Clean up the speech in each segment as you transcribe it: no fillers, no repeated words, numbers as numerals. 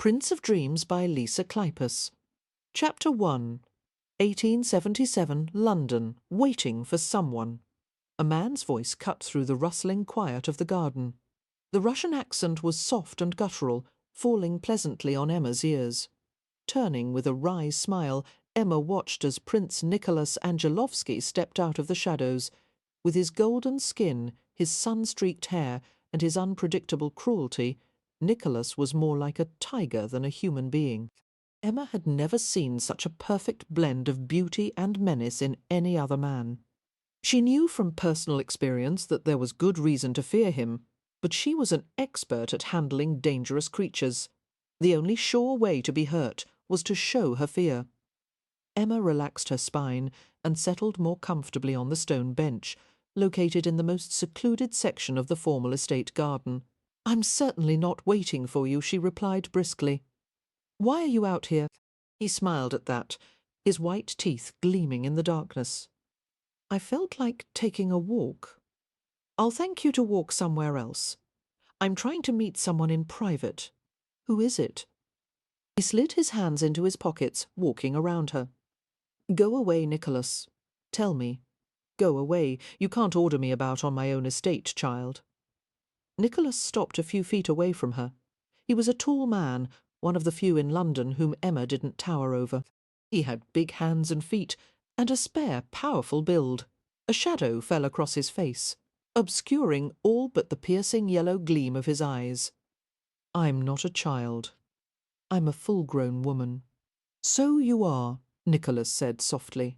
Prince of Dreams by Lisa Kleypas. Chapter 1. 1877, London, waiting for someone. A man's voice cut through the rustling quiet of the garden. The Russian accent was soft and guttural, falling pleasantly on Emma's ears. Turning with a wry smile, Emma watched as Prince Nicholas Angelovsky stepped out of the shadows. With his golden skin, his sun-streaked hair, and his unpredictable cruelty, Nicholas was more like a tiger than a human being. Emma had never seen such a perfect blend of beauty and menace in any other man. She knew from personal experience that there was good reason to fear him, but she was an expert at handling dangerous creatures. The only sure way to be hurt was to show her fear. Emma relaxed her spine and settled more comfortably on the stone bench, located in the most secluded section of the formal estate garden. "I'm certainly not waiting for you," she replied briskly. "Why are you out here?" He smiled at that, his white teeth gleaming in the darkness. "I felt like taking a walk." "I'll thank you to walk somewhere else. I'm trying to meet someone in private." "Who is it?" He slid his hands into his pockets, walking around her. "Go away, Nicholas. Tell me. Go away. You can't order me about on my own estate, child." Nicholas stopped a few feet away from her. He was a tall man, one of the few in London whom Emma didn't tower over. He had big hands and feet, and a spare, powerful build. A shadow fell across his face, obscuring all but the piercing yellow gleam of his eyes. "I'm not a child. I'm a full-grown woman." "So you are," Nicholas said softly.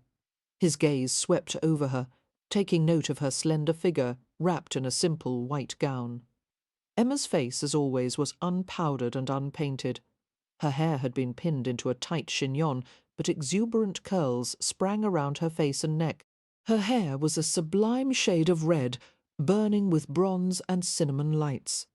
His gaze swept over her, taking note of her slender figure, wrapped in a simple white gown. Emma's face, as always, was unpowdered and unpainted. Her hair had been pinned into a tight chignon, but exuberant curls sprang around her face and neck. Her hair was a sublime shade of red, burning with bronze and cinnamon lights.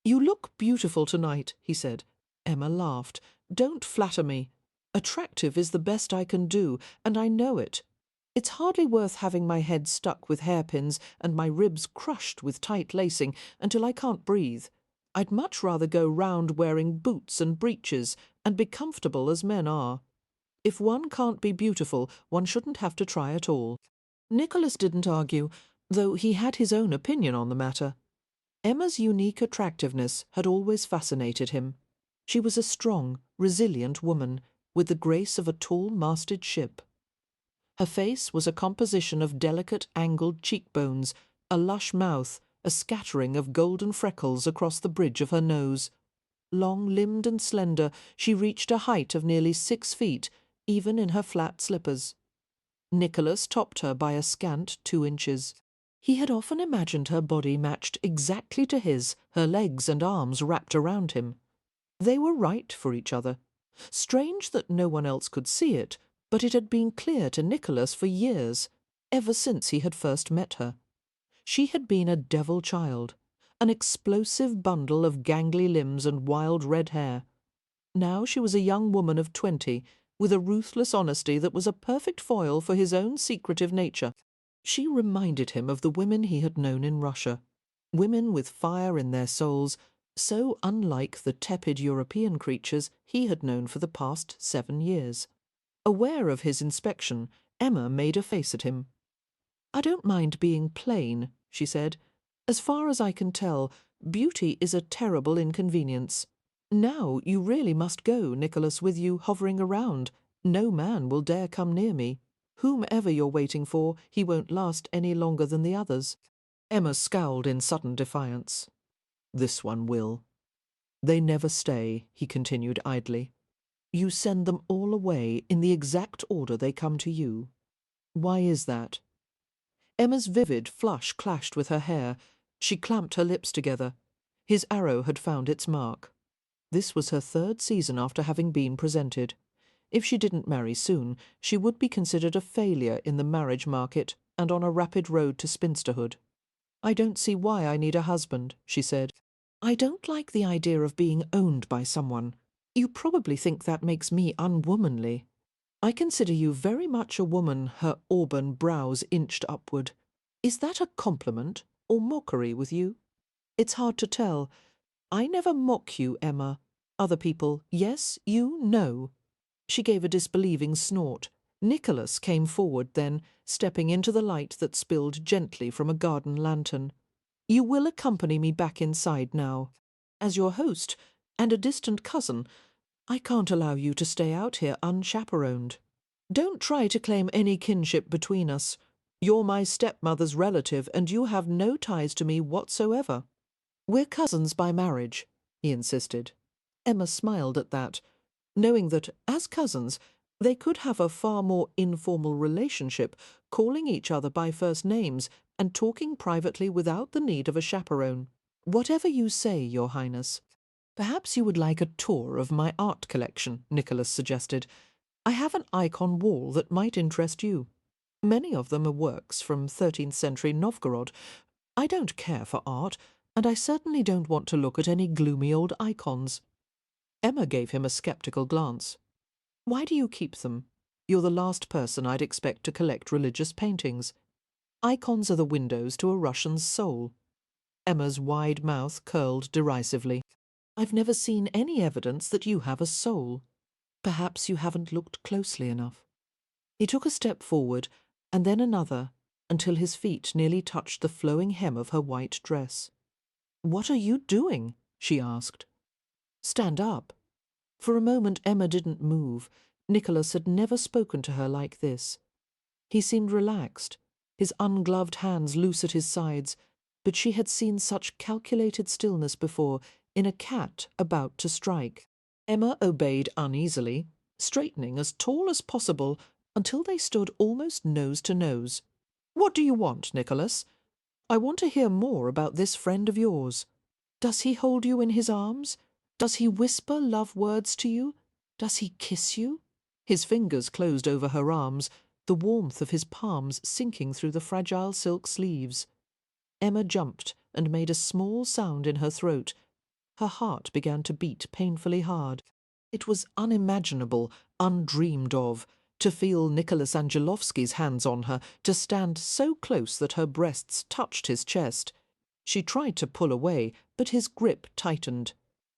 "You look beautiful tonight," he said. Emma laughed. "Don't flatter me. Attractive is the best I can do, and I know it. It's hardly worth having my head stuck with hairpins and my ribs crushed with tight lacing until I can't breathe. I'd much rather go round wearing boots and breeches and be comfortable as men are. If one can't be beautiful, one shouldn't have to try at all." Nicholas didn't argue, though he had his own opinion on the matter. Emma's unique attractiveness had always fascinated him. She was a strong, resilient woman, with the grace of a tall masted ship. Her face was a composition of delicate angled cheekbones, a lush mouth, a scattering of golden freckles across the bridge of her nose. Long-limbed and slender, she reached a height of nearly 6 feet, even in her flat slippers. Nicholas topped her by a scant 2 inches. He had often imagined her body matched exactly to his, her legs and arms wrapped around him. They were right for each other. Strange that no one else could see it, but it had been clear to Nicholas for years, ever since he had first met her. She had been a devil child, an explosive bundle of gangly limbs and wild red hair. Now she was a young woman of 20, with a ruthless honesty that was a perfect foil for his own secretive nature. She reminded him of the women he had known in Russia, women with fire in their souls, so unlike the tepid European creatures he had known for the past 7 years. Aware of his inspection, Emma made a face at him. "I don't mind being plain," she said. "As far as I can tell, beauty is a terrible inconvenience. Now you really must go, Nicholas, with you hovering around. No man will dare come near me. Whomever you're waiting for, he won't last any longer than the others." Emma scowled in sudden defiance. "This one will." "They never stay," he continued idly. "You send them all away in the exact order they come to you. Why is that?" Emma's vivid flush clashed with her hair. She clamped her lips together. His arrow had found its mark. This was her 3rd season after having been presented. If she didn't marry soon, she would be considered a failure in the marriage market and on a rapid road to spinsterhood. "I don't see why I need a husband," she said. "I don't like the idea of being owned by someone. You probably think that makes me unwomanly. I consider you very much a woman," her auburn brows inched upward. "Is that a compliment or mockery with you?" "It's hard to tell. I never mock you, Emma. other people, yes, you, no. She gave a disbelieving snort. Nicholas came forward then, stepping into the light that spilled gently from a garden lantern. You will accompany me back inside now. As your host, and a distant cousin, I can't allow you to stay out here unchaperoned. Don't try to claim any kinship between us. You're my stepmother's relative, and you have no ties to me whatsoever. We're cousins by marriage, he insisted. Emma smiled at that, knowing that, as cousins, they could have a far more informal relationship, calling each other by first names and talking privately without the need of a chaperone. Whatever you say, Your Highness. Perhaps you would like a tour of my art collection, Nicholas suggested. I have an icon wall that might interest you. Many of them are works from 13th century Novgorod. I don't care for art, and I certainly don't want to look at any gloomy old icons. Emma gave him a sceptical glance. Why do you keep them? You're the last person I'd expect to collect religious paintings. Icons are the windows to a Russian's soul. Emma's wide mouth curled derisively. I've never seen any evidence that you have a soul. Perhaps you haven't looked closely enough. He took a step forward, and then another, until his feet nearly touched the flowing hem of her white dress. What are you doing? She asked. Stand up. For a moment Emma didn't move. Nicholas had never spoken to her like this. He seemed relaxed, his ungloved hands loose at his sides, but she had seen such calculated stillness before in a cat about to strike. Emma obeyed uneasily, straightening as tall as possible until they stood almost nose to nose. What do you want, Nicholas? I want to hear more about this friend of yours. Does he hold you in his arms? Does he whisper love words to you? Does he kiss you? His fingers closed over her arms, the warmth of his palms sinking through the fragile silk sleeves. Emma jumped and made a small sound in her throat. Her heart began to beat painfully hard. It was unimaginable, undreamed of, to feel Nicholas Angelovsky's hands on her, to stand so close that her breasts touched his chest. She tried to pull away, but his grip tightened.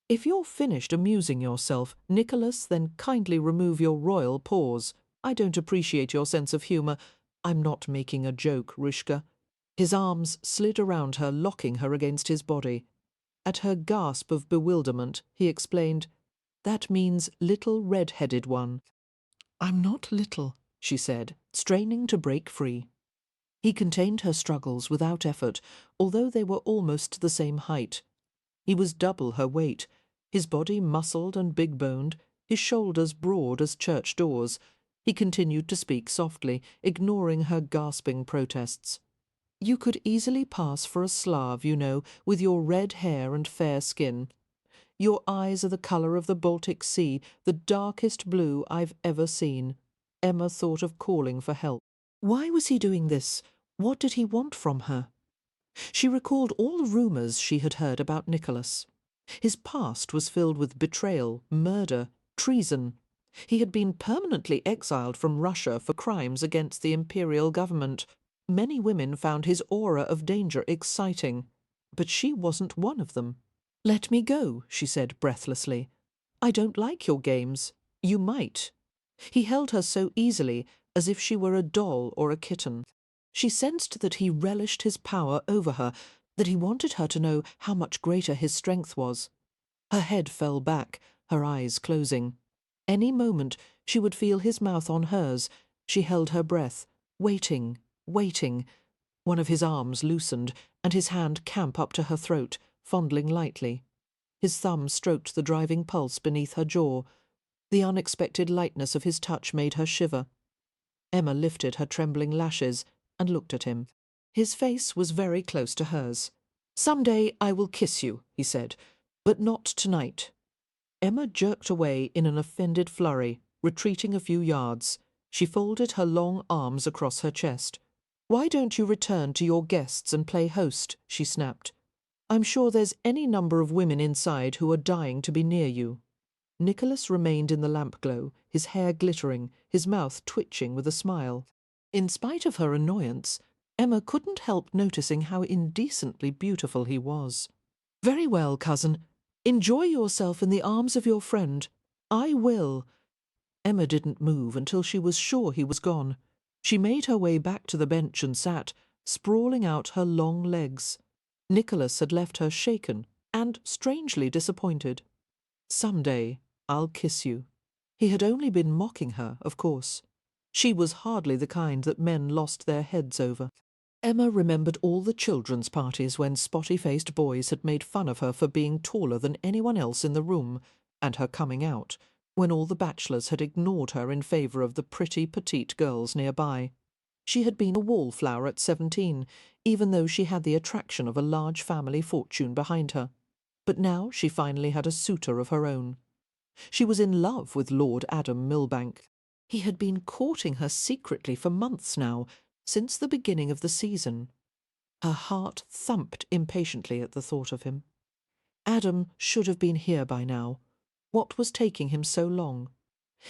If you're finished amusing yourself, Nicholas, then kindly remove your royal paws. I don't appreciate your sense of humour. I'm not making a joke, Rishka. His arms slid around her, locking her against his body. At her gasp of bewilderment, he explained, That means little red-headed one. I'm not little, she said, straining to break free. He contained her struggles without effort, although they were almost the same height. He was double her weight, his body muscled and big-boned, his shoulders broad as church doors. He continued to speak softly, ignoring her gasping protests. You could easily pass for a Slav, you know, with your red hair and fair skin. Your eyes are the colour of the Baltic Sea, the darkest blue I've ever seen. Emma thought of calling for help. Why was he doing this? What did he want from her? She recalled all the rumours she had heard about Nicholas. His past was filled with betrayal, murder, treason. He had been permanently exiled from Russia for crimes against the imperial government. Many women found his aura of danger exciting, but she wasn't one of them. Let me go, she said breathlessly. I don't like your games. You might. He held her so easily, as if she were a doll or a kitten. She sensed that he relished his power over her, that he wanted her to know how much greater his strength was. Her head fell back, her eyes closing. Any moment she would feel his mouth on hers. She held her breath, waiting, waiting. One of his arms loosened, and his hand camped up to her throat, fondling lightly. His thumb stroked the driving pulse beneath her jaw. The unexpected lightness of his touch made her shiver. Emma lifted her trembling lashes and looked at him. His face was very close to hers. Some day I will kiss you, he said, but not tonight. Emma jerked away in an offended flurry, retreating a few yards. She folded her long arms across her chest. Why don't you return to your guests and play host, she snapped. I'm sure there's any number of women inside who are dying to be near you. Nicholas remained in the lamp-glow, his hair glittering, his mouth twitching with a smile. In spite of her annoyance, Emma couldn't help noticing how indecently beautiful he was. Very well, cousin. Enjoy yourself in the arms of your friend. I will." Emma didn't move until she was sure he was gone. She made her way back to the bench and sat, sprawling out her long legs. Nicholas had left her shaken and strangely disappointed. "Some day I'll kiss you." He had only been mocking her, of course. She was hardly the kind that men lost their heads over. Emma remembered all the children's parties when spotty-faced boys had made fun of her for being taller than anyone else in the room, and her coming out, when all the bachelors had ignored her in favour of the pretty petite girls nearby. She had been a wallflower at 17, even though she had the attraction of a large family fortune behind her. But now she finally had a suitor of her own. She was in love with Lord Adam Milbank. He had been courting her secretly for months now, since the beginning of the season. Her heart thumped impatiently at the thought of him. Adam should have been here by now. What was taking him so long?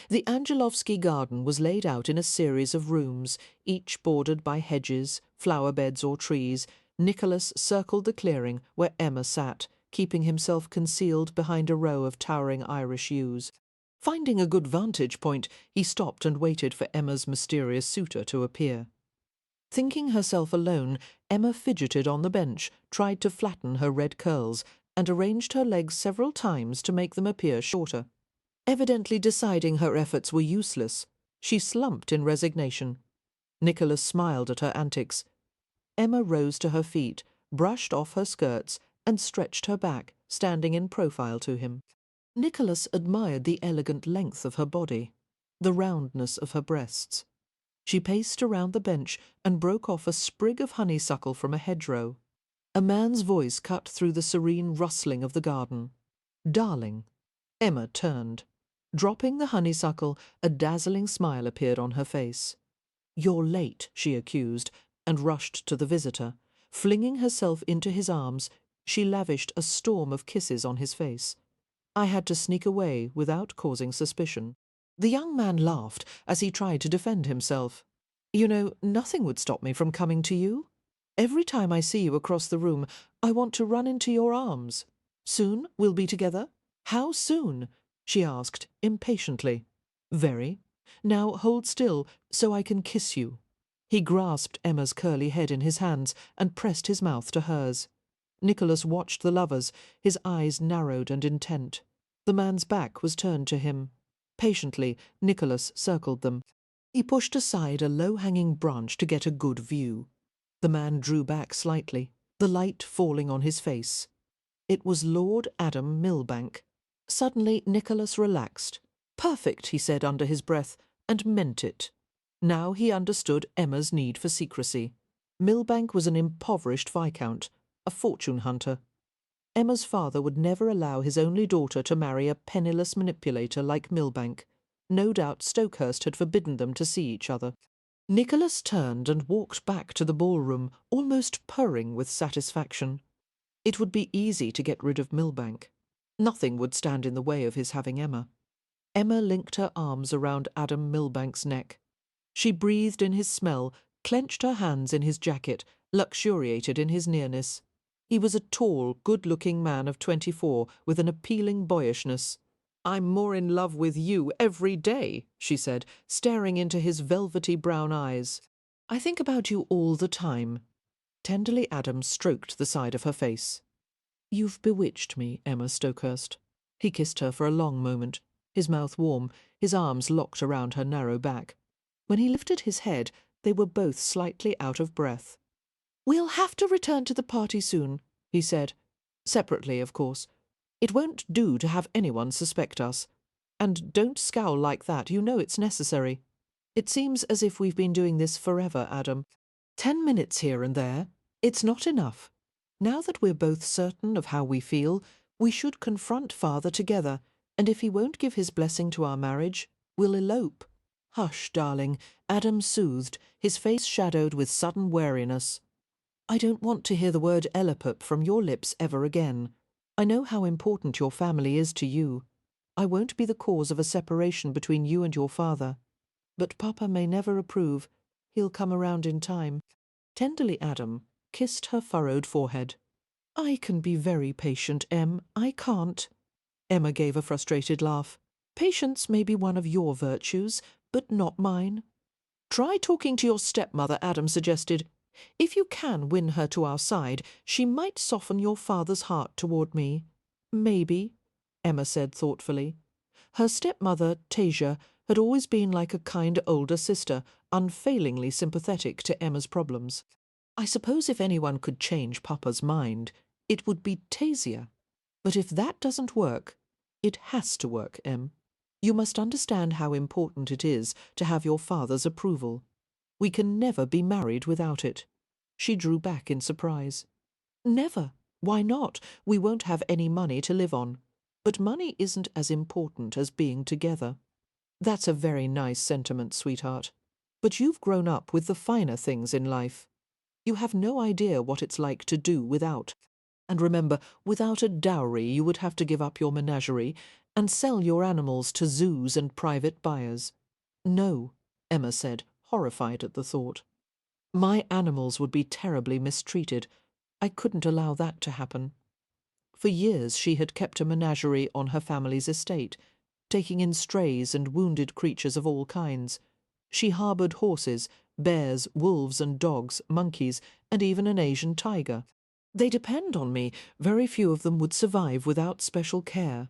The Angelovsky garden was laid out in a series of rooms, each bordered by hedges, flower beds or trees. Nicholas circled the clearing where Emma sat, keeping himself concealed behind a row of towering Irish yews. Finding a good vantage point, he stopped and waited for Emma's mysterious suitor to appear. Thinking herself alone, Emma fidgeted on the bench, tried to flatten her red curls, and arranged her legs several times to make them appear shorter. Evidently deciding her efforts were useless, she slumped in resignation. Nicholas smiled at her antics. Emma rose to her feet, brushed off her skirts, and stretched her back, standing in profile to him. Nicholas admired the elegant length of her body, the roundness of her breasts. She paced around the bench and broke off a sprig of honeysuckle from a hedgerow. A man's voice cut through the serene rustling of the garden. "Darling." Emma turned. Dropping the honeysuckle, a dazzling smile appeared on her face. "You're late," she accused, and rushed to the visitor. Flinging herself into his arms, she lavished a storm of kisses on his face. "I had to sneak away without causing suspicion." The young man laughed as he tried to defend himself. "You know, nothing would stop me from coming to you. Every time I see you across the room, I want to run into your arms. Soon we'll be together?" "How soon?" she asked, impatiently. "Very. Now hold still, so I can kiss you." He grasped Emma's curly head in his hands and pressed his mouth to hers. Nicholas watched the lovers, his eyes narrowed and intent. The man's back was turned to him. Patiently, Nicholas circled them. He pushed aside a low-hanging branch to get a good view. The man drew back slightly, the light falling on his face. It was Lord Adam Milbank. Suddenly Nicholas relaxed. "Perfect," he said under his breath, and meant it. Now he understood Emma's need for secrecy. Milbank was an impoverished viscount, a fortune hunter. Emma's father would never allow his only daughter to marry a penniless manipulator like Milbank. No doubt Stokehurst had forbidden them to see each other. Nicholas turned and walked back to the ballroom, almost purring with satisfaction. It would be easy to get rid of Milbank. Nothing would stand in the way of his having Emma. Emma linked her arms around Adam Milbank's neck. She breathed in his smell, clenched her hands in his jacket, luxuriated in his nearness. He was a tall, good-looking man of 24, with an appealing boyishness. "I'm more in love with you every day," she said, staring into his velvety brown eyes. "I think about you all the time." Tenderly Adam stroked the side of her face. "You've bewitched me, Emma Stokehurst." He kissed her for a long moment, his mouth warm, his arms locked around her narrow back. When he lifted his head, they were both slightly out of breath. "We'll have to return to the party soon," he said. "Separately, of course. It won't do to have anyone suspect us. And don't scowl like that, you know it's necessary. It seems as if we've been doing this forever, Adam. 10 minutes here and there. It's not enough. Now that we're both certain of how we feel, we should confront father together, and if he won't give his blessing to our marriage, we'll elope." "Hush, darling," Adam soothed, his face shadowed with sudden wariness. "I don't want to hear the word elope from your lips ever again. I know how important your family is to you. I won't be the cause of a separation between you and your father. But Papa may never approve. He'll come around in time." Tenderly Adam kissed her furrowed forehead. I can be very patient, Em. I can't. Emma gave a frustrated laugh. Patience may be one of your virtues, but not mine. Try talking to your stepmother, Adam suggested. If you can win her to our side, she might soften your father's heart toward me. Maybe, Emma said thoughtfully. Her stepmother, Tasia, had always been like a kind older sister, unfailingly sympathetic to Emma's problems. I suppose if anyone could change Papa's mind, it would be Tasia. But if that doesn't work, it has to work, Em. You must understand how important it is to have your father's approval. We can never be married without it. She drew back in surprise. Never. Why not? We won't have any money to live on. But money isn't as important as being together. That's a very nice sentiment, sweetheart. But you've grown up with the finer things in life. You have no idea what it's like to do without. And remember, without a dowry you would have to give up your menagerie and sell your animals to zoos and private buyers. No, Emma said, horrified at the thought. My animals would be terribly mistreated. I couldn't allow that to happen. For years she had kept a menagerie on her family's estate, taking in strays and wounded creatures of all kinds. She harboured horses, bears, wolves and dogs, monkeys, and even an Asian tiger. They depend on me. Very few of them would survive without special care.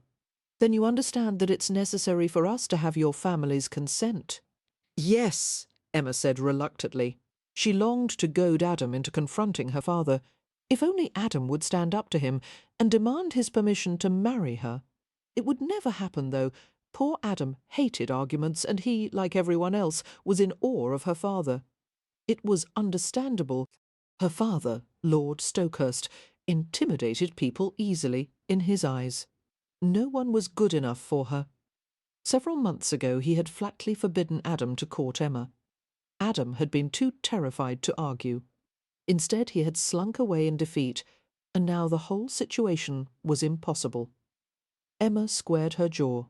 Then you understand that it's necessary for us to have your family's consent. Yes, Emma said reluctantly. She longed to goad Adam into confronting her father. If only Adam would stand up to him and demand his permission to marry her. It would never happen, though. Poor Adam hated arguments, and he, like everyone else, was in awe of her father. It was understandable. Her father, Lord Stokehurst, intimidated people easily, in his eyes. No one was good enough for her. Several months ago he had flatly forbidden Adam to court Emma. Adam had been too terrified to argue. Instead he had slunk away in defeat, and now the whole situation was impossible. Emma squared her jaw.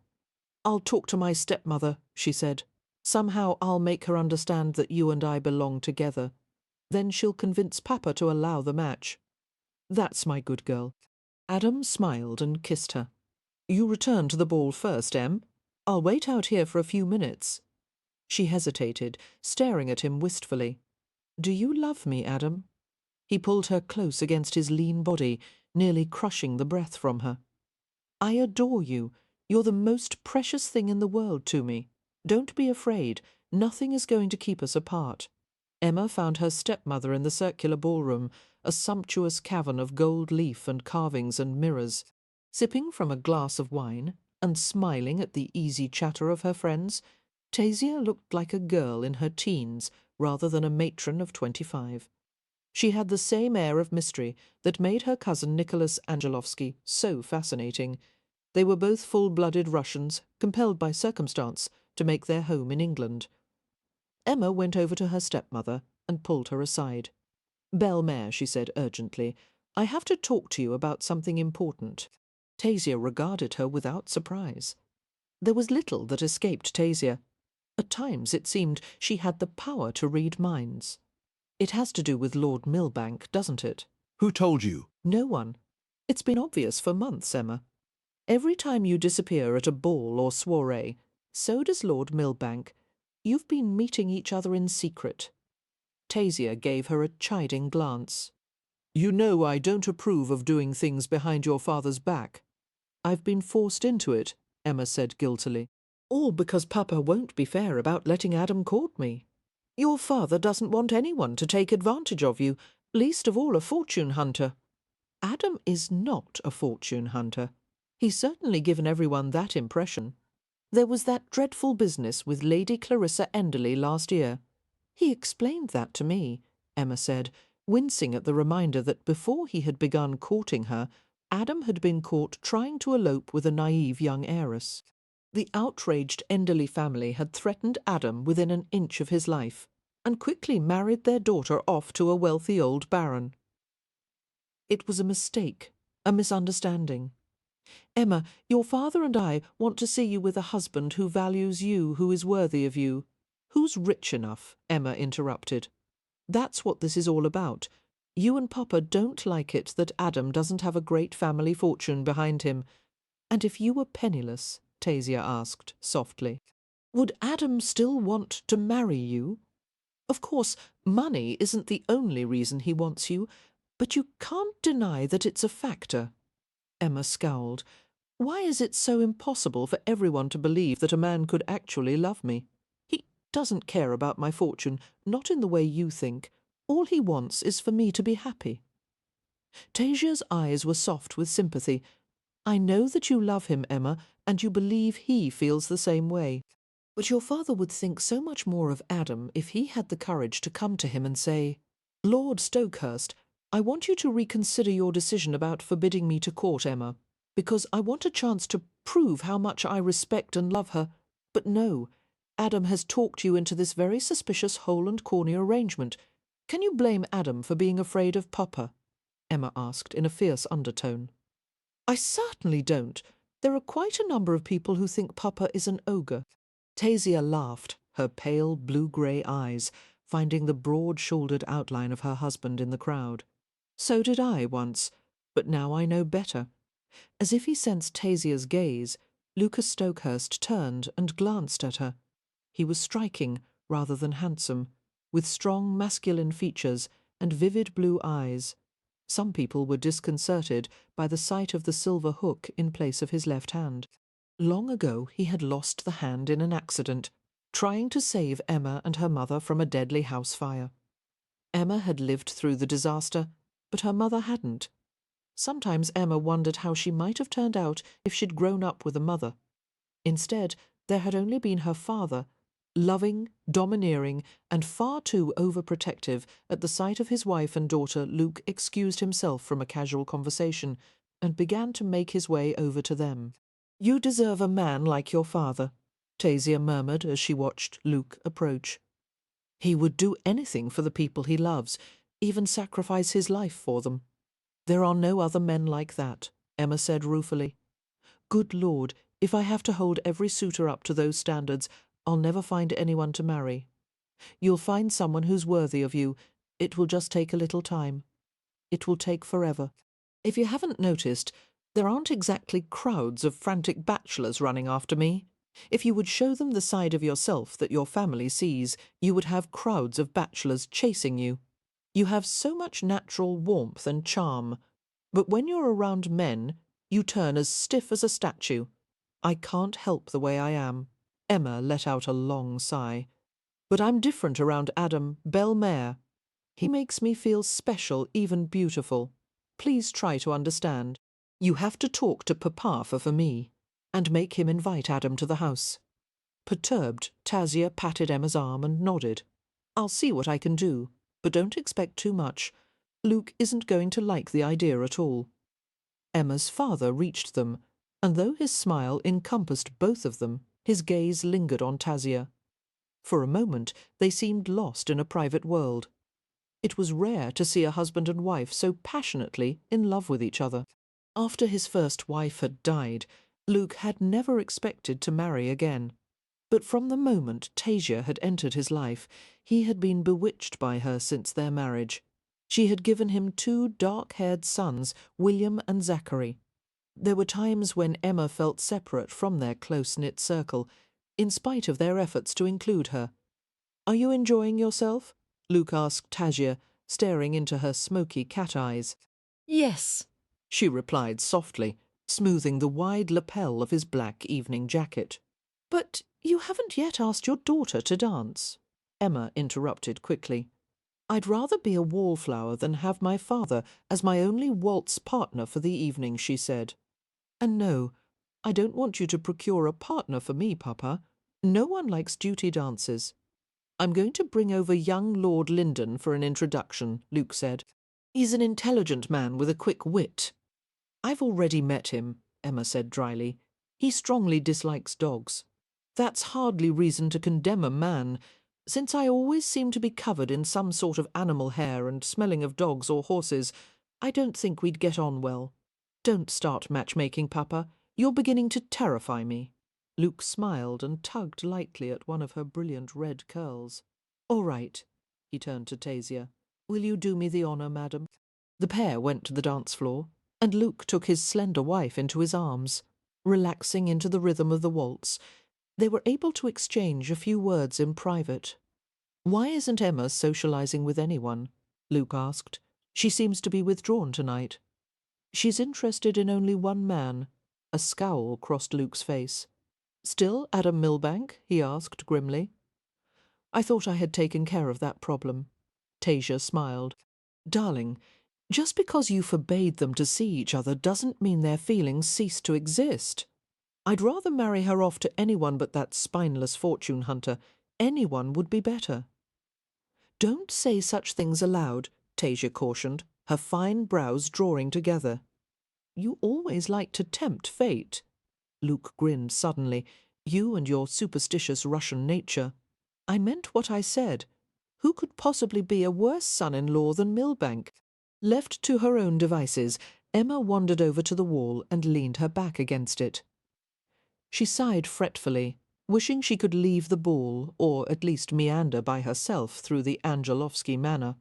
"I'll talk to my stepmother," she said. "Somehow I'll make her understand that you and I belong together. Then she'll convince Papa to allow the match." "That's my good girl." Adam smiled and kissed her. "You return to the ball first, Em. I'll wait out here for a few minutes." She hesitated, staring at him wistfully. "Do you love me, Adam?" He pulled her close against his lean body, nearly crushing the breath from her. "I adore you. You're the most precious thing in the world to me. Don't be afraid. Nothing is going to keep us apart." Emma found her stepmother in the circular ballroom, a sumptuous cavern of gold leaf and carvings and mirrors. Sipping from a glass of wine and smiling at the easy chatter of her friends, Tasia looked like a girl in her teens rather than a matron of 25. She had the same air of mystery that made her cousin Nicholas Angelovsky so fascinating. They were both full-blooded Russians, compelled by circumstance to make their home in England. Emma went over to her stepmother and pulled her aside. "Belle Mère," she said urgently, "I have to talk to you about something important." Tasia regarded her without surprise. There was little that escaped Tasia. At times it seemed she had the power to read minds. "It has to do with Lord Millbank, doesn't it?" Who told you? "No one. It's been obvious for months, Emma. Every time you disappear at a ball or soiree, so does Lord Millbank. You've been meeting each other in secret." Tasia gave her a chiding glance. "You know I don't approve of doing things behind your father's back." "I've been forced into it," Emma said guiltily. "All because Papa won't be fair about letting Adam court me. Your father doesn't want anyone to take advantage of you, least of all a fortune hunter." "Adam is not a fortune hunter. He's certainly given everyone that impression. There was that dreadful business with Lady Clarissa Enderley last year. He explained that to me," Emma said, wincing at the reminder that before he had begun courting her, Adam had been caught trying to elope with a naive young heiress. The outraged Enderley family had threatened Adam within an inch of his life, and quickly married their daughter off to a wealthy old baron. It was a mistake, a misunderstanding. Emma, your father and I want to see you with a husband who values you, who is worthy of you." "Who's rich enough?" Emma interrupted. "That's what this is all about. You and Papa don't like it that Adam doesn't have a great family fortune behind him. And if you were penniless, Tasia asked softly, would Adam still want to marry you? Of course, money isn't the only reason he wants you, but you can't deny that it's a factor. Emma scowled. Why is it so impossible for everyone to believe that a man could actually love me? He doesn't care about my fortune, not in the way you think. All he wants is for me to be happy. Tasia's eyes were soft with sympathy. I know that you love him, Emma, and you believe he feels the same way. But your father would think so much more of Adam if he had the courage to come to him and say, Lord Stokehurst, I want you to reconsider your decision about forbidding me to court Emma, because I want a chance to prove how much I respect and love her. But no, Adam has talked you into this very suspicious hole and corny arrangement. Can you blame Adam for being afraid of Papa? Emma asked in a fierce undertone. I certainly don't. There are quite a number of people who think Papa is an ogre. Tasia laughed, her pale blue-grey eyes finding the broad-shouldered outline of her husband in the crowd. So did I once, but now I know better. As if he sensed Tasia's gaze, Lucas Stokehurst turned and glanced at her. He was striking rather than handsome, with strong masculine features and vivid blue eyes. Some people were disconcerted by the sight of the silver hook in place of his left hand. Long ago he had lost the hand in an accident, trying to save Emma and her mother from a deadly house fire. Emma had lived through the disaster, but her mother hadn't. Sometimes Emma wondered how she might have turned out if she'd grown up with a mother. Instead, there had only been her father, loving, domineering, and far too overprotective. At the sight of his wife and daughter, Luke excused himself from a casual conversation and began to make his way over to them. You deserve a man like your father, Tasia murmured as she watched Luke approach. He would do anything for the people he loves, even sacrifice his life for them. There are no other men like that, Emma said ruefully. Good Lord, if I have to hold every suitor up to those standards, I'll never find anyone to marry. You'll find someone who's worthy of you. It will just take a little time. It will take forever. If you haven't noticed, there aren't exactly crowds of frantic bachelors running after me. If you would show them the side of yourself that your family sees, you would have crowds of bachelors chasing you. You have so much natural warmth and charm, but when you're around men, you turn as stiff as a statue. I can't help the way I am. Emma let out a long sigh. But I'm different around Adam Belmare. He makes me feel special, even beautiful. Please try to understand. You have to talk to Papa for me, and make him invite Adam to the house. Perturbed, Tasia patted Emma's arm and nodded. I'll see what I can do, but don't expect too much. Luke isn't going to like the idea at all. Emma's father reached them, and though his smile encompassed both of them, his gaze lingered on Tasia. For a moment they seemed lost in a private world. It was rare to see a husband and wife so passionately in love with each other. After his first wife had died, Luke had never expected to marry again. But from the moment Tasia had entered his life, he had been bewitched by her since their marriage. She had given him 2 dark-haired sons, William and Zachary. There were times when Emma felt separate from their close-knit circle, in spite of their efforts to include her. Are you enjoying yourself? Luke asked Tasia, staring into her smoky cat eyes. Yes, she replied softly, smoothing the wide lapel of his black evening jacket. But you haven't yet asked your daughter to dance, Emma interrupted quickly. I'd rather be a wallflower than have my father as my only waltz partner for the evening, she said. And no, I don't want you to procure a partner for me, Papa. No one likes duty dances. I'm going to bring over young Lord Lyndon for an introduction, Luke said. He's an intelligent man with a quick wit. I've already met him, Emma said dryly. He strongly dislikes dogs. That's hardly reason to condemn a man, since I always seem to be covered in some sort of animal hair and smelling of dogs or horses. I don't think we'd get on well. Don't start matchmaking, Papa. You're beginning to terrify me. Luke smiled and tugged lightly at one of her brilliant red curls. All right, he turned to Tasia. Will you do me the honour, madam? The pair went to the dance floor, and Luke took his slender wife into his arms. Relaxing into the rhythm of the waltz, they were able to exchange a few words in private. "Why isn't Emma socializing with anyone?" Luke asked. "She seems to be withdrawn tonight." "She's interested in only one man." A scowl crossed Luke's face. "Still Adam Milbank?" he asked grimly. "I thought I had taken care of that problem." Tasia smiled. "Darling, just because you forbade them to see each other doesn't mean their feelings cease to exist. I'd rather marry her off to anyone but that spineless fortune hunter. Anyone would be better." "Don't say such things aloud," Tasia cautioned, her fine brows drawing together. "You always like to tempt fate." Luke grinned suddenly. "You and your superstitious Russian nature." "I meant what I said. Who could possibly be a worse son-in-law than Milbank?" Left to her own devices, Emma wandered over to the wall and leaned her back against it. She sighed fretfully, wishing she could leave the ball, or at least meander by herself through the Angelovsky manor.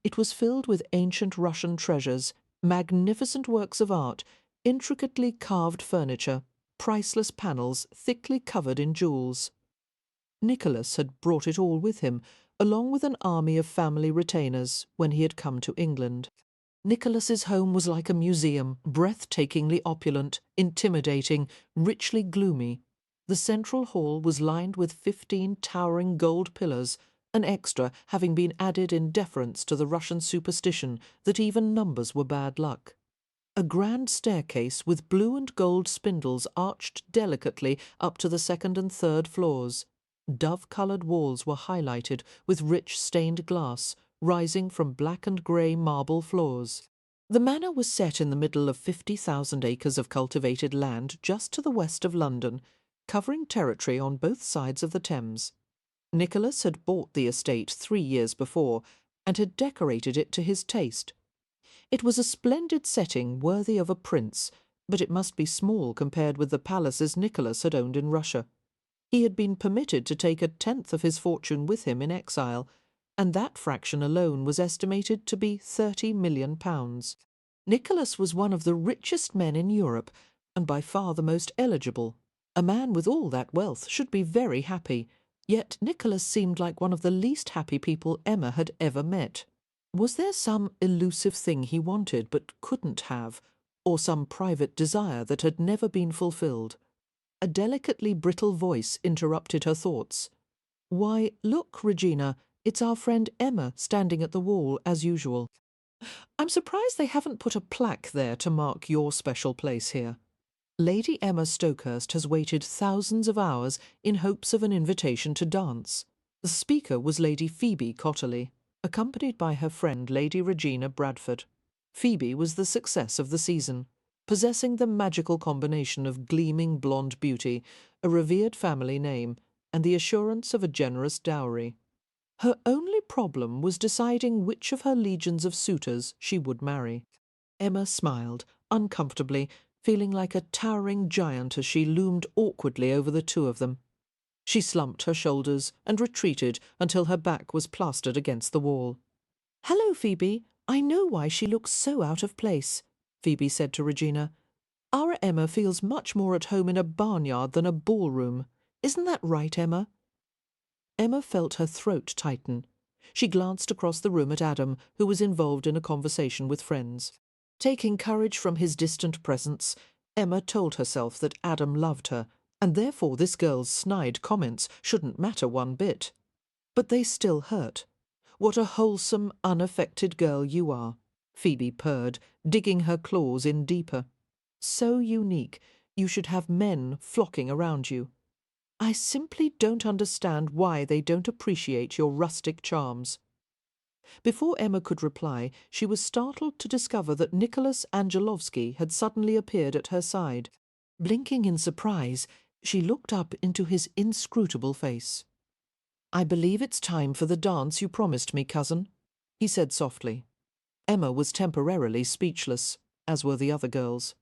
It was filled with ancient Russian treasures, magnificent works of art, intricately carved furniture, priceless panels thickly covered in jewels. Nicholas had brought it all with him, along with an army of family retainers, when he had come to England. Nicholas's home was like a museum, breathtakingly opulent, intimidating, richly gloomy. The central hall was lined with 15 towering gold pillars, an extra having been added in deference to the Russian superstition that even numbers were bad luck. A grand staircase with blue and gold spindles arched delicately up to the second and third floors. Dove-coloured walls were highlighted with rich stained glass, rising from black and grey marble floors. The manor was set in the middle of 50,000 acres of cultivated land just to the west of London, covering territory on both sides of the Thames. Nicholas had bought the estate 3 years before, and had decorated it to his taste. It was a splendid setting worthy of a prince, but it must be small compared with the palaces Nicholas had owned in Russia. He had been permitted to take 1/10 of his fortune with him in exile, and that fraction alone was estimated to be £30 million. Nicholas was one of the richest men in Europe, and by far the most eligible. A man with all that wealth should be very happy, yet Nicholas seemed like one of the least happy people Emma had ever met. Was there some elusive thing he wanted but couldn't have, or some private desire that had never been fulfilled? A delicately brittle voice interrupted her thoughts. "Why, look, Regina, it's our friend Emma standing at the wall as usual. I'm surprised they haven't put a plaque there to mark your special place here. Lady Emma Stokehurst has waited thousands of hours in hopes of an invitation to dance." The speaker was Lady Phoebe Cotterley, accompanied by her friend Lady Regina Bradford. Phoebe was the success of the season, possessing the magical combination of gleaming blonde beauty, a revered family name, and the assurance of a generous dowry. Her only problem was deciding which of her legions of suitors she would marry. Emma smiled, uncomfortably, feeling like a towering giant as she loomed awkwardly over the two of them. She slumped her shoulders and retreated until her back was plastered against the wall. "Hello, Phoebe. I know why she looks so out of place," Phoebe said to Regina. "Our Emma feels much more at home in a barnyard than a ballroom. Isn't that right, Emma?" Emma felt her throat tighten. She glanced across the room at Adam, who was involved in a conversation with friends. Taking courage from his distant presence, Emma told herself that Adam loved her, and therefore this girl's snide comments shouldn't matter one bit. But they still hurt. "What a wholesome, unaffected girl you are," Phoebe purred, digging her claws in deeper. "So unique, you should have men flocking around you. I simply don't understand why they don't appreciate your rustic charms." Before Emma could reply, she was startled to discover that Nicholas Angelovsky had suddenly appeared at her side. Blinking in surprise, she looked up into his inscrutable face. "I believe it's time for the dance you promised me, cousin," he said softly. Emma was temporarily speechless, as were the other girls.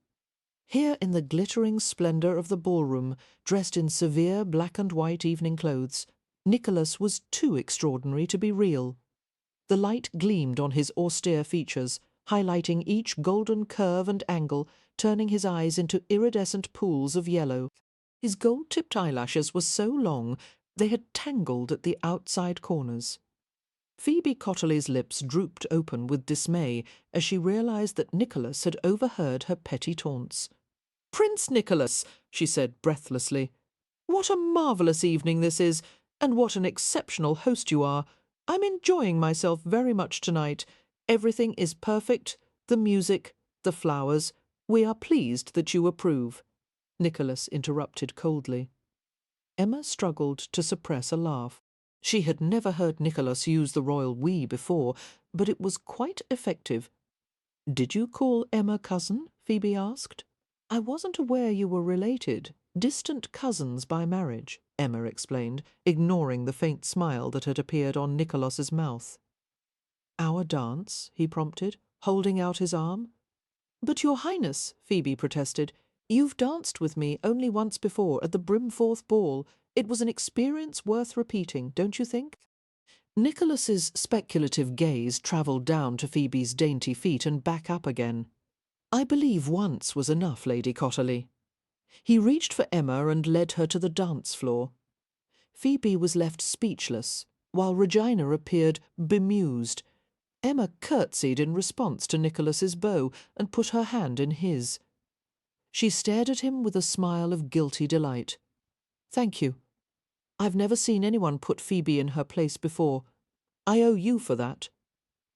Here in the glittering splendour of the ballroom, dressed in severe black and white evening clothes, Nicholas was too extraordinary to be real. The light gleamed on his austere features, highlighting each golden curve and angle, turning his eyes into iridescent pools of yellow. His gold-tipped eyelashes were so long they had tangled at the outside corners. Phoebe Cotterley's lips drooped open with dismay as she realised that Nicholas had overheard her petty taunts. "Prince Nicholas," she said breathlessly, "what a marvellous evening this is, and what an exceptional host you are. I'm enjoying myself very much tonight. Everything is perfect, the music, the flowers. We are pleased that you approve." Nicholas interrupted coldly. Emma struggled to suppress a laugh. She had never heard Nicholas use the royal we before, but it was quite effective. "Did you call Emma cousin?" Phoebe asked. "I wasn't aware you were related. Distant cousins by marriage," Emma explained, ignoring the faint smile that had appeared on Nicholas's mouth. "Our dance?" he prompted, holding out his arm. "But, Your Highness," Phoebe protested, "you've danced with me only once before at the Brimforth ball. It was an experience worth repeating, don't you think?" Nicholas's speculative gaze travelled down to Phoebe's dainty feet and back up again. "I believe once was enough, Lady Cotterley." He reached for Emma and led her to the dance floor. Phoebe was left speechless, while Regina appeared bemused. Emma curtsied in response to Nicholas's bow and put her hand in his. She stared at him with a smile of guilty delight. "Thank you. I've never seen anyone put Phoebe in her place before. I owe you for that.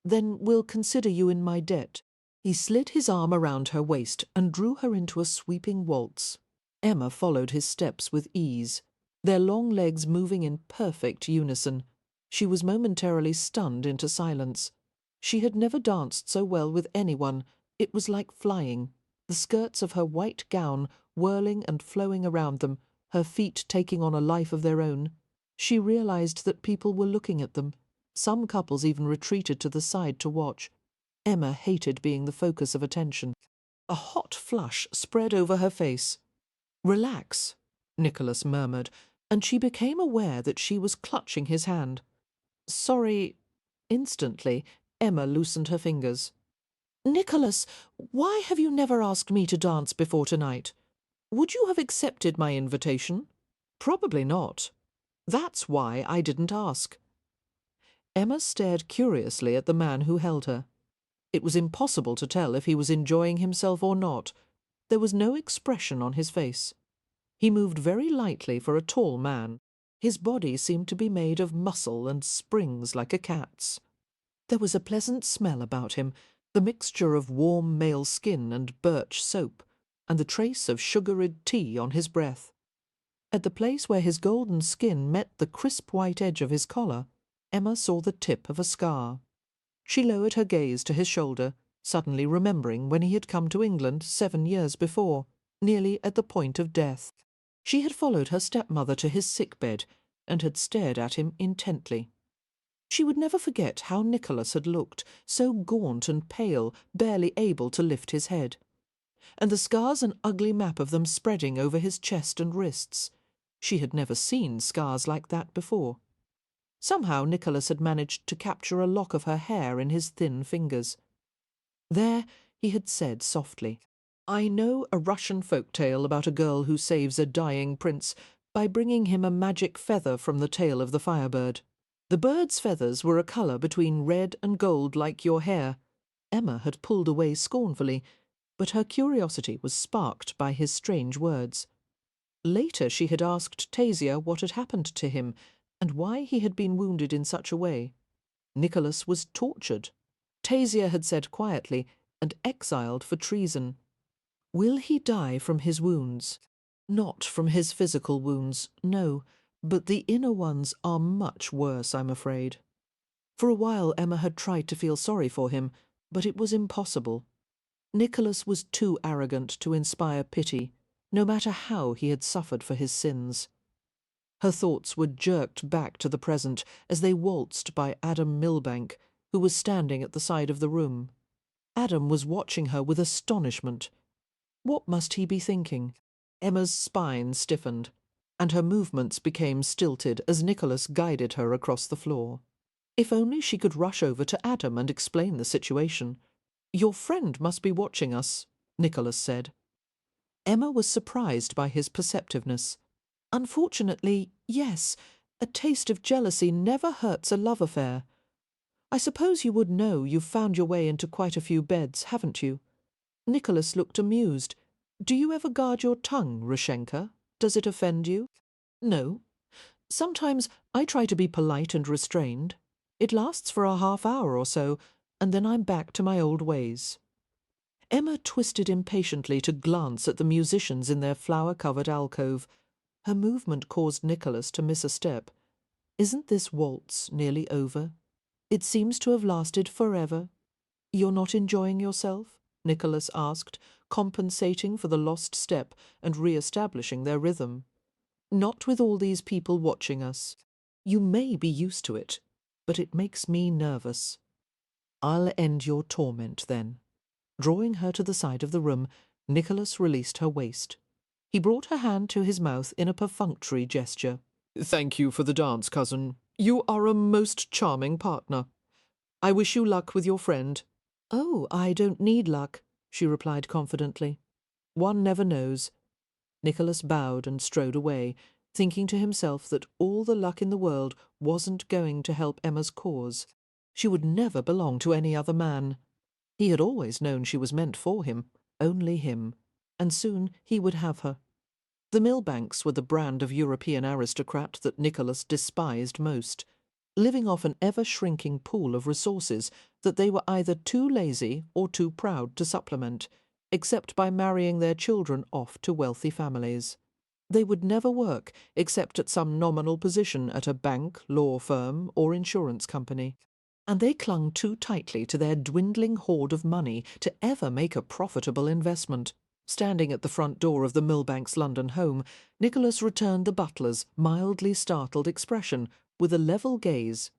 Then we'll consider you in my debt." He slid his arm around her waist and drew her into a sweeping waltz. Emma followed his steps with ease, their long legs moving in perfect unison. She was momentarily stunned into silence. She had never danced so well with anyone. It was like flying, the skirts of her white gown whirling and flowing around them, her feet taking on a life of their own. She realised that people were looking at them. Some couples even retreated to the side to watch. Emma hated being the focus of attention. A hot flush spread over her face. "Relax," Nicholas murmured, and she became aware that she was clutching his hand. "Sorry." Instantly, Emma loosened her fingers. "Nicholas, why have you never asked me to dance before tonight? Would you have accepted my invitation? Probably not. That's why I didn't ask." Emma stared curiously at the man who held her. It was impossible to tell if he was enjoying himself or not. There was no expression on his face. He moved very lightly for a tall man. His body seemed to be made of muscle and springs like a cat's. There was a pleasant smell about him, the mixture of warm male skin and birch soap, and the trace of sugared tea on his breath. At the place where his golden skin met the crisp white edge of his collar, Emma saw the tip of a scar. She lowered her gaze to his shoulder, suddenly remembering when he had come to England 7 years before, nearly at the point of death. She had followed her stepmother to his sick-bed and had stared at him intently. She would never forget how Nicholas had looked, so gaunt and pale, barely able to lift his head. And the scars an ugly map of them spreading over his chest and wrists. She had never seen scars like that before. Somehow Nicholas had managed to capture a lock of her hair in his thin fingers. "There," he had said softly, "I know a Russian folk tale about a girl who saves a dying prince by bringing him a magic feather from the tail of the firebird. The bird's feathers were a colour between red and gold like your hair." Emma had pulled away scornfully, but her curiosity was sparked by his strange words. Later she had asked Tasia what had happened to him, and why he had been wounded in such a way. Nicholas was tortured, Tasia had said quietly, and exiled for treason. Will he die from his wounds? Not from his physical wounds, no, but the inner ones are much worse, I'm afraid. For a while Emma had tried to feel sorry for him, but it was impossible. Nicholas was too arrogant to inspire pity, no matter how he had suffered for his sins. Her thoughts were jerked back to the present as they waltzed by Adam Milbank, who was standing at the side of the room. Adam was watching her with astonishment. What must he be thinking? Emma's spine stiffened, and her movements became stilted as Nicholas guided her across the floor. If only she could rush over to Adam and explain the situation. "Your friend must be watching us," Nicholas said. Emma was surprised by his perceptiveness. "Unfortunately, yes. A taste of jealousy never hurts a love affair. I suppose you would know you've found your way into quite a few beds, haven't you?" Nicholas looked amused. "Do you ever guard your tongue, Rushenka? Does it offend you?" "No. Sometimes I try to be polite and restrained. It lasts for a half-hour or so, and then I'm back to my old ways." Emma twisted impatiently to glance at the musicians in their flower-covered alcove. Her movement caused Nicholas to miss a step. "Isn't this waltz nearly over? It seems to have lasted forever." "You're not enjoying yourself?" Nicholas asked, compensating for the lost step and re-establishing their rhythm. "Not with all these people watching us. You may be used to it, but it makes me nervous." "I'll end your torment, then." Drawing her to the side of the room, Nicholas released her waist. He brought her hand to his mouth in a perfunctory gesture. "Thank you for the dance, cousin. You are a most charming partner. I wish you luck with your friend." "Oh, I don't need luck," she replied confidently. "One never knows." Nicholas bowed and strode away, thinking to himself that all the luck in the world wasn't going to help Emma's cause. She would never belong to any other man. He had always known she was meant for him, only him, and soon he would have her. The Milbanks were the brand of European aristocrat that Nicholas despised most, living off an ever-shrinking pool of resources that they were either too lazy or too proud to supplement, except by marrying their children off to wealthy families. They would never work except at some nominal position at a bank, law firm, or insurance company. And they clung too tightly to their dwindling hoard of money to ever make a profitable investment. Standing at the front door of the Milbanks' London home, Nicholas returned the butler's mildly startled expression with a level gaze.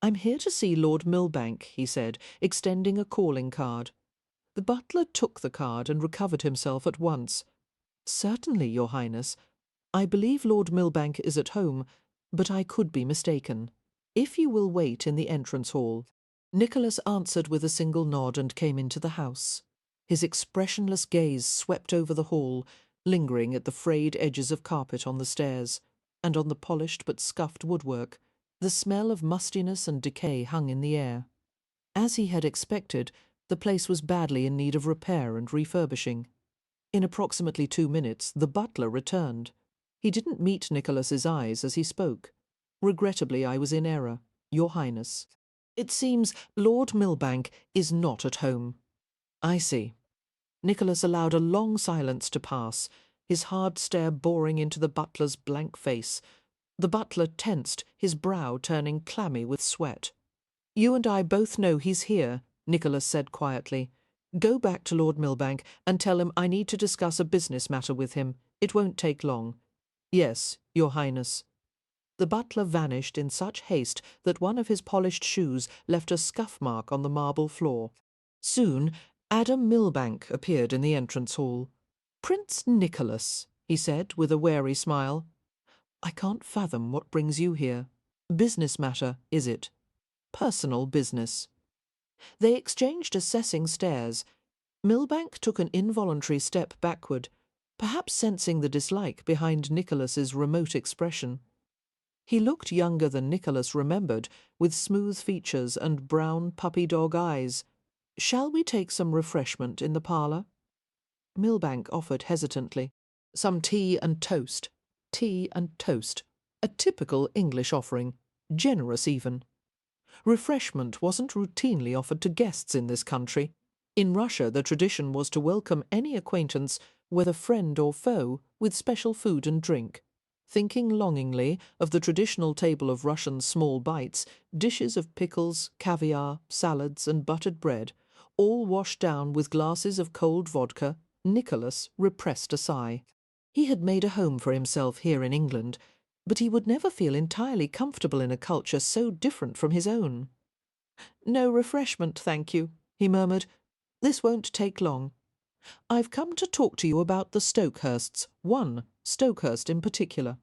"I'm here to see Lord Milbank," he said, extending a calling card. The butler took the card and recovered himself at once. "Certainly, Your Highness. I believe Lord Milbank is at home, but I could be mistaken. If you will wait in the entrance hall." Nicholas answered with a single nod and came into the house. His expressionless gaze swept over the hall, lingering at the frayed edges of carpet on the stairs, and on the polished but scuffed woodwork. The smell of mustiness and decay hung in the air. As he had expected, the place was badly in need of repair and refurbishing. In approximately 2 minutes, the butler returned. He didn't meet Nicholas's eyes as he spoke. "Regrettably, I was in error, Your Highness. It seems Lord Milbank is not at home." "I see." Nicholas allowed a long silence to pass, his hard stare boring into the butler's blank face. The butler tensed, his brow turning clammy with sweat. "You and I both know he's here," Nicholas said quietly. "Go back to Lord Milbank and tell him I need to discuss a business matter with him. It won't take long." "Yes, Your Highness." The butler vanished in such haste that one of his polished shoes left a scuff mark on the marble floor. Soon Adam Milbank appeared in the entrance hall. "Prince Nicholas," he said with a wary smile. "I can't fathom what brings you here. Business matter, is it?" "Personal business." They exchanged assessing stares. Milbank took an involuntary step backward, perhaps sensing the dislike behind Nicholas's remote expression. He looked younger than Nicholas remembered, with smooth features and brown puppy-dog eyes. "Shall we take some refreshment in the parlour?" Milbank offered hesitantly. "Some tea and toast." Tea and toast. A typical English offering. Generous even. Refreshment wasn't routinely offered to guests in this country. In Russia, the tradition was to welcome any acquaintance, whether friend or foe, with special food and drink. Thinking longingly of the traditional table of Russian small bites, dishes of pickles, caviar, salads, and buttered bread, all washed down with glasses of cold vodka, Nicholas repressed a sigh. He had made a home for himself here in England, but he would never feel entirely comfortable in a culture so different from his own. "No refreshment, thank you," he murmured. "This won't take long. I've come to talk to you about the Stokehursts, one Stokehurst in particular."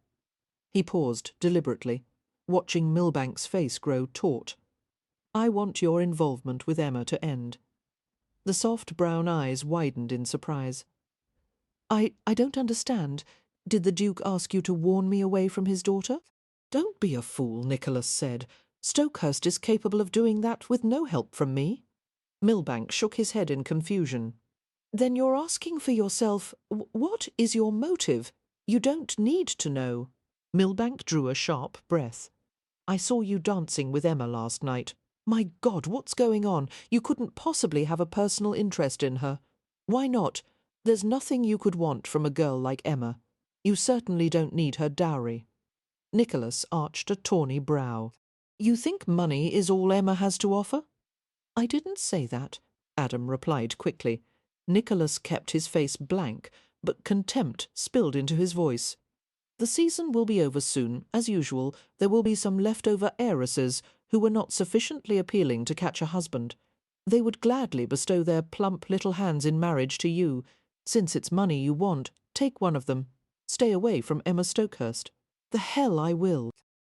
He paused deliberately, watching Milbank's face grow taut. I want your involvement with Emma to end." The soft brown eyes widened in surprise. I don't understand. Did the Duke ask you to warn me away from his daughter?" "Don't be a fool," Nicholas said. "Stokehurst is capable of doing that with no help from me." Milbank shook his head in confusion. "Then you're asking for yourself. What is your motive? You don't need to know." Milbank drew a sharp breath. "I saw you dancing with Emma last night. My God, what's going on? You couldn't possibly have a personal interest in her. Why not? There's nothing you could want from a girl like Emma. You certainly don't need her dowry." Nicholas arched a tawny brow. "You think money is all Emma has to offer?" "I didn't say that," Adam replied quickly. Nicholas kept his face blank, but contempt spilled into his voice. "The season will be over soon. As usual, there will be some leftover heiresses who were not sufficiently appealing to catch a husband. They would gladly bestow their plump little hands in marriage to you. Since it's money you want, take one of them. Stay away from Emma Stokehurst." "The hell I will."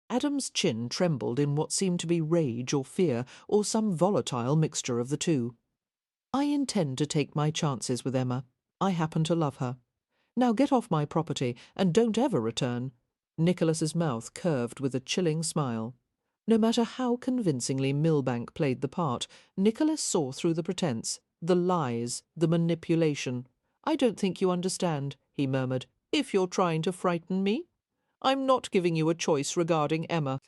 Adam's chin trembled in what seemed to be rage or fear, or some volatile mixture of the two. "I intend to take my chances with Emma. I happen to love her. Now get off my property, and don't ever return." Nicholas's mouth curved with a chilling smile. No matter how convincingly Milbank played the part, Nicholas saw through the pretence, the lies, the manipulation. "I don't think you understand," he murmured, "if you're trying to frighten me. I'm not giving you a choice regarding Emma.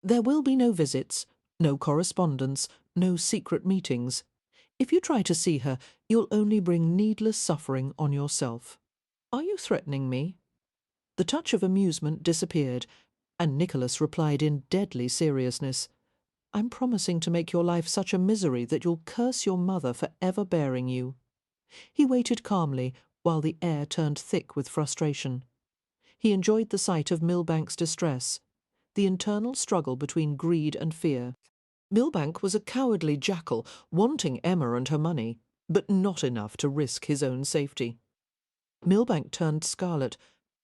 There will be no visits, no correspondence, no secret meetings. If you try to see her, you'll only bring needless suffering on yourself." "Are you threatening me?" The touch of amusement disappeared, and Nicholas replied in deadly seriousness. "I'm promising to make your life such a misery that you'll curse your mother for ever bearing you." He waited calmly while the air turned thick with frustration. He enjoyed the sight of Milbank's distress, the internal struggle between greed and fear. Milbank was a cowardly jackal, wanting Emma and her money, but not enough to risk his own safety. Milbank turned scarlet.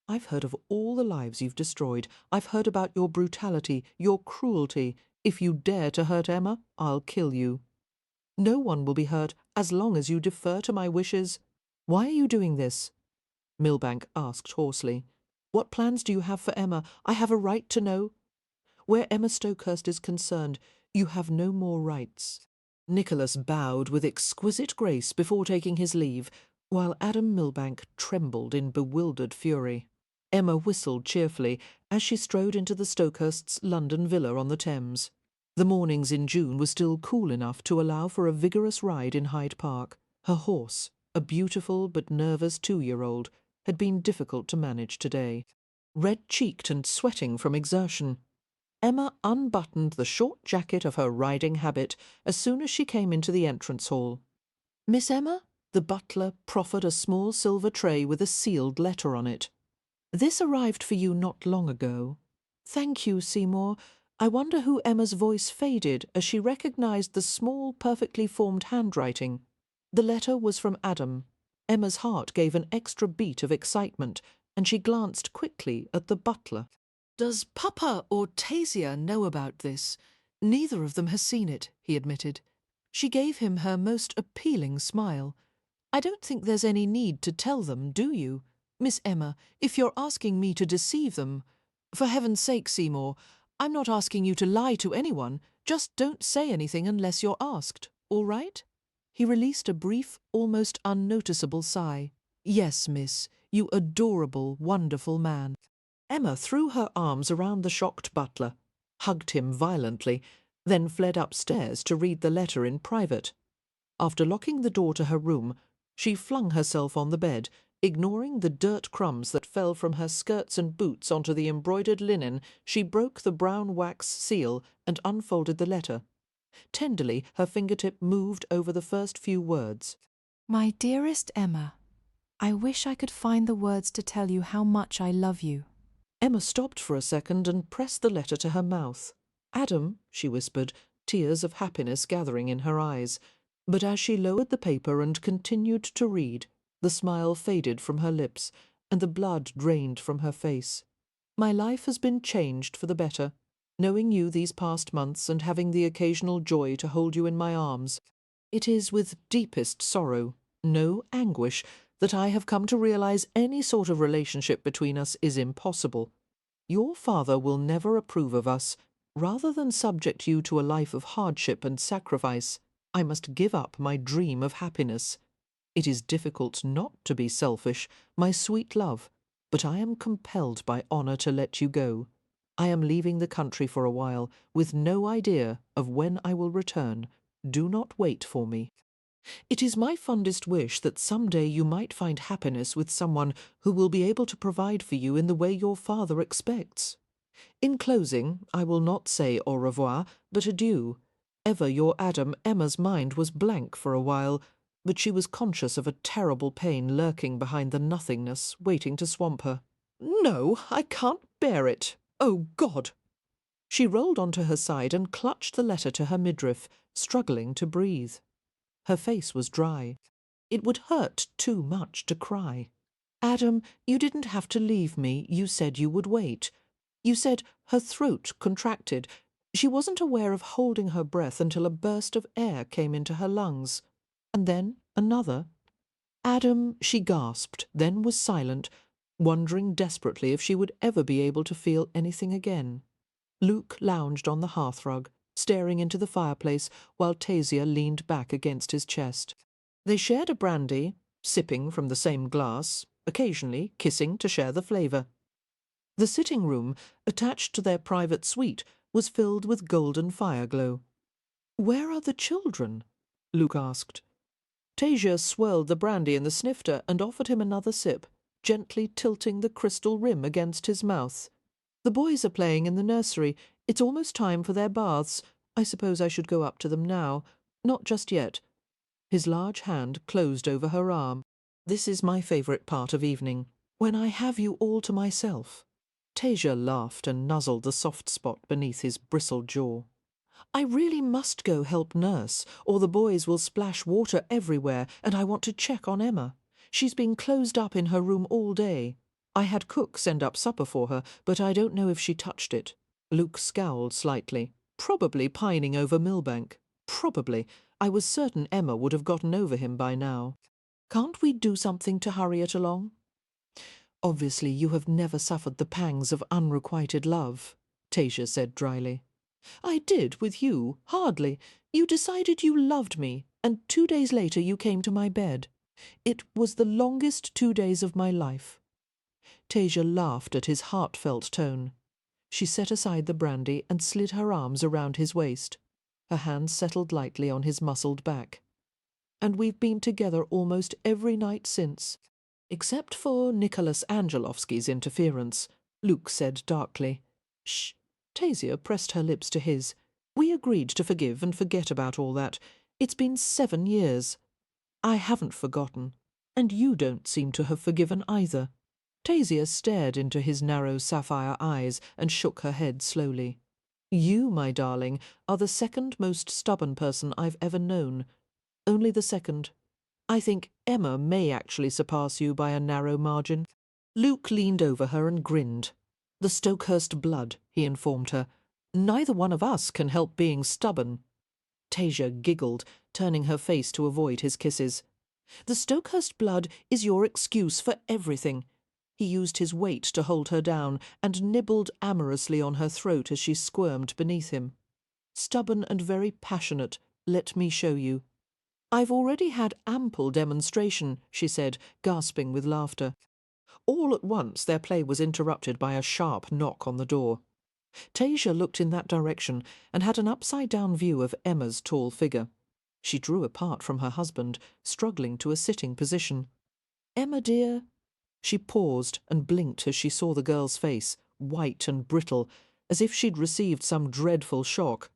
"I've heard of all the lives you've destroyed. I've heard about your brutality, your cruelty. If you dare to hurt Emma, I'll kill you." "No one will be hurt as long as you defer to my wishes." "Why are you doing this?" Milbank asked hoarsely. "What plans do you have for Emma? I have a right to know." "Where Emma Stokehurst is concerned, you have no more rights." Nicholas bowed with exquisite grace before taking his leave, while Adam Milbank trembled in bewildered fury. Emma whistled cheerfully as she strode into the Stokehursts' London villa on the Thames. The mornings in June were still cool enough to allow for a vigorous ride in Hyde Park. Her horse, a beautiful but nervous 2-year-old, had been difficult to manage today. Red-cheeked and sweating from exertion, Emma unbuttoned the short jacket of her riding habit as soon as she came into the entrance hall. "Miss Emma?" The butler proffered a small silver tray with a sealed letter on it. "This arrived for you not long ago." "Thank you, Seymour. I wonder who." Emma's voice faded as she recognised the small, perfectly formed handwriting. The letter was from Adam. Emma's heart gave an extra beat of excitement, and she glanced quickly at the butler. "Does Papa or Tasia know about this?" "Neither of them has seen it," he admitted. She gave him her most appealing smile. "I don't think there's any need to tell them, do you? Miss Emma, if you're asking me to deceive them—" "For heaven's sake, Seymour, I'm not asking you to lie to anyone. Just don't say anything unless you're asked, all right?" He released a brief, almost unnoticeable sigh. "Yes, miss, you adorable, wonderful man." Emma threw her arms around the shocked butler, hugged him violently, then fled upstairs to read the letter in private. After locking the door to her room, she flung herself on the bed, ignoring the dirt crumbs that fell from her skirts and boots onto the embroidered linen. She broke the brown wax seal and unfolded the letter. Tenderly, her fingertip moved over the first few words. "My dearest Emma, I wish I could find the words to tell you how much I love you." Emma stopped for a second and pressed the letter to her mouth. "Adam," she whispered, tears of happiness gathering in her eyes. But as she lowered the paper and continued to read, the smile faded from her lips, and the blood drained from her face. "My life has been changed for the better. Knowing you these past months and having the occasional joy to hold you in my arms, it is with deepest sorrow, no anguish, that I have come to realize any sort of relationship between us is impossible. Your father will never approve of us. Rather than subject you to a life of hardship and sacrifice, I must give up my dream of happiness. It is difficult not to be selfish, my sweet love, but I am compelled by honour to let you go. I am leaving the country for a while, with no idea of when I will return. Do not wait for me. It is my fondest wish that some day you might find happiness with someone who will be able to provide for you in the way your father expects. In closing, I will not say au revoir, but adieu. Ever your Adam. Emma's mind was blank for a while, but she was conscious of a terrible pain lurking behind the nothingness, waiting to swamp her. No, I can't bear it. Oh, God! She rolled onto her side and clutched the letter to her midriff, struggling to breathe. Her face was dry. It would hurt too much to cry. Adam, you didn't have to leave me. You said you would wait. You said her throat contracted. She wasn't aware of holding her breath until a burst of air came into her lungs. And then another. Adam, she gasped, then was silent, wondering desperately if she would ever be able to feel anything again. Luke lounged on the hearthrug, staring into the fireplace, while Tasia leaned back against his chest. They shared a brandy, sipping from the same glass, occasionally kissing to share the flavour. The sitting room, attached to their private suite, was filled with golden fire-glow. "Where are the children?" Luke asked. Tasia swirled the brandy in the snifter and offered him another sip, gently tilting the crystal rim against his mouth. "The boys are playing in the nursery. It's almost time for their baths. I suppose I should go up to them now. Not just yet." His large hand closed over her arm. "This is my favourite part of evening, when I have you all to myself." Tasia laughed and nuzzled the soft spot beneath his bristled jaw. "I really must go help nurse, or the boys will splash water everywhere, and I want to check on Emma. She's been closed up in her room all day. I had cook send up supper for her, but I don't know if she touched it." Luke scowled slightly. "Probably pining over Millbank. Probably. I was certain Emma would have gotten over him by now. Can't we do something to hurry it along?" "Obviously you have never suffered the pangs of unrequited love," Tasia said dryly. "I did with you, hardly. You decided you loved me, and 2 days later you came to my bed. It was the longest 2 days of my life." Tasia laughed at his heartfelt tone. She set aside the brandy and slid her arms around his waist. Her hands settled lightly on his muscled back. "And we've been together almost every night since." "Except for Nicholas Angelovsky's interference," Luke said darkly. "Shh." Tasia pressed her lips to his. "We agreed to forgive and forget about all that. It's been 7 years. I haven't forgotten, and you don't seem to have forgiven either." Tasia stared into his narrow sapphire eyes and shook her head slowly. "You, my darling, are the second most stubborn person I've ever known. Only the second. I think Emma may actually surpass you by a narrow margin." Luke leaned over her and grinned. "The Stokehurst blood," he informed her. "Neither one of us can help being stubborn." Tasia giggled, turning her face to avoid his kisses. "The Stokehurst blood is your excuse for everything." He used his weight to hold her down and nibbled amorously on her throat as she squirmed beneath him. "Stubborn and very passionate, let me show you." "I've already had ample demonstration," she said, gasping with laughter. All at once their play was interrupted by a sharp knock on the door. Tasia looked in that direction and had an upside-down view of Emma's tall figure. She drew apart from her husband, struggling to a sitting position. "Emma, dear." She paused and blinked as she saw the girl's face, white and brittle, as if she'd received some dreadful shock.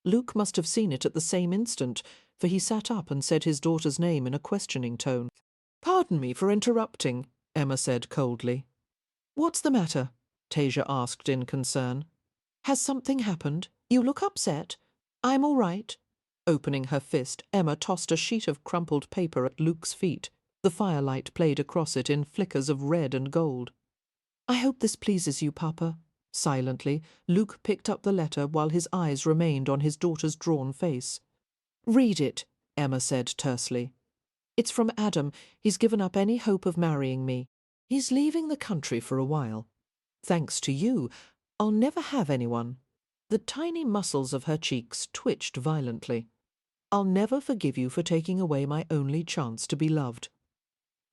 Luke must have seen it at the same instant, for he sat up and said his daughter's name in a questioning tone. "Pardon me for interrupting," Emma said coldly. "What's the matter?" Tasia asked in concern. "Has something happened? You look upset. I'm all right." Opening her fist, Emma tossed a sheet of crumpled paper at Luke's feet. The firelight played across it in flickers of red and gold. "I hope this pleases you, Papa," Silently, Luke picked up the letter while his eyes remained on his daughter's drawn face. "Read it," Emma said tersely. "It's from Adam. He's given up any hope of marrying me. He's leaving the country for a while. Thanks to you, I'll never have anyone." The tiny muscles of her cheeks twitched violently. "I'll never forgive you for taking away my only chance to be loved."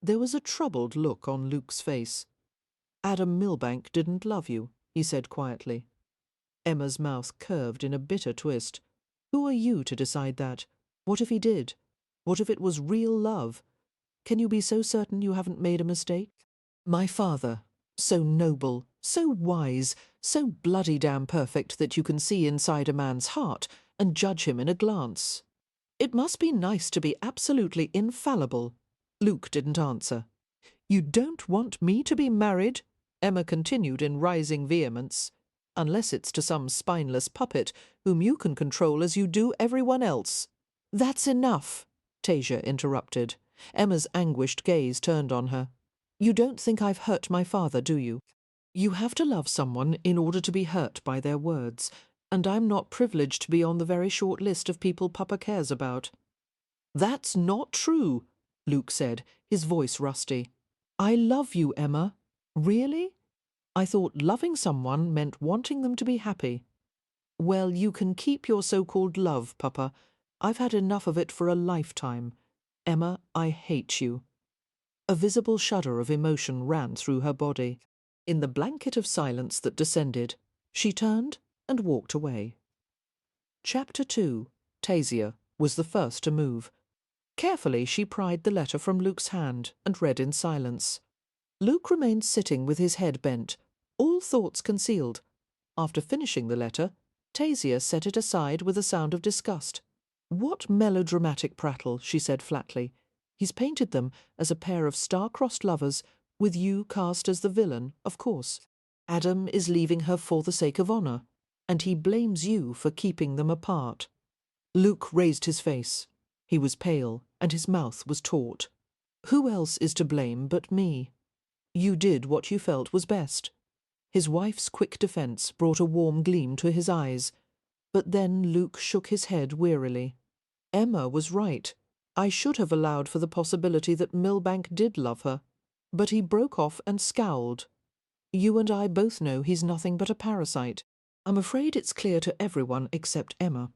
There was a troubled look on Luke's face. "Adam Milbank didn't love you," he said quietly. Emma's mouth curved in a bitter twist. "Who are you to decide that? What if he did? What if it was real love? Can you be so certain you haven't made a mistake? My father, so noble, so wise, so bloody damn perfect that you can see inside a man's heart and judge him in a glance. It must be nice to be absolutely infallible." Luke didn't answer. "You don't want me to be married?" Emma continued in rising vehemence. "Unless it's to some spineless puppet whom you can control as you do everyone else." "That's enough," Tasia interrupted. Emma's anguished gaze turned on her. "You don't think I've hurt my father, do you? You have to love someone in order to be hurt by their words, and I'm not privileged to be on the very short list of people Papa cares about." "That's not true," Luke said, his voice rusty. "I love you, Emma. Really? I thought loving someone meant wanting them to be happy." "Well, you can keep your so-called love, Papa. I've had enough of it for a lifetime. Emma, I hate you." A visible shudder of emotion ran through her body. In the blanket of silence that descended, she turned and walked away. Chapter 2. Tasia was the first to move. Carefully she pried the letter from Luke's hand and read in silence. Luke remained sitting with his head bent, all thoughts concealed. After finishing the letter, Tasia set it aside with a sound of disgust. "What melodramatic prattle," she said flatly. "He's painted them as a pair of star-crossed lovers, with you cast as the villain, of course. Adam is leaving her for the sake of honour, and he blames you for keeping them apart." Luke raised his face. He was pale, and his mouth was taut. "Who else is to blame but me? You did what you felt was best." His wife's quick defence brought a warm gleam to his eyes. But then Luke shook his head wearily. "Emma was right. I should have allowed for the possibility that Milbank did love her." But he broke off and scowled. "You and I both know he's nothing but a parasite. I'm afraid it's clear to everyone except Emma.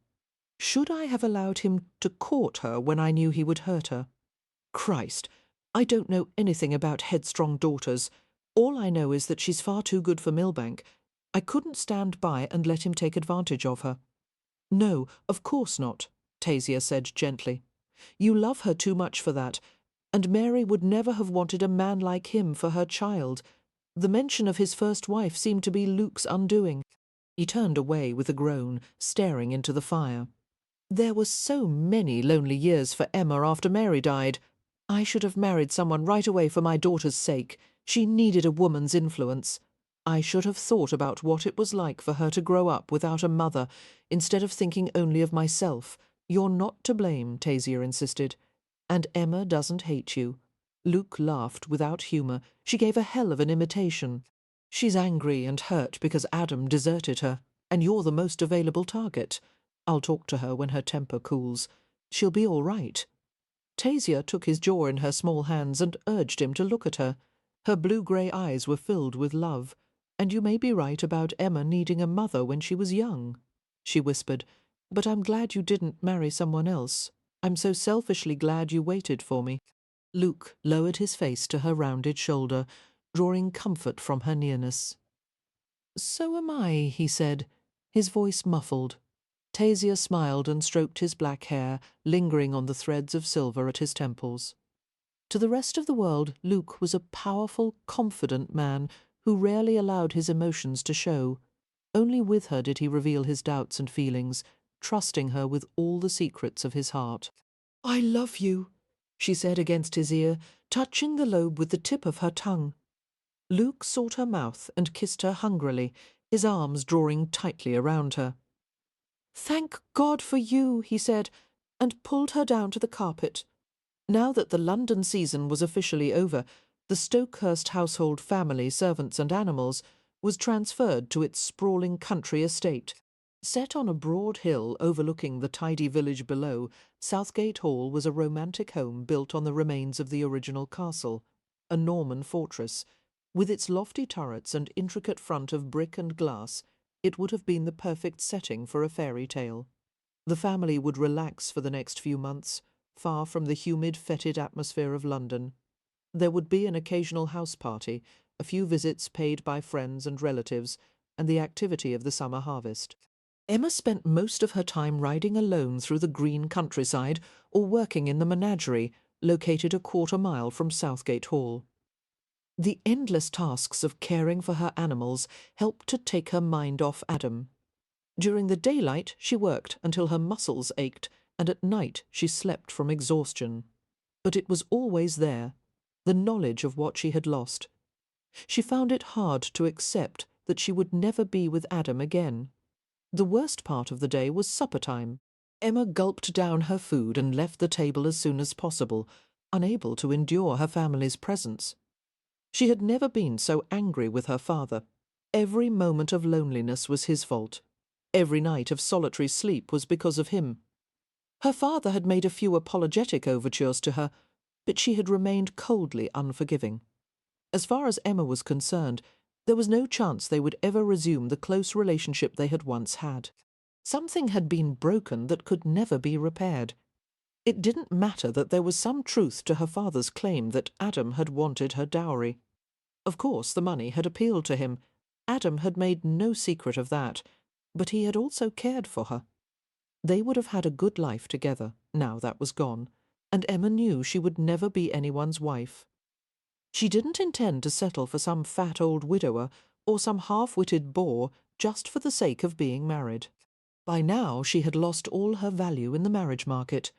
Should I have allowed him to court her when I knew he would hurt her? Christ, I don't know anything about headstrong daughters. All I know is that she's far too good for Milbank. I couldn't stand by and let him take advantage of her." "No, of course not," Tasia said gently. "You love her too much for that, and Mary would never have wanted a man like him for her child. The mention of his first wife seemed to be Luke's undoing." He turned away with a groan, staring into the fire. "There were so many lonely years for Emma after Mary died. I should have married someone right away for my daughter's sake. She needed a woman's influence. I should have thought about what it was like for her to grow up without a mother, instead of thinking only of myself. You're not to blame," Tasia insisted. "And Emma doesn't hate you." Luke laughed without humour. "She gave a hell of an imitation. She's angry and hurt because Adam deserted her, and you're the most available target. I'll talk to her when her temper cools. She'll be all right." Tasia took his jaw in her small hands and urged him to look at her. Her blue-grey eyes were filled with love. "And you may be right about Emma needing a mother when she was young," she whispered. "But I'm glad you didn't marry someone else. I'm so selfishly glad you waited for me." Luke lowered his face to her rounded shoulder, drawing comfort from her nearness. "So am I," he said, his voice muffled. Tasia smiled and stroked his black hair, lingering on the threads of silver at his temples. To the rest of the world, Luke was a powerful, confident man who rarely allowed his emotions to show. Only with her did he reveal his doubts and feelings, trusting her with all the secrets of his heart. "I love you," she said against his ear, touching the lobe with the tip of her tongue. Luke sought her mouth and kissed her hungrily, his arms drawing tightly around her. "Thank God for you," he said, and pulled her down to the carpet. Now that the London season was officially over, the Stokehurst household, family, servants and animals, was transferred to its sprawling country estate. Set on a broad hill overlooking the tidy village below, Southgate Hall was a romantic home built on the remains of the original castle, a Norman fortress. With its lofty turrets and intricate front of brick and glass, it would have been the perfect setting for a fairy tale. The family would relax for the next few months, far from the humid, fetid atmosphere of London. There would be an occasional house party, a few visits paid by friends and relatives, and the activity of the summer harvest. Emma spent most of her time riding alone through the green countryside or working in the menagerie, located a quarter-mile from Southgate Hall. The endless tasks of caring for her animals helped to take her mind off Adam. During the daylight she worked until her muscles ached, and at night she slept from exhaustion. But it was always there, the knowledge of what she had lost. She found it hard to accept that she would never be with Adam again. The worst part of the day was supper time. Emma gulped down her food and left the table as soon as possible, unable to endure her family's presence. She had never been so angry with her father. Every moment of loneliness was his fault. Every night of solitary sleep was because of him. Her father had made a few apologetic overtures to her, but she had remained coldly unforgiving. As far as Emma was concerned, there was no chance they would ever resume the close relationship they had once had. Something had been broken that could never be repaired. It didn't matter that there was some truth to her father's claim that Adam had wanted her dowry. Of course, the money had appealed to him. Adam had made no secret of that, but he had also cared for her. They would have had a good life together, now that was gone, and Emma knew she would never be anyone's wife. She didn't intend to settle for some fat old widower or some half-witted bore just for the sake of being married. By now she had lost all her value in the marriage market.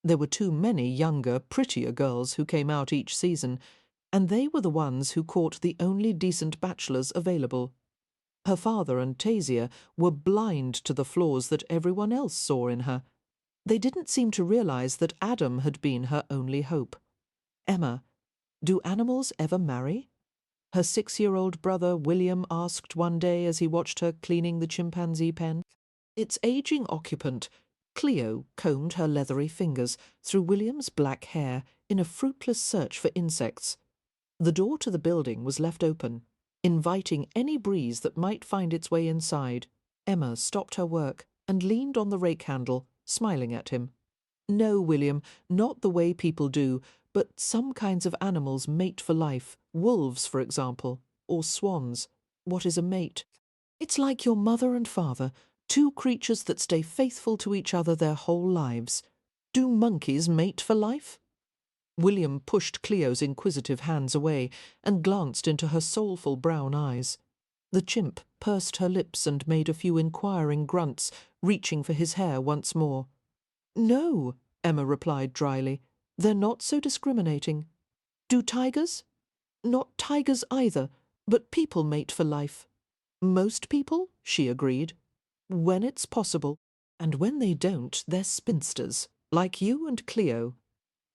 There were too many younger, prettier girls who came out each season, and they were the ones who caught the only decent bachelors available. Her father and Tasia were blind to the flaws that everyone else saw in her. They didn't seem to realize that Adam had been her only hope. Emma, do animals ever marry? Her 6-year-old brother William asked one day as he watched her cleaning the chimpanzee pen. Its aging occupant, Cleo, combed her leathery fingers through William's black hair in a fruitless search for insects. The door to the building was left open, inviting any breeze that might find its way inside. Emma stopped her work and leaned on the rake handle, smiling at him. No, William, not the way people do, but some kinds of animals mate for life. Wolves, for example, or swans. What is a mate? It's like your mother and father, two creatures that stay faithful to each other their whole lives. Do monkeys mate for life? William pushed Cleo's inquisitive hands away and glanced into her soulful brown eyes. The chimp pursed her lips and made a few inquiring grunts, reaching for his hair once more. "No," Emma replied dryly. "They're not so discriminating. Do tigers? Not tigers either, but people mate for life." "Most people," she agreed. "When it's possible. And when they don't, they're spinsters, like you and Cleo."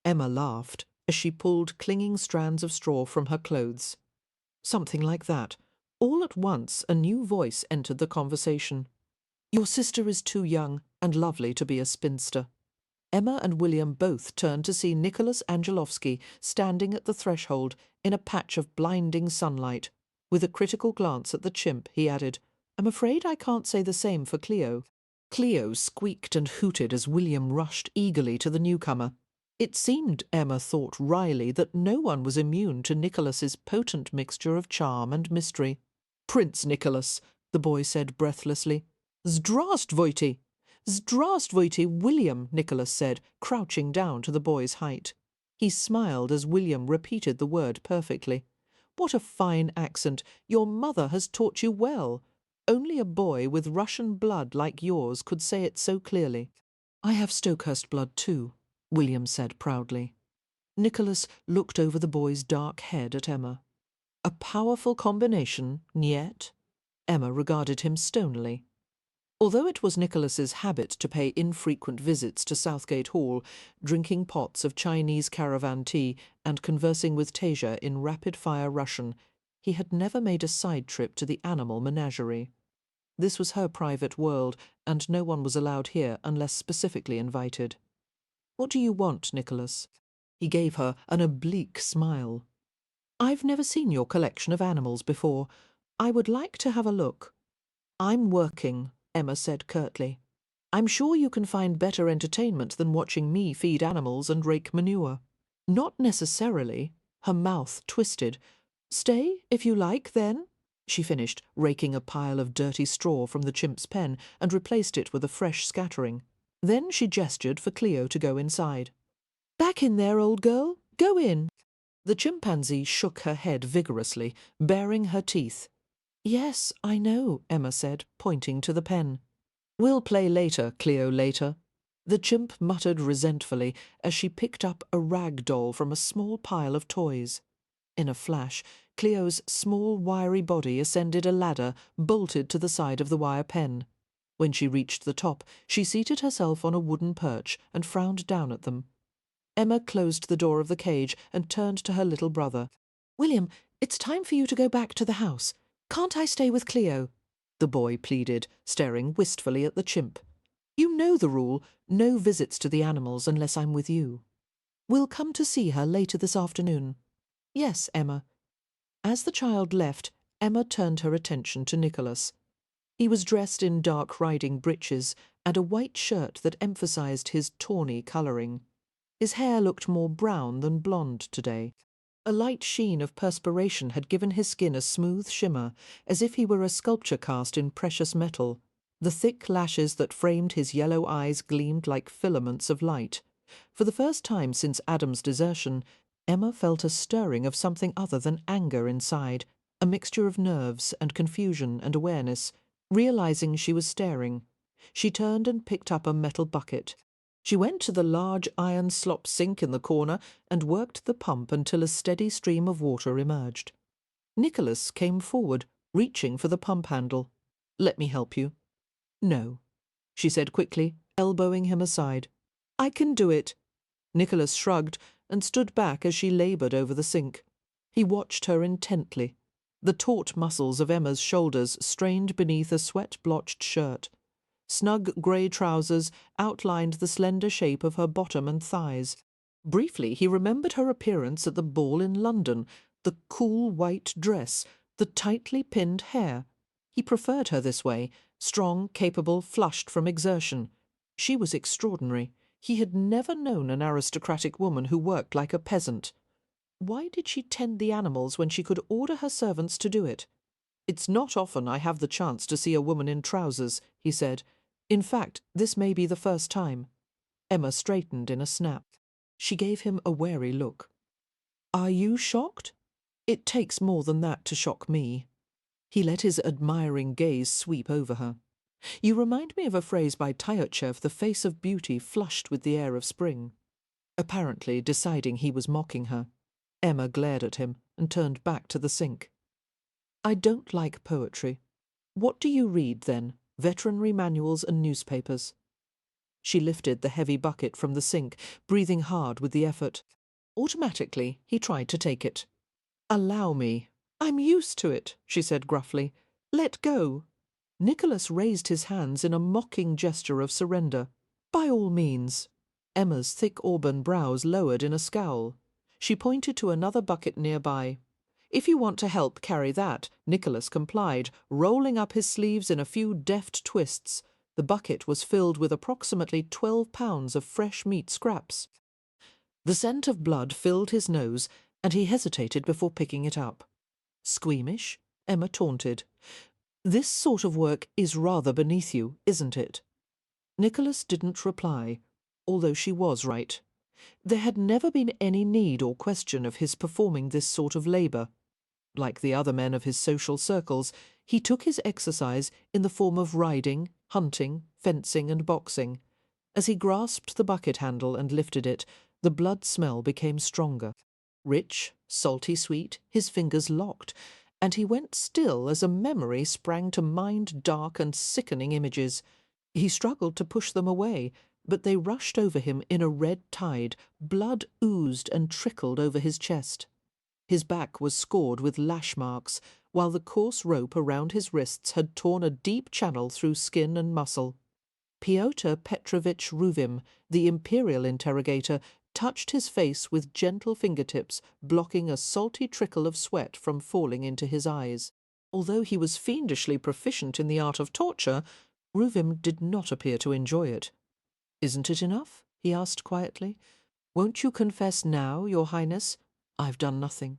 Emma laughed as she pulled clinging strands of straw from her clothes. Something like that. All at once a new voice entered the conversation. "Your sister is too young and lovely to be a spinster." Emma and William both turned to see Nicholas Angelovsky standing at the threshold in a patch of blinding sunlight. With a critical glance at the chimp, he added, "I'm afraid I can't say the same for Cleo." Cleo squeaked and hooted as William rushed eagerly to the newcomer. It seemed, Emma thought wryly, that no one was immune to Nicholas's potent mixture of charm and mystery. "Prince Nicholas," the boy said breathlessly. "Zdravstvuyte! Zdravstvuyte, William," Nicholas said, crouching down to the boy's height. He smiled as William repeated the word perfectly. "What a fine accent! Your mother has taught you well. Only a boy with Russian blood like yours could say it so clearly." "I have Stokehurst blood too," William said proudly. Nicholas looked over the boy's dark head at Emma. "A powerful combination, niet?" Emma regarded him stonily. Although it was Nicholas's habit to pay infrequent visits to Southgate Hall, drinking pots of Chinese caravan tea and conversing with Tasia in rapid-fire Russian, he had never made a side trip to the animal menagerie. This was her private world, and no one was allowed here unless specifically invited. "What do you want, Nicholas?" He gave her an oblique smile. "I've never seen your collection of animals before. I would like to have a look." "I'm working," Emma said curtly. "I'm sure you can find better entertainment than watching me feed animals and rake manure." "Not necessarily." Her mouth twisted. "Stay, if you like, then," she finished, raking a pile of dirty straw from the chimp's pen and replaced it with a fresh scattering. Then she gestured for Cleo to go inside. "Back in there, old girl. Go in." The chimpanzee shook her head vigorously, baring her teeth. "Yes, I know," Emma said, pointing to the pen. "We'll play later, Cleo, later." The chimp muttered resentfully as she picked up a rag doll from a small pile of toys. In a flash, Cleo's small, wiry body ascended a ladder bolted to the side of the wire pen. When she reached the top, she seated herself on a wooden perch and frowned down at them. Emma closed the door of the cage and turned to her little brother. "William, it's time for you to go back to the house. Can't I stay with Cleo?" the boy pleaded, staring wistfully at the chimp. "You know the rule, no visits to the animals unless I'm with you." "We'll come to see her later this afternoon." "Yes, Emma." As the child left, Emma turned her attention to Nicholas. He was dressed in dark riding breeches and a white shirt that emphasized his tawny colouring. His hair looked more brown than blonde today. A light sheen of perspiration had given his skin a smooth shimmer, as if he were a sculpture cast in precious metal. The thick lashes that framed his yellow eyes gleamed like filaments of light. For the first time since Adam's desertion, Emma felt a stirring of something other than anger inside, a mixture of nerves and confusion and awareness. Realizing she was staring, she turned and picked up a metal bucket. She went to the large iron slop sink in the corner and worked the pump until a steady stream of water emerged. Nicholas came forward, reaching for the pump handle. "Let me help you." "No," she said quickly, elbowing him aside. "I can do it." Nicholas shrugged and stood back as she laboured over the sink. He watched her intently. The taut muscles of Emma's shoulders strained beneath a sweat-blotched shirt. Snug grey trousers outlined the slender shape of her bottom and thighs. Briefly he remembered her appearance at the ball in London, the cool white dress, the tightly pinned hair. He preferred her this way, strong, capable, flushed from exertion. She was extraordinary. He had never known an aristocratic woman who worked like a peasant. Why did she tend the animals when she could order her servants to do it? "It's not often I have the chance to see a woman in trousers," he said. "In fact, this may be the first time." Emma straightened in a snap. She gave him a wary look. "Are you shocked?" "It takes more than that to shock me." He let his admiring gaze sweep over her. "You remind me of a phrase by Tyutchev, the face of beauty flushed with the air of spring." Apparently deciding he was mocking her, Emma glared at him and turned back to the sink. "I don't like poetry. What do you read, then? Veterinary manuals and newspapers?" She lifted the heavy bucket from the sink, breathing hard with the effort. Automatically, he tried to take it. "Allow me." "I'm used to it," she said gruffly. "Let go." Nicholas raised his hands in a mocking gesture of surrender. "By all means." Emma's thick auburn brows lowered in a scowl. She pointed to another bucket nearby. "If you want to help carry that," Nicholas complied, rolling up his sleeves in a few deft twists. The bucket was filled with approximately 12 pounds of fresh meat scraps. The scent of blood filled his nose, and he hesitated before picking it up. "Squeamish?" Emma taunted. "This sort of work is rather beneath you, isn't it?" Nicholas didn't reply, although she was right. There had never been any need or question of his performing this sort of labour. Like the other men of his social circles, he took his exercise in the form of riding, hunting, fencing and boxing. As he grasped the bucket handle and lifted it, the blood smell became stronger. Rich, salty sweet, his fingers locked, and he went still as a memory sprang to mind dark and sickening images. He struggled to push them away, but they rushed over him in a red tide. Blood oozed and trickled over his chest. His back was scored with lash marks, while the coarse rope around his wrists had torn a deep channel through skin and muscle. Pyotr Petrovitch Ruvim, the imperial interrogator, touched his face with gentle fingertips, blocking a salty trickle of sweat from falling into his eyes. Although he was fiendishly proficient in the art of torture, Ruvim did not appear to enjoy it. "Isn't it enough?" he asked quietly. "Won't you confess now, Your Highness? I've done nothing."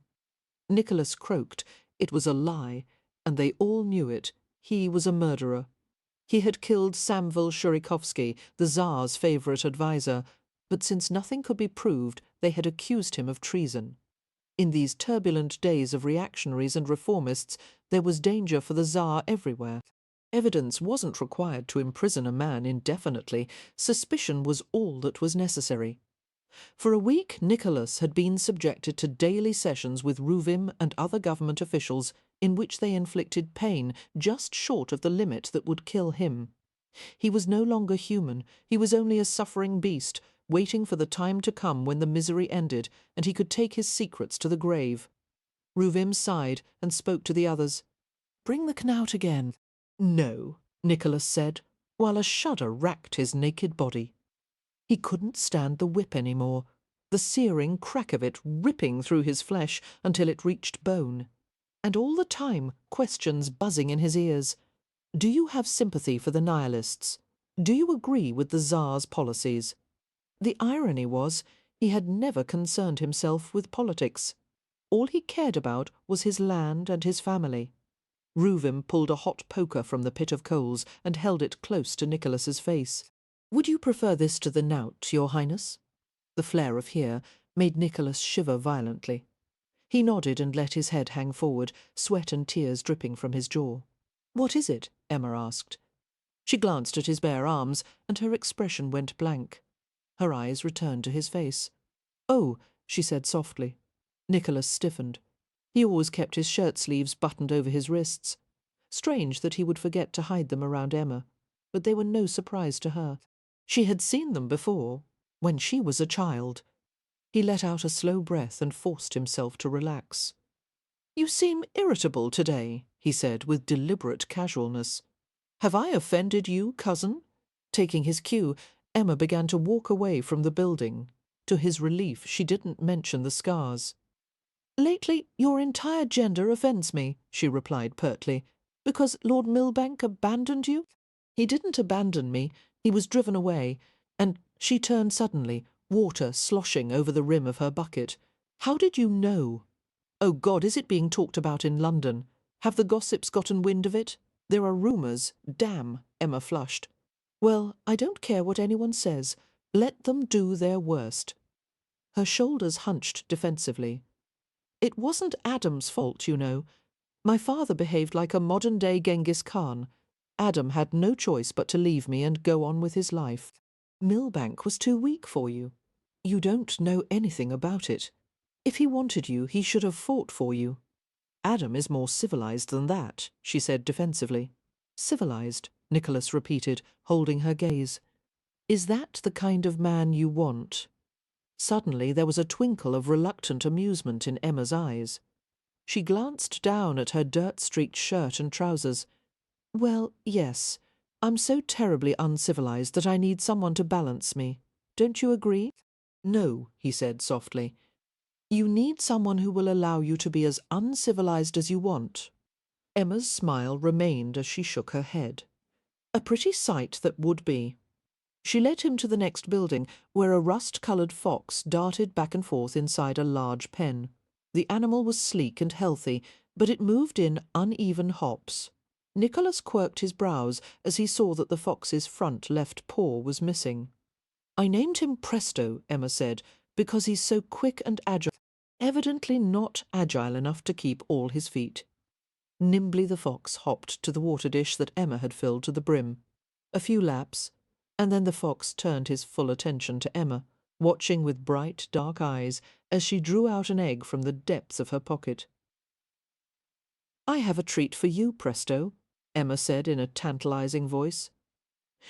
Nicholas croaked. It was a lie, and they all knew it. He was a murderer. He had killed Samvel Shurikovsky, the Tsar's favourite adviser, but since nothing could be proved, they had accused him of treason. In these turbulent days of reactionaries and reformists, there was danger for the Tsar everywhere. Evidence wasn't required to imprison a man indefinitely. Suspicion was all that was necessary. For a week, Nicholas had been subjected to daily sessions with Ruvim and other government officials in which they inflicted pain just short of the limit that would kill him. He was no longer human. He was only a suffering beast, waiting for the time to come when the misery ended and he could take his secrets to the grave. Ruvim sighed and spoke to the others. "Bring the knout again." "No," Nicholas said, while a shudder racked his naked body. He couldn't stand the whip any more, the searing crack of it ripping through his flesh until it reached bone. And all the time, questions buzzing in his ears. Do you have sympathy for the nihilists? Do you agree with the Tsar's policies? The irony was, he had never concerned himself with politics. All he cared about was his land and his family. Ruvim pulled a hot poker from the pit of coals and held it close to Nicholas's face. "Would you prefer this to the knout, Your Highness?" The flare of fear made Nicholas shiver violently. He nodded and let his head hang forward, sweat and tears dripping from his jaw. "What is it?" Emma asked. She glanced at his bare arms, and her expression went blank. Her eyes returned to his face. "Oh," she said softly. Nicholas stiffened. He always kept his shirt sleeves buttoned over his wrists. Strange that he would forget to hide them around Emma, but they were no surprise to her. She had seen them before, when she was a child. He let out a slow breath and forced himself to relax. "You seem irritable today," he said with deliberate casualness. "Have I offended you, cousin?" Taking his cue, Emma began to walk away from the building. To his relief, she didn't mention the scars. "Lately, your entire gender offends me," she replied pertly. "Because Lord Millbank abandoned you?" "He didn't abandon me. He was driven away." And she turned suddenly, water sloshing over the rim of her bucket. "How did you know? Oh God, is it being talked about in London? Have the gossips gotten wind of it? There are rumours. Damn!" Emma flushed. "Well, I don't care what anyone says. Let them do their worst." Her shoulders hunched defensively. "It wasn't Adam's fault, you know. My father behaved like a modern-day Genghis Khan. Adam had no choice but to leave me and go on with his life. Millbank was too weak for you. You don't know anything about it. If he wanted you, he should have fought for you. Adam is more civilized than that," she said defensively. "Civilized," Nicholas repeated, holding her gaze. "Is that the kind of man you want?" Suddenly there was a twinkle of reluctant amusement in Emma's eyes. She glanced down at her dirt-streaked shirt and trousers. "Well, yes. I'm so terribly uncivilized that I need someone to balance me. Don't you agree?" "No," he said softly. "You need someone who will allow you to be as uncivilized as you want." Emma's smile remained as she shook her head. A pretty sight that would be. She led him to the next building, where a rust-coloured fox darted back and forth inside a large pen. The animal was sleek and healthy, but it moved in uneven hops. Nicholas quirked his brows as he saw that the fox's front left paw was missing. "I named him Presto," Emma said, "because he's so quick and agile." Evidently not agile enough to keep all his feet. Nimbly the fox hopped to the water dish that Emma had filled to the brim. A few laps, and then the fox turned his full attention to Emma, watching with bright, dark eyes as she drew out an egg from the depths of her pocket. "I have a treat for you, Presto," Emma said in a tantalizing voice.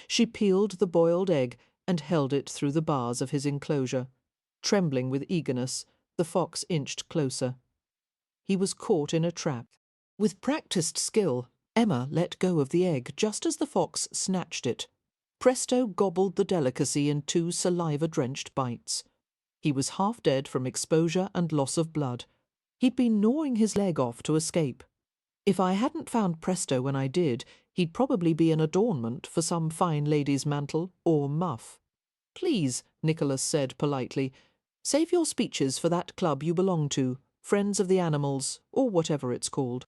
She peeled the boiled egg and held it through the bars of his enclosure. Trembling with eagerness, the fox inched closer. he was caught in a trap. With practiced skill, Emma let go of the egg just as the fox snatched it. Presto gobbled the delicacy in 2 saliva-drenched bites. He was half dead from exposure and loss of blood. He'd been gnawing his leg off to escape. If I hadn't found Presto when I did, he'd probably be an adornment for some fine lady's mantle or muff. "Please," Nicholas said politely, "save your speeches for that club you belong to, Friends of the Animals, or whatever it's called.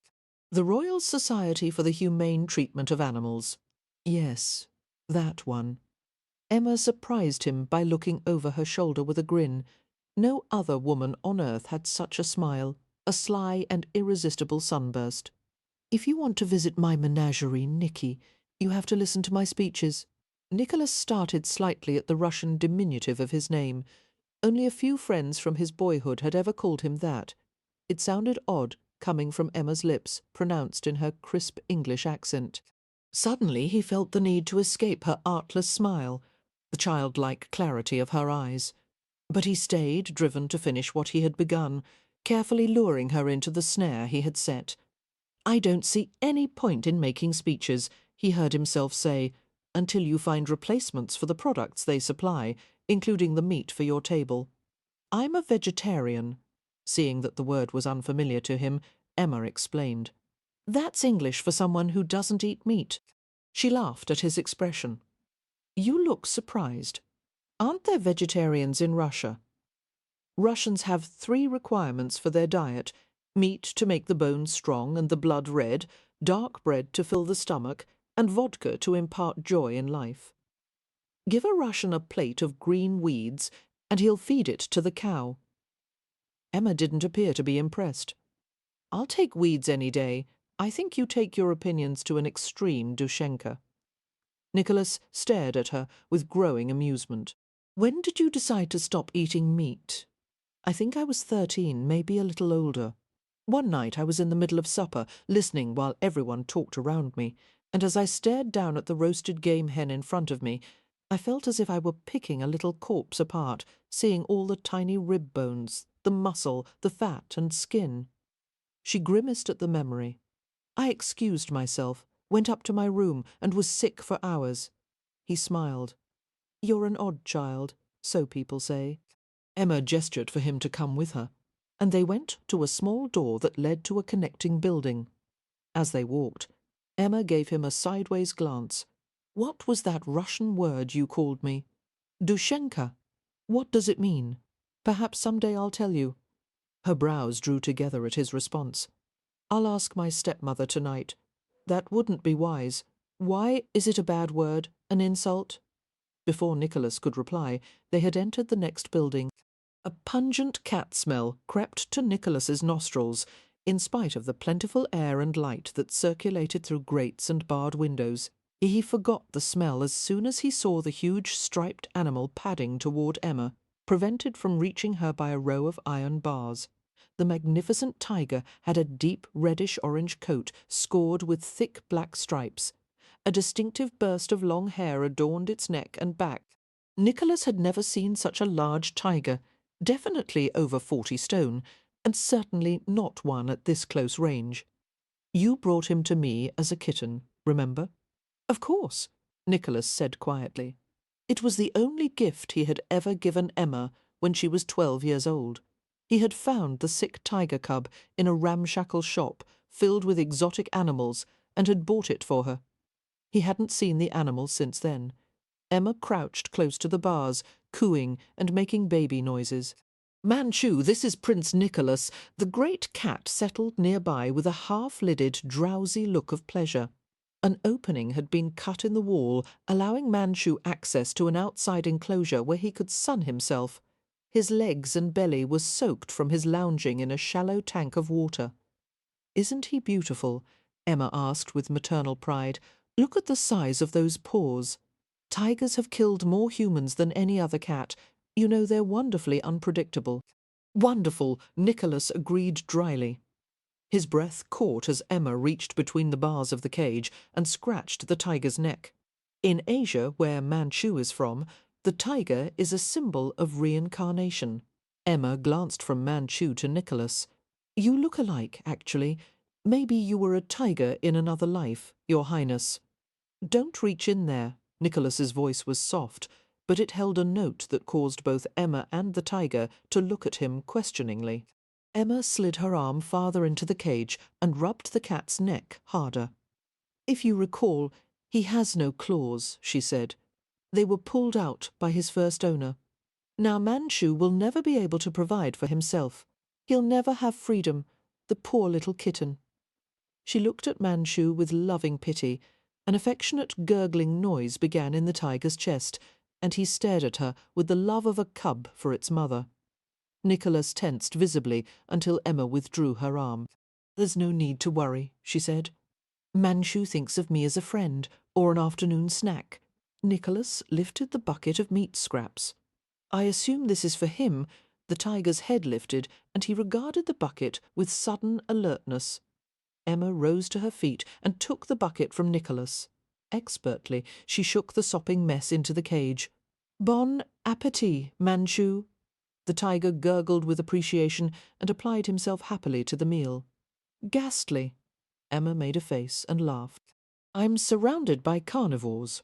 The Royal Society for the Humane Treatment of Animals. Yes, that one." Emma surprised him by looking over her shoulder with a grin. No other woman on earth had such a smile, a sly and irresistible sunburst. "If you want to visit my menagerie, Nicky, you have to listen to my speeches." Nicholas started slightly at the Russian diminutive of his name. Only a few friends from his boyhood had ever called him that. It sounded odd, coming from Emma's lips, pronounced in her crisp English accent. Suddenly he felt the need to escape her artless smile, the childlike clarity of her eyes. But he stayed, driven to finish what he had begun, carefully luring her into the snare he had set. "I don't see any point in making speeches," he heard himself say, "until you find replacements for the products they supply, including the meat for your table. I'm a vegetarian." Seeing that the word was unfamiliar to him, Emma explained. "That's English for someone who doesn't eat meat." She laughed at his expression. "You look surprised. Aren't there vegetarians in Russia?" Russians have 3 requirements for their diet: meat to make the bones strong and the blood red, dark bread to fill the stomach, and vodka to impart joy in life. Give a Russian a plate of green weeds, and he'll feed it to the cow. Emma didn't appear to be impressed. "I'll take weeds any day. I think you take your opinions to an extreme, Dushenka." Nicholas stared at her with growing amusement. "When did you decide to stop eating meat?" "I think I was 13, maybe a little older. One night I was in the middle of supper, listening while everyone talked around me, and as I stared down at the roasted game hen in front of me, I felt as if I were picking a little corpse apart, seeing all the tiny rib bones, the muscle, the fat and skin." She grimaced at the memory. "I excused myself, went up to my room, and was sick for hours." He smiled. "You're an odd child, so people say." Emma gestured for him to come with her, and they went to a small door that led to a connecting building. As they walked, Emma gave him a sideways glance. "What was that Russian word you called me?" "Dushenka. What does it mean? Perhaps some day I'll tell you." Her brows drew together at his response. "I'll ask my stepmother tonight. That wouldn't be wise. Why is it a bad word, an insult?" Before Nicholas could reply, they had entered the next building. A pungent cat smell crept to Nicholas's nostrils, in spite of the plentiful air and light that circulated through grates and barred windows. He forgot the smell as soon as he saw the huge striped animal padding toward Emma, prevented from reaching her by a row of iron bars. The magnificent tiger had a deep reddish-orange coat scored with thick black stripes. A distinctive burst of long hair adorned its neck and back. Nicholas had never seen such a large tiger, definitely over 40 stone, and certainly not one at this close range. "You brought him to me as a kitten, remember?" "Of course," Nicholas said quietly. It was the only gift he had ever given Emma when she was 12 years old. He had found the sick tiger cub in a ramshackle shop filled with exotic animals and had bought it for her. He hadn't seen the animal since then. Emma crouched close to the bars, cooing and making baby noises. "Manchu, this is Prince Nicholas." The great cat settled nearby with a half-lidded, drowsy look of pleasure. An opening had been cut in the wall, allowing Manchu access to an outside enclosure where he could sun himself. His legs and belly were soaked from his lounging in a shallow tank of water. "Isn't he beautiful?" Emma asked with maternal pride. "Look at the size of those paws. Tigers have killed more humans than any other cat. You know, they're wonderfully unpredictable." "Wonderful," Nicholas agreed dryly. His breath caught as Emma reached between the bars of the cage and scratched the tiger's neck. In Asia, where Manchu is from, the tiger is a symbol of reincarnation. Emma glanced from Manchu to Nicholas. You look alike, actually. Maybe you were a tiger in another life, Your Highness. Don't reach in there. Nicholas's voice was soft, but it held a note that caused both Emma and the tiger to look at him questioningly. Emma slid her arm farther into the cage and rubbed the cat's neck harder. If you recall, he has no claws, she said. They were pulled out by his first owner. Now Manchu will never be able to provide for himself. He'll never have freedom, the poor little kitten. She looked at Manchu with loving pity. An affectionate gurgling noise began in the tiger's chest, and he stared at her with the love of a cub for its mother. Nicholas tensed visibly until Emma withdrew her arm. There's no need to worry, she said. Manchu thinks of me as a friend or an afternoon snack. Nicholas lifted the bucket of meat scraps. I assume this is for him. The tiger's head lifted, and he regarded the bucket with sudden alertness. Emma rose to her feet and took the bucket from Nicholas. Expertly, she shook the sopping mess into the cage. Bon appétit, Manchu. The tiger gurgled with appreciation and applied himself happily to the meal. Ghastly. Emma made a face and laughed. I'm surrounded by carnivores.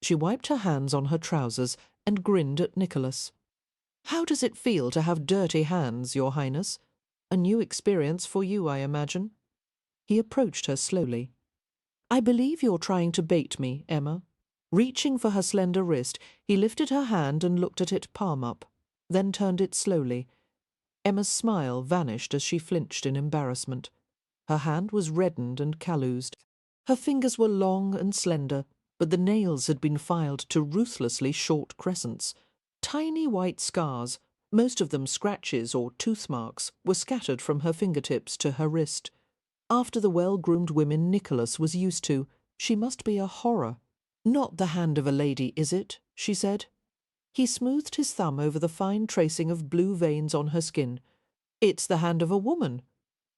She wiped her hands on her trousers and grinned at Nicholas. How does it feel to have dirty hands, Your Highness? A new experience for you, I imagine. He approached her slowly. I believe you're trying to bait me, Emma. Reaching for her slender wrist, he lifted her hand and looked at it palm up, then turned it slowly. Emma's smile vanished as she flinched in embarrassment. Her hand was reddened and calloused. Her fingers were long and slender, but the nails had been filed to ruthlessly short crescents. Tiny white scars, most of them scratches or tooth marks, were scattered from her fingertips to her wrist. After the well-groomed women Nicholas was used to, she must be a horror. Not the hand of a lady, is it? She said. He smoothed his thumb over the fine tracing of blue veins on her skin. It's the hand of a woman.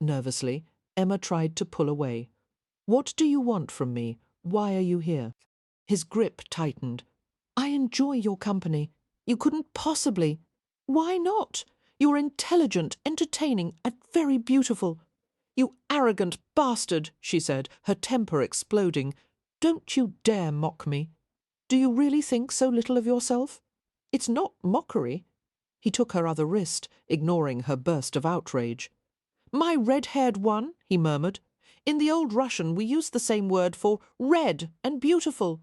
Nervously, Emma tried to pull away. What do you want from me? Why are you here? His grip tightened. I enjoy your company. You couldn't possibly. Why not? You're intelligent, entertaining, and very beautiful. You arrogant bastard, she said, her temper exploding. Don't you dare mock me. Do you really think so little of yourself? It's not mockery. He took her other wrist, ignoring her burst of outrage. My red-haired one, he murmured. In the old Russian we use the same word for red and beautiful.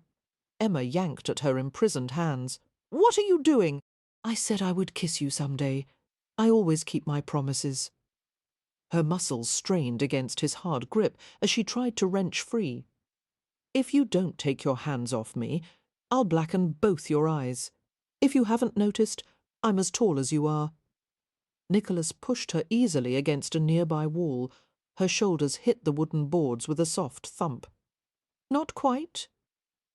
Emma yanked at her imprisoned hands. What are you doing? I said I would kiss you some day. I always keep my promises. Her muscles strained against his hard grip as she tried to wrench free. If you don't take your hands off me, I'll blacken both your eyes. If you haven't noticed, I'm as tall as you are. Nicholas pushed her easily against a nearby wall. Her shoulders hit the wooden boards with a soft thump. Not quite.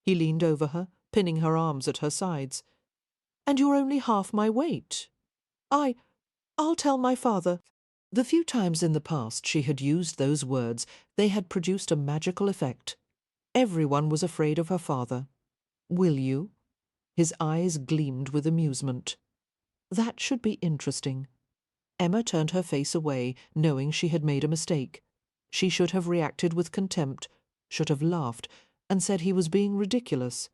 He leaned over her, pinning her arms at her sides. And you're only half my weight. I'll tell my father. The few times in the past she had used those words, they had produced a magical effect. Everyone was afraid of her father. Will you? His eyes gleamed with amusement. That should be interesting. Emma turned her face away, knowing she had made a mistake. She should have reacted with contempt, should have laughed, and said he was being ridiculous.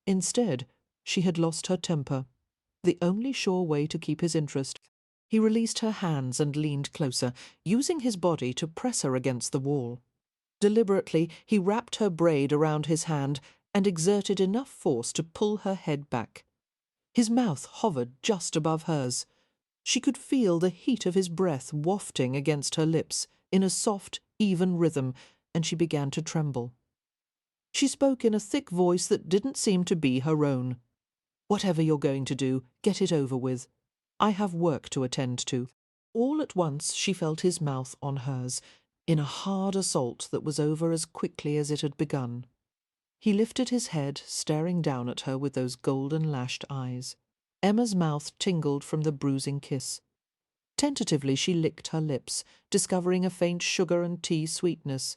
Instead, she had lost her temper, the only sure way to keep his interest. He released her hands and leaned closer, using his body to press her against the wall. Deliberately, he wrapped her braid around his hand and exerted enough force to pull her head back. His mouth hovered just above hers. She could feel the heat of his breath wafting against her lips in a soft, even rhythm, and she began to tremble. She spoke in a thick voice that didn't seem to be her own. Whatever you're going to do, get it over with. I have work to attend to. All at once she felt his mouth on hers, in a hard assault that was over as quickly as it had begun. He lifted his head, staring down at her with those golden-lashed eyes. Emma's mouth tingled from the bruising kiss. Tentatively she licked her lips, discovering a faint sugar and tea sweetness.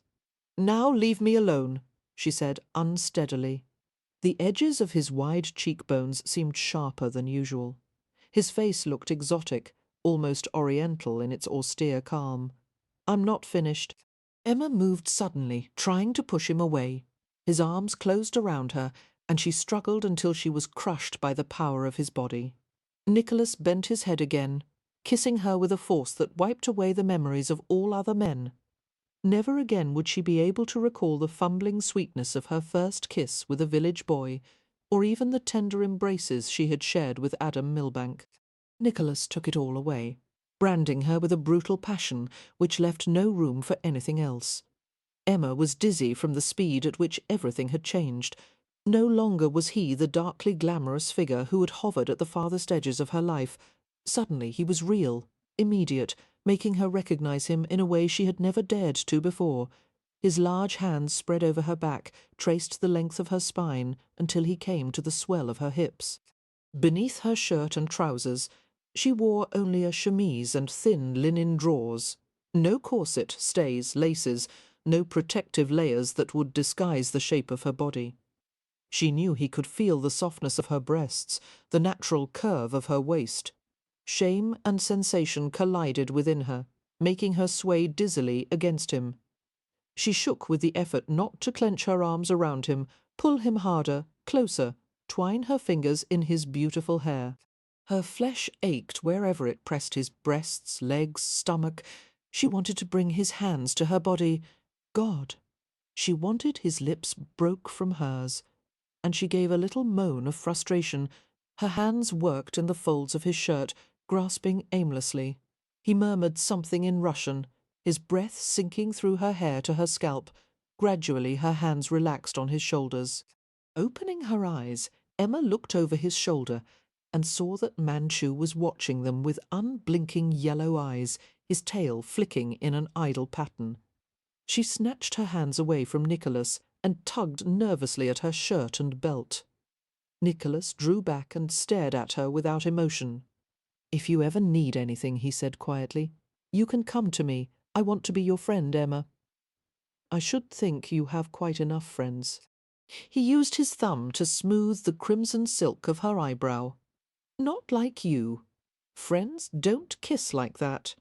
Now leave me alone, she said unsteadily. The edges of his wide cheekbones seemed sharper than usual. His face looked exotic, almost oriental in its austere calm. "I'm not finished." Emma moved suddenly, trying to push him away. His arms closed around her, and she struggled until she was crushed by the power of his body. Nicholas bent his head again, kissing her with a force that wiped away the memories of all other men. Never again would she be able to recall the fumbling sweetness of her first kiss with a village boy, or even the tender embraces she had shared with Adam Milbank. Nicholas took it all away, branding her with a brutal passion which left no room for anything else. Emma was dizzy from the speed at which everything had changed. No longer was he the darkly glamorous figure who had hovered at the farthest edges of her life. Suddenly he was real, immediate, making her recognize him in a way she had never dared to before. His large hands spread over her back, traced the length of her spine until he came to the swell of her hips. Beneath her shirt and trousers, she wore only a chemise and thin linen drawers. No corset, stays, laces, no protective layers that would disguise the shape of her body. She knew he could feel the softness of her breasts, the natural curve of her waist. Shame and sensation collided within her, making her sway dizzily against him. She shook with the effort not to clench her arms around him, pull him harder, closer, twine her fingers in his beautiful hair. Her flesh ached wherever it pressed his breasts, legs, stomach. She wanted to bring his hands to her body. God! She wanted his lips broke from hers, and she gave a little moan of frustration. Her hands worked in the folds of his shirt, grasping aimlessly. He murmured something in Russian, his breath sinking through her hair to her scalp. Gradually her hands relaxed on his shoulders. Opening her eyes, Emma looked over his shoulder and saw that Manchu was watching them with unblinking yellow eyes, his tail flicking in an idle pattern. She snatched her hands away from Nicholas and tugged nervously at her shirt and belt. Nicholas drew back and stared at her without emotion. "If you ever need anything," he said quietly, "you can come to me. I want to be your friend, Emma." "I should think you have quite enough friends." He used his thumb to smooth the crimson silk of her eyebrow. "Not like you. Friends don't kiss like that."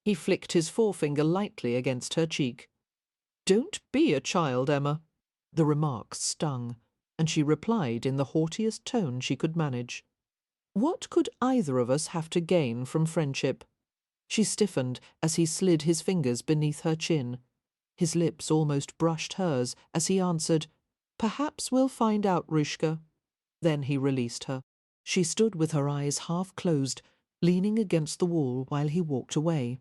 He flicked his forefinger lightly against her cheek. "Don't be a child, Emma." The remark stung, and she replied in the haughtiest tone she could manage. "What could either of us have to gain from friendship?" She stiffened as he slid his fingers beneath her chin. His lips almost brushed hers as he answered, "Perhaps we'll find out, Rushka." Then he released her. She stood with her eyes half closed, leaning against the wall while he walked away.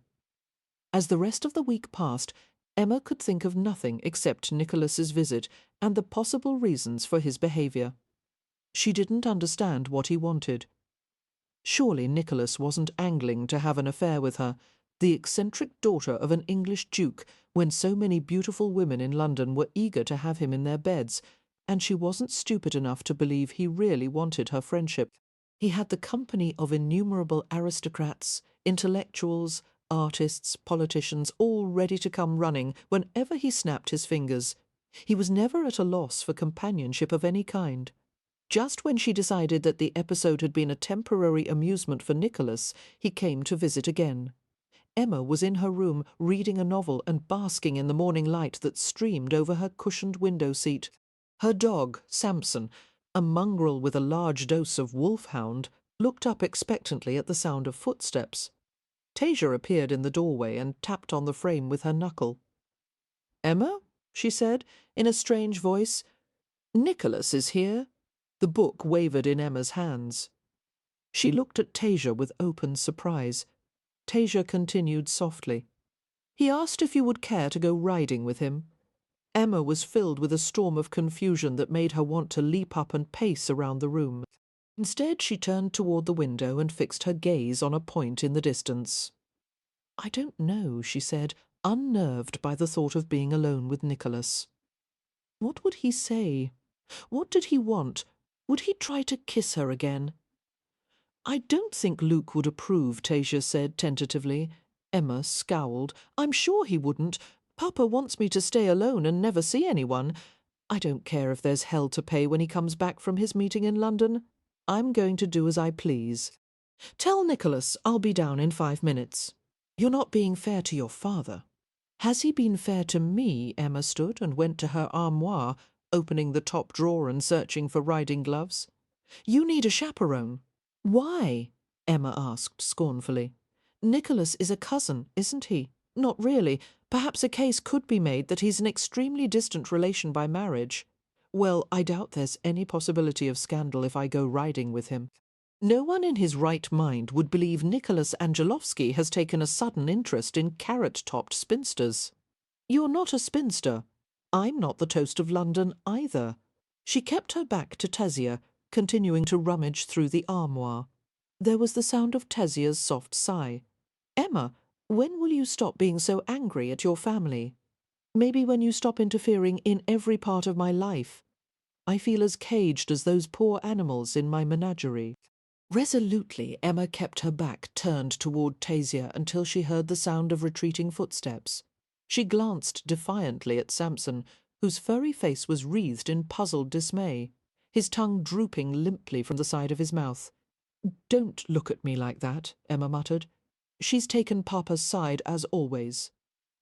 As the rest of the week passed, Emma could think of nothing except Nicholas's visit and the possible reasons for his behaviour. She didn't understand what he wanted. Surely Nicholas wasn't angling to have an affair with her, the eccentric daughter of an English duke, when so many beautiful women in London were eager to have him in their beds, and she wasn't stupid enough to believe he really wanted her friendship. He had the company of innumerable aristocrats, intellectuals, artists, politicians, all ready to come running whenever he snapped his fingers. He was never at a loss for companionship of any kind. Just when she decided that the episode had been a temporary amusement for Nicholas, he came to visit again. Emma was in her room reading a novel and basking in the morning light that streamed over her cushioned window seat. Her dog, Samson, a mongrel with a large dose of wolfhound, looked up expectantly at the sound of footsteps. Tasia appeared in the doorway and tapped on the frame with her knuckle. "Emma?" she said, in a strange voice. "Nicholas is here." The book wavered in Emma's hands. She looked at Tasia with open surprise. Tasia continued softly, "He asked if you would care to go riding with him." Emma was filled with a storm of confusion that made her want to leap up and pace around the room. Instead, she turned toward the window and fixed her gaze on a point in the distance. "I don't know," she said, unnerved by the thought of being alone with Nicholas. What would he say? What did he want? Would he try to kiss her again? "I don't think Luke would approve," Tasia said tentatively. Emma scowled. "I'm sure he wouldn't. Papa wants me to stay alone and never see anyone. I don't care if there's hell to pay when he comes back from his meeting in London. I'm going to do as I please." Tell Nicholas I'll be down in 5 minutes. You're not being fair to your father. Has he been fair to me? Emma stood and went to her armoire, opening the top drawer and searching for riding gloves. You need a chaperone. Why? Emma asked scornfully. Nicholas is a cousin, isn't he? Not really. Perhaps a case could be made that he's an extremely distant relation by marriage. Well, I doubt there's any possibility of scandal if I go riding with him. No one in his right mind would believe Nicholas Angelovsky has taken a sudden interest in carrot-topped spinsters. You're not a spinster. I'm not the toast of London either. She kept her back to Tezia, continuing to rummage through the armoire. There was the sound of Tezia's soft sigh. Emma, when will you stop being so angry at your family? Maybe when you stop interfering in every part of my life. I feel as caged as those poor animals in my menagerie. Resolutely, Emma kept her back turned toward Tasia until she heard the sound of retreating footsteps. She glanced defiantly at Samson, whose furry face was wreathed in puzzled dismay, his tongue drooping limply from the side of his mouth. Don't look at me like that, Emma muttered. She's taken Papa's side as always.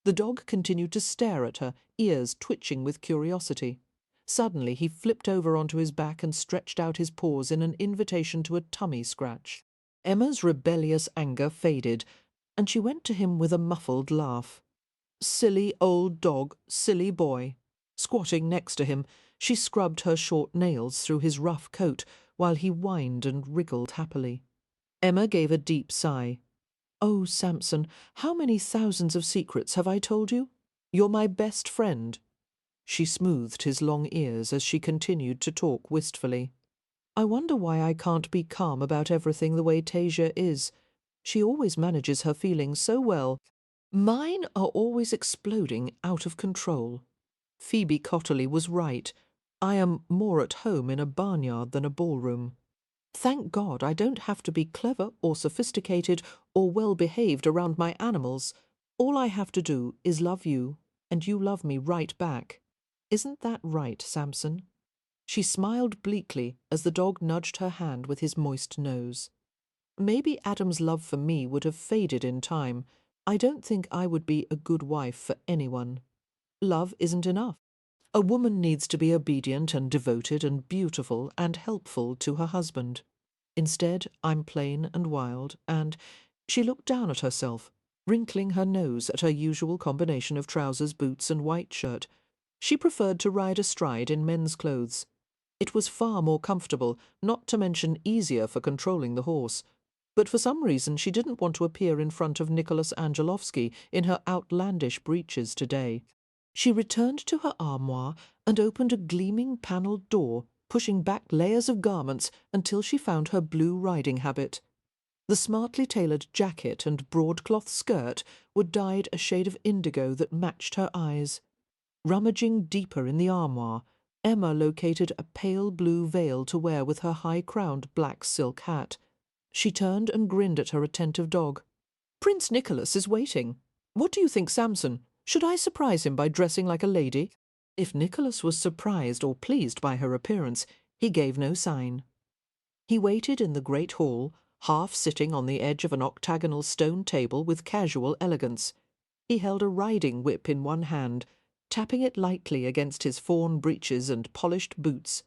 The dog continued to stare at her, ears twitching with curiosity. Suddenly he flipped over onto his back and stretched out his paws in an invitation to a tummy scratch. Emma's rebellious anger faded, and she went to him with a muffled laugh. Silly old dog, silly boy. Squatting next to him, she scrubbed her short nails through his rough coat while he whined and wriggled happily. Emma gave a deep sigh. Oh, Samson, how many thousands of secrets have I told you? You're my best friend. She smoothed his long ears as she continued to talk wistfully. I wonder why I can't be calm about everything the way Tasia is. She always manages her feelings so well. Mine are always exploding out of control. Phoebe Cotterley was right. I am more at home in a barnyard than a ballroom. Thank God I don't have to be clever or sophisticated or well-behaved around my animals. All I have to do is love you, and you love me right back. Isn't that right, Samson? She smiled bleakly as the dog nudged her hand with his moist nose. Maybe Adam's love for me would have faded in time. I don't think I would be a good wife for anyone. Love isn't enough. A woman needs to be obedient and devoted and beautiful and helpful to her husband. Instead, I'm plain and wild, and she looked down at herself, wrinkling her nose at her usual combination of trousers, boots, and white shirt. She preferred to ride astride in men's clothes. It was far more comfortable, not to mention easier for controlling the horse. But for some reason she didn't want to appear in front of Nicholas Angelovsky in her outlandish breeches today. She returned to her armoire and opened a gleaming panelled door, pushing back layers of garments until she found her blue riding habit. The smartly tailored jacket and broadcloth skirt were dyed a shade of indigo that matched her eyes. Rummaging deeper in the armoire, Emma located a pale blue veil to wear with her high-crowned black silk hat. She turned and grinned at her attentive dog. Prince Nicholas is waiting. What do you think, Samson? Should I surprise him by dressing like a lady? If Nicholas was surprised or pleased by her appearance, he gave no sign. He waited in the great hall, half sitting on the edge of an octagonal stone table with casual elegance. He held a riding whip in one hand, tapping it lightly against his fawn breeches and polished boots.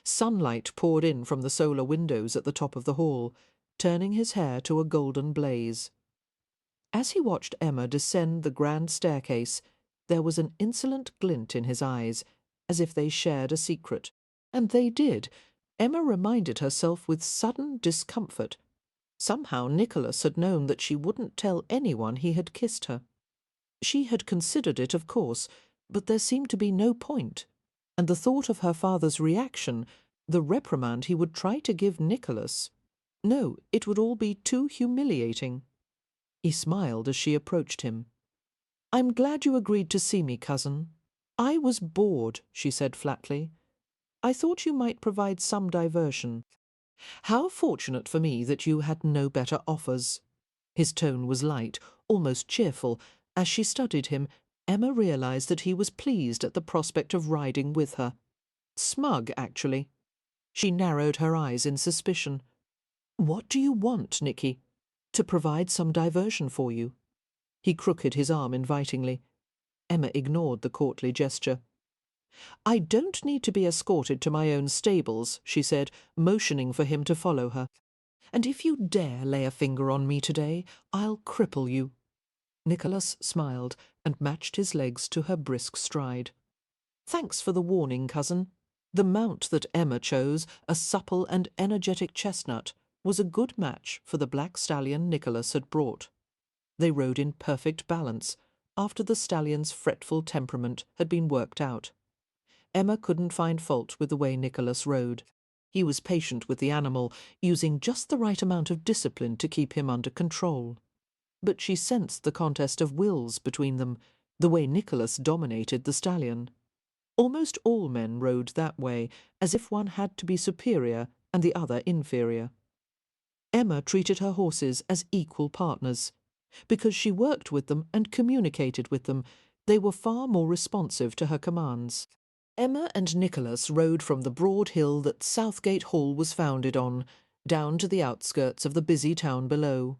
Sunlight poured in from the solar windows at the top of the hall, turning his hair to a golden blaze. As he watched Emma descend the grand staircase, there was an insolent glint in his eyes, as if they shared a secret. And they did. Emma reminded herself with sudden discomfort. Somehow Nicholas had known that she wouldn't tell anyone he had kissed her. She had considered it, of course, but there seemed to be no point. And the thought of her father's reaction, the reprimand he would try to give Nicholas. No, it would all be too humiliating. He smiled as she approached him. I'm glad you agreed to see me, cousin. I was bored, she said flatly. I thought you might provide some diversion. How fortunate for me that you had no better offers. His tone was light, almost cheerful. As she studied him, Emma realized that he was pleased at the prospect of riding with her. Smug, actually. She narrowed her eyes in suspicion. What do you want, Nicky? To provide some diversion for you. He crooked his arm invitingly. Emma ignored the courtly gesture. I don't need to be escorted to my own stables, she said, motioning for him to follow her. And if you dare lay a finger on me today, I'll cripple you. Nicholas smiled and matched his legs to her brisk stride. Thanks for the warning, cousin. The mount that Emma chose, a supple and energetic chestnut, was a good match for the black stallion Nicholas had brought. They rode in perfect balance, after the stallion's fretful temperament had been worked out. Emma couldn't find fault with the way Nicholas rode. He was patient with the animal, using just the right amount of discipline to keep him under control. But she sensed the contest of wills between them, the way Nicholas dominated the stallion. Almost all men rode that way, as if one had to be superior and the other inferior. Emma treated her horses as equal partners. Because she worked with them and communicated with them, they were far more responsive to her commands. Emma and Nicholas rode from the broad hill that Southgate Hall was founded on, down to the outskirts of the busy town below.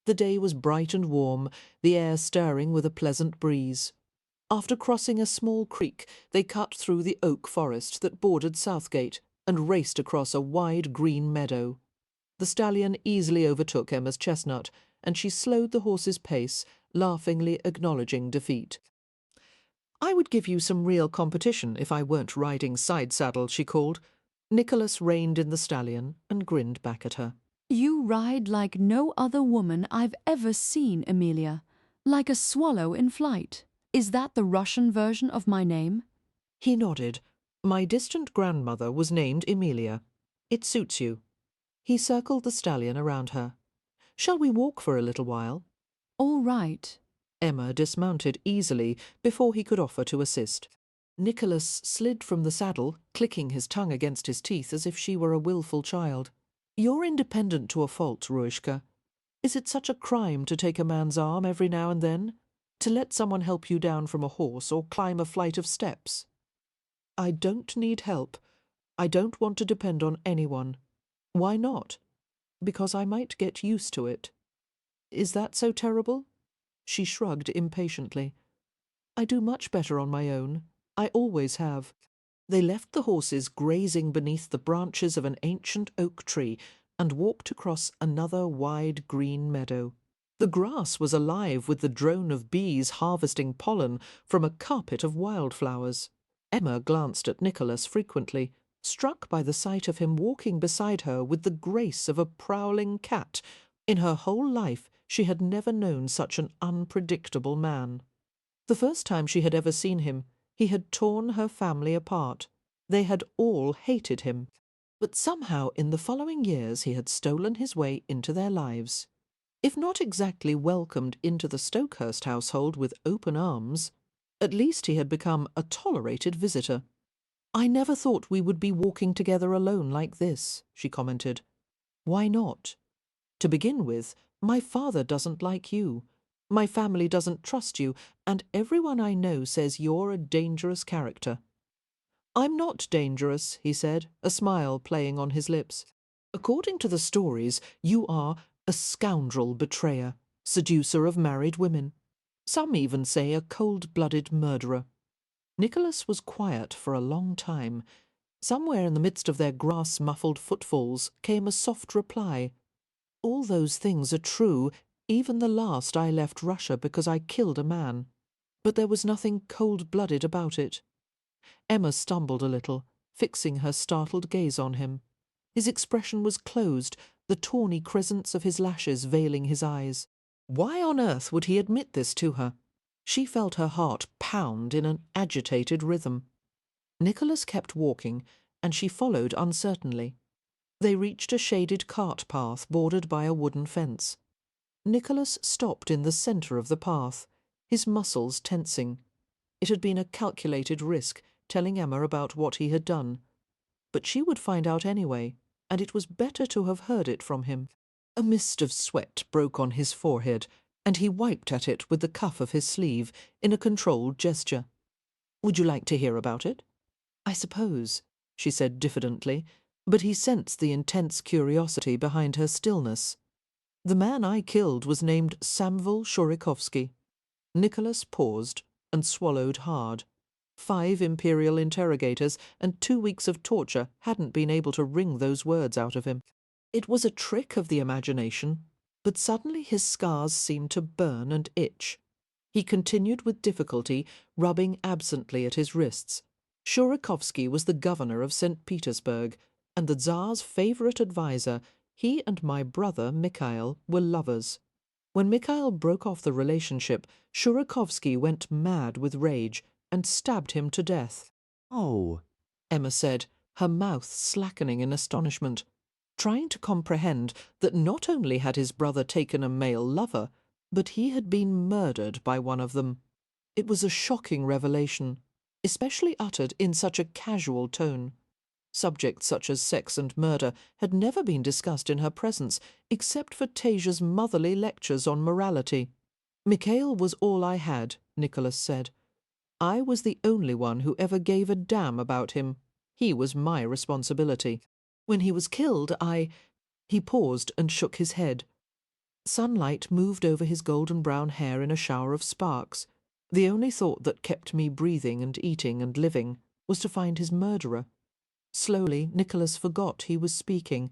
The day was bright and warm, the air stirring with a pleasant breeze. After crossing a small creek, they cut through the oak forest that bordered Southgate and raced across a wide green meadow. The stallion easily overtook Emma's chestnut, and she slowed the horse's pace, laughingly acknowledging defeat. I would give you some real competition if I weren't riding side-saddle, she called. Nicholas reined in the stallion and grinned back at her. You ride like no other woman I've ever seen, Amelia. Like a swallow in flight. Is that the Russian version of my name? He nodded. My distant grandmother was named Emilia. It suits you. He circled the stallion around her. Shall we walk for a little while? All right. Emma dismounted easily before he could offer to assist. Nicholas slid from the saddle, clicking his tongue against his teeth as if she were a wilful child. You're independent to a fault, Ruishka. Is it such a crime to take a man's arm every now and then? To let someone help you down from a horse or climb a flight of steps? I don't need help. I don't want to depend on anyone. Why not? Because I might get used to it. Is that so terrible? She shrugged impatiently. I do much better on my own. I always have. They left the horses grazing beneath the branches of an ancient oak tree and walked across another wide green meadow. The grass was alive with the drone of bees harvesting pollen from a carpet of wildflowers. Emma glanced at Nicholas frequently, struck by the sight of him walking beside her with the grace of a prowling cat. In her whole life she had never known such an unpredictable man. The first time she had ever seen him, he had torn her family apart. They had all hated him. But somehow in the following years he had stolen his way into their lives. If not exactly welcomed into the Stokehurst household with open arms, at least he had become a tolerated visitor. I never thought we would be walking together alone like this, she commented. Why not? To begin with, my father doesn't like you. My family doesn't trust you, and everyone I know says you're a dangerous character. I'm not dangerous, he said, a smile playing on his lips. According to the stories, you are a scoundrel betrayer, seducer of married women. Some even say a cold-blooded murderer. Nicholas was quiet for a long time. Somewhere in the midst of their grass-muffled footfalls came a soft reply. All those things are true, even the last I left Russia because I killed a man. But there was nothing cold-blooded about it. Emma stumbled a little, fixing her startled gaze on him. His expression was closed, the tawny crescents of his lashes veiling his eyes. Why on earth would he admit this to her? She felt her heart pound in an agitated rhythm. Nicholas kept walking, and she followed uncertainly. They reached a shaded cart path bordered by a wooden fence. Nicholas stopped in the centre of the path, his muscles tensing. It had been a calculated risk, telling Emma about what he had done. But she would find out anyway, and it was better to have heard it from him. A mist of sweat broke on his forehead, and he wiped at it with the cuff of his sleeve in a controlled gesture. Would you like to hear about it? I suppose, she said diffidently, but he sensed the intense curiosity behind her stillness. The man I killed was named Samvel Shurikovsky. Nicholas paused and swallowed hard. 5 imperial interrogators and 2 weeks of torture hadn't been able to wring those words out of him. It was a trick of the imagination, but suddenly his scars seemed to burn and itch. He continued with difficulty, rubbing absently at his wrists. Shurikovsky was the governor of St. Petersburg, and the Tsar's favourite adviser. He and my brother, Mikhail, were lovers. When Mikhail broke off the relationship, Shurikovsky went mad with rage and stabbed him to death. Oh, Emma said, her mouth slackening in astonishment, trying to comprehend that not only had his brother taken a male lover, but he had been murdered by one of them. It was a shocking revelation, especially uttered in such a casual tone. Subjects such as sex and murder had never been discussed in her presence, except for Tasia's motherly lectures on morality. Mikhail was all I had, Nicholas said. I was the only one who ever gave a damn about him. He was my responsibility. When he was killed, He paused and shook his head. Sunlight moved over his golden-brown hair in a shower of sparks. The only thought that kept me breathing and eating and living was to find his murderer. Slowly, Nicholas forgot he was speaking.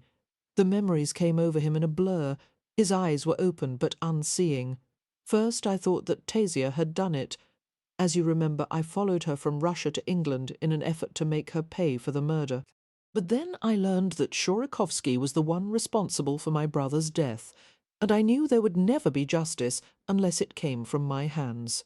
The memories came over him in a blur. His eyes were open but unseeing. First I thought that Tasia had done it. As you remember, I followed her from Russia to England in an effort to make her pay for the murder. But then I learned that Shurikovsky was the one responsible for my brother's death, and I knew there would never be justice unless it came from my hands.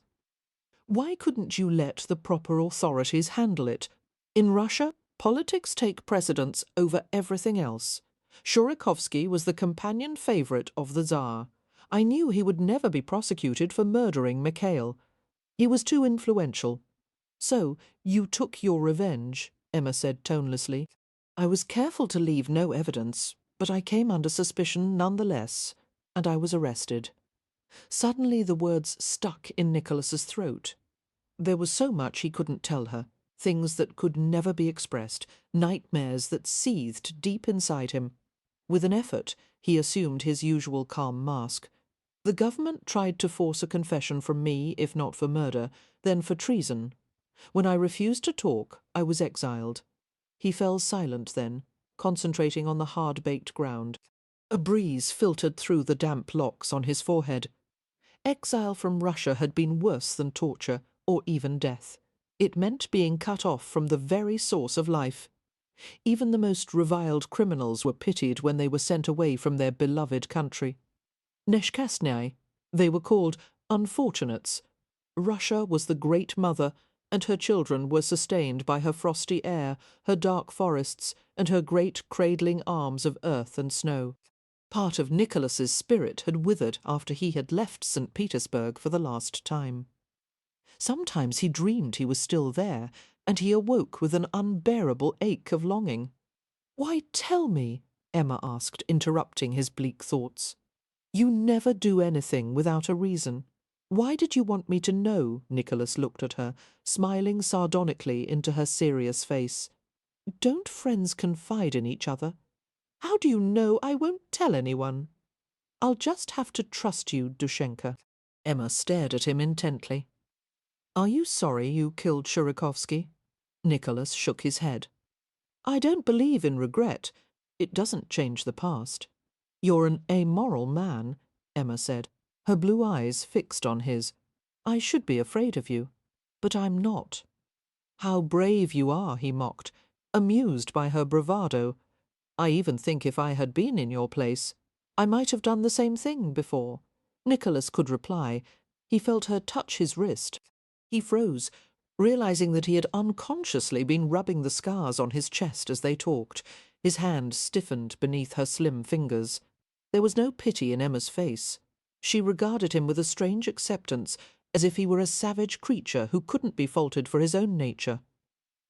Why couldn't you let the proper authorities handle it? In Russia, politics take precedence over everything else. Shurikovsky was the companion favourite of the Tsar. I knew he would never be prosecuted for murdering Mikhail. He was too influential. So you took your revenge, Emma said tonelessly. I was careful to leave no evidence, but I came under suspicion nonetheless, and I was arrested. Suddenly the words stuck in Nicholas's throat. There was so much he couldn't tell her, things that could never be expressed, nightmares that seethed deep inside him. With an effort, he assumed his usual calm mask. The government tried to force a confession from me, if not for murder, then for treason. When I refused to talk, I was exiled. He fell silent then, concentrating on the hard-baked ground. A breeze filtered through the damp locks on his forehead. Exile from Russia had been worse than torture, or even death. It meant being cut off from the very source of life. Even the most reviled criminals were pitied when they were sent away from their beloved country. Neshkastnyai, they were called unfortunates. Russia was the great mother, and her children were sustained by her frosty air, her dark forests, and her great cradling arms of earth and snow. Part of Nicholas's spirit had withered after he had left St. Petersburg for the last time. Sometimes he dreamed he was still there, and he awoke with an unbearable ache of longing. "Why, tell me," Emma asked, interrupting his bleak thoughts. "You never do anything without a reason. Why did you want me to know?" Nicholas looked at her, smiling sardonically into her serious face. "Don't friends confide in each other? How do you know I won't tell anyone?" "I'll just have to trust you, Dushenka." Emma stared at him intently. "Are you sorry you killed Shurikovsky?" Nicholas shook his head. "I don't believe in regret. It doesn't change the past." "You're an amoral man," Emma said, her blue eyes fixed on his. "I should be afraid of you, but I'm not." "How brave you are," he mocked, amused by her bravado. "I even think if I had been in your place, I might have done the same thing before." Nicholas could reply. He felt her touch his wrist. He froze, realizing that he had unconsciously been rubbing the scars on his chest as they talked. His hand stiffened beneath her slim fingers. There was no pity in Emma's face. She regarded him with a strange acceptance, as if he were a savage creature who couldn't be faulted for his own nature.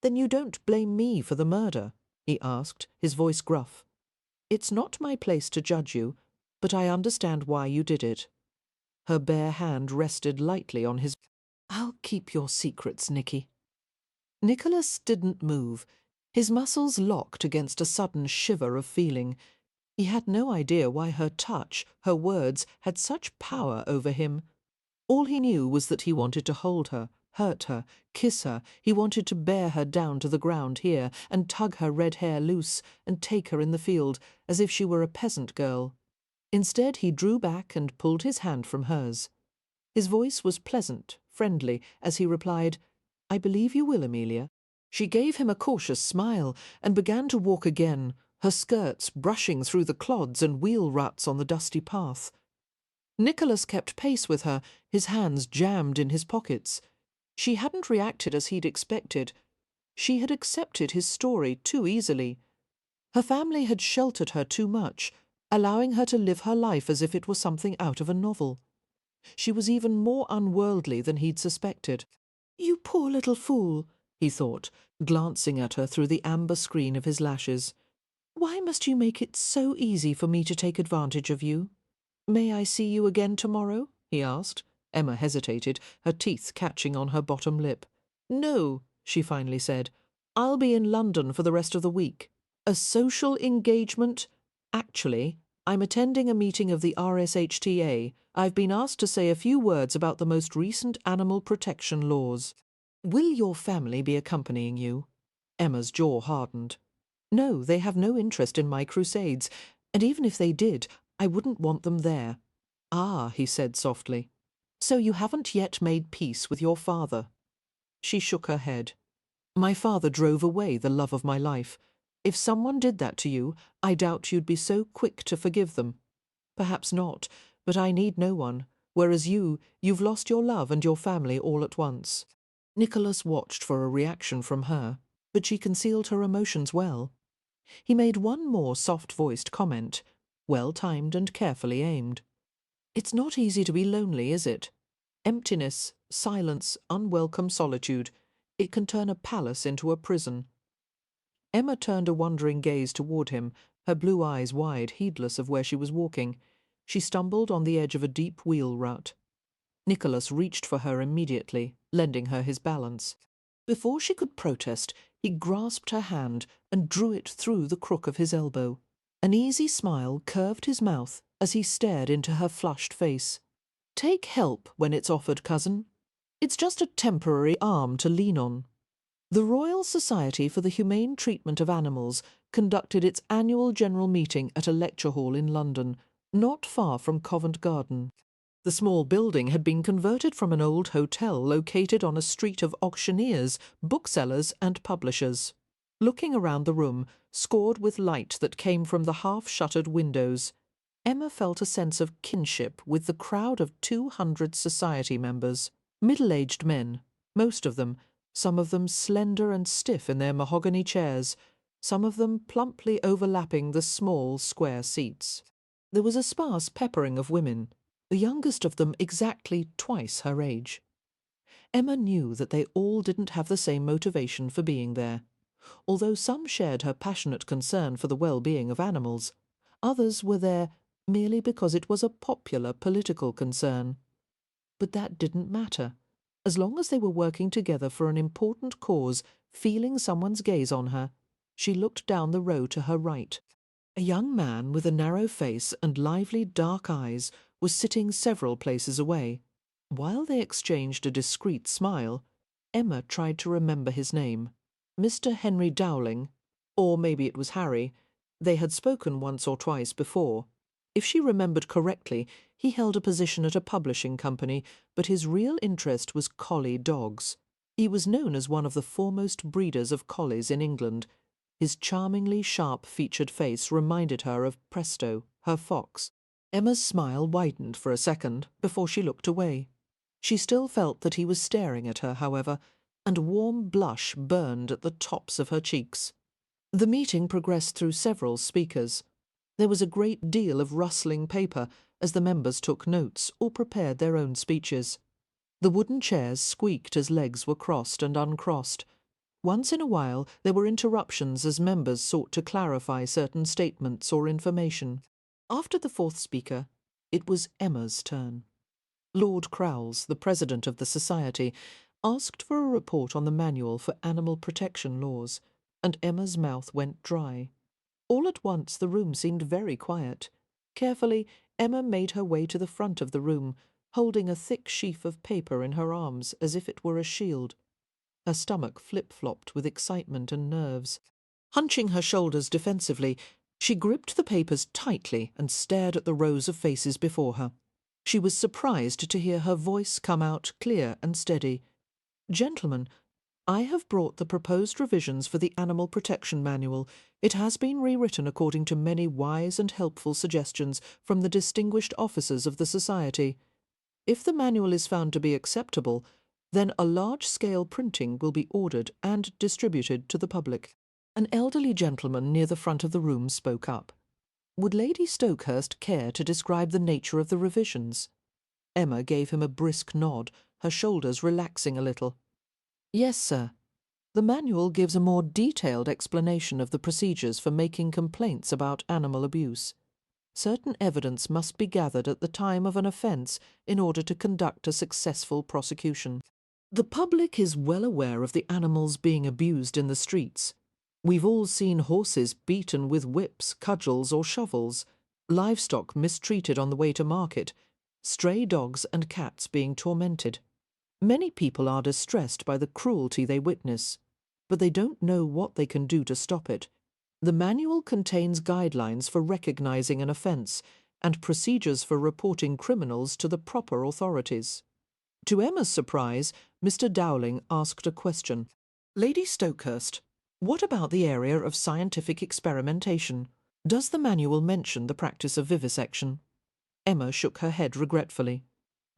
"Then you don't blame me for the murder?" he asked, his voice gruff. "It's not my place to judge you, but I understand why you did it." Her bare hand rested lightly on his. "I'll keep your secrets, Nicky." Nicholas didn't move. His muscles locked against a sudden shiver of feeling. He had no idea why her touch, her words, had such power over him. All he knew was that he wanted to hold her, hurt her, kiss her. He wanted to bear her down to the ground here and tug her red hair loose and take her in the field as if she were a peasant girl. Instead, he drew back and pulled his hand from hers. His voice was pleasant, friendly, as he replied, "I believe you will, Amelia." She gave him a cautious smile and began to walk again, her skirts brushing through the clods and wheel ruts on the dusty path. Nicholas kept pace with her, his hands jammed in his pockets. She hadn't reacted as he'd expected. She had accepted his story too easily. Her family had sheltered her too much, allowing her to live her life as if it were something out of a novel. She was even more unworldly than he'd suspected. "You poor little fool," he thought, glancing at her through the amber screen of his lashes. "Why must you make it so easy for me to take advantage of you?" "May I see you again tomorrow?" he asked. Emma hesitated, her teeth catching on her bottom lip. "No," she finally said. "I'll be in London for the rest of the week." "A social engagement?" "Actually, I'm attending a meeting of the RSHTA. I've been asked to say a few words about the most recent animal protection laws." "Will your family be accompanying you?" Emma's jaw hardened. "No, they have no interest in my crusades, and even if they did, I wouldn't want them there." "Ah," he said softly. "So you haven't yet made peace with your father?" She shook her head. "My father drove away the love of my life. If someone did that to you, I doubt you'd be so quick to forgive them. Perhaps not, but I need no one, whereas you've lost your love and your family all at once." Nicholas watched for a reaction from her, but she concealed her emotions well. He made one more soft-voiced comment, well-timed and carefully aimed. "It's not easy to be lonely, is it? Emptiness, silence, unwelcome solitude. It can turn a palace into a prison." Emma turned a wondering gaze toward him, her blue eyes wide, heedless of where she was walking. She stumbled on the edge of a deep wheel rut. Nicholas reached for her immediately, lending her his balance. Before she could protest, he grasped her hand and drew it through the crook of his elbow. An easy smile curved his mouth as he stared into her flushed face. "Take help when it's offered, cousin. It's just a temporary arm to lean on." The Royal Society for the Humane Treatment of Animals conducted its annual general meeting at a lecture hall in London, not far from Covent Garden. The small building had been converted from an old hotel located on a street of auctioneers, booksellers and publishers. Looking around the room, scored with light that came from the half-shuttered windows, Emma felt a sense of kinship with the crowd of 200 society members, middle-aged men, most of them, some of them slender and stiff in their mahogany chairs, some of them plumply overlapping the small square seats. There was a sparse peppering of women, the youngest of them exactly twice her age. Emma knew that they all didn't have the same motivation for being there. Although some shared her passionate concern for the well-being of animals, others were there merely because it was a popular political concern. But that didn't matter. As long as they were working together for an important cause, feeling someone's gaze on her, she looked down the row to her right. A young man with a narrow face and lively dark eyes was sitting several places away. While they exchanged a discreet smile, Emma tried to remember his name. Mr. Henry Dowling, or maybe it was Harry. They had spoken once or twice before. If she remembered correctly, he held a position at a publishing company, but his real interest was collie dogs. He was known as one of the foremost breeders of collies in England. His charmingly sharp-featured face reminded her of Presto, her fox. Emma's smile widened for a second before she looked away. She still felt that he was staring at her, however, and a warm blush burned at the tops of her cheeks. The meeting progressed through several speakers. There was a great deal of rustling paper as the members took notes or prepared their own speeches. The wooden chairs squeaked as legs were crossed and uncrossed. Once in a while there were interruptions as members sought to clarify certain statements or information. After the fourth speaker, it was Emma's turn. Lord Crowles, the president of the society, asked for a report on the manual for animal protection laws. and Emma's mouth went dry. All at once the room seemed very quiet. Carefully, Emma made her way to the front of the room, holding a thick sheaf of paper in her arms as if it were a shield. Her stomach flip-flopped with excitement and nerves. Hunching her shoulders defensively, she gripped the papers tightly and stared at the rows of faces before her. She was surprised to hear her voice come out clear and steady. "Gentlemen, I have brought the proposed revisions for the Animal Protection Manual. It has been rewritten according to many wise and helpful suggestions from the distinguished officers of the Society. If the manual is found to be acceptable, then a large-scale printing will be ordered and distributed to the public." An elderly gentleman near the front of the room spoke up. Would Lady Stokehurst care to describe the nature of the revisions? Emma gave him a brisk nod, her shoulders relaxing a little. "Yes, sir. The manual gives a more detailed explanation of the procedures for making complaints about animal abuse. Certain evidence must be gathered at the time of an offence in order to conduct a successful prosecution. The public is well aware of the animals being abused in the streets. We've all seen horses beaten with whips, cudgels or shovels, livestock mistreated on the way to market, stray dogs and cats being tormented. Many people are distressed by the cruelty they witness, but they don't know what they can do to stop it. The manual contains guidelines for recognizing an offence and procedures for reporting criminals to the proper authorities." To Emma's surprise, Mr. Dowling asked a question. "Lady Stokehurst, what about the area of scientific experimentation? Does the manual mention the practice of vivisection?" Emma shook her head regretfully.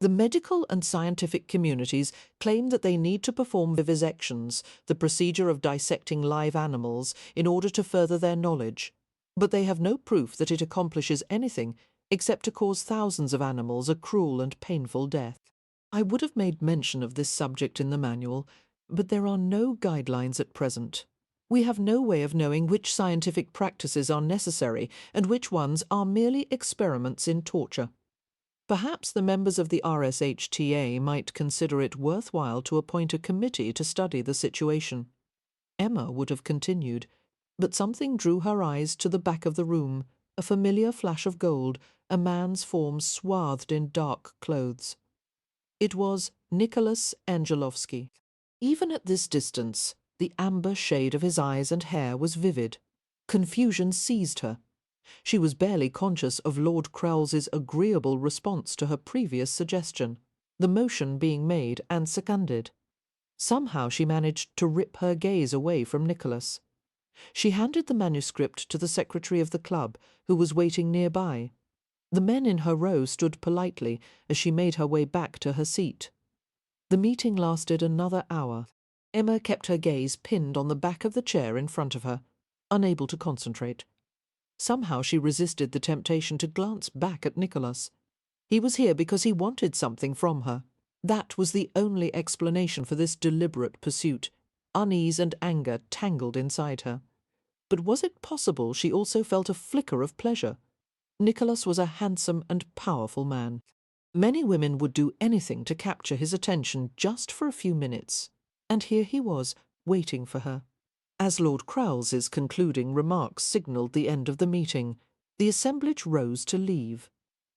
"The medical and scientific communities claim that they need to perform vivisections, the procedure of dissecting live animals, in order to further their knowledge. But they have no proof that it accomplishes anything except to cause thousands of animals a cruel and painful death. I would have made mention of this subject in the manual, but there are no guidelines at present. We have no way of knowing which scientific practices are necessary and which ones are merely experiments in torture. Perhaps the members of the RSHTA might consider it worthwhile to appoint a committee to study the situation." Emma would have continued, but something drew her eyes to the back of the room, a familiar flash of gold, a man's form swathed in dark clothes. It was Nicholas Angelovsky. Even at this distance, the amber shade of his eyes and hair was vivid. Confusion seized her. She was barely conscious of Lord Crowles's agreeable response to her previous suggestion, the motion being made and seconded. Somehow she managed to rip her gaze away from Nicholas. She handed the manuscript to the secretary of the club, who was waiting nearby. The men in her row stood politely as she made her way back to her seat. The meeting lasted another hour. Emma kept her gaze pinned on the back of the chair in front of her, unable to concentrate. Somehow she resisted the temptation to glance back at Nicholas. He was here because he wanted something from her. That was the only explanation for this deliberate pursuit. Unease and anger tangled inside her. But was it possible she also felt a flicker of pleasure? Nicholas was a handsome and powerful man. Many women would do anything to capture his attention just for a few minutes. And here he was, waiting for her. As Lord Crowles's concluding remarks signalled the end of the meeting, the assemblage rose to leave.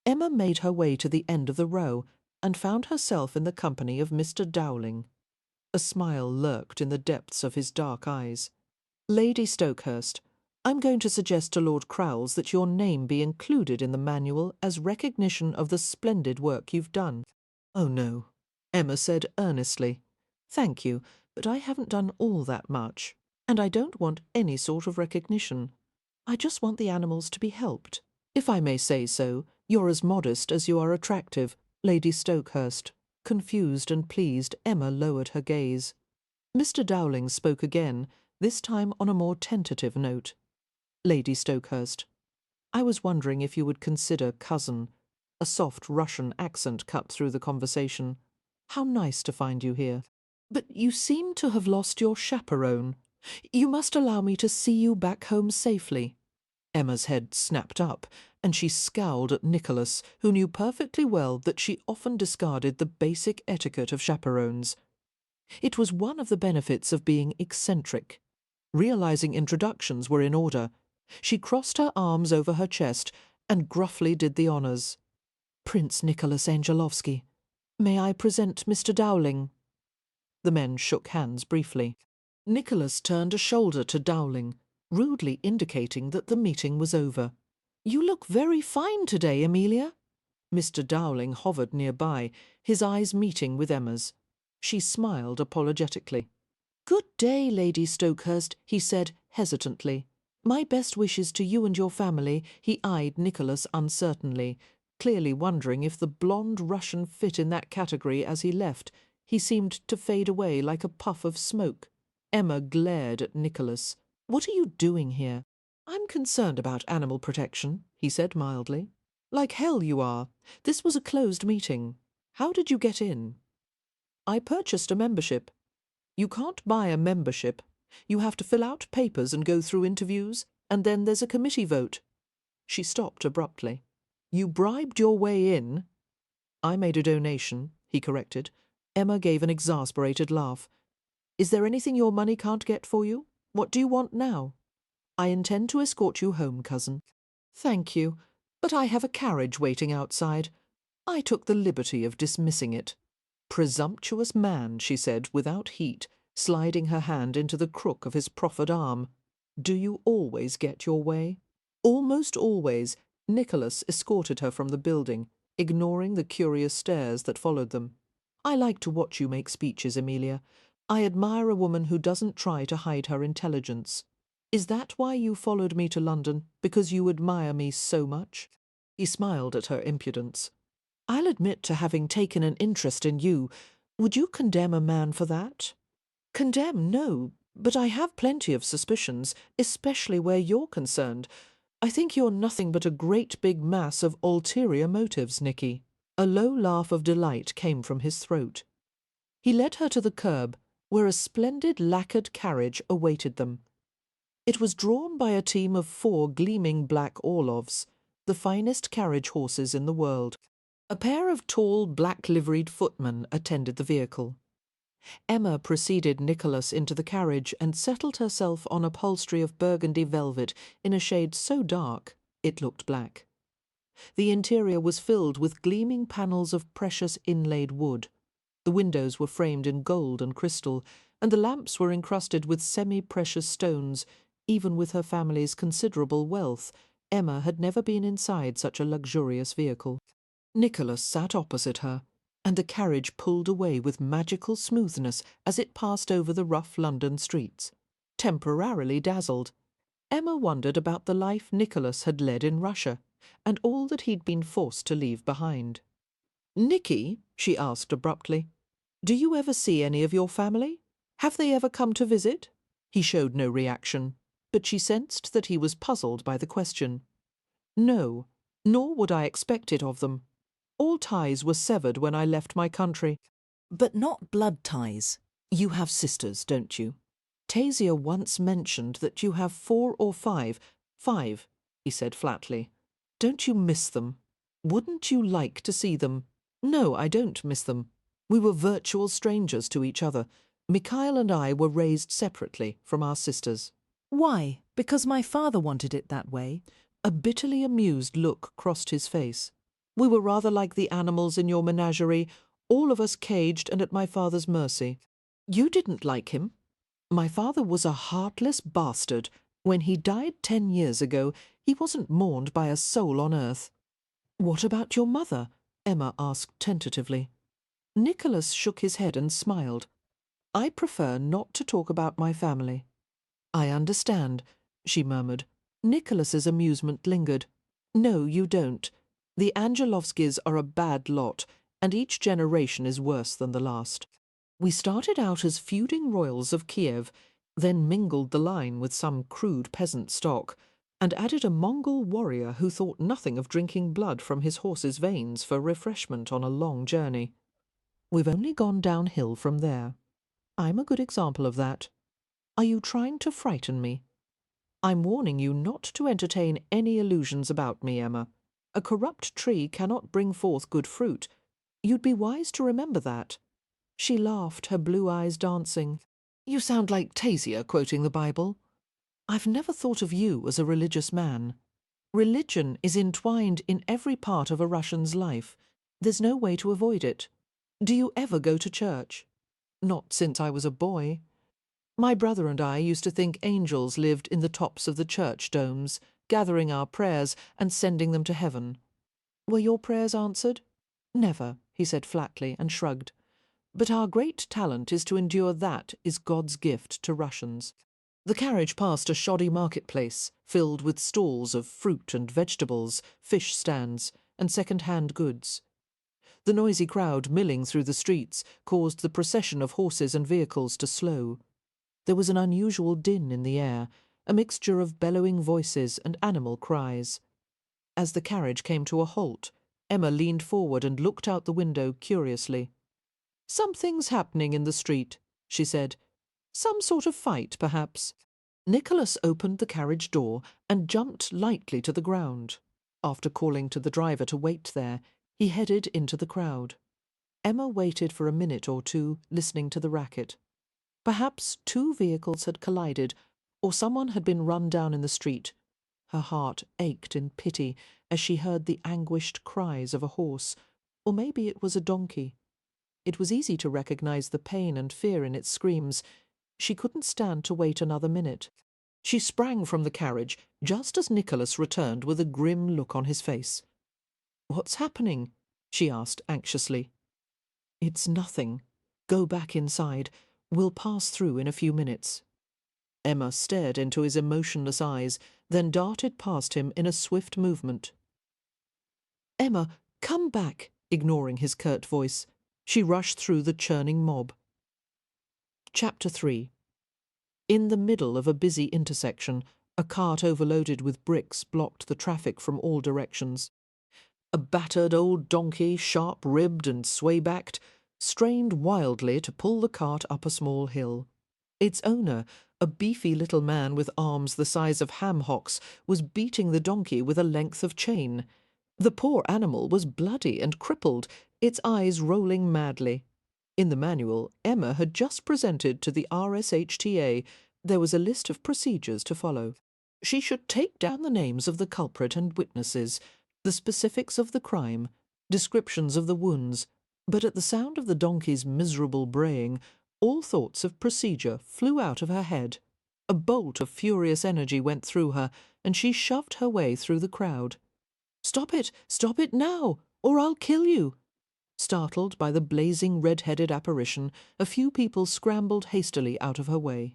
Emma made her way to the end of the row and found herself in the company of Mr. Dowling. A smile lurked in the depths of his dark eyes. "Lady Stokehurst, I'm going to suggest to Lord Crowles that your name be included in the manual as recognition of the splendid work you've done." "Oh, no," Emma said earnestly. "Thank you, but I haven't done all that much. And I don't want any sort of recognition. I just want the animals to be helped. If I may say so, you're as modest as you are attractive, Lady Stokehurst." Confused and pleased, Emma lowered her gaze. Mr. Dowling spoke again, this time on a more tentative note. "Lady Stokehurst, I was wondering if you would consider cousin." A soft Russian accent cut through the conversation. "How nice to find you here. But you seem to have lost your chaperone. You must allow me to see you back home safely." Emma's head snapped up, and she scowled at Nicholas, who knew perfectly well that she often discarded the basic etiquette of chaperones. It was one of the benefits of being eccentric. Realizing introductions were in order, she crossed her arms over her chest and gruffly did the honours. "Prince Nicholas Angelovsky. May I present Mr. Dowling?" The men shook hands briefly. Nicholas turned a shoulder to Dowling, rudely indicating that the meeting was over. "You look very fine today, Amelia." Mr. Dowling hovered nearby, his eyes meeting with Emma's. She smiled apologetically. "Good day, Lady Stokehurst," he said hesitantly. "My best wishes to you and your family." He eyed Nicholas uncertainly, clearly wondering if the blonde Russian fit in that category as he left. He seemed to fade away like a puff of smoke. Emma glared at Nicholas. "What are you doing here?" "I'm concerned about animal protection," he said mildly. "Like hell you are. This was a closed meeting. How did you get in?" "I purchased a membership." "You can't buy a membership. You have to fill out papers and go through interviews, and then there's a committee vote." She stopped abruptly. "You bribed your way in?" "I made a donation," he corrected. Emma gave an exasperated laugh. "Is there anything your money can't get for you? What do you want now?" "I intend to escort you home, cousin." "Thank you, but I have a carriage waiting outside." I took the liberty of dismissing it. "Presumptuous man," she said without heat, sliding her hand into the crook of his proffered arm. "Do you always get your way?" Almost always. Nicholas escorted her from the building, ignoring the curious stares that followed them. "I like to watch you make speeches, Amelia. I admire a woman who doesn't try to hide her intelligence. Is that why you followed me to London, because you admire me so much?" He smiled at her impudence. "I'll admit to having taken an interest in you. Would you condemn a man for that?" "Condemn, no, but I have plenty of suspicions, especially where you're concerned. I think you're nothing but a great big mass of ulterior motives, Nicky." A low laugh of delight came from his throat. He led her to the curb, where a splendid lacquered carriage awaited them. It was drawn by a team of 4 gleaming black Orloffs, the finest carriage horses in the world. A pair of tall, black-liveried footmen attended the vehicle. Emma preceded Nicholas into the carriage and settled herself on upholstery of burgundy velvet in a shade so dark it looked black. The interior was filled with gleaming panels of precious inlaid wood. The windows were framed in gold and crystal, and the lamps were encrusted with semi-precious stones. Even with her family's considerable wealth, Emma had never been inside such a luxurious vehicle. Nicholas sat opposite her, and the carriage pulled away with magical smoothness as it passed over the rough London streets. Temporarily dazzled, Emma wondered about the life Nicholas had led in Russia, and all that he'd been forced to leave behind. "Nicky," she asked abruptly, "do you ever see any of your family? Have they ever come to visit?" He showed no reaction, but she sensed that he was puzzled by the question. "No, nor would I expect it of them. All ties were severed when I left my country." "But not blood ties. You have sisters, don't you? Tasia once mentioned that you have 4 or 5. 5, he said flatly. "Don't you miss them? Wouldn't you like to see them?" "No, I don't miss them. We were virtual strangers to each other. Mikhail and I were raised separately from our sisters." Why? Because my father wanted it that way? A bitterly amused look crossed his face. "We were rather like the animals in your menagerie, all of us caged and at my father's mercy. You didn't like him. My father was a heartless bastard. When he died 10 years ago, he wasn't mourned by a soul on earth." "What about your mother?" Emma asked tentatively. Nicholas shook his head and smiled. "I prefer not to talk about my family." "I understand," she murmured. Nicholas's amusement lingered. "No, you don't. The Angelovskys are a bad lot, and each generation is worse than the last. We started out as feuding royals of Kiev, then mingled the line with some crude peasant stock, and added a Mongol warrior who thought nothing of drinking blood from his horse's veins for refreshment on a long journey. We've only gone downhill from there. I'm a good example of that. Are you trying to frighten me? I'm warning you not to entertain any illusions about me, Emma. A corrupt tree cannot bring forth good fruit. You'd be wise to remember that." She laughed, her blue eyes dancing. You sound like Tasia quoting the Bible. I've never thought of you as a religious man. Religion is entwined in every part of a Russian's life. There's no way to avoid it. Do you ever go to church? Not since I was a boy. My brother and I used to think angels lived in the tops of the church domes, gathering our prayers and sending them to heaven. Were your prayers answered? Never, he said flatly and shrugged. But our great talent is to endure. That is God's gift to Russians. The carriage passed a shoddy marketplace, filled with stalls of fruit and vegetables, fish stands, and second-hand goods. The noisy crowd milling through the streets caused the procession of horses and vehicles to slow. There was an unusual din in the air, a mixture of bellowing voices and animal cries. As the carriage came to a halt, Emma leaned forward and looked out the window curiously. "Something's happening in the street," she said. "Some sort of fight, perhaps." Nicholas opened the carriage door and jumped lightly to the ground. After calling to the driver to wait there, he headed into the crowd. Emma waited for a minute or two, listening to the racket. Perhaps two vehicles had collided, or someone had been run down in the street. Her heart ached in pity as she heard the anguished cries of a horse, or maybe it was a donkey. It was easy to recognize the pain and fear in its screams. She couldn't stand to wait another minute. She sprang from the carriage just as Nicholas returned with a grim look on his face. "What's happening?" she asked anxiously. "It's nothing. Go back inside. We'll pass through in a few minutes." Emma stared into his emotionless eyes, then darted past him in a swift movement. "Emma, come back," ignoring his curt voice. She rushed through the churning mob. Chapter 3. In the middle of a busy intersection, a cart overloaded with bricks blocked the traffic from all directions. A battered old donkey, sharp-ribbed and sway-backed, strained wildly to pull the cart up a small hill. Its owner, a beefy little man with arms the size of ham hocks, was beating the donkey with a length of chain. The poor animal was bloody and crippled, its eyes rolling madly. In the manual Emma had just presented to the RSHTA, there was a list of procedures to follow. She should take down the names of the culprit and witnesses, the specifics of the crime, descriptions of the wounds, but at the sound of the donkey's miserable braying, all thoughts of procedure flew out of her head. A bolt of furious energy went through her, and she shoved her way through the crowd. Stop it now, or I'll kill you!" Startled by the blazing red-headed apparition, a few people scrambled hastily out of her way.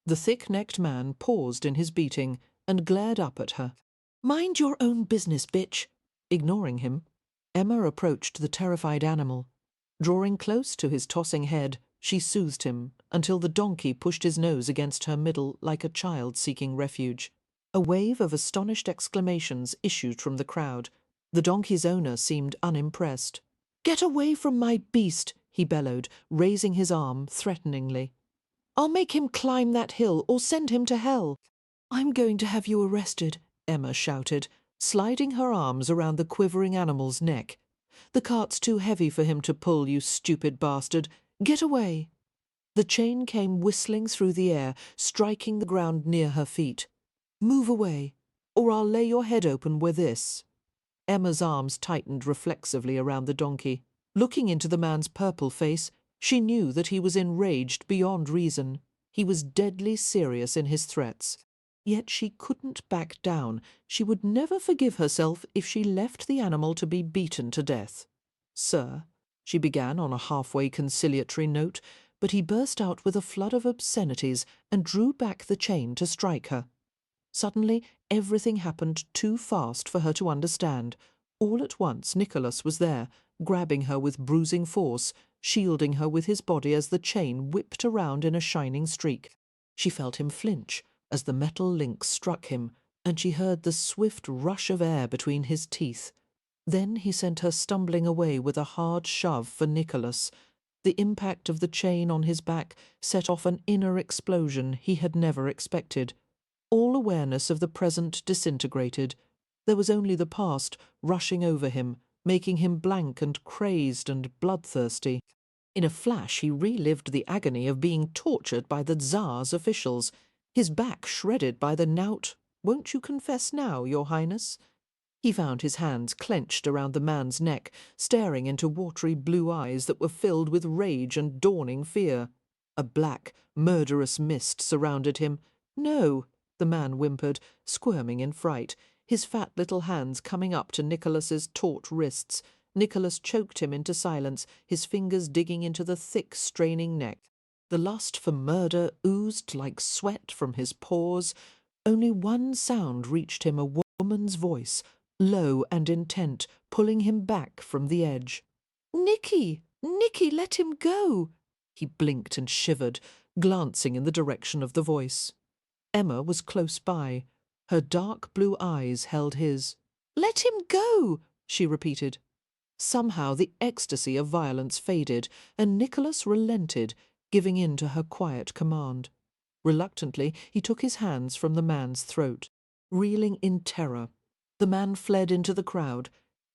The thick-necked man paused in his beating and glared up at her. "Mind your own business, bitch!" Ignoring him, Emma approached the terrified animal. Drawing close to his tossing head, she soothed him until the donkey pushed his nose against her middle like a child seeking refuge. A wave of astonished exclamations issued from the crowd. The donkey's owner seemed unimpressed. "Get away from my beast!" he bellowed, raising his arm threateningly. "I'll make him climb that hill or send him to hell." "I'm going to have you arrested," Emma shouted, sliding her arms around the quivering animal's neck. "The cart's too heavy for him to pull, you stupid bastard. Get away." The chain came whistling through the air, striking the ground near her feet. "Move away, or I'll lay your head open with this." Emma's arms tightened reflexively around the donkey. Looking into the man's purple face, she knew that he was enraged beyond reason. He was deadly serious in his threats. Yet she couldn't back down. She would never forgive herself if she left the animal to be beaten to death. "Sir," she began on a halfway conciliatory note, but he burst out with a flood of obscenities and drew back the chain to strike her. Suddenly, everything happened too fast for her to understand. All at once Nicholas was there, grabbing her with bruising force, shielding her with his body as the chain whipped around in a shining streak. She felt him flinch as the metal link struck him, and she heard the swift rush of air between his teeth. Then he sent her stumbling away with a hard shove for Nicholas. The impact of the chain on his back set off an inner explosion he had never expected. All awareness of the present disintegrated. There was only the past rushing over him, making him blank and crazed and bloodthirsty. In a flash he relived the agony of being tortured by the Tsar's officials, his back shredded by the knout. "Won't you confess now, Your Highness?" He found his hands clenched around the man's neck, staring into watery blue eyes that were filled with rage and dawning fear. A black, murderous mist surrounded him. "No," the man whimpered, squirming in fright, his fat little hands coming up to Nicholas's taut wrists. Nicholas choked him into silence, his fingers digging into the thick, straining neck. The lust for murder oozed like sweat from his pores. Only one sound reached him, a woman's voice, low and intent, pulling him back from the edge. "Nicky! Nicky, let him go!" He blinked and shivered, glancing in the direction of the voice. Emma was close by. Her dark blue eyes held his. "Let him go!" she repeated. Somehow the ecstasy of violence faded, and Nicholas relented, giving in to her quiet command. Reluctantly, he took his hands from the man's throat. Reeling in terror, the man fled into the crowd.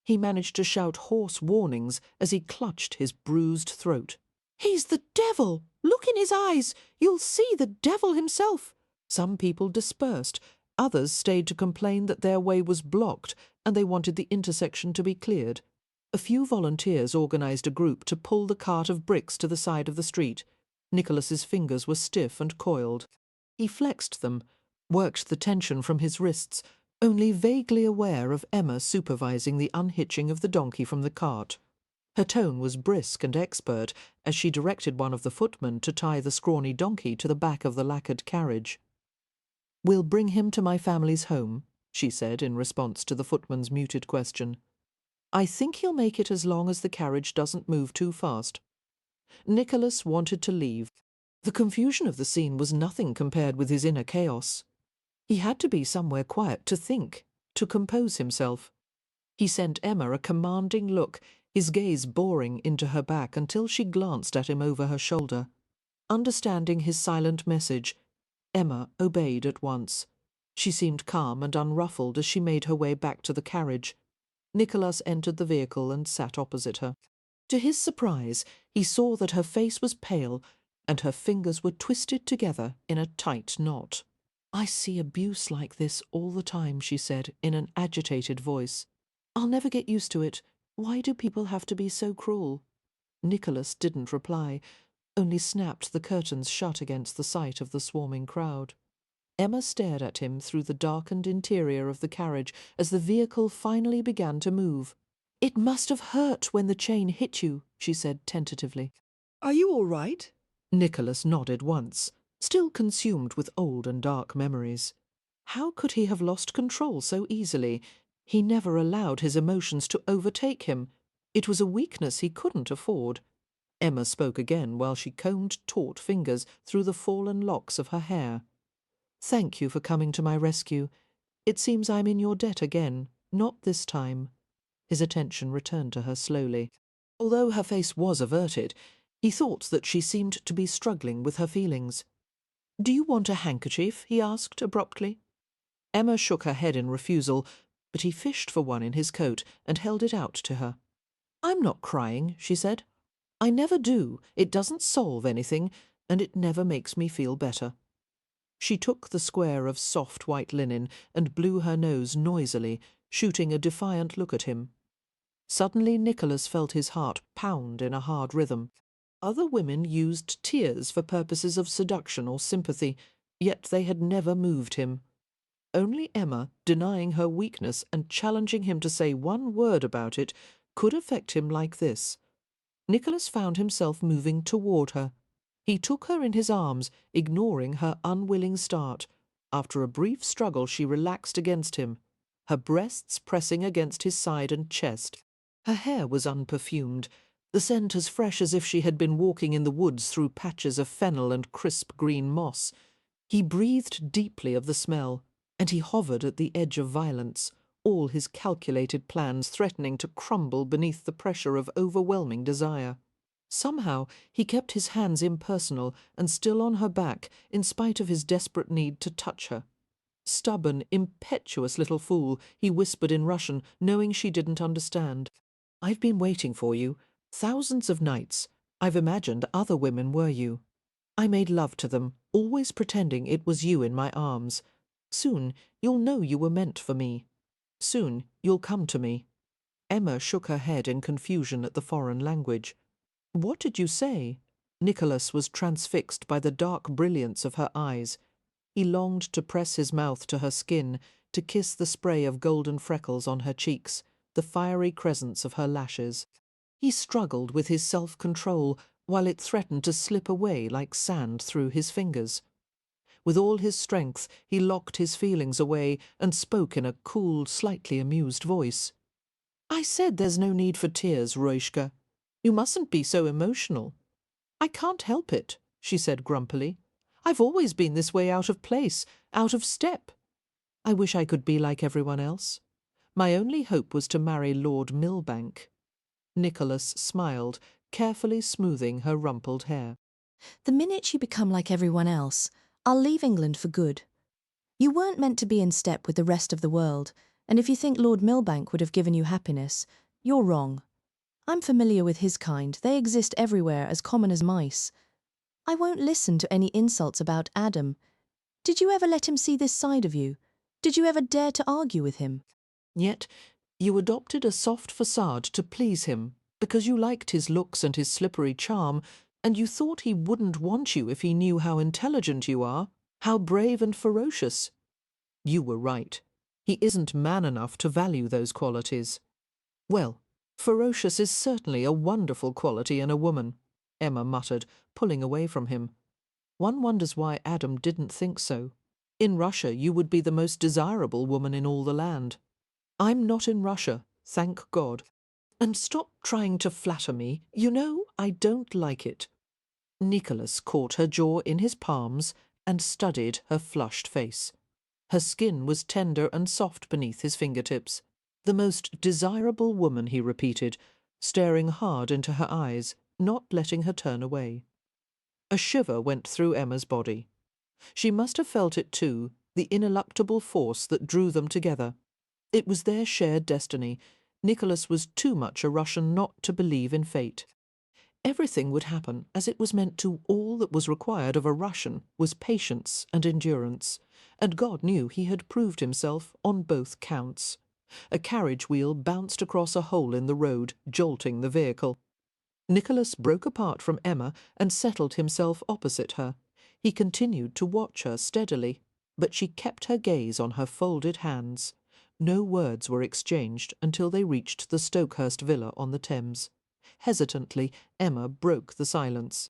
He managed to shout hoarse warnings as he clutched his bruised throat. "He's the devil! Look in his eyes! You'll see the devil himself!" Some people dispersed. Others stayed to complain that their way was blocked and they wanted the intersection to be cleared. A few volunteers organised a group to pull the cart of bricks to the side of the street. Nicholas's fingers were stiff and coiled. He flexed them, worked the tension from his wrists, only vaguely aware of Emma supervising the unhitching of the donkey from the cart. Her tone was brisk and expert as she directed one of the footmen to tie the scrawny donkey to the back of the lacquered carriage. "We'll bring him to my family's home," she said in response to the footman's muted question. "I think he'll make it as long as the carriage doesn't move too fast." Nicholas wanted to leave. The confusion of the scene was nothing compared with his inner chaos. He had to be somewhere quiet to think, to compose himself. He sent Emma a commanding look, his gaze boring into her back until she glanced at him over her shoulder. Understanding his silent message, Emma obeyed at once. She seemed calm and unruffled as she made her way back to the carriage. Nicholas entered the vehicle and sat opposite her. To his surprise, he saw that her face was pale and her fingers were twisted together in a tight knot. "I see abuse like this all the time," she said in an agitated voice. "I'll never get used to it. Why do people have to be so cruel?" Nicholas didn't reply, only snapped the curtains shut against the sight of the swarming crowd. Emma stared at him through the darkened interior of the carriage as the vehicle finally began to move. "It must have hurt when the chain hit you," she said tentatively. "Are you all right?" Nicholas nodded once, still consumed with old and dark memories. How could he have lost control so easily? He never allowed his emotions to overtake him. It was a weakness he couldn't afford. Emma spoke again while she combed taut fingers through the fallen locks of her hair. "Thank you for coming to my rescue. It seems I'm in your debt again. Not this time." His attention returned to her slowly. Although her face was averted, he thought that she seemed to be struggling with her feelings. "Do you want a handkerchief?" he asked abruptly. Emma shook her head in refusal, but he fished for one in his coat and held it out to her. "I'm not crying," she said. "I never do. It doesn't solve anything, and it never makes me feel better." She took the square of soft white linen and blew her nose noisily, shooting a defiant look at him. Suddenly Nicholas felt his heart pound in a hard rhythm. Other women used tears for purposes of seduction or sympathy, yet they had never moved him. Only Emma, denying her weakness and challenging him to say one word about it, could affect him like this. Nicholas found himself moving toward her. He took her in his arms, ignoring her unwilling start. After a brief struggle she relaxed against him, her breasts pressing against his side and chest. Her hair was unperfumed, the scent as fresh as if she had been walking in the woods through patches of fennel and crisp green moss. He breathed deeply of the smell, and he hovered at the edge of violence, all his calculated plans threatening to crumble beneath the pressure of overwhelming desire. Somehow he kept his hands impersonal and still on her back, in spite of his desperate need to touch her. "Stubborn, impetuous little fool," he whispered in Russian, knowing she didn't understand. "I've been waiting for you. Thousands of nights. I've imagined other women were you. I made love to them, always pretending it was you in my arms. Soon you'll know you were meant for me. Soon you'll come to me." Emma shook her head in confusion at the foreign language. "What did you say?" Nicholas was transfixed by the dark brilliance of her eyes. He longed to press his mouth to her skin, to kiss the spray of golden freckles on her cheeks, the fiery crescents of her lashes. He struggled with his self-control while it threatened to slip away like sand through his fingers. With all his strength he locked his feelings away and spoke in a cool, slightly amused voice. "I said there's no need for tears, Roishka. You mustn't be so emotional." "I can't help it," she said grumpily. "I've always been this way, out of place, out of step. I wish I could be like everyone else. My only hope was to marry Lord Millbank." Nicholas smiled, carefully smoothing her rumpled hair. "The minute you become like everyone else, I'll leave England for good. You weren't meant to be in step with the rest of the world, and if you think Lord Millbank would have given you happiness, you're wrong. I'm familiar with his kind. They exist everywhere, as common as mice. I won't listen to any insults about Adam. Did you ever let him see this side of you? Did you ever dare to argue with him?" Yet you adopted a soft facade to please him because you liked his looks and his slippery charm, and you thought he wouldn't want you if he knew how intelligent you are, how brave and ferocious. You were right. He isn't man enough to value those qualities. Well, ferocious is certainly a wonderful quality in a woman, Emma muttered, pulling away from him. One wonders why Adam didn't think so. In Russia you would be the most desirable woman in all the land. I'm not in Russia, thank God. And stop trying to flatter me. You know I don't like it. Nicholas caught her jaw in his palms and studied her flushed face. Her skin was tender and soft beneath his fingertips. "The most desirable woman," he repeated, staring hard into her eyes, not letting her turn away. A shiver went through Emma's body. She must have felt it too, the ineluctable force that drew them together. It was their shared destiny. Nicholas was too much a Russian not to believe in fate. Everything would happen as it was meant to. All that was required of a Russian was patience and endurance, and God knew he had proved himself on both counts. A carriage wheel bounced across a hole in the road, jolting the vehicle. Nicholas broke apart from Emma and settled himself opposite her. He continued to watch her steadily, but she kept her gaze on her folded hands. No words were exchanged until they reached the Stokehurst villa on the Thames. Hesitantly, Emma broke the silence.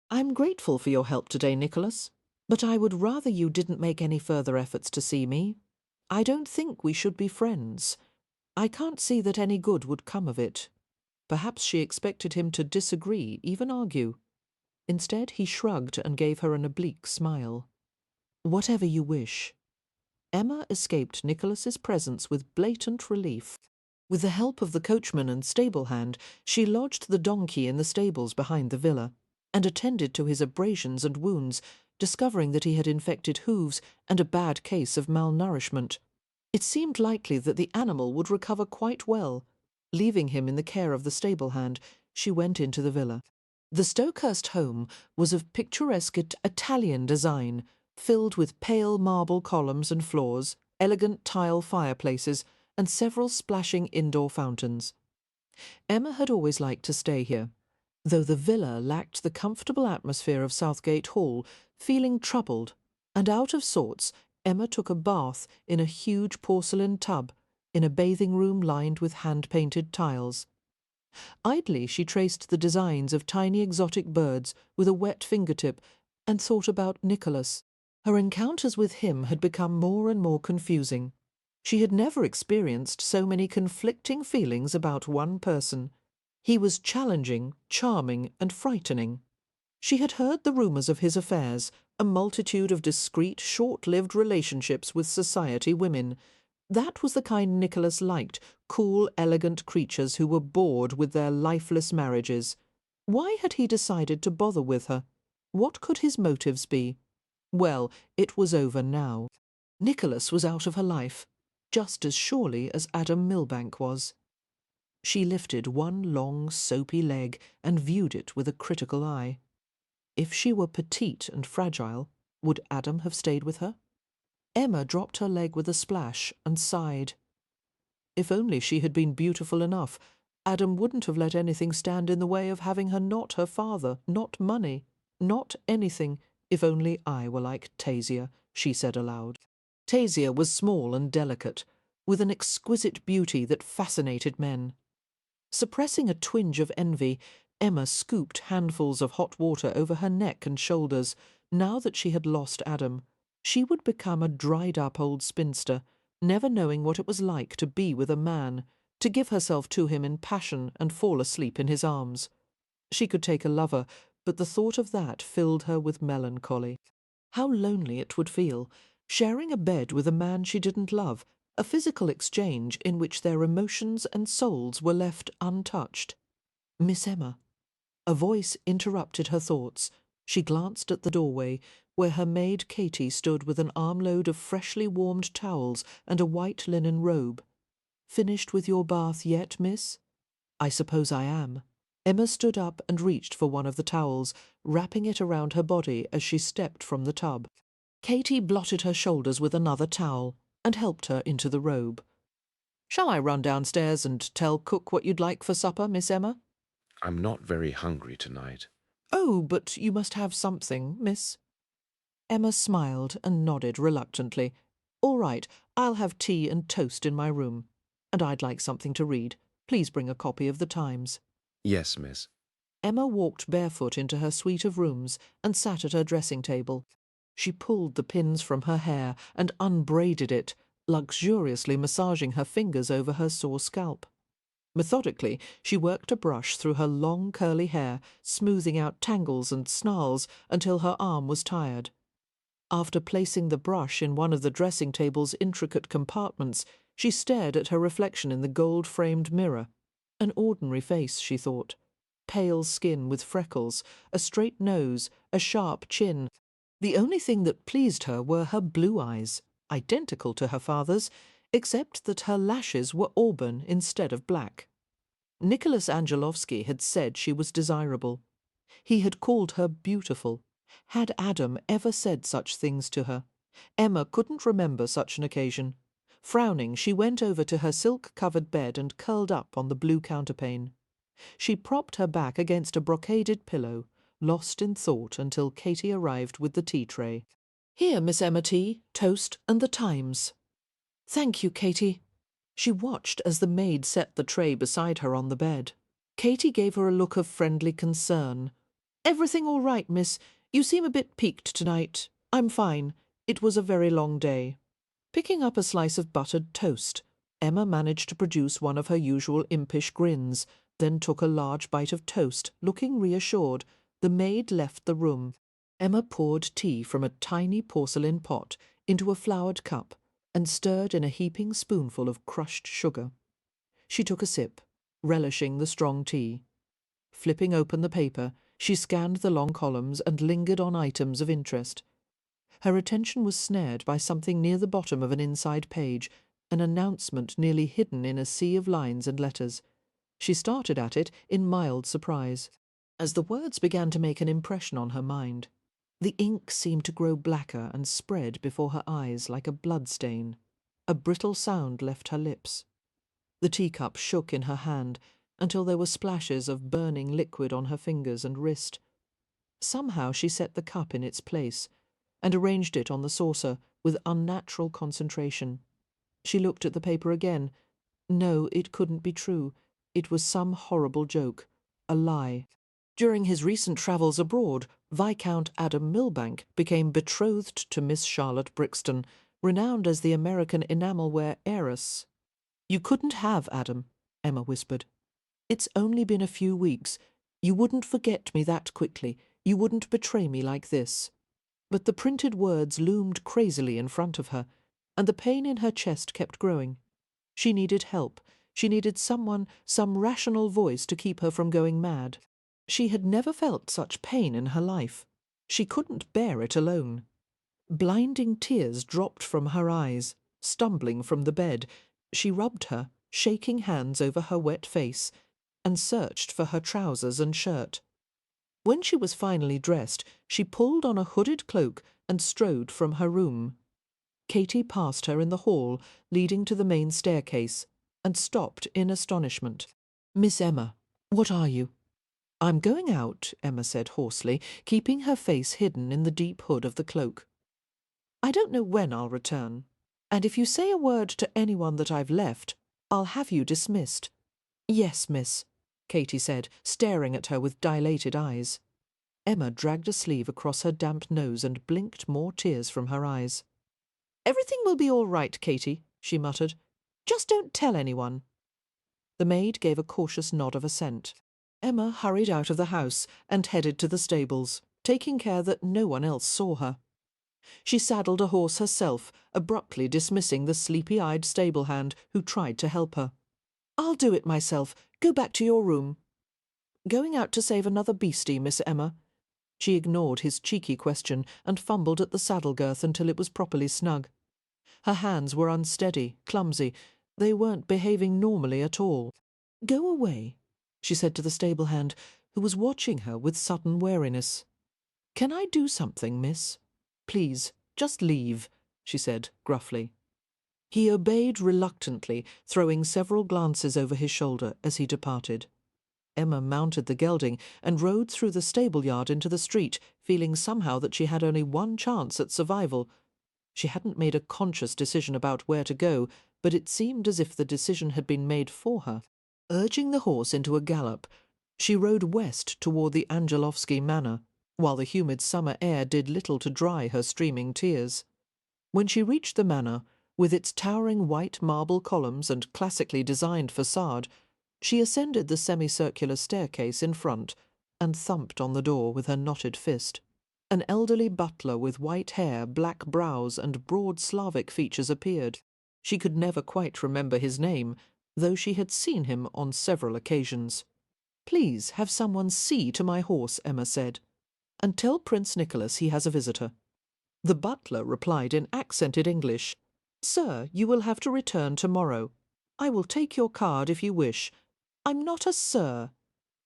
"I'm grateful for your help today, Nicholas, but I would rather you didn't make any further efforts to see me. I don't think we should be friends. I can't see that any good would come of it." Perhaps she expected him to disagree, even argue. Instead, he shrugged and gave her an oblique smile. "Whatever you wish." Emma escaped Nicholas's presence with blatant relief. With the help of the coachman and stable hand, she lodged the donkey in the stables behind the villa, and attended to his abrasions and wounds, discovering that he had infected hooves and a bad case of malnourishment. It seemed likely that the animal would recover quite well. Leaving him in the care of the stable hand, she went into the villa. The Stokehurst home was of picturesque Italian design, filled with pale marble columns and floors, elegant tile fireplaces, and several splashing indoor fountains. Emma had always liked to stay here, though the villa lacked the comfortable atmosphere of Southgate Hall. Feeling troubled and out of sorts, Emma took a bath in a huge porcelain tub, in a bathing room lined with hand-painted tiles. Idly she traced the designs of tiny exotic birds with a wet fingertip and thought about Nicholas. Her encounters with him had become more and more confusing. She had never experienced so many conflicting feelings about one person. He was challenging, charming, and frightening. She had heard the rumours of his affairs, a multitude of discreet, short-lived relationships with society women. That was the kind Nicholas liked, cool, elegant creatures who were bored with their lifeless marriages. Why had he decided to bother with her? What could his motives be? Well, it was over now. Nicholas was out of her life, just as surely as Adam Millbank was. She lifted one long, soapy leg and viewed it with a critical eye. If she were petite and fragile, would Adam have stayed with her? Emma dropped her leg with a splash and sighed. If only she had been beautiful enough, Adam wouldn't have let anything stand in the way of having her, not her father, not money, not anything, if only I were like Tasia, she said aloud. Tasia was small and delicate, with an exquisite beauty that fascinated men. Suppressing a twinge of envy, Emma scooped handfuls of hot water over her neck and shoulders. Now that she had lost Adam, she would become a dried-up old spinster, never knowing what it was like to be with a man, to give herself to him in passion and fall asleep in his arms. She could take a lover, but the thought of that filled her with melancholy. How lonely it would feel, sharing a bed with a man she didn't love, a physical exchange in which their emotions and souls were left untouched. Miss Emma. A voice interrupted her thoughts. She glanced at the doorway, where her maid Katie stood with an armload of freshly warmed towels and a white linen robe. "Finished with your bath yet, miss?" "I suppose I am." Emma stood up and reached for one of the towels, wrapping it around her body as she stepped from the tub. Katie blotted her shoulders with another towel and helped her into the robe. "Shall I run downstairs and tell cook what you'd like for supper, Miss Emma?" I'm not very hungry tonight. "Oh, but you must have something, miss." Emma smiled and nodded reluctantly. "All right, I'll have tea and toast in my room. And I'd like something to read. Please bring a copy of the Times." Yes, miss. Emma walked barefoot into her suite of rooms and sat at her dressing table. She pulled the pins from her hair and unbraided it, luxuriously massaging her fingers over her sore scalp. Methodically, she worked a brush through her long curly hair, smoothing out tangles and snarls until her arm was tired. After placing the brush in one of the dressing table's intricate compartments, she stared at her reflection in the gold-framed mirror. An ordinary face, she thought. Pale skin with freckles, a straight nose, a sharp chin. The only thing that pleased her were her blue eyes, identical to her father's, except that her lashes were auburn instead of black. Nicholas Angelovsky had said she was desirable. He had called her beautiful. Had Adam ever said such things to her? Emma couldn't remember such an occasion. Frowning, she went over to her silk-covered bed and curled up on the blue counterpane. She propped her back against a brocaded pillow, lost in thought until Katie arrived with the tea tray. "Here, Miss Emma, tea, toast, and the Times." "Thank you, Katie." She watched as the maid set the tray beside her on the bed. Katie gave her a look of friendly concern. "Everything all right, miss? You seem a bit peaked tonight." "I'm fine. It was a very long day." Picking up a slice of buttered toast, Emma managed to produce one of her usual impish grins, then took a large bite of toast, looking reassured. The maid left the room. Emma poured tea from a tiny porcelain pot into a flowered cup and stirred in a heaping spoonful of crushed sugar. She took a sip, relishing the strong tea. Flipping open the paper, she scanned the long columns and lingered on items of interest. Her attention was snared by something near the bottom of an inside page, an announcement nearly hidden in a sea of lines and letters. She started at it in mild surprise. As the words began to make an impression on her mind, the ink seemed to grow blacker and spread before her eyes like a bloodstain. A brittle sound left her lips. The teacup shook in her hand until there were splashes of burning liquid on her fingers and wrist. Somehow she set the cup in its place and arranged it on the saucer with unnatural concentration. She looked at the paper again. No, it couldn't be true. It was some horrible joke, a lie. During his recent travels abroad, Viscount Adam Milbank became betrothed to Miss Charlotte Brixton, renowned as the American enamelware heiress. "You couldn't have Adam," Emma whispered. "It's only been a few weeks. You wouldn't forget me that quickly. You wouldn't betray me like this." But the printed words loomed crazily in front of her, and the pain in her chest kept growing. She needed help. She needed someone, some rational voice to keep her from going mad. She had never felt such pain in her life. She couldn't bear it alone. Blinding tears dropped from her eyes, stumbling from the bed. She rubbed her, shaking hands over her wet face, and searched for her trousers and shirt. When she was finally dressed, she pulled on a hooded cloak and strode from her room. Katy passed her in the hall leading to the main staircase and stopped in astonishment. "Miss Emma, what are you?" "I'm going out," Emma said hoarsely, keeping her face hidden in the deep hood of the cloak. "I don't know when I'll return, and if you say a word to anyone that I've left, I'll have you dismissed." "Yes, miss," Katy said, staring at her with dilated eyes. Emma dragged a sleeve across her damp nose and blinked more tears from her eyes. "Everything will be all right, Katy," she muttered. "Just don't tell anyone." The maid gave a cautious nod of assent. Emma hurried out of the house and headed to the stables, taking care that no one else saw her. She saddled a horse herself, abruptly dismissing the sleepy-eyed stable hand who tried to help her. "I'll do it myself. Go back to your room." "Going out to save another beastie, Miss Emma?" She ignored his cheeky question and fumbled at the saddle girth until it was properly snug. Her hands were unsteady, clumsy. They weren't behaving normally at all. "Go away," she said to the stable hand, who was watching her with sudden wariness. "Can I do something, miss?" "Please, just leave," she said gruffly. He obeyed reluctantly, throwing several glances over his shoulder as he departed. Emma mounted the gelding and rode through the stable-yard into the street, feeling somehow that she had only one chance at survival. She hadn't made a conscious decision about where to go, but it seemed as if the decision had been made for her. Urging the horse into a gallop, she rode west toward the Angelovsky Manor, while the humid summer air did little to dry her streaming tears. When she reached the manor, with its towering white marble columns and classically designed facade, she ascended the semicircular staircase in front and thumped on the door with her knotted fist. An elderly butler with white hair, black brows, and broad Slavic features appeared. She could never quite remember his name, though she had seen him on several occasions. "Please have someone see to my horse," Emma said, "and tell Prince Nicholas he has a visitor." The butler replied in accented English, "Sir, you will have to return tomorrow. I will take your card if you wish." "I'm not a sir,"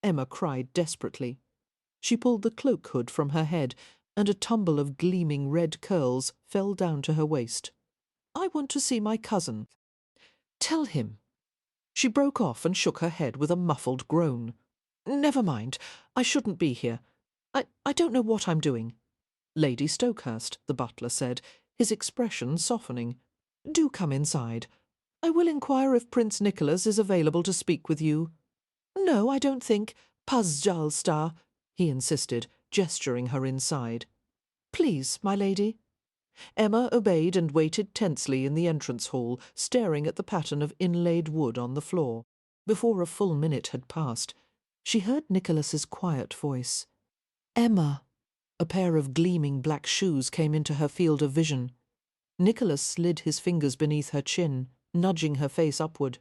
Emma cried desperately. She pulled the cloak hood from her head, and a tumble of gleaming red curls fell down to her waist. "I want to see my cousin." "Tell him." She broke off and shook her head with a muffled groan. "Never mind. I shouldn't be here. I don't know what I'm doing." "Lady Stokehurst," the butler said, his expression softening. "Do come inside. I will inquire if Prince Nicholas is available to speak with you." "No, I don't think. Pazjalsta," he insisted, gesturing her inside. "Please, my lady." Emma obeyed and waited tensely in the entrance hall, staring at the pattern of inlaid wood on the floor. Before a full minute had passed, she heard Nicholas's quiet voice. "Emma." A pair of gleaming black shoes came into her field of vision. Nicholas slid his fingers beneath her chin, nudging her face upward.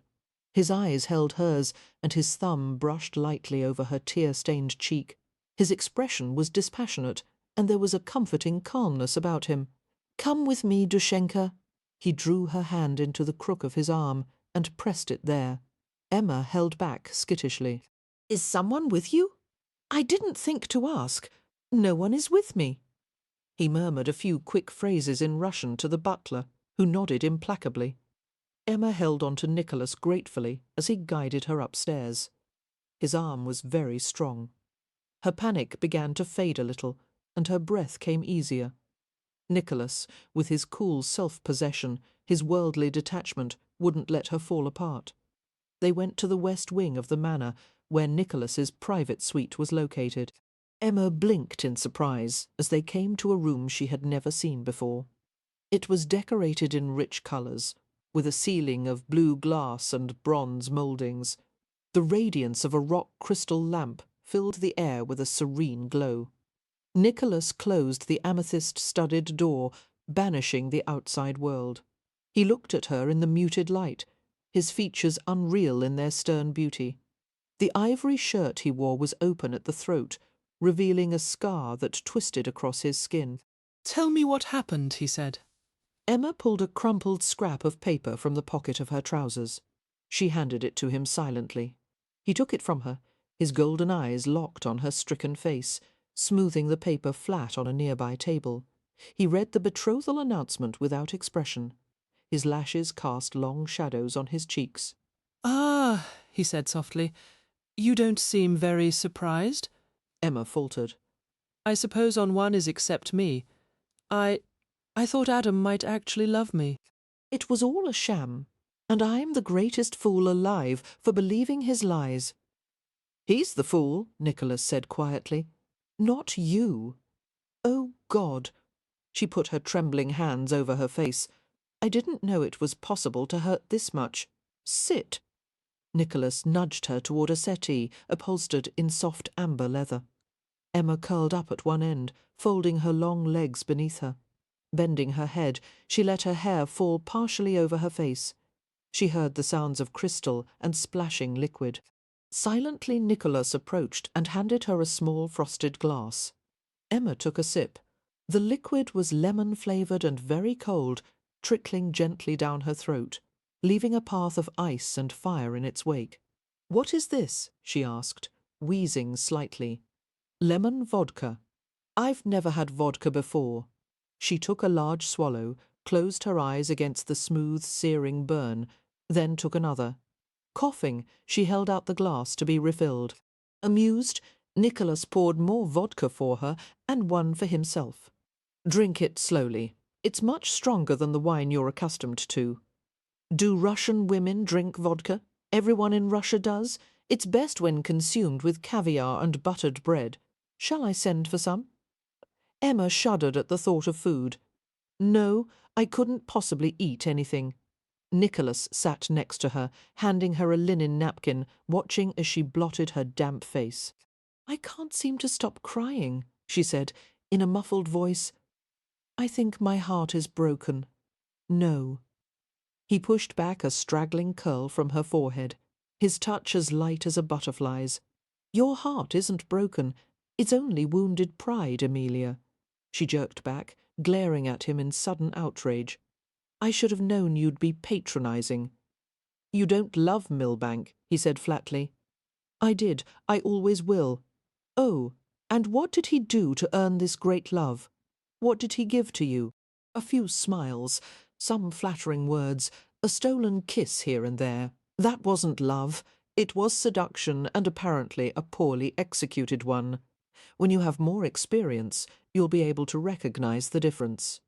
His eyes held hers, and his thumb brushed lightly over her tear-stained cheek. His expression was dispassionate, and there was a comforting calmness about him. "Come with me, Dushenka." He drew her hand into the crook of his arm and pressed it there. Emma held back skittishly. "Is someone with you?" "I didn't think to ask. No one is with me." He murmured a few quick phrases in Russian to the butler, who nodded implacably. Emma held on to Nicholas gratefully as he guided her upstairs. His arm was very strong. Her panic began to fade a little, and her breath came easier. Nicholas, with his cool self-possession, his worldly detachment, wouldn't let her fall apart. They went to the west wing of the manor, where Nicholas's private suite was located. Emma blinked in surprise as they came to a room she had never seen before. It was decorated in rich colours, with a ceiling of blue glass and bronze mouldings. The radiance of a rock crystal lamp filled the air with a serene glow. Nicholas closed the amethyst-studded door, banishing the outside world. He looked at her in the muted light, his features unreal in their stern beauty. The ivory shirt he wore was open at the throat, revealing a scar that twisted across his skin. "Tell me what happened," he said. Emma pulled a crumpled scrap of paper from the pocket of her trousers. She handed it to him silently. He took it from her, his golden eyes locked on her stricken face, smoothing the paper flat on a nearby table. He read the betrothal announcement without expression. His lashes cast long shadows on his cheeks. "Ah," he said softly, "you don't seem very surprised." Emma faltered. "I suppose on one is except me. I thought Adam might actually love me." It was all a sham, and I'm the greatest fool alive for believing his lies. He's the fool, Nicholas said quietly. Not you. Oh, God. She put her trembling hands over her face. I didn't know it was possible to hurt this much. Sit. Nicholas nudged her toward a settee upholstered in soft amber leather. Emma curled up at one end, folding her long legs beneath her. Bending her head, she let her hair fall partially over her face. She heard the sounds of crystal and splashing liquid. Silently Nicholas approached and handed her a small frosted glass. Emma took a sip. The liquid was lemon-flavoured and very cold, trickling gently down her throat, leaving a path of ice and fire in its wake. "What is this?" she asked, wheezing slightly. "Lemon vodka. I've never had vodka before." She took a large swallow, closed her eyes against the smooth, searing burn, then took another. Coughing, she held out the glass to be refilled. Amused, Nicholas poured more vodka for her and one for himself. "Drink it slowly. It's much stronger than the wine you're accustomed to." "Do Russian women drink vodka? Everyone in Russia does. It's best when consumed with caviar and buttered bread. Shall I send for some?" Emma shuddered at the thought of food. "No, I couldn't possibly eat anything." Nicholas sat next to her, handing her a linen napkin, watching as she blotted her damp face. "I can't seem to stop crying," she said, in a muffled voice. "I think my heart is broken. No." He pushed back a straggling curl from her forehead, his touch as light as a butterfly's. "Your heart isn't broken. It's only wounded pride, Amelia." She jerked back, glaring at him in sudden outrage. "I should have known you'd be patronising." "You don't love Milbank," he said flatly. "I did. I always will." "Oh, and what did he do to earn this great love? What did he give to you?" "A few smiles, some flattering words, a stolen kiss here and there. That wasn't love. It was seduction, and apparently a poorly executed one. When you have more experience, you'll be able to recognise the difference."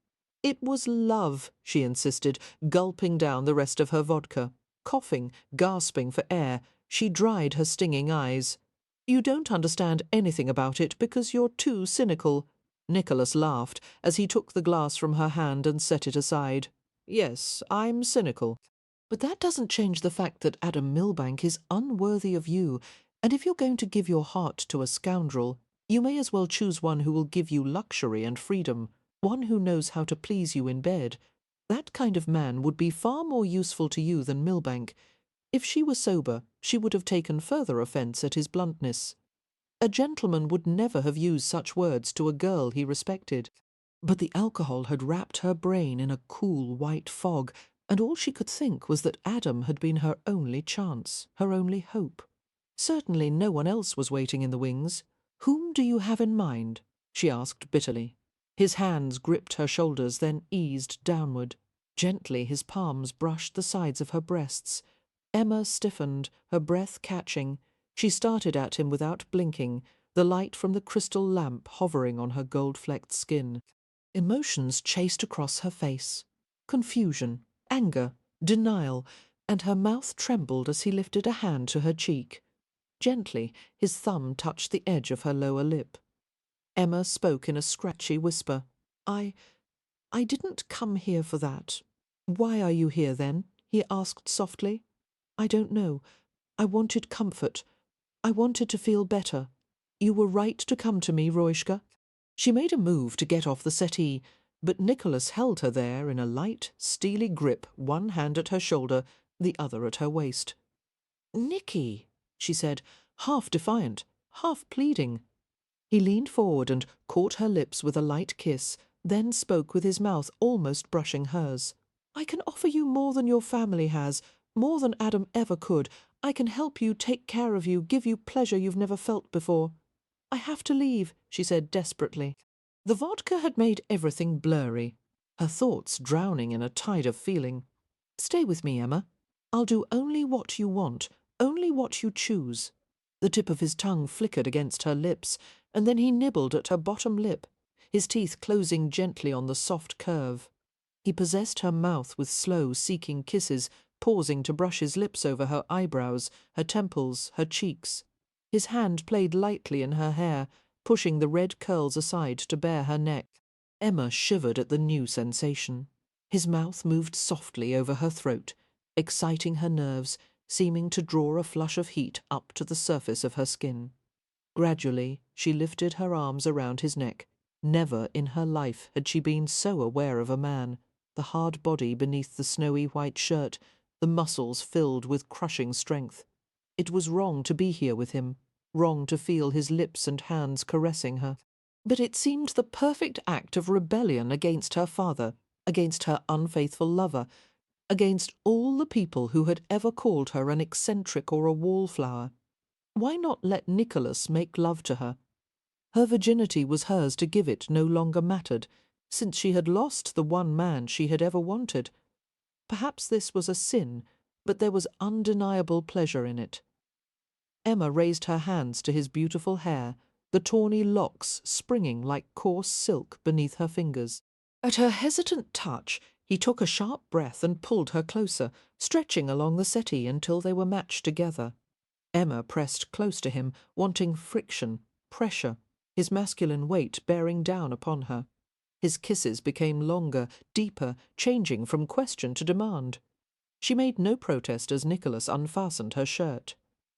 "It was love," she insisted, gulping down the rest of her vodka. Coughing, gasping for air, she dried her stinging eyes. "You don't understand anything about it because you're too cynical." Nicholas laughed as he took the glass from her hand and set it aside. "Yes, I'm cynical. But that doesn't change the fact that Adam Milbank is unworthy of you, and if you're going to give your heart to a scoundrel, you may as well choose one who will give you luxury and freedom, one who knows how to please you in bed. That kind of man would be far more useful to you than Milbank. If she were sober, she would have taken further offence at his bluntness. A gentleman would never have used such words to a girl he respected. But the alcohol had wrapped her brain in a cool white fog, and all she could think was that Adam had been her only chance, her only hope. Certainly no one else was waiting in the wings. "Whom do you have in mind?" she asked bitterly. His hands gripped her shoulders, then eased downward. Gently his palms brushed the sides of her breasts. Emma stiffened, her breath catching. She started at him without blinking, the light from the crystal lamp hovering on her gold-flecked skin. Emotions chased across her face. Confusion, anger, denial, and her mouth trembled as he lifted a hand to her cheek. Gently, his thumb touched the edge of her lower lip. Emma spoke in a scratchy whisper. I didn't come here for that." "Why are you here, then?" he asked softly. "I don't know. I wanted comfort. I wanted to feel better. You were right to come to me, Roishka." She made a move to get off the settee, but Nicholas held her there in a light, steely grip, one hand at her shoulder, the other at her waist. "Nicky," she said, half defiant, half pleading. He leaned forward and caught her lips with a light kiss, then spoke with his mouth almost brushing hers. "I can offer you more than your family has, more than Adam ever could. I can help you, take care of you, give you pleasure you've never felt before. I have to leave, she said desperately. The vodka had made everything blurry, her thoughts drowning in a tide of feeling. Stay with me, Emma. I'll do only what you want, only what you choose. The tip of his tongue flickered against her lips, and then he nibbled at her bottom lip, his teeth closing gently on the soft curve. He possessed her mouth with slow, seeking kisses, pausing to brush his lips over her eyebrows, her temples, her cheeks. His hand played lightly in her hair, pushing the red curls aside to bare her neck. Emma shivered at the new sensation. His mouth moved softly over her throat, exciting her nerves, seeming to draw a flush of heat up to the surface of her skin. Gradually, she lifted her arms around his neck. Never in her life had she been so aware of a man, the hard body beneath the snowy white shirt, the muscles filled with crushing strength. It was wrong to be here with him, wrong to feel his lips and hands caressing her. But it seemed the perfect act of rebellion against her father, against her unfaithful lover, against all the people who had ever called her an eccentric or a wallflower. Why not let Nicholas make love to her? Her virginity was hers to give, it no longer mattered, since she had lost the one man she had ever wanted. Perhaps this was a sin, but there was undeniable pleasure in it. Emma raised her hands to his beautiful hair, the tawny locks springing like coarse silk beneath her fingers. At her hesitant touch, he took a sharp breath and pulled her closer, stretching along the settee until they were matched together. Emma pressed close to him, wanting friction, pressure, his masculine weight bearing down upon her. His kisses became longer, deeper, changing from question to demand. She made no protest as Nicholas unfastened her shirt.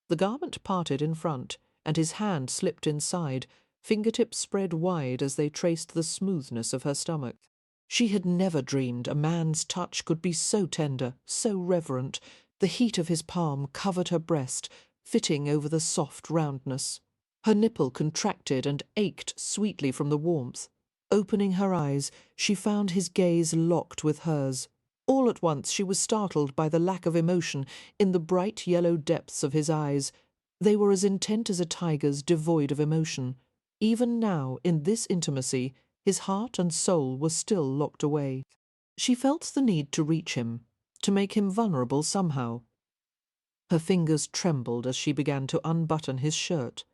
The garment parted in front, and his hand slipped inside, fingertips spread wide as they traced the smoothness of her stomach. She had never dreamed a man's touch could be so tender, so reverent. The heat of his palm covered her breast, fitting over the soft roundness. Her nipple contracted and ached sweetly from the warmth. Opening her eyes, she found his gaze locked with hers. All at once she was startled by the lack of emotion in the bright yellow depths of his eyes. They were as intent as a tiger's, devoid of emotion. Even now, in this intimacy, his heart and soul were still locked away. She felt the need to reach him, to make him vulnerable somehow. Her fingers trembled as she began to unbutton his shirt.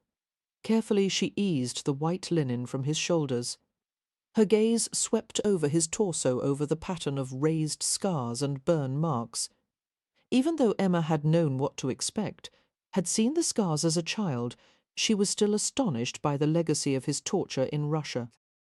Carefully she eased the white linen from his shoulders. Her gaze swept over his torso, over the pattern of raised scars and burn marks. Even though Emma had known what to expect, had seen the scars as a child, she was still astonished by the legacy of his torture in Russia.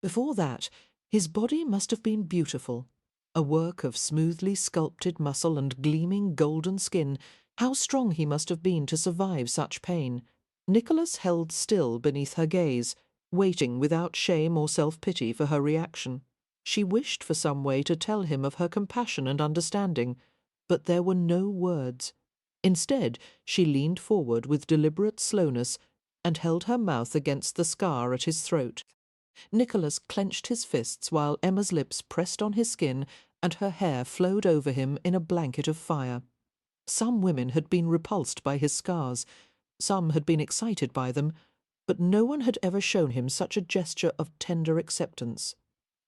Before that, his body must have been beautiful, a work of smoothly sculpted muscle and gleaming golden skin. How strong he must have been to survive such pain. Nicholas held still beneath her gaze, waiting without shame or self-pity for her reaction. She wished for some way to tell him of her compassion and understanding, but there were no words. Instead, she leaned forward with deliberate slowness and held her mouth against the scar at his throat. Nicholas clenched his fists while Emma's lips pressed on his skin and her hair flowed over him in a blanket of fire. Some women had been repulsed by his scars, some had been excited by them, but no one had ever shown him such a gesture of tender acceptance.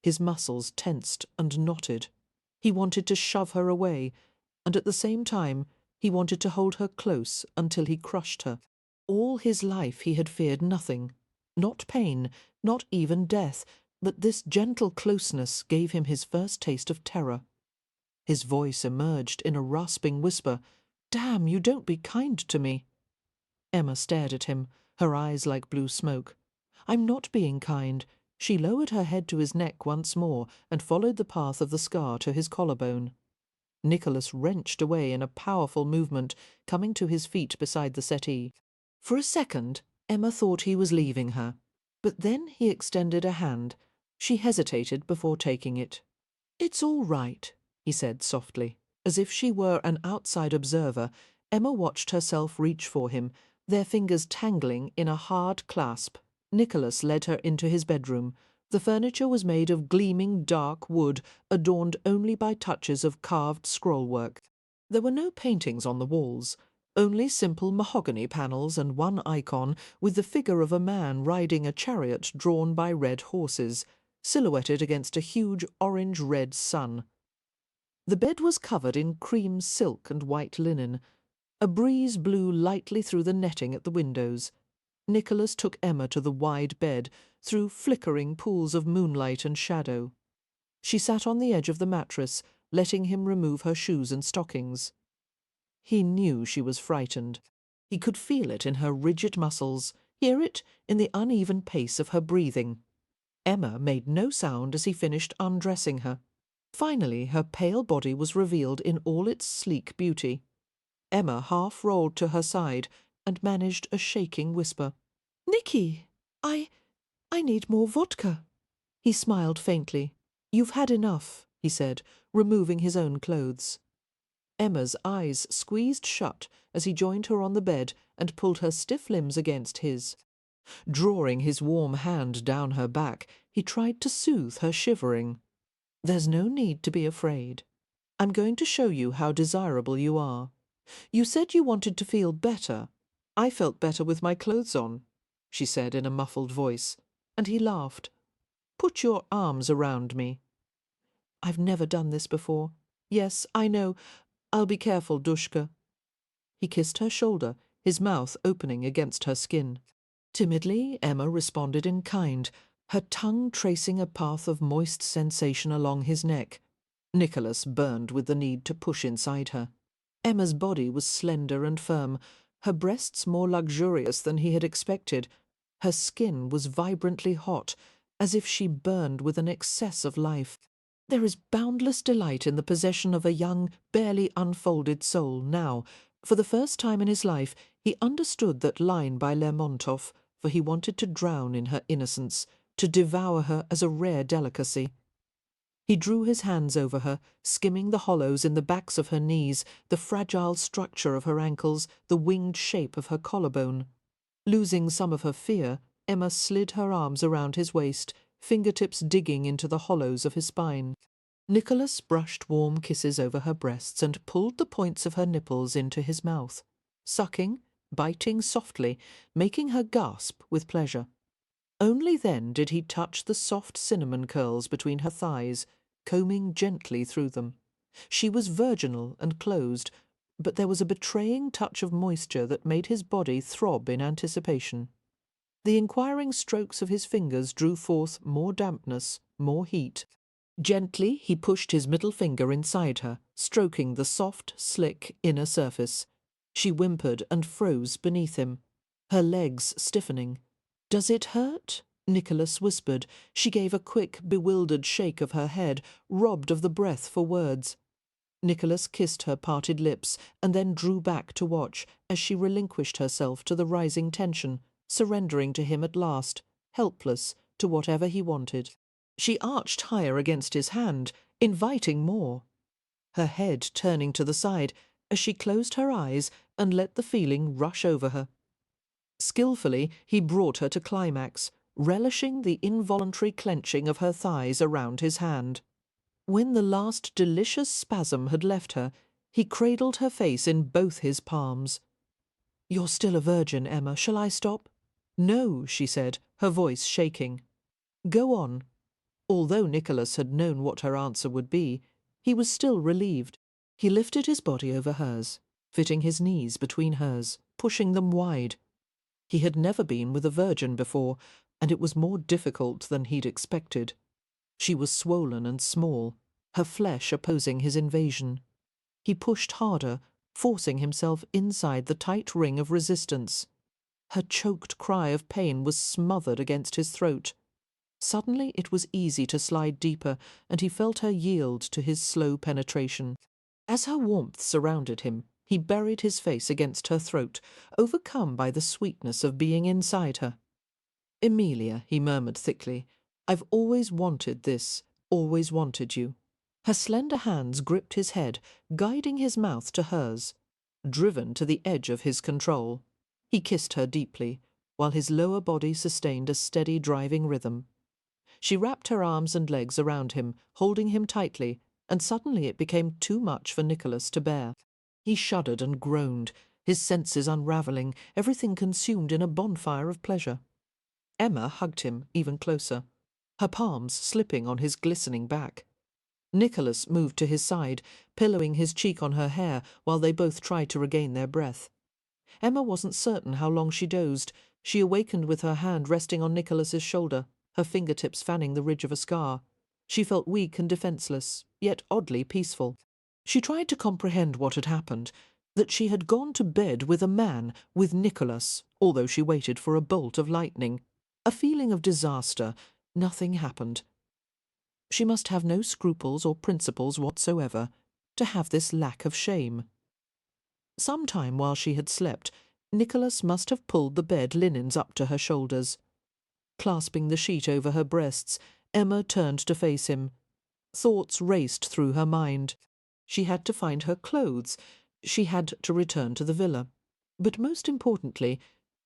His muscles tensed and knotted. He wanted to shove her away, and at the same time he wanted to hold her close until he crushed her. All his life he had feared nothing, not pain, not even death, but this gentle closeness gave him his first taste of terror. His voice emerged in a rasping whisper. "Damn, you don't be kind to me." Emma stared at him, her eyes like blue smoke. "I'm not being kind." She lowered her head to his neck once more and followed the path of the scar to his collarbone. Nicholas wrenched away in a powerful movement, coming to his feet beside the settee. For a second, Emma thought he was leaving her, but then he extended a hand. She hesitated before taking it. "It's all right," he said softly. As if she were an outside observer, Emma watched herself reach for him, their fingers tangling in a hard clasp. Nicholas led her into his bedroom. The furniture was made of gleaming dark wood, adorned only by touches of carved scrollwork. There were no paintings on the walls, only simple mahogany panels and one icon with the figure of a man riding a chariot drawn by red horses, silhouetted against a huge orange-red sun. The bed was covered in cream silk and white linen. A breeze blew lightly through the netting at the windows. Nicholas took Emma to the wide bed, through flickering pools of moonlight and shadow. She sat on the edge of the mattress, letting him remove her shoes and stockings. He knew she was frightened. He could feel it in her rigid muscles, hear it in the uneven pace of her breathing. Emma made no sound as he finished undressing her. Finally, her pale body was revealed in all its sleek beauty. Emma half rolled to her side and managed a shaking whisper. "Nicky, I need more vodka." He smiled faintly. "You've had enough," he said, removing his own clothes. Emma's eyes squeezed shut as he joined her on the bed and pulled her stiff limbs against his. Drawing his warm hand down her back, he tried to soothe her shivering. "There's no need to be afraid. I'm going to show you how desirable you are. You said you wanted to feel better. I felt better with my clothes on," she said in a muffled voice, and he laughed. "Put your arms around me." "I've never done this before. Yes, I know. I'll be careful, Dushka." He kissed her shoulder, his mouth opening against her skin. Timidly, Emma responded in kind, her tongue tracing a path of moist sensation along his neck. Nicholas burned with the need to push inside her. Emma's body was slender and firm, her breasts more luxurious than he had expected. Her skin was vibrantly hot, as if she burned with an excess of life. There is boundless delight in the possession of a young, barely unfolded soul now. For the first time in his life, he understood that line by Lermontov, for he wanted to drown in her innocence, to devour her as a rare delicacy. He drew his hands over her, skimming the hollows in the backs of her knees, the fragile structure of her ankles, the winged shape of her collarbone. Losing some of her fear, Emma slid her arms around his waist, fingertips digging into the hollows of his spine. Nicholas brushed warm kisses over her breasts and pulled the points of her nipples into his mouth, sucking, biting softly, making her gasp with pleasure. Only then did he touch the soft cinnamon curls between her thighs, combing gently through them. She was virginal and closed, but there was a betraying touch of moisture that made his body throb in anticipation. The inquiring strokes of his fingers drew forth more dampness, more heat. Gently he pushed his middle finger inside her, stroking the soft, slick inner surface. She whimpered and froze beneath him, her legs stiffening. "Does it hurt?" Nicholas whispered. She gave a quick, bewildered shake of her head, robbed of the breath for words. Nicholas kissed her parted lips and then drew back to watch as she relinquished herself to the rising tension, surrendering to him at last, helpless to whatever he wanted. She arched higher against his hand, inviting more, her head turning to the side as she closed her eyes and let the feeling rush over her. Skillfully, he brought her to climax, relishing the involuntary clenching of her thighs around his hand. When the last delicious spasm had left her, he cradled her face in both his palms. "You're still a virgin, Emma. Shall I stop?" "No," she said, her voice shaking. "Go on." Although Nicholas had known what her answer would be, he was still relieved. He lifted his body over hers, fitting his knees between hers, pushing them wide. He had never been with a virgin before, and it was more difficult than he'd expected. She was swollen and small, her flesh opposing his invasion. He pushed harder, forcing himself inside the tight ring of resistance. Her choked cry of pain was smothered against his throat. Suddenly it was easy to slide deeper, and he felt her yield to his slow penetration. As her warmth surrounded him, he buried his face against her throat, overcome by the sweetness of being inside her. "Emilia," he murmured thickly, "I've always wanted this, always wanted you." Her slender hands gripped his head, guiding his mouth to hers. Driven to the edge of his control, he kissed her deeply, while his lower body sustained a steady driving rhythm. She wrapped her arms and legs around him, holding him tightly, and suddenly it became too much for Nicholas to bear. He shuddered and groaned, his senses unravelling, everything consumed in a bonfire of pleasure. Emma hugged him even closer, her palms slipping on his glistening back. Nicholas moved to his side, pillowing his cheek on her hair while they both tried to regain their breath. Emma wasn't certain how long she dozed. She awakened with her hand resting on Nicholas's shoulder, her fingertips fanning the ridge of a scar. She felt weak and defenceless, yet oddly peaceful. She tried to comprehend what had happened, that she had gone to bed with a man, with Nicholas, although she waited for a bolt of lightning. A feeling of disaster. Nothing happened. She must have no scruples or principles whatsoever, to have this lack of shame. Some time while she had slept, Nicholas must have pulled the bed linens up to her shoulders. Clasping the sheet over her breasts, Emma turned to face him. Thoughts raced through her mind. She had to find her clothes. She had to return to the villa. But most importantly,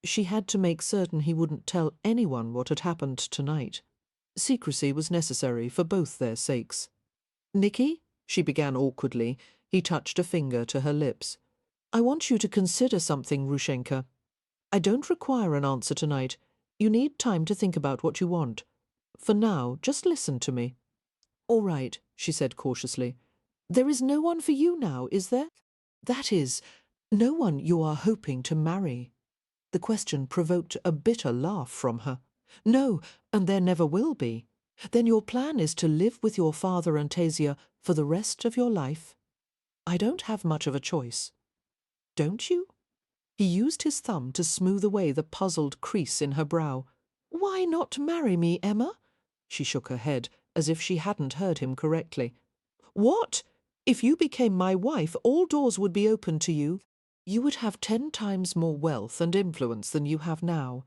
she had to make certain he wouldn't tell anyone what had happened tonight. Secrecy was necessary for both their sakes. "Nicky," she began awkwardly. He touched a finger to her lips. "I want you to consider something, Rushenka. I don't require an answer tonight. You need time to think about what you want. For now, just listen to me." "All right," she said cautiously. "There is no one for you now, is there? That is, no one you are hoping to marry." The question provoked a bitter laugh from her. "No, and there never will be. Then your plan is to live with your father and Tasia for the rest of your life? I don't have much of a choice." "Don't you?" He used his thumb to smooth away the puzzled crease in her brow. "Why not marry me, Emma?" She shook her head, as if she hadn't heard him correctly. "What? If you became my wife, all doors would be open to you. You would have 10 times more wealth and influence than you have now.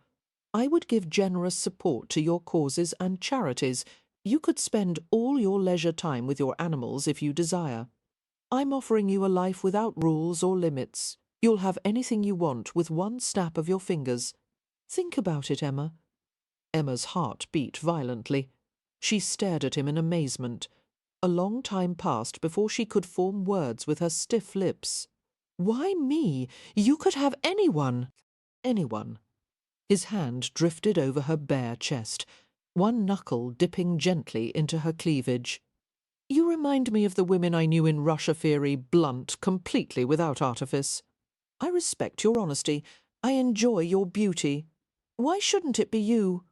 I would give generous support to your causes and charities. You could spend all your leisure time with your animals if you desire. I'm offering you a life without rules or limits. You'll have anything you want with one snap of your fingers. Think about it, Emma." Emma's heart beat violently. She stared at him in amazement. A long time passed before she could form words with her stiff lips. "Why me? You could have anyone." "Anyone." His hand drifted over her bare chest, one knuckle dipping gently into her cleavage. "You remind me of the women I knew in Russia Theory, blunt, completely without artifice. I respect your honesty. I enjoy your beauty. Why shouldn't it be you?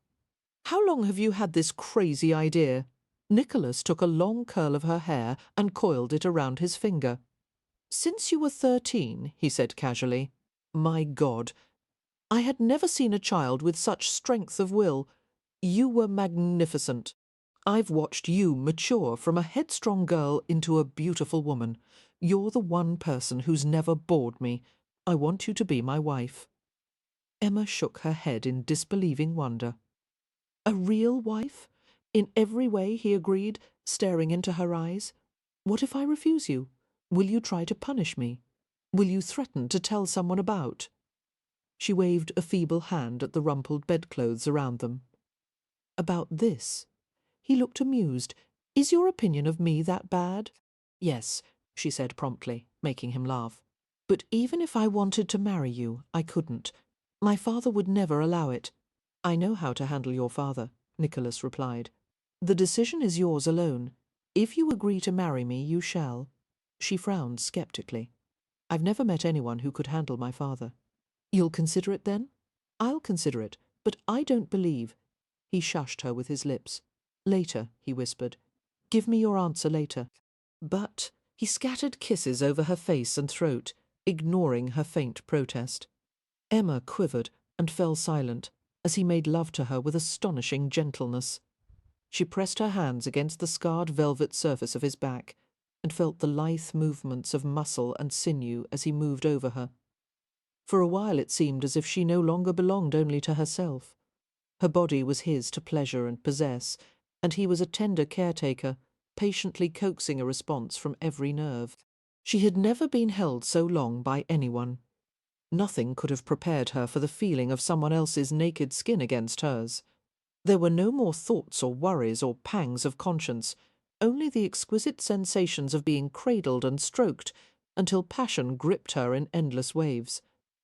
How long have you had this crazy idea?" Nicholas took a long curl of her hair and coiled it around his finger. "Since you were 13, he said casually. My God! I had never seen a child with such strength of will. You were magnificent. I've watched you mature from a headstrong girl into a beautiful woman. You're the one person who's never bored me. I want you to be my wife." Emma shook her head in disbelieving wonder. "A real wife? In every way," he agreed, staring into her eyes. "What if I refuse you? Will you try to punish me? Will you threaten to tell someone about?" She waved a feeble hand at the rumpled bedclothes around them. "About this?" He looked amused. "Is your opinion of me that bad?" "Yes," she said promptly, making him laugh. "But even if I wanted to marry you, I couldn't. My father would never allow it." "I know how to handle your father," Nicholas replied. "The decision is yours alone. If you agree to marry me, you shall." She frowned sceptically. "I've never met anyone who could handle my father." "You'll consider it then?" "I'll consider it, but I don't believe—" He shushed her with his lips. "Later," he whispered. "Give me your answer later." "But—" He scattered kisses over her face and throat, ignoring her faint protest. Emma quivered and fell silent as he made love to her with astonishing gentleness. She pressed her hands against the scarred velvet surface of his back and felt the lithe movements of muscle and sinew as he moved over her. For a while it seemed as if she no longer belonged only to herself. Her body was his to pleasure and possess, and he was a tender caretaker, patiently coaxing a response from every nerve. She had never been held so long by anyone. Nothing could have prepared her for the feeling of someone else's naked skin against hers. There were no more thoughts or worries or pangs of conscience, only the exquisite sensations of being cradled and stroked, until passion gripped her in endless waves.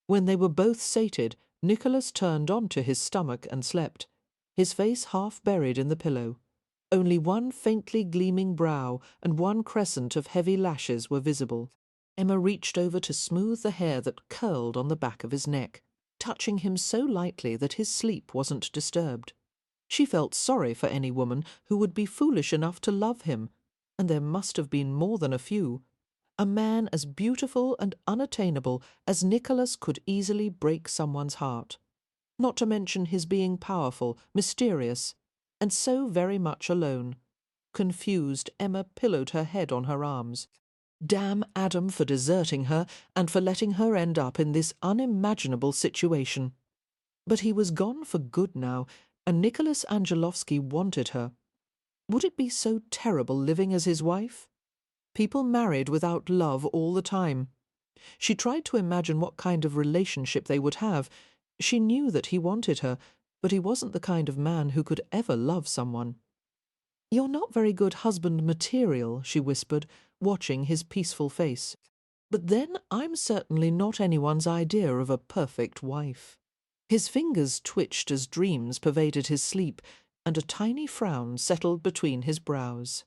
When they were both sated, Nicholas turned onto his stomach and slept, his face half buried in the pillow. Only one faintly gleaming brow and one crescent of heavy lashes were visible. Emma reached over to smooth the hair that curled on the back of his neck, touching him so lightly that his sleep wasn't disturbed. She felt sorry for any woman who would be foolish enough to love him, and there must have been more than a few. A man as beautiful and unattainable as Nicholas could easily break someone's heart, not to mention his being powerful, mysterious, and so very much alone. Confused, Emma pillowed her head on her arms. Damn Adam for deserting her and for letting her end up in this unimaginable situation. But he was gone for good now, and Nicholas Angelovsky wanted her. Would it be so terrible living as his wife? People married without love all the time. She tried to imagine what kind of relationship they would have. She knew that he wanted her, but he wasn't the kind of man who could ever love someone. "You're not very good husband material," she whispered, watching his peaceful face. "But then I'm certainly not anyone's idea of a perfect wife." His fingers twitched as dreams pervaded his sleep, and a tiny frown settled between his brows.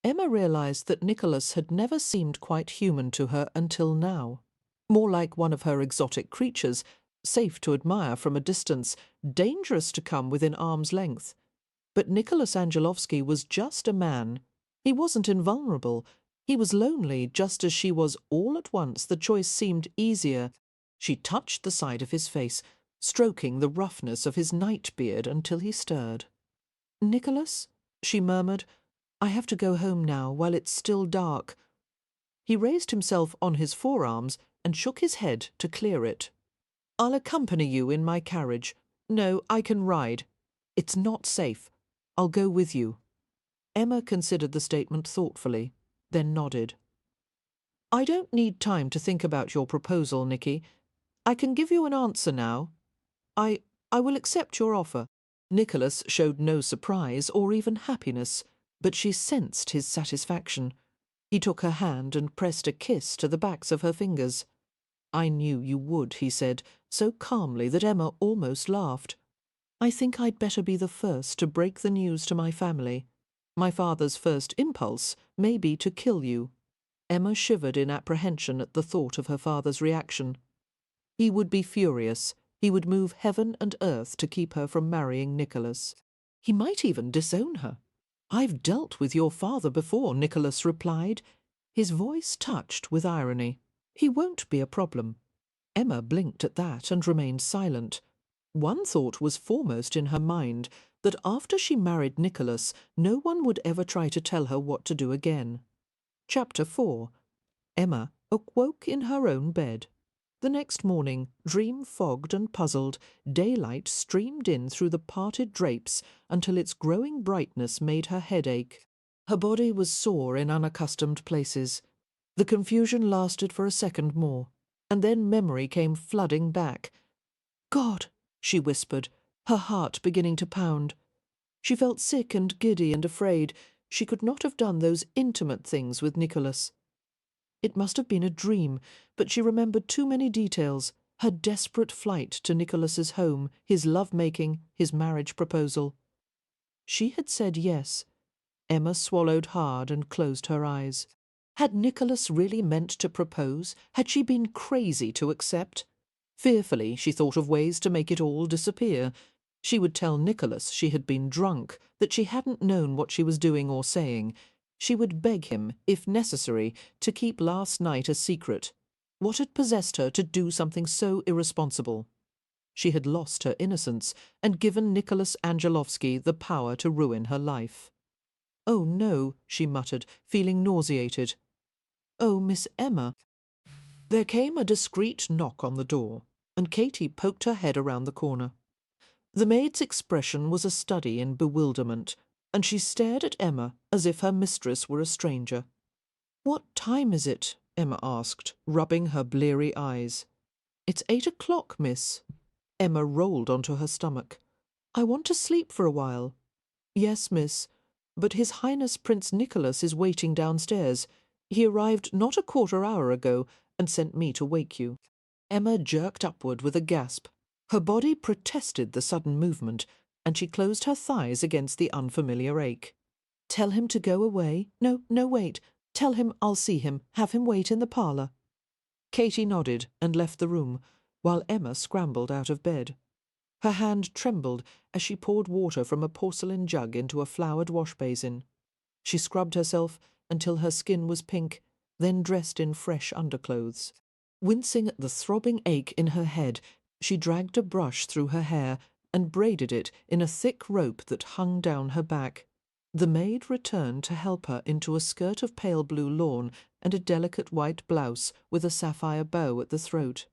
Emma realized that Nicholas had never seemed quite human to her until now. More like one of her exotic creatures, safe to admire from a distance, dangerous to come within arm's length. But Nicholas Angelovsky was just a man. He wasn't invulnerable. He was lonely, just as she was. All at once the choice seemed easier. She touched the side of his face, stroking the roughness of his night beard until he stirred. "Nicholas," she murmured, "I have to go home now while it's still dark." He raised himself on his forearms and shook his head to clear it. "I'll accompany you in my carriage. No, I can ride. It's not safe. I'll go with you." Emma considered the statement thoughtfully, then nodded. "I don't need time to think about your proposal, Nicky. I can give you an answer now. I will accept your offer." Nicholas showed no surprise or even happiness, but she sensed his satisfaction. He took her hand and pressed a kiss to the backs of her fingers. "I knew you would," he said, so calmly that Emma almost laughed. "I think I'd better be the first to break the news to my family. My father's first impulse may be to kill you." Emma shivered in apprehension at the thought of her father's reaction. He would be furious. He would move heaven and earth to keep her from marrying Nicholas. He might even disown her. "I've dealt with your father before," Nicholas replied, his voice touched with irony. "He won't be a problem." Emma blinked at that and remained silent. One thought was foremost in her mind, that after she married Nicholas, no one would ever try to tell her what to do again. Chapter 4. Emma awoke in her own bed. The next morning, dream-fogged and puzzled, daylight streamed in through the parted drapes until its growing brightness made her head ache. Her body was sore in unaccustomed places. The confusion lasted for a second more, and then memory came flooding back. "God!" she whispered, her heart beginning to pound. She felt sick and giddy and afraid. She could not have done those intimate things with Nicholas. It must have been a dream, but she remembered too many details. Her desperate flight to Nicholas's home, his love-making, his marriage proposal. She had said yes. Emma swallowed hard and closed her eyes. Had Nicholas really meant to propose? Had she been crazy to accept? Fearfully, she thought of ways to make it all disappear. She would tell Nicholas she had been drunk, that she hadn't known what she was doing or saying. She would beg him, if necessary, to keep last night a secret. What had possessed her to do something so irresponsible? She had lost her innocence and given Nicholas Angelovsky the power to ruin her life. "Oh, no," she muttered, feeling nauseated. "Oh, Miss Emma." There came a discreet knock on the door, and Katy poked her head around the corner. The maid's expression was a study in bewilderment, and she stared at Emma as if her mistress were a stranger. "What time is it?" Emma asked, rubbing her bleary eyes. "It's 8 o'clock, miss." Emma rolled onto her stomach. "I want to sleep for a while." "Yes, miss, but His Highness Prince Nicholas is waiting downstairs. He arrived not a quarter-hour ago and sent me to wake you." Emma jerked upward with a gasp. Her body protested the sudden movement, and she closed her thighs against the unfamiliar ache. "Tell him to go away. No, wait. Tell him I'll see him. Have him wait in the parlour." Katy nodded and left the room, while Emma scrambled out of bed. Her hand trembled as she poured water from a porcelain jug into a flowered wash-basin. She scrubbed herself until her skin was pink, then dressed in fresh underclothes. Wincing at the throbbing ache in her head, she dragged a brush through her hair and braided it in a thick rope that hung down her back. The maid returned to help her into a skirt of pale blue lawn and a delicate white blouse with a sapphire bow at the throat.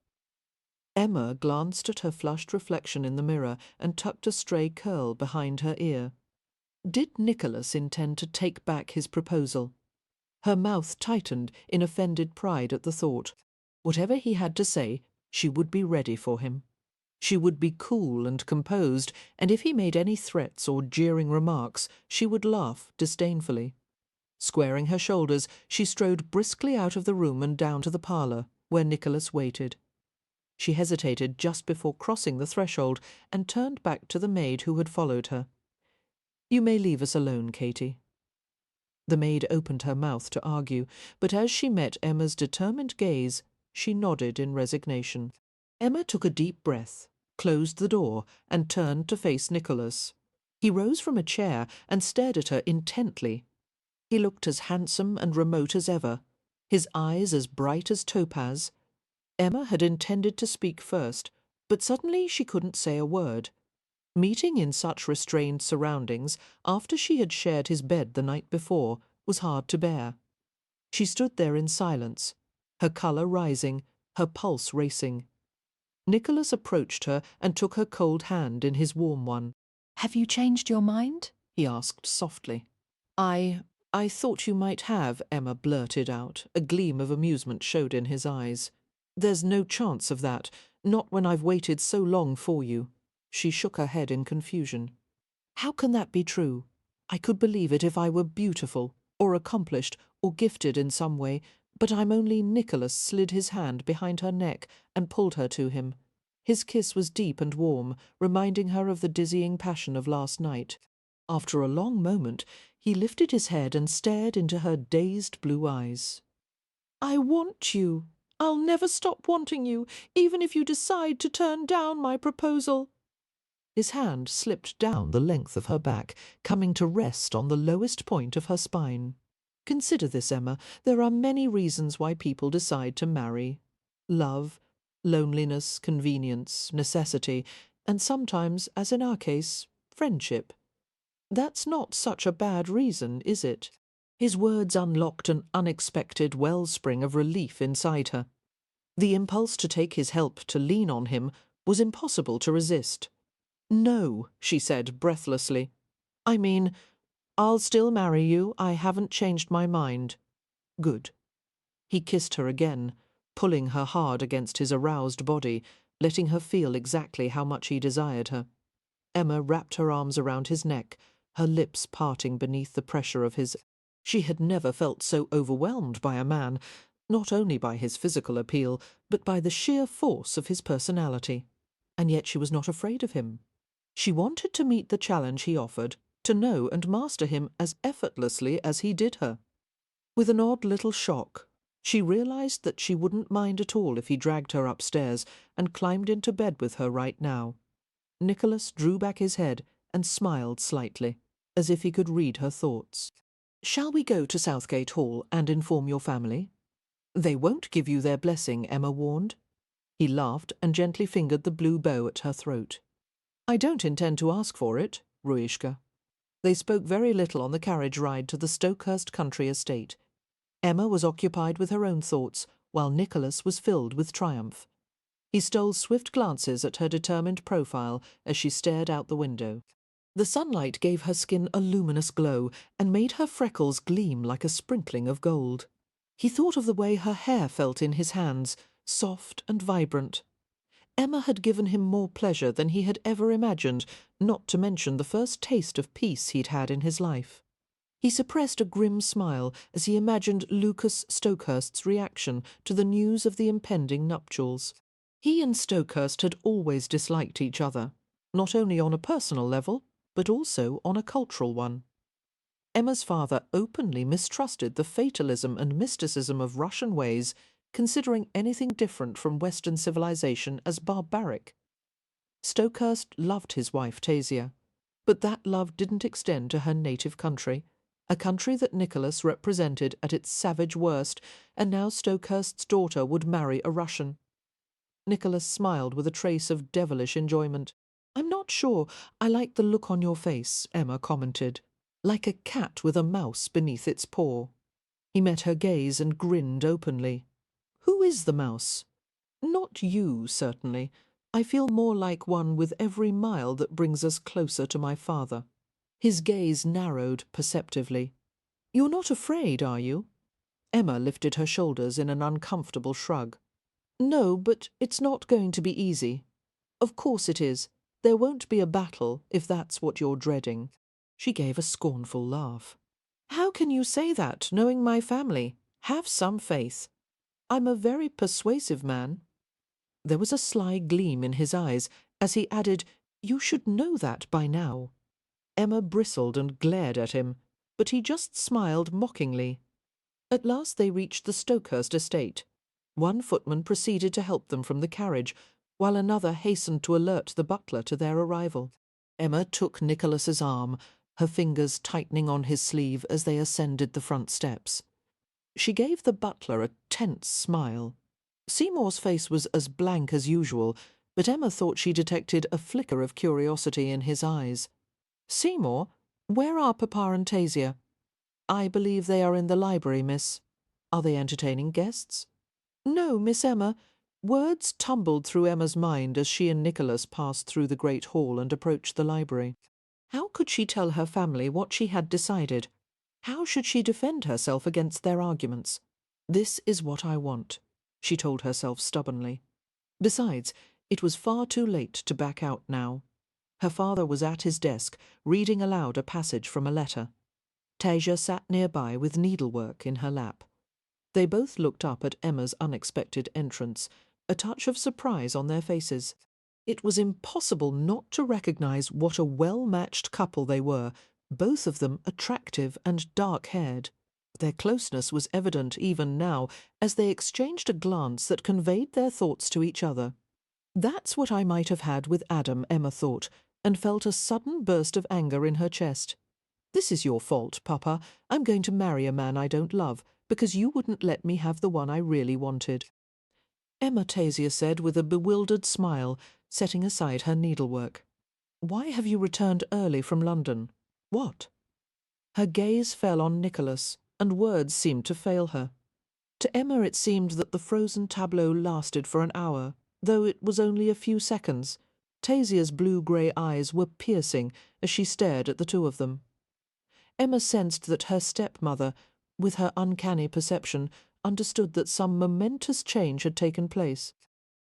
Emma glanced at her flushed reflection in the mirror and tucked a stray curl behind her ear. Did Nicholas intend to take back his proposal? Her mouth tightened in offended pride at the thought. Whatever he had to say, she would be ready for him. She would be cool and composed, and if he made any threats or jeering remarks, she would laugh disdainfully. Squaring her shoulders, she strode briskly out of the room and down to the parlour, where Nicholas waited. She hesitated just before crossing the threshold and turned back to the maid who had followed her. "You may leave us alone, Katy." The maid opened her mouth to argue, but as she met Emma's determined gaze, she nodded in resignation. Emma took a deep breath, closed the door, and turned to face Nicholas. He rose from a chair and stared at her intently. He looked as handsome and remote as ever, his eyes as bright as topaz. Emma had intended to speak first, but suddenly she couldn't say a word. Meeting in such restrained surroundings, after she had shared his bed the night before, was hard to bear. She stood there in silence, her colour rising, her pulse racing. Nicholas approached her and took her cold hand in his warm one. Have you changed your mind? He asked softly. I thought you might have," Emma blurted out. A gleam of amusement showed in his eyes. "There's no chance of that, not when I've waited so long for you." She shook her head in confusion. "How can that be true? I could believe it if I were beautiful, or accomplished, or gifted in some way, but I'm only—" Nicholas slid his hand behind her neck and pulled her to him. His kiss was deep and warm, reminding her of the dizzying passion of last night. After a long moment, he lifted his head and stared into her dazed blue eyes. "I want you. I'll never stop wanting you, even if you decide to turn down my proposal." His hand slipped down the length of her back, coming to rest on the lowest point of her spine. "Consider this, Emma. There are many reasons why people decide to marry. Love, loneliness, convenience, necessity, and sometimes, as in our case, friendship. That's not such a bad reason, is it?" His words unlocked an unexpected wellspring of relief inside her. The impulse to take his help, to lean on him, was impossible to resist. "No," she said breathlessly. "I mean, I'll still marry you. I haven't changed my mind." "Good." He kissed her again, pulling her hard against his aroused body, letting her feel exactly how much he desired her. Emma wrapped her arms around his neck, her lips parting beneath the pressure of his. She had never felt so overwhelmed by a man, not only by his physical appeal, but by the sheer force of his personality. And yet she was not afraid of him. She wanted to meet the challenge he offered, to know and master him as effortlessly as he did her. With an odd little shock, she realized that she wouldn't mind at all if he dragged her upstairs and climbed into bed with her right now. Nicholas drew back his head and smiled slightly, as if he could read her thoughts. "Shall we go to Southgate Hall and inform your family?" "They won't give you their blessing," Emma warned. He laughed and gently fingered the blue bow at her throat. "I don't intend to ask for it, Ruishka." They spoke very little on the carriage ride to the Stokehurst country estate. Emma was occupied with her own thoughts, while Nicholas was filled with triumph. He stole swift glances at her determined profile as she stared out the window. The sunlight gave her skin a luminous glow and made her freckles gleam like a sprinkling of gold. He thought of the way her hair felt in his hands, soft and vibrant. Emma had given him more pleasure than he had ever imagined, not to mention the first taste of peace he'd had in his life. He suppressed a grim smile as he imagined Lucas Stokehurst's reaction to the news of the impending nuptials. He and Stokehurst had always disliked each other, not only on a personal level, but also on a cultural one. Emma's father openly mistrusted the fatalism and mysticism of Russian ways, considering anything different from Western civilization as barbaric. Stokehurst loved his wife Tasia, but that love didn't extend to her native country, a country that Nicholas represented at its savage worst, and now Stokehurst's daughter would marry a Russian. Nicholas smiled with a trace of devilish enjoyment. "I'm not sure I like the look on your face," Emma commented, "like a cat with a mouse beneath its paw." He met her gaze and grinned openly. "Who is the mouse?" "Not you, certainly. I feel more like one with every mile that brings us closer to my father." His gaze narrowed perceptively. "You're not afraid, are you?" Emma lifted her shoulders in an uncomfortable shrug. "No, but it's not going to be easy. Of course it is. There won't be a battle, if that's what you're dreading." She gave a scornful laugh. "How can you say that, knowing my family? Have some faith. I'm a very persuasive man." There was a sly gleam in his eyes as he added, "You should know that by now." Emma bristled and glared at him, but he just smiled mockingly. At last they reached the Stokehurst estate. One footman proceeded to help them from the carriage, while another hastened to alert the butler to their arrival. Emma took Nicholas's arm, her fingers tightening on his sleeve as they ascended the front steps. She gave the butler a tense smile. Seymour's face was as blank as usual, but Emma thought she detected a flicker of curiosity in his eyes. "Seymour, where are Papa and Tasia?" "I believe they are in the library, miss." "Are they entertaining guests?" "No, Miss Emma." Words tumbled through Emma's mind as she and Nicholas passed through the great hall and approached the library. How could she tell her family what she had decided? How should she defend herself against their arguments? "This is what I want," she told herself stubbornly. Besides, it was far too late to back out now. Her father was at his desk, reading aloud a passage from a letter. Tasia sat nearby with needlework in her lap. They both looked up at Emma's unexpected entrance, a touch of surprise on their faces. It was impossible not to recognize what a well-matched couple they were, both of them attractive and dark-haired. Their closeness was evident even now, as they exchanged a glance that conveyed their thoughts to each other. That's what I might have had with Adam, Emma thought, and felt a sudden burst of anger in her chest. "This is your fault, Papa. I'm going to marry a man I don't love, because you wouldn't let me have the one I really wanted." "Emma," Tasia said with a bewildered smile, setting aside her needlework. "Why have you returned early from London? What?" Her gaze fell on Nicholas, and words seemed to fail her. To Emma it seemed that the frozen tableau lasted for an hour, though it was only a few seconds. Tasia's blue-grey eyes were piercing as she stared at the two of them. Emma sensed that her stepmother, with her uncanny perception, understood that some momentous change had taken place.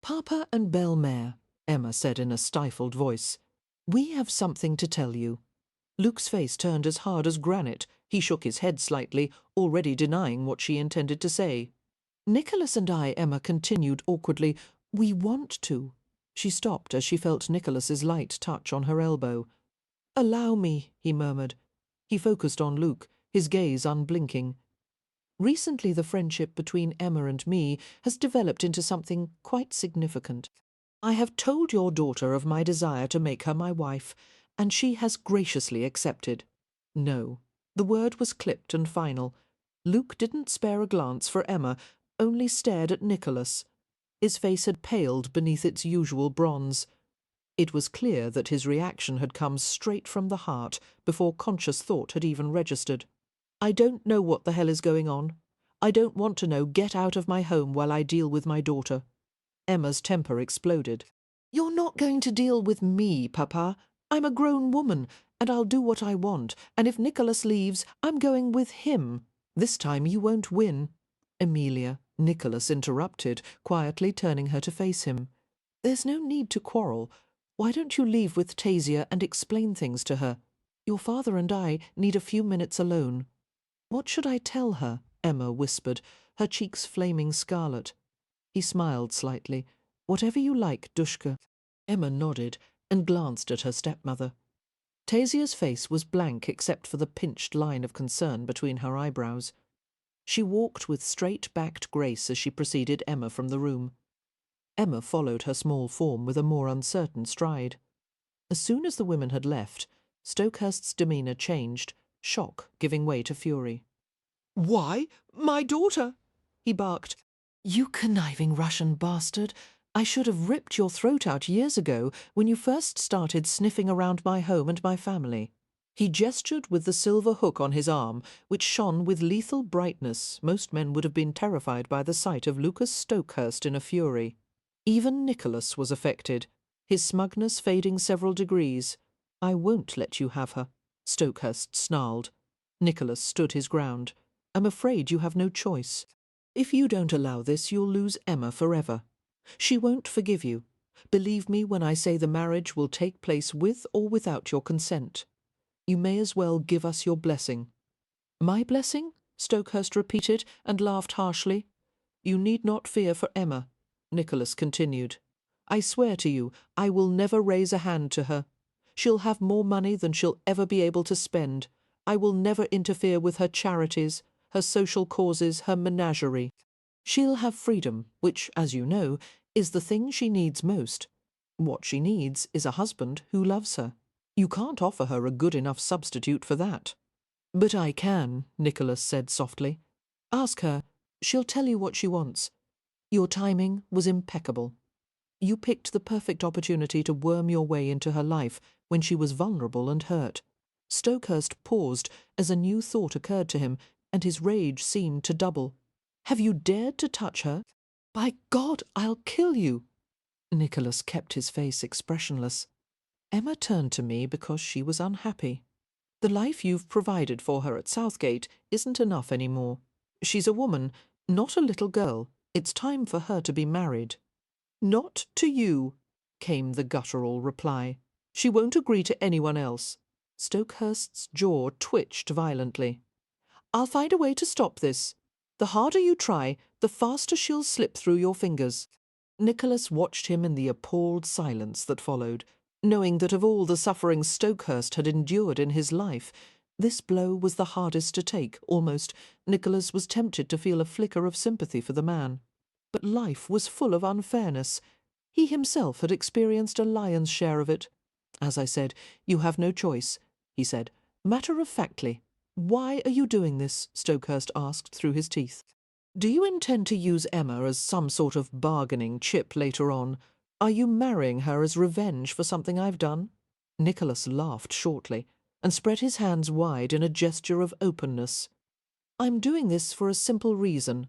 "Papa and Belle-Mère," Emma said in a stifled voice, "we have something to tell you." Luke's face turned as hard as granite. He shook his head slightly, already denying what she intended to say. "Nicholas and I," Emma continued awkwardly, "we want to." She stopped as she felt Nicholas's light touch on her elbow. "Allow me," he murmured. He focused on Luke, his gaze unblinking. "Recently the friendship between Emma and me has developed into something quite significant. I have told your daughter of my desire to make her my wife, and she has graciously accepted." No. The word was clipped and final. Luke didn't spare a glance for Emma, only stared at Nicholas. His face had paled beneath its usual bronze. It was clear that his reaction had come straight from the heart before conscious thought had even registered. "I don't know what the hell is going on. I don't want to know. Get out of my home while I deal with my daughter." Emma's temper exploded. "You're not going to deal with me, Papa. I'm a grown woman, and I'll do what I want, and if Nicholas leaves, I'm going with him. This time you won't win." "Emilia," Nicholas interrupted, quietly turning her to face him. "There's no need to quarrel. Why don't you leave with Tasia and explain things to her? Your father and I need a few minutes alone." What should I tell her? Emma whispered, her cheeks flaming scarlet. He smiled slightly. Whatever you like, Dushka. Emma nodded and glanced at her stepmother. Tasia's face was blank except for the pinched line of concern between her eyebrows. She walked with straight-backed grace as she preceded Emma from the room. Emma followed her small form with a more uncertain stride. As soon as the women had left, Stokehurst's demeanour changed, shock giving way to fury. "Why, my daughter?" he barked. "You conniving Russian bastard! I should have ripped your throat out years ago when you first started sniffing around my home and my family." He gestured with the silver hook on his arm, which shone with lethal brightness. Most men would have been terrified by the sight of Lucas Stokehurst in a fury. Even Nicholas was affected, his smugness fading several degrees. "I won't let you have her," Stokehurst snarled. Nicholas stood his ground. "I'm afraid you have no choice. If you don't allow this, you'll lose Emma forever. She won't forgive you. Believe me when I say the marriage will take place with or without your consent. You may as well give us your blessing." "My blessing?" Stokehurst repeated and laughed harshly. "You need not fear for Emma," Nicholas continued. "I swear to you, I will never raise a hand to her. She'll have more money than she'll ever be able to spend. I will never interfere with her charities, her social causes, her menagerie. She'll have freedom, which, as you know, is the thing she needs most. What she needs is a husband who loves her. You can't offer her a good enough substitute for that." "But I can," Nicholas said softly. "Ask her. She'll tell you what she wants. Your timing was impeccable. You picked the perfect opportunity to worm your way into her life when she was vulnerable and hurt." Stokehurst paused as a new thought occurred to him, and his rage seemed to double. "Have you dared to touch her? By God, I'll kill you!" Nicholas kept his face expressionless. "Emma turned to me because she was unhappy. The life you've provided for her at Southgate isn't enough any more. She's a woman, not a little girl. It's time for her to be married." "Not to you," came the guttural reply. "She won't agree to anyone else." Stokehurst's jaw twitched violently. "I'll find a way to stop this. The harder you try, the faster she'll slip through your fingers." Nicholas watched him in the appalled silence that followed, knowing that of all the suffering Stokehurst had endured in his life, this blow was the hardest to take. Almost, Nicholas was tempted to feel a flicker of sympathy for the man. But life was full of unfairness. He himself had experienced a lion's share of it. "As I said, you have no choice," he said, matter-of-factly. "Why are you doing this?" Stokehurst asked through his teeth. "Do you intend to use Emma as some sort of bargaining chip later on? Are you marrying her as revenge for something I've done?" Nicholas laughed shortly and spread his hands wide in a gesture of openness. "I'm doing this for a simple reason.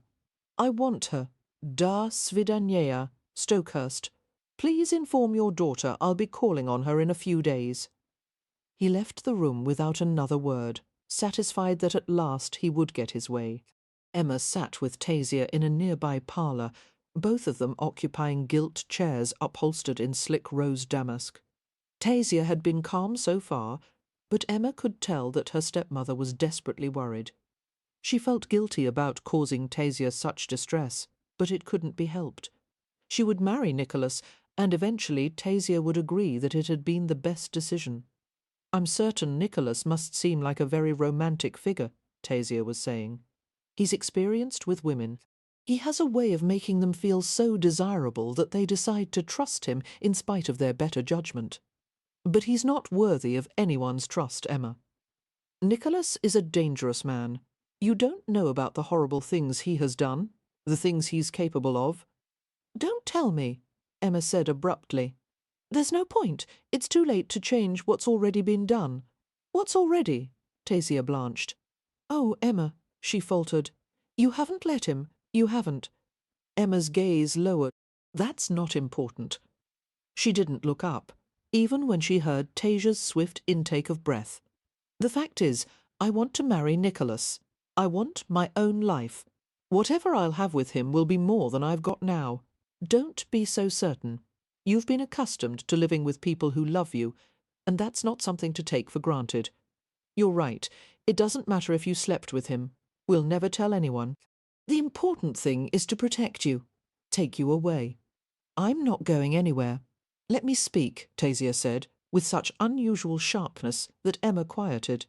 I want her. Da svidaniya, Stokehurst. Please inform your daughter I'll be calling on her in a few days." He left the room without another word, satisfied that at last he would get his way. Emma sat with Tasia in a nearby parlour, both of them occupying gilt chairs upholstered in slick rose damask. Tasia had been calm so far, but Emma could tell that her stepmother was desperately worried. She felt guilty about causing Tasia such distress, but it couldn't be helped. She would marry Nicholas, and eventually Tasia would agree that it had been the best decision. "I'm certain Nicholas must seem like a very romantic figure," Tasia was saying. "He's experienced with women. He has a way of making them feel so desirable that they decide to trust him in spite of their better judgment. But he's not worthy of anyone's trust, Emma. Nicholas is a dangerous man. You don't know about the horrible things he has done, the things he's capable of." "Don't tell me," Emma said abruptly. "There's no point. It's too late to change what's already been done." "What's already?" Tasia blanched. "Oh, Emma," she faltered. "You haven't let him. You haven't." Emma's gaze lowered. "That's not important." She didn't look up, even when she heard Tasia's swift intake of breath. "The fact is, I want to marry Nicholas. I want my own life. Whatever I'll have with him will be more than I've got now. Don't be so certain. You've been accustomed to living with people who love you, and that's not something to take for granted. You're right, It doesn't matter if you slept with him. We'll never tell anyone. The important thing is to protect you, take you away. I'm not going anywhere. Let me speak, Tasia said, with such unusual sharpness that Emma quieted.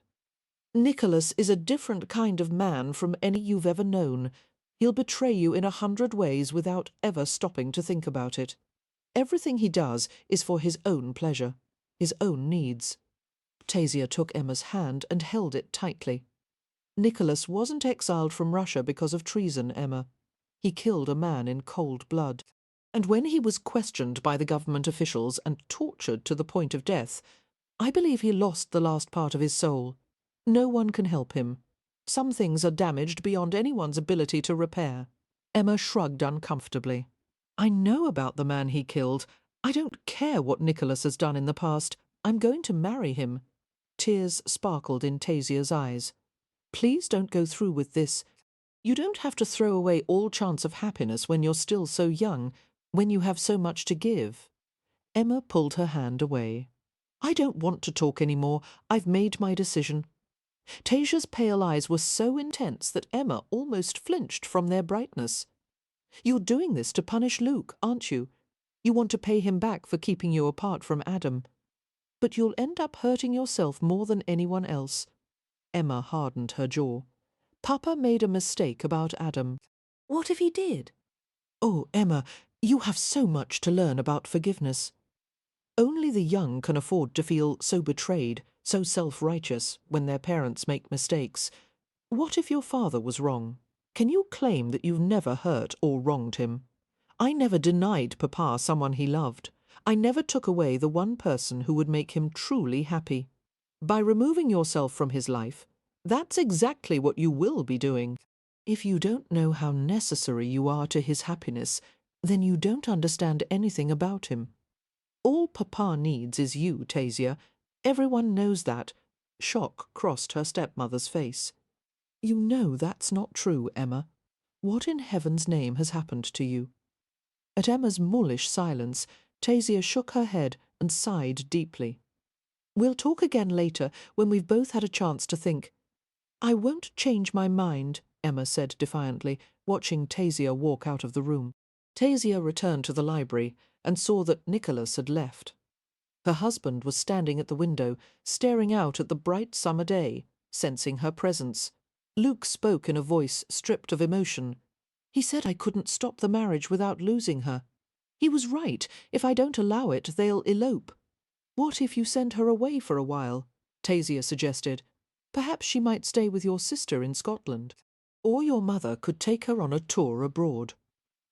Nicholas is a different kind of man from any you've ever known. He'll betray you in 100 ways without ever stopping to think about it. Everything he does is for his own pleasure, his own needs. Tasia took Emma's hand and held it tightly. Nicholas wasn't exiled from Russia because of treason, Emma. He killed a man in cold blood. And when he was questioned by the government officials and tortured to the point of death, I believe he lost the last part of his soul. No one can help him. Some things are damaged beyond anyone's ability to repair. Emma shrugged uncomfortably. I know about the man he killed. I don't care what Nicholas has done in the past. I'm going to marry him. Tears sparkled in Tasia's eyes. Please don't go through with this. You don't have to throw away all chance of happiness when you're still so young, when you have so much to give. Emma pulled her hand away. I don't want to talk any more. I've made my decision. Tasia's pale eyes were so intense that Emma almost flinched from their brightness. You're doing this to punish Luke, aren't you? You want to pay him back for keeping you apart from Adam. But you'll end up hurting yourself more than anyone else. Emma hardened her jaw. Papa made a mistake about Adam. What if he did? Oh, Emma, you have so much to learn about forgiveness. Only the young can afford to feel so betrayed, so self-righteous, when their parents make mistakes. What if your father was wrong? Can you claim that you've never hurt or wronged him? I never denied Papa someone he loved. I never took away the one person who would make him truly happy. By removing yourself from his life, that's exactly what you will be doing. If you don't know how necessary you are to his happiness, then you don't understand anything about him. All Papa needs is you, Tasia. Everyone knows that. Shock crossed her stepmother's face. You know that's not true, Emma. What in heaven's name has happened to you? At Emma's mullish silence, Tasia shook her head and sighed deeply. We'll talk again later, when we've both had a chance to think. I won't change my mind, Emma said defiantly, watching Tasia walk out of the room. Tasia returned to the library and saw that Nicholas had left. Her husband was standing at the window, staring out at the bright summer day, sensing her presence. Luke spoke in a voice stripped of emotion. He said I couldn't stop the marriage without losing her. He was right. If I don't allow it, they'll elope. What if you send her away for a while? Tasia suggested. Perhaps she might stay with your sister in Scotland. Or your mother could take her on a tour abroad.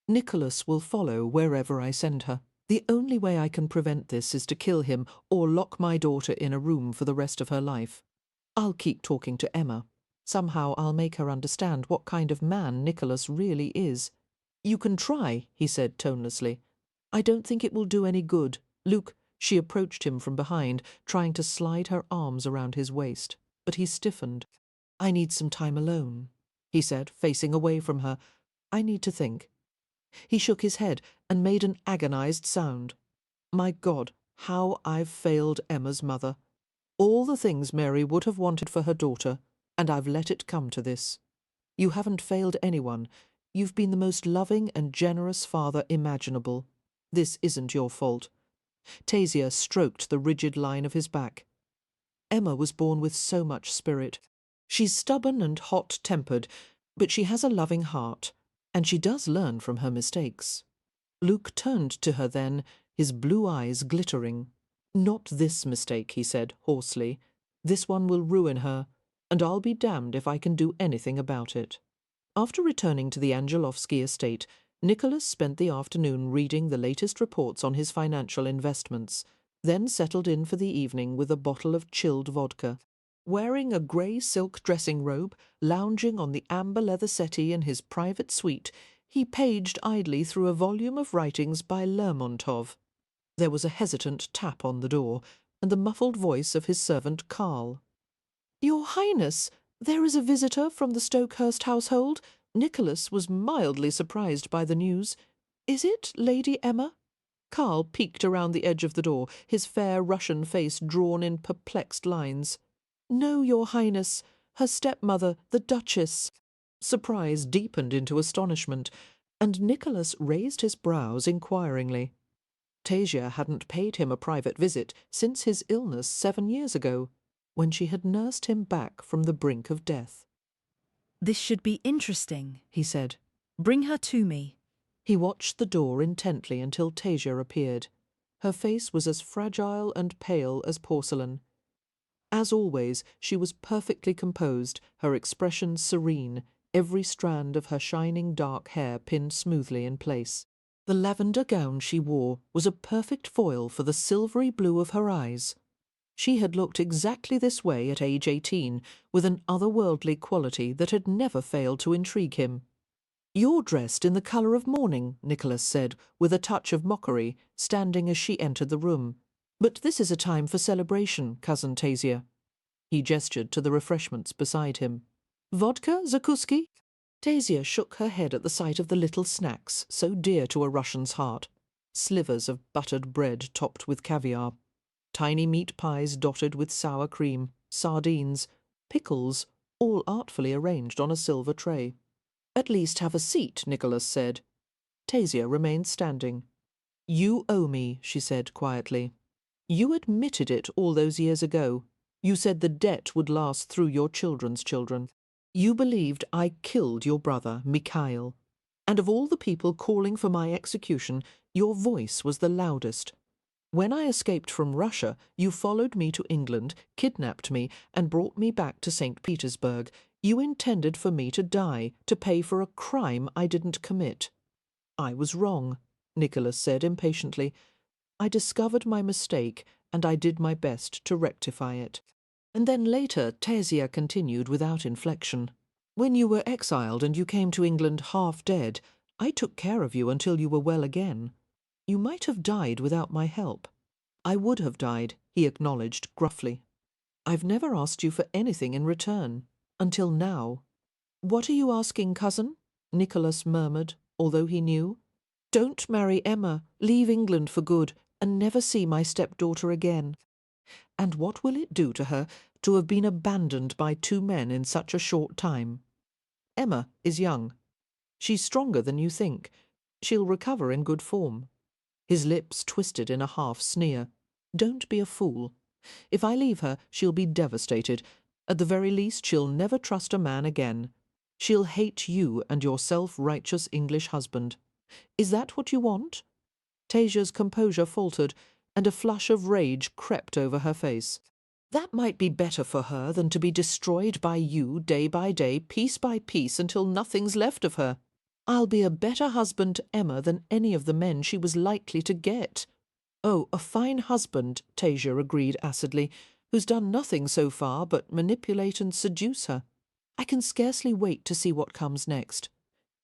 Nicholas will follow wherever I send her. The only way I can prevent this is to kill him or lock my daughter in a room for the rest of her life. I'll keep talking to Emma. Somehow I'll make her understand what kind of man Nicholas really is. You can try, he said tonelessly. I don't think it will do any good. Luke, she approached him from behind, trying to slide her arms around his waist, but he stiffened. I need some time alone, he said, facing away from her. I need to think. He shook his head and made an agonized sound. My God, how I've failed Emma's mother. All the things Mary would have wanted for her daughter, and I've let it come to this. You haven't failed anyone. You've been the most loving and generous father imaginable. This isn't your fault. Tasia stroked the rigid line of his back. Emma was born with so much spirit. She's stubborn and hot-tempered, but she has a loving heart, and she does learn from her mistakes. Luke turned to her then, his blue eyes glittering. Not this mistake, he said hoarsely. This one will ruin her, and I'll be damned if I can do anything about it. After returning to the Angelovsky estate, Nicholas spent the afternoon reading the latest reports on his financial investments, then settled in for the evening with a bottle of chilled vodka. Wearing a grey silk dressing robe, lounging on the amber leather settee in his private suite, he paged idly through a volume of writings by Lermontov. There was a hesitant tap on the door, and the muffled voice of his servant Karl. Your Highness, there is a visitor from the Stokehurst household. Nicholas was mildly surprised by the news. Is it Lady Emma? Karl peeked around the edge of the door, his fair Russian face drawn in perplexed lines. No, Your Highness. Her stepmother, the Duchess. Surprise deepened into astonishment, and Nicholas raised his brows inquiringly. Tasia hadn't paid him a private visit since his illness 7 years ago, when she had nursed him back from the brink of death. "This should be interesting," he said. "Bring her to me." He watched the door intently until Tasia appeared. Her face was as fragile and pale as porcelain. As always, she was perfectly composed, her expression serene, every strand of her shining dark hair pinned smoothly in place. The lavender gown she wore was a perfect foil for the silvery blue of her eyes. She had looked exactly this way at age 18, with an otherworldly quality that had never failed to intrigue him. "You're dressed in the colour of mourning," Nicholas said, with a touch of mockery, standing as she entered the room. "But this is a time for celebration, Cousin Tasia." He gestured to the refreshments beside him. "Vodka, Zakuski?" Tasia shook her head at the sight of the little snacks so dear to a Russian's heart. Slivers of buttered bread topped with caviar, tiny meat pies dotted with sour cream, sardines, pickles, all artfully arranged on a silver tray. "At least have a seat," Nicholas said. Tasia remained standing. "You owe me," she said quietly. "You admitted it all those years ago. You said the debt would last through your children's children. You believed I killed your brother, Mikhail. And of all the people calling for my execution, your voice was the loudest. When I escaped from Russia, you followed me to England, kidnapped me, and brought me back to St. Petersburg. You intended for me to die, to pay for a crime I didn't commit." "I was wrong," Nicholas said impatiently. "I discovered my mistake, and I did my best to rectify it." And then later, Tasia continued without inflection. "When you were exiled and you came to England half dead, I took care of you until you were well again. You might have died without my help." "I would have died," he acknowledged gruffly. "I've never asked you for anything in return. Until now." "What are you asking, cousin?" Nicholas murmured, although he knew. "Don't marry Emma, leave England for good, and never see my stepdaughter again." And what will it do to her to have been abandoned by 2 men in such a short time? Emma is young. She's stronger than you think. She'll recover in good form. His lips twisted in a half sneer. "Don't be a fool. If I leave her, she'll be devastated. At the very least, she'll never trust a man again. She'll hate you and your self-righteous English husband. Is that what you want?" Tasia's composure faltered, and a flush of rage crept over her face. "That might be better for her than to be destroyed by you day by day, piece by piece, until nothing's left of her. I'll be a better husband to Emma than any of the men she was likely to get." "Oh, a fine husband," Tasia agreed acidly, "who's done nothing so far but manipulate and seduce her. I can scarcely wait to see what comes next.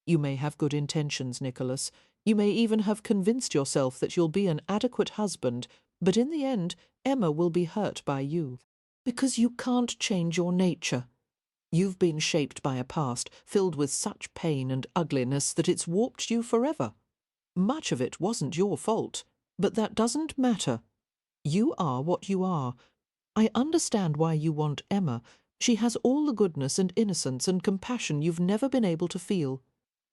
You may have good intentions, Nicholas. You may even have convinced yourself that you'll be an adequate husband, but in the end Emma will be hurt by you. Because you can't change your nature. You've been shaped by a past filled with such pain and ugliness that it's warped you forever. Much of it wasn't your fault, but that doesn't matter. You are what you are. I understand why you want Emma. She has all the goodness and innocence and compassion you've never been able to feel.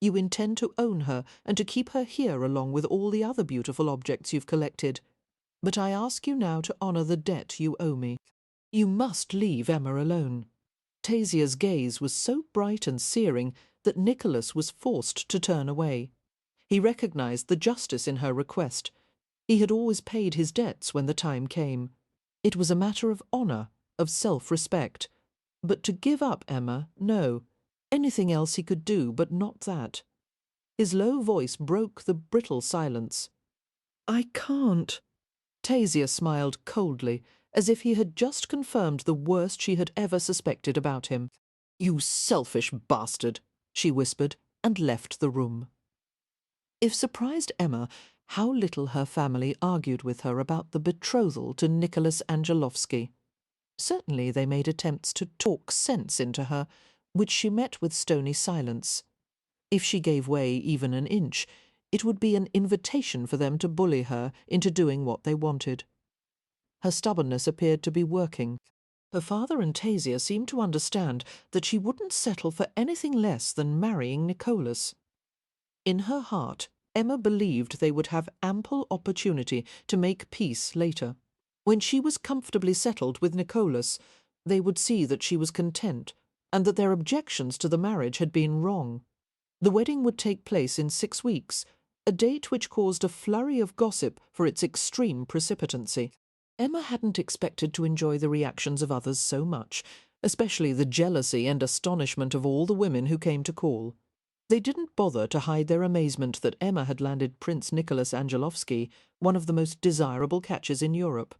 You intend to own her and to keep her here along with all the other beautiful objects you've collected. But I ask you now to honour the debt you owe me. You must leave Emma alone." Tasia's gaze was so bright and searing that Nicholas was forced to turn away. He recognised the justice in her request. He had always paid his debts when the time came. It was a matter of honour, of self-respect. But to give up Emma, no. Anything else he could do, but not that. His low voice broke the brittle silence. "I can't." Tasia smiled coldly, as if he had just confirmed the worst she had ever suspected about him. "You selfish bastard," she whispered, and left the room. It surprised Emma how little her family argued with her about the betrothal to Nicholas Angelovsky. Certainly they made attempts to talk sense into her, which she met with stony silence. If she gave way even an inch, it would be an invitation for them to bully her into doing what they wanted. Her stubbornness appeared to be working. Her father and Tasia seemed to understand that she wouldn't settle for anything less than marrying Nicholas. In her heart, Emma believed they would have ample opportunity to make peace later. When she was comfortably settled with Nicholas, they would see that she was content, and that their objections to the marriage had been wrong. The wedding would take place in 6 weeks, a date which caused a flurry of gossip for its extreme precipitancy. Emma hadn't expected to enjoy the reactions of others so much, especially the jealousy and astonishment of all the women who came to call. They didn't bother to hide their amazement that Emma had landed Prince Nicholas Angelovsky, one of the most desirable catches in Europe.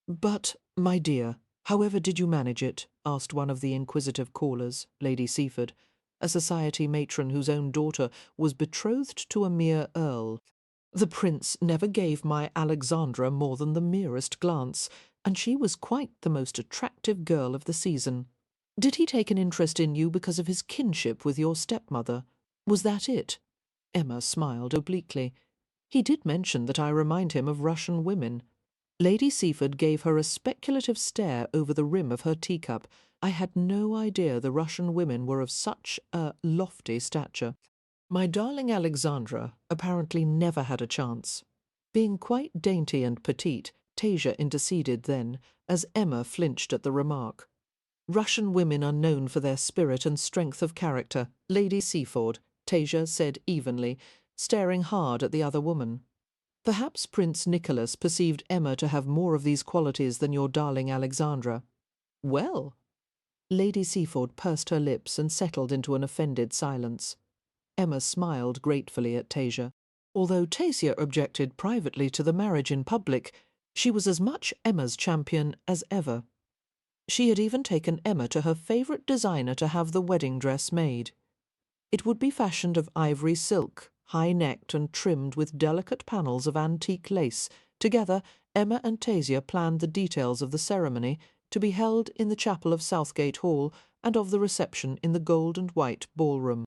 "But, my dear, however did you manage it?" asked one of the inquisitive callers, Lady Seaford, a society matron whose own daughter was betrothed to a mere earl. "The prince never gave my Alexandra more than the merest glance, and she was quite the most attractive girl of the season. Did he take an interest in you because of his kinship with your stepmother? Was that it?" Emma smiled obliquely. "He did mention that I remind him of Russian women." Lady Seaford gave her a speculative stare over the rim of her teacup. "I had no idea the Russian women were of such a lofty stature. My darling Alexandra apparently never had a chance." Being quite dainty and petite, Tasia interceded then, as Emma flinched at the remark. "Russian women are known for their spirit and strength of character, Lady Seaford," Tasia said evenly, staring hard at the other woman. "Perhaps Prince Nicholas perceived Emma to have more of these qualities than your darling Alexandra." "Well—" Lady Seaford pursed her lips and settled into an offended silence. Emma smiled gratefully at Tasia. Although Tasia objected privately to the marriage in public, she was as much Emma's champion as ever. She had even taken Emma to her favourite designer to have the wedding dress made. It would be fashioned of ivory silk, high-necked and trimmed with delicate panels of antique lace. Together, Emma and Tasia planned the details of the ceremony, to be held in the chapel of Southgate Hall, and of the reception in the gold and white ballroom.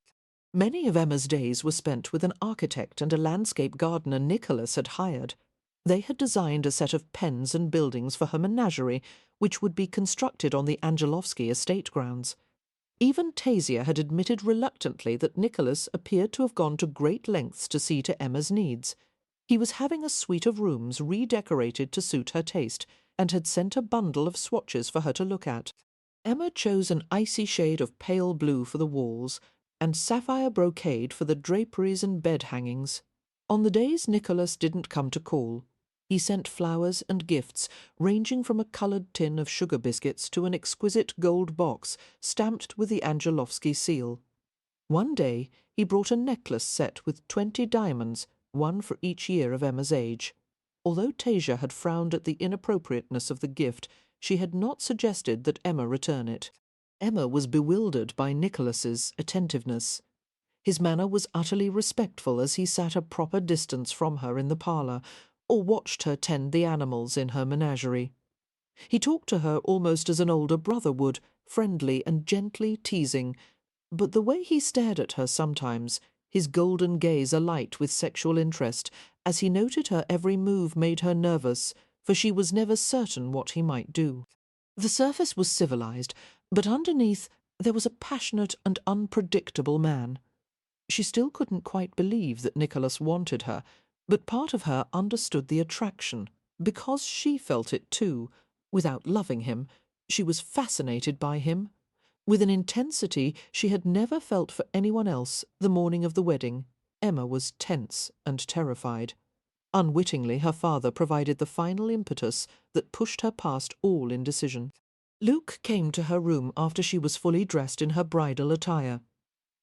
Many of Emma's days were spent with an architect and a landscape gardener Nicholas had hired. They had designed a set of pens and buildings for her menagerie, which would be constructed on the Angelovsky estate grounds. Even Tasia had admitted reluctantly that Nicholas appeared to have gone to great lengths to see to Emma's needs. He was having a suite of rooms redecorated to suit her taste, and had sent a bundle of swatches for her to look at. Emma chose an icy shade of pale blue for the walls, and sapphire brocade for the draperies and bed-hangings. On the days Nicholas didn't come to call, he sent flowers and gifts, ranging from a coloured tin of sugar biscuits to an exquisite gold box stamped with the Angelovsky seal. One day he brought a necklace set with 20 diamonds, one for each year of Emma's age. Although Tasia had frowned at the inappropriateness of the gift, she had not suggested that Emma return it. Emma was bewildered by Nicholas's attentiveness. His manner was utterly respectful as he sat a proper distance from her in the parlour, or watched her tend the animals in her menagerie. He talked to her almost as an older brother would, friendly and gently teasing, but the way he stared at her sometimes, his golden gaze alight with sexual interest, as he noted her every move, made her nervous, for she was never certain what he might do. The surface was civilized, but underneath there was a passionate and unpredictable man. She still couldn't quite believe that Nicholas wanted her, but part of her understood the attraction, because she felt it too. Without loving him, she was fascinated by him. With an intensity she had never felt for anyone else. The morning of the wedding, Emma was tense and terrified. Unwittingly, her father provided the final impetus that pushed her past all indecision. Luke came to her room after she was fully dressed in her bridal attire.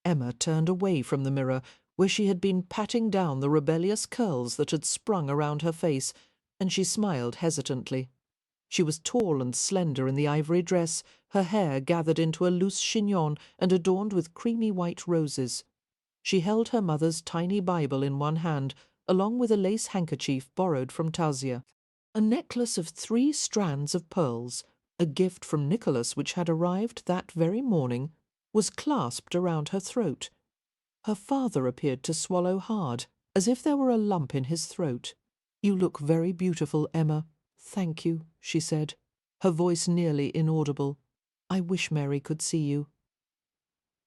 Emma turned away from the mirror, where she had been patting down the rebellious curls that had sprung around her face, and she smiled hesitantly. She was tall and slender in the ivory dress, her hair gathered into a loose chignon and adorned with creamy white roses. She held her mother's tiny Bible in one hand, along with a lace handkerchief borrowed from Tasia. A necklace of 3 strands of pearls, a gift from Nicholas which had arrived that very morning, was clasped around her throat. Her father appeared to swallow hard, as if there were a lump in his throat. "You look very beautiful, Emma. Thank you," she said. her voice nearly inaudible. "I wish Mary could see you."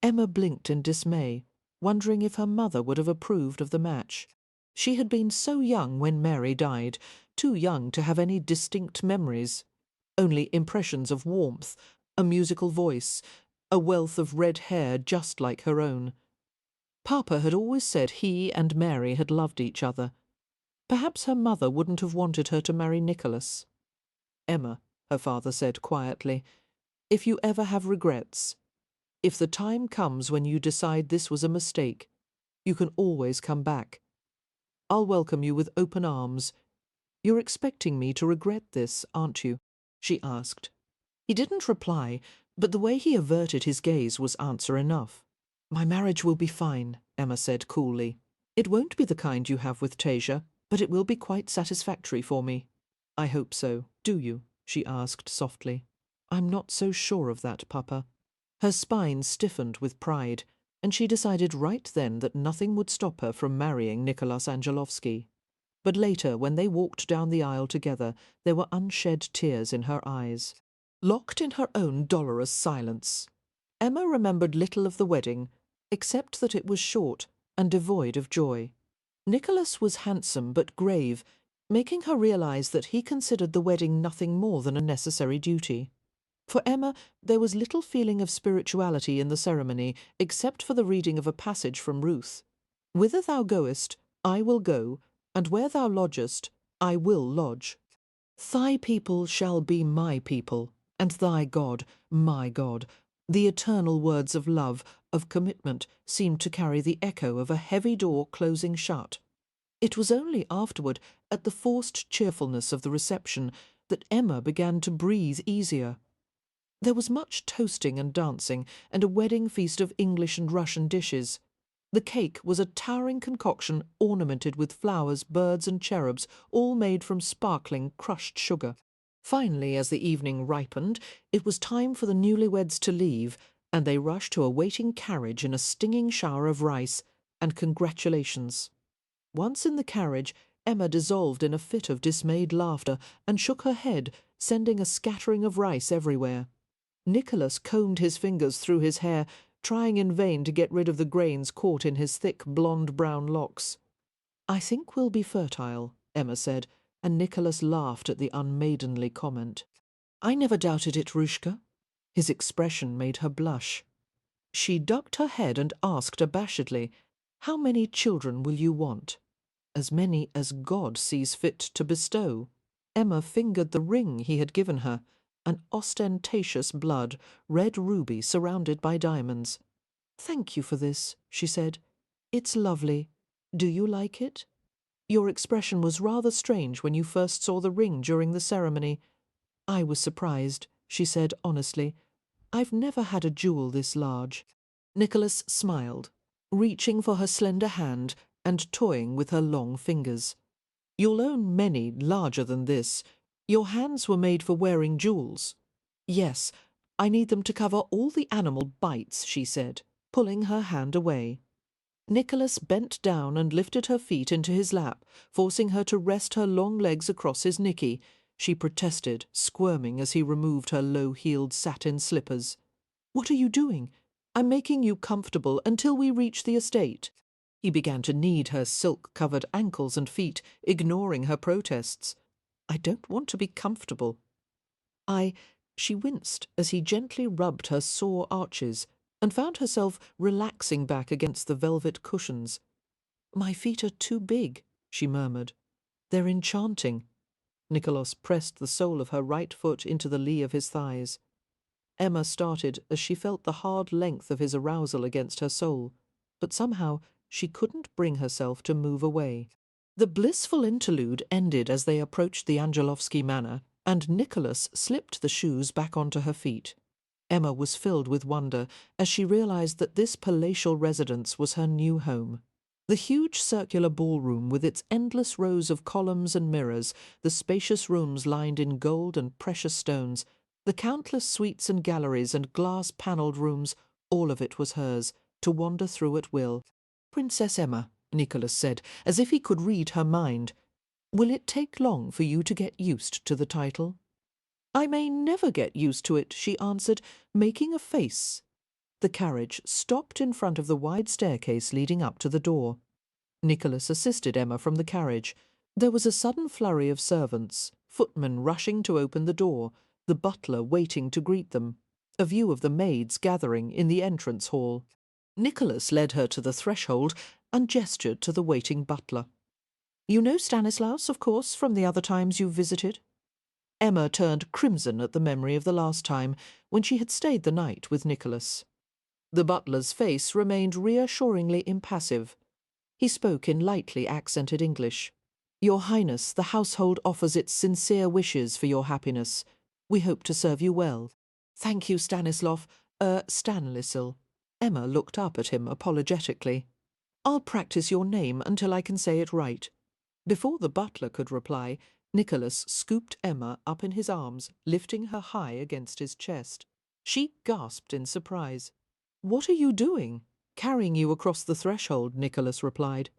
Emma blinked in dismay, wondering if her mother would have approved of the match. She had been so young when Mary died, too young to have any distinct memories, only impressions of warmth, a musical voice, a wealth of red hair just like her own. Papa had always said he and Mary had loved each other. Perhaps her mother wouldn't have wanted her to marry Nicholas. "Emma," her father said quietly, "if you ever have regrets, if the time comes when you decide this was a mistake, you can always come back. I'll welcome you with open arms. You're expecting me to regret this, aren't you?" she asked. He didn't reply, but the way he averted his gaze was answer enough. "My marriage will be fine," Emma said coolly. "It won't be the kind you have with Tasia, but it will be quite satisfactory for me." "I hope so. Do you?" she asked softly. "I'm not so sure of that, Papa." Her spine stiffened with pride, and she decided right then that nothing would stop her from marrying Nicholas Angelovsky. But later, when they walked down the aisle together, there were unshed tears in her eyes. Locked in her own dolorous silence, Emma remembered little of the wedding, except that it was short and devoid of joy. Nicholas was handsome but grave, making her realize that he considered the wedding nothing more than a necessary duty. For Emma, there was little feeling of spirituality in the ceremony, except for the reading of a passage from Ruth. "Whither thou goest, I will go, and where thou lodgest, I will lodge. Thy people shall be my people, and thy God, my God." The eternal words of love, of commitment, seemed to carry the echo of a heavy door closing shut. It was only afterward, at the forced cheerfulness of the reception, that Emma began to breathe easier. There was much toasting and dancing, and a wedding feast of English and Russian dishes. The cake was a towering concoction ornamented with flowers, birds, and cherubs, all made from sparkling, crushed sugar. Finally, as the evening ripened, it was time for the newlyweds to leave, and they rushed to a waiting carriage in a stinging shower of rice and congratulations. Once in the carriage, Emma dissolved in a fit of dismayed laughter and shook her head, sending a scattering of rice everywhere. Nicholas combed his fingers through his hair, trying in vain to get rid of the grains caught in his thick blonde-brown locks. "I think we'll be fertile," Emma said, and Nicholas laughed at the unmaidenly comment. "I never doubted it, Rushka." His expression made her blush. She ducked her head and asked abashedly, "How many children will you want?" "As many as God sees fit to bestow." Emma fingered the ring he had given her, an ostentatious blood, red ruby surrounded by diamonds. "Thank you for this," she said. "It's lovely. Do you like it? Your expression was rather strange when you first saw the ring during the ceremony." "I was surprised," she said honestly. "I've never had a jewel this large." Nicholas smiled, reaching for her slender hand and toying with her long fingers. "You'll own many larger than this. Your hands were made for wearing jewels." "Yes, I need them to cover all the animal bites," she said, pulling her hand away. Nicholas bent down and lifted her feet into his lap, forcing her to rest her long legs across his nicky. She protested, squirming as he removed her low-heeled satin slippers. "What are you doing? I'm making you comfortable until we reach the estate." He began to knead her silk-covered ankles and feet, ignoring her protests. "I don't want to be comfortable." She winced as he gently rubbed her sore arches, and found herself relaxing back against the velvet cushions. "My feet are too big," she murmured. "They're enchanting." Nicholas pressed the sole of her right foot into the lee of his thighs. Emma started as she felt the hard length of his arousal against her soul, but somehow she couldn't bring herself to move away. The blissful interlude ended as they approached the Angelovsky manor, and Nicholas slipped the shoes back onto her feet. Emma was filled with wonder as she realized that this palatial residence was her new home. The huge circular ballroom with its endless rows of columns and mirrors, the spacious rooms lined in gold and precious stones, the countless suites and galleries and glass-panelled rooms, all of it was hers, to wander through at will. "Princess Emma," Nicholas said, as if he could read her mind, "will it take long for you to get used to the title?" I may never get used to it, she answered, making a face. The carriage stopped in front of the wide staircase leading up to the door. Nicholas assisted Emma from the carriage. There was a sudden flurry of servants, footmen rushing to open the door, the butler waiting to greet them, a view of the maids gathering in the entrance hall. Nicholas led her to the threshold and gestured to the waiting butler. "You know Stanislaus, of course, from the other times you've visited?" Emma turned crimson at the memory of the last time, when she had stayed the night with Nicholas. The butler's face remained reassuringly impassive. He spoke in lightly accented English. "Your Highness, the household offers its sincere wishes for your happiness. We hope to serve you well." "Thank you, Stanislav, Stanislaw." Emma looked up at him apologetically. "I'll practice your name until I can say it right." Before the butler could reply, Nicholas scooped Emma up in his arms, lifting her high against his chest. She gasped in surprise. "What are you doing?" "Carrying you across the threshold," Nicholas replied.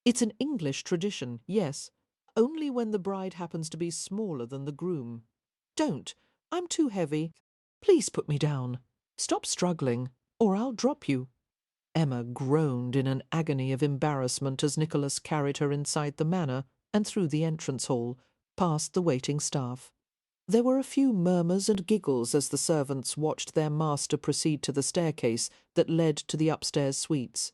"It's an English tradition, yes, only when the bride happens to be smaller than the groom." "Don't. I'm too heavy. Please put me down. Stop struggling, or I'll drop you." Emma groaned in an agony of embarrassment as Nicholas carried her inside the manor and through the entrance hall, past the waiting staff. There were a few murmurs and giggles as the servants watched their master proceed to the staircase that led to the upstairs suites.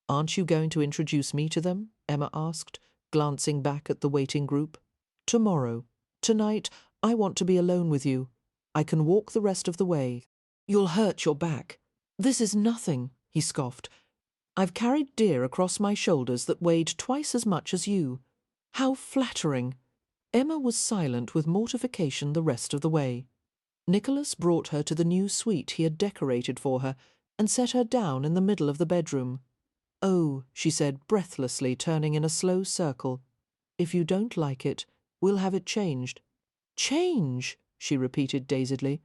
"Aren't you going to introduce me to them?" Emma asked, glancing back at the waiting group. "Tomorrow. Tonight I want to be alone with you. I can walk the rest of the way." "You'll hurt your back." "This is nothing," he scoffed. "I've carried deer across my shoulders that weighed twice as much as you." "How flattering!" Emma was silent with mortification the rest of the way. Nicholas brought her to the new suite he had decorated for her and set her down in the middle of the bedroom. "Oh," she said breathlessly, turning in a slow circle. "If you don't like it, we'll have it changed." "Change?" she repeated dazedly.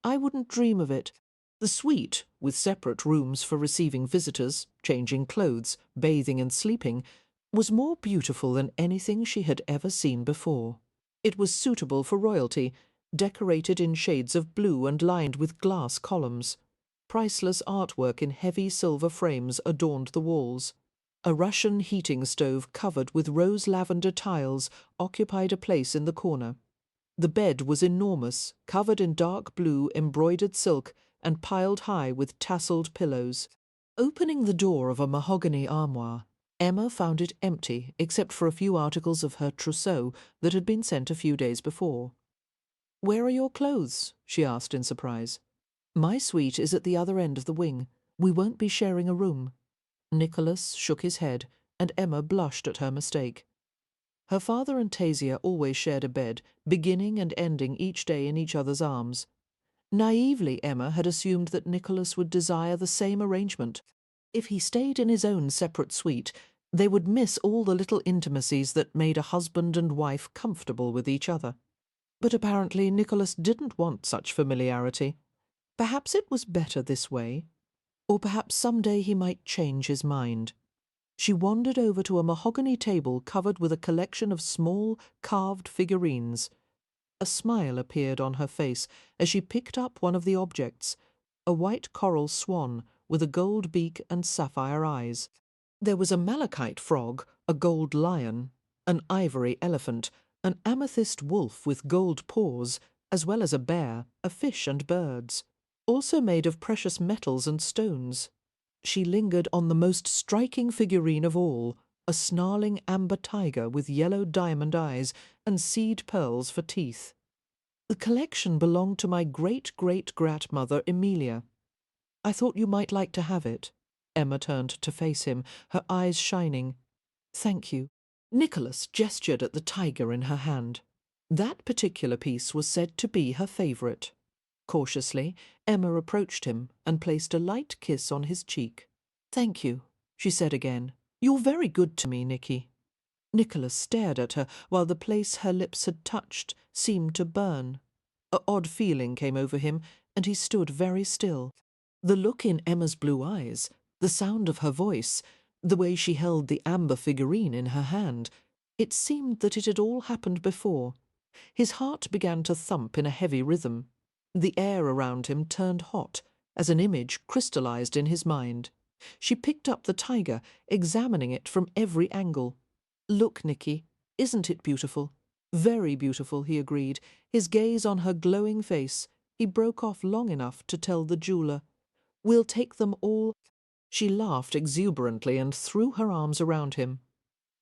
"I wouldn't dream of it." The suite, with separate rooms for receiving visitors, changing clothes, bathing and sleeping, was more beautiful than anything she had ever seen before. It was suitable for royalty, decorated in shades of blue and lined with glass columns. Priceless artwork in heavy silver frames adorned the walls. A Russian heating stove covered with rose lavender tiles occupied a place in the corner. The bed was enormous, covered in dark blue embroidered silk and piled high with tasselled pillows. Opening the door of a mahogany armoire, Emma found it empty except for a few articles of her trousseau that had been sent a few days before. "Where are your clothes?" she asked in surprise. "My suite is at the other end of the wing. We won't be sharing a room." Nicholas shook his head, and Emma blushed at her mistake. Her father and Tasia always shared a bed, beginning and ending each day in each other's arms. Naively, Emma had assumed that Nicholas would desire the same arrangement. If he stayed in his own separate suite, they would miss all the little intimacies that made a husband and wife comfortable with each other. But apparently Nicholas didn't want such familiarity. Perhaps it was better this way, or perhaps some day he might change his mind. She wandered over to a mahogany table covered with a collection of small, carved figurines. A smile appeared on her face as she picked up one of the objects, a white coral swan with a gold beak and sapphire eyes. There was a malachite frog, a gold lion, an ivory elephant, an amethyst wolf with gold paws, as well as a bear, a fish and birds, also made of precious metals and stones. She lingered on the most striking figurine of all, a snarling amber tiger with yellow diamond eyes and seed pearls for teeth. "The collection belonged to my great-great-grandmother Emilia. I thought you might like to have it." Emma turned to face him, her eyes shining. "Thank you." Nicholas gestured at the tiger in her hand. That particular piece was said to be her favourite. Cautiously, Emma approached him and placed a light kiss on his cheek. "Thank you," she said again. "You're very good to me, Nicky." Nicholas stared at her while the place her lips had touched seemed to burn. An odd feeling came over him, and he stood very still. The look in Emma's blue eyes, the sound of her voice, the way she held the amber figurine in her hand, it seemed that it had all happened before. His heart began to thump in a heavy rhythm. The air around him turned hot as an image crystallized in his mind. She picked up the tiger, examining it from every angle. "Look, Nicky, isn't it beautiful?" "Very beautiful," he agreed, his gaze on her glowing face. He broke off long enough to tell the jeweller, "We'll take them all." She laughed exuberantly and threw her arms around him.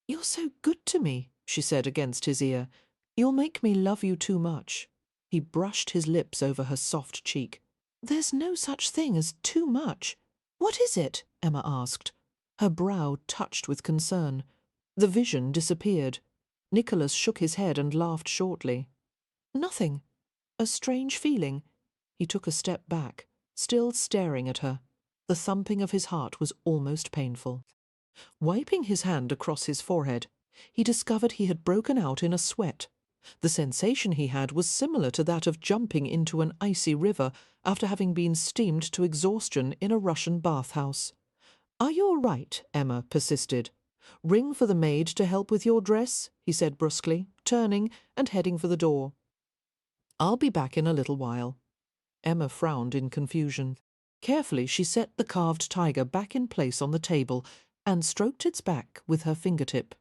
"You're so good to me," she said against his ear. "You'll make me love you too much." He brushed his lips over her soft cheek. "There's no such thing as too much." "What is it?" Emma asked. Her brow touched with concern. The vision disappeared. Nicholas shook his head and laughed shortly. "Nothing. A strange feeling." He took a step back, still staring at her. The thumping of his heart was almost painful. Wiping his hand across his forehead, he discovered he had broken out in a sweat. The sensation he had was similar to that of jumping into an icy river after having been steamed to exhaustion in a Russian bathhouse. "Are you all right?" Emma persisted. "Ring for the maid to help with your dress," he said brusquely, turning and heading for the door. "I'll be back in a little while." Emma frowned in confusion. Carefully she set the carved tiger back in place on the table and stroked its back with her fingertip.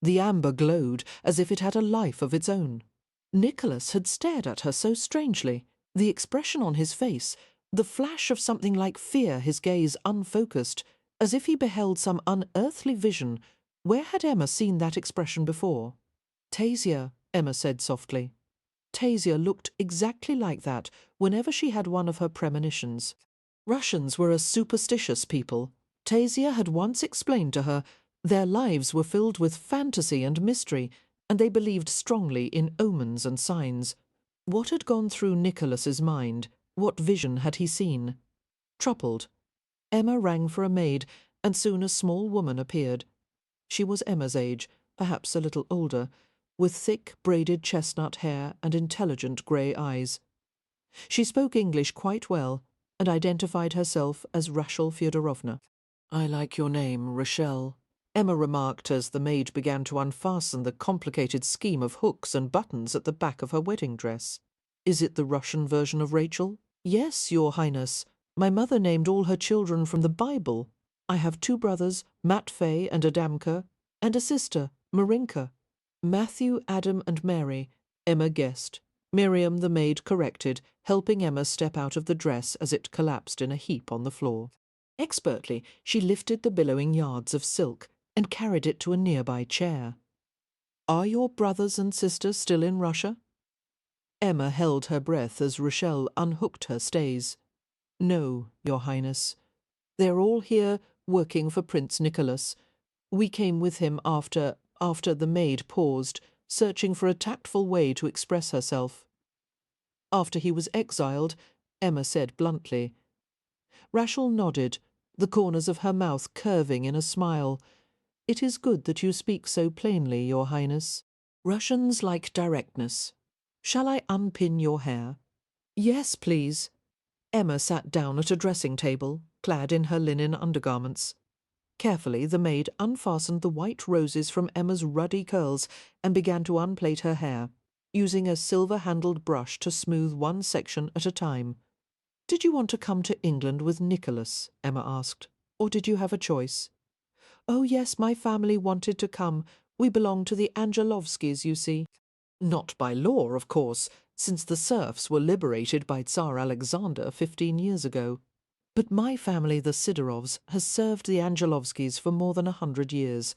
The amber glowed as if it had a life of its own. Nicholas had stared at her so strangely, the expression on his face, the flash of something like fear, his gaze unfocused, as if he beheld some unearthly vision. Where had Emma seen that expression before? "Tasia," Emma said softly. Tasia looked exactly like that whenever she had one of her premonitions. Russians were a superstitious people. Tasia had once explained to her their lives were filled with fantasy and mystery, and they believed strongly in omens and signs. What had gone through Nicholas's mind? What vision had he seen? Troubled, Emma rang for a maid, and soon a small woman appeared. She was Emma's age, perhaps a little older, with thick braided chestnut hair and intelligent grey eyes. She spoke English quite well, and identified herself as Rachel Fyodorovna. "I like your name, Rochelle," Emma remarked as the maid began to unfasten the complicated scheme of hooks and buttons at the back of her wedding dress. "Is it the Russian version of Rachel?" "Yes, Your Highness. My mother named all her children from the Bible. I have 2 brothers, Matvey and Adamka, and a sister, Marinka." "Matthew, Adam and Mary," Emma guessed. Miriam, the maid, corrected, helping Emma step out of the dress as it collapsed in a heap on the floor. Expertly, she lifted the billowing yards of silk and carried it to a nearby chair. "Are your brothers and sisters still in Russia?" Emma held her breath as Rochelle unhooked her stays. "No, Your Highness. They're all here working for Prince Nicholas. We came with him after the maid paused, searching for a tactful way to express herself. "After he was exiled," Emma said bluntly. Rachel nodded, the corners of her mouth curving in a smile. "It is good that you speak so plainly, Your Highness. Russians like directness. Shall I unpin your hair?" "Yes, please." Emma sat down at a dressing table, clad in her linen undergarments. Carefully, the maid unfastened the white roses from Emma's ruddy curls and began to unplait her hair, using a silver-handled brush to smooth one section at a time. "Did you want to come to England with Nicholas?" Emma asked. "Or did you have a choice?" "Oh, yes, my family wanted to come. We belong to the Angelovskis, you see." "Not by law, of course, since the serfs were liberated by Tsar Alexander 15 years ago. But my family, the Sidorovs, has served the Angelovskis for more than 100 years.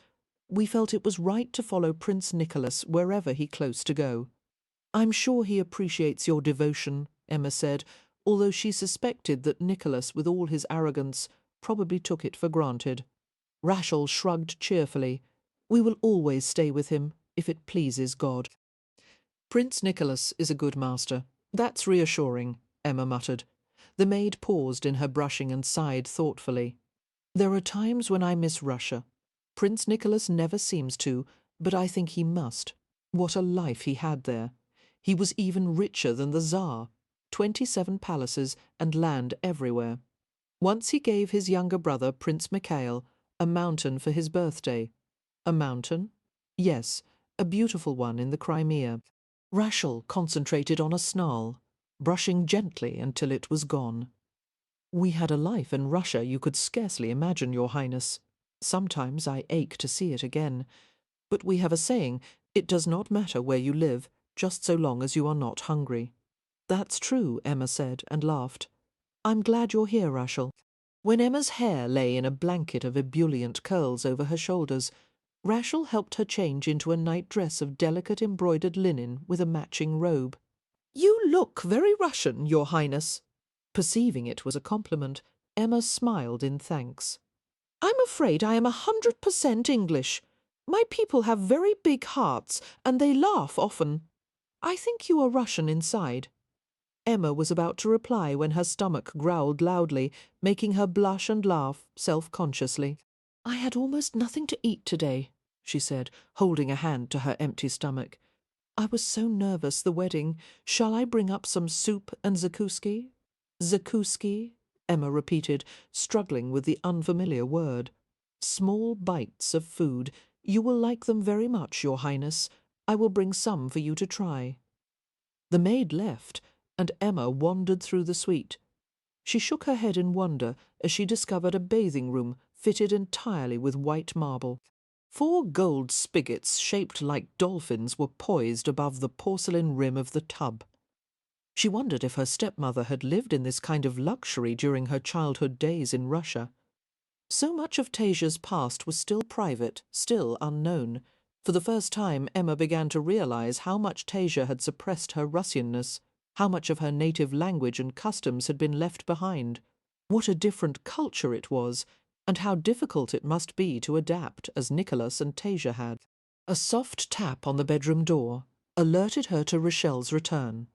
We felt it was right to follow Prince Nicholas wherever he chose to go." "I'm sure he appreciates your devotion," Emma said, although she suspected that Nicholas, with all his arrogance, probably took it for granted. Rachel shrugged cheerfully. "We will always stay with him, if it pleases God." "Prince Nicholas is a good master. That's reassuring," Emma muttered. The maid paused in her brushing and sighed thoughtfully. "There are times when I miss Russia. Prince Nicholas never seems to, but I think he must. What a life he had there. He was even richer than the Tsar. 27 palaces and land everywhere. Once he gave his younger brother, Prince Mikhail, a mountain for his birthday." "A mountain?" "Yes, a beautiful one in the Crimea." Rachel concentrated on a snarl, brushing gently until it was gone. "We had a life in Russia you could scarcely imagine, Your Highness. Sometimes I ache to see it again. But we have a saying, it does not matter where you live, just so long as you are not hungry." "That's true," Emma said, and laughed. "I'm glad you're here, Rachel." When Emma's hair lay in a blanket of ebullient curls over her shoulders, Rachel helped her change into a night-dress of delicate embroidered linen with a matching robe. "You look very Russian, Your Highness." Perceiving it was a compliment, Emma smiled in thanks. "I'm afraid I am 100% English. My people have very big hearts, and they laugh often. I think you are Russian inside." Emma was about to reply when her stomach growled loudly, making her blush and laugh self-consciously. "I had almost nothing to eat today," she said, holding a hand to her empty stomach. "I was so nervous the wedding. Shall I bring up some soup and zakouski?" "Zakouski," Emma repeated, struggling with the unfamiliar word. "Small bites of food. You will like them very much, Your Highness. I will bring some for you to try." The maid left, and Emma wandered through the suite. She shook her head in wonder as she discovered a bathing room fitted entirely with white marble. 4 gold spigots shaped like dolphins were poised above the porcelain rim of the tub. She wondered if her stepmother had lived in this kind of luxury during her childhood days in Russia. So much of Tasia's past was still private, still unknown. For the first time, Emma began to realize how much Tasia had suppressed her Russianness, how much of her native language and customs had been left behind. What a different culture it was, and how difficult it must be to adapt, as Nicholas and Tasia had. A soft tap on the bedroom door alerted her to Rochelle's return.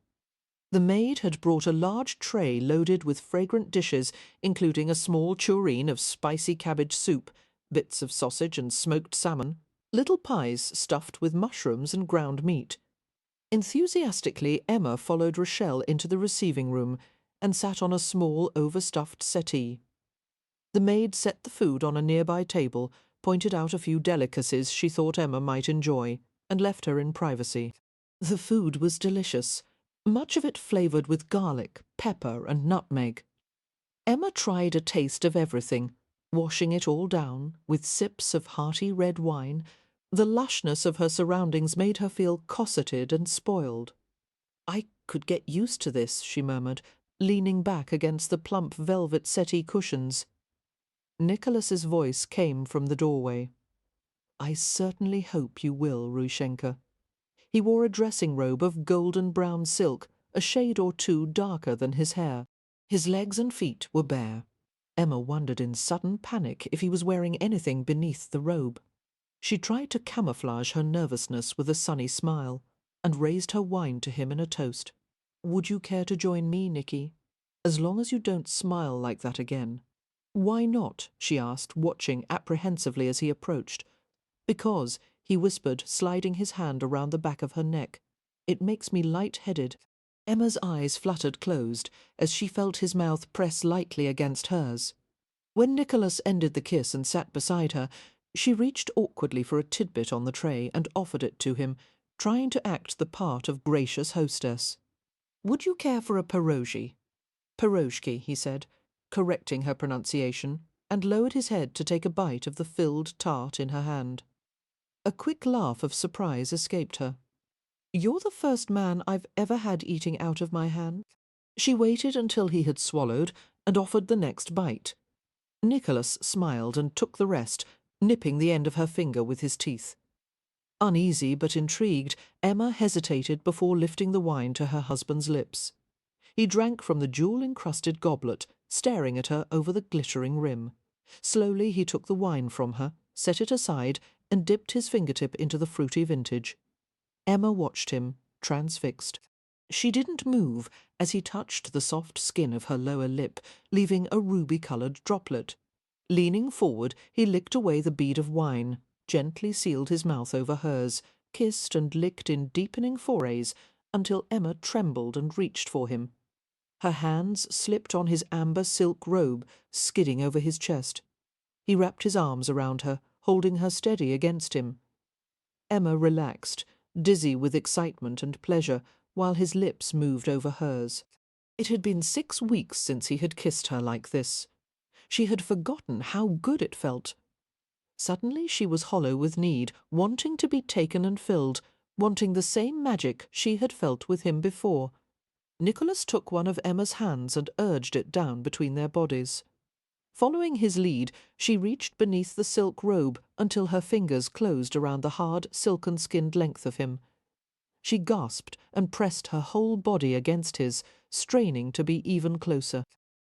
The maid had brought a large tray loaded with fragrant dishes, including a small tureen of spicy cabbage soup, bits of sausage and smoked salmon, little pies stuffed with mushrooms and ground meat. Enthusiastically, Emma followed Rochelle into the receiving room and sat on a small, overstuffed settee. The maid set the food on a nearby table, pointed out a few delicacies she thought Emma might enjoy, and left her in privacy. The food was delicious, much of it flavoured with garlic, pepper, and nutmeg. Emma tried a taste of everything, washing it all down with sips of hearty red wine. The lushness of her surroundings made her feel cosseted and spoiled. "I could get used to this," she murmured, leaning back against the plump velvet settee cushions. Nicholas's voice came from the doorway. "I certainly hope you will, Rushenka." He wore a dressing robe of golden brown silk, a shade or two darker than his hair. His legs and feet were bare. Emma wondered in sudden panic if he was wearing anything beneath the robe. She tried to camouflage her nervousness with a sunny smile, and raised her wine to him in a toast. "Would you care to join me, Nicky? As long as you don't smile like that again." "Why not?" she asked, watching apprehensively as he approached. "Because," he whispered, sliding his hand around the back of her neck, "it makes me light-headed." Emma's eyes fluttered closed as she felt his mouth press lightly against hers. When Nicholas ended the kiss and sat beside her, she reached awkwardly for a tidbit on the tray and offered it to him, trying to act the part of gracious hostess. "Would you care for a pierogi?" "Pirojki," he said, correcting her pronunciation, and lowered his head to take a bite of the filled tart in her hand. A quick laugh of surprise escaped her. "You're the first man I've ever had eating out of my hand." She waited until he had swallowed and offered the next bite. Nicholas smiled and took the rest, nipping the end of her finger with his teeth. Uneasy but intrigued, Emma hesitated before lifting the wine to her husband's lips. He drank from the jewel-encrusted goblet, staring at her over the glittering rim. Slowly he took the wine from her, set it aside, and dipped his fingertip into the fruity vintage. Emma watched him, transfixed. She didn't move as he touched the soft skin of her lower lip, leaving a ruby-coloured droplet. Leaning forward, he licked away the bead of wine, gently sealed his mouth over hers, kissed and licked in deepening forays until Emma trembled and reached for him. Her hands slipped on his amber silk robe, skidding over his chest. He wrapped his arms around her, holding her steady against him. Emma relaxed, dizzy with excitement and pleasure, while his lips moved over hers. It had been 6 weeks since he had kissed her like this. She had forgotten how good it felt. Suddenly she was hollow with need, wanting to be taken and filled, wanting the same magic she had felt with him before. Nicholas took one of Emma's hands and urged it down between their bodies. Following his lead, she reached beneath the silk robe until her fingers closed around the hard, silken-skinned length of him. She gasped and pressed her whole body against his, straining to be even closer.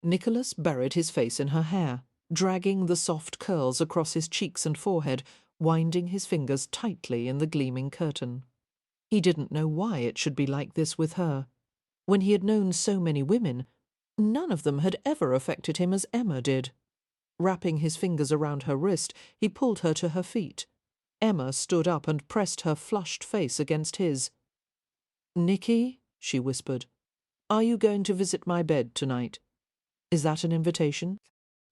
Nicholas buried his face in her hair, dragging the soft curls across his cheeks and forehead, winding his fingers tightly in the gleaming curtain. He didn't know why it should be like this with her. When he had known so many women, none of them had ever affected him as Emma did. Wrapping his fingers around her wrist, he pulled her to her feet. Emma stood up and pressed her flushed face against his. "Nicky," she whispered, "are you going to visit my bed tonight? Is that an invitation?"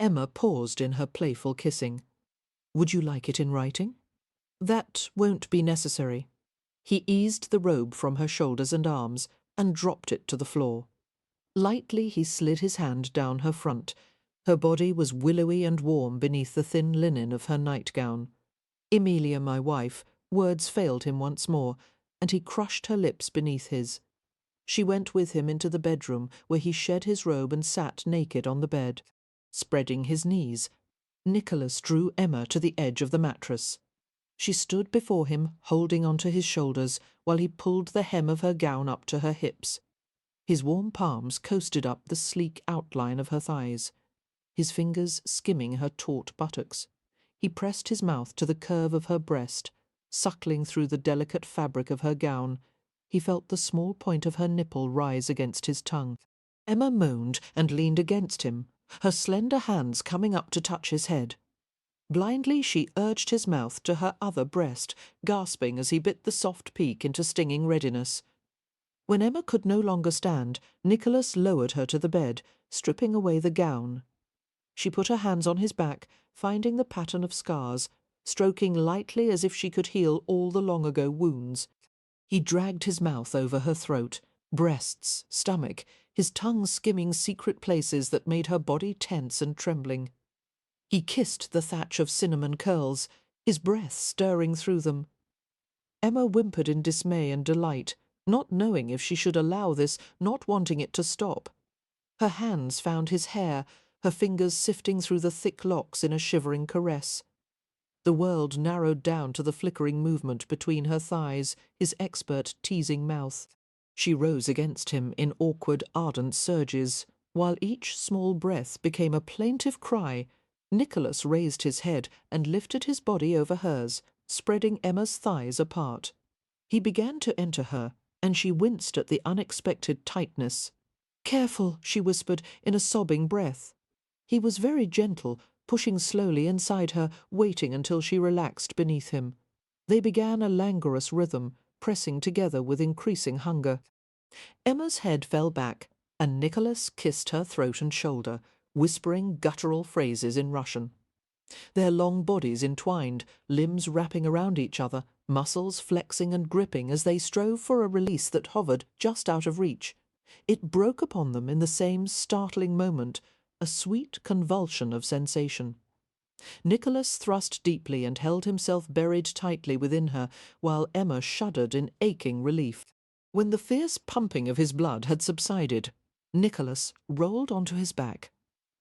Emma paused in her playful kissing. "Would you like it in writing?" "That won't be necessary." He eased the robe from her shoulders and arms and dropped it to the floor. Lightly he slid his hand down her front. Her body was willowy and warm beneath the thin linen of her nightgown. "Emilia, my wife," words failed him once more, and he crushed her lips beneath his. She went with him into the bedroom, where he shed his robe and sat naked on the bed. Spreading his knees, Nicholas drew Emma to the edge of the mattress. She stood before him, holding onto his shoulders, while he pulled the hem of her gown up to her hips. His warm palms coasted up the sleek outline of her thighs, his fingers skimming her taut buttocks. He pressed his mouth to the curve of her breast, suckling through the delicate fabric of her gown. He felt the small point of her nipple rise against his tongue. Emma moaned and leaned against him, her slender hands coming up to touch his head. Blindly she urged his mouth to her other breast, gasping as he bit the soft peak into stinging readiness. When Emma could no longer stand, Nicholas lowered her to the bed, stripping away the gown. She put her hands on his back, finding the pattern of scars, stroking lightly as if she could heal all the long-ago wounds. He dragged his mouth over her throat, breasts, stomach, his tongue skimming secret places that made her body tense and trembling. He kissed the thatch of cinnamon curls, his breath stirring through them. Emma whimpered in dismay and delight, not knowing if she should allow this, not wanting it to stop. Her hands found his hair, her fingers sifting through the thick locks in a shivering caress. The world narrowed down to the flickering movement between her thighs, his expert teasing mouth. She rose against him in awkward, ardent surges, while each small breath became a plaintive cry. Nicholas raised his head and lifted his body over hers, spreading Emma's thighs apart. He began to enter her, and she winced at the unexpected tightness. "Careful," she whispered in a sobbing breath. He was very gentle, pushing slowly inside her, waiting until she relaxed beneath him. They began a languorous rhythm, pressing together with increasing hunger. Emma's head fell back, and Nicholas kissed her throat and shoulder, whispering guttural phrases in Russian. Their long bodies entwined, limbs wrapping around each other, muscles flexing and gripping as they strove for a release that hovered just out of reach. It broke upon them in the same startling moment, a sweet convulsion of sensation. Nicholas thrust deeply and held himself buried tightly within her, while Emma shuddered in aching relief. When the fierce pumping of his blood had subsided, Nicholas rolled onto his back.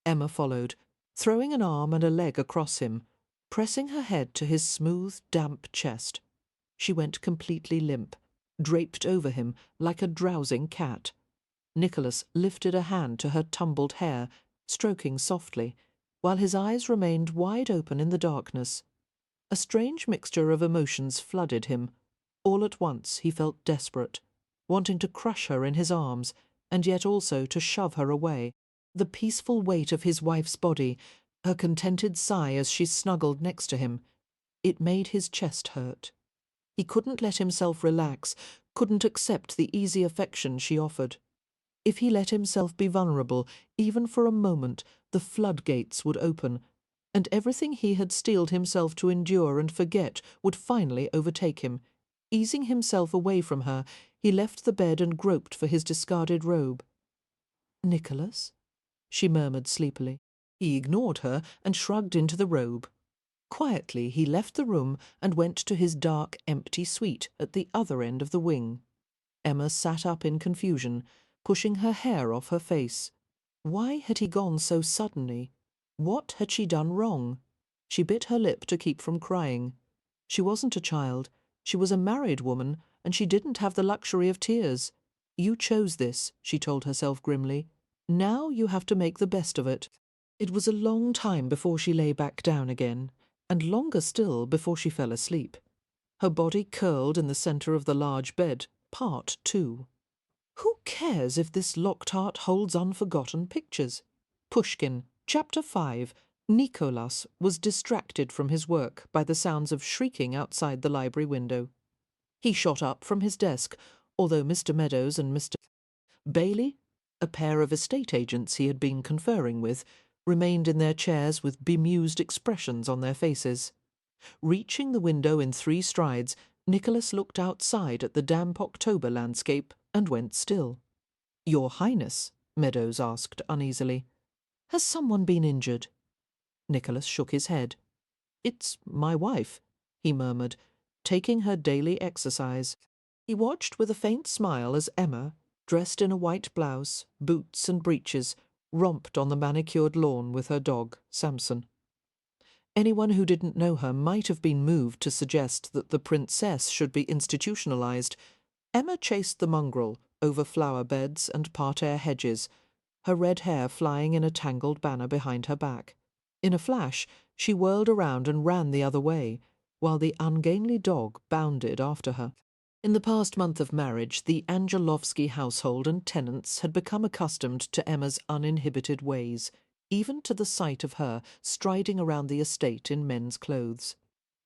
Emma followed, throwing an arm and a leg across him, pressing her head to his smooth, damp chest. She went completely limp, draped over him like a drowsing cat. Nicholas lifted a hand to her tumbled hair, stroking softly, while his eyes remained wide open in the darkness. A strange mixture of emotions flooded him. All at once he felt desperate, wanting to crush her in his arms, and yet also to shove her away. The peaceful weight of his wife's body, her contented sigh as she snuggled next to him, it made his chest hurt. He couldn't let himself relax, couldn't accept the easy affection she offered. If he let himself be vulnerable, even for a moment, the floodgates would open, and everything he had steeled himself to endure and forget would finally overtake him, Easing himself away from her, he left the bed and groped for his discarded robe. "Nicholas?" she murmured sleepily. He ignored her and shrugged into the robe. Quietly he left the room and went to his dark, empty suite at the other end of the wing. Emma sat up in confusion, pushing her hair off her face. Why had he gone so suddenly? What had she done wrong? She bit her lip to keep from crying. She wasn't a child. She was a married woman, and she didn't have the luxury of tears. You chose this, she told herself grimly. Now you have to make the best of it. It was a long time before she lay back down again, and longer still before she fell asleep. Her body curled in the centre of the large bed, part two. Who cares if this locked heart holds unforgotten pictures? Pushkin, Chapter 5. Nicholas was distracted from his work by the sounds of shrieking outside the library window. He shot up from his desk, although Mr. Meadows and Mr. Bailey, a pair of estate agents he had been conferring with, remained in their chairs with bemused expressions on their faces. Reaching the window in 3 strides, Nicholas looked outside at the damp October landscape and went still. "Your Highness," Meadows asked uneasily, "has someone been injured?" Nicholas shook his head. "It's my wife," he murmured, taking her daily exercise. He watched with a faint smile as Emma, dressed in a white blouse, boots and breeches, romped on the manicured lawn with her dog, Samson. Anyone who didn't know her might have been moved to suggest that the princess should be institutionalized. Emma chased the mongrel over flower beds and parterre hedges, her red hair flying in a tangled banner behind her back. In a flash, she whirled around and ran the other way, while the ungainly dog bounded after her. In the past month of marriage, the Angelovsky household and tenants had become accustomed to Emma's uninhibited ways, even to the sight of her striding around the estate in men's clothes.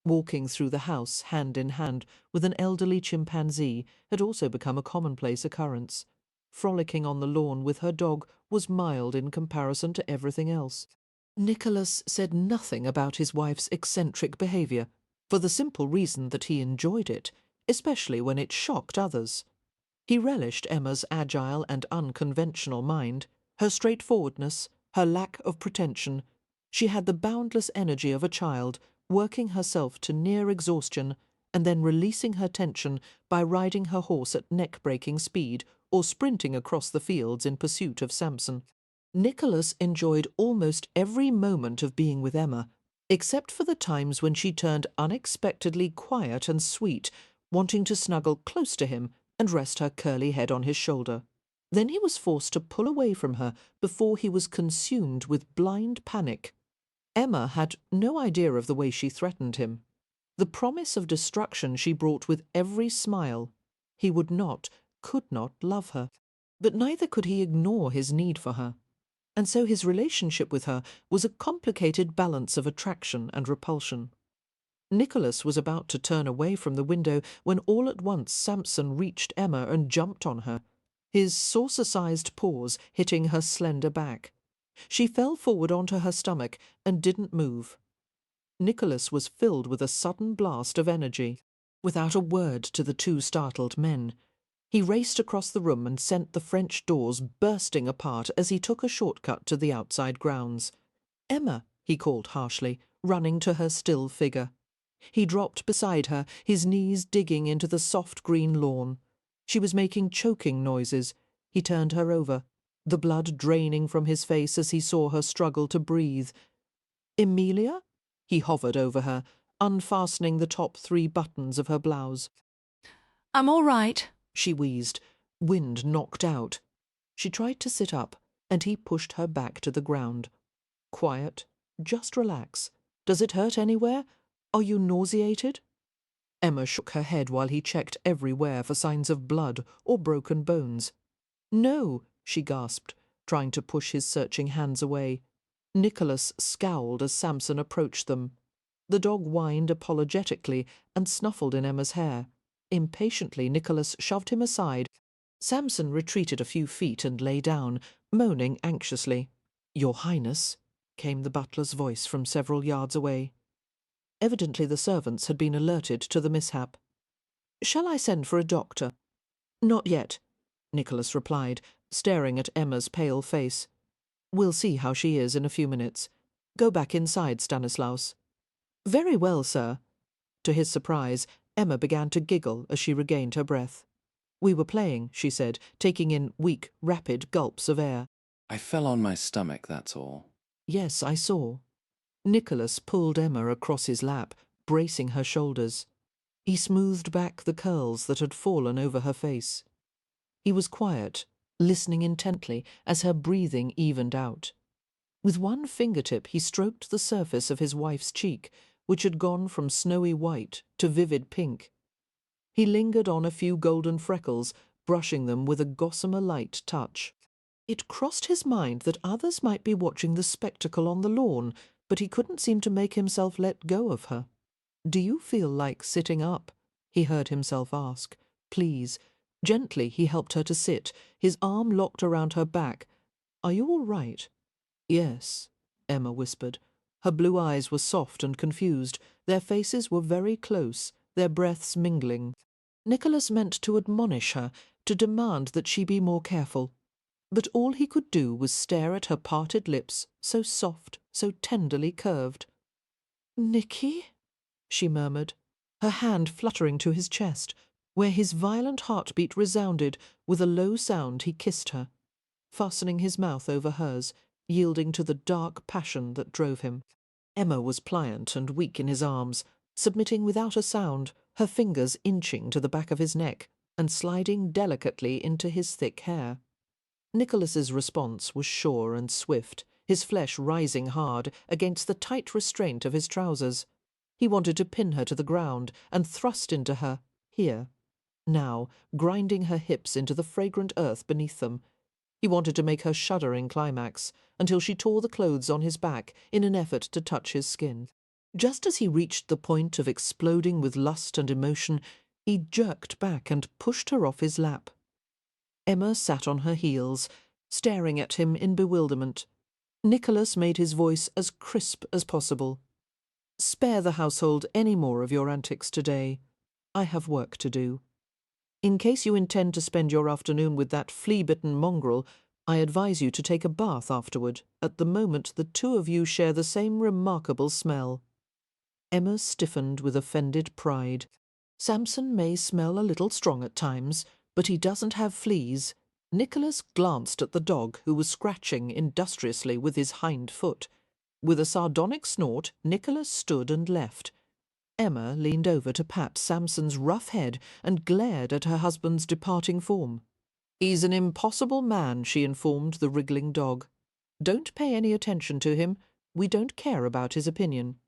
Walking through the house hand in hand with an elderly chimpanzee had also become a commonplace occurrence. Frolicking on the lawn with her dog was mild in comparison to everything else. Nicholas said nothing about his wife's eccentric behaviour, for the simple reason that he enjoyed it, especially when it shocked others. He relished Emma's agile and unconventional mind, her straightforwardness, her lack of pretension. She had the boundless energy of a child, working herself to near exhaustion and then releasing her tension by riding her horse at neck-breaking speed or sprinting across the fields in pursuit of Samson. Nicholas enjoyed almost every moment of being with Emma, except for the times when she turned unexpectedly quiet and sweet, wanting to snuggle close to him and rest her curly head on his shoulder. Then he was forced to pull away from her before he was consumed with blind panic. Emma had no idea of the way she threatened him. The promise of destruction she brought with every smile. He would not, could not love her. But neither could he ignore his need for her. And so his relationship with her was a complicated balance of attraction and repulsion. Nicholas was about to turn away from the window when all at once Samson reached Emma and jumped on her, his saucer-sized paws hitting her slender back. She fell forward onto her stomach and didn't move. Nicholas was filled with a sudden blast of energy. Without a word to the 2 startled men, he raced across the room and sent the French doors bursting apart as he took a shortcut to the outside grounds. "Emma," he called harshly, running to her still figure. He dropped beside her, his knees digging into the soft green lawn. She was making choking noises. He turned her over, the blood draining from his face as he saw her struggle to breathe. "Emilia?" He hovered over her, unfastening the top 3 buttons of her blouse. I'm all right. She wheezed, wind knocked out. She tried to sit up, and he pushed her back to the ground. "Quiet. Just relax. Does it hurt anywhere? Are you nauseated?" Emma shook her head while he checked everywhere for signs of blood or broken bones. "No," she gasped, trying to push his searching hands away. Nicholas scowled as Samson approached them. The dog whined apologetically and snuffled in Emma's hair. Impatiently, Nicholas shoved him aside. Samson retreated a few feet and lay down, moaning anxiously. "Your Highness," came the butler's voice from several yards away. Evidently the servants had been alerted to the mishap. Shall I send for a doctor? Not yet, Nicholas replied, staring at Emma's pale face. We'll see how she is in a few minutes. Go back inside, Stanislaus. Very well, sir. To his surprise, Emma began to giggle as she regained her breath. We were playing, she said, taking in weak, rapid gulps of air. I fell on my stomach, that's all. Yes, I saw. Nicholas pulled Emma across his lap, bracing her shoulders. He smoothed back the curls that had fallen over her face. He was quiet, listening intently as her breathing evened out. With one fingertip he stroked the surface of his wife's cheek, which had gone from snowy white to vivid pink. He lingered on a few golden freckles, brushing them with a gossamer light touch. It crossed his mind that others might be watching the spectacle on the lawn, but he couldn't seem to make himself let go of her. "Do you feel like sitting up?" he heard himself ask. "Please." Gently he helped her to sit, his arm locked around her back. "Are you all right?" "Yes," Emma whispered. Her blue eyes were soft and confused. Their faces were very close, their breaths mingling. Nicholas meant to admonish her, to demand that she be more careful. But all he could do was stare at her parted lips, so soft, so tenderly curved. "Nicky?" she murmured, her hand fluttering to his chest, where his violent heartbeat resounded. With a low sound he kissed her, fastening his mouth over hers, yielding to the dark passion that drove him. Emma was pliant and weak in his arms, submitting without a sound, her fingers inching to the back of his neck and sliding delicately into his thick hair. Nicholas's response was sure and swift, his flesh rising hard against the tight restraint of his trousers. He wanted to pin her to the ground and thrust into her, here, now, grinding her hips into the fragrant earth beneath them. He wanted to make her shudder in climax, until she tore the clothes on his back in an effort to touch his skin. Just as he reached the point of exploding with lust and emotion, he jerked back and pushed her off his lap. Emma sat on her heels, staring at him in bewilderment. Nicholas made his voice as crisp as possible. "Spare the household any more of your antics today. I have work to do. In case you intend to spend your afternoon with that flea-bitten mongrel, I advise you to take a bath afterward. At the moment the two of you share the same remarkable smell." Emma stiffened with offended pride. "Samson may smell a little strong at times, but he doesn't have fleas." Nicholas glanced at the dog, who was scratching industriously with his hind foot. With a sardonic snort, Nicholas stood and left. Emma leaned over to pat Samson's rough head and glared at her husband's departing form. "He's an impossible man," she informed the wriggling dog. "Don't pay any attention to him. We don't care about his opinion."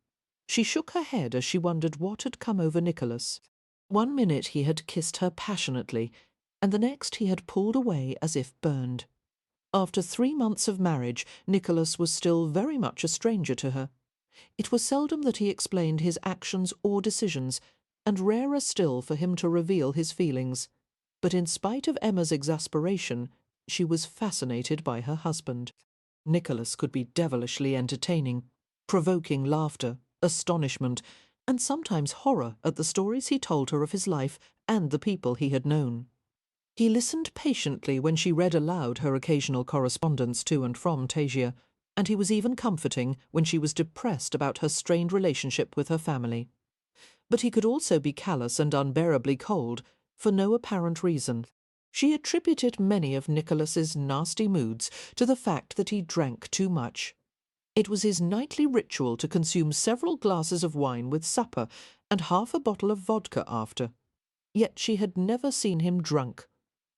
She shook her head as she wondered what had come over Nicholas. One minute he had kissed her passionately, and the next he had pulled away as if burned. After 3 months of marriage, Nicholas was still very much a stranger to her. It was seldom that he explained his actions or decisions, and rarer still for him to reveal his feelings. But in spite of Emma's exasperation, she was fascinated by her husband. Nicholas could be devilishly entertaining, provoking laughter, astonishment, and sometimes horror at the stories he told her of his life and the people he had known. He listened patiently when she read aloud her occasional correspondence to and from Tasia, and he was even comforting when she was depressed about her strained relationship with her family. But he could also be callous and unbearably cold, for no apparent reason. She attributed many of Nicholas's nasty moods to the fact that he drank too much. It was his nightly ritual to consume several glasses of wine with supper and half a bottle of vodka after. Yet she had never seen him drunk.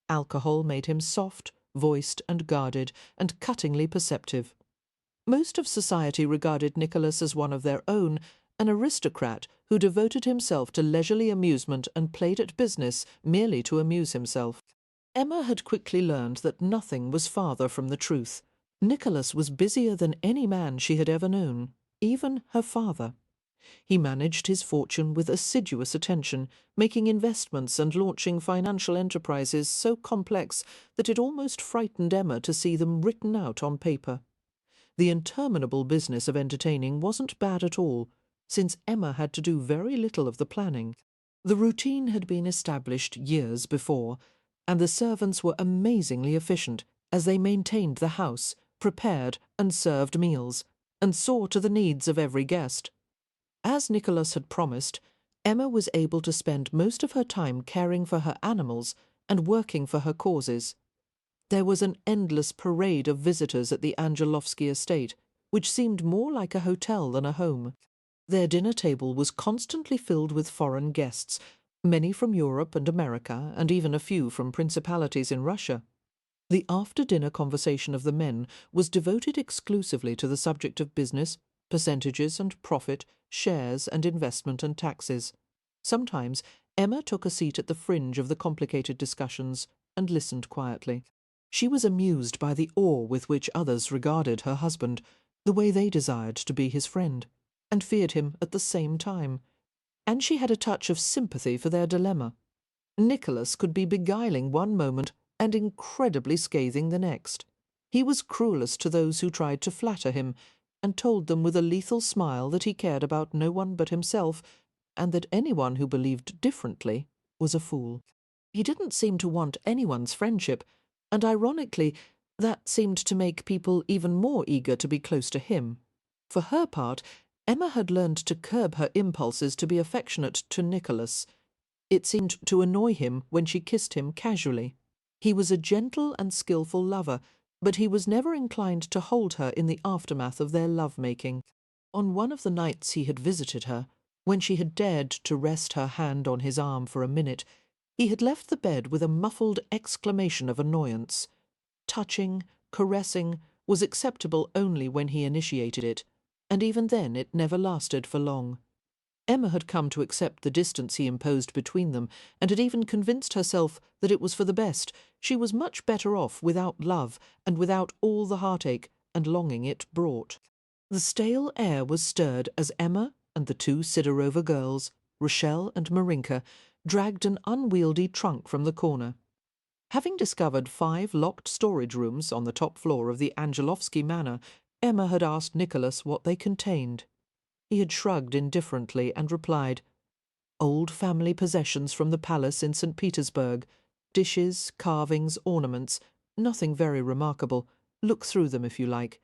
Alcohol made him soft, voiced and guarded, and cuttingly perceptive. Most of society regarded Nicholas as one of their own, an aristocrat who devoted himself to leisurely amusement and played at business merely to amuse himself. Emma had quickly learned that nothing was farther from the truth. Nicholas was busier than any man she had ever known, even her father. He managed his fortune with assiduous attention, making investments and launching financial enterprises so complex that it almost frightened Emma to see them written out on paper. The interminable business of entertaining wasn't bad at all, since Emma had to do very little of the planning. The routine had been established years before, and the servants were amazingly efficient as they maintained the house, prepared and served meals, and saw to the needs of every guest. As Nicholas had promised, Emma was able to spend most of her time caring for her animals and working for her causes. There was an endless parade of visitors at the Angelovsky estate, which seemed more like a hotel than a home. Their dinner table was constantly filled with foreign guests, many from Europe and America, and even a few from principalities in Russia. The after-dinner conversation of the men was devoted exclusively to the subject of business, percentages and profit, shares and investment and taxes. Sometimes Emma took a seat at the fringe of the complicated discussions and listened quietly. She was amused by the awe with which others regarded her husband, the way they desired to be his friend, and feared him at the same time. And she had a touch of sympathy for their dilemma. Nicholas could be beguiling one moment and incredibly scathing the next. He was cruelest to those who tried to flatter him, and told them with a lethal smile that he cared about no one but himself, and that anyone who believed differently was a fool. He didn't seem to want anyone's friendship, and ironically, that seemed to make people even more eager to be close to him. For her part, Emma had learned to curb her impulses to be affectionate to Nicholas. It seemed to annoy him when she kissed him casually. He was a gentle and skilful lover, but he was never inclined to hold her in the aftermath of their love-making. On one of the nights he had visited her, when she had dared to rest her hand on his arm for a minute, he had left the bed with a muffled exclamation of annoyance. Touching, caressing, was acceptable only when he initiated it, and even then it never lasted for long. Emma had come to accept the distance he imposed between them, and had even convinced herself that it was for the best. She was much better off without love, and without all the heartache and longing it brought. The stale air was stirred as Emma and the two Sidorova girls, Rochelle and Marinka, dragged an unwieldy trunk from the corner. Having discovered 5 locked storage rooms on the top floor of the Angelovsky manor, Emma had asked Nicholas what they contained. He had shrugged indifferently and replied, "Old family possessions from the palace in St. Petersburg. Dishes, carvings, ornaments, nothing very remarkable. Look through them if you like."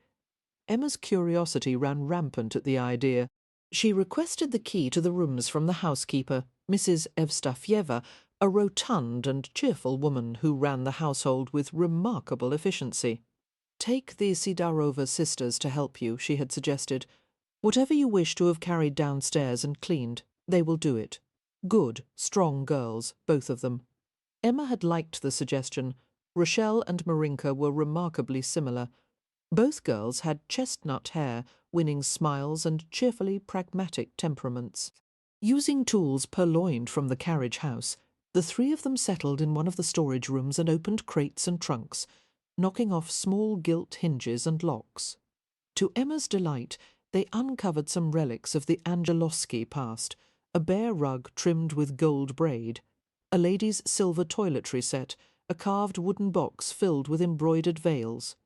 Emma's curiosity ran rampant at the idea. She requested the key to the rooms from the housekeeper, Mrs. Evstafieva, a rotund and cheerful woman who ran the household with remarkable efficiency. "Take the Sidorova sisters to help you," she had suggested. "Whatever you wish to have carried downstairs and cleaned, they will do it. Good, strong girls, both of them." Emma had liked the suggestion. Rochelle and Marinka were remarkably similar. Both girls had chestnut hair, winning smiles and cheerfully pragmatic temperaments. Using tools purloined from the carriage house, the 3 of them settled in one of the storage rooms and opened crates and trunks, knocking off small gilt hinges and locks. To Emma's delight, they uncovered some relics of the Angelovsky past, a bare rug trimmed with gold braid, a lady's silver toiletry set, a carved wooden box filled with embroidered veils.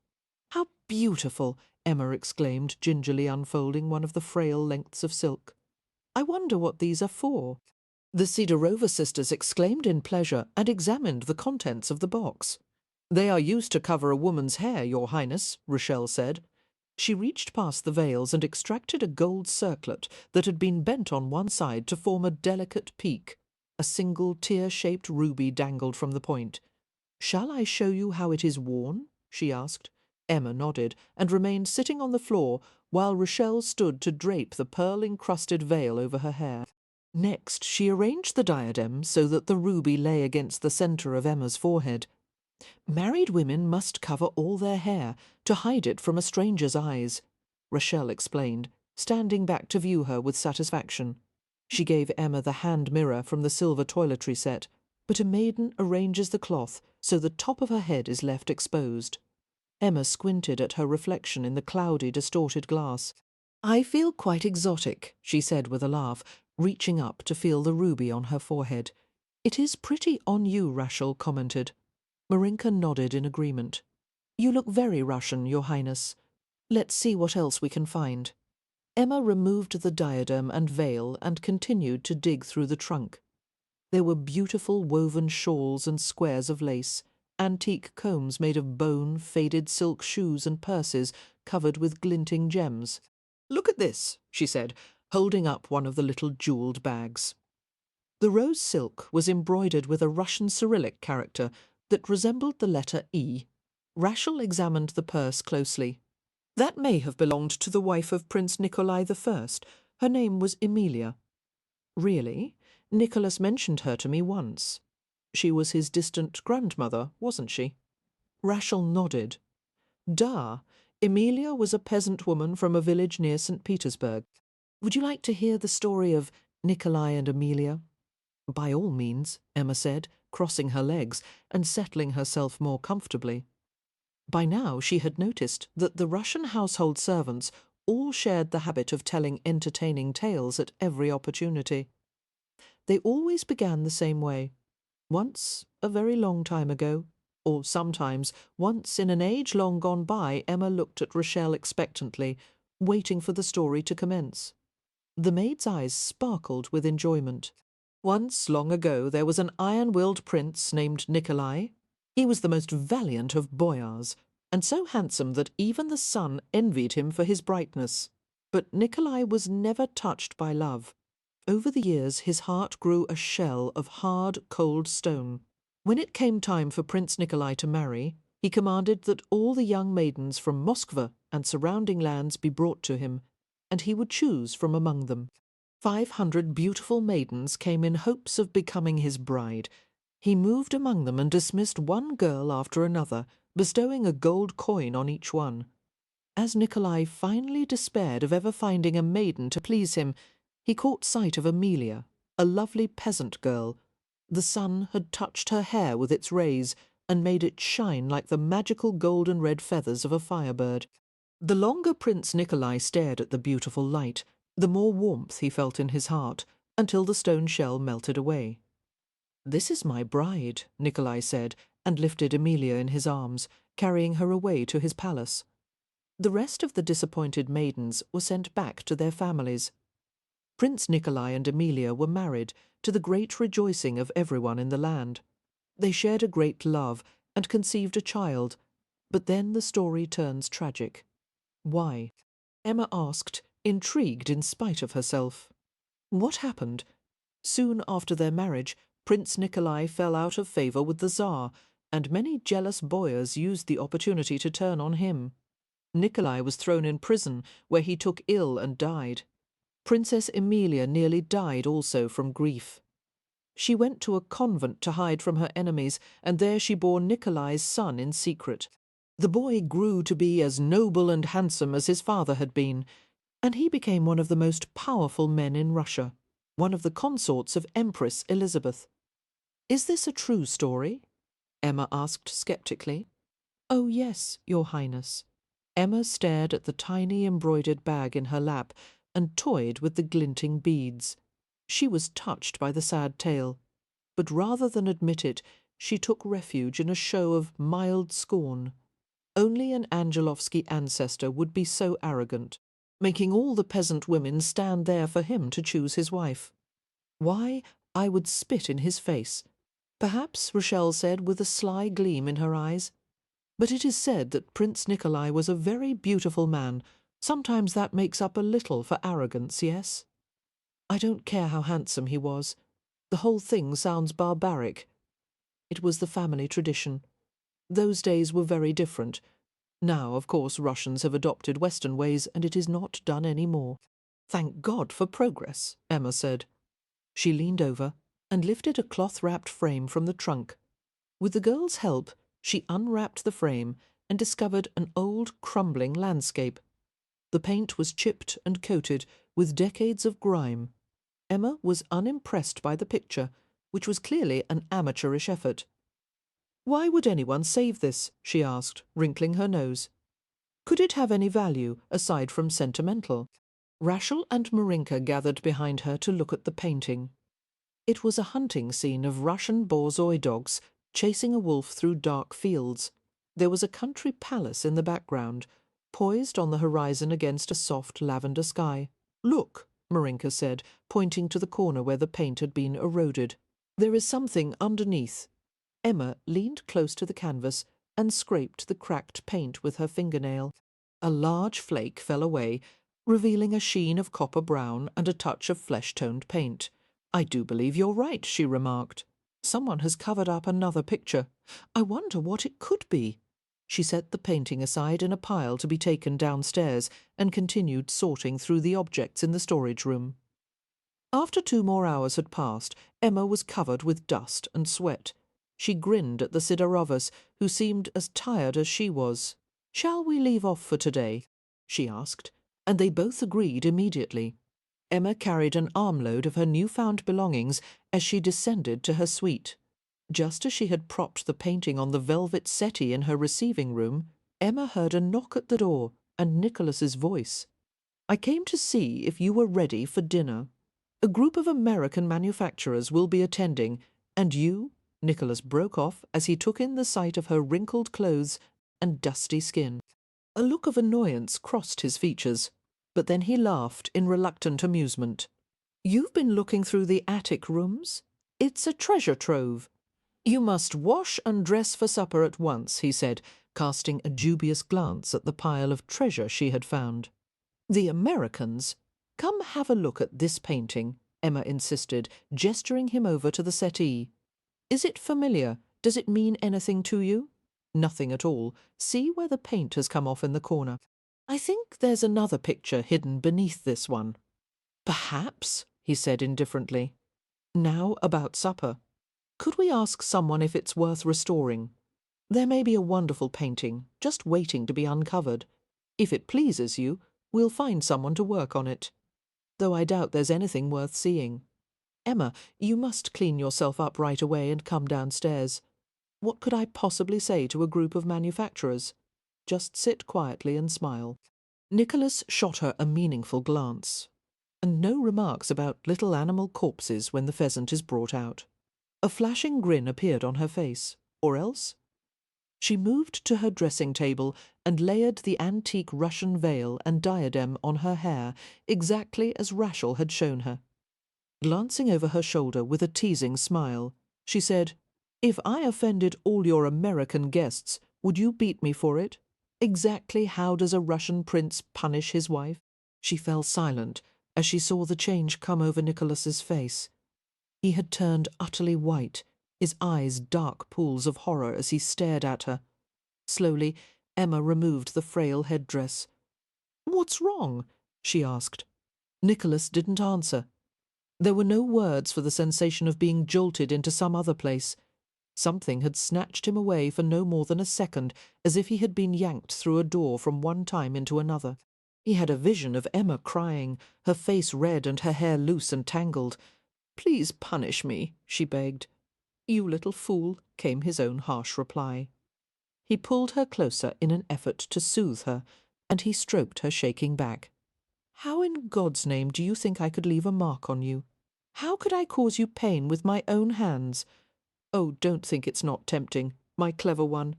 "How beautiful!" Emma exclaimed, gingerly unfolding one of the frail lengths of silk. "I wonder what these are for." The Sidorova sisters exclaimed in pleasure and examined the contents of the box. "They are used to cover a woman's hair, Your Highness," Rochelle said. She reached past the veils and extracted a gold circlet that had been bent on one side to form a delicate peak. A single tear-shaped ruby dangled from the point. "Shall I show you how it is worn?" she asked. Emma nodded, and remained sitting on the floor while Rochelle stood to drape the pearl-encrusted veil over her hair. Next, she arranged the diadem so that the ruby lay against the centre of Emma's forehead. "Married women must cover all their hair to hide it from a stranger's eyes," Rochelle explained, standing back to view her with satisfaction. She gave Emma the hand mirror from the silver toiletry set, but a maiden arranges the cloth so the top of her head is left exposed. Emma squinted at her reflection in the cloudy, distorted glass. "I feel quite exotic," she said with a laugh, reaching up to feel the ruby on her forehead. "It is pretty on you," Rachel commented. Marinka nodded in agreement. "You look very Russian, Your Highness. Let's see what else we can find." Emma removed the diadem and veil and continued to dig through the trunk. There were beautiful woven shawls and squares of lace, antique combs made of bone, faded silk shoes and purses covered with glinting gems. "Look at this," she said, holding up one of the little jewelled bags. The rose silk was embroidered with a Russian Cyrillic character that resembled the letter E. Rachel examined the purse closely. That may have belonged to the wife of Prince Nikolai I. Her name was Emilia. Really? Nicholas mentioned her to me once. She was his distant grandmother, wasn't she? Rachel nodded. Duh. Emilia was a peasant woman from a village near St. Petersburg. Would you like to hear the story of Nikolai and Emilia? By all means, Emma said, crossing her legs and settling herself more comfortably. By now she had noticed that the Russian household servants all shared the habit of telling entertaining tales at every opportunity. They always began the same way. Once, a very long time ago, or sometimes once in an age long gone by, Emma looked at Rochelle expectantly, waiting for the story to commence. The maid's eyes sparkled with enjoyment. Once, long ago, there was an iron-willed prince named Nikolai. He was the most valiant of boyars, and so handsome that even the sun envied him for his brightness. But Nikolai was never touched by love. Over the years his heart grew a shell of hard, cold stone. When it came time for Prince Nikolai to marry, he commanded that all the young maidens from Moskva and surrounding lands be brought to him, and he would choose from among them. 500 beautiful maidens came in hopes of becoming his bride. He moved among them and dismissed one girl after another, bestowing a gold coin on each one. As Nikolai finally despaired of ever finding a maiden to please him, he caught sight of Emilia, a lovely peasant girl. The sun had touched her hair with its rays and made it shine like the magical golden red feathers of a firebird. The longer Prince Nikolai stared at the beautiful light, the more warmth he felt in his heart, until the stone shell melted away. "This is my bride," Nikolai said, and lifted Emilia in his arms, carrying her away to his palace. The rest of the disappointed maidens were sent back to their families. Prince Nikolai and Emilia were married, to the great rejoicing of everyone in the land. They shared a great love and conceived a child, but then the story turns tragic. Why? Emma asked, intrigued in spite of herself. What happened? Soon after their marriage, Prince Nikolai fell out of favour with the Tsar, and many jealous boyars used the opportunity to turn on him. Nikolai was thrown in prison, where he took ill and died. Princess Emilia nearly died also from grief. She went to a convent to hide from her enemies, and there she bore Nikolai's son in secret. The boy grew to be as noble and handsome as his father had been, and he became one of the most powerful men in Russia, one of the consorts of Empress Elizabeth. "Is this a true story?" Emma asked sceptically. "Oh, yes, Your Highness." Emma stared at the tiny embroidered bag in her lap and toyed with the glinting beads. She was touched by the sad tale, but rather than admit it, she took refuge in a show of mild scorn. Only an Angelovsky ancestor would be so arrogant, making all the peasant women stand there for him to choose his wife. Why, I would spit in his face. Perhaps, Rochelle said with a sly gleam in her eyes. But it is said that Prince Nikolai was a very beautiful man. Sometimes that makes up a little for arrogance, yes? I don't care how handsome he was. The whole thing sounds barbaric. It was the family tradition. Those days were very different. Now, of course, Russians have adopted Western ways, and it is not done any more. Thank God for progress, Emma said. She leaned over and lifted a cloth-wrapped frame from the trunk. With the girl's help, she unwrapped the frame and discovered an old, crumbling landscape. The paint was chipped and coated with decades of grime. Emma was unimpressed by the picture, which was clearly an amateurish effort. "Why would anyone save this?" she asked, wrinkling her nose. "Could it have any value, aside from sentimental?" Rachel and Marinka gathered behind her to look at the painting. It was a hunting scene of Russian borzoi dogs chasing a wolf through dark fields. There was a country palace in the background, poised on the horizon against a soft lavender sky. "Look," Marinka said, pointing to the corner where the paint had been eroded. There is something underneath. Emma leaned close to the canvas and scraped the cracked paint with her fingernail. A large flake fell away, revealing a sheen of copper brown and a touch of flesh-toned paint. "I do believe you're right," she remarked. "Someone has covered up another picture. I wonder what it could be." She set the painting aside in a pile to be taken downstairs and continued sorting through the objects in the storage room. After 2 more hours had passed, Emma was covered with dust and sweat. She grinned at the Sidarovas, who seemed as tired as she was. "Shall we leave off for today?" she asked, and they both agreed immediately. Emma carried an armload of her newfound belongings as she descended to her suite. Just as she had propped the painting on the velvet settee in her receiving room, Emma heard a knock at the door and Nicholas's voice. "I came to see if you were ready for dinner. A group of American manufacturers will be attending, and you—" Nicholas broke off as he took in the sight of her wrinkled clothes and dusty skin. A look of annoyance crossed his features, but then he laughed in reluctant amusement. "You've been looking through the attic rooms? It's a treasure trove. You must wash and dress for supper at once," he said, casting a dubious glance at the pile of treasure she had found. "The Americans? Come have a look at this painting," Emma insisted, gesturing him over to the settee. "Is it familiar? Does it mean anything to you?" "Nothing at all. See where the paint has come off in the corner. I think there's another picture hidden beneath this one." "Perhaps," he said indifferently. "Now about supper. Could we ask someone if it's worth restoring? There may be a wonderful painting, just waiting to be uncovered. If it pleases you, we'll find someone to work on it. Though I doubt there's anything worth seeing. Emma, you must clean yourself up right away and come downstairs. What could I possibly say to a group of manufacturers? Just sit quietly and smile." Nicholas shot her a meaningful glance. And no remarks about little animal corpses when the pheasant is brought out. A flashing grin appeared on her face, or else? She moved to her dressing table and layered the antique Russian veil and diadem on her hair exactly as Rachel had shown her. Glancing over her shoulder with a teasing smile, she said, "If I offended all your American guests, would you beat me for it? Exactly how does a Russian prince punish his wife?" She fell silent as she saw the change come over Nicholas's face. He had turned utterly white, his eyes dark pools of horror as he stared at her. Slowly, Emma removed the frail headdress. "What's wrong?" she asked. Nicholas didn't answer. There were no words for the sensation of being jolted into some other place. Something had snatched him away for no more than a second, as if he had been yanked through a door from one time into another. He had a vision of Emma crying, her face red and her hair loose and tangled. "Please punish me," she begged. "You little fool," came his own harsh reply. He pulled her closer in an effort to soothe her, and he stroked her shaking back. "How in God's name do you think I could leave a mark on you? How could I cause you pain with my own hands? Oh, don't think it's not tempting, my clever one.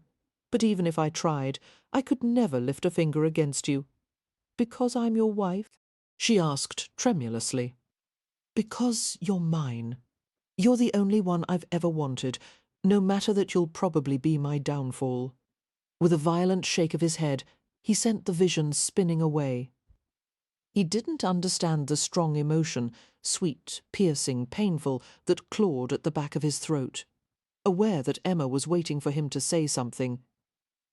But even if I tried, I could never lift a finger against you. Because I'm your wife?" she asked tremulously. "Because you're mine. You're the only one I've ever wanted, no matter that you'll probably be my downfall." With a violent shake of his head, he sent the vision spinning away. He didn't understand the strong emotion, sweet, piercing, painful, that clawed at the back of his throat. Aware that Emma was waiting for him to say something,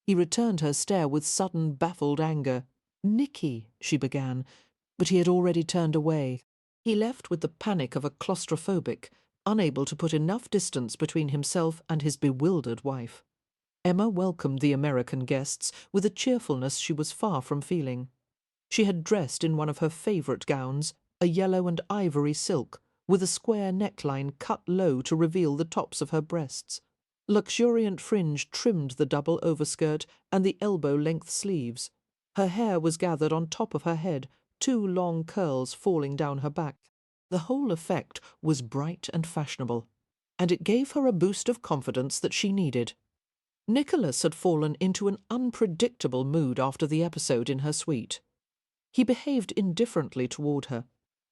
he returned her stare with sudden, baffled anger. "Nicky," she began, but he had already turned away. He left with the panic of a claustrophobic, unable to put enough distance between himself and his bewildered wife. Emma welcomed the American guests with a cheerfulness she was far from feeling. She had dressed in one of her favourite gowns, a yellow and ivory silk, with a square neckline cut low to reveal the tops of her breasts. Luxuriant fringe trimmed the double overskirt and the elbow-length sleeves. Her hair was gathered on top of her head, 2 long curls falling down her back. The whole effect was bright and fashionable, and it gave her a boost of confidence that she needed. Nicholas had fallen into an unpredictable mood after the episode in her suite. He behaved indifferently toward her,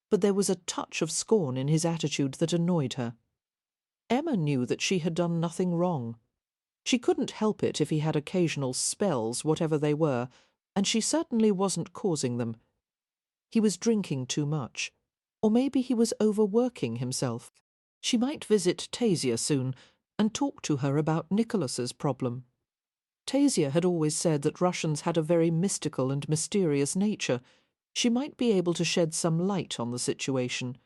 but there was a touch of scorn in his attitude that annoyed her. Emma knew that she had done nothing wrong. She couldn't help it if he had occasional spells, whatever they were, and she certainly wasn't causing them. He was drinking too much, or maybe he was overworking himself. She might visit Tasia soon and talk to her about Nicholas's problem. Tasia had always said that Russians had a very mystical and mysterious nature. She might be able to shed some light on the situation.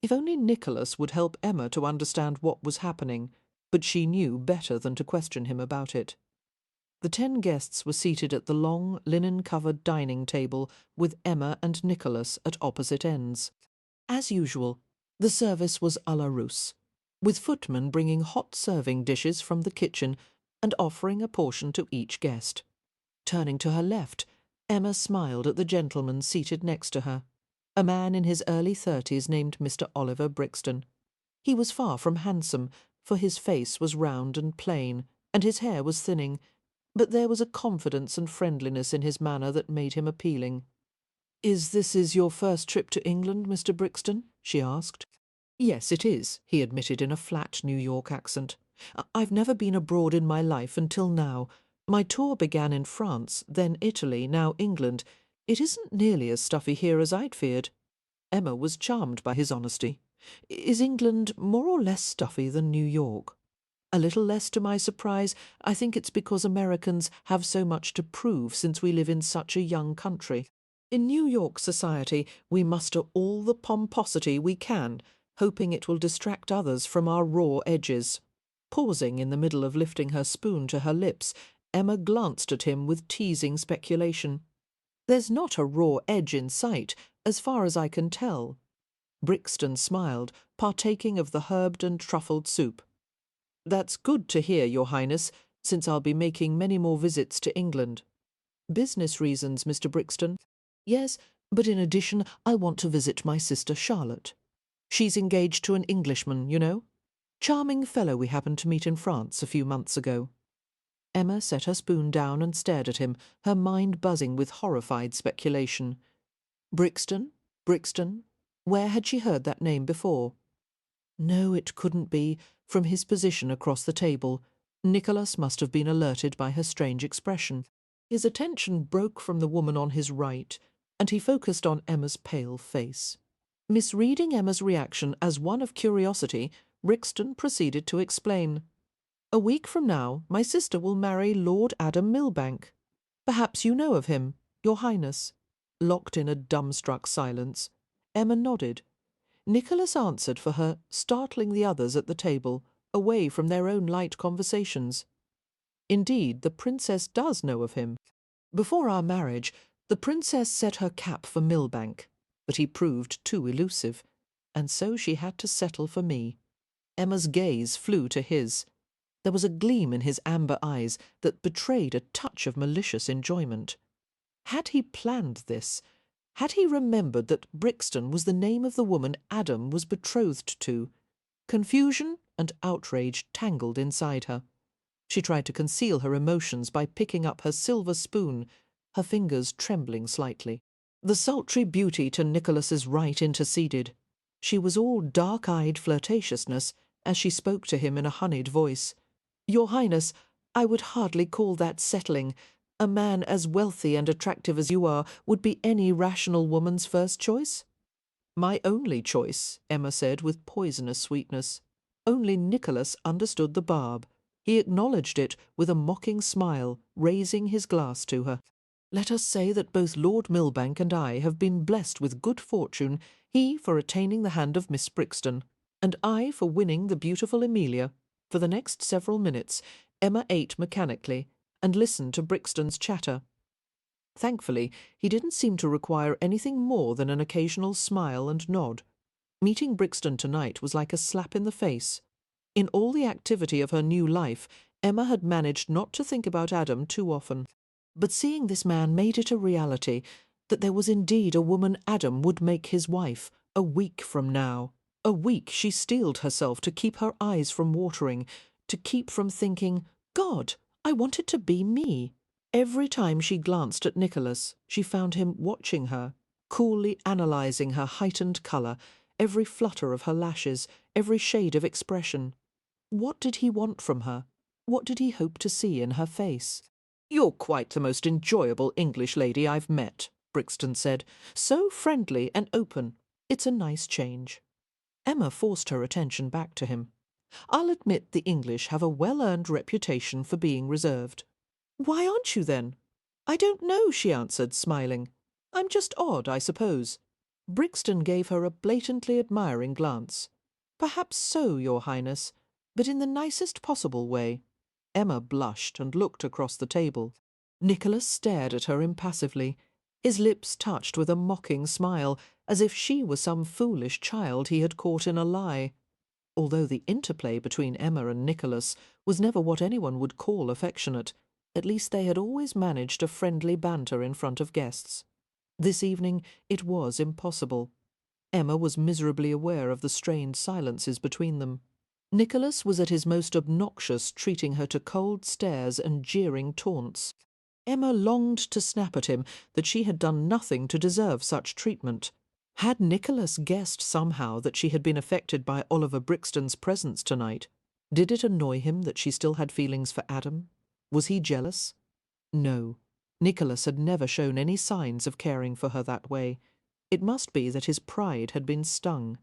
If only Nicholas would help Emma to understand what was happening, but she knew better than to question him about it. The 10 guests were seated at the long, linen-covered dining table with Emma and Nicholas at opposite ends. As usual, the service was à la Russe, with footmen bringing hot serving dishes from the kitchen and offering a portion to each guest. Turning to her left, Emma smiled at the gentleman seated next to her, a man in his early 30s named Mr. Oliver Brixton. He was far from handsome, for his face was round and plain, and his hair was thinning, but there was a confidence and friendliness in his manner that made him appealing. "Is this your first trip to England, Mr. Brixton?" she asked. "Yes, it is," he admitted in a flat New York accent. "I've never been abroad in my life until now. My tour began in France, then Italy, now England. It isn't nearly as stuffy here as I'd feared." Emma was charmed by his honesty. "Is England more or less stuffy than New York?" "A little less to my surprise. I think it's because Americans have so much to prove since we live in such a young country. In New York society we muster all the pomposity we can, hoping it will distract others from our raw edges." Pausing in the middle of lifting her spoon to her lips, Emma glanced at him with teasing speculation. "There's not a raw edge in sight, as far as I can tell." Brixton smiled, partaking of the herbed and truffled soup. "That's good to hear, Your Highness, since I'll be making many more visits to England." "Business reasons, Mr. Brixton?" "Yes, but in addition I want to visit my sister Charlotte. She's engaged to an Englishman, you know. Charming fellow we happened to meet in France a few months ago." Emma set her spoon down and stared at him, her mind buzzing with horrified speculation. Brixton? Brixton? Where had she heard that name before? No, it couldn't be. From his position across the table, Nicholas must have been alerted by her strange expression. His attention broke from the woman on his right, and he focused on Emma's pale face. Misreading Emma's reaction as one of curiosity, Brixton proceeded to explain. "A week from now, my sister will marry Lord Adam Milbank. Perhaps you know of him, Your Highness." Locked in a dumbstruck silence, Emma nodded. Nicholas answered for her, startling the others at the table, away from their own light conversations. "Indeed, the Princess does know of him. Before our marriage, the Princess set her cap for Milbank, but he proved too elusive, and so she had to settle for me." Emma's gaze flew to his. There was a gleam in his amber eyes that betrayed a touch of malicious enjoyment. Had he planned this? Had he remembered that Brixton was the name of the woman Adam was betrothed to? Confusion and outrage tangled inside her. She tried to conceal her emotions by picking up her silver spoon, her fingers trembling slightly. The sultry beauty to Nicholas's right interceded. She was all dark-eyed flirtatiousness as she spoke to him in a honeyed voice. "Your Highness, I would hardly call that settling. A man as wealthy and attractive as you are would be any rational woman's first choice?" "My only choice," Emma said with poisonous sweetness. Only Nicholas understood the barb. He acknowledged it with a mocking smile, raising his glass to her. "Let us say that both Lord Milbank and I have been blessed with good fortune, he for attaining the hand of Miss Brixton, and I for winning the beautiful Amelia." For the next several minutes, Emma ate mechanically and listened to Brixton's chatter. Thankfully, he didn't seem to require anything more than an occasional smile and nod. Meeting Brixton tonight was like a slap in the face. In all the activity of her new life, Emma had managed not to think about Adam too often. But seeing this man made it a reality that there was indeed a woman Adam would make his wife, a week from now. A week she steeled herself to keep her eyes from watering, to keep from thinking, "God, I want it to be me." Every time she glanced at Nicholas, she found him watching her, coolly analysing her heightened colour, every flutter of her lashes, every shade of expression. What did he want from her? What did he hope to see in her face? "You're quite the most enjoyable English lady I've met," Brixton said. "So friendly and open. It's a nice change." Emma forced her attention back to him. "I'll admit the English have a well-earned reputation for being reserved." "Why aren't you, then?" "I don't know," she answered, smiling. "I'm just odd, I suppose." Brixton gave her a blatantly admiring glance. "Perhaps so, Your Highness, but in the nicest possible way." Emma blushed and looked across the table. Nicholas stared at her impassively, his lips touched with a mocking smile, as if she were some foolish child he had caught in a lie. Although the interplay between Emma and Nicholas was never what anyone would call affectionate, at least they had always managed a friendly banter in front of guests. This evening it was impossible. Emma was miserably aware of the strained silences between them. Nicholas was at his most obnoxious, treating her to cold stares and jeering taunts. Emma longed to snap at him that she had done nothing to deserve such treatment. Had Nicholas guessed somehow that she had been affected by Oliver Brixton's presence tonight? Did it annoy him that she still had feelings for Adam? Was he jealous? No. Nicholas had never shown any signs of caring for her that way. It must be that his pride had been stung.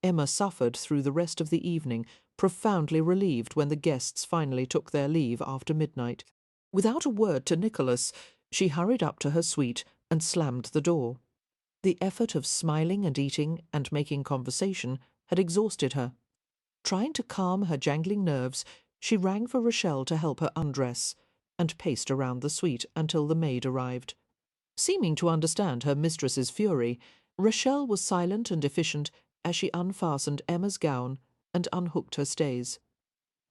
Emma suffered through the rest of the evening, profoundly relieved when the guests finally took their leave after midnight. Without a word to Nicholas, she hurried up to her suite and slammed the door. The effort of smiling and eating and making conversation had exhausted her. Trying to calm her jangling nerves, she rang for Rochelle to help her undress, and paced around the suite until the maid arrived. Seeming to understand her mistress's fury, Rochelle was silent and efficient as she unfastened Emma's gown and unhooked her stays.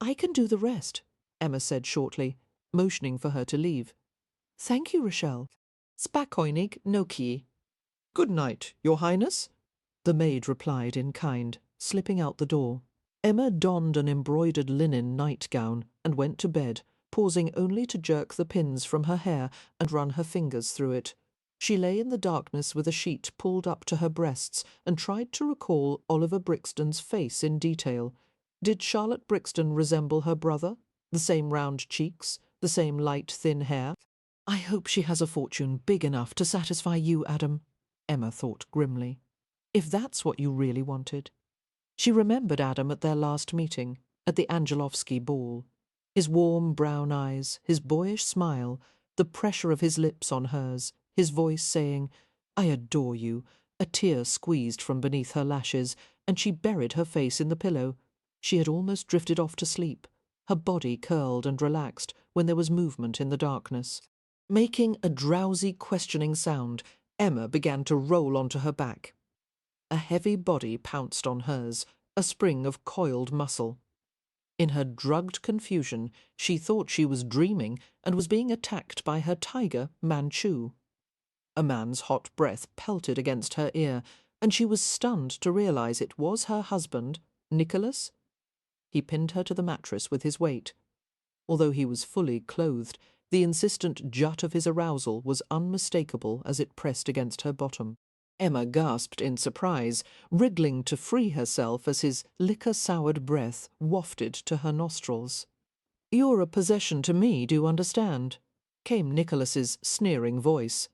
"I can do the rest," Emma said shortly, motioning for her to leave. "Thank you, Rochelle. Spakoinig noki." "Good night, Your Highness," the maid replied in kind, slipping out the door. Emma donned an embroidered linen nightgown and went to bed, pausing only to jerk the pins from her hair and run her fingers through it. She lay in the darkness with a sheet pulled up to her breasts and tried to recall Oliver Brixton's face in detail. Did Charlotte Brixton resemble her brother? The same round cheeks? The same light, thin hair? "I hope she has a fortune big enough to satisfy you, Adam," Emma thought grimly. "If that's what you really wanted." She remembered Adam at their last meeting, at the Angelovsky ball. His warm brown eyes, his boyish smile, the pressure of his lips on hers, his voice saying, "I adore you," a tear squeezed from beneath her lashes, and she buried her face in the pillow. She had almost drifted off to sleep. Her body curled and relaxed when there was movement in the darkness. Making a drowsy, questioning sound, Emma began to roll onto her back. A heavy body pounced on hers, a spring of coiled muscle. In her drugged confusion, she thought she was dreaming and was being attacked by her tiger, Manchu. A man's hot breath pelted against her ear, and she was stunned to realize it was her husband, Nicholas. He pinned her to the mattress with his weight. Although he was fully clothed, the insistent jut of his arousal was unmistakable as it pressed against her bottom. Emma gasped in surprise, wriggling to free herself as his liquor-soured breath wafted to her nostrils. "You're a possession to me, do you understand?" came Nicholas's sneering voice.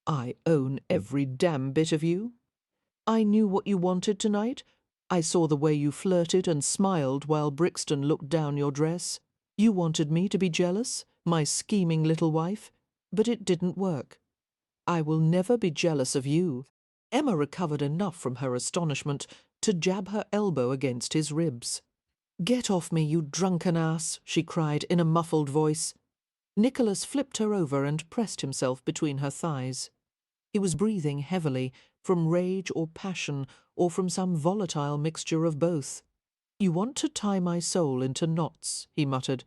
"I own every damn bit of you. I knew what you wanted tonight. I saw the way you flirted and smiled while Brixton looked down your dress. You wanted me to be jealous, my scheming little wife, but it didn't work. I will never be jealous of you." Emma recovered enough from her astonishment to jab her elbow against his ribs. "Get off me, you drunken ass," she cried in a muffled voice. Nicholas flipped her over and pressed himself between her thighs. He was breathing heavily, from rage or passion, or from some volatile mixture of both. "You want to tie my soul into knots," he muttered,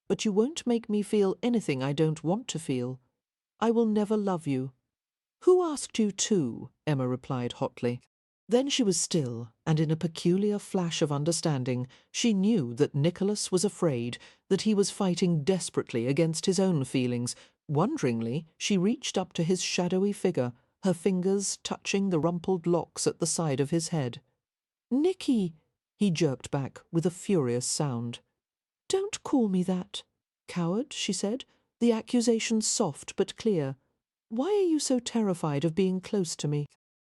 "but you won't make me feel anything I don't want to feel. I will never love you." "Who asked you to?" Emma replied hotly. Then she was still, and in a peculiar flash of understanding, she knew that Nicholas was afraid, that he was fighting desperately against his own feelings. Wonderingly, she reached up to his shadowy figure, her fingers touching the rumpled locks at the side of his head. "Nicky!" he jerked back with a furious sound. "Don't call me that." "Coward," she said, the accusation soft but clear. "Why are you so terrified of being close to me?"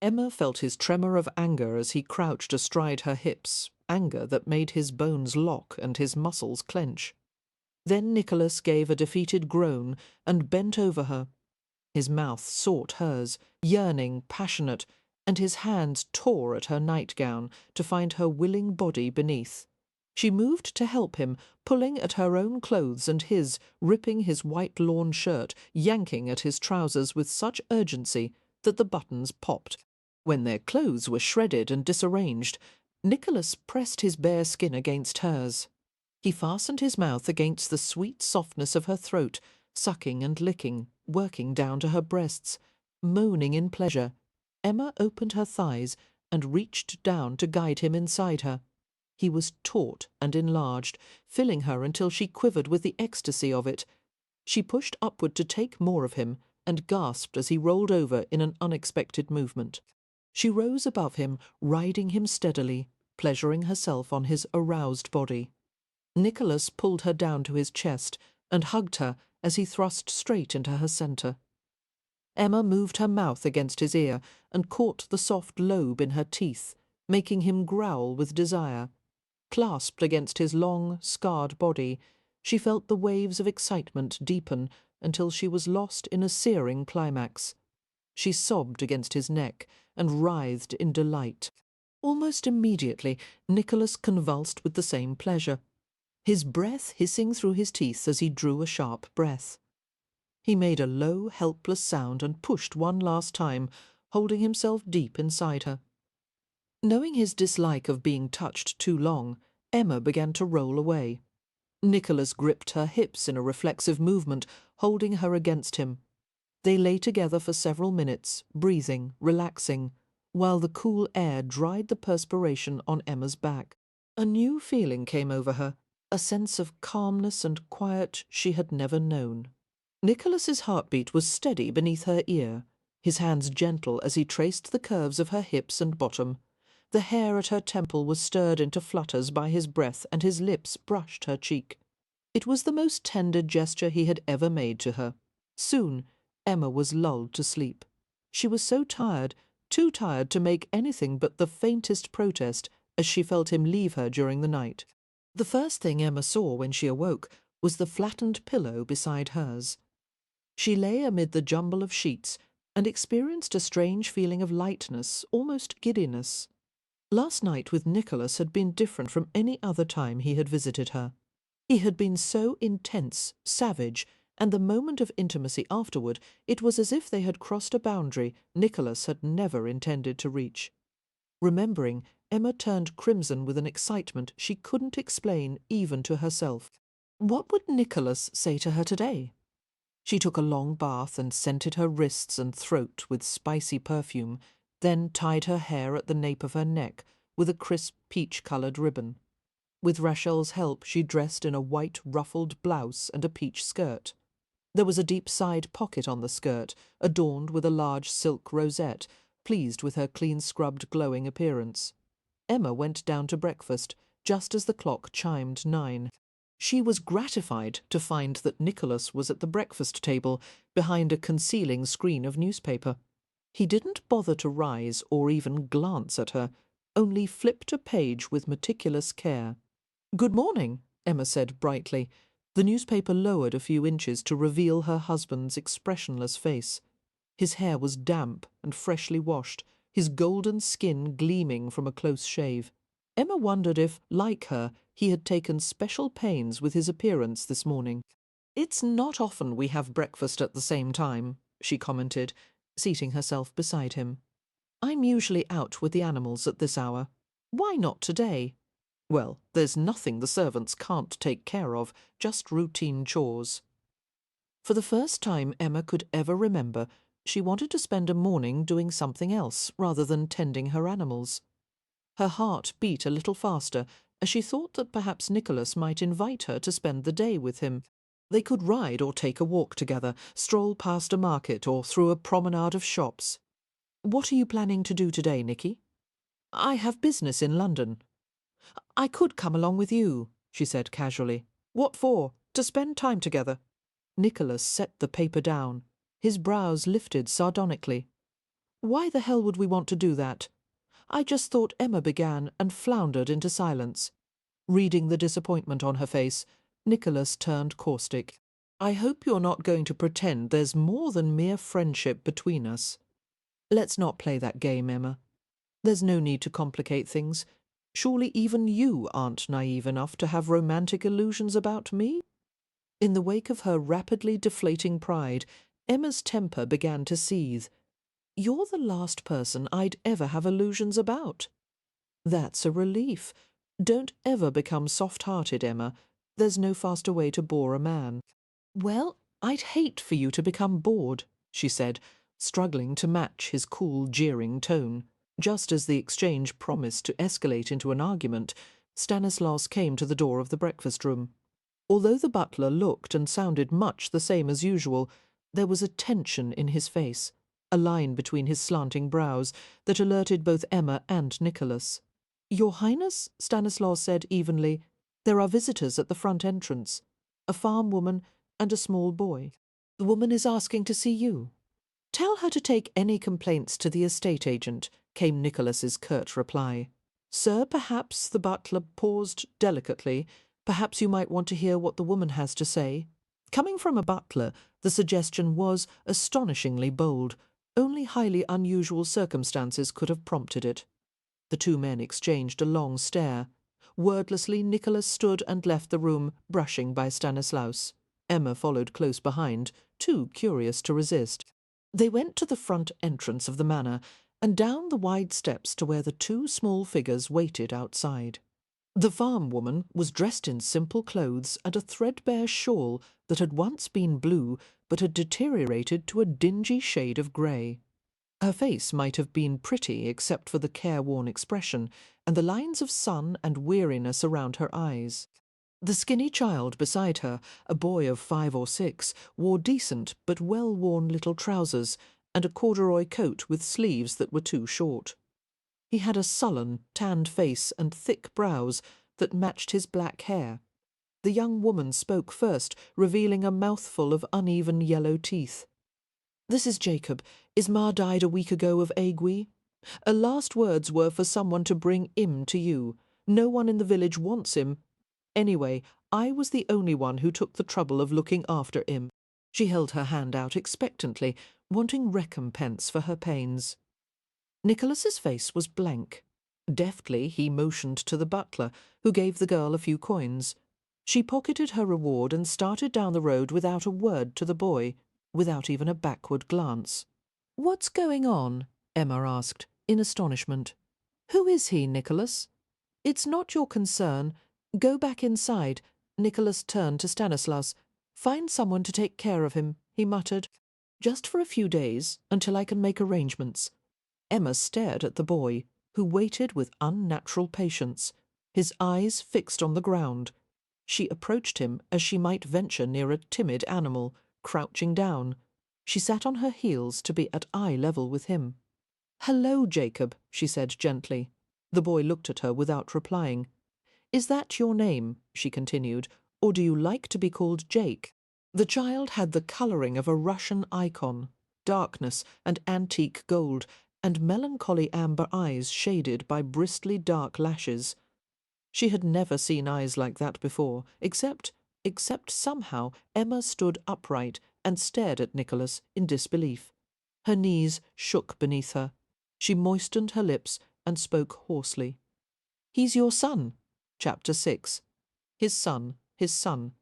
Emma felt his tremor of anger as he crouched astride her hips, anger that made his bones lock and his muscles clench. Then Nicholas gave a defeated groan and bent over her. His mouth sought hers, yearning, passionate, and his hands tore at her nightgown to find her willing body beneath. She moved to help him, pulling at her own clothes and his, ripping his white lawn shirt, yanking at his trousers with such urgency that the buttons popped. When their clothes were shredded and disarranged, Nicholas pressed his bare skin against hers. He fastened his mouth against the sweet softness of her throat, sucking and licking, working down to her breasts. Moaning in pleasure, Emma opened her thighs and reached down to guide him inside her. He was taut and enlarged, filling her until she quivered with the ecstasy of it. She pushed upward to take more of him and gasped as he rolled over in an unexpected movement. She rose above him, riding him steadily, pleasuring herself on his aroused body. Nicholas pulled her down to his chest and hugged her as he thrust straight into her centre. Emma moved her mouth against his ear and caught the soft lobe in her teeth, making him growl with desire. Clasped against his long, scarred body, she felt the waves of excitement deepen until she was lost in a searing climax. She sobbed against his neck and writhed in delight. Almost immediately, Nicholas convulsed with the same pleasure, his breath hissing through his teeth as he drew a sharp breath. He made a low, helpless sound and pushed one last time, holding himself deep inside her. Knowing his dislike of being touched too long, Emma began to roll away. Nicholas gripped her hips in a reflexive movement, holding her against him. They lay together for several minutes, breathing, relaxing, while the cool air dried the perspiration on Emma's back. A new feeling came over her, a sense of calmness and quiet she had never known. Nicholas's heartbeat was steady beneath her ear, his hands gentle as he traced the curves of her hips and bottom. The hair at her temple was stirred into flutters by his breath, and his lips brushed her cheek. It was the most tender gesture he had ever made to her. Soon Emma was lulled to sleep. She was so tired, too tired to make anything but the faintest protest as she felt him leave her during the night. The first thing Emma saw when she awoke was the flattened pillow beside hers. She lay amid the jumble of sheets and experienced a strange feeling of lightness, almost giddiness. Last night with Nicholas had been different from any other time he had visited her. He had been so intense, savage, and the moment of intimacy afterward, it was as if they had crossed a boundary Nicholas had never intended to reach. Remembering, Emma turned crimson with an excitement she couldn't explain even to herself. What would Nicholas say to her today? She took a long bath and scented her wrists and throat with spicy perfume, then tied her hair at the nape of her neck with a crisp peach-coloured ribbon. With Rachel's help, she dressed in a white ruffled blouse and a peach skirt. There was a deep side pocket on the skirt, adorned with a large silk rosette, pleased with her clean-scrubbed, glowing appearance. Emma went down to breakfast, just as the clock chimed 9. She was gratified to find that Nicholas was at the breakfast table, behind a concealing screen of newspaper. He didn't bother to rise or even glance at her, only flipped a page with meticulous care. "Good morning," Emma said brightly. The newspaper lowered a few inches to reveal her husband's expressionless face. His hair was damp and freshly washed, his golden skin gleaming from a close shave. Emma wondered if, like her, he had taken special pains with his appearance this morning. "It's not often we have breakfast at the same time," she commented, seating herself beside him. "I'm usually out with the animals at this hour. Why not today?" "Well, there's nothing the servants can't take care of, just routine chores." For the first time Emma could ever remember, she wanted to spend a morning doing something else rather than tending her animals. Her heart beat a little faster as she thought that perhaps Nicholas might invite her to spend the day with him. They could ride or take a walk together, stroll past a market or through a promenade of shops. "What are you planning to do today, Nicky?" "I have business in London." "I could come along with you," she said casually. What for? To spend time together. Nicholas set the paper down. His brows lifted sardonically. Why the hell would we want to do that? I just thought Emma began and floundered into silence. Reading the disappointment on her face, Nicholas turned caustic. I hope you're not going to pretend there's more than mere friendship between us. Let's not play that game, Emma. There's no need to complicate things. Surely even you aren't naive enough to have romantic illusions about me? In the wake of her rapidly deflating pride, Emma's temper began to seethe. You're the last person I'd ever have illusions about. That's a relief. Don't ever become soft-hearted, Emma. There's no faster way to bore a man. Well, I'd hate for you to become bored, she said, struggling to match his cool, jeering tone. Just as the exchange promised to escalate into an argument, Stanislaus came to the door of the breakfast room. Although the butler looked and sounded much the same as usual, there was a tension in his face, a line between his slanting brows that alerted both Emma and Nicholas. Your Highness, Stanislaus said evenly, there are visitors at the front entrance, a farm woman and a small boy. The woman is asking to see you. Tell her to take any complaints to the estate agent, came Nicholas's curt reply. Sir, perhaps, the butler paused delicately, perhaps you might want to hear what the woman has to say. Coming from a butler, the suggestion was astonishingly bold. Only highly unusual circumstances could have prompted it. The two men exchanged a long stare. Wordlessly, Nicholas stood and left the room, brushing by Stanislaus. Emma followed close behind, too curious to resist. They went to the front entrance of the manor and down the wide steps to where the two small figures waited outside. The farm woman was dressed in simple clothes and a threadbare shawl that had once been blue but had deteriorated to a dingy shade of grey. Her face might have been pretty except for the careworn expression and the lines of sun and weariness around her eyes. The skinny child beside her, a boy of 5 or 6, wore decent but well-worn little trousers and a corduroy coat with sleeves that were too short. He had a sullen, tanned face and thick brows that matched his black hair. The young woman spoke first, revealing a mouthful of uneven yellow teeth. This is Jacob. His ma died a week ago of ague. Her last words were for someone to bring him to you. No one in the village wants him. Anyway, I was the only one who took the trouble of looking after him. She held her hand out expectantly, wanting recompense for her pains. Nicholas's face was blank. Deftly he motioned to the butler, who gave the girl a few coins. She pocketed her reward and started down the road without a word to the boy, without even a backward glance. "What's going on?" Emma asked, in astonishment. "Who is he, Nicholas?" "It's not your concern. Go back inside." Nicholas turned to Stanislaus. "Find someone to take care of him," he muttered. "Just for a few days, until I can make arrangements." Emma stared at the boy, who waited with unnatural patience, his eyes fixed on the ground. She approached him as she might venture near a timid animal, crouching down. She sat on her heels to be at eye level with him. "Hello, Jacob," she said gently. The boy looked at her without replying. "Is that your name?" she continued, "or do you like to be called Jake?" The child had the colouring of a Russian icon, darkness and antique gold, and melancholy amber eyes shaded by bristly dark lashes. She had never seen eyes like that before, except somehow Emma stood upright and stared at Nicholas in disbelief. Her knees shook beneath her. She moistened her lips and spoke hoarsely. "He's your son." Chapter 6. His son, his son.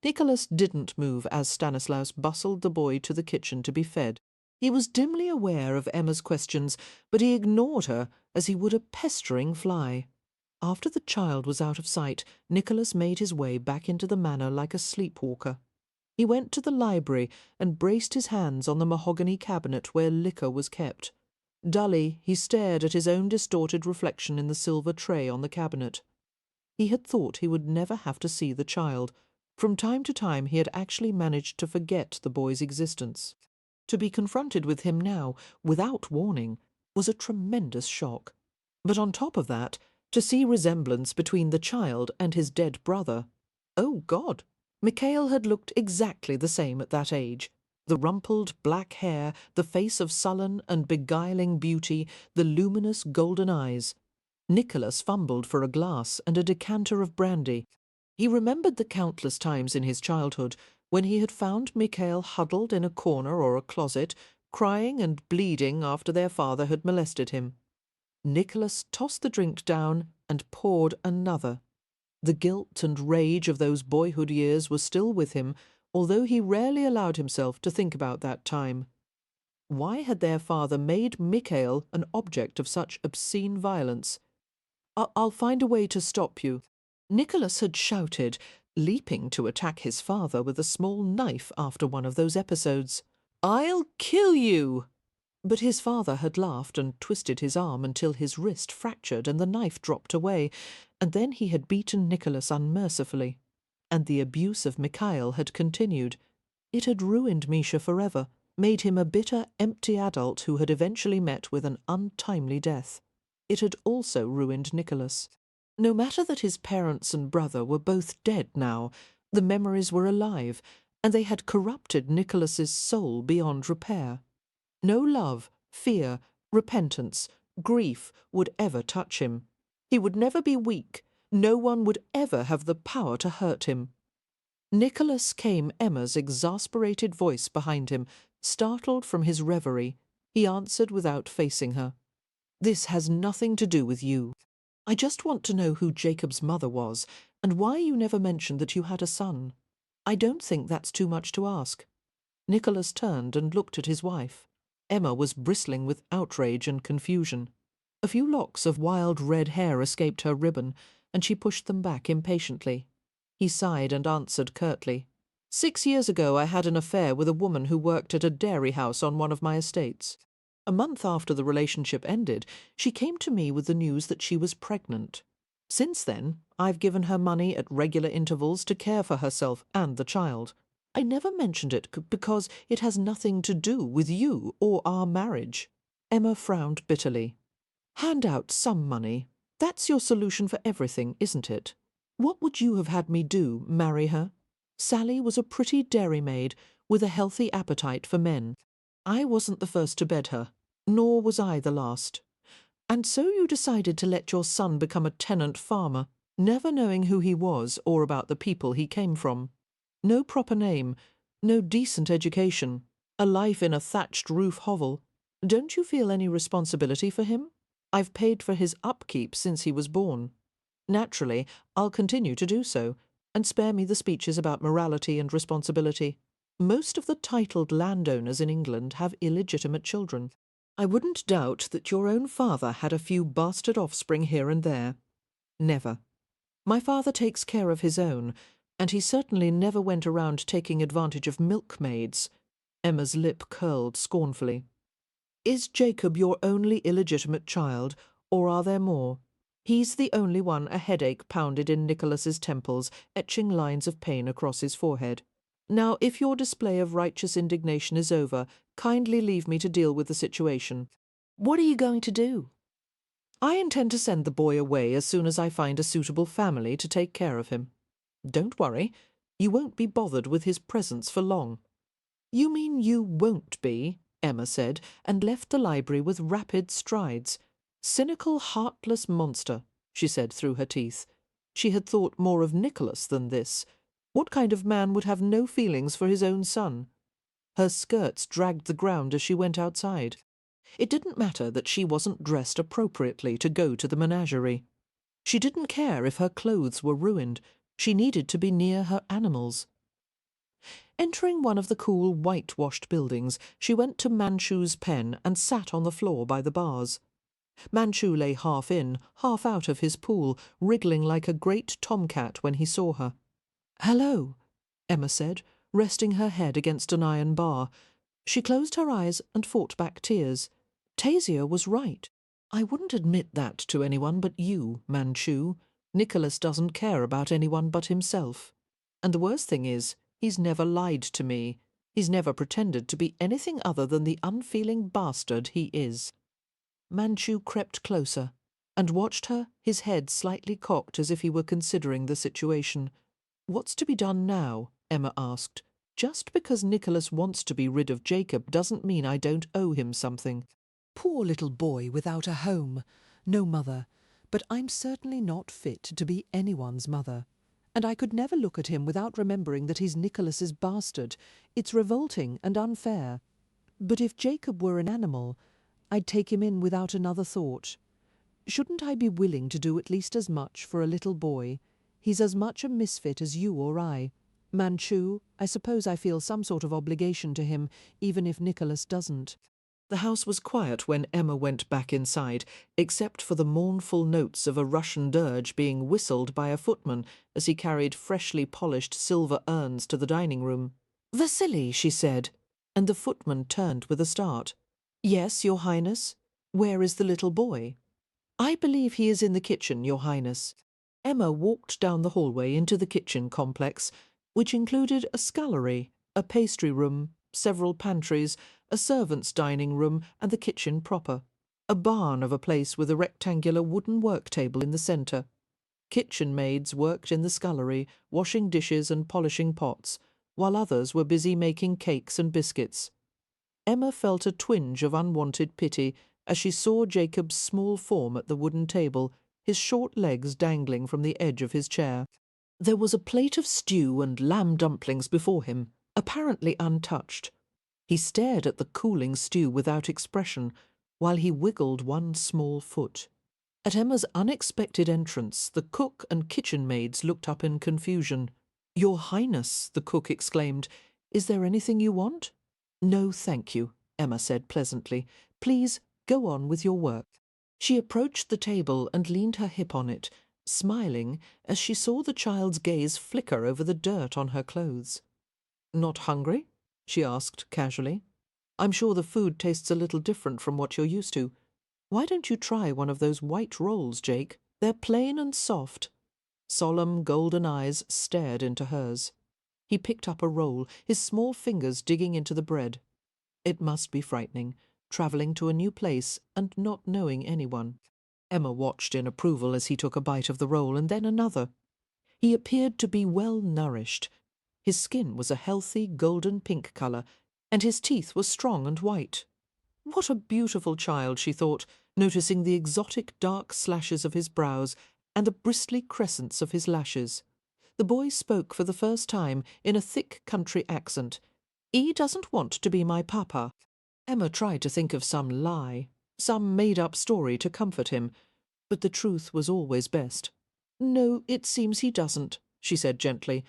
Nicholas didn't move as Stanislaus bustled the boy to the kitchen to be fed. He was dimly aware of Emma's questions, but he ignored her as he would a pestering fly. After the child was out of sight, Nicholas made his way back into the manor like a sleepwalker. He went to the library and braced his hands on the mahogany cabinet where liquor was kept. Dully, he stared at his own distorted reflection in the silver tray on the cabinet. He had thought he would never have to see the child. From time to time he had actually managed to forget the boy's existence. To be confronted with him now, without warning, was a tremendous shock. But on top of that, to see resemblance between the child and his dead brother. Oh, God! Mikhail had looked exactly the same at that age. The rumpled black hair, the face of sullen and beguiling beauty, the luminous golden eyes. Nicholas fumbled for a glass and a decanter of brandy. He remembered the countless times in his childhood when he had found Mikhail huddled in a corner or a closet, crying and bleeding after their father had molested him. Nicholas tossed the drink down and poured another. The guilt and rage of those boyhood years were still with him, although he rarely allowed himself to think about that time. Why had their father made Mikhail an object of such obscene violence? I'll find a way to stop you." Nicholas had shouted, leaping to attack his father with a small knife after one of those episodes. "I'll kill you!" But his father had laughed and twisted his arm until his wrist fractured and the knife dropped away, and then he had beaten Nicholas unmercifully. And the abuse of Mikhail had continued. It had ruined Misha forever, made him a bitter, empty adult who had eventually met with an untimely death. It had also ruined Nicholas. No matter that his parents and brother were both dead now, the memories were alive, and they had corrupted Nicholas's soul beyond repair. No love, fear, repentance, grief would ever touch him. He would never be weak. No one would ever have the power to hurt him. Nicholas came Emma's exasperated voice behind him, startled from his reverie. He answered without facing her. "This has nothing to do with you. I just want to know who Jacob's mother was, and why you never mentioned that you had a son. I don't think that's too much to ask." Nicholas turned and looked at his wife. Emma was bristling with outrage and confusion. A few locks of wild red hair escaped her ribbon, and she pushed them back impatiently. He sighed and answered curtly. 6 years ago I had an affair with a woman who worked at a dairy house on one of my estates. A month after the relationship ended, she came to me with the news that she was pregnant. Since then, I've given her money at regular intervals to care for herself and the child. I never mentioned it because it has nothing to do with you or our marriage." Emma frowned bitterly. "Hand out some money. That's your solution for everything, isn't it? What would you have had me do, marry her? Sally was a pretty dairymaid with a healthy appetite for men. I wasn't the first to bed her, nor was I the last. And so you decided to let your son become a tenant farmer, never knowing who he was or about the people he came from. No proper name, no decent education, a life in a thatched roof hovel. Don't you feel any responsibility for him? I've paid for his upkeep since he was born. Naturally, I'll continue to do so, and spare me the speeches about morality and responsibility. Most of the titled landowners in England have illegitimate children. I wouldn't doubt that your own father had a few bastard offspring here and there. Never. My father takes care of his own, and he certainly never went around taking advantage of milkmaids." Emma's lip curled scornfully. "Is Jacob your only illegitimate child, or are there more?" He's the only one. A headache pounded in Nicholas's temples, etching lines of pain across his forehead. "Now, if your display of righteous indignation is over, kindly leave me to deal with the situation. What are you going to do?" "I intend to send the boy away as soon as I find a suitable family to take care of him. Don't worry, you won't be bothered with his presence for long." "You mean you won't be?" Emma said, and left the library with rapid strides. "Cynical, heartless monster," she said through her teeth. She had thought more of Nicholas than this. What kind of man would have no feelings for his own son? Her skirts dragged the ground as she went outside. It didn't matter that she wasn't dressed appropriately to go to the menagerie. She didn't care if her clothes were ruined. She needed to be near her animals. Entering one of the cool, whitewashed buildings, she went to Manchu's pen and sat on the floor by the bars. Manchu lay half in, half out of his pool, wriggling like a great tomcat when he saw her. "Hello," Emma said, resting her head against an iron bar. She closed her eyes and fought back tears. Tasia was right. "I wouldn't admit that to anyone but you, Manchu. Nicholas doesn't care about anyone but himself. And the worst thing is, he's never lied to me. He's never pretended to be anything other than the unfeeling bastard he is." Manchu crept closer and watched her, his head slightly cocked as if he were considering the situation. What's to be done now? Emma asked. Just because Nicholas wants to be rid of Jacob doesn't mean I don't owe him something. Poor little boy without a home, no mother, but I'm certainly not fit to be anyone's mother. And I could never look at him without remembering that he's Nicholas's bastard. It's revolting and unfair. But if Jacob were an animal, I'd take him in without another thought. Shouldn't I be willing to do at least as much for a little boy? He's as much a misfit as you or I. Manchu, I suppose I feel some sort of obligation to him, even if Nicholas doesn't. The house was quiet when Emma went back inside, except for the mournful notes of a Russian dirge being whistled by a footman as he carried freshly polished silver urns to the dining room. "Vasily," she said, and the footman turned with a start. "Yes, Your Highness. Where is the little boy?" "I believe he is in the kitchen, Your Highness." Emma walked down the hallway into the kitchen complex, which included a scullery, a pastry room, several pantries, a servants' dining room, and the kitchen proper. A barn of a place with a rectangular wooden work table in the centre. Kitchen maids worked in the scullery, washing dishes and polishing pots, while others were busy making cakes and biscuits. Emma felt a twinge of unwanted pity as she saw Jacob's small form at the wooden table, his short legs dangling from the edge of his chair. There was a plate of stew and lamb dumplings before him, apparently untouched. He stared at the cooling stew without expression, while he wiggled one small foot. At Emma's unexpected entrance, the cook and kitchen maids looked up in confusion. "Your Highness," the cook exclaimed, "is there anything you want?" "No, thank you," Emma said pleasantly. "Please go on with your work." She approached the table and leaned her hip on it, smiling as she saw the child's gaze flicker over the dirt on her clothes. "Not hungry?" she asked casually. "I'm sure the food tastes a little different from what you're used to. Why don't you try one of those white rolls, Jake? They're plain and soft." Solemn golden eyes stared into hers. He picked up a roll, his small fingers digging into the bread. It must be frightening, travelling to a new place and not knowing anyone. Emma watched in approval as he took a bite of the roll and then another. He appeared to be well nourished. His skin was a healthy golden pink colour, and his teeth were strong and white. What a beautiful child, she thought, noticing the exotic dark slashes of his brows and the bristly crescents of his lashes. The boy spoke for the first time in a thick country accent. "He doesn't want to be my papa." Emma tried to think of some lie, some made-up story to comfort him, but the truth was always best. "No, it seems he doesn't," she said gently.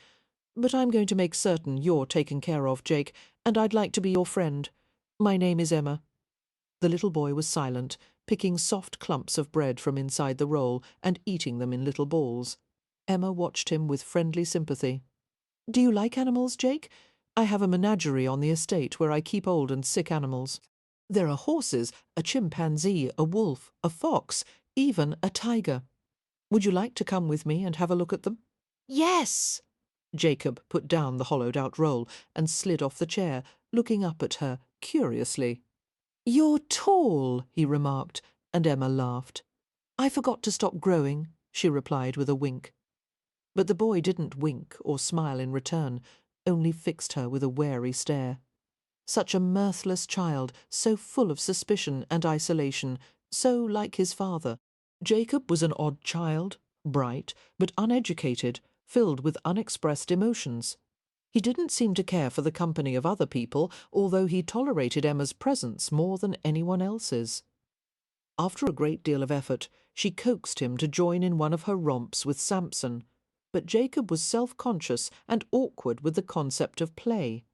"But I'm going to make certain you're taken care of, Jake, and I'd like to be your friend. My name is Emma." The little boy was silent, picking soft clumps of bread from inside the roll and eating them in little balls. Emma watched him with friendly sympathy. "Do you like animals, Jake? I have a menagerie on the estate where I keep old and sick animals. There are horses, a chimpanzee, a wolf, a fox, even a tiger. Would you like to come with me and have a look at them?" "Yes!" Jacob put down the hollowed-out roll and slid off the chair, looking up at her curiously. "You're tall," he remarked, and Emma laughed. "I forgot to stop growing," she replied with a wink. But the boy didn't wink or smile in return, only fixed her with a wary stare. Such a mirthless child, so full of suspicion and isolation, so like his father. Jacob was an odd child, bright, but uneducated, filled with unexpressed emotions. He didn't seem to care for the company of other people, although he tolerated Emma's presence more than anyone else's. After a great deal of effort, she coaxed him to join in one of her romps with Samson, but Jacob was self-conscious and awkward with the concept of play.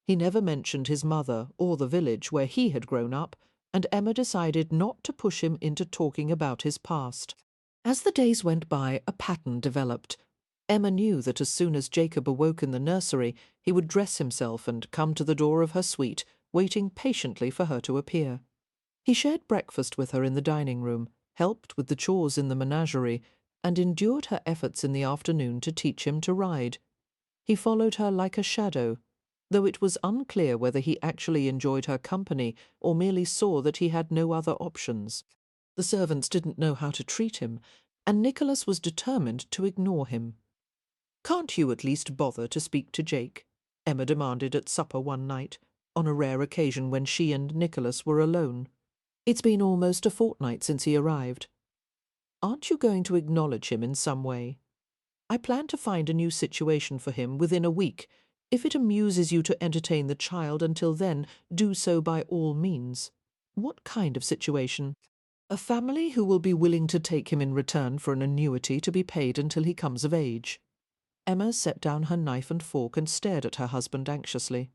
He never mentioned his mother or the village where he had grown up, and Emma decided not to push him into talking about his past. As the days went by, a pattern developed. Emma knew that as soon as Jacob awoke in the nursery, he would dress himself and come to the door of her suite, waiting patiently for her to appear. He shared breakfast with her in the dining room, helped with the chores in the menagerie, and endured her efforts in the afternoon to teach him to ride. He followed her like a shadow, though it was unclear whether he actually enjoyed her company or merely saw that he had no other options. The servants didn't know how to treat him, and Nicholas was determined to ignore him. "Can't you at least bother to speak to Jake?" Emma demanded at supper one night, on a rare occasion when she and Nicholas were alone. "It's been almost a fortnight since he arrived. Aren't you going to acknowledge him in some way? I plan to find a new situation for him within a week. If it amuses you to entertain the child until then, do so by all means." "What kind of situation?" "A family who will be willing to take him in return for an annuity to be paid until he comes of age." Emma set down her knife and fork and stared at her husband anxiously.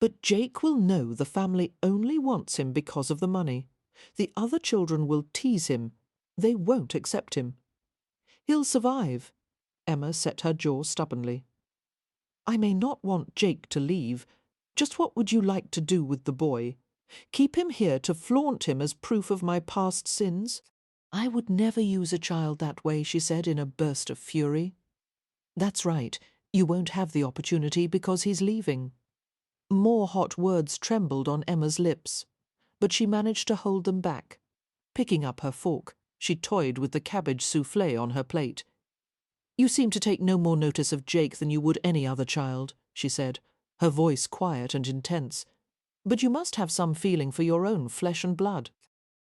"But Jake will know the family only wants him because of the money. The other children will tease him. They won't accept him." "He'll survive." Emma set her jaw stubbornly. "I may not want Jake to leave. Just what would you like to do with the boy? Keep him here to flaunt him as proof of my past sins?" "I would never use a child that way," she said in a burst of fury. "That's right. You won't have the opportunity because he's leaving." More hot words trembled on Emma's lips, but she managed to hold them back. Picking up her fork, she toyed with the cabbage soufflé on her plate. "You seem to take no more notice of Jake than you would any other child," she said, her voice quiet and intense. "But you must have some feeling for your own flesh and blood.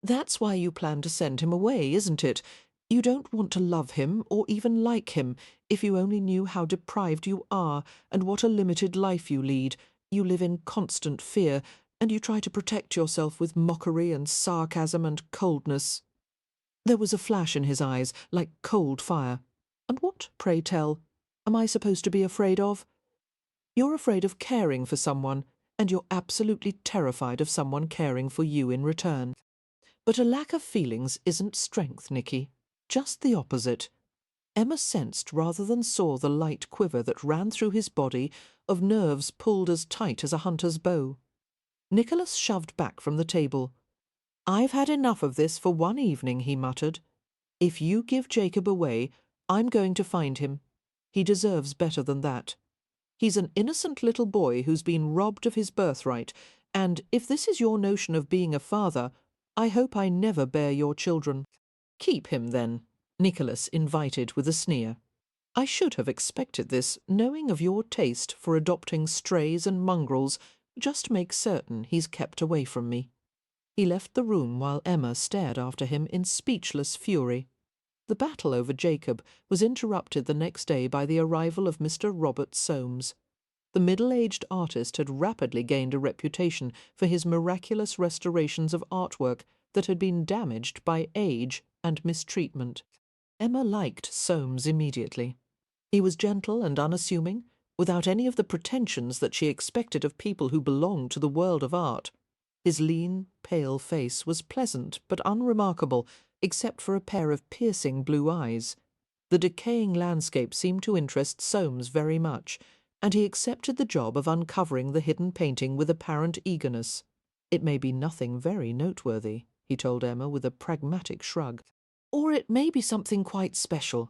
That's why you plan to send him away, isn't it? You don't want to love him or even like him. If you only knew how deprived you are and what a limited life you lead. You live in constant fear, and you try to protect yourself with mockery and sarcasm and coldness." There was a flash in his eyes, like cold fire. "And what, pray tell, am I supposed to be afraid of?" "You're afraid of caring for someone, and you're absolutely terrified of someone caring for you in return. But a lack of feelings isn't strength, Nicky. Just the opposite." Emma sensed rather than saw the light quiver that ran through his body of nerves pulled as tight as a hunter's bow. Nicholas shoved back from the table. "I've had enough of this for one evening," he muttered. "If you give Jacob away, I'm going to find him. He deserves better than that. He's an innocent little boy who's been robbed of his birthright, and if this is your notion of being a father, I hope I never bear your children." "Keep him, then," Nicholas invited with a sneer. "I should have expected this, knowing of your taste for adopting strays and mongrels. Just make certain he's kept away from me." He left the room while Emma stared after him in speechless fury. The battle over Jacob was interrupted the next day by the arrival of Mr. Robert Soames. The middle-aged artist had rapidly gained a reputation for his miraculous restorations of artwork that had been damaged by age and mistreatment. Emma liked Soames immediately. He was gentle and unassuming, without any of the pretensions that she expected of people who belonged to the world of art. His lean, pale face was pleasant but unremarkable, except for a pair of piercing blue eyes. The decaying landscape seemed to interest Soames very much, and he accepted the job of uncovering the hidden painting with apparent eagerness. "It may be nothing very noteworthy," he told Emma with a pragmatic shrug. "Or it may be something quite special.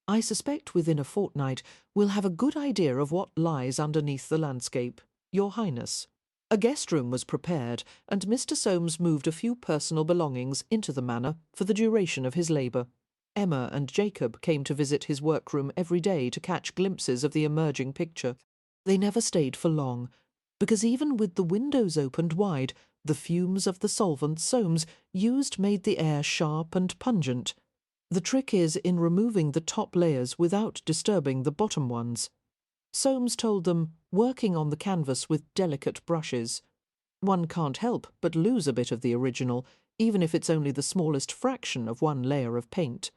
I suspect within a fortnight we'll have a good idea of what lies underneath the landscape, Your Highness." A guest room was prepared, and Mr. Soames moved a few personal belongings into the manor for the duration of his labour. Emma and Jacob came to visit his workroom every day to catch glimpses of the emerging picture. They never stayed for long, because even with the windows opened wide, the fumes of the solvent Soames used made the air sharp and pungent. The trick is in removing the top layers without disturbing the bottom ones. Soames told them, working on the canvas with delicate brushes. One can't help but lose a bit of the original, even if it's only the smallest fraction of one layer of paint.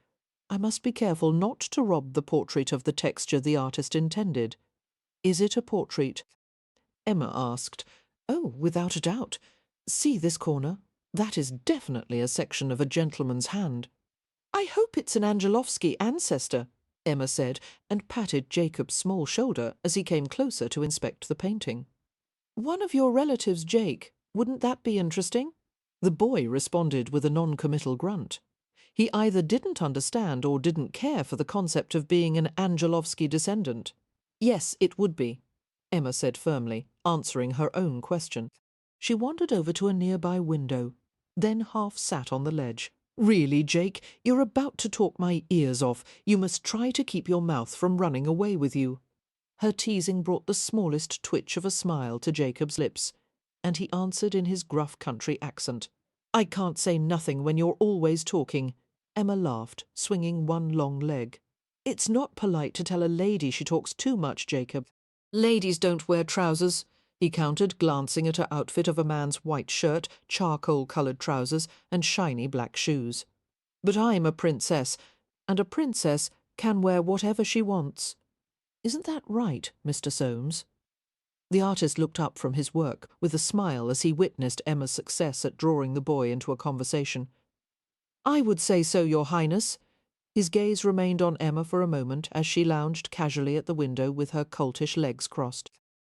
I must be careful not to rob the portrait of the texture the artist intended. "Is it a portrait?" Emma asked. "Oh, without a doubt. See this corner? That is definitely a section of a gentleman's hand." "I hope it's an Angelovsky ancestor," Emma said, and patted Jacob's small shoulder as he came closer to inspect the painting. "One of your relatives, Jake. Wouldn't that be interesting?" The boy responded with a non-committal grunt. He either didn't understand or didn't care for the concept of being an Angelovsky descendant. "Yes, it would be," Emma said firmly, answering her own question. She wandered over to a nearby window, then half sat on the ledge, Really, Jake, you're about to talk my ears off. You must try to keep your mouth from running away with you. Her teasing brought the smallest twitch of a smile to Jacob's lips, and he answered in his gruff country accent. I can't say nothing when you're always talking. Emma laughed, swinging one long leg. It's not polite to tell a lady she talks too much, Jacob. Ladies don't wear trousers, he countered, glancing at her outfit of a man's white shirt, charcoal-coloured trousers, and shiny black shoes. But I'm a princess, and a princess can wear whatever she wants. Isn't that right, Mr. Soames? The artist looked up from his work with a smile as he witnessed Emma's success at drawing the boy into a conversation. I would say so, Your Highness. His gaze remained on Emma for a moment as she lounged casually at the window with her coltish legs crossed.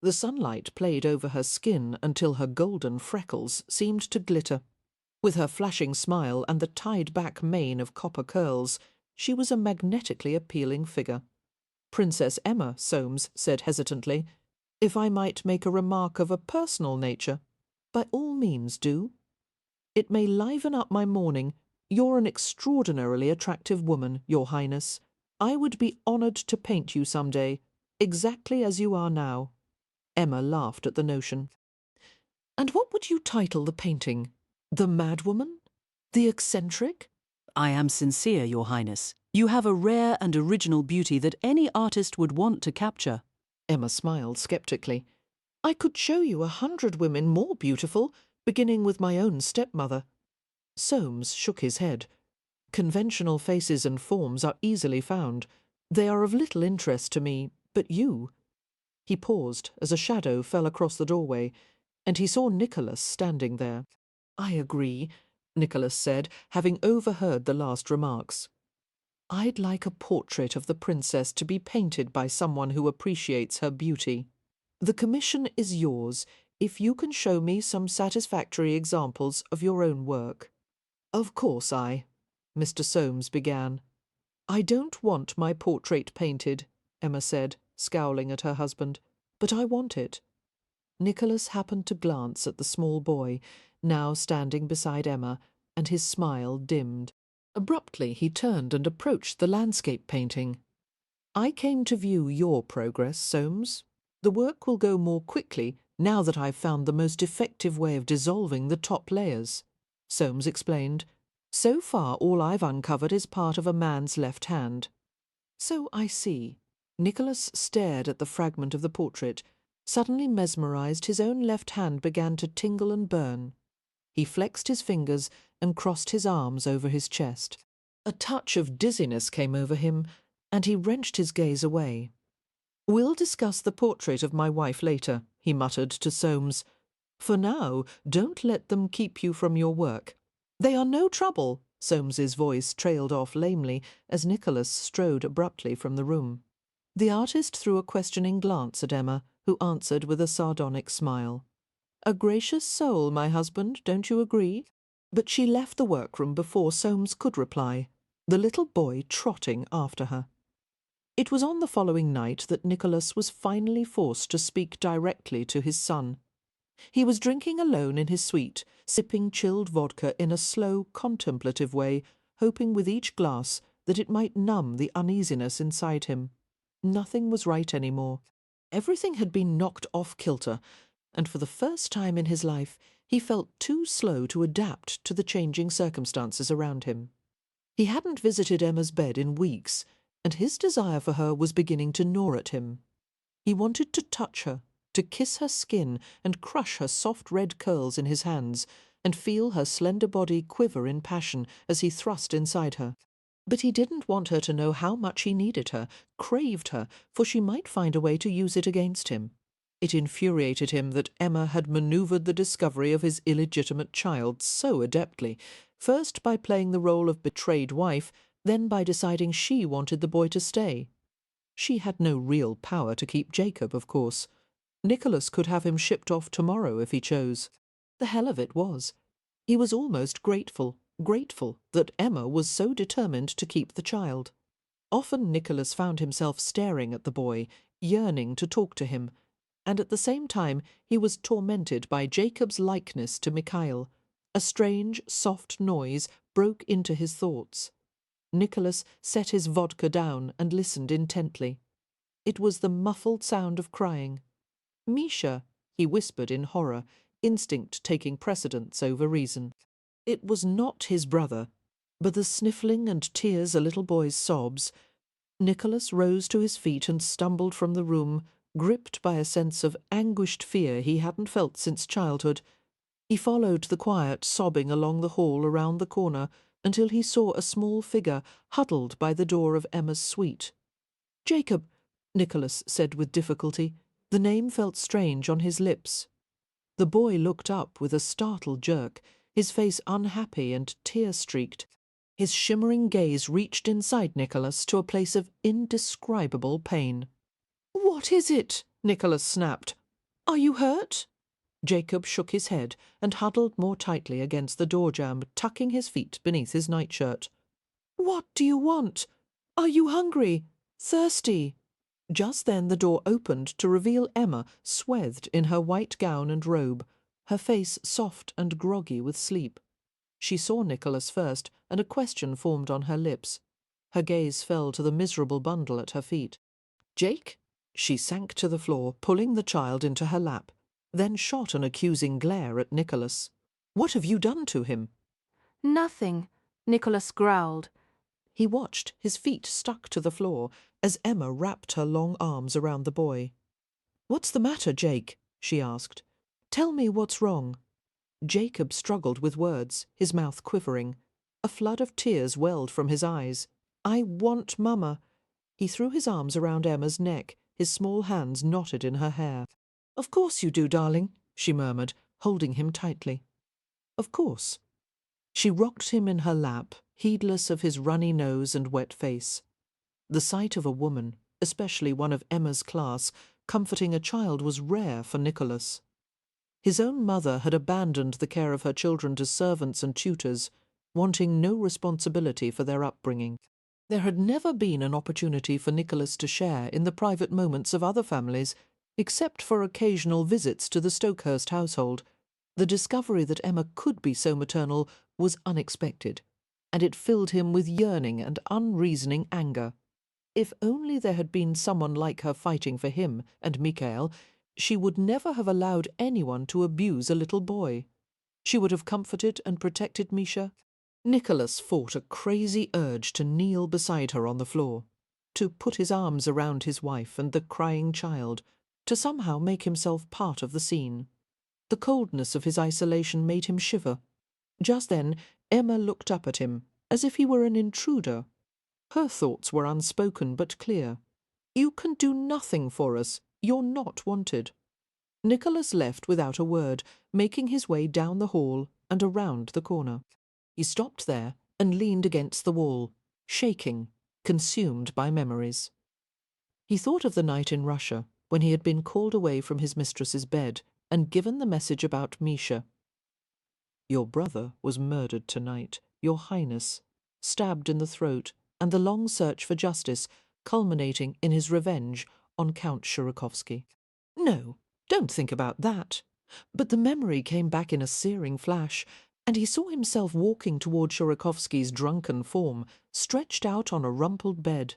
The sunlight played over her skin until her golden freckles seemed to glitter. With her flashing smile and the tied-back mane of copper curls, she was a magnetically appealing figure. Princess Emma, Soames said hesitantly, if I might make a remark of a personal nature, by all means do. It may liven up my morning. You're an extraordinarily attractive woman, Your Highness. I would be honoured to paint you some day, exactly as you are now. Emma laughed at the notion. And what would you title the painting? The madwoman? The eccentric? I am sincere, Your Highness. You have a rare and original beauty that any artist would want to capture. Emma smiled sceptically. I could show you 100 women more beautiful, beginning with my own stepmother. Soames shook his head. Conventional faces and forms are easily found. They are of little interest to me, but you... He paused as a shadow fell across the doorway, and he saw Nicholas standing there. I agree, Nicholas said, having overheard the last remarks. I'd like a portrait of the princess to be painted by someone who appreciates her beauty. The commission is yours, if you can show me some satisfactory examples of your own work. Of course Mr. Soames began. I don't want my portrait painted, Emma said, scowling at her husband, but I want it. Nicholas happened to glance at the small boy, now standing beside Emma, and his smile dimmed. Abruptly he turned and approached the landscape painting. I came to view your progress, Soames. The work will go more quickly now that I've found the most effective way of dissolving the top layers, Soames explained. So far all I've uncovered is part of a man's left hand. So I see. Nicholas stared at the fragment of the portrait. Suddenly mesmerised, his own left hand began to tingle and burn. He flexed his fingers and crossed his arms over his chest. A touch of dizziness came over him, and he wrenched his gaze away. We'll discuss the portrait of my wife later, he muttered to Soames. For now, don't let them keep you from your work. They are no trouble, Soames's voice trailed off lamely as Nicholas strode abruptly from the room. The artist threw a questioning glance at Emma, who answered with a sardonic smile. A gracious soul, my husband, don't you agree? But she left the workroom before Soames could reply, the little boy trotting after her. It was on the following night that Nicholas was finally forced to speak directly to his son. He was drinking alone in his suite, sipping chilled vodka in a slow, contemplative way, hoping with each glass that it might numb the uneasiness inside him. Nothing was right any more. Everything had been knocked off kilter, and for the first time in his life he felt too slow to adapt to the changing circumstances around him. He hadn't visited Emma's bed in weeks, and his desire for her was beginning to gnaw at him. He wanted to touch her, to kiss her skin and crush her soft red curls in his hands, and feel her slender body quiver in passion as he thrust inside her. But he didn't want her to know how much he needed her, craved her, for she might find a way to use it against him. It infuriated him that Emma had manoeuvred the discovery of his illegitimate child so adeptly, first by playing the role of betrayed wife, then by deciding she wanted the boy to stay. She had no real power to keep Jacob, of course. Nicholas could have him shipped off tomorrow if he chose. The hell of it was, he was almost grateful that Emma was so determined to keep the child. Often Nicholas found himself staring at the boy, yearning to talk to him, and at the same time he was tormented by Jacob's likeness to Mikhail, A strange, soft noise broke into his thoughts. Nicholas set his vodka down and listened intently. It was the muffled sound of crying. "Misha," he whispered in horror, instinct taking precedence over reason. It was not his brother, but the sniffling and tears a little boy's sobs. Nicholas rose to his feet and stumbled from the room, gripped by a sense of anguished fear he hadn't felt since childhood. He followed the quiet sobbing along the hall around the corner until he saw a small figure huddled by the door of Emma's suite. "Jacob," Nicholas said with difficulty. The name felt strange on his lips. The boy looked up with a startled jerk, his face unhappy and tear-streaked. His shimmering gaze reached inside Nicholas to a place of indescribable pain. "What is it?" Nicholas snapped. "Are you hurt?" Jacob shook his head and huddled more tightly against the door-jamb, tucking his feet beneath his nightshirt. "What do you want? Are you hungry? Thirsty?" Just then the door opened to reveal Emma swathed in her white gown and robe, her face soft and groggy with sleep. She saw Nicholas first, and a question formed on her lips. Her gaze fell to the miserable bundle at her feet. "Jake?" She sank to the floor, pulling the child into her lap, then shot an accusing glare at Nicholas. "What have you done to him?" Nothing, Nicholas growled. He watched, his feet stuck to the floor, as Emma wrapped her long arms around the boy. "What's the matter, Jake?" she asked. "Tell me what's wrong." Jacob struggled with words, his mouth quivering. A flood of tears welled from his eyes. "I want Mama." He threw his arms around Emma's neck, his small hands knotted in her hair. "Of course you do, darling," she murmured, holding him tightly. "Of course." She rocked him in her lap, heedless of his runny nose and wet face. The sight of a woman, especially one of Emma's class, comforting a child was rare for Nicholas. His own mother had abandoned the care of her children to servants and tutors, wanting no responsibility for their upbringing. There had never been an opportunity for Nicholas to share in the private moments of other families, except for occasional visits to the Stokehurst household. The discovery that Emma could be so maternal was unexpected, and it filled him with yearning and unreasoning anger. If only there had been someone like her fighting for him and Michael, she would never have allowed anyone to abuse a little boy. She would have comforted and protected Misha. Nicholas fought a crazy urge to kneel beside her on the floor, to put his arms around his wife and the crying child, to somehow make himself part of the scene. The coldness of his isolation made him shiver. Just then Emma looked up at him, as if he were an intruder. Her thoughts were unspoken but clear. "You can do nothing for us. You're not wanted." Nicholas left without a word, making his way down the hall and around the corner. He stopped there and leaned against the wall, shaking, consumed by memories. He thought of the night in Russia, when he had been called away from his mistress's bed and given the message about Misha. "Your brother was murdered tonight, Your Highness," stabbed in the throat, and the long search for justice, culminating in his revenge on Count Shuраkovsky. No, don't think about that. But the memory came back in a searing flash, and he saw himself walking toward Shuраkovsky's drunken form, stretched out on a rumpled bed.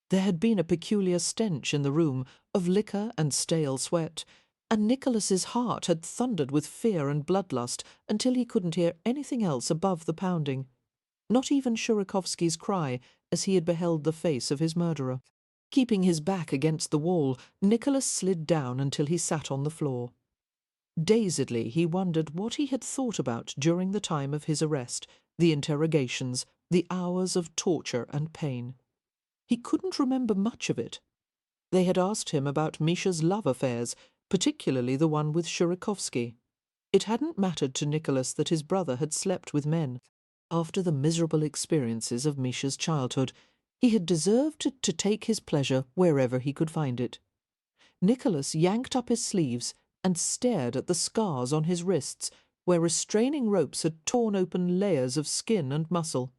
There had been a peculiar stench in the room, of liquor and stale sweat, and Nicholas's heart had thundered with fear and bloodlust until he couldn't hear anything else above the pounding. Not even Shuраkovsky's cry as he had beheld the face of his murderer. Keeping his back against the wall, Nicholas slid down until he sat on the floor. Dazedly he wondered what he had thought about during the time of his arrest, the interrogations, the hours of torture and pain. He couldn't remember much of it. They had asked him about Misha's love affairs, particularly the one with Shuраkovsky. It hadn't mattered to Nicholas that his brother had slept with men. After the miserable experiences of Misha's childhood, he had deserved to take his pleasure wherever he could find it. Nicholas yanked up his sleeves and stared at the scars on his wrists, where restraining ropes had torn open layers of skin and muscle.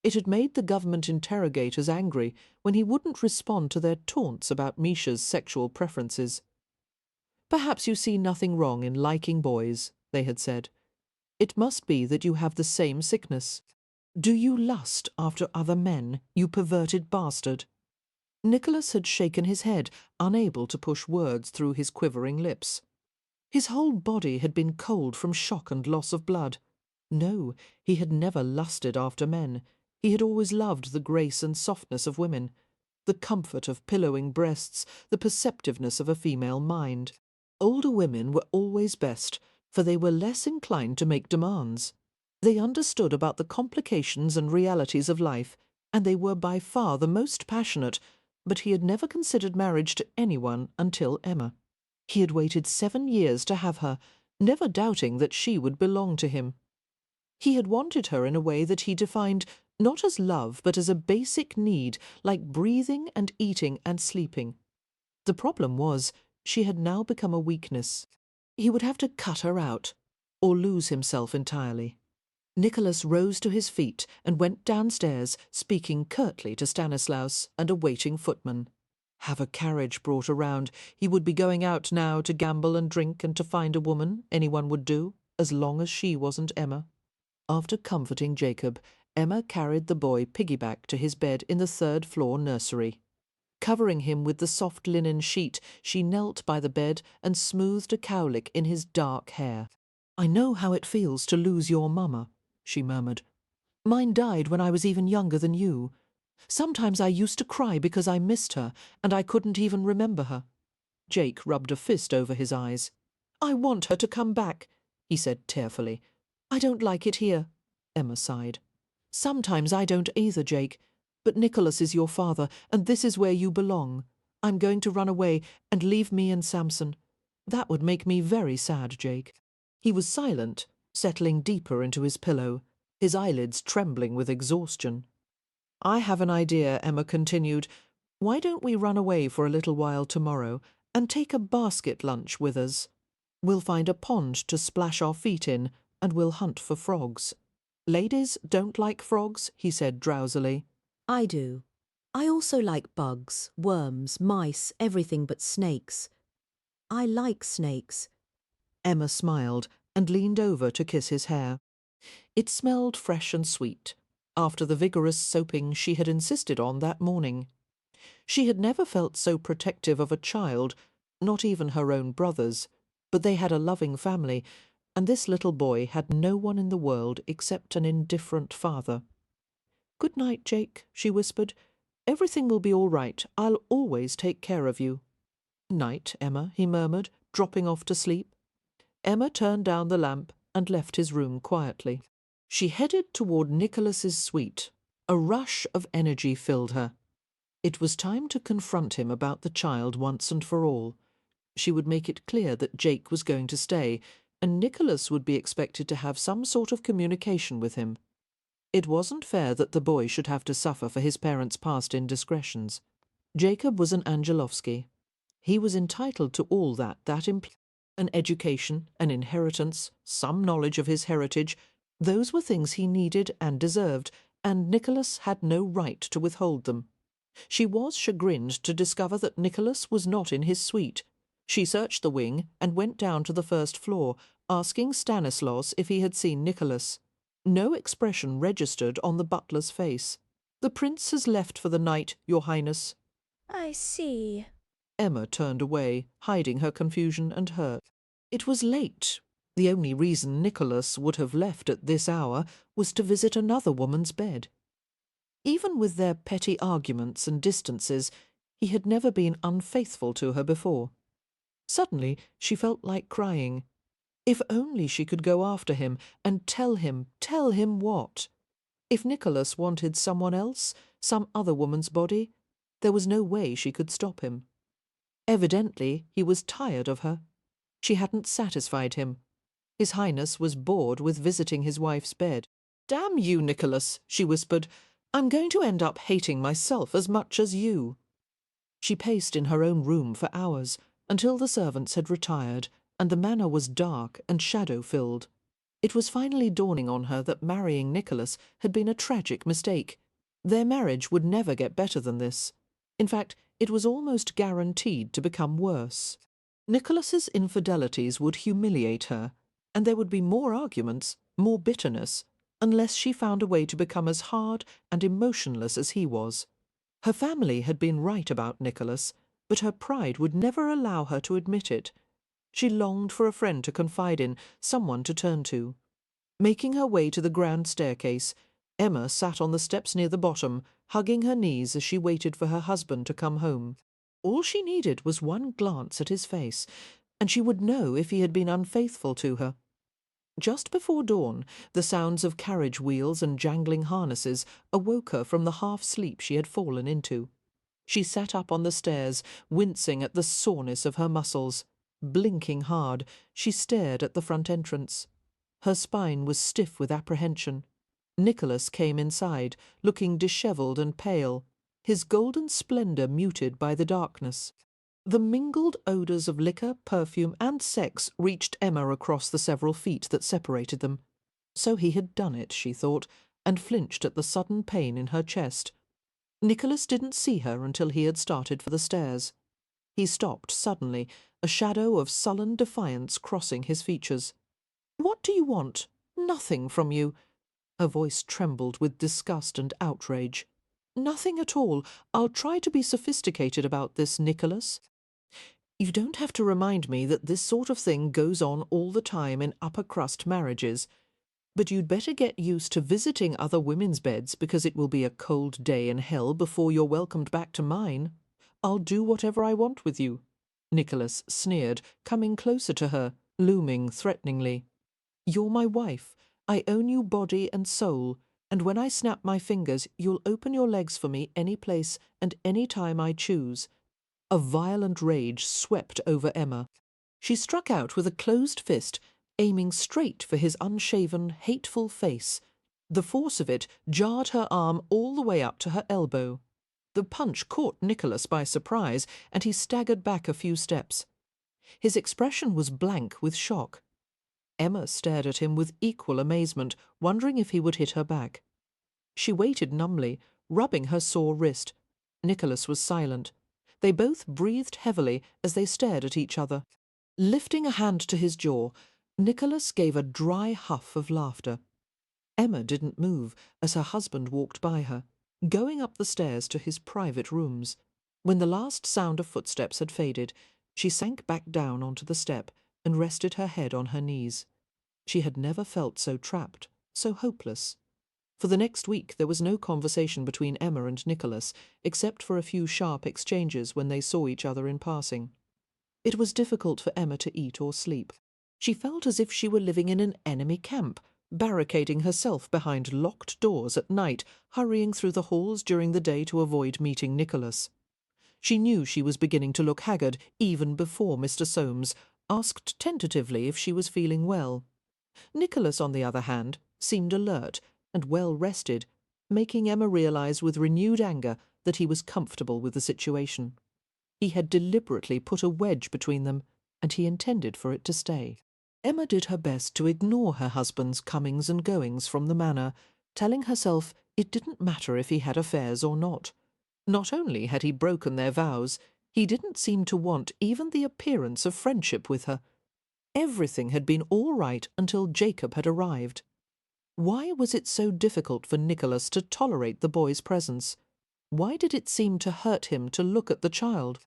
It had made the government interrogators angry when he wouldn't respond to their taunts about Misha's sexual preferences. "Perhaps you see nothing wrong in liking boys," they had said. It must be that you have the same sickness. Do you lust after other men, you perverted bastard?" Nicholas had shaken his head, unable to push words through his quivering lips. His whole body had been cold from shock and loss of blood. No, he had never lusted after men. He had always loved the grace and softness of women, the comfort of pillowing breasts, the perceptiveness of a female mind. Older women were always best, for they were less inclined to make demands. They understood about the complications and realities of life, and they were by far the most passionate, but he had never considered marriage to anyone until Emma. He had waited 7 years to have her, never doubting that she would belong to him. He had wanted her in a way that he defined not as love but as a basic need, like breathing and eating and sleeping. The problem was, she had now become a weakness. He would have to cut her out, or lose himself entirely. Nicholas rose to his feet and went downstairs, speaking curtly to Stanislaus and a waiting footman. Have a carriage brought around. He would be going out now to gamble and drink and to find a woman. Anyone would do, as long as she wasn't Emma. After comforting Jacob, Emma carried the boy piggyback to his bed in the 3rd-floor nursery. Covering him with the soft linen sheet, she knelt by the bed and smoothed a cowlick in his dark hair. "I know how it feels to lose your mamma," she murmured. "Mine died when I was even younger than you. Sometimes I used to cry because I missed her, and I couldn't even remember her." Jake rubbed a fist over his eyes. "I want her to come back," he said tearfully. "I don't like it here," Emma sighed. "Sometimes I don't either, Jake. But Nicholas is your father, and this is where you belong. I'm going to run away and leave me and Samson. That would make me very sad, Jake." He was silent, settling deeper into his pillow, his eyelids trembling with exhaustion. "I have an idea," Emma continued. "Why don't we run away for a little while tomorrow and take a basket lunch with us? We'll find a pond to splash our feet in, and we'll hunt for frogs." "Ladies don't like frogs," he said drowsily. I do. I also like bugs, worms, mice, everything but snakes. I like snakes. Emma smiled and leaned over to kiss his hair. It smelled fresh and sweet, after the vigorous soaping she had insisted on that morning. She had never felt so protective of a child, not even her own brothers, but they had a loving family, and this little boy had no one in the world except an indifferent father. "Good night, Jake," she whispered. "Everything will be all right. I'll always take care of you." "Night, Emma," he murmured, dropping off to sleep. Emma turned down the lamp and left his room quietly. She headed toward Nicholas's suite. A rush of energy filled her. It was time to confront him about the child once and for all. She would make it clear that Jake was going to stay, and Nicholas would be expected to have some sort of communication with him. It wasn't fair that the boy should have to suffer for his parents' past indiscretions. Jacob was an Angelovsky. He was entitled to all that implied. An education, an inheritance, some knowledge of his heritage, those were things he needed and deserved, and Nicholas had no right to withhold them. She was chagrined to discover that Nicholas was not in his suite. She searched the wing and went down to the 1st floor, asking Stanislaus if he had seen Nicholas. No expression registered on the butler's face. "The prince has left for the night, Your Highness." "I see." Emma turned away, hiding her confusion and hurt. It was late. The only reason Nicholas would have left at this hour was to visit another woman's bed. Even with their petty arguments and distances, he had never been unfaithful to her before. Suddenly she felt like crying. If only she could go after him and tell him what? If Nicholas wanted someone else, some other woman's body, there was no way she could stop him. Evidently he was tired of her. She hadn't satisfied him. His Highness was bored with visiting his wife's bed. "Damn you, Nicholas," she whispered. "I'm going to end up hating myself as much as you." She paced in her own room for hours, until the servants had retired, and the manor was dark and shadow-filled. It was finally dawning on her that marrying Nicholas had been a tragic mistake. Their marriage would never get better than this. In fact, it was almost guaranteed to become worse. Nicholas's infidelities would humiliate her, and there would be more arguments, more bitterness, unless she found a way to become as hard and emotionless as he was. Her family had been right about Nicholas, but her pride would never allow her to admit it. She longed for a friend to confide in, someone to turn to. Making her way to the grand staircase, Emma sat on the steps near the bottom, hugging her knees as she waited for her husband to come home. All she needed was one glance at his face, and she would know if he had been unfaithful to her. Just before dawn, the sounds of carriage wheels and jangling harnesses awoke her from the half-sleep she had fallen into. She sat up on the stairs, wincing at the soreness of her muscles. Blinking hard, she stared at the front entrance. Her spine was stiff with apprehension. Nicholas came inside, looking dishevelled and pale, his golden splendour muted by the darkness. The mingled odours of liquor, perfume, and sex reached Emma across the several feet that separated them. So he had done it, she thought, and flinched at the sudden pain in her chest. Nicholas didn't see her until he had started for the stairs. He stopped suddenly, a shadow of sullen defiance crossing his features. "What do you want? Nothing from you." Her voice trembled with disgust and outrage. "Nothing at all. I'll try to be sophisticated about this, Nicholas. You don't have to remind me that this sort of thing goes on all the time in upper-crust marriages. But you'd better get used to visiting other women's beds because it will be a cold day in hell before you're welcomed back to mine. I'll do whatever I want with you." Nicholas sneered, coming closer to her, looming threateningly. "You're my wife. I own you body and soul, and when I snap my fingers you'll open your legs for me any place and any time I choose." A violent rage swept over Emma. She struck out with a closed fist, aiming straight for his unshaven, hateful face. The force of it jarred her arm all the way up to her elbow. The punch caught Nicholas by surprise, and he staggered back a few steps. His expression was blank with shock. Emma stared at him with equal amazement, wondering if he would hit her back. She waited numbly, rubbing her sore wrist. Nicholas was silent. They both breathed heavily as they stared at each other. Lifting a hand to his jaw, Nicholas gave a dry huff of laughter. Emma didn't move as her husband walked by her, going up the stairs to his private rooms. When the last sound of footsteps had faded, she sank back down onto the step and rested her head on her knees. She had never felt so trapped, so hopeless. For the next week there was no conversation between Emma and Nicholas, except for a few sharp exchanges when they saw each other in passing. It was difficult for Emma to eat or sleep. She felt as if she were living in an enemy camp, barricading herself behind locked doors at night, hurrying through the halls during the day to avoid meeting Nicholas. She knew she was beginning to look haggard even before Mr. Soames asked tentatively if she was feeling well. Nicholas, on the other hand, seemed alert and well rested, making Emma realise with renewed anger that he was comfortable with the situation. He had deliberately put a wedge between them, and he intended for it to stay. Emma did her best to ignore her husband's comings and goings from the manor, telling herself it didn't matter if he had affairs or not. Not only had he broken their vows, he didn't seem to want even the appearance of friendship with her. Everything had been all right until Jacob had arrived. Why was it so difficult for Nicholas to tolerate the boy's presence? Why did it seem to hurt him to look at the child?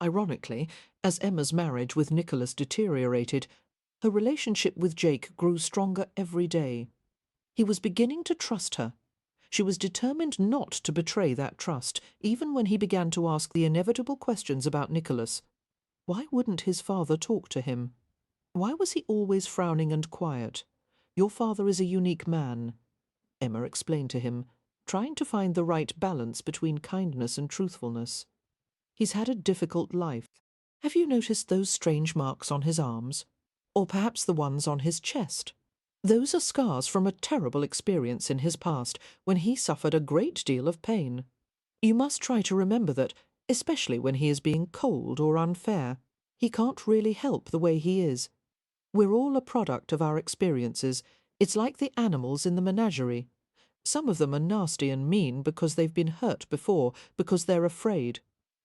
Ironically, as Emma's marriage with Nicholas deteriorated, her relationship with Jake grew stronger every day. He was beginning to trust her. She was determined not to betray that trust, even when he began to ask the inevitable questions about Nicholas. Why wouldn't his father talk to him? Why was he always frowning and quiet? "Your father is a unique man," Emma explained to him, trying to find the right balance between kindness and truthfulness. "He's had a difficult life. Have you noticed those strange marks on his arms? Or perhaps the ones on his chest? Those are scars from a terrible experience in his past, when he suffered a great deal of pain. You must try to remember that, especially when he is being cold or unfair. He can't really help the way he is. We're all a product of our experiences. It's like the animals in the menagerie. Some of them are nasty and mean because they've been hurt before, because they're afraid.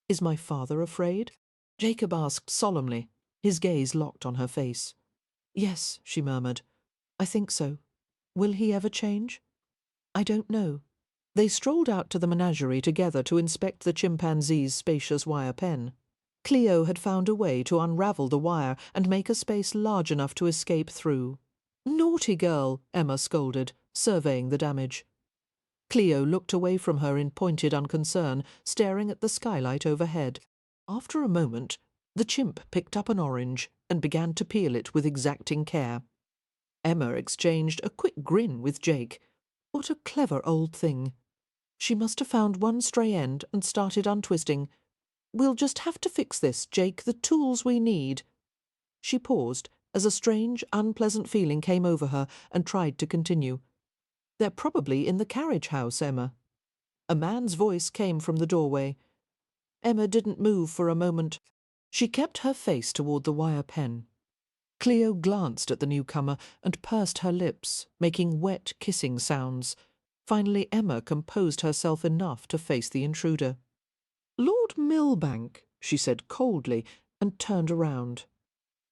Is my father afraid?" Jacob asked solemnly, his gaze locked on her face. Yes, she murmured. I think so. Will he ever change? I don't know. They strolled out to the menagerie together to inspect the chimpanzee's spacious wire pen. Cleo had found a way to unravel the wire and make a space large enough to escape through. Naughty girl, Emma scolded, surveying the damage. Cleo looked away from her in pointed unconcern, staring at the skylight overhead. After a moment, the chimp picked up an orange and began to peel it with exacting care. Emma exchanged a quick grin with Jake. What a clever old thing. She must have found one stray end and started untwisting. We'll just have to fix this, Jake, the tools we need. She paused as a strange, unpleasant feeling came over her and tried to continue. They're probably in the carriage house, Emma. A man's voice came from the doorway. Emma didn't move for a moment. She kept her face toward the wire pen. Cleo glanced at the newcomer and pursed her lips, making wet kissing sounds. Finally Emma composed herself enough to face the intruder. Lord Milbank, she said coldly, and turned around.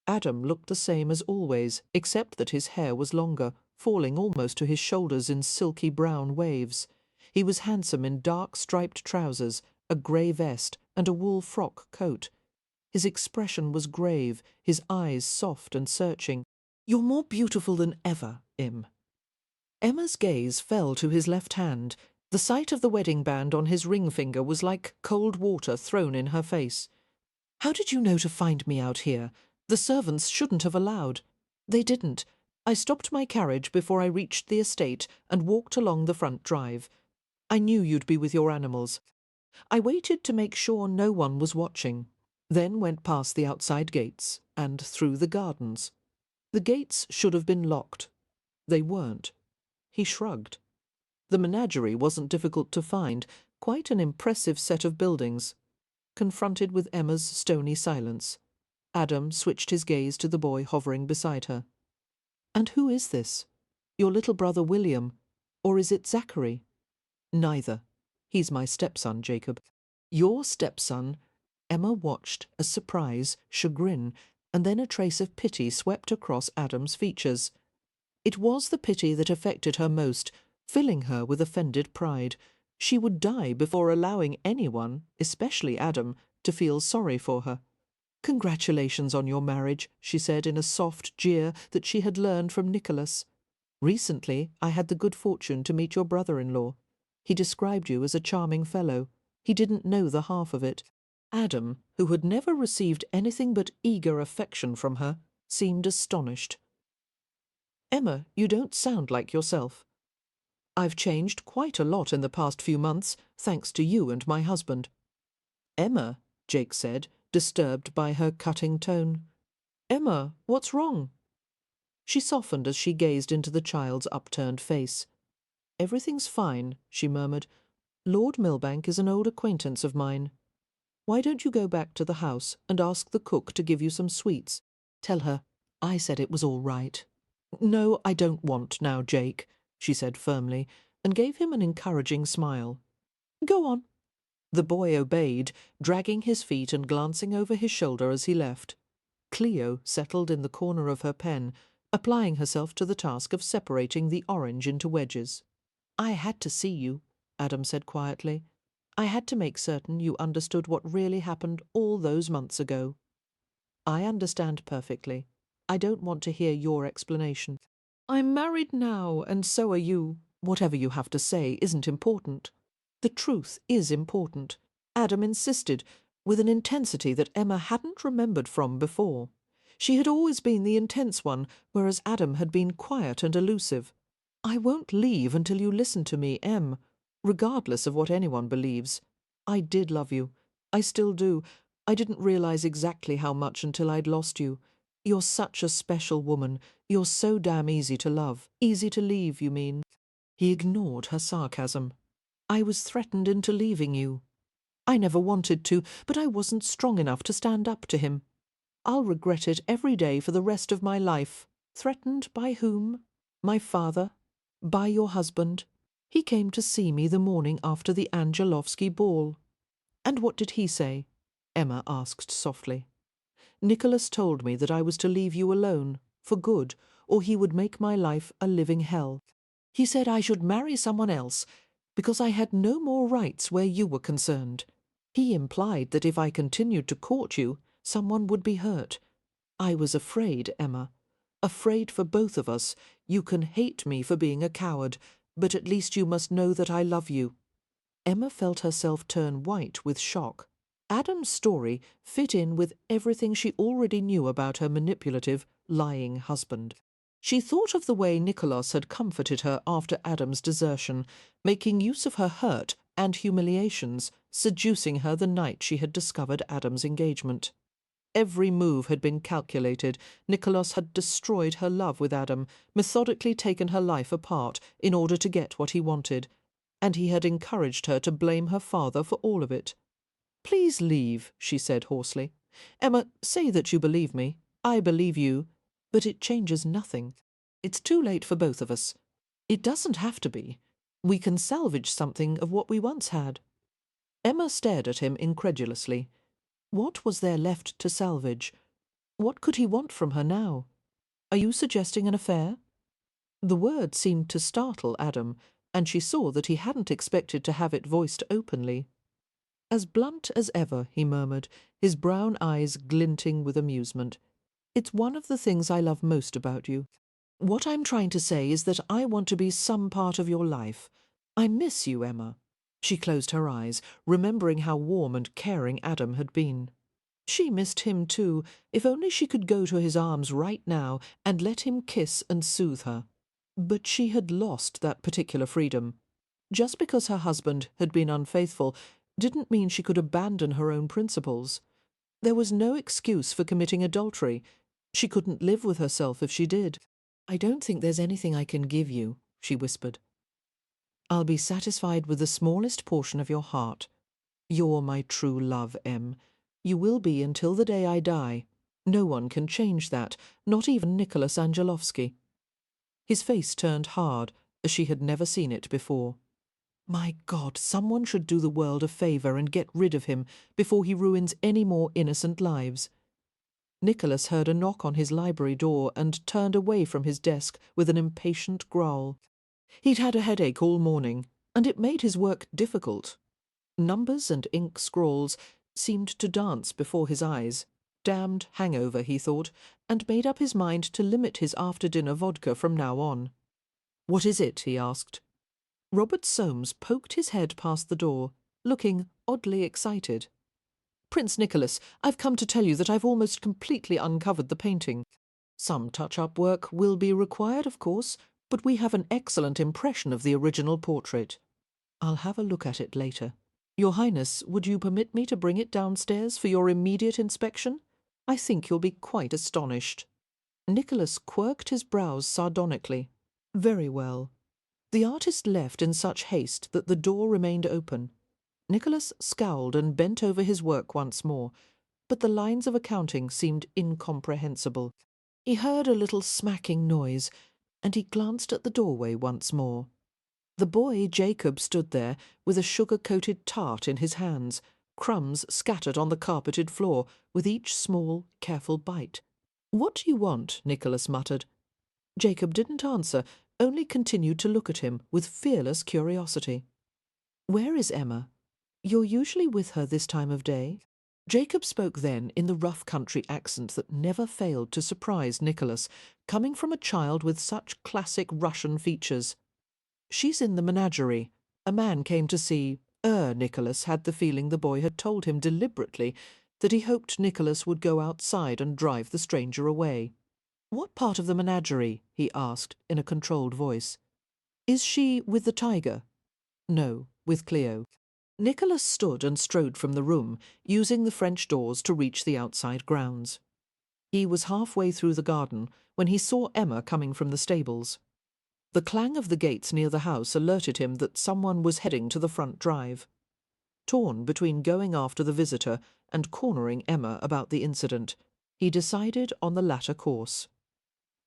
Adam looked the same as always, except that his hair was longer, falling almost to his shoulders in silky brown waves. He was handsome in dark striped trousers, a grey vest, and a wool frock coat. His expression was grave, his eyes soft and searching. You're more beautiful than ever, Em. Emma's gaze fell to his left hand. The sight of the wedding band on his ring finger was like cold water thrown in her face. How did you know to find me out here? The servants shouldn't have allowed. They didn't. I stopped my carriage before I reached the estate and walked along the front drive. I knew you'd be with your animals. I waited to make sure no one was watching, then went past the outside gates and through the gardens. The gates should have been locked. They weren't. He shrugged. The menagerie wasn't difficult to find, quite an impressive set of buildings. Confronted with Emma's stony silence, Adam switched his gaze to the boy hovering beside her. And who is this? Your little brother William? Or is it Zachary? Neither. He's my stepson, Jacob. Your stepson? Emma watched as surprise, chagrin, and then a trace of pity swept across Adam's features. It was the pity that affected her most, filling her with offended pride. She would die before allowing anyone, especially Adam, to feel sorry for her. Congratulations on your marriage, she said in a soft jeer that she had learned from Nicholas. Recently I had the good fortune to meet your brother-in-law. He described you as a charming fellow. He didn't know the half of it. Adam, who had never received anything but eager affection from her, seemed astonished. Emma, you don't sound like yourself. I've changed quite a lot in the past few months, thanks to you and my husband. Emma, Jake said, disturbed by her cutting tone. Emma, what's wrong? She softened as she gazed into the child's upturned face. Everything's fine, she murmured. Lord Milbank is an old acquaintance of mine. Why don't you go back to the house and ask the cook to give you some sweets? Tell her I said it was all right. No, I don't want now, Jake, she said firmly, and gave him an encouraging smile. Go on. The boy obeyed, dragging his feet and glancing over his shoulder as he left. Cleo settled in the corner of her pen, applying herself to the task of separating the orange into wedges. I had to see you, Adam said quietly. I had to make certain you understood what really happened all those months ago. I understand perfectly. I don't want to hear your explanation. I'm married now, and so are you. Whatever you have to say isn't important. The truth is important, Adam insisted, with an intensity that Emma hadn't remembered from before. She had always been the intense one, whereas Adam had been quiet and elusive. I won't leave until you listen to me, Em, regardless of what anyone believes. I did love you. I still do. I didn't realize exactly how much until I'd lost you. You're such a special woman. You're so damn easy to love. Easy to leave, you mean? He ignored her sarcasm. I was threatened into leaving you. I never wanted to, but I wasn't strong enough to stand up to him. I'll regret it every day for the rest of my life. Threatened by whom? My father? By your husband? He came to see me the morning after the Angelovsky ball. And what did he say? Emma asked softly. Nicholas told me that I was to leave you alone, for good, or he would make my life a living hell. He said I should marry someone else because I had no more rights where you were concerned. He implied that if I continued to court you, someone would be hurt. I was afraid, Emma. Afraid for both of us. You can hate me for being a coward, but at least you must know that I love you." Emma felt herself turn white with shock. Adam's story fit in with everything she already knew about her manipulative, lying husband. She thought of the way Nicholas had comforted her after Adam's desertion, making use of her hurt and humiliations, seducing her the night she had discovered Adam's engagement. Every move had been calculated. Nicholas had destroyed her love with Adam, methodically taken her life apart in order to get what he wanted, and he had encouraged her to blame her father for all of it. "Please leave," she said hoarsely. "Emma, say that you believe me. I believe you. But it changes nothing. It's too late for both of us. It doesn't have to be. We can salvage something of what we once had." Emma stared at him incredulously. What was there left to salvage? What could he want from her now? "Are you suggesting an affair?" The word seemed to startle Adam, and she saw that he hadn't expected to have it voiced openly. "As blunt as ever," he murmured, his brown eyes glinting with amusement. "It's one of the things I love most about you. What I'm trying to say is that I want to be some part of your life. I miss you, Emma." She closed her eyes, remembering how warm and caring Adam had been. She missed him too. If only she could go to his arms right now and let him kiss and soothe her. But she had lost that particular freedom. Just because her husband had been unfaithful didn't mean she could abandon her own principles. There was no excuse for committing adultery. She couldn't live with herself if she did. "I don't think there's anything I can give you," she whispered. "I'll be satisfied with the smallest portion of your heart. You're my true love, Em. You will be until the day I die. No one can change that, not even Nicholas Angelovsky." His face turned hard, as she had never seen it before. My God, someone should do the world a favour and get rid of him before he ruins any more innocent lives. Nicholas heard a knock on his library door and turned away from his desk with an impatient growl. He'd had a headache all morning, and it made his work difficult. Numbers and ink scrawls seemed to dance before his eyes. Damned hangover, he thought, and made up his mind to limit his after-dinner vodka from now on. "What is it?" he asked. Robert Soames poked his head past the door, looking oddly excited. "Prince Nicholas, I've come to tell you that I've almost completely uncovered the painting. Some touch-up work will be required, of course, but we have an excellent impression of the original portrait. I'll have a look at it later. Your Highness, would you permit me to bring it downstairs for your immediate inspection? I think you'll be quite astonished." Nicholas quirked his brows sardonically. "Very well." The artist left in such haste that the door remained open. Nicholas scowled and bent over his work once more, but the lines of accounting seemed incomprehensible. He heard a little smacking noise, and he glanced at the doorway once more. The boy Jacob stood there with a sugar-coated tart in his hands, crumbs scattered on the carpeted floor with each small, careful bite. "What do you want?" Nicholas muttered. Jacob didn't answer, only continued to look at him with fearless curiosity. "Where is Emma? You're usually with her this time of day?" Jacob spoke then in the rough country accent that never failed to surprise Nicholas, coming from a child with such classic Russian features. "She's in the menagerie. A man came to see." Nicholas had the feeling the boy had told him deliberately that he hoped Nicholas would go outside and drive the stranger away. "What part of the menagerie?" he asked in a controlled voice. "Is she with the tiger?" "No, with Cleo." Nicholas stood and strode from the room, using the French doors to reach the outside grounds. He was halfway through the garden when he saw Emma coming from the stables. The clang of the gates near the house alerted him that someone was heading to the front drive. Torn between going after the visitor and cornering Emma about the incident, he decided on the latter course.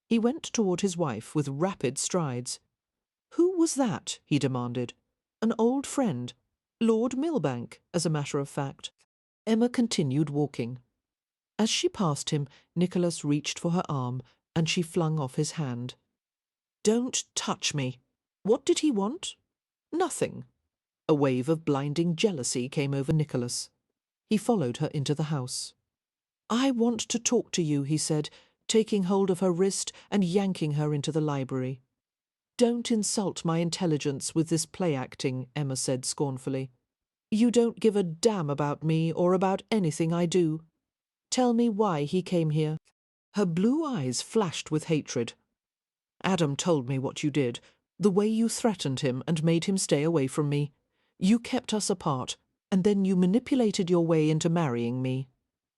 He went toward his wife with rapid strides. "Who was that?" he demanded. "An old friend. Lord Millbank, as a matter of fact." Emma continued walking. As she passed him, Nicholas reached for her arm, and she flung off his hand. "Don't touch me. What did he want? Nothing." A wave of blinding jealousy came over Nicholas. He followed her into the house. "I want to talk to you," he said, taking hold of her wrist and yanking her into the library. "Don't insult my intelligence with this play-acting," Emma said scornfully. "You don't give a damn about me or about anything I do. Tell me why he came here." Her blue eyes flashed with hatred. "Adam told me what you did, the way you threatened him and made him stay away from me. You kept us apart, and then you manipulated your way into marrying me.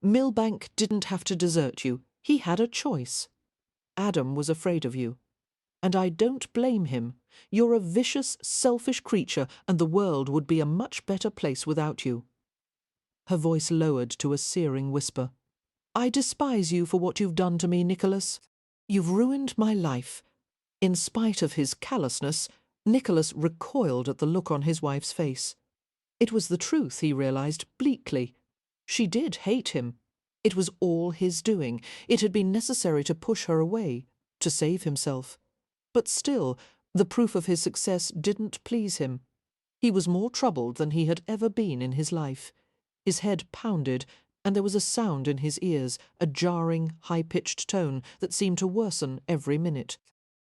Milbank didn't have to desert you. He had a choice. Adam was afraid of you. And I don't blame him. You're a vicious, selfish creature, and the world would be a much better place without you." Her voice lowered to a searing whisper. "I despise you for what you've done to me, Nicholas. You've ruined my life." In spite of his callousness, Nicholas recoiled at the look on his wife's face. It was the truth, he realized, bleakly. She did hate him. It was all his doing. It had been necessary to push her away, to save himself. But still, the proof of his success didn't please him. He was more troubled than he had ever been in his life. His head pounded, and there was a sound in his ears, a jarring, high-pitched tone that seemed to worsen every minute.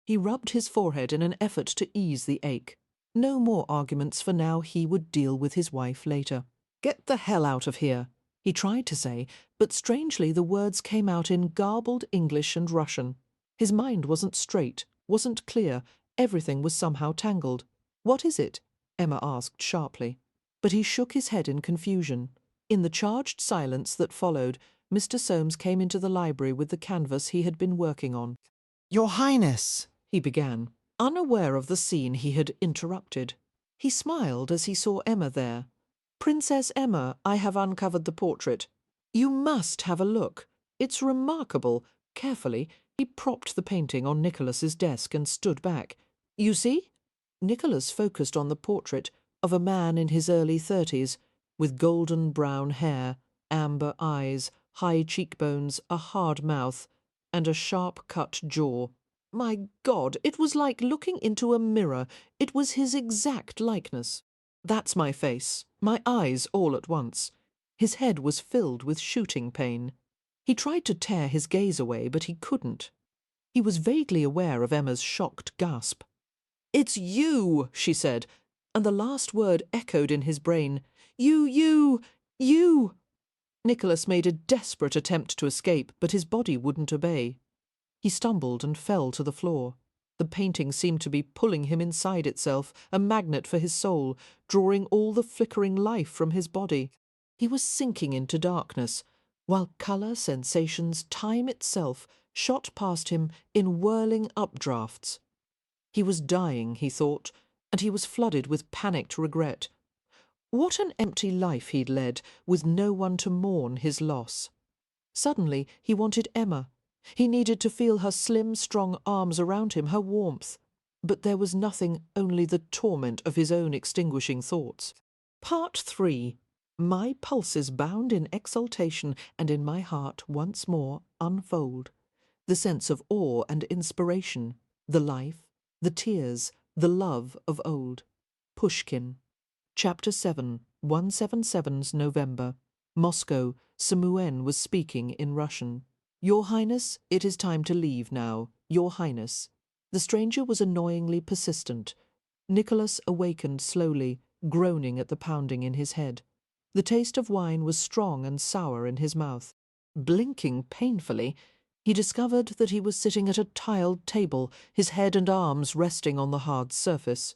He rubbed his forehead in an effort to ease the ache. No more arguments for now. He would deal with his wife later. "Get the hell out of here," he tried to say, but strangely the words came out in garbled English and Russian. His mind wasn't straight, wasn't clear. Everything was somehow tangled. "What is it?" Emma asked sharply. But he shook his head in confusion. In the charged silence that followed, Mr. Soames came into the library with the canvas he had been working on. "Your Highness," he began, unaware of the scene he had interrupted. He smiled as he saw Emma there. "Princess Emma, I have uncovered the portrait. You must have a look. It's remarkable." Carefully, he propped the painting on Nicholas's desk and stood back. "You see?" Nicholas focused on the portrait of a man in his early 30s, with golden brown hair, amber eyes, high cheekbones, a hard mouth, and a sharp-cut jaw. My God, it was like looking into a mirror. It was his exact likeness. "That's my face, my eyes all at once." His head was filled with shooting pain. He tried to tear his gaze away, but he couldn't. He was vaguely aware of Emma's shocked gasp. "It's you," she said, and the last word echoed in his brain. You. Nicholas made a desperate attempt to escape, but his body wouldn't obey. He stumbled and fell to the floor. The painting seemed to be pulling him inside itself, a magnet for his soul, drawing all the flickering life from his body. He was sinking into darkness, while colour, sensations, time itself shot past him in whirling updrafts. He was dying, he thought, and he was flooded with panicked regret. What an empty life he'd led, with no one to mourn his loss. Suddenly he wanted Emma. He needed to feel her slim, strong arms around him, her warmth. But there was nothing, only the torment of his own extinguishing thoughts. Part 3. My pulses bound in exultation, and in my heart once more unfold. The sense of awe and inspiration, the life, the tears, the love of old. Pushkin. Chapter 7, 177's November. Moscow. Samouen was speaking in Russian. "Your Highness, it is time to leave now. Your Highness." The stranger was annoyingly persistent. Nicholas awakened slowly, groaning at the pounding in his head. The taste of wine was strong and sour in his mouth. Blinking painfully, he discovered that he was sitting at a tiled table, his head and arms resting on the hard surface.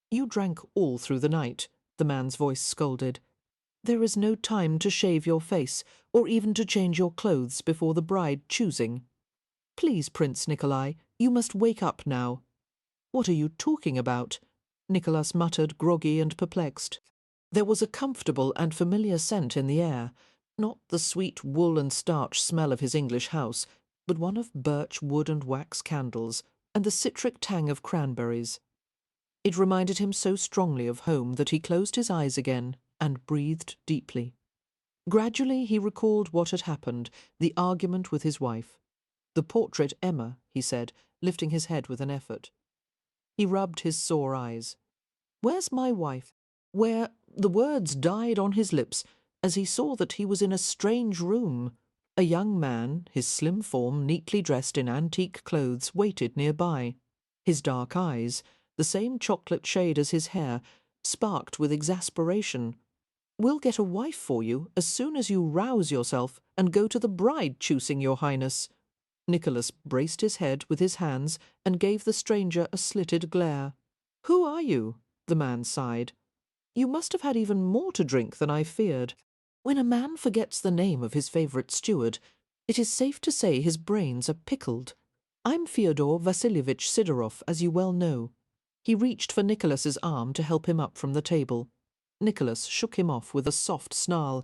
"You drank all through the night," the man's voice scolded. "There is no time to shave your face, or even to change your clothes before the bride choosing. Please, Prince Nikolai, you must wake up now." "What are you talking about?" Nicholas muttered, groggy and perplexed. There was a comfortable and familiar scent in the air, not the sweet wool and starch smell of his English house, but one of birch wood and wax candles, and the citric tang of cranberries. It reminded him so strongly of home that he closed his eyes again and breathed deeply. Gradually he recalled what had happened, the argument with his wife. The portrait Emma, he said, lifting his head with an effort. He rubbed his sore eyes. Where's my wife? Where? The words died on his lips as he saw that he was in a strange room. A young man, his slim form neatly dressed in antique clothes, waited nearby. His dark eyes, the same chocolate shade as his hair, sparked with exasperation. We'll get a wife for you as soon as you rouse yourself and go to the bride-choosing, your highness. Nicholas braced his head with his hands and gave the stranger a slitted glare. Who are you? The man sighed. You must have had even more to drink than I feared. When a man forgets the name of his favourite steward, it is safe to say his brains are pickled. I'm Fyodor Vasilievich Sidorov, as you well know. He reached for Nicholas's arm to help him up from the table. Nicholas shook him off with a soft snarl.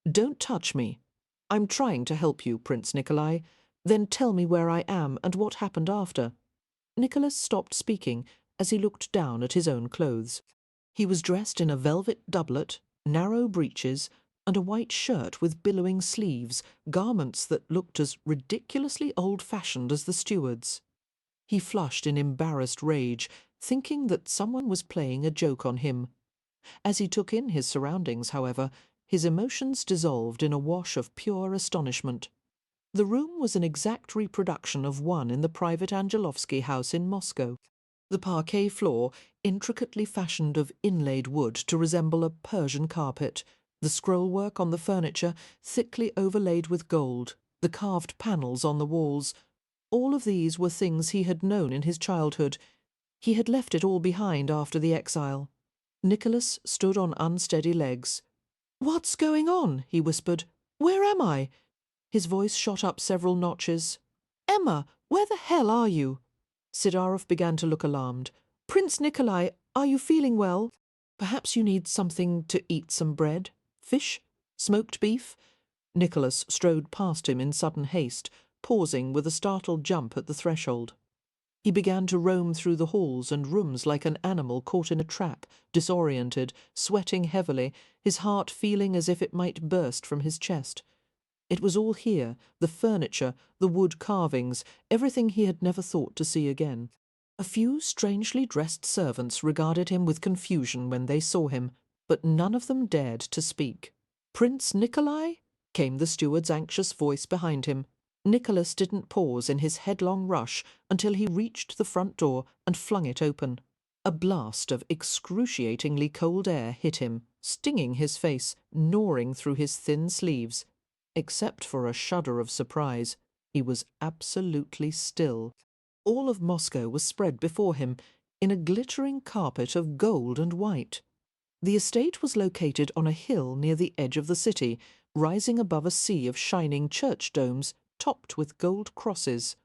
Don't touch me. I'm trying to help you, Prince Nikolai. Then tell me where I am and what happened after. Nicholas stopped speaking as he looked down at his own clothes. He was dressed in a velvet doublet, narrow breeches, and a white shirt with billowing sleeves, garments that looked as ridiculously old-fashioned as the steward's. He flushed in embarrassed rage, thinking that someone was playing a joke on him. As he took in his surroundings, however, his emotions dissolved in a wash of pure astonishment. The room was an exact reproduction of one in the private Angelovsky house in Moscow. The parquet floor, intricately fashioned of inlaid wood to resemble a Persian carpet, the scrollwork on the furniture thickly overlaid with gold, the carved panels on the walls, all of these were things he had known in his childhood. He had left it all behind after the exile. Nicholas stood on unsteady legs. "What's going on?" he whispered. "Where am I?" His voice shot up several notches. "Emma, where the hell are you?" Sidorov began to look alarmed. "Prince Nikolai, are you feeling well? Perhaps you need something to eat, some bread? Fish? Smoked beef?" Nicholas strode past him in sudden haste, pausing with a startled jump at the threshold. He began to roam through the halls and rooms like an animal caught in a trap, disoriented, sweating heavily, his heart feeling as if it might burst from his chest. It was all here, the furniture, the wood carvings, everything he had never thought to see again. A few strangely dressed servants regarded him with confusion when they saw him, but none of them dared to speak. "Prince Nikolai?" came the steward's anxious voice behind him. Nicholas didn't pause in his headlong rush until he reached the front door and flung it open. A blast of excruciatingly cold air hit him, stinging his face, gnawing through his thin sleeves. Except for a shudder of surprise, he was absolutely still. All of Moscow was spread before him in a glittering carpet of gold and white. The estate was located on a hill near the edge of the city, rising above a sea of shining church domes topped with gold crosses.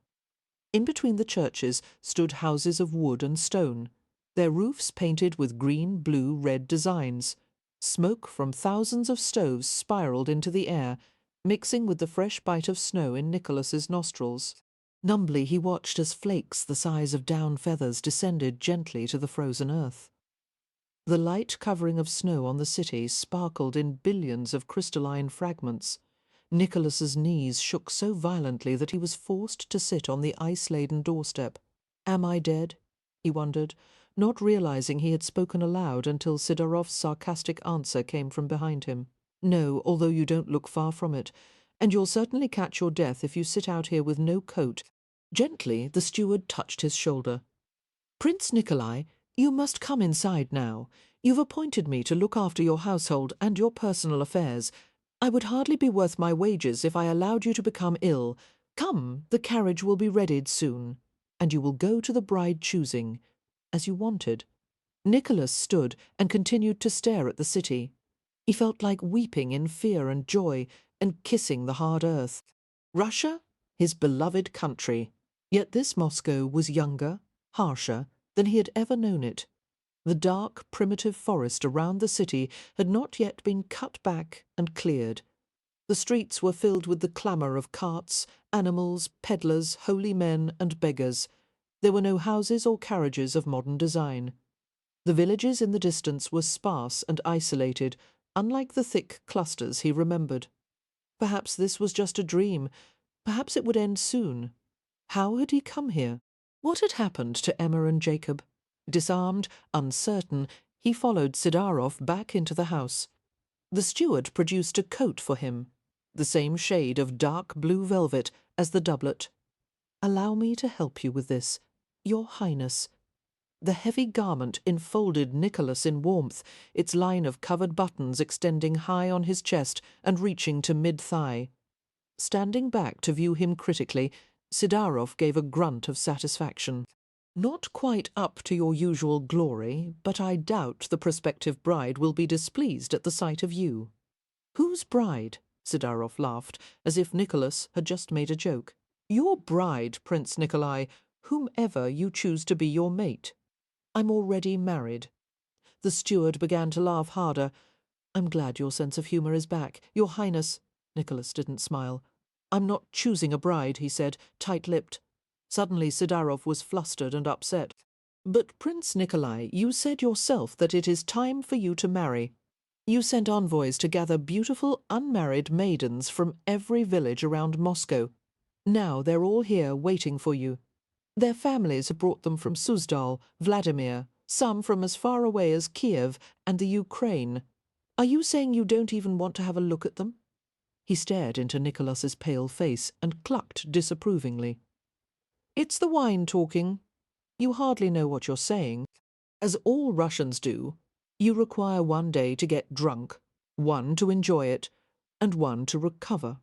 In between the churches stood houses of wood and stone, their roofs painted with green, blue, red designs. Smoke from thousands of stoves spiralled into the air, mixing with the fresh bite of snow in Nicholas's nostrils. Numbly he watched as flakes the size of down feathers descended gently to the frozen earth. The light covering of snow on the city sparkled in billions of crystalline fragments. Nicholas's knees shook so violently that he was forced to sit on the ice-laden doorstep. "Am I dead?" he wondered, not realizing he had spoken aloud until Sidorov's sarcastic answer came from behind him. "No, although you don't look far from it, and you'll certainly catch your death if you sit out here with no coat." Gently, the steward touched his shoulder. "Prince Nikolai, you must come inside now. You've appointed me to look after your household and your personal affairs. I would hardly be worth my wages if I allowed you to become ill. Come, the carriage will be readied soon, and you will go to the bride-choosing, as you wanted." Nicholas stood and continued to stare at the city. He felt like weeping in fear and joy and kissing the hard earth. Russia, his beloved country. Yet this Moscow was younger, harsher than he had ever known it. The dark, primitive forest around the city had not yet been cut back and cleared. The streets were filled with the clamour of carts, animals, peddlers, holy men, and beggars. There were no houses or carriages of modern design. The villages in the distance were sparse and isolated, unlike the thick clusters he remembered. Perhaps this was just a dream. Perhaps it would end soon. How had he come here? What had happened to Emma and Jacob? Disarmed, uncertain, he followed Sidarov back into the house. The steward produced a coat for him, the same shade of dark blue velvet as the doublet. "Allow me to help you with this, Your Highness." The heavy garment enfolded Nicholas in warmth, its line of covered buttons extending high on his chest and reaching to mid-thigh. Standing back to view him critically, Sidarov gave a grunt of satisfaction. "Not quite up to your usual glory, but I doubt the prospective bride will be displeased at the sight of you." "Whose bride?" Sidarov laughed, as if Nicholas had just made a joke. "Your bride, Prince Nikolai, whomever you choose to be your mate. I'm already married." The steward began to laugh harder. "I'm glad your sense of humour is back. Your Highness—" Nicholas didn't smile. "I'm not choosing a bride," he said, tight-lipped. Suddenly Sidarov was flustered and upset. "But Prince Nikolai, you said yourself that it is time for you to marry. You sent envoys to gather beautiful unmarried maidens from every village around Moscow. Now they're all here waiting for you. Their families have brought them from Suzdal, Vladimir, some from as far away as Kiev and the Ukraine. Are you saying you don't even want to have a look at them?" He stared into Nicholas's pale face and clucked disapprovingly. "It's the wine talking. You hardly know what you're saying. As all Russians do, you require one day to get drunk, one to enjoy it, and one to recover."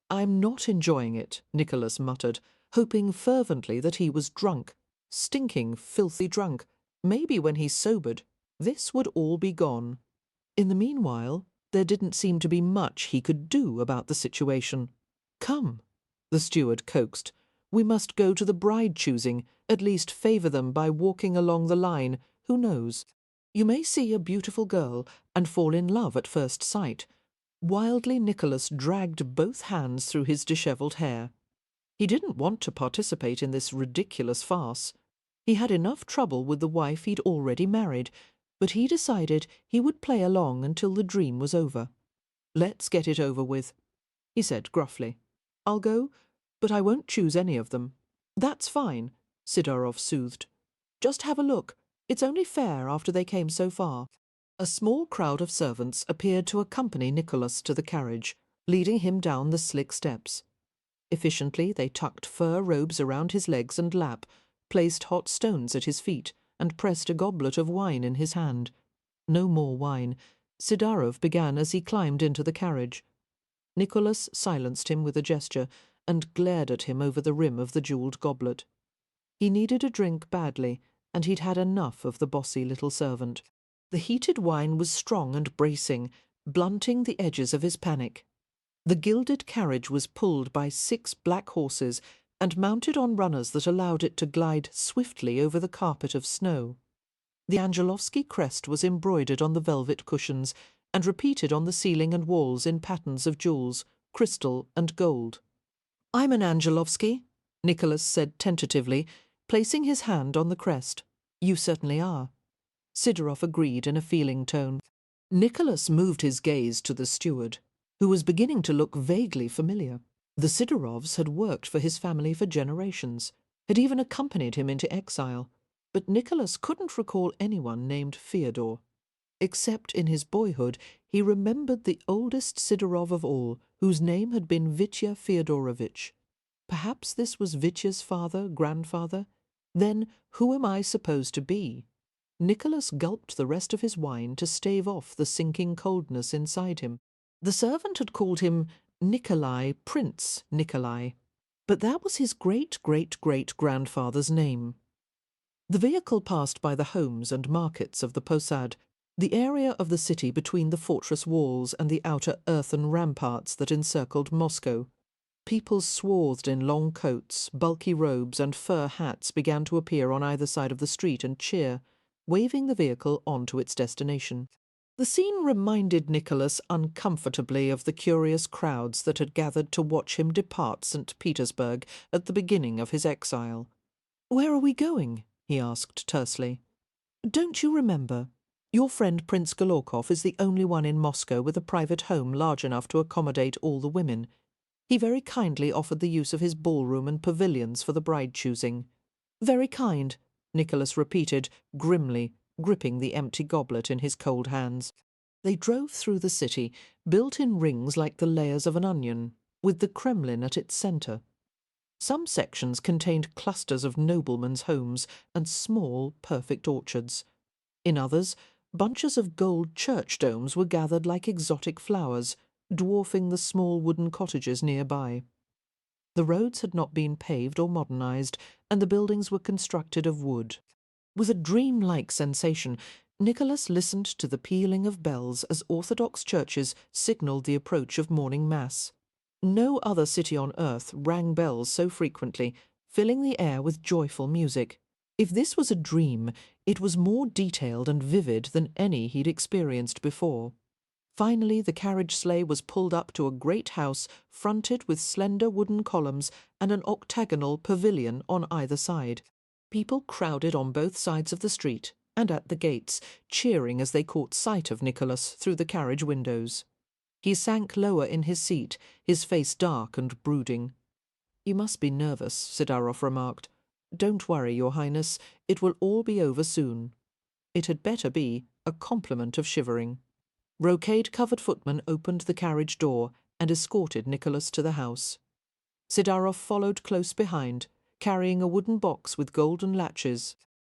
"I'm not enjoying it," Nicholas muttered, hoping fervently that he was drunk, stinking, filthy drunk. Maybe when he's sobered, this would all be gone. In the meanwhile, there didn't seem to be much he could do about the situation. "Come," the steward coaxed. "We must go to the bride-choosing, at least favour them by walking along the line. Who knows? You may see a beautiful girl and fall in love at first sight." Wildly, Nicholas dragged both hands through his dishevelled hair. He didn't want to participate in this ridiculous farce. He had enough trouble with the wife he'd already married, but he decided he would play along until the dream was over. "Let's get it over with," he said gruffly. "I'll go, but I won't choose any of them." "That's fine," Sidarov soothed. "Just have a look. It's only fair after they came so far." A small crowd of servants appeared to accompany Nicholas to the carriage, leading him down the slick steps. Efficiently they tucked fur robes around his legs and lap, placed hot stones at his feet, and pressed a goblet of wine in his hand. No more wine. Sidarov began as he climbed into the carriage. Nicholas silenced him with a gesture and glared at him over the rim of the jewelled goblet. He needed a drink badly, and he'd had enough of the bossy little servant. The heated wine was strong and bracing, blunting the edges of his panic. The gilded carriage was pulled by 6 black horses and mounted on runners that allowed it to glide swiftly over the carpet of snow. The Angelovsky crest was embroidered on the velvet cushions and repeated on the ceiling and walls in patterns of jewels, crystal and gold. "I'm an Angelovsky," Nicholas said tentatively, placing his hand on the crest. "You certainly are." Sidarov agreed in a feeling tone. Nicholas moved his gaze to the steward, who was beginning to look vaguely familiar. The Sidarovs had worked for his family for generations, had even accompanied him into exile, but Nicholas couldn't recall anyone named Fyodor. Except in his boyhood, he remembered the oldest Sidorov of all, whose name had been Vitya Fyodorovitch. Perhaps this was Vitya's father, grandfather? Then who am I supposed to be? Nicholas gulped the rest of his wine to stave off the sinking coldness inside him. The servant had called him Nikolai, Prince Nikolai, but that was his great-great-great-grandfather's name. The vehicle passed by the homes and markets of the Posad, the area of the city between the fortress walls and the outer earthen ramparts that encircled Moscow. People swathed in long coats, bulky robes and fur hats began to appear on either side of the street and cheer, waving the vehicle on to its destination. The scene reminded Nicholas uncomfortably of the curious crowds that had gathered to watch him depart St. Petersburg at the beginning of his exile. "Where are we going?" he asked tersely. "Don't you remember? Your friend Prince Golokov is the only one in Moscow with a private home large enough to accommodate all the women. He very kindly offered the use of his ballroom and pavilions for the bride-choosing. Very kind, Nicholas repeated grimly, gripping the empty goblet in his cold hands. They drove through the city, built in rings like the layers of an onion, with the Kremlin at its centre. Some sections contained clusters of noblemen's homes and small, perfect orchards. In others, bunches of gold church domes were gathered like exotic flowers, dwarfing the small wooden cottages nearby. The roads had not been paved or modernised, and the buildings were constructed of wood. With a dream-like sensation, Nicholas listened to the pealing of bells as Orthodox churches signalled the approach of morning mass. No other city on earth rang bells so frequently, filling the air with joyful music. If this was a dream, it was more detailed and vivid than any he'd experienced before. Finally, the carriage sleigh was pulled up to a great house fronted with slender wooden columns and an octagonal pavilion on either side. People crowded on both sides of the street and at the gates, cheering as they caught sight of Nicholas through the carriage windows. He sank lower in his seat, his face dark and brooding. "You must be nervous," Sidaroff remarked. "Don't worry, Your Highness. It will all be over soon." It had better be a compliment of shivering. Brocade-covered footmen opened the carriage door and escorted Nicholas to the house. Sidaroff followed close behind, carrying a wooden box with golden latches.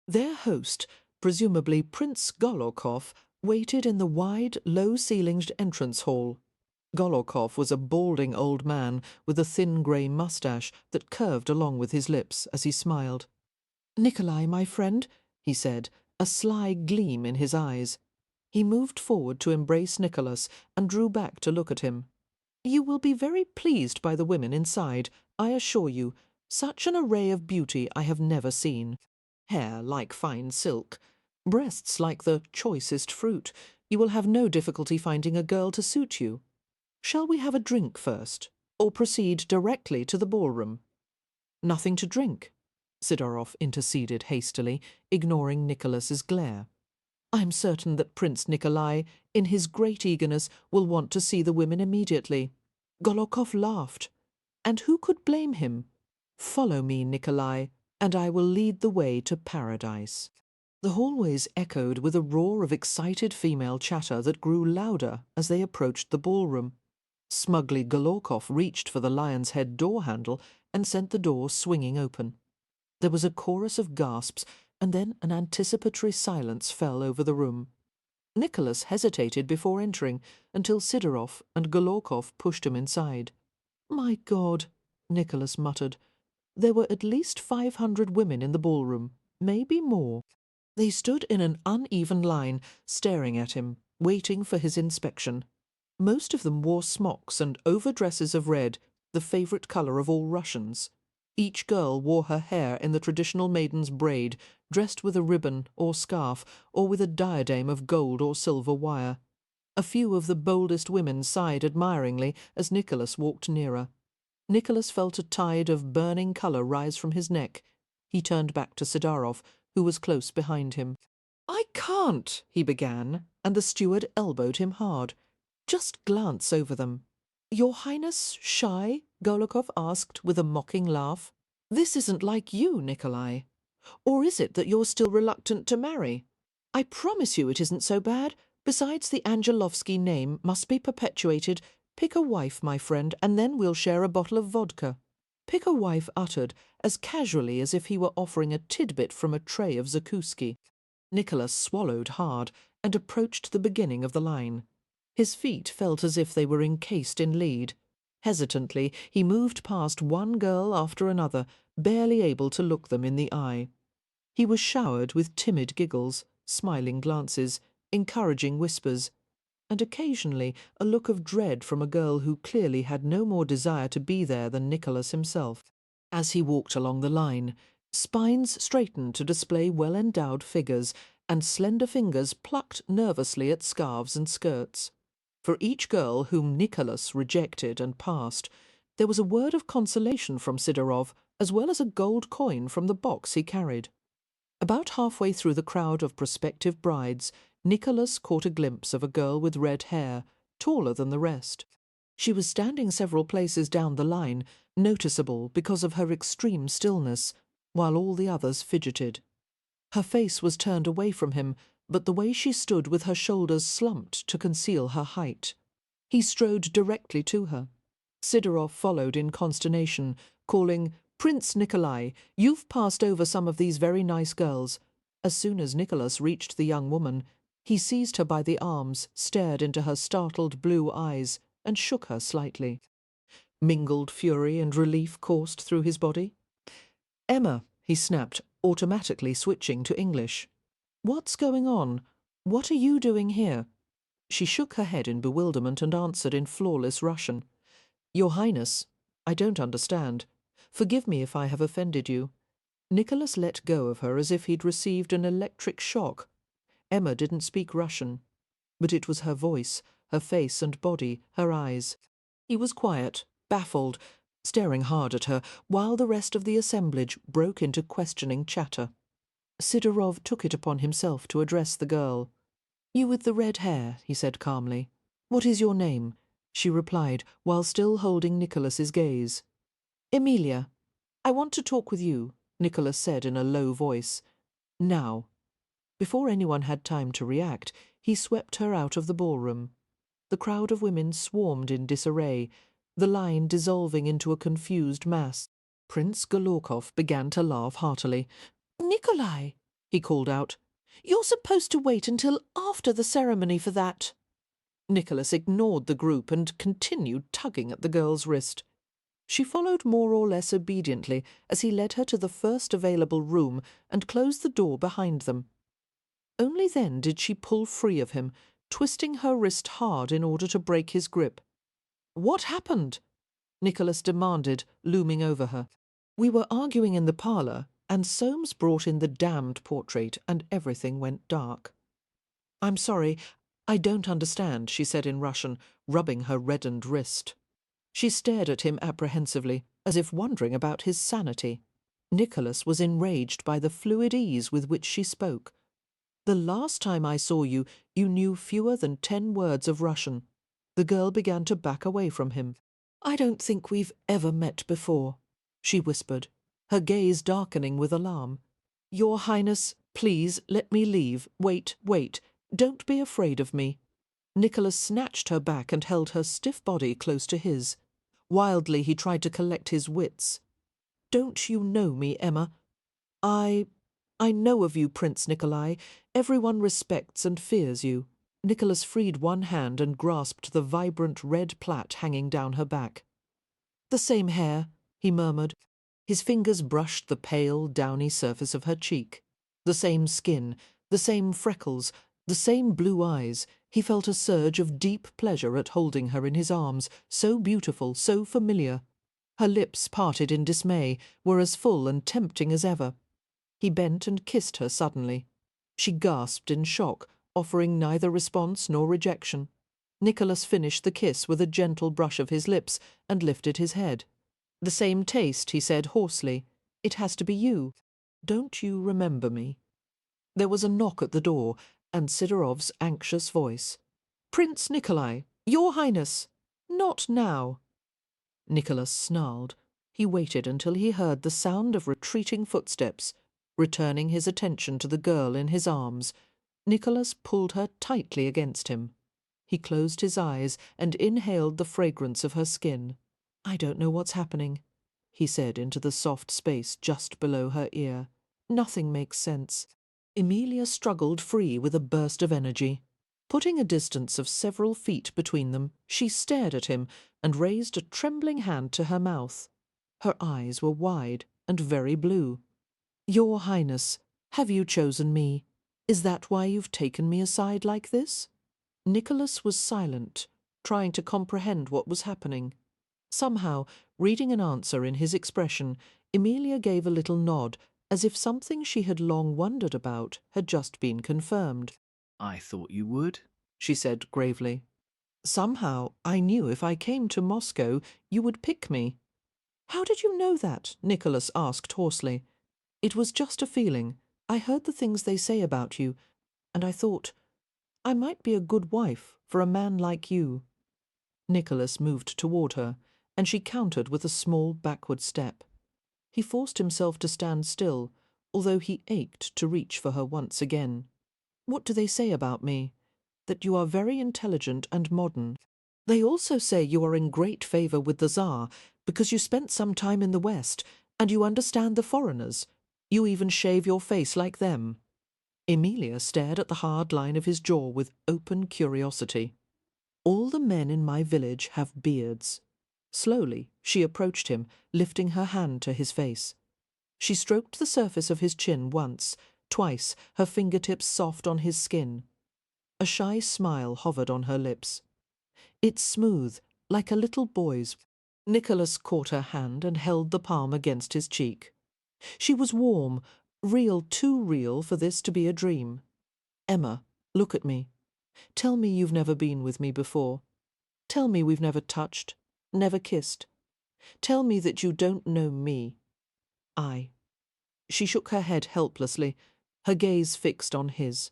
Their host, presumably Prince Golokov, waited in the wide, low-ceilinged entrance hall. Golokov was a balding old man with a thin grey moustache that curved along with his lips as he smiled. "Nikolai, my friend," he said, a sly gleam in his eyes. He moved forward to embrace Nicholas and drew back to look at him. "You will be very pleased by the women inside, I assure you. Such an array of beauty I have never seen. Hair like fine silk, breasts like the choicest fruit. You will have no difficulty finding a girl to suit you. Shall we have a drink first, or proceed directly to the ballroom?" "Nothing to drink," Sidaroff interceded hastily, ignoring Nicholas's glare. "I am certain that Prince Nikolai, in his great eagerness, will want to see the women immediately." Golokov laughed. And who could blame him? "Follow me, Nikolai, and I will lead the way to paradise." The hallways echoed with a roar of excited female chatter that grew louder as they approached the ballroom. Smugly Golokov reached for the lion's head door handle and sent the door swinging open. There was a chorus of gasps, and then an anticipatory silence fell over the room. Nicholas hesitated before entering until Sidaroff and Golokov pushed him inside. "My God," Nicholas muttered. There were at least 500 women in the ballroom, maybe more. They stood in an uneven line, staring at him, waiting for his inspection. Most of them wore smocks and overdresses of red, the favourite colour of all Russians. Each girl wore her hair in the traditional maiden's braid, dressed with a ribbon or scarf, or with a diadem of gold or silver wire. A few of the boldest women sighed admiringly as Nicholas walked nearer. Nicholas felt a tide of burning colour rise from his neck. He turned back to Sidaroff, who was close behind him. "I can't," he began, and the steward elbowed him hard. "Just glance over them." "Your Highness shy?" Golokov asked with a mocking laugh. "This isn't like you, Nikolai. Or is it that you're still reluctant to marry? I promise you it isn't so bad. Besides, the Angelovsky name must be perpetuated. Pick a wife, my friend, and then we'll share a bottle of vodka." "Pick a wife" uttered as casually as if he were offering a tidbit from a tray of Zakuski. Nicholas swallowed hard and approached the beginning of the line. His feet felt as if they were encased in lead. Hesitantly, he moved past one girl after another, barely able to look them in the eye. He was showered with timid giggles, smiling glances, encouraging whispers, and occasionally a look of dread from a girl who clearly had no more desire to be there than Nicholas himself. As he walked along the line, spines straightened to display well-endowed figures, and slender fingers plucked nervously at scarves and skirts. For each girl whom Nicholas rejected and passed, there was a word of consolation from Sidarov, as well as a gold coin from the box he carried. About halfway through the crowd of prospective brides, Nicholas caught a glimpse of a girl with red hair, taller than the rest. She was standing several places down the line, noticeable because of her extreme stillness, while all the others fidgeted. Her face was turned away from him, but the way she stood with her shoulders slumped to conceal her height. He strode directly to her. Sidorov followed in consternation, calling, "Prince Nikolai, you've passed over some of these very nice girls." As soon as Nicholas reached the young woman, he seized her by the arms, stared into her startled blue eyes, and shook her slightly. Mingled fury and relief coursed through his body. "Emma," he snapped, automatically switching to English. "What's going on? What are you doing here?" She shook her head in bewilderment and answered in flawless Russian. "Your Highness, I don't understand. Forgive me if I have offended you." Nicholas let go of her as if he'd received an electric shock. Emma didn't speak Russian, but it was her voice, her face and body, her eyes. He was quiet, baffled, staring hard at her, while the rest of the assemblage broke into questioning chatter. Sidorov took it upon himself to address the girl. "You with the red hair," he said calmly. "What is your name?" She replied, while still holding Nicholas's gaze. "Emilia. I want to talk with you," Nicholas said in a low voice. "Now." Before anyone had time to react, he swept her out of the ballroom. The crowd of women swarmed in disarray, the line dissolving into a confused mass. Prince Golorkov began to laugh heartily. "Nikolai," he called out, "you're supposed to wait until after the ceremony for that." Nicholas ignored the group and continued tugging at the girl's wrist. She followed more or less obediently as he led her to the first available room and closed the door behind them. Only then did she pull free of him, twisting her wrist hard in order to break his grip. "What happened?" Nicholas demanded, looming over her. "We were arguing in the parlour, and Soames brought in the damned portrait, and everything went dark." "I'm sorry, I don't understand," she said in Russian, rubbing her reddened wrist. She stared at him apprehensively, as if wondering about his sanity. Nicholas was enraged by the fluid ease with which she spoke. "The last time I saw you, you knew fewer than 10 words of Russian." The girl began to back away from him. "I don't think we've ever met before," she whispered, her gaze darkening with alarm. "Your Highness, please let me leave. Wait, wait. Don't be afraid of me." Nicholas snatched her back and held her stiff body close to his. Wildly he tried to collect his wits. "Don't you know me, Emma? I know of you, Prince Nikolai. Everyone respects and fears you." Nicholas freed one hand and grasped the vibrant red plait hanging down her back. "The same hair," he murmured. His fingers brushed the pale, downy surface of her cheek. "The same skin, the same freckles, the same blue eyes." He felt a surge of deep pleasure at holding her in his arms, so beautiful, so familiar. Her lips, parted in dismay, were as full and tempting as ever. He bent and kissed her suddenly. She gasped in shock, offering neither response nor rejection. Nicholas finished the kiss with a gentle brush of his lips and lifted his head. "The same taste," he said hoarsely. "It has to be you. Don't you remember me?" There was a knock at the door, and Sidorov's anxious voice. "Prince Nikolai, Your Highness! Not now!" Nicholas snarled. He waited until he heard the sound of retreating footsteps. Returning his attention to the girl in his arms, Nicholas pulled her tightly against him. He closed his eyes and inhaled the fragrance of her skin. "I don't know what's happening," he said into the soft space just below her ear. "Nothing makes sense." Emilia struggled free with a burst of energy. Putting a distance of several feet between them, she stared at him and raised a trembling hand to her mouth. Her eyes were wide and very blue. "Your Highness, have you chosen me? Is that why you've taken me aside like this?" Nicholas was silent, trying to comprehend what was happening. Somehow, reading an answer in his expression, Emilia gave a little nod, as if something she had long wondered about had just been confirmed. "I thought you would," she said gravely. "Somehow I knew if I came to Moscow you would pick me." "How did you know that?" Nicholas asked hoarsely. "It was just a feeling. I heard the things they say about you, and I thought I might be a good wife for a man like you." Nicholas moved toward her, and she countered with a small backward step. He forced himself to stand still, although he ached to reach for her once again. "What do they say about me? That you are very intelligent and modern. They also say you are in great favour with the Tsar, because you spent some time in the West, and you understand the foreigners. You even shave your face like them." Emilia stared at the hard line of his jaw with open curiosity. "All the men in my village have beards." Slowly she approached him, lifting her hand to his face. She stroked the surface of his chin once, twice, her fingertips soft on his skin. A shy smile hovered on her lips. "It's smooth, like a little boy's." Nicholas caught her hand and held the palm against his cheek. She was warm, real, too real for this to be a dream. "Emma, look at me. Tell me you've never been with me before. Tell me we've never touched, never kissed. Tell me that you don't know me." She shook her head helplessly, her gaze fixed on his.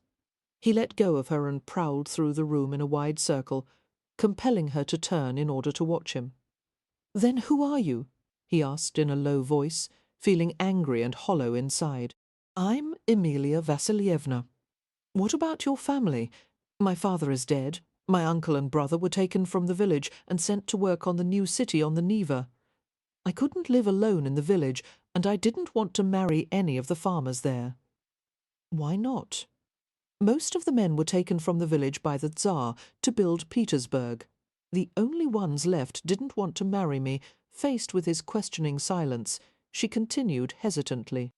He let go of her and prowled through the room in a wide circle, compelling her to turn in order to watch him. "Then who are you?" he asked in a low voice, feeling angry and hollow inside. "I'm Emilia Vassilievna. What about your family? My father is dead. My uncle and brother were taken from the village and sent to work on the new city on the Neva. I couldn't live alone in the village, and I didn't want to marry any of the farmers there." "Why not?" "Most of the men were taken from the village by the Tsar to build Petersburg. The only ones left didn't want to marry me." Faced with his questioning silence, she continued hesitantly.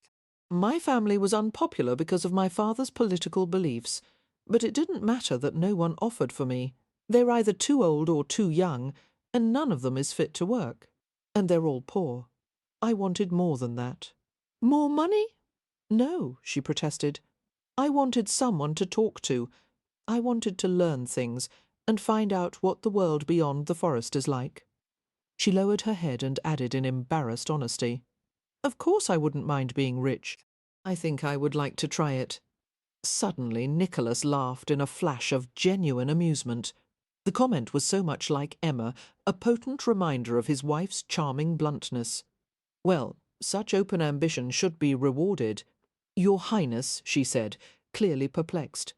"My family was unpopular because of my father's political beliefs, but it didn't matter that no one offered for me. They're either too old or too young, and none of them is fit to work. And they're all poor. I wanted more than that." "More money?" "No," she protested. "I wanted someone to talk to. I wanted to learn things and find out what the world beyond the forest is like." She lowered her head and added in embarrassed honesty, "Of course I wouldn't mind being rich. I think I would like to try it." Suddenly Nicholas laughed in a flash of genuine amusement. The comment was so much like Emma, a potent reminder of his wife's charming bluntness. Well, such open ambition should be rewarded. "Your Highness," she said, clearly perplexed.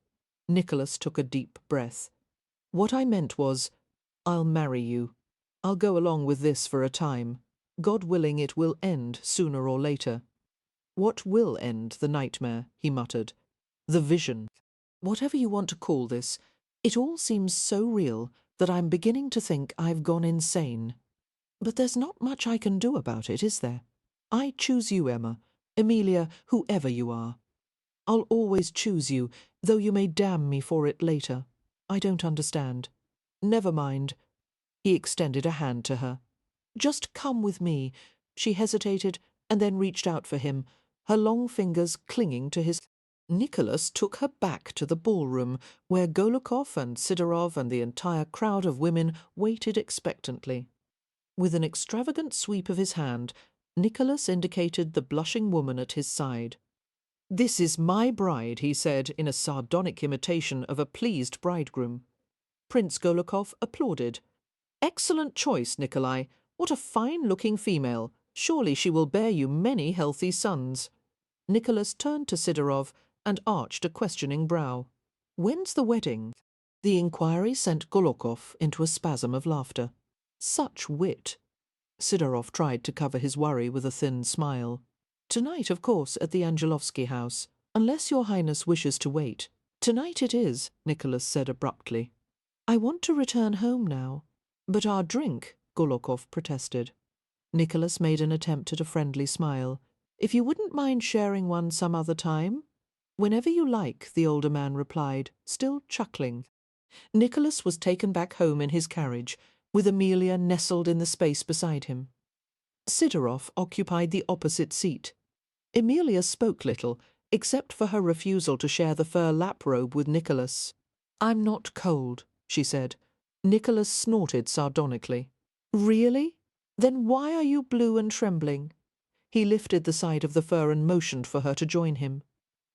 Nicholas took a deep breath. "What I meant was, I'll marry you. I'll go along with this for a time. God willing, it will end sooner or later." "What will end the nightmare?" he muttered. "The vision. Whatever you want to call this, it all seems so real that I'm beginning to think I've gone insane. But there's not much I can do about it, is there? I choose you, Emma, Emilia, whoever you are. I'll always choose you, though you may damn me for it later. I don't understand. Never mind." He extended a hand to her. "Just come with me." She hesitated and then reached out for him, her long fingers clinging to his. Nicholas took her back to the ballroom, where Golokov and Sidorov and the entire crowd of women waited expectantly. With an extravagant sweep of his hand, Nicholas indicated the blushing woman at his side. "This is my bride," he said in a sardonic imitation of a pleased bridegroom. Prince Golokov applauded. "Excellent choice, Nikolai. What a fine-looking female. Surely she will bear you many healthy sons." Nicholas turned to Sidorov and arched a questioning brow. "When's the wedding?" The inquiry sent Golokov into a spasm of laughter. Such wit! Sidorov tried to cover his worry with a thin smile. "Tonight, of course, at the Angelovsky house, unless your Highness wishes to wait." "Tonight it is," Nicholas said abruptly. "I want to return home now." "But our drink," Golokov protested. Nicholas made an attempt at a friendly smile. "If you wouldn't mind sharing one some other time?" "Whenever you like," the older man replied, still chuckling. Nicholas was taken back home in his carriage, with Emilia nestled in the space beside him. Sidorov occupied the opposite seat. Emilia spoke little, except for her refusal to share the fur lap-robe with Nicholas. "I'm not cold," she said. Nicholas snorted sardonically. "Really? Then why are you blue and trembling?" He lifted the side of the fur and motioned for her to join him.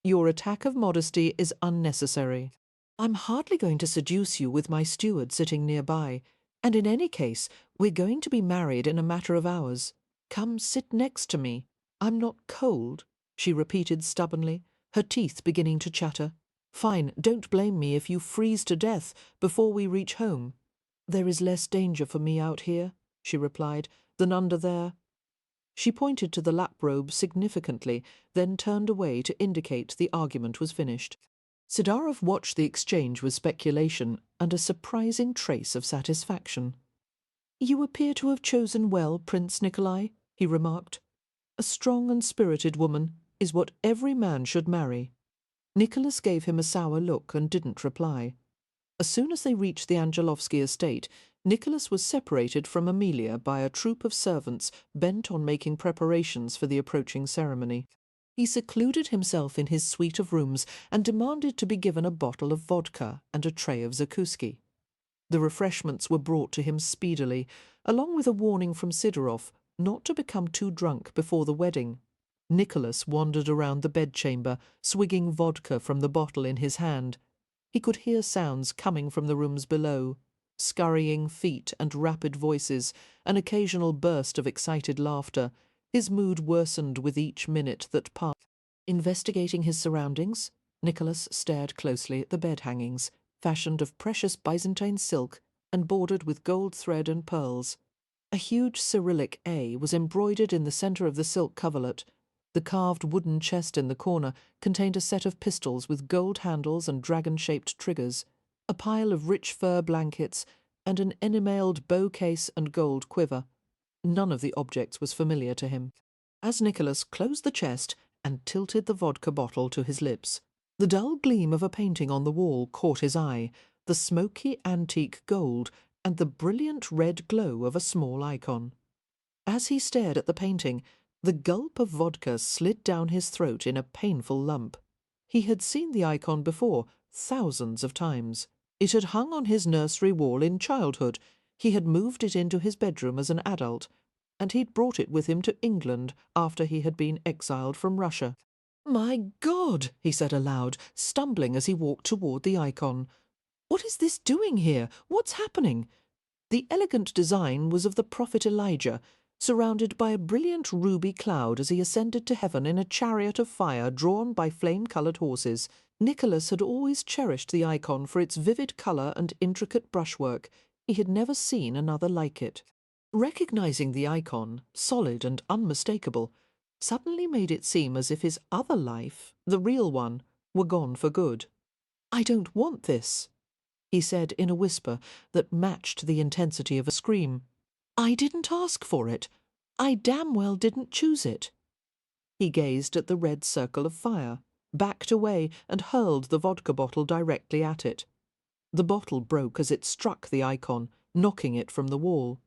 "Your attack of modesty is unnecessary. I'm hardly going to seduce you with my steward sitting nearby. And in any case, we're going to be married in a matter of hours. Come sit next to me. I'm not cold," she repeated stubbornly, her teeth beginning to chatter. "Fine, don't blame me if you freeze to death before we reach home." "There is less danger for me out here," she replied, "than under there." She pointed to the lap-robe significantly, then turned away to indicate the argument was finished. Sidarov watched the exchange with speculation and a surprising trace of satisfaction. "You appear to have chosen well, Prince Nikolai," he remarked. "A strong and spirited woman is what every man should marry." Nicholas gave him a sour look and didn't reply. As soon as they reached the Angelovsky estate, Nicholas was separated from Amelia by a troop of servants bent on making preparations for the approaching ceremony. He secluded himself in his suite of rooms and demanded to be given a bottle of vodka and a tray of zakouski. The refreshments were brought to him speedily, along with a warning from Sidorov not to become too drunk before the wedding. Nicholas wandered around the bedchamber, swigging vodka from the bottle in his hand. He could hear sounds coming from the rooms below, scurrying feet and rapid voices, an occasional burst of excited laughter. His mood worsened with each minute that passed. Investigating his surroundings, Nicholas stared closely at the bed hangings, fashioned of precious Byzantine silk and bordered with gold thread and pearls. A huge Cyrillic A was embroidered in the centre of the silk coverlet. The carved wooden chest in the corner contained a set of pistols with gold handles and dragon-shaped triggers, a pile of rich fur blankets, and an enamelled bow case and gold quiver. None of the objects was familiar to him. As Nicholas closed the chest and tilted the vodka bottle to his lips, the dull gleam of a painting on the wall caught his eye, the smoky antique gold and the brilliant red glow of a small icon. As he stared at the painting, the gulp of vodka slid down his throat in a painful lump. He had seen the icon before, thousands of times. It had hung on his nursery wall in childhood. He had moved it into his bedroom as an adult, and he'd brought it with him to England after he had been exiled from Russia. "My God!" he said aloud, stumbling as he walked toward the icon. "What is this doing here? What's happening?" The elegant design was of the prophet Elijah, surrounded by a brilliant ruby cloud as he ascended to heaven in a chariot of fire drawn by flame-coloured horses. Nicholas had always cherished the icon for its vivid colour and intricate brushwork. He had never seen another like it. Recognizing the icon, solid and unmistakable, suddenly made it seem as if his other life, the real one, were gone for good. "I don't want this," he said in a whisper that matched the intensity of a scream. "I didn't ask for it. I damn well didn't choose it." He gazed at the red circle of fire, backed away and hurled the vodka bottle directly at it. The bottle broke as it struck the icon, knocking it from the wall.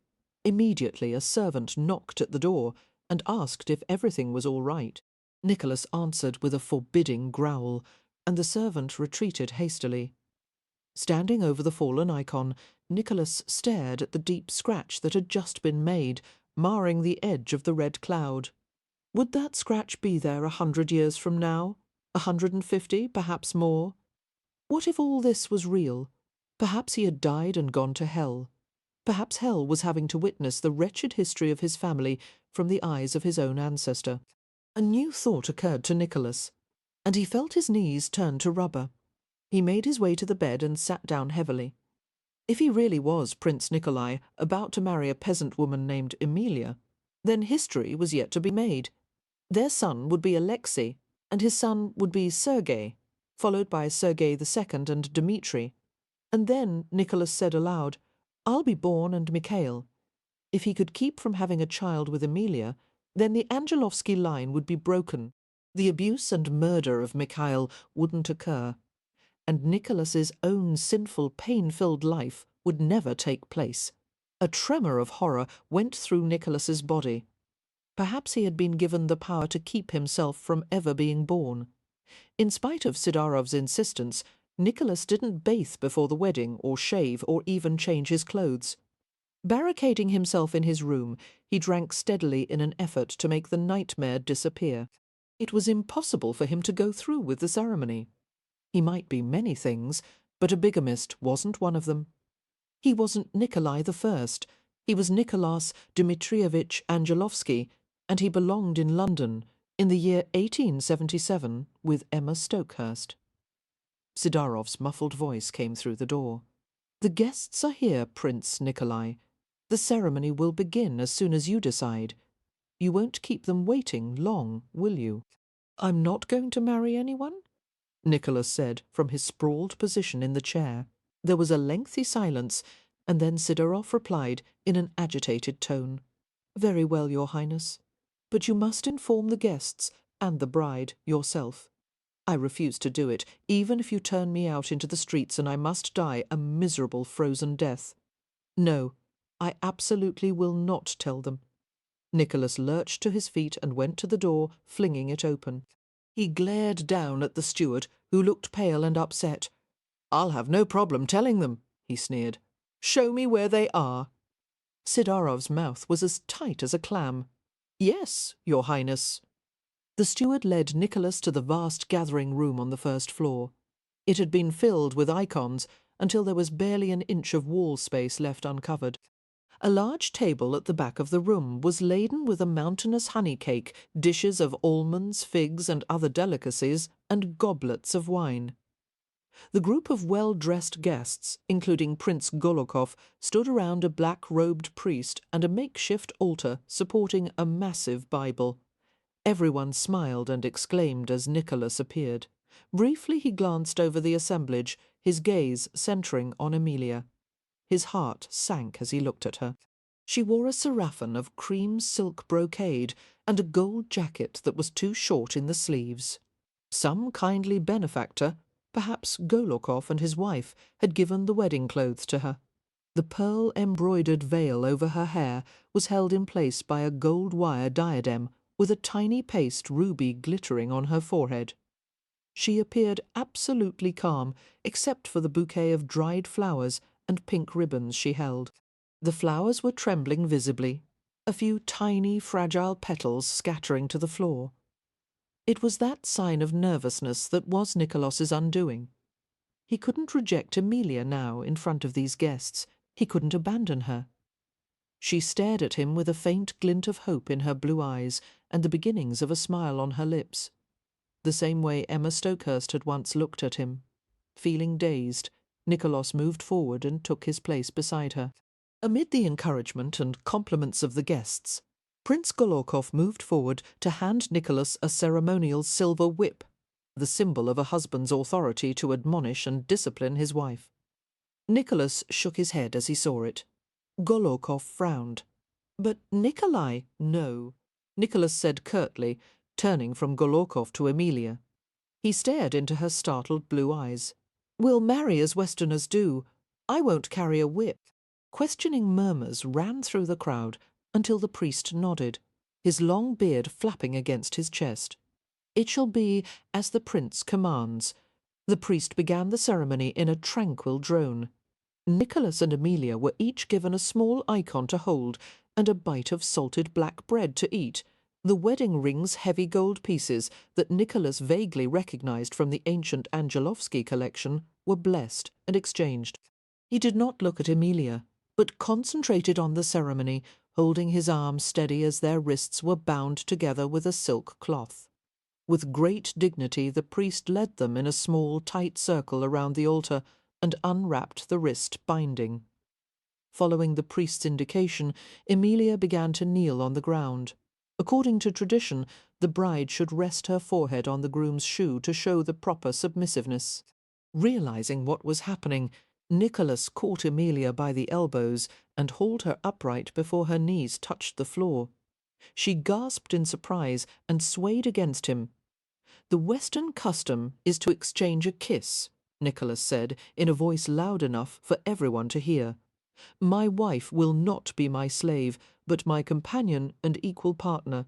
Immediately a servant knocked at the door and asked if everything was all right. Nicholas answered with a forbidding growl, and the servant retreated hastily. Standing over the fallen icon, Nicholas stared at the deep scratch that had just been made, marring the edge of the red cloud. Would that scratch be there 100 years from now? 150, perhaps more? What if all this was real? Perhaps he had died and gone to hell. Perhaps hell was having to witness the wretched history of his family from the eyes of his own ancestor. A new thought occurred to Nicholas, and he felt his knees turn to rubber. He made his way to the bed and sat down heavily. If he really was Prince Nikolai, about to marry a peasant woman named Emilia, then history was yet to be made. Their son would be Alexei, and his son would be Sergei, followed by Sergei II and Dmitri. And then Nicholas said aloud, "I'll be born and Mikhail." If he could keep from having a child with Emilia, then the Angelovsky line would be broken. The abuse and murder of Mikhail wouldn't occur, and Nicholas's own sinful, pain-filled life would never take place. A tremor of horror went through Nicholas's body. Perhaps he had been given the power to keep himself from ever being born. In spite of Sidarov's insistence, Nicholas didn't bathe before the wedding, or shave, or even change his clothes. Barricading himself in his room, he drank steadily in an effort to make the nightmare disappear. It was impossible for him to go through with the ceremony. He might be many things, but a bigamist wasn't one of them. He wasn't Nikolai the First. He was Nicholas Dmitrievich Angelovsky, and he belonged in London in the year 1877 with Emma Stokehurst. Sidarov's muffled voice came through the door. "The guests are here, Prince Nikolai. The ceremony will begin as soon as you decide. You won't keep them waiting long, will you?" "I'm not going to marry anyone?" Nicholas said from his sprawled position in the chair. There was a lengthy silence, and then Sidarov replied in an agitated tone. "Very well, Your Highness. But you must inform the guests and the bride yourself. I refuse to do it, even if you turn me out into the streets and I must die a miserable frozen death. No, I absolutely will not tell them." Nicholas lurched to his feet and went to the door, flinging it open. He glared down at the steward, who looked pale and upset. "I'll have no problem telling them," he sneered. "Show me where they are." Sidarov's mouth was as tight as a clam. "Yes, Your Highness." The steward led Nicholas to the vast gathering room on the first floor. It had been filled with icons until there was barely an inch of wall space left uncovered. A large table at the back of the room was laden with a mountainous honey cake, dishes of almonds, figs, and other delicacies, and goblets of wine. The group of well-dressed guests, including Prince Golokov, stood around a black-robed priest and a makeshift altar supporting a massive Bible. Everyone smiled and exclaimed as Nicholas appeared. Briefly he glanced over the assemblage, his gaze centering on Emilia. His heart sank as he looked at her. She wore a sarafan of cream silk brocade and a gold jacket that was too short in the sleeves. Some kindly benefactor, perhaps Golokov and his wife, had given the wedding clothes to her. The pearl-embroidered veil over her hair was held in place by a gold wire diadem with a tiny paste ruby glittering on her forehead. She appeared absolutely calm, except for the bouquet of dried flowers and pink ribbons she held. The flowers were trembling visibly, a few tiny, fragile petals scattering to the floor. It was that sign of nervousness that was Nicholas's undoing. He couldn't reject Emilia now in front of these guests. He couldn't abandon her. She stared at him with a faint glint of hope in her blue eyes and the beginnings of a smile on her lips. The same way Emma Stokehurst had once looked at him. Feeling dazed, Nicholas moved forward and took his place beside her. Amid the encouragement and compliments of the guests, Prince Golokov moved forward to hand Nicholas a ceremonial silver whip, the symbol of a husband's authority to admonish and discipline his wife. Nicholas shook his head as he saw it. Golokov frowned. "But Nikolai—" "No," Nicholas said curtly, turning from Golokov to Emilia. He stared into her startled blue eyes. "We'll marry as Westerners do. I won't carry a whip." Questioning murmurs ran through the crowd until the priest nodded, his long beard flapping against his chest. "It shall be as the prince commands." The priest began the ceremony in a tranquil drone. Nicholas and Emilia were each given a small icon to hold and a bite of salted black bread to eat. The wedding ring's heavy gold pieces that Nicholas vaguely recognized from the ancient Angelovsky collection were blessed and exchanged. He did not look at Emilia, but concentrated on the ceremony, holding his arms steady as their wrists were bound together with a silk cloth. With great dignity the priest led them in a small, tight circle around the altar and unwrapped the wrist binding. Following the priest's indication, Emilia began to kneel on the ground. According to tradition, the bride should rest her forehead on the groom's shoe to show the proper submissiveness. Realizing what was happening, Nicholas caught Emilia by the elbows and hauled her upright before her knees touched the floor. She gasped in surprise and swayed against him. "The Western custom is to exchange a kiss," Nicholas said in a voice loud enough for everyone to hear. "My wife will not be my slave, but my companion and equal partner."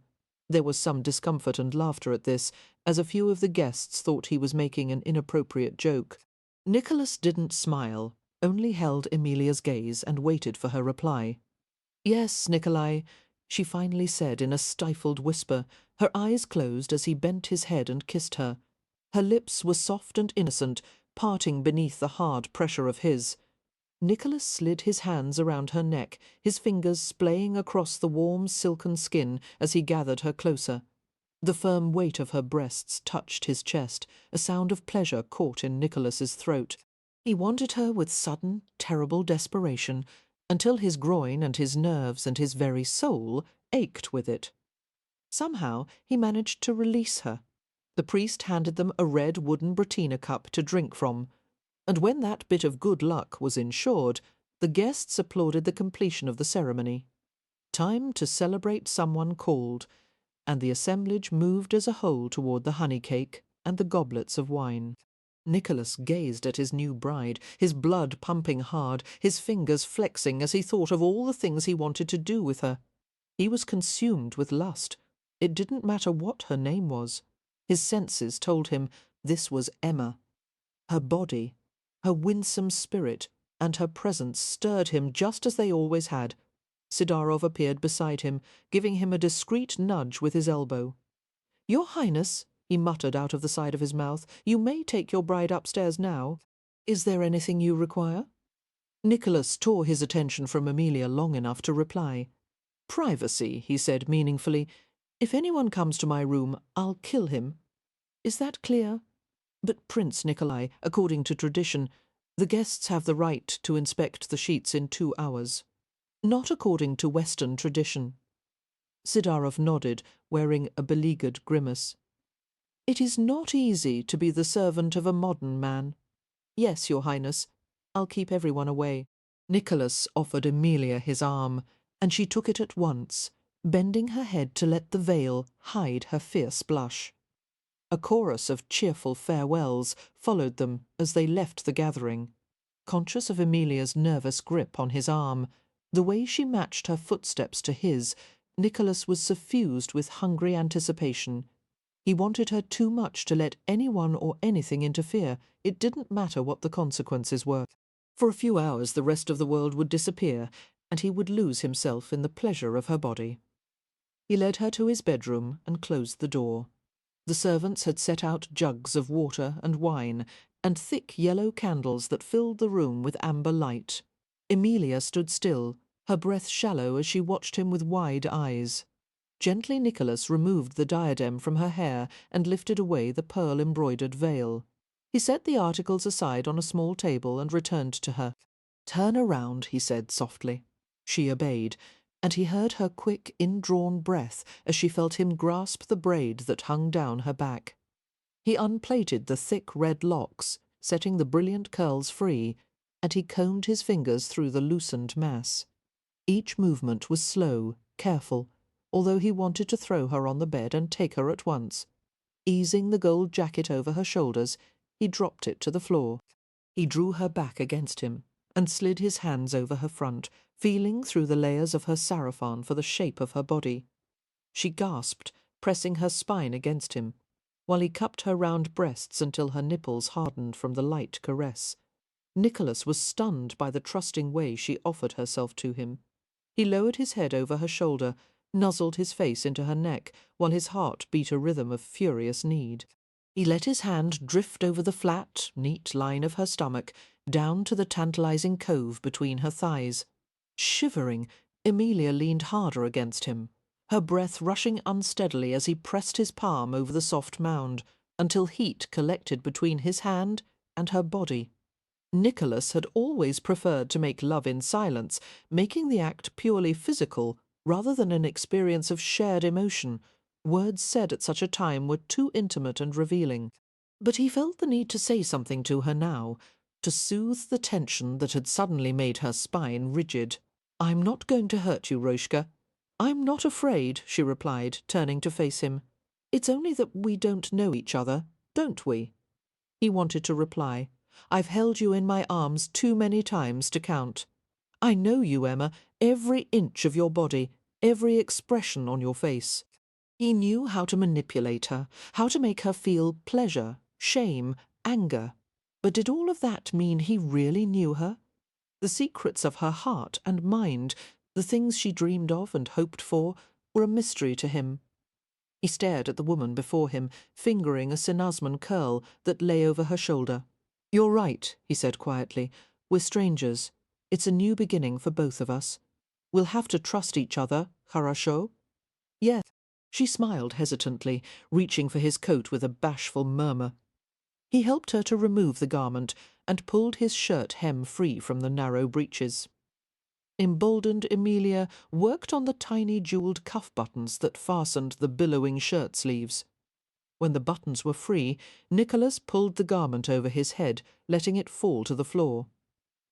There was some discomfort and laughter at this, as a few of the guests thought he was making an inappropriate joke. Nicholas didn't smile, only held Emilia's gaze and waited for her reply. "Yes, Nikolai," she finally said in a stifled whisper, her eyes closed as he bent his head and kissed her. Her lips were soft and innocent, parting beneath the hard pressure of his. Nicholas slid his hands around her neck, his fingers splaying across the warm silken skin as he gathered her closer. The firm weight of her breasts touched his chest, a sound of pleasure caught in Nicholas's throat. He wanted her with sudden, terrible desperation, until his groin and his nerves and his very soul ached with it. Somehow he managed to release her. The priest handed them a red wooden Bretina cup to drink from, and when that bit of good luck was ensured, the guests applauded the completion of the ceremony. Time to celebrate someone called, and the assemblage moved as a whole toward the honey cake and the goblets of wine. Nicholas gazed at his new bride, his blood pumping hard, his fingers flexing as he thought of all the things he wanted to do with her. He was consumed with lust. It didn't matter what her name was. His senses told him this was Emma. Her body, her winsome spirit, and her presence stirred him just as they always had. Sidarov appeared beside him, giving him a discreet nudge with his elbow. "Your Highness," he muttered out of the side of his mouth, "you may take your bride upstairs now. Is there anything you require?" Nicholas tore his attention from Amelia long enough to reply. "Privacy," he said meaningfully. "If anyone comes to my room, I'll kill him. Is that clear? But Prince Nikolai, according to tradition, the guests have the right to inspect the sheets in 2 hours. Not according to Western tradition." Sidarov nodded, wearing a beleaguered grimace. "It is not easy to be the servant of a modern man. Yes, Your Highness, I'll keep everyone away." Nicholas offered Amelia his arm, and she took it at once, bending her head to let the veil hide her fierce blush. A chorus of cheerful farewells followed them as they left the gathering. Conscious of Amelia's nervous grip on his arm, the way she matched her footsteps to his, Nicholas was suffused with hungry anticipation. He wanted her too much to let anyone or anything interfere. It didn't matter what the consequences were. For a few hours the rest of the world would disappear, and he would lose himself in the pleasure of her body. He led her to his bedroom and closed the door. The servants had set out jugs of water and wine, and thick yellow candles that filled the room with amber light. Amelia stood still, her breath shallow as she watched him with wide eyes. Gently Nicholas removed the diadem from her hair and lifted away the pearl-embroidered veil. He set the articles aside on a small table and returned to her. "Turn around," he said softly. She obeyed, and he heard her quick, indrawn breath as she felt him grasp the braid that hung down her back. He unplaited the thick red locks, setting the brilliant curls free, and he combed his fingers through the loosened mass. Each movement was slow, careful, although he wanted to throw her on the bed and take her at once. Easing the gold jacket over her shoulders, he dropped it to the floor. He drew her back against him and slid his hands over her front, feeling through the layers of her sarafan for the shape of her body. She gasped, pressing her spine against him, while he cupped her round breasts until her nipples hardened from the light caress. Nicholas was stunned by the trusting way she offered herself to him. He lowered his head over her shoulder, nuzzled his face into her neck, while his heart beat a rhythm of furious need. He let his hand drift over the flat, neat line of her stomach, down to the tantalizing cove between her thighs. Shivering, Amelia leaned harder against him, her breath rushing unsteadily as he pressed his palm over the soft mound, until heat collected between his hand and her body. Nicholas had always preferred to make love in silence, making the act purely physical rather than an experience of shared emotion. Words said at such a time were too intimate and revealing. But he felt the need to say something to her now, to soothe the tension that had suddenly made her spine rigid. "I'm not going to hurt you, Roshka." "I'm not afraid," she replied, turning to face him. "It's only that we don't know each other, don't we?" He wanted to reply, "I've held you in my arms too many times to count. I know you, Emma, every inch of your body, every expression on your face." He knew how to manipulate her, how to make her feel pleasure, shame, anger. But did all of that mean he really knew her? The secrets of her heart and mind, the things she dreamed of and hoped for, were a mystery to him. He stared at the woman before him, fingering a Sinasman curl that lay over her shoulder. "You're right," he said quietly. "We're strangers. It's a new beginning for both of us. We'll have to trust each other, хорошо? Yes. She smiled hesitantly, reaching for his coat with a bashful murmur. He helped her to remove the garment and pulled his shirt hem free from the narrow breeches. Emboldened Emilia worked on the tiny jewelled cuff buttons that fastened the billowing shirt sleeves. When the buttons were free, Nicholas pulled the garment over his head, letting it fall to the floor.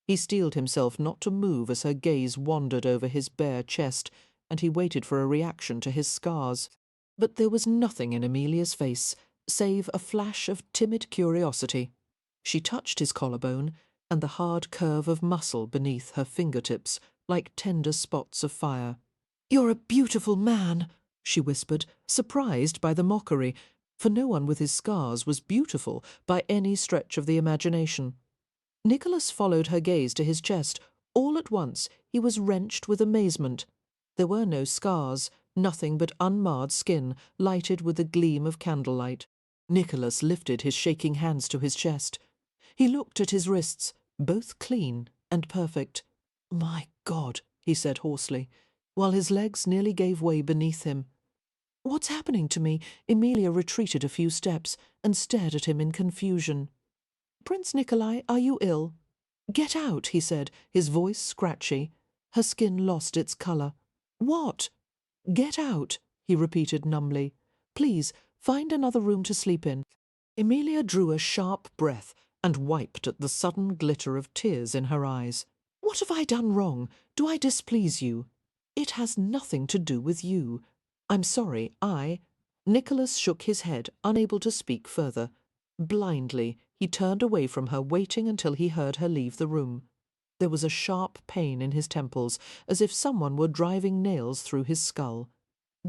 He steeled himself not to move as her gaze wandered over his bare chest, and he waited for a reaction to his scars. But there was nothing in Emilia's face, save a flash of timid curiosity. She touched his collarbone, and the hard curve of muscle beneath her fingertips, like tender spots of fire. "You're a beautiful man," she whispered, surprised by the mockery, for no one with his scars was beautiful by any stretch of the imagination. Nicholas followed her gaze to his chest. All at once he was wrenched with amazement. There were no scars, nothing but unmarred skin, lighted with a gleam of candlelight. Nicholas lifted his shaking hands to his chest. He looked at his wrists, both clean and perfect. "My God," he said hoarsely, while his legs nearly gave way beneath him. "What's happening to me?" Emilia retreated a few steps and stared at him in confusion. "Prince Nikolai, are you ill?" "Get out," he said, his voice scratchy. Her skin lost its colour. "What?" "Get out," he repeated numbly. "Please, find another room to sleep in." Emilia drew a sharp breath and wiped at the sudden glitter of tears in her eyes. "What have I done wrong? Do I displease you?" "It has nothing to do with you. I'm sorry, Nicholas shook his head, unable to speak further. Blindly, he turned away from her, waiting until he heard her leave the room. There was a sharp pain in his temples, as if someone were driving nails through his skull.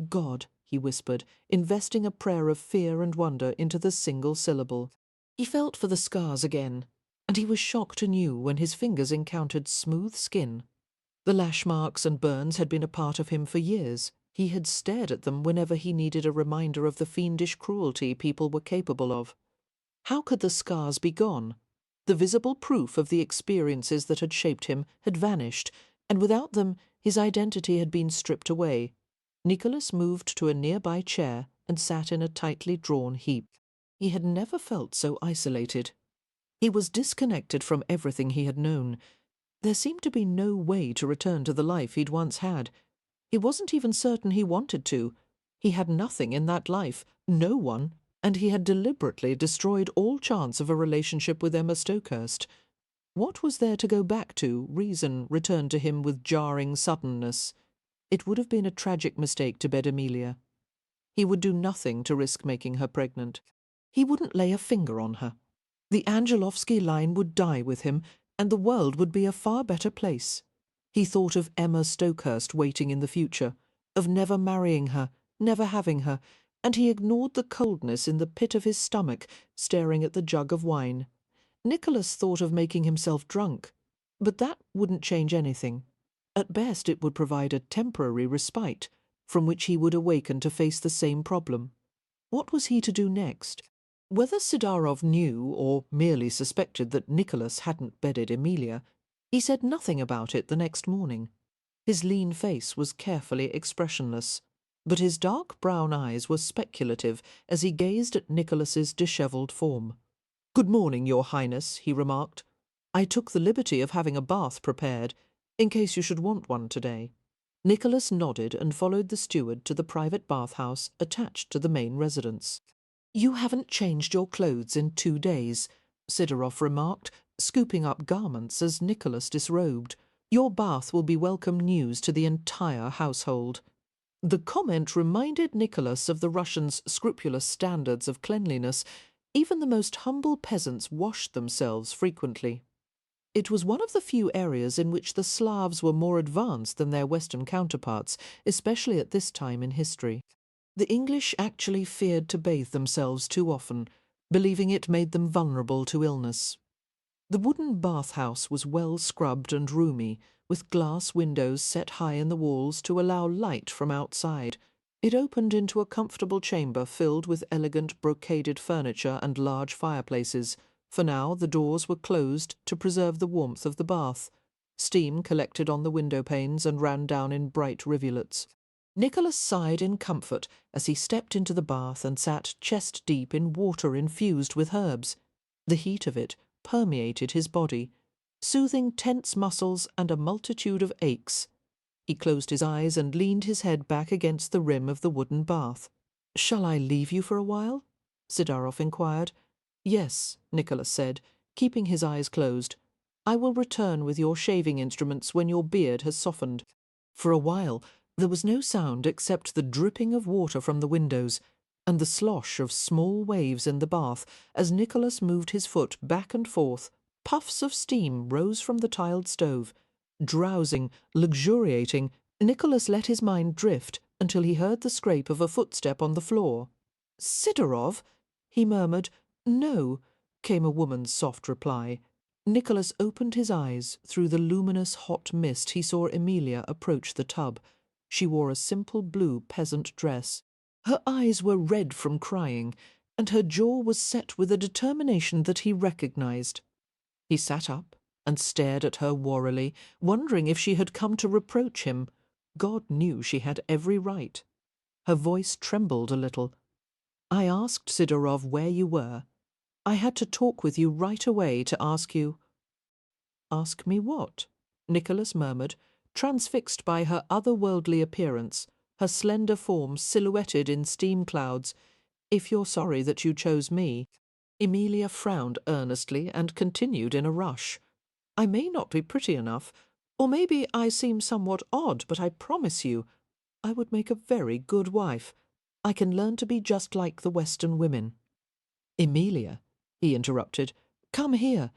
"God," he whispered, investing a prayer of fear and wonder into the single syllable. He felt for the scars again, and he was shocked anew when his fingers encountered smooth skin. The lash marks and burns had been a part of him for years. He had stared at them whenever he needed a reminder of the fiendish cruelty people were capable of. How could the scars be gone? The visible proof of the experiences that had shaped him had vanished, and without them his identity had been stripped away. Nicholas moved to a nearby chair and sat in a tightly drawn heap. He had never felt so isolated. He was disconnected from everything he had known. There seemed to be no way to return to the life he'd once had. He wasn't even certain he wanted to. He had nothing in that life, no one, and he had deliberately destroyed all chance of a relationship with Emma Stokehurst. What was there to go back to? Reason returned to him with jarring suddenness. It would have been a tragic mistake to bed Emilia. He would do nothing to risk making her pregnant. He wouldn't lay a finger on her. The Angelovsky line would die with him, and the world would be a far better place. He thought of Emma Stokehurst waiting in the future, of never marrying her, never having her, and he ignored the coldness in the pit of his stomach, staring at the jug of wine. Nicholas thought of making himself drunk, but that wouldn't change anything. At best it would provide a temporary respite, from which he would awaken to face the same problem. What was he to do next? Whether Sidarov knew or merely suspected that Nicholas hadn't bedded Emilia, he said nothing about it the next morning. His lean face was carefully expressionless, but his dark brown eyes were speculative as he gazed at Nicholas's dishevelled form. "Good morning, Your Highness," he remarked. "I took the liberty of having a bath prepared, in case you should want one today." Nicholas nodded and followed the steward to the private bathhouse attached to the main residence. "You haven't changed your clothes in 2 days," Sidorov remarked, scooping up garments as Nicholas disrobed. "Your bath will be welcome news to the entire household." The comment reminded Nicholas of the Russians' scrupulous standards of cleanliness. Even the most humble peasants washed themselves frequently. It was one of the few areas in which the Slavs were more advanced than their Western counterparts, especially at this time in history. The English actually feared to bathe themselves too often, believing it made them vulnerable to illness. The wooden bathhouse was well scrubbed and roomy, with glass windows set high in the walls to allow light from outside. It opened into a comfortable chamber filled with elegant brocaded furniture and large fireplaces. For now the doors were closed to preserve the warmth of the bath. Steam collected on the window panes and ran down in bright rivulets. Nicholas sighed in comfort as he stepped into the bath and sat chest-deep in water infused with herbs. The heat of it permeated his body, soothing tense muscles and a multitude of aches. He closed his eyes and leaned his head back against the rim of the wooden bath. "Shall I leave you for a while?" Sidarov inquired. "Yes," Nicholas said, keeping his eyes closed. "I will return with your shaving instruments when your beard has softened." For a while there was no sound except the dripping of water from the windows and the slosh of small waves in the bath as Nicholas moved his foot back and forth. Puffs of steam rose from the tiled stove. Drowsing, luxuriating, Nicholas let his mind drift until he heard the scrape of a footstep on the floor. "Sidarov?" he murmured. "No," came a woman's soft reply. Nicholas opened his eyes. Through the luminous hot mist he saw Emilia approach the tub. She wore a simple blue peasant dress. Her eyes were red from crying, and her jaw was set with a determination that he recognized. He sat up and stared at her warrily, wondering if she had come to reproach him. God knew she had every right. Her voice trembled a little. "I asked Sidarov where you were. I had to talk with you right away to ask you—" "Ask me what?" Nicholas murmured, transfixed by her otherworldly appearance, her slender form silhouetted in steam clouds. "If you're sorry that you chose me." Emilia frowned earnestly and continued in a rush. "I may not be pretty enough, or maybe I seem somewhat odd, but I promise you I would make a very good wife. I can learn to be just like the Western women." "Emilia," he interrupted, "come here."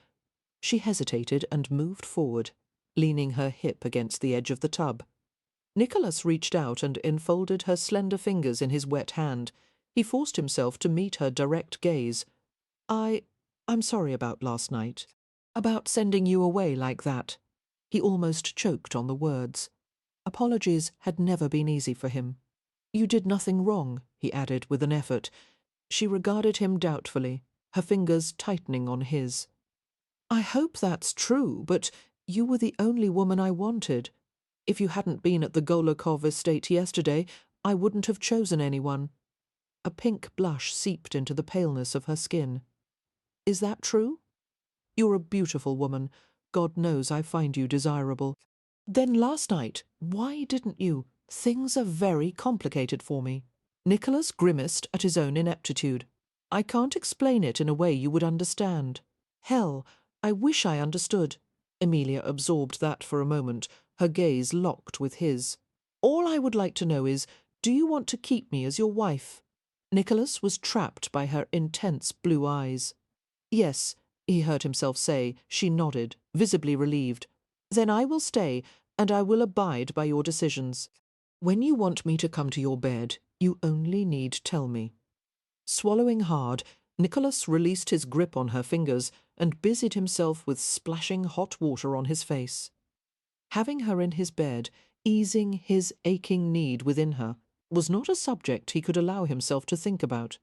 She hesitated and moved forward, leaning her hip against the edge of the tub. Nicholas reached out and enfolded her slender fingers in his wet hand. He forced himself to meet her direct gaze. I'm sorry about last night. About sending you away like that." He almost choked on the words. Apologies had never been easy for him. "You did nothing wrong," he added with an effort. She regarded him doubtfully, her fingers tightening on his. "I hope that's true, but you were the only woman I wanted. If you hadn't been at the Golokov estate yesterday, I wouldn't have chosen anyone." A pink blush seeped into the paleness of her skin. "Is that true? You're a beautiful woman. God knows I find you desirable. Then last night, why didn't you? Things are very complicated for me." Nicholas grimaced at his own ineptitude. "I can't explain it in a way you would understand. Hell, I wish I understood." Emilia absorbed that for a moment, her gaze locked with his. "All I would like to know is, do you want to keep me as your wife?" Nicholas was trapped by her intense blue eyes. "Yes," he heard himself say. She nodded, visibly relieved. "Then I will stay, and I will abide by your decisions. When you want me to come to your bed, you only need tell me." Swallowing hard, Nicholas released his grip on her fingers and busied himself with splashing hot water on his face. Having her in his bed, easing his aching need within her, was not a subject he could allow himself to think about.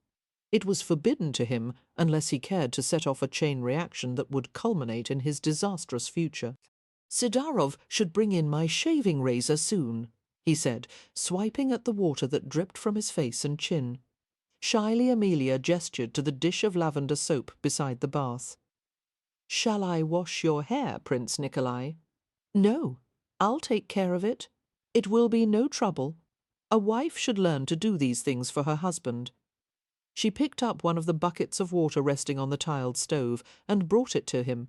It was forbidden to him unless he cared to set off a chain reaction that would culminate in his disastrous future. "Sidarov should bring in my shaving razor soon," he said, swiping at the water that dripped from his face and chin. Shyly Emilia gestured to the dish of lavender soap beside the bath. "Shall I wash your hair, Prince Nikolai?" "No, I'll take care of it. It will be no trouble. A wife should learn to do these things for her husband." She picked up one of the buckets of water resting on the tiled stove and brought it to him.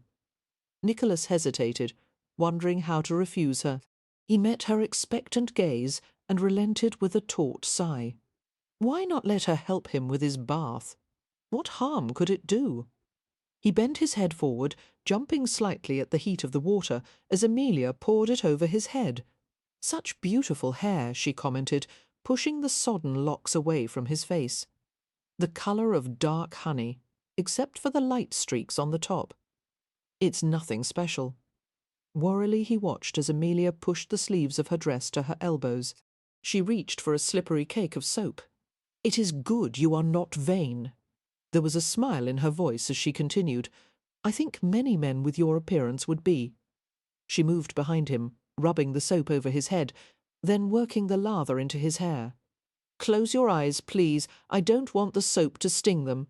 Nicholas hesitated, wondering how to refuse her. He met her expectant gaze and relented with a taut sigh. Why not let her help him with his bath? What harm could it do? He bent his head forward, jumping slightly at the heat of the water as Emilia poured it over his head. "Such beautiful hair," she commented, pushing the sodden locks away from his face. "The colour of dark honey, except for the light streaks on the top. It's nothing special." Warily he watched as Emilia pushed the sleeves of her dress to her elbows. She reached for a slippery cake of soap. "It is good you are not vain." There was a smile in her voice as she continued. "I think many men with your appearance would be." She moved behind him, rubbing the soap over his head, then working the lather into his hair. "Close your eyes, please. I don't want the soap to sting them."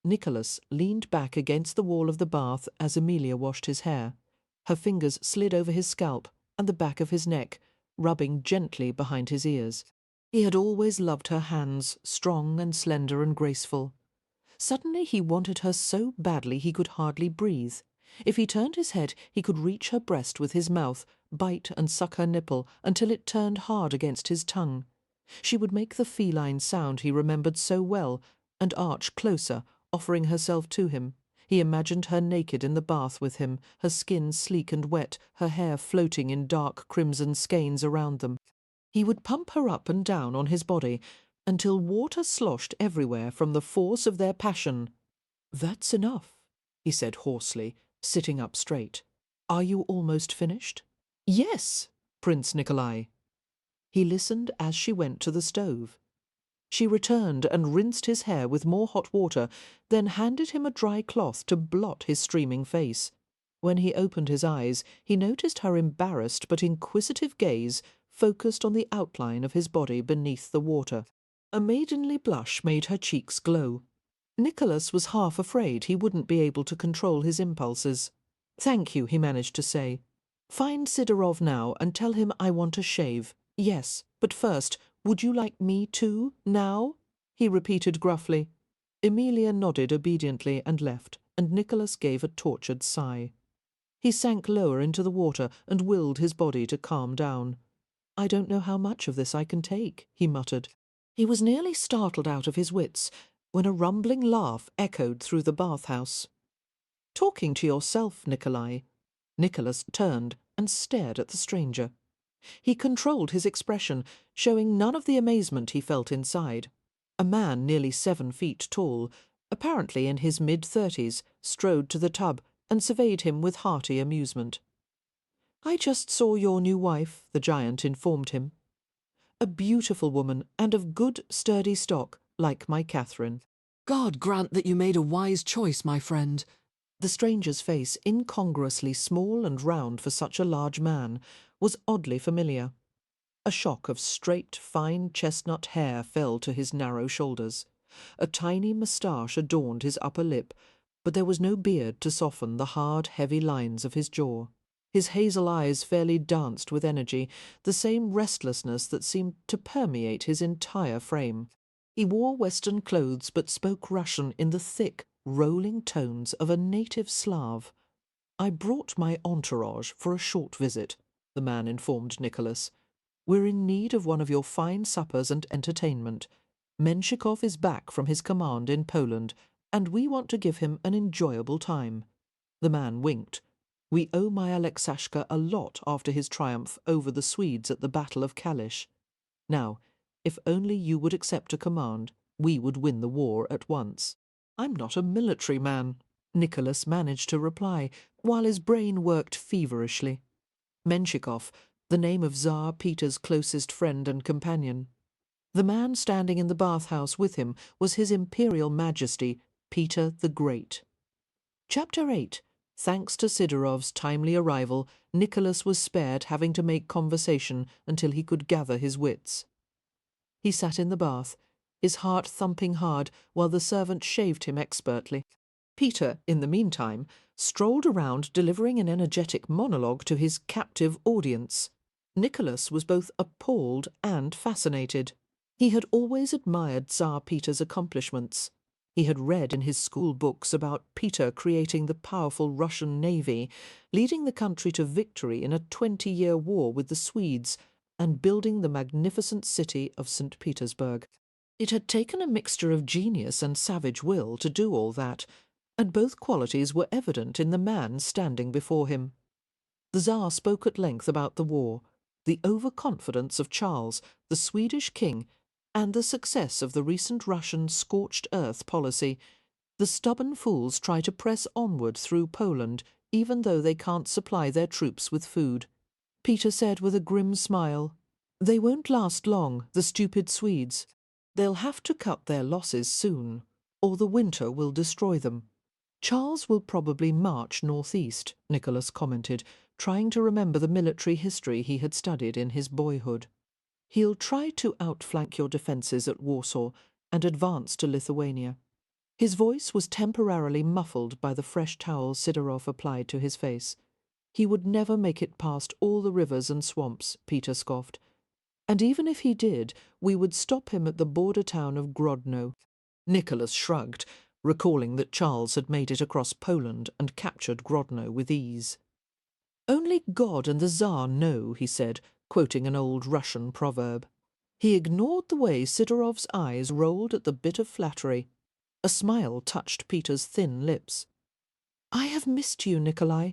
Nicholas leaned back against the wall of the bath as Amelia washed his hair. Her fingers slid over his scalp and the back of his neck, rubbing gently behind his ears. He had always loved her hands, strong and slender and graceful. Suddenly he wanted her so badly he could hardly breathe. If he turned his head, he could reach her breast with his mouth, bite and suck her nipple until it turned hard against his tongue. She would make the feline sound he remembered so well and arch closer, offering herself to him. He imagined her naked in the bath with him, her skin sleek and wet, her hair floating in dark crimson skeins around them. He would pump her up and down on his body until water sloshed everywhere from the force of their passion. "That's enough," he said hoarsely, sitting up straight. "Are you almost finished?" "Yes, Prince Nikolai." He listened as she went to the stove. She returned and rinsed his hair with more hot water, then handed him a dry cloth to blot his streaming face. When he opened his eyes, he noticed her embarrassed but inquisitive gaze focused on the outline of his body beneath the water. A maidenly blush made her cheeks glow. Nicholas was half afraid he wouldn't be able to control his impulses. "Thank you," he managed to say. "Find Sidorov now and tell him I want a shave. Yes, but first, would you like me too, now?" he repeated gruffly. Emilia nodded obediently and left, and Nicholas gave a tortured sigh. He sank lower into the water and willed his body to calm down. "I don't know how much of this I can take," he muttered. He was nearly startled out of his wits when a rumbling laugh echoed through the bathhouse. "Talking to yourself, Nikolai." Nicholas turned and stared at the stranger. He controlled his expression, showing none of the amazement he felt inside. A man nearly 7 feet tall, apparently in his mid-30s, strode to the tub and surveyed him with hearty amusement. "I just saw your new wife," the giant informed him. "A beautiful woman and of good, sturdy stock, like my Catherine." "God grant that you made a wise choice, my friend." The stranger's face, incongruously small and round for such a large man, was oddly familiar. A shock of straight, fine chestnut hair fell to his narrow shoulders. A tiny moustache adorned his upper lip, but there was no beard to soften the hard, heavy lines of his jaw. His hazel eyes fairly danced with energy, the same restlessness that seemed to permeate his entire frame. He wore Western clothes but spoke Russian in the thick, rolling tones of a native Slav. "I brought my entourage for a short visit," the man informed Nicholas. "We're in need of one of your fine suppers and entertainment. Menshikov is back from his command in Poland, and we want to give him an enjoyable time." The man winked. "We owe my Alexashka a lot after his triumph over the Swedes at the Battle of Kalisz. Now, if only you would accept a command, we would win the war at once." "I'm not a military man," Nicholas managed to reply, while his brain worked feverishly. Menshikov, the name of Tsar Peter's closest friend and companion. The man standing in the bathhouse with him was His Imperial Majesty, Peter the Great. Chapter 8. Thanks to Sidorov's timely arrival, Nicholas was spared having to make conversation until he could gather his wits. He sat in the bath, his heart thumping hard while the servant shaved him expertly. Peter, in the meantime, strolled around delivering an energetic monologue to his captive audience. Nicholas was both appalled and fascinated. He had always admired Tsar Peter's accomplishments. He had read in his school books about Peter creating the powerful Russian navy, leading the country to victory in a 20-year war with the Swedes, and building the magnificent city of St. Petersburg. It had taken a mixture of genius and savage will to do all that, and both qualities were evident in the man standing before him. The Tsar spoke at length about the war, the overconfidence of Charles, the Swedish king, and the success of the recent Russian scorched earth policy. The stubborn fools try to press onward through Poland, even though they can't supply their troops with food. Peter said with a grim smile, "They won't last long, the stupid Swedes. They'll have to cut their losses soon, or the winter will destroy them." Charles will probably march northeast, Nicholas commented, trying to remember the military history he had studied in his boyhood. He'll try to outflank your defences at Warsaw and advance to Lithuania. His voice was temporarily muffled by the fresh towel Sidorov applied to his face. He would never make it past all the rivers and swamps, Peter scoffed. And even if he did, we would stop him at the border town of Grodno. Nicholas shrugged, recalling that Charles had made it across Poland and captured Grodno with ease. "Only God and the Tsar know," he said, quoting an old Russian proverb. He ignored the way Sidorov's eyes rolled at the bit of flattery. A smile touched Peter's thin lips. "I have missed you, Nikolai.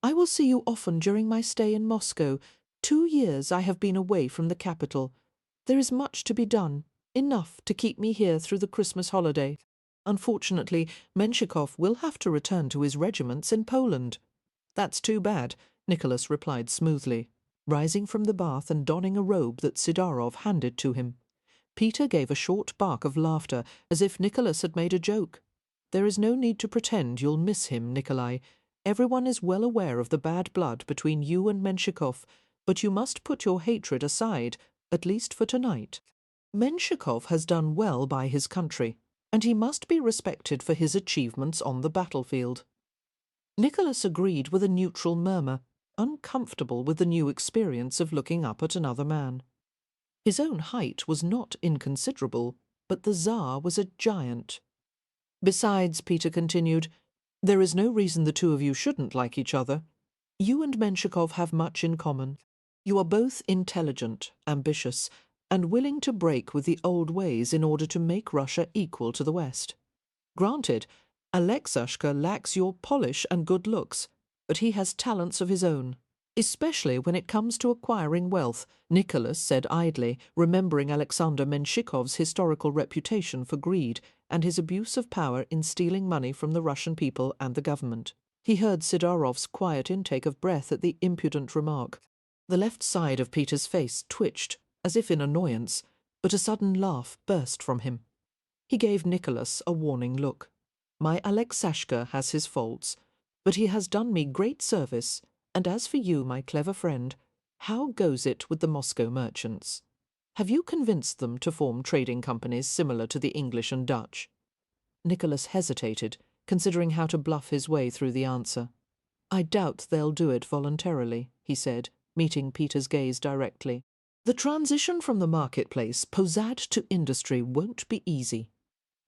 I will see you often during my stay in Moscow. 2 years I have been away from the capital. There is much to be done, enough to keep me here through the Christmas holiday. Unfortunately, Menshikov will have to return to his regiments in Poland." "That's too bad," Nicholas replied smoothly, rising from the bath and donning a robe that Sidorov handed to him. Peter gave a short bark of laughter, as if Nicholas had made a joke. "There is no need to pretend you'll miss him, Nikolai. Everyone is well aware of the bad blood between you and Menshikov, but you must put your hatred aside, at least for tonight. Menshikov has done well by his country, and he must be respected for his achievements on the battlefield." Nicholas agreed with a neutral murmur, uncomfortable with the new experience of looking up at another man. His own height was not inconsiderable, but the Tsar was a giant. "Besides," Peter continued, "there is no reason the two of you shouldn't like each other. You and Menshikov have much in common. You are both intelligent, ambitious, and willing to break with the old ways in order to make Russia equal to the West. Granted, Alexashka lacks your polish and good looks, but he has talents of his own, especially when it comes to acquiring wealth," Nicholas said idly, remembering Alexander Menshikov's historical reputation for greed and his abuse of power in stealing money from the Russian people and the government. He heard Sidorov's quiet intake of breath at the impudent remark. The left side of Peter's face twitched, as if in annoyance, but a sudden laugh burst from him. He gave Nicholas a warning look. "My Alexashka has his faults, but he has done me great service, and as for you, my clever friend, how goes it with the Moscow merchants? Have you convinced them to form trading companies similar to the English and Dutch?" Nicholas hesitated, considering how to bluff his way through the answer. "I doubt they'll do it voluntarily," he said, meeting Peter's gaze directly. "The transition from the marketplace, posad to industry, won't be easy."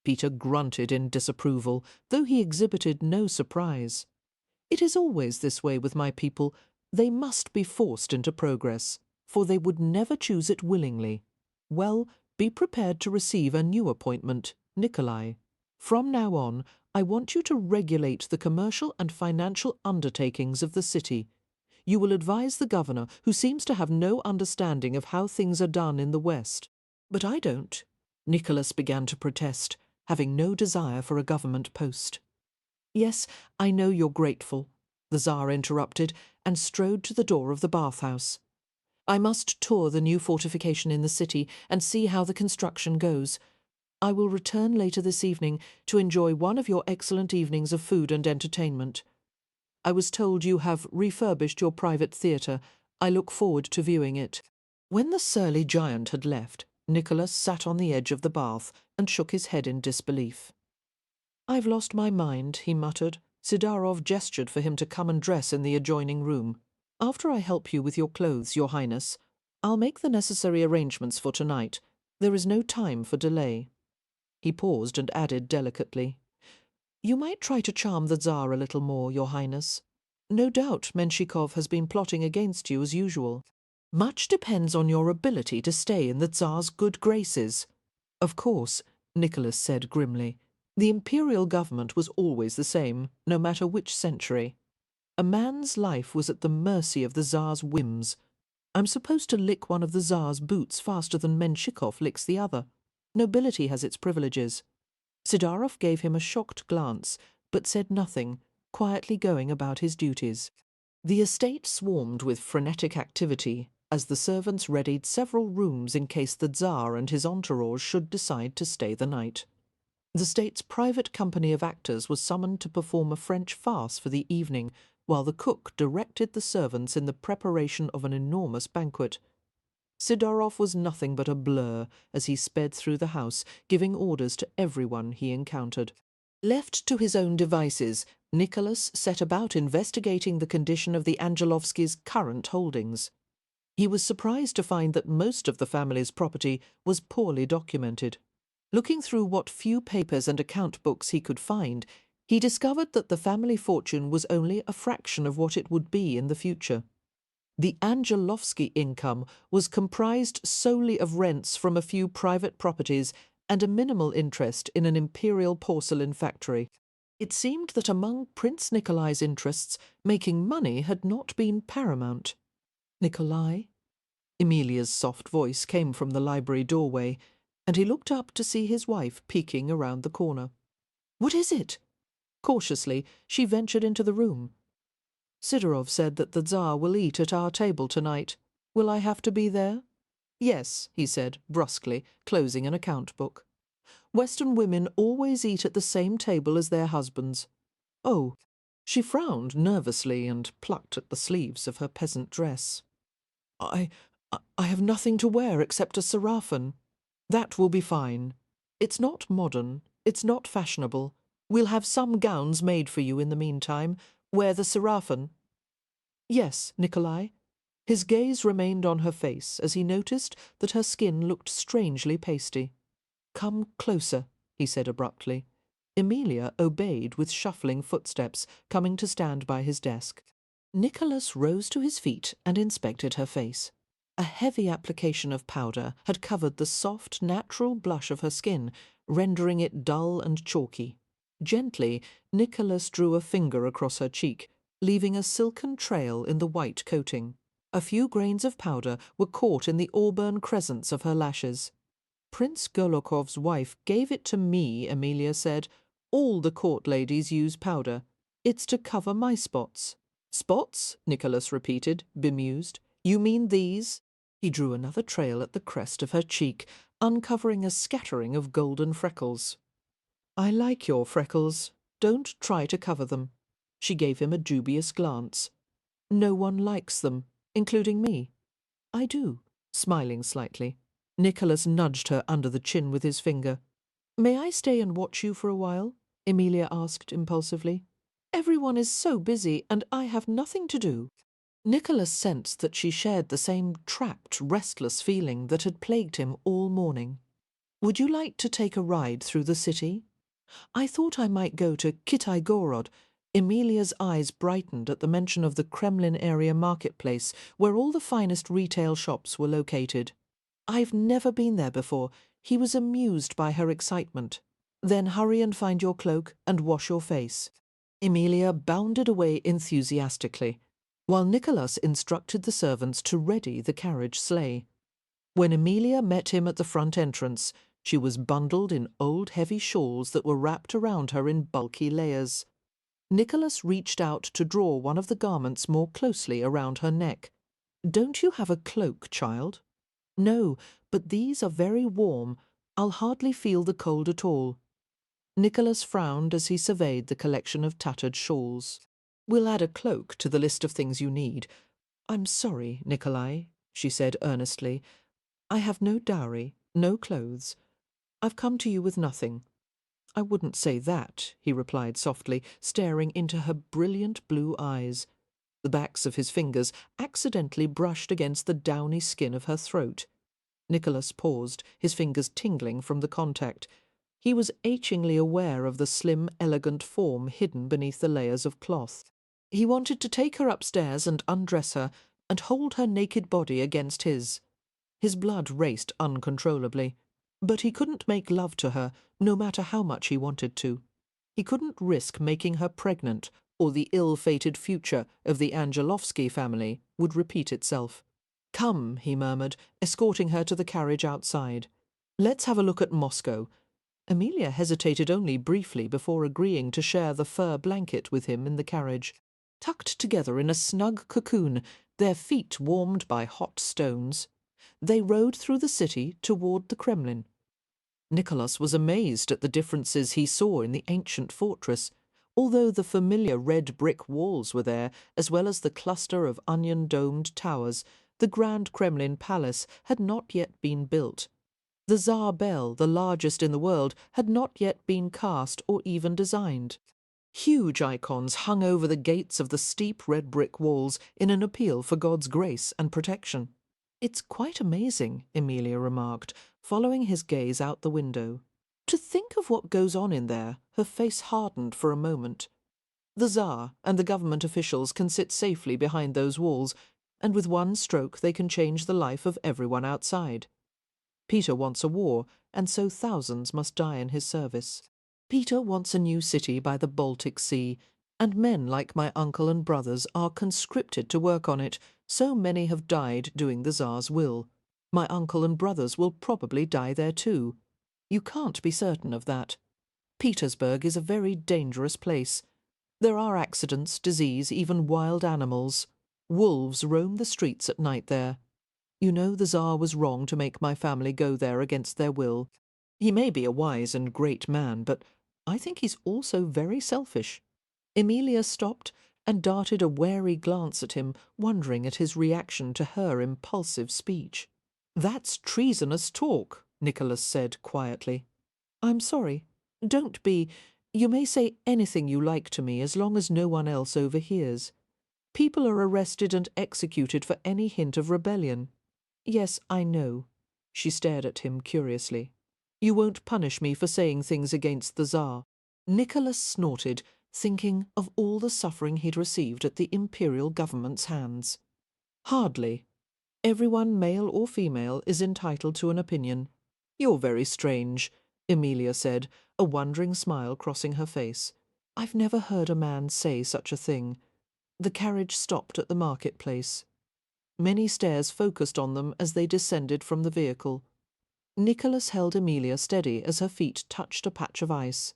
Peter grunted in disapproval, though he exhibited no surprise. "It is always this way with my people. They must be forced into progress, for they would never choose it willingly. Well, be prepared to receive a new appointment, Nikolai. From now on, I want you to regulate the commercial and financial undertakings of the city. You will advise the governor, who seems to have no understanding of how things are done in the West." "But I don't," Nicholas began to protest, having no desire for a government post. "Yes, I know you're grateful," the Tsar interrupted, and strode to the door of the bathhouse. "I must tour the new fortification in the city and see how the construction goes. I will return later this evening to enjoy one of your excellent evenings of food and entertainment. I was told you have refurbished your private theatre. I look forward to viewing it." When the surly giant had left, Nicholas sat on the edge of the bath and shook his head in disbelief. "I've lost my mind," he muttered. Sidorov gestured for him to come and dress in the adjoining room. "After I help you with your clothes, Your Highness, I'll make the necessary arrangements for tonight. There is no time for delay." He paused and added delicately, "You might try to charm the Tsar a little more, Your Highness. No doubt Menshikov has been plotting against you as usual. Much depends on your ability to stay in the Tsar's good graces." "Of course," Nicholas said grimly. "The imperial government was always the same, no matter which century. A man's life was at the mercy of the Tsar's whims. I'm supposed to lick one of the Tsar's boots faster than Menshikov licks the other. Nobility has its privileges." Sidorov gave him a shocked glance, but said nothing, quietly going about his duties. The estate swarmed with frenetic activity, as the servants readied several rooms in case the Tsar and his entourage should decide to stay the night. The state's private company of actors was summoned to perform a French farce for the evening, while the cook directed the servants in the preparation of an enormous banquet. Sidorov was nothing but a blur as he sped through the house, giving orders to everyone he encountered. Left to his own devices, Nicholas set about investigating the condition of the Angelovskis' current holdings. He was surprised to find that most of the family's property was poorly documented. Looking through what few papers and account books he could find, he discovered that the family fortune was only a fraction of what it would be in the future. The Angelovsky income was comprised solely of rents from a few private properties and a minimal interest in an imperial porcelain factory. It seemed that among Prince Nikolai's interests, making money had not been paramount. "Nikolai?" Emilia's soft voice came from the library doorway, and he looked up to see his wife peeking around the corner. "What is it?" Cautiously, she ventured into the room. "Sidorov said that the Tsar will eat at our table tonight. Will I have to be there?" "Yes," he said, brusquely, closing an account book. "Western women always eat at the same table as their husbands." "Oh." She frowned nervously and plucked at the sleeves of her peasant dress. I have nothing to wear except a sarafan. That will be fine. It's not modern. It's not fashionable. We'll have some gowns made for you in the meantime. Wear the sarafan." "Yes, Nikolai." His gaze remained on her face as he noticed that her skin looked strangely pasty. "Come closer," he said abruptly. Emilia obeyed with shuffling footsteps, coming to stand by his desk. Nicholas rose to his feet and inspected her face. A heavy application of powder had covered the soft, natural blush of her skin, rendering it dull and chalky. Gently, Nicholas drew a finger across her cheek, leaving a silken trail in the white coating. A few grains of powder were caught in the auburn crescents of her lashes. "Prince Golokov's wife gave it to me," Emilia said. "All the court ladies use powder. It's to cover my spots." "Spots?" Nicholas repeated, bemused. "You mean these?" He drew another trail at the crest of her cheek, uncovering a scattering of golden freckles. "I like your freckles. Don't try to cover them." She gave him a dubious glance. "No one likes them, including me." "I do," smiling slightly. Nicholas nudged her under the chin with his finger. "May I stay and watch you for a while?" Emilia asked impulsively. "Everyone is so busy, and I have nothing to do." Nicholas sensed that she shared the same trapped, restless feeling that had plagued him all morning. "Would you like to take a ride through the city?" "I thought I might go to Kitai-Gorod." Emilia's eyes brightened at the mention of the Kremlin-area marketplace, where all the finest retail shops were located. "I've never been there before." He was amused by her excitement. "Then hurry and find your cloak and wash your face." Emilia bounded away enthusiastically, while Nicholas instructed the servants to ready the carriage sleigh. When Emilia met him at the front entrance, she was bundled in old heavy shawls that were wrapped around her in bulky layers. Nicholas reached out to draw one of the garments more closely around her neck. "Don't you have a cloak, child?" "No, but these are very warm. I'll hardly feel the cold at all." Nicholas frowned as he surveyed the collection of tattered shawls. "We'll add a cloak to the list of things you need. I'm sorry, Nikolai," she said earnestly. "I have no dowry, no clothes. I've come to you with nothing." "I wouldn't say that," he replied softly, staring into her brilliant blue eyes. The backs of his fingers accidentally brushed against the downy skin of her throat. Nicholas paused, his fingers tingling from the contact. He was achingly aware of the slim, elegant form hidden beneath the layers of cloth. He wanted to take her upstairs and undress her, and hold her naked body against his. His blood raced uncontrollably. But he couldn't make love to her, no matter how much he wanted to. He couldn't risk making her pregnant, or the ill-fated future of the Angelovsky family would repeat itself. "Come," he murmured, escorting her to the carriage outside. "Let's have a look at Moscow." Emilia hesitated only briefly before agreeing to share the fur blanket with him in the carriage. Tucked together in a snug cocoon, their feet warmed by hot stones, they rode through the city toward the Kremlin. Nicholas was amazed at the differences he saw in the ancient fortress. Although the familiar red brick walls were there, as well as the cluster of onion-domed towers, the Grand Kremlin Palace had not yet been built. The Tsar Bell, the largest in the world, had not yet been cast or even designed. Huge icons hung over the gates of the steep red brick walls in an appeal for God's grace and protection. "It's quite amazing," Emilia remarked, following his gaze out the window. "To think of what goes on in there." Her face hardened for a moment. "The Tsar and the government officials can sit safely behind those walls, and with one stroke they can change the life of everyone outside. Peter wants a war, and so thousands must die in his service. Peter wants a new city by the Baltic Sea, and men like my uncle and brothers are conscripted to work on it. So many have died doing the Tsar's will. My uncle and brothers will probably die there too. You can't be certain of that. Petersburg is a very dangerous place. There are accidents, disease, even wild animals. Wolves roam the streets at night there. You know the Tsar was wrong to make my family go there against their will. He may be a wise and great man, but I think he's also very selfish." Emilia stopped and darted a wary glance at him, wondering at his reaction to her impulsive speech. "That's treasonous talk," Nicholas said quietly. "I'm sorry. Don't be. You may say anything you like to me as long as no one else overhears. People are arrested and executed for any hint of rebellion." "Yes, I know." She stared at him curiously. "You won't punish me for saying things against the Tsar." Nicholas snorted, thinking of all the suffering he'd received at the imperial government's hands. "Hardly. Everyone, male or female, is entitled to an opinion." "You're very strange," Emilia said, a wondering smile crossing her face. "I've never heard a man say such a thing." The carriage stopped at the marketplace. Many stares focused on them as they descended from the vehicle. Nicholas held Emilia steady as her feet touched a patch of ice.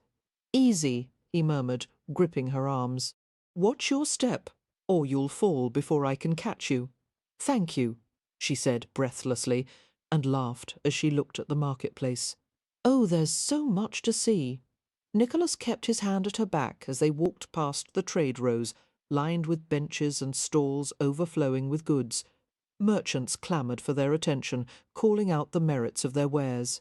"Easy," he murmured, gripping her arms. "Watch your step, or you'll fall before I can catch you." "Thank you," she said breathlessly, and laughed as she looked at the marketplace. "Oh, there's so much to see." Nicholas kept his hand at her back as they walked past the trade rows, lined with benches and stalls overflowing with goods. Merchants clamoured for their attention, calling out the merits of their wares.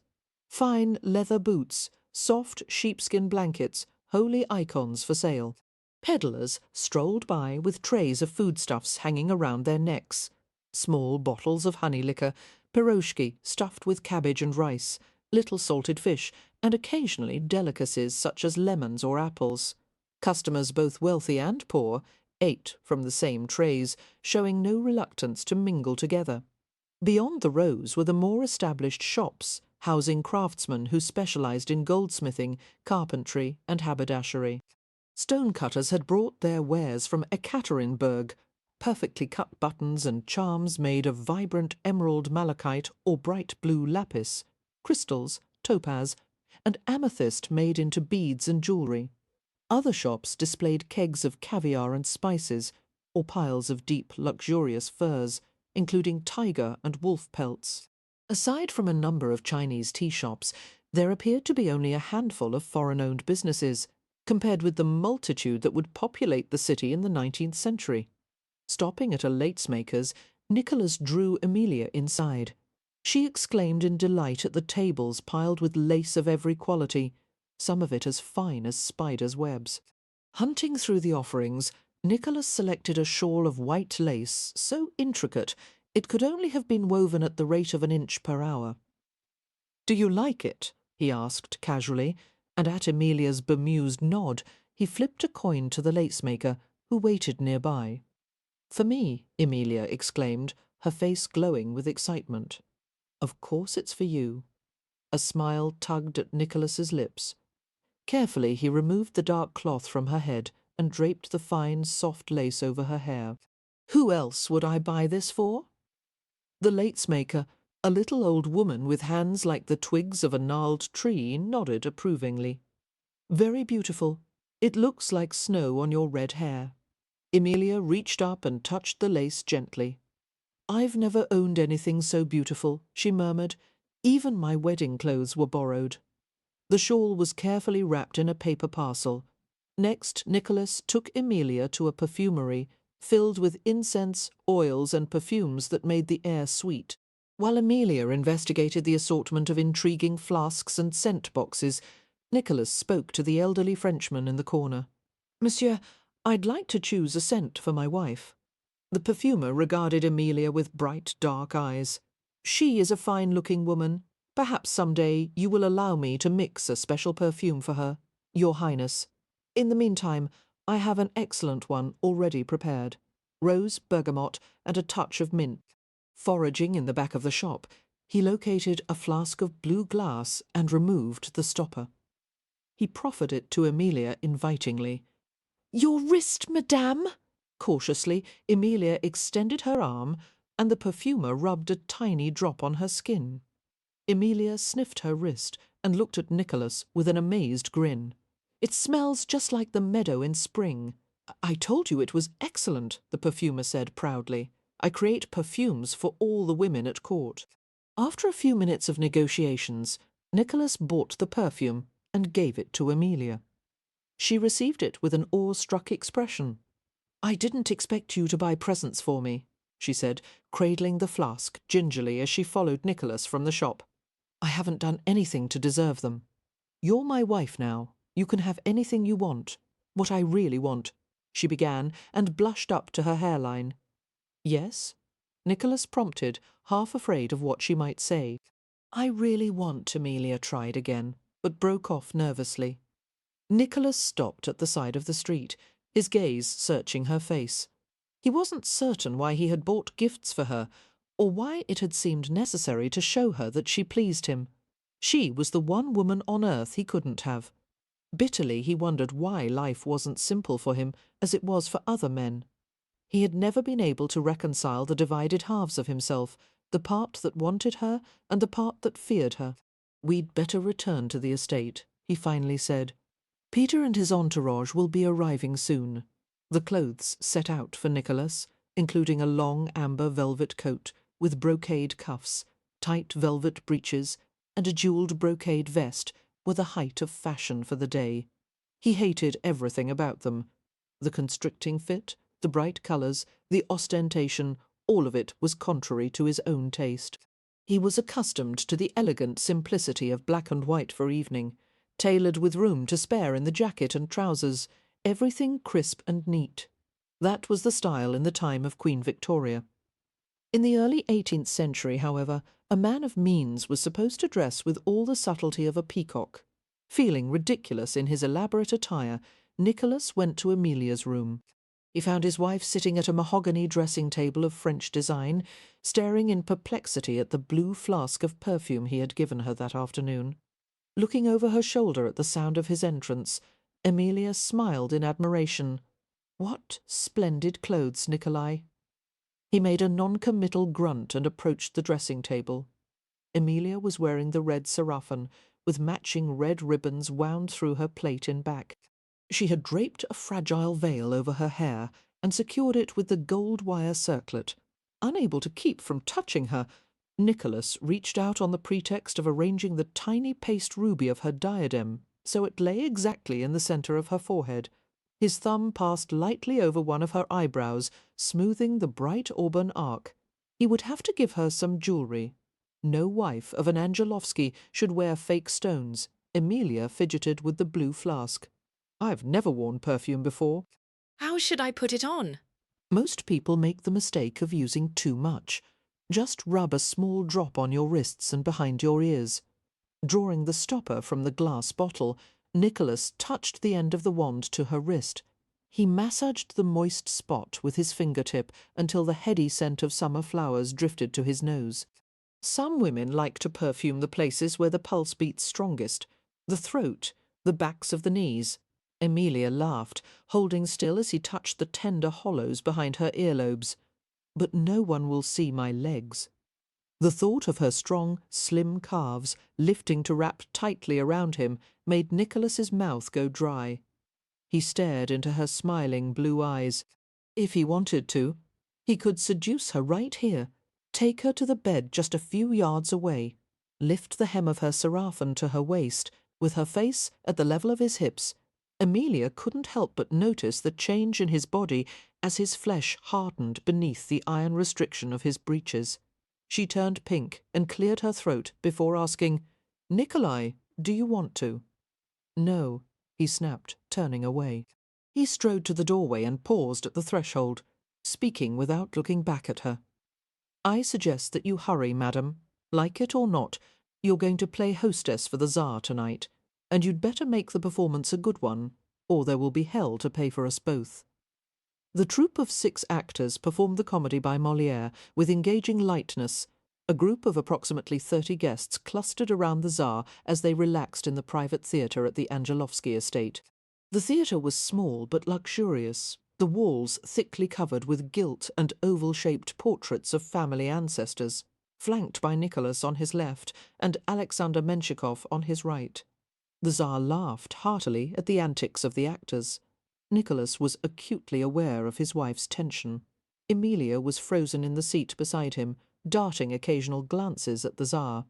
Fine leather boots, soft sheepskin blankets, holy icons for sale. Peddlers strolled by with trays of foodstuffs hanging around their necks. Small bottles of honey liquor, piroshki stuffed with cabbage and rice, little salted fish, and occasionally delicacies such as lemons or apples. Customers both wealthy and poor ate from the same trays, showing no reluctance to mingle together. Beyond the rows were the more established shops, housing craftsmen who specialised in goldsmithing, carpentry, and haberdashery. Stonecutters had brought their wares from Ekaterinburg, perfectly cut buttons and charms made of vibrant emerald malachite or bright blue lapis, crystals, topaz, and amethyst made into beads and jewellery. Other shops displayed kegs of caviar and spices, or piles of deep, luxurious furs, including tiger and wolf pelts. Aside from a number of Chinese tea shops, there appeared to be only a handful of foreign-owned businesses, compared with the multitude that would populate the city in the 19th century. Stopping at a lace-maker's, Nicholas drew Emilia inside. She exclaimed in delight at the tables piled with lace of every quality, some of it as fine as spiders' webs. Hunting through the offerings, Nicholas selected a shawl of white lace so intricate it could only have been woven at the rate of an inch per hour. "Do you like it?" he asked casually, and at Emilia's bemused nod, he flipped a coin to the lace-maker, who waited nearby. "For me," Emilia exclaimed, her face glowing with excitement. "Of course it's for you." A smile tugged at Nicholas's lips. Carefully he removed the dark cloth from her head and draped the fine, soft lace over her hair. "Who else would I buy this for?" The lace-maker, a little old woman with hands like the twigs of a gnarled tree, nodded approvingly. "Very beautiful. It looks like snow on your red hair." Emilia reached up and touched the lace gently. "I've never owned anything so beautiful," she murmured. Even my wedding clothes were borrowed. The shawl was carefully wrapped in a paper parcel. Next, Nicholas took Emilia to a perfumery filled with incense, oils, and perfumes that made the air sweet. While Emilia investigated the assortment of intriguing flasks and scent boxes, Nicholas spoke to the elderly Frenchman in the corner. "Monsieur, I'd like to choose a scent for my wife." The perfumer regarded Emilia with bright, dark eyes. "She is a fine-looking woman. Perhaps some day you will allow me to mix a special perfume for her, Your Highness. In the meantime, I have an excellent one already prepared. Rose, bergamot, and a touch of mint." Foraging in the back of the shop, he located a flask of blue glass and removed the stopper. He proffered it to Emilia invitingly. "Your wrist, madame?" Cautiously, Emilia extended her arm, and the perfumer rubbed a tiny drop on her skin. Emilia sniffed her wrist and looked at Nicholas with an amazed grin. "It smells just like the meadow in spring." "I told you it was excellent," the perfumer said proudly. "I create perfumes for all the women at court." After a few minutes of negotiations, Nicholas bought the perfume and gave it to Emilia. She received it with an awe-struck expression. "I didn't expect you to buy presents for me," she said, cradling the flask gingerly as she followed Nicholas from the shop. "I haven't done anything to deserve them. You're my wife now. You can have anything you want. What I really want," she began, and blushed up to her hairline. "Yes?" Nicholas prompted, half afraid of what she might say. "I really want," Emilia tried again, but broke off nervously. Nicholas stopped at the side of the street, his gaze searching her face. He wasn't certain why he had bought gifts for her, or why it had seemed necessary to show her that she pleased him. She was the one woman on earth he couldn't have. Bitterly he wondered why life wasn't simple for him as it was for other men. He had never been able to reconcile the divided halves of himself, the part that wanted her and the part that feared her. "We'd better return to the estate," he finally said. "Peter and his entourage will be arriving soon." The clothes set out for Nicholas, including a long amber velvet coat with brocade cuffs, tight velvet breeches, and a jewelled brocade vest, were the height of fashion for the day. He hated everything about them. The constricting fit, the bright colours, the ostentation, all of it was contrary to his own taste. He was accustomed to the elegant simplicity of black and white for evening, tailored with room to spare in the jacket and trousers, everything crisp and neat. That was the style in the time of Queen Victoria. In the early 18th century, however, a man of means was supposed to dress with all the subtlety of a peacock. Feeling ridiculous in his elaborate attire, Nicholas went to Emilia's room. He found his wife sitting at a mahogany dressing table of French design, staring in perplexity at the blue flask of perfume he had given her that afternoon. Looking over her shoulder at the sound of his entrance, Emilia smiled in admiration. "What splendid clothes, Nikolai!" He made a non-committal grunt and approached the dressing table. Emilia was wearing the red sarafan, with matching red ribbons wound through her plait in back. She had draped a fragile veil over her hair and secured it with the gold wire circlet. Unable to keep from touching her, Nicholas reached out on the pretext of arranging the tiny paste ruby of her diadem so it lay exactly in the centre of her forehead. His thumb passed lightly over one of her eyebrows, smoothing the bright auburn arc. He would have to give her some jewellery. No wife of an Angelovsky should wear fake stones. Emilia fidgeted with the blue flask. "I've never worn perfume before." "How should I put it on?" Most people make the mistake of using too much. Just rub a small drop on your wrists and behind your ears. Drawing the stopper from the glass bottle, Nicholas touched the end of the wand to her wrist. He massaged the moist spot with his fingertip until the heady scent of summer flowers drifted to his nose. Some women like to perfume the places where the pulse beats strongest, the throat, the backs of the knees. Emilia laughed, holding still as he touched the tender hollows behind her earlobes. "But no one will see my legs." The thought of her strong, slim calves, lifting to wrap tightly around him, made Nicholas's mouth go dry. He stared into her smiling blue eyes. If he wanted to, he could seduce her right here, take her to the bed just a few yards away, lift the hem of her sarafan to her waist, with her face at the level of his hips, Emilia couldn't help but notice the change in his body as his flesh hardened beneath the iron restriction of his breeches. She turned pink and cleared her throat before asking, "Nikolai, do you want to?" "No," he snapped, turning away. He strode to the doorway and paused at the threshold, speaking without looking back at her. "I suggest that you hurry, madam. Like it or not, you're going to play hostess for the Tsar tonight, and you'd better make the performance a good one, or there will be hell to pay for us both." The troupe of 6 actors performed the comedy by Molière with engaging lightness. A group of approximately 30 guests clustered around the Tsar as they relaxed in the private theatre at the Angelovsky estate. The theatre was small but luxurious, the walls thickly covered with gilt and oval-shaped portraits of family ancestors, flanked by Nicholas on his left and Alexander Menshikov on his right. The Tsar laughed heartily at the antics of the actors. Nicholas was acutely aware of his wife's tension. Emilia was frozen in the seat beside him, darting occasional glances at the Tsar.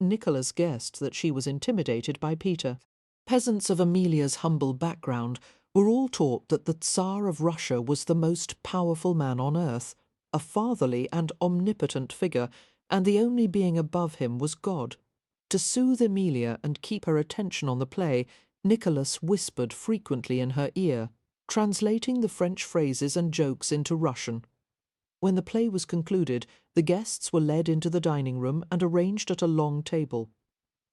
Nicholas guessed that she was intimidated by Peter. Peasants of Emilia's humble background were all taught that the Tsar of Russia was the most powerful man on earth, a fatherly and omnipotent figure, and the only being above him was God. To soothe Emilia and keep her attention on the play, Nicholas whispered frequently in her ear, translating the French phrases and jokes into Russian. When the play was concluded, the guests were led into the dining room and arranged at a long table.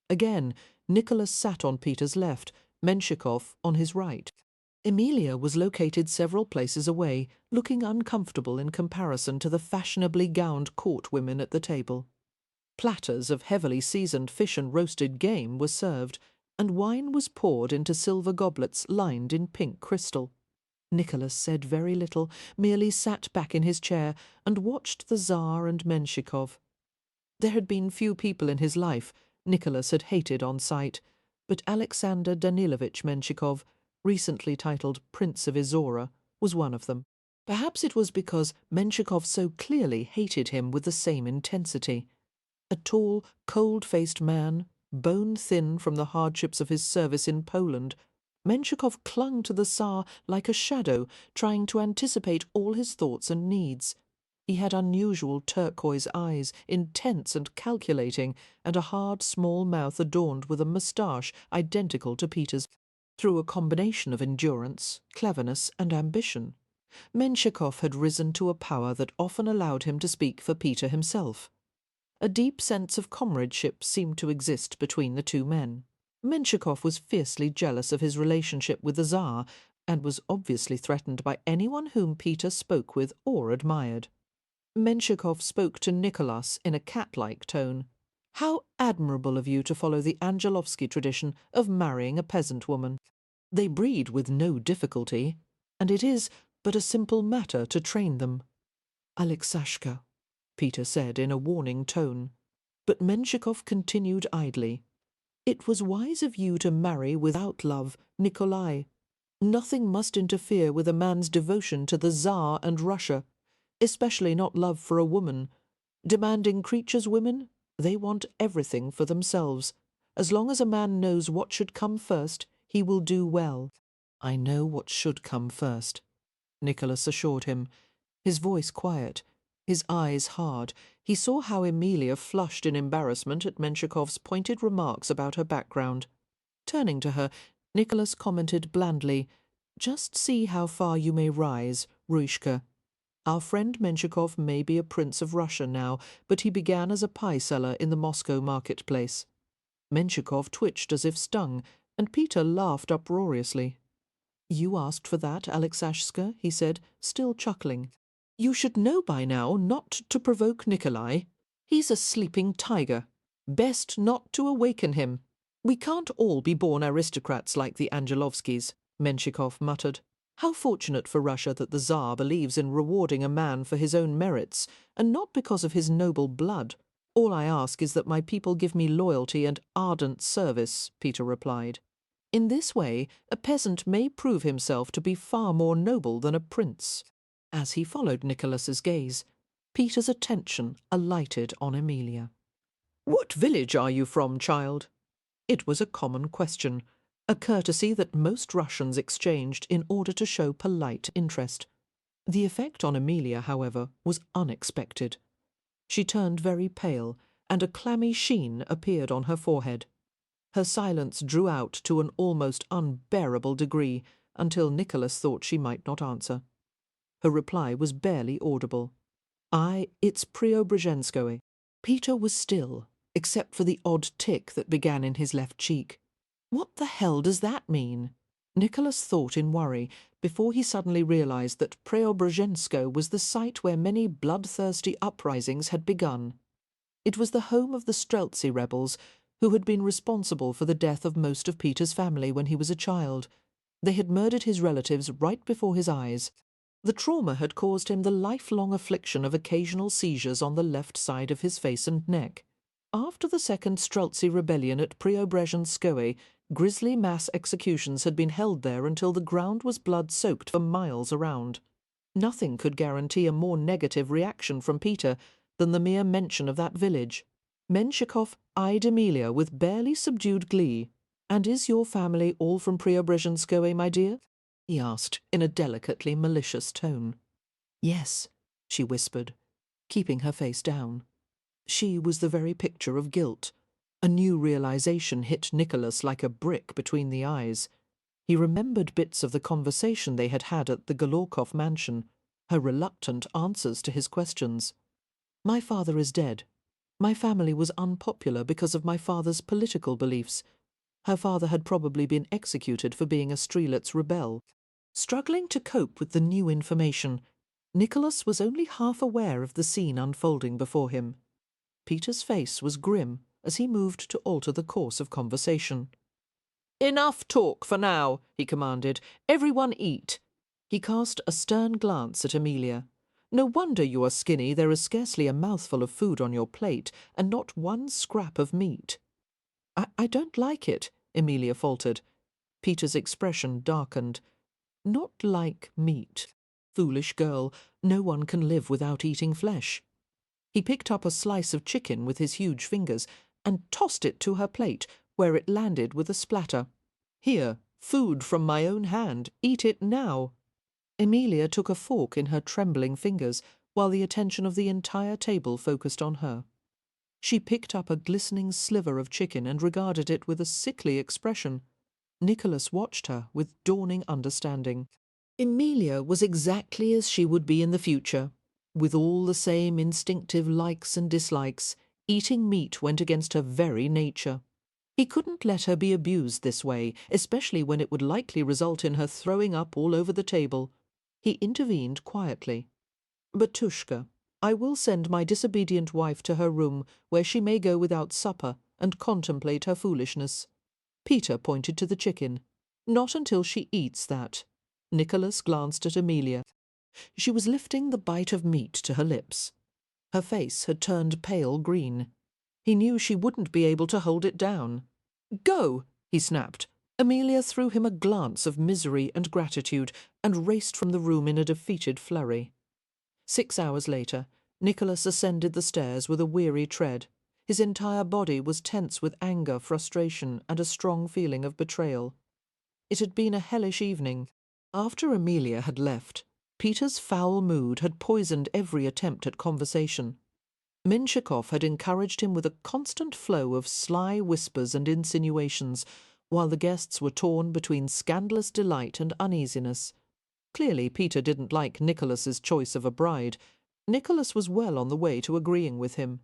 Again, Nicholas sat on Peter's left, Menshikov on his right. Emilia was located several places away, looking uncomfortable in comparison to the fashionably gowned court women at the table. Platters of heavily seasoned fish and roasted game were served, and wine was poured into silver goblets lined in pink crystal. Nicholas said very little, merely sat back in his chair and watched the Tsar and Menshikov. There had been few people in his life Nicholas had hated on sight, but Alexander Danilovich Menshikov, recently titled Prince of Izora, was one of them. Perhaps it was because Menshikov so clearly hated him with the same intensity. A tall, cold-faced man, bone-thin from the hardships of his service in Poland, Menshikov clung to the Tsar like a shadow, trying to anticipate all his thoughts and needs. He had unusual turquoise eyes, intense and calculating, and a hard, small mouth adorned with a moustache identical to Peter's. Through a combination of endurance, cleverness, and ambition, Menshikov had risen to a power that often allowed him to speak for Peter himself. A deep sense of comradeship seemed to exist between the two men. Menshikov was fiercely jealous of his relationship with the Tsar, and was obviously threatened by anyone whom Peter spoke with or admired. Menshikov spoke to Nicholas in a cat-like tone. "How admirable of you to follow the Angelovsky tradition of marrying a peasant woman. They breed with no difficulty, and it is but a simple matter to train them." "Alexashka," Peter said in a warning tone, but Menshikov continued idly. "It was wise of you to marry without love, Nikolai. Nothing must interfere with a man's devotion to the Tsar and Russia, especially not love for a woman. Demanding creatures, women, they want everything for themselves. As long as a man knows what should come first, he will do well." "I know what should come first," Nicholas assured him, his voice quiet, his eyes hard. He saw how Emilia flushed in embarrassment at Menshikov's pointed remarks about her background. Turning to her, Nicholas commented blandly, "Just see how far you may rise, Ruishka. Our friend Menshikov may be a prince of Russia now, but he began as a pie seller in the Moscow marketplace." Menshikov twitched as if stung, and Peter laughed uproariously. "You asked for that, Alexashka," he said, still chuckling. "You should know by now not to provoke Nikolai. He's a sleeping tiger. Best not to awaken him. We can't all be born aristocrats like the Angelovskys," Menshikov muttered. "How fortunate for Russia that the Tsar believes in rewarding a man for his own merits, and not because of his noble blood. All I ask is that my people give me loyalty and ardent service," Peter replied. "In this way, a peasant may prove himself to be far more noble than a prince." As he followed Nicholas's gaze, Peter's attention alighted on Emilia. "What village are you from, child?" It was a common question, a courtesy that most Russians exchanged in order to show polite interest. The effect on Amelia, however, was unexpected. She turned very pale, and a clammy sheen appeared on her forehead. Her silence drew out to an almost unbearable degree until Nicholas thought she might not answer. Her reply was barely audible. It's Preobrazhenskoe." Peter was still, except for the odd tick that began in his left cheek. What the hell does that mean? Nicholas thought in worry before he suddenly realized that Preobrazhenskoe was the site where many bloodthirsty uprisings had begun. It was the home of the Streltsy rebels, who had been responsible for the death of most of Peter's family when he was a child. They had murdered his relatives right before his eyes. The trauma had caused him the lifelong affliction of occasional seizures on the left side of his face and neck. After the second Streltsy rebellion at Preobrazhenskoe, grisly mass executions had been held there until the ground was blood-soaked for miles around. Nothing could guarantee a more negative reaction from Peter than the mere mention of that village. Menshikov eyed Amelia with barely subdued glee. "And is your family all from Preobrazhenskoe, my dear?" he asked in a delicately malicious tone. "Yes," she whispered, keeping her face down. She was the very picture of guilt. A new realization hit Nicholas like a brick between the eyes. He remembered bits of the conversation they had had at the Golorkov mansion, her reluctant answers to his questions. "My father is dead. My family was unpopular because of my father's political beliefs. Her father had probably been executed for being a Strelitz rebel." Struggling to cope with the new information, Nicholas was only half aware of the scene unfolding before him. Peter's face was grim as he moved to alter the course of conversation. "Enough talk for now," he commanded. "Everyone eat." He cast a stern glance at Amelia. "No wonder you are skinny. There is scarcely a mouthful of food on your plate, and not one scrap of meat." I don't like it," Amelia faltered. Peter's expression darkened. "Not like meat. Foolish girl, no one can live without eating flesh." He picked up a slice of chicken with his huge fingers and tossed it to her plate, where it landed with a splatter. "Here, food from my own hand. Eat it now." Amelia took a fork in her trembling fingers, while the attention of the entire table focused on her. She picked up a glistening sliver of chicken and regarded it with a sickly expression. Nicholas watched her with dawning understanding. Amelia was exactly as she would be in the future. With all the same instinctive likes and dislikes, eating meat went against her very nature. He couldn't let her be abused this way, especially when it would likely result in her throwing up all over the table. He intervened quietly. "Batushka, I will send my disobedient wife to her room, where she may go without supper and contemplate her foolishness." Peter pointed to the chicken. "Not until she eats that." Nicholas glanced at Amelia. She was lifting the bite of meat to her lips. Her face had turned pale green. He knew she wouldn't be able to hold it down. "Go!" he snapped. Amelia threw him a glance of misery and gratitude and raced from the room in a defeated flurry. 6 hours later, Nicholas ascended the stairs with a weary tread. His entire body was tense with anger, frustration, and a strong feeling of betrayal. It had been a hellish evening. After Amelia had left, Peter's foul mood had poisoned every attempt at conversation. Menshikov had encouraged him with a constant flow of sly whispers and insinuations, while the guests were torn between scandalous delight and uneasiness. Clearly Peter didn't like Nicholas's choice of a bride. Nicholas was well on the way to agreeing with him.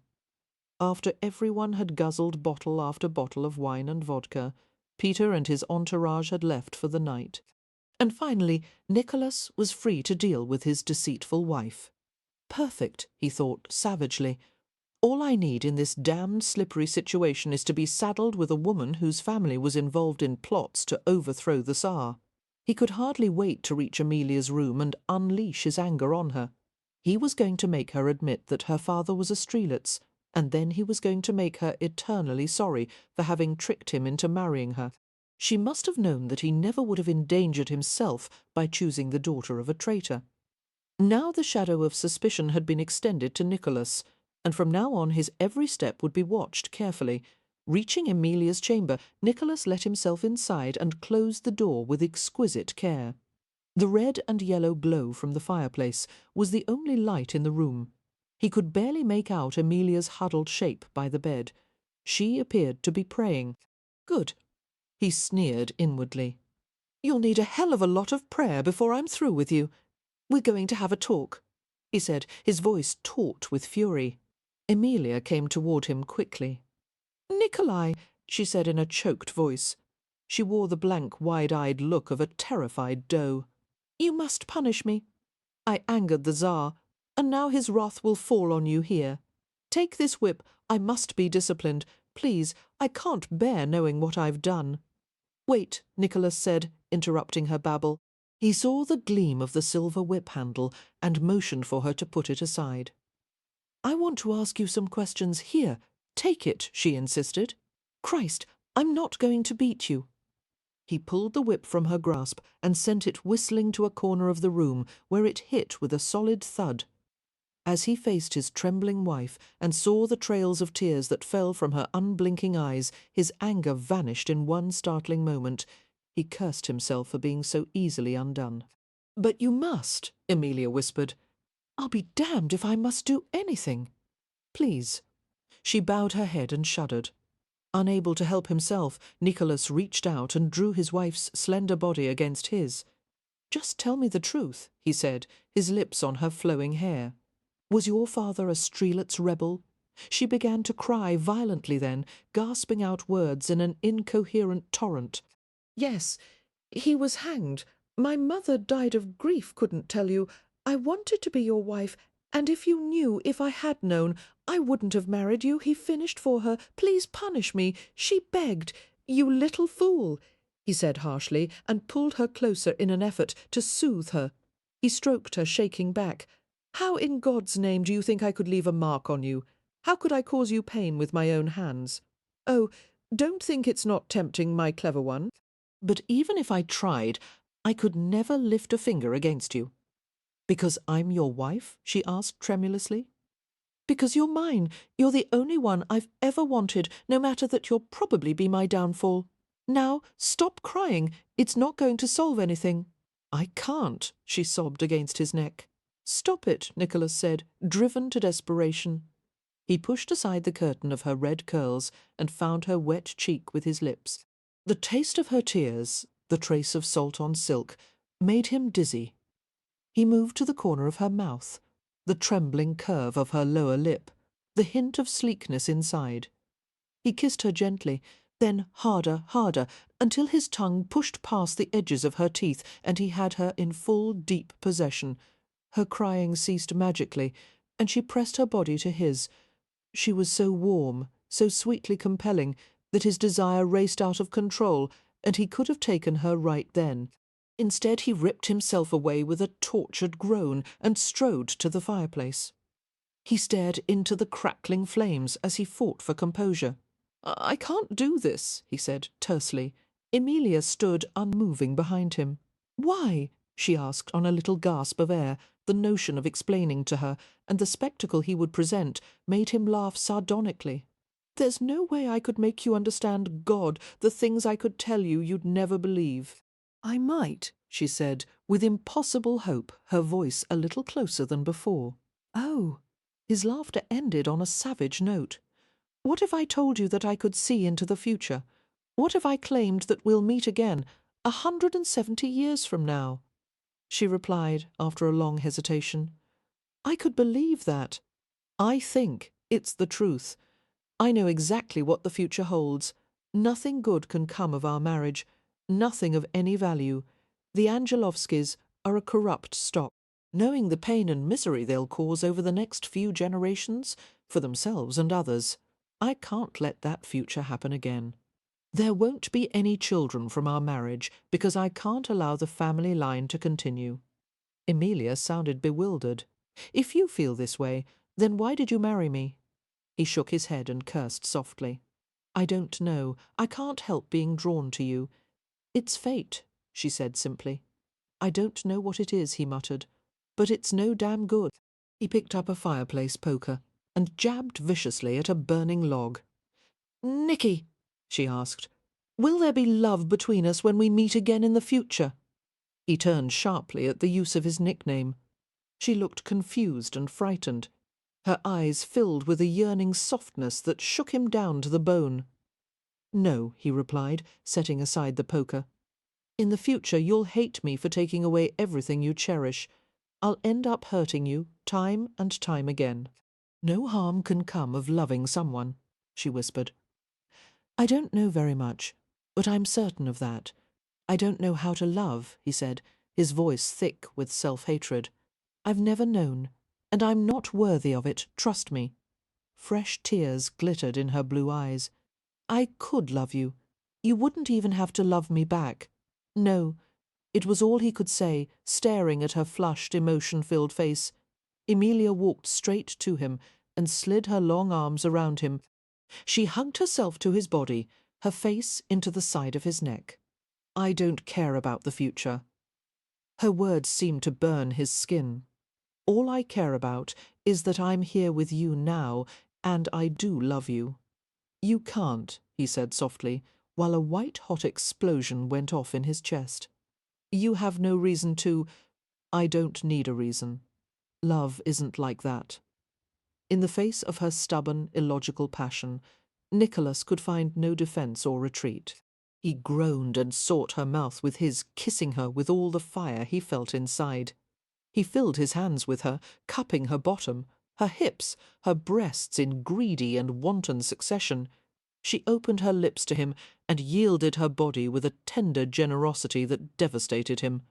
After everyone had guzzled bottle after bottle of wine and vodka, Peter and his entourage had left for the night. And finally, Nicholas was free to deal with his deceitful wife. Perfect, he thought savagely. All I need in this damned slippery situation is to be saddled with a woman whose family was involved in plots to overthrow the Tsar. He could hardly wait to reach Amelia's room and unleash his anger on her. He was going to make her admit that her father was a Strelitz, and then he was going to make her eternally sorry for having tricked him into marrying her. She must have known that he never would have endangered himself by choosing the daughter of a traitor. Now the shadow of suspicion had been extended to Nicholas. and from now on his every step would be watched carefully. Reaching Emilia's chamber, Nicholas let himself inside and closed the door with exquisite care. The red and yellow glow from the fireplace was the only light in the room. He could barely make out Emilia's huddled shape by the bed. She appeared to be praying. Good. He sneered inwardly. You'll need a hell of a lot of prayer before I'm through with you. We're going to have a talk, he said, his voice taut with fury. Emilia came toward him quickly. Nikolai, she said in a choked voice. She wore the blank, wide-eyed look of a terrified doe. You must punish me. I angered the Tsar, and now his wrath will fall on you here. Take this whip. I must be disciplined. Please, I can't bear knowing what I've done. Wait, Nicholas said, interrupting her babble. He saw the gleam of the silver whip handle and motioned for her to put it aside. I want to ask you some questions here. Take it, she insisted. Christ, I'm not going to beat you. He pulled the whip from her grasp and sent it whistling to a corner of the room, where it hit with a solid thud. As he faced his trembling wife and saw the trails of tears that fell from her unblinking eyes, his anger vanished in one startling moment. He cursed himself for being so easily undone. But you must, Emilia whispered. I'll be damned if I must do anything. Please. She bowed her head and shuddered. Unable to help himself, Nicholas reached out and drew his wife's slender body against his. Just tell me the truth, he said, his lips on her flowing hair. Was your father a Strelitz rebel? She began to cry violently then, gasping out words in an incoherent torrent. Yes, he was hanged. My mother died of grief, couldn't tell you. I wanted to be your wife, and if you knew, if I had known, I wouldn't have married you, he finished for her. Please punish me. She begged. You little fool, he said harshly, and pulled her closer in an effort to soothe her. He stroked her shaking back. How in God's name do you think I could leave a mark on you? How could I cause you pain with my own hands? Oh, don't think it's not tempting, my clever one. But even if I tried, I could never lift a finger against you. Because I'm your wife? She asked tremulously. Because you're mine. You're the only one I've ever wanted, no matter that you'll probably be my downfall. Now, stop crying. It's not going to solve anything. I can't, she sobbed against his neck. Stop it, Nicholas said, driven to desperation. He pushed aside the curtain of her red curls and found her wet cheek with his lips. The taste of her tears, the trace of salt on silk, made him dizzy. He moved to the corner of her mouth, the trembling curve of her lower lip, the hint of sleekness inside. He kissed her gently, then harder, harder, until his tongue pushed past the edges of her teeth and he had her in full, deep possession. Her crying ceased magically, and she pressed her body to his. She was so warm, so sweetly compelling, that his desire raced out of control, and he could have taken her right then. Instead, he ripped himself away with a tortured groan and strode to the fireplace. He stared into the crackling flames as he fought for composure. I can't do this, he said tersely. Emilia stood unmoving behind him. Why? She asked on a little gasp of air. The notion of explaining to her, and the spectacle he would present, made him laugh sardonically. There's no way I could make you understand God, the things I could tell you you'd never believe. I might, she said, with impossible hope, her voice a little closer than before. Oh! His laughter ended on a savage note. What if I told you that I could see into the future? What if I claimed that we'll meet again, 170 years from now? She replied, after a long hesitation. I could believe that. I think it's the truth. I know exactly what the future holds. Nothing good can come of our marriage. Nothing of any value. The Angelovskys are a corrupt stock. Knowing the pain and misery they'll cause over the next few generations, for themselves and others, I can't let that future happen again. There won't be any children from our marriage because I can't allow the family line to continue. Emilia sounded bewildered. If you feel this way, then why did you marry me? He shook his head and cursed softly. I don't know. I can't help being drawn to you. It's fate, she said simply. I don't know what it is, he muttered, but it's no damn good. He picked up a fireplace poker. and jabbed viciously at a burning log. "Nicky," she asked, "will there be love between us when we meet again in the future?" He turned sharply at the use of his nickname. She looked confused and frightened. Her eyes filled with a yearning softness that shook him down to the bone. "No," he replied, setting aside the poker. "In the future you'll hate me for taking away everything you cherish. I'll end up hurting you, time and time again. No harm can come of loving someone," she whispered. "I don't know very much, but I'm certain of that. I don't know how to love," he said, his voice thick with self-hatred. "I've never known, and I'm not worthy of it, trust me." Fresh tears glittered in her blue eyes. "I could love you. You wouldn't even have to love me back. No." It was all he could say, staring at her flushed, emotion-filled face. Emilia walked straight to him and slid her long arms around him. She hugged herself to his body, her face into the side of his neck. "I don't care about the future." Her words seemed to burn his skin. "All I care about is that I'm here with you now, and I do love you." "You can't," he said softly, while a white-hot explosion went off in his chest. "You have no reason to. I don't need a reason. Love isn't like that." In the face of her stubborn, illogical passion, Nicholas could find no defence or retreat. He groaned and sought her mouth with his, kissing her with all the fire he felt inside. He filled his hands with her, cupping her bottom, her hips, her breasts in greedy and wanton succession. She opened her lips to him and yielded her body with a tender generosity that devastated him.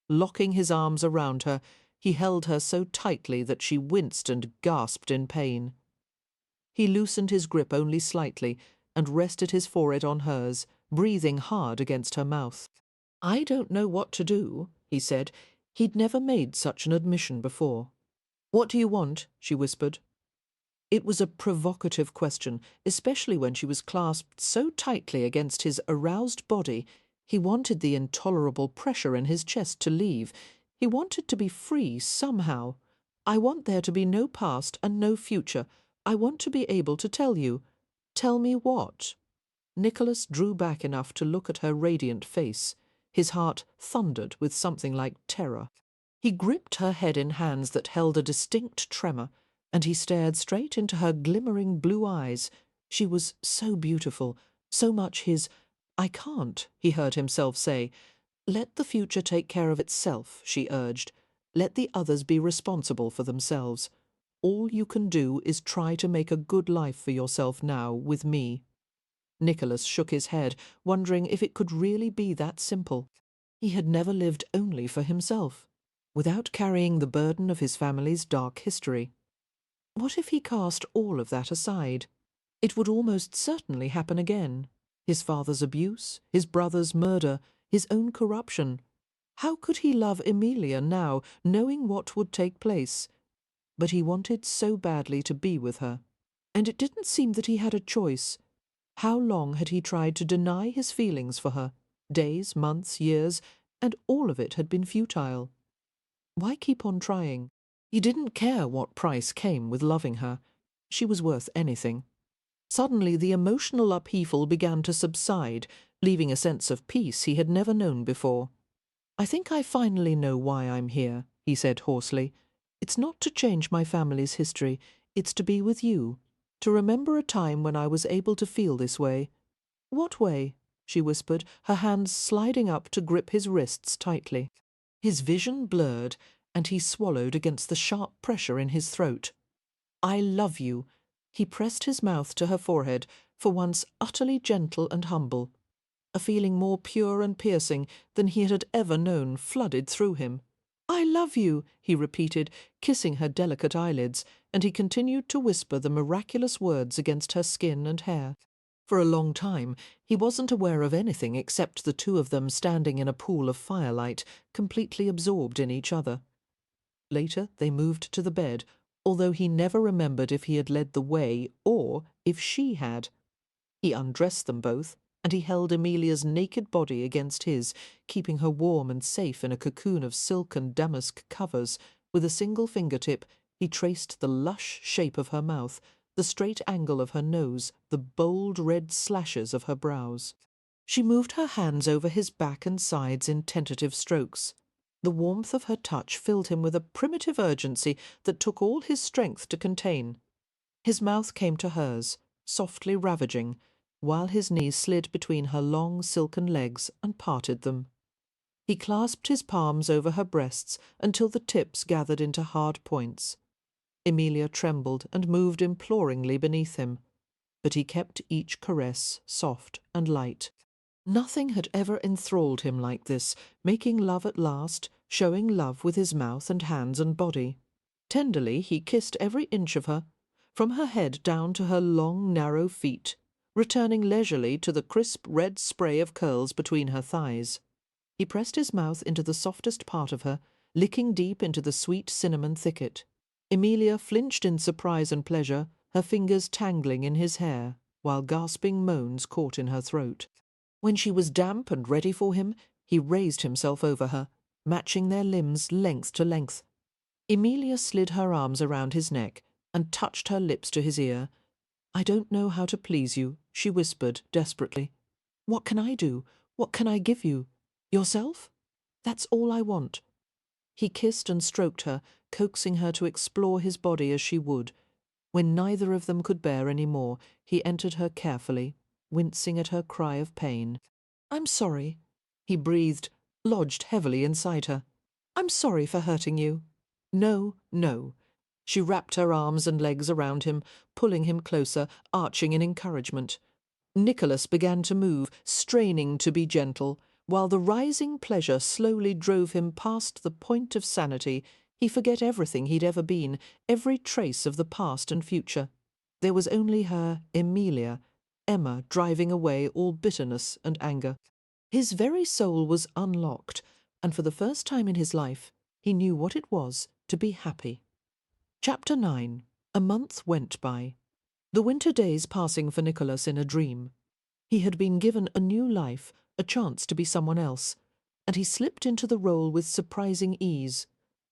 Locking his arms around her, he held her so tightly that she winced and gasped in pain. He loosened his grip only slightly and rested his forehead on hers, breathing hard against her mouth. "I don't know what to do," he said. He'd never made such an admission before. "What do you want?" she whispered. It was a provocative question, especially when she was clasped so tightly against his aroused body. He wanted the intolerable pressure in his chest to leave. He wanted to be free somehow. "I want there to be no past and no future. I want to be able to tell you." "Tell me what?" Nicholas drew back enough to look at her radiant face. His heart thundered with something like terror. He gripped her head in hands that held a distinct tremor, and he stared straight into her glimmering blue eyes. She was so beautiful, so much his. "I can't," he heard himself say. "Let the future take care of itself," she urged. "Let the others be responsible for themselves. All you can do is try to make a good life for yourself now with me." Nicholas shook his head, wondering if it could really be that simple. He had never lived only for himself, without carrying the burden of his family's dark history. What if he cast all of that aside? It would almost certainly happen again. His father's abuse, his brother's murder, his own corruption. How could he love Emilia now, knowing what would take place? But he wanted so badly to be with her. And it didn't seem that he had a choice. How long had he tried to deny his feelings for her? Days, months, years, and all of it had been futile. Why keep on trying? He didn't care what price came with loving her. She was worth anything. Suddenly the emotional upheaval began to subside, leaving a sense of peace he had never known before. "I think I finally know why I'm here," he said hoarsely. "It's not to change my family's history. It's to be with you, to remember a time when I was able to feel this way." "What way?" she whispered, her hands sliding up to grip his wrists tightly. His vision blurred, and he swallowed against the sharp pressure in his throat. "I love you." He pressed his mouth to her forehead, for once utterly gentle and humble. A feeling more pure and piercing than he had ever known flooded through him. "I love you," he repeated, kissing her delicate eyelids, and he continued to whisper the miraculous words against her skin and hair. For a long time he wasn't aware of anything except the two of them standing in a pool of firelight, completely absorbed in each other. Later they moved to the bed, although he never remembered if he had led the way or if she had. He undressed them both, and he held Emilia's naked body against his, keeping her warm and safe in a cocoon of silk and damask covers, with a single fingertip, He traced the lush shape of her mouth, the straight angle of her nose, the bold red slashes of her brows. She moved her hands over his back and sides in tentative strokes. The warmth of her touch filled him with a primitive urgency that took all his strength to contain. His mouth came to hers, softly ravaging, while his knees slid between her long silken legs and parted them. He clasped his palms over her breasts until the tips gathered into hard points. Emilia trembled and moved imploringly beneath him, but he kept each caress soft and light. Nothing had ever enthralled him like this, making love at last, showing love with his mouth and hands and body. Tenderly he kissed every inch of her, from her head down to her long, narrow feet, returning leisurely to the crisp red spray of curls between her thighs. He pressed his mouth into the softest part of her, licking deep into the sweet cinnamon thicket. Emilia flinched in surprise and pleasure, her fingers tangling in his hair, while gasping moans caught in her throat. When she was damp and ready for him, he raised himself over her, matching their limbs length to length. Emilia slid her arms around his neck and touched her lips to his ear. "I don't know how to please you," she whispered desperately. "What can I do? What can I give you? Yourself? That's all I want." He kissed and stroked her, coaxing her to explore his body as she would. When neither of them could bear any more, he entered her carefully, wincing at her cry of pain. "I'm sorry," he breathed, lodged heavily inside her. "I'm sorry for hurting you." "No, no." She wrapped her arms and legs around him, pulling him closer, arching in encouragement. Nicholas began to move, straining to be gentle. While the rising pleasure slowly drove him past the point of sanity, he forget everything he'd ever been, every trace of the past and future. There was only her, Emilia, Emma driving away all bitterness and anger. His very soul was unlocked, and for the first time in his life he knew what it was to be happy. Chapter 9. A month went by. The winter days passing for Nicholas in a dream. He had been given a new life, a chance to be someone else, and he slipped into the role with surprising ease.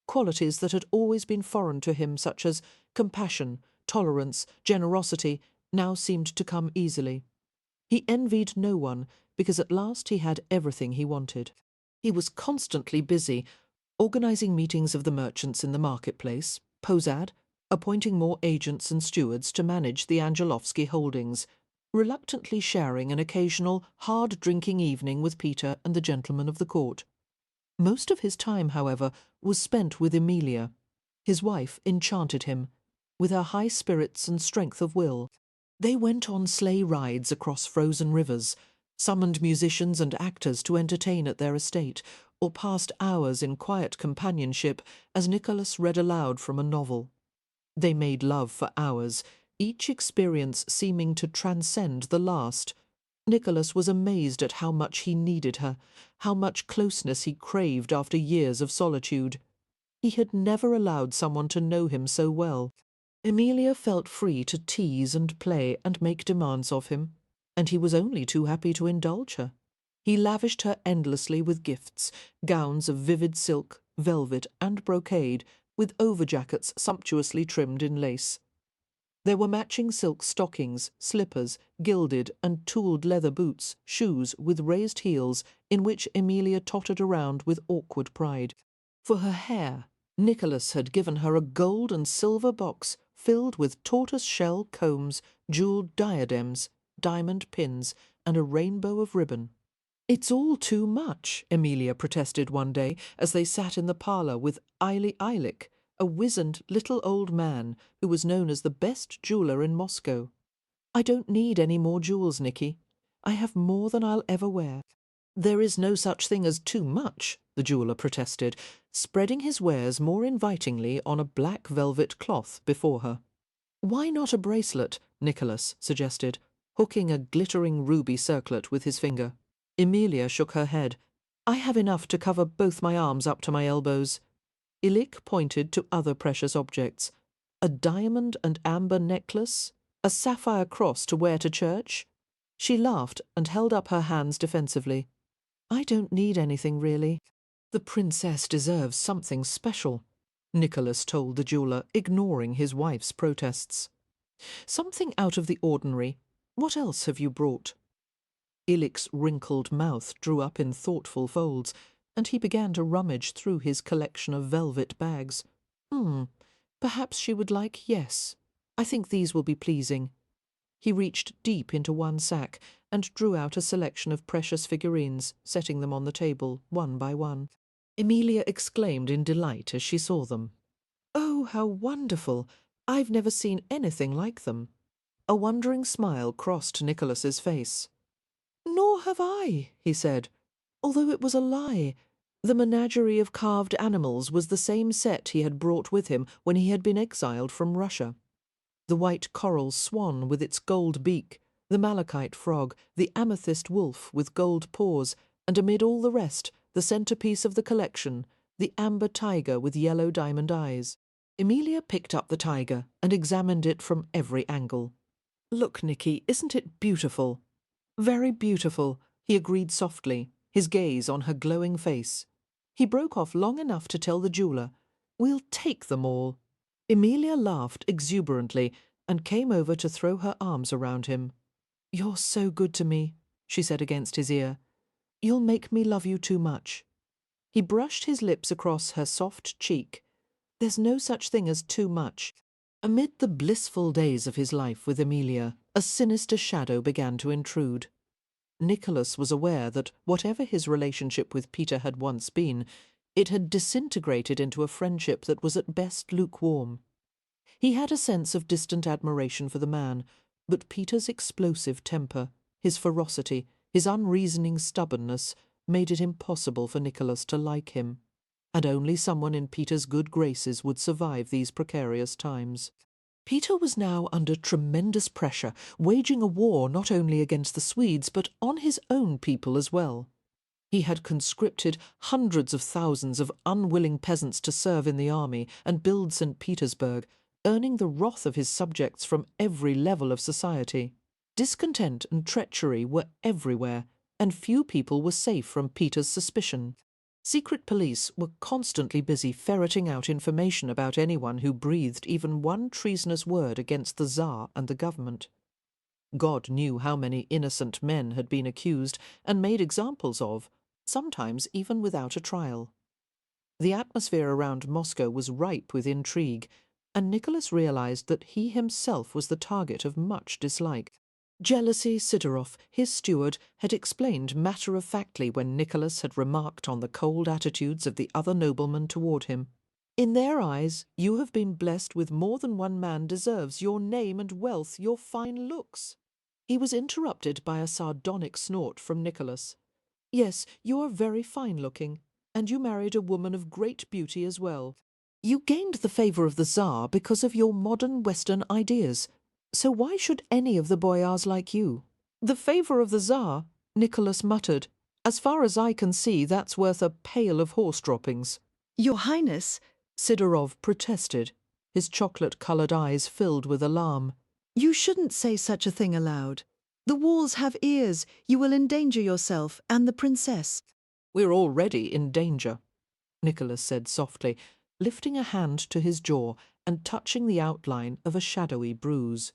Qualities that had always been foreign to him, such as compassion, tolerance, generosity, now seemed to come easily. He envied no one, because at last he had everything he wanted. He was constantly busy, organising meetings of the merchants in the marketplace, posad, appointing more agents and stewards to manage the Angelovsky holdings, reluctantly sharing an occasional hard-drinking evening with Peter and the gentlemen of the court. Most of his time, however, was spent with Emilia. His wife enchanted him, with her high spirits and strength of will. They went on sleigh rides across frozen rivers, summoned musicians and actors to entertain at their estate, or passed hours in quiet companionship as Nicholas read aloud from a novel. They made love for hours, each experience seeming to transcend the last. Nicholas was amazed at how much he needed her, how much closeness he craved after years of solitude. He had never allowed someone to know him so well. Emilia felt free to tease and play and make demands of him, and he was only too happy to indulge her. He lavished her endlessly with gifts, gowns of vivid silk, velvet, and brocade, with overjackets sumptuously trimmed in lace. There were matching silk stockings, slippers, gilded and tooled leather boots, shoes with raised heels, in which Emilia tottered around with awkward pride. For her hair, Nicholas had given her a gold and silver box filled with tortoise-shell combs, jewelled diadems, diamond pins, and a rainbow of ribbon. "It's all too much," Emilia protested one day as they sat in the parlour with Eily Eilich, a wizened little old man who was known as the best jeweller in Moscow. "I don't need any more jewels, Nicky. I have more than I'll ever wear." "There is no such thing as too much," the jeweller protested, spreading his wares more invitingly on a black velvet cloth before her. "Why not a bracelet?" Nicholas suggested, hooking a glittering ruby circlet with his finger. Emilia shook her head. "I have enough to cover both my arms up to my elbows." Illich pointed to other precious objects. A diamond and amber necklace? A sapphire cross to wear to church? She laughed and held up her hands defensively. "I don't need anything, really. The princess deserves something special." Nicholas told the jeweller, ignoring his wife's protests. "Something out of the ordinary. What else have you brought?" Ilik's wrinkled mouth drew up in thoughtful folds, and he began to rummage through his collection of velvet bags. Perhaps she would like yes. I think these will be pleasing." He reached deep into one sack and drew out a selection of precious figurines, setting them on the table, one by one. Emilia exclaimed in delight as she saw them. "Oh, how wonderful! I've never seen anything like them." A wondering smile crossed Nicholas's face. "Nor have I," he said, although it was a lie. The menagerie of carved animals was the same set he had brought with him when he had been exiled from Russia. The white coral swan with its gold beak, the malachite frog, the amethyst wolf with gold paws, and amid all the rest, the centrepiece of the collection, the amber tiger with yellow diamond eyes. Emilia picked up the tiger and examined it from every angle. "Look, Nicky, isn't it beautiful?" "Very beautiful," he agreed softly, his gaze on her glowing face. He broke off long enough to tell the jeweller, "We'll take them all." Emilia laughed exuberantly and came over to throw her arms around him. "You're so good to me," she said against his ear. "You'll make me love you too much." He brushed his lips across her soft cheek. There's no such thing as too much. Amid the blissful days of his life with Emilia, a sinister shadow began to intrude. Nicholas was aware that whatever his relationship with Peter had once been, it had disintegrated into a friendship that was at best lukewarm. He had a sense of distant admiration for the man, but Peter's explosive temper, his ferocity, his unreasoning stubbornness made it impossible for Nicholas to like him, and only someone in Peter's good graces would survive these precarious times. Peter was now under tremendous pressure, waging a war not only against the Swedes but on his own people as well. He had conscripted hundreds of thousands of unwilling peasants to serve in the army and build St. Petersburg, earning the wrath of his subjects from every level of society. Discontent and treachery were everywhere, and few people were safe from Peter's suspicion. Secret police were constantly busy ferreting out information about anyone who breathed even one treasonous word against the Tsar and the government. God knew how many innocent men had been accused and made examples of, sometimes even without a trial. The atmosphere around Moscow was ripe with intrigue, and Nicholas realized that he himself was the target of much dislike. Jealousy Sidorov, his steward, had explained matter-of-factly when Nicholas had remarked on the cold attitudes of the other noblemen toward him. "In their eyes, you have been blessed with more than one man deserves, your name and wealth, your fine looks." He was interrupted by a sardonic snort from Nicholas. "Yes, you are very fine-looking, and you married a woman of great beauty as well. You gained the favour of the Tsar because of your modern Western ideas. So why should any of the boyars like you?" "The favour of the Tsar," Nicholas muttered. "As far as I can see, that's worth a pail of horse droppings." Your Highness, Sidorov protested, his chocolate-coloured eyes filled with alarm. you shouldn't say such a thing aloud. The walls have ears. You will endanger yourself and the princess. "We're already in danger," Nicholas said softly, lifting a hand to his jaw and touching the outline of a shadowy bruise.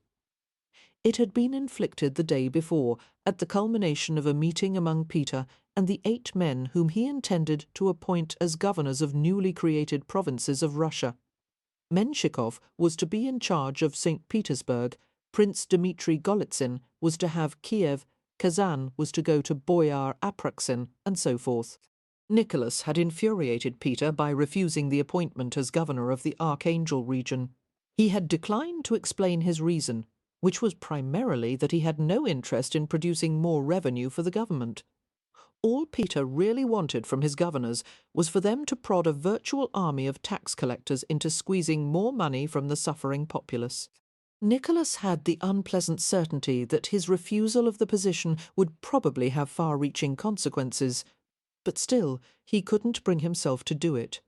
It had been inflicted the day before, at the culmination of a meeting among Peter and the 8 men whom he intended to appoint as governors of newly created provinces of Russia. Menshikov was to be in charge of St. Petersburg, Prince Dmitry Golitsyn was to have Kiev, Kazan was to go to Boyar Apraksin, and so forth. Nicholas had infuriated Peter by refusing the appointment as governor of the Archangel region. He had declined to explain his reason, which was primarily that he had no interest in producing more revenue for the government. All Peter really wanted from his governors was for them to prod a virtual army of tax collectors into squeezing more money from the suffering populace. Nicholas had the unpleasant certainty that his refusal of the position would probably have far-reaching consequences, but still he couldn't bring himself to do it.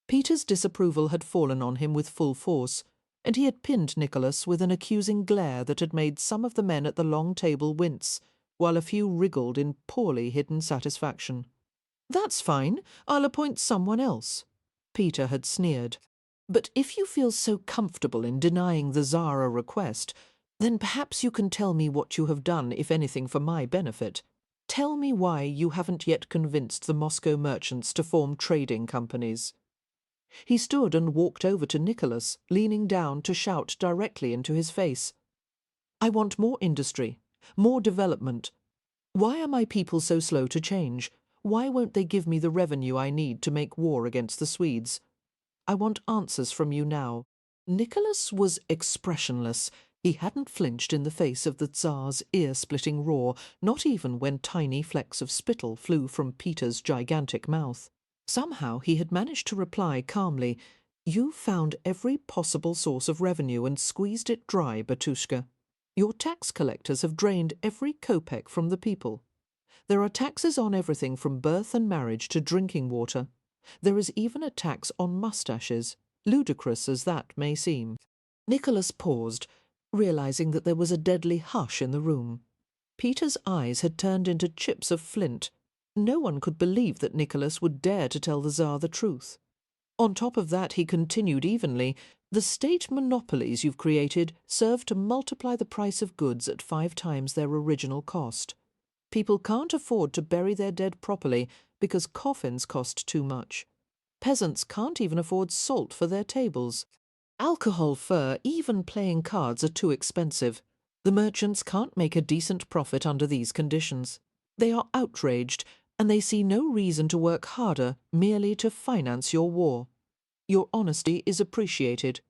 Peter's disapproval had fallen on him with full force, and he had pinned Nicholas with an accusing glare that had made some of the men at the long table wince, while a few wriggled in poorly hidden satisfaction. "That's fine. I'll appoint someone else," Peter had sneered. But if you feel so comfortable in denying the Tsar a request, then perhaps you can tell me what you have done, if anything, for my benefit. Tell me why you haven't yet convinced the Moscow merchants to form trading companies." He stood and walked over to Nicholas, leaning down to shout directly into his face. "I want more industry, more development. Why are my people so slow to change? Why won't they give me the revenue I need to make war against the Swedes? I want answers from you now." Nicholas was expressionless. He hadn't flinched in the face of the Tsar's ear-splitting roar, not even when tiny flecks of spittle flew from Peter's gigantic mouth. Somehow he had managed to reply calmly, "You found every possible source of revenue and squeezed it dry, Batushka. Your tax collectors have drained every kopeck from the people. There are taxes on everything from birth and marriage to drinking water. There is even a tax on moustaches, ludicrous as that may seem." Nicholas paused, realizing that there was a deadly hush in the room. Peter's eyes had turned into chips of flint. No one could believe that Nicholas would dare to tell the Tsar the truth. On top of that, he continued evenly, "The state monopolies you've created serve to multiply the price of goods at 5 times their original cost. People can't afford to bury their dead properly because coffins cost too much. Peasants can't even afford salt for their tables. Alcohol, fur, even playing cards are too expensive. The merchants can't make a decent profit under these conditions. They are outraged, and they see no reason to work harder merely to finance your war. Your honesty is appreciated."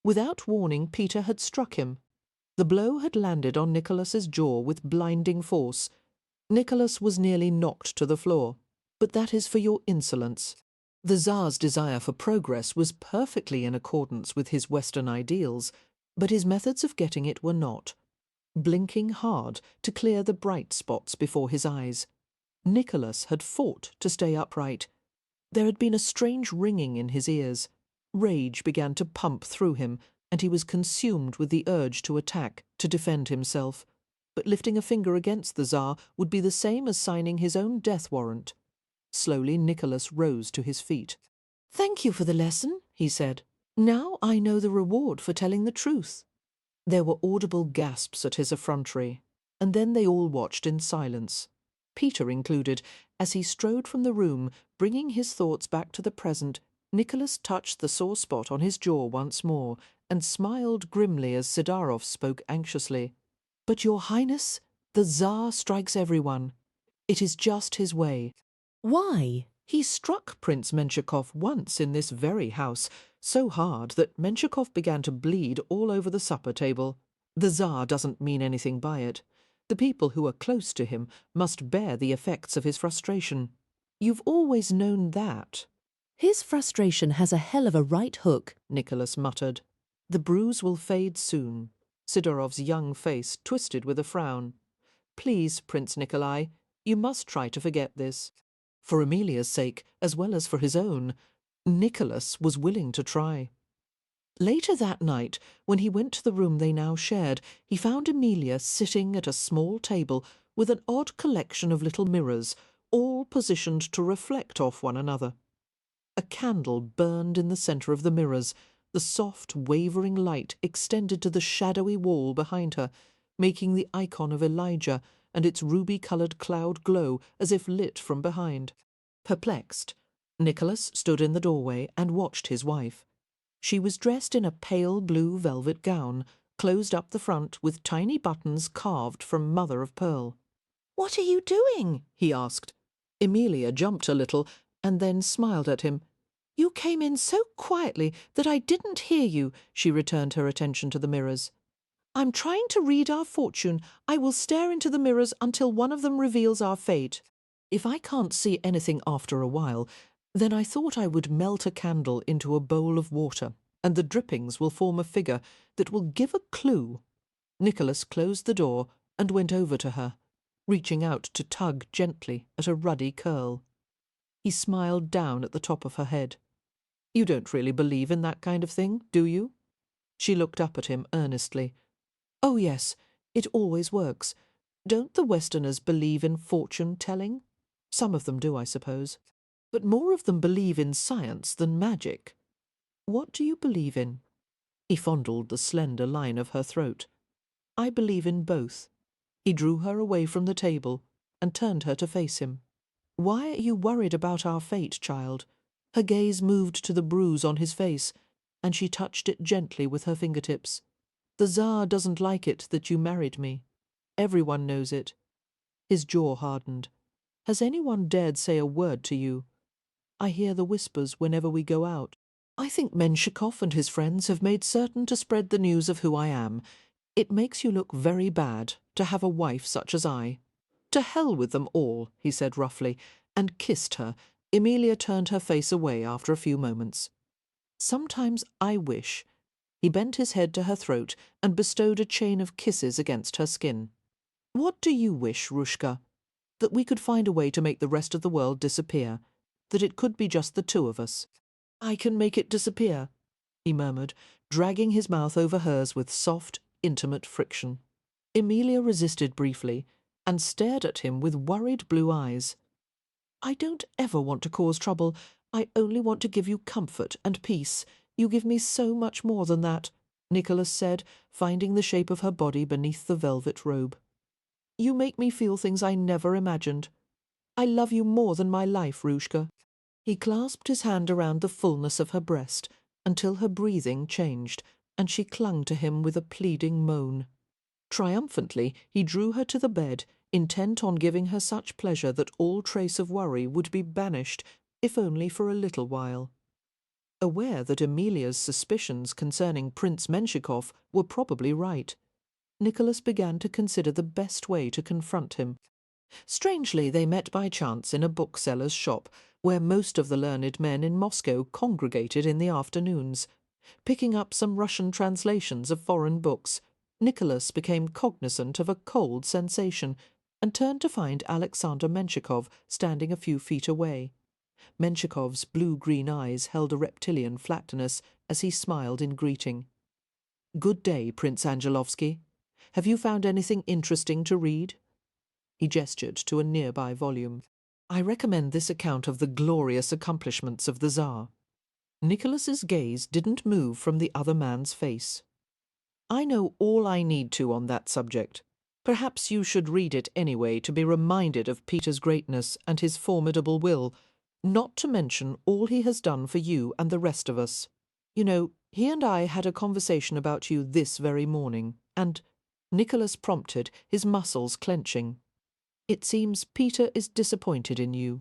Without warning, Peter had struck him. The blow had landed on Nicholas's jaw with blinding force. Nicholas was nearly knocked to the floor. "But that is for your insolence." The Tsar's desire for progress was perfectly in accordance with his Western ideals, but his methods of getting it were not. Blinking hard to clear the bright spots before his eyes, Nicholas had fought to stay upright. There had been a strange ringing in his ears. Rage began to pump through him, and he was consumed with the urge to attack, to defend himself. But lifting a finger against the Tsar would be the same as signing his own death warrant. Slowly Nicholas rose to his feet. "Thank you for the lesson," he said. "Now I know the reward for telling the truth." There were audible gasps at his effrontery, and then they all watched in silence, Peter included. As he strode from the room, bringing his thoughts back to the present, Nicholas touched the sore spot on his jaw once more, and smiled grimly as Sidarov spoke anxiously. "But, Your Highness, the Tsar strikes everyone. It is just his way." Why? "He struck Prince Menshikov once in this very house, so hard that Menshikov began to bleed all over the supper table. The Tsar doesn't mean anything by it. The people who are close to him must bear the effects of his frustration. You've always known that." His frustration has a hell of a right hook, Nicholas muttered. "The bruise will fade soon." Sidorov's young face twisted with a frown. "Please, Prince Nikolai, you must try to forget this." For Amelia's sake, as well as for his own, Nicholas was willing to try. Later that night, when he went to the room they now shared, he found Amelia sitting at a small table with an odd collection of little mirrors, all positioned to reflect off one another. A candle burned in the centre of the mirrors. The soft, wavering light extended to the shadowy wall behind her, making the icon of Elijah and its ruby-coloured cloud glow as if lit from behind. Perplexed, Nicholas stood in the doorway and watched his wife. She was dressed in a pale blue velvet gown, closed up the front with tiny buttons carved from mother of pearl. "What are you doing?" he asked. Amelia jumped a little and then smiled at him. "You came in so quietly that I didn't hear you," she returned her attention to the mirrors. "I'm trying to read our fortune. I will stare into the mirrors until one of them reveals our fate. If I can't see anything after a while, then I thought I would melt a candle into a bowl of water, and the drippings will form a figure that will give a clue." Nicholas closed the door and went over to her, reaching out to tug gently at a ruddy curl. He smiled down at the top of her head. "You don't really believe in that kind of thing, do you?" She looked up at him earnestly. "Oh, yes, it always works. Don't the Westerners believe in fortune-telling? Some of them do, I suppose. But more of them believe in science than magic." What do you believe in? He fondled the slender line of her throat. I believe in both. He drew her away from the table and turned her to face him. Why are you worried about our fate, child? Her gaze moved to the bruise on his face, and she touched it gently with her fingertips. The Tsar doesn't like it that you married me. Everyone knows it. His jaw hardened. Has anyone dared say a word to you? I hear the whispers whenever we go out. I think Menshikov and his friends have made certain to spread the news of who I am. It makes you look very bad to have a wife such as I. To hell with them all, he said roughly, and kissed her. Emilia turned her face away after a few moments. Sometimes I wish. He bent his head to her throat and bestowed a chain of kisses against her skin. What do you wish, Rushka? That we could find a way to make the rest of the world disappear, that it could be just the two of us. I can make it disappear, he murmured, dragging his mouth over hers with soft, intimate friction. Emilia resisted briefly and stared at him with worried blue eyes. I don't ever want to cause trouble. I only want to give you comfort and peace. You give me so much more than that, Nicholas said, finding the shape of her body beneath the velvet robe. You make me feel things I never imagined. I love you more than my life, Rushka. He clasped his hand around the fullness of her breast until her breathing changed, and she clung to him with a pleading moan. Triumphantly, he drew her to the bed, intent on giving her such pleasure that all trace of worry would be banished, if only for a little while. Aware that Emilia's suspicions concerning Prince Menshikov were probably right, Nicholas began to consider the best way to confront him. Strangely, they met by chance in a bookseller's shop, where most of the learned men in Moscow congregated in the afternoons. Picking up some Russian translations of foreign books, Nicholas became cognizant of a cold sensation and turned to find Alexander Menshikov standing a few feet away. Menshikov's blue-green eyes held a reptilian flatness as he smiled in greeting. "Good day, Prince Angelovsky. Have you found anything interesting to read?" He gestured to a nearby volume. "I recommend this account of the glorious accomplishments of the Tsar." Nicholas's gaze didn't move from the other man's face. "I know all I need to on that subject. Perhaps you should read it anyway to be reminded of Peter's greatness and his formidable will, not to mention all he has done for you and the rest of us. You know, he and I had a conversation about you this very morning, and—" Nicholas prompted, his muscles clenching. "It seems Peter is disappointed in you.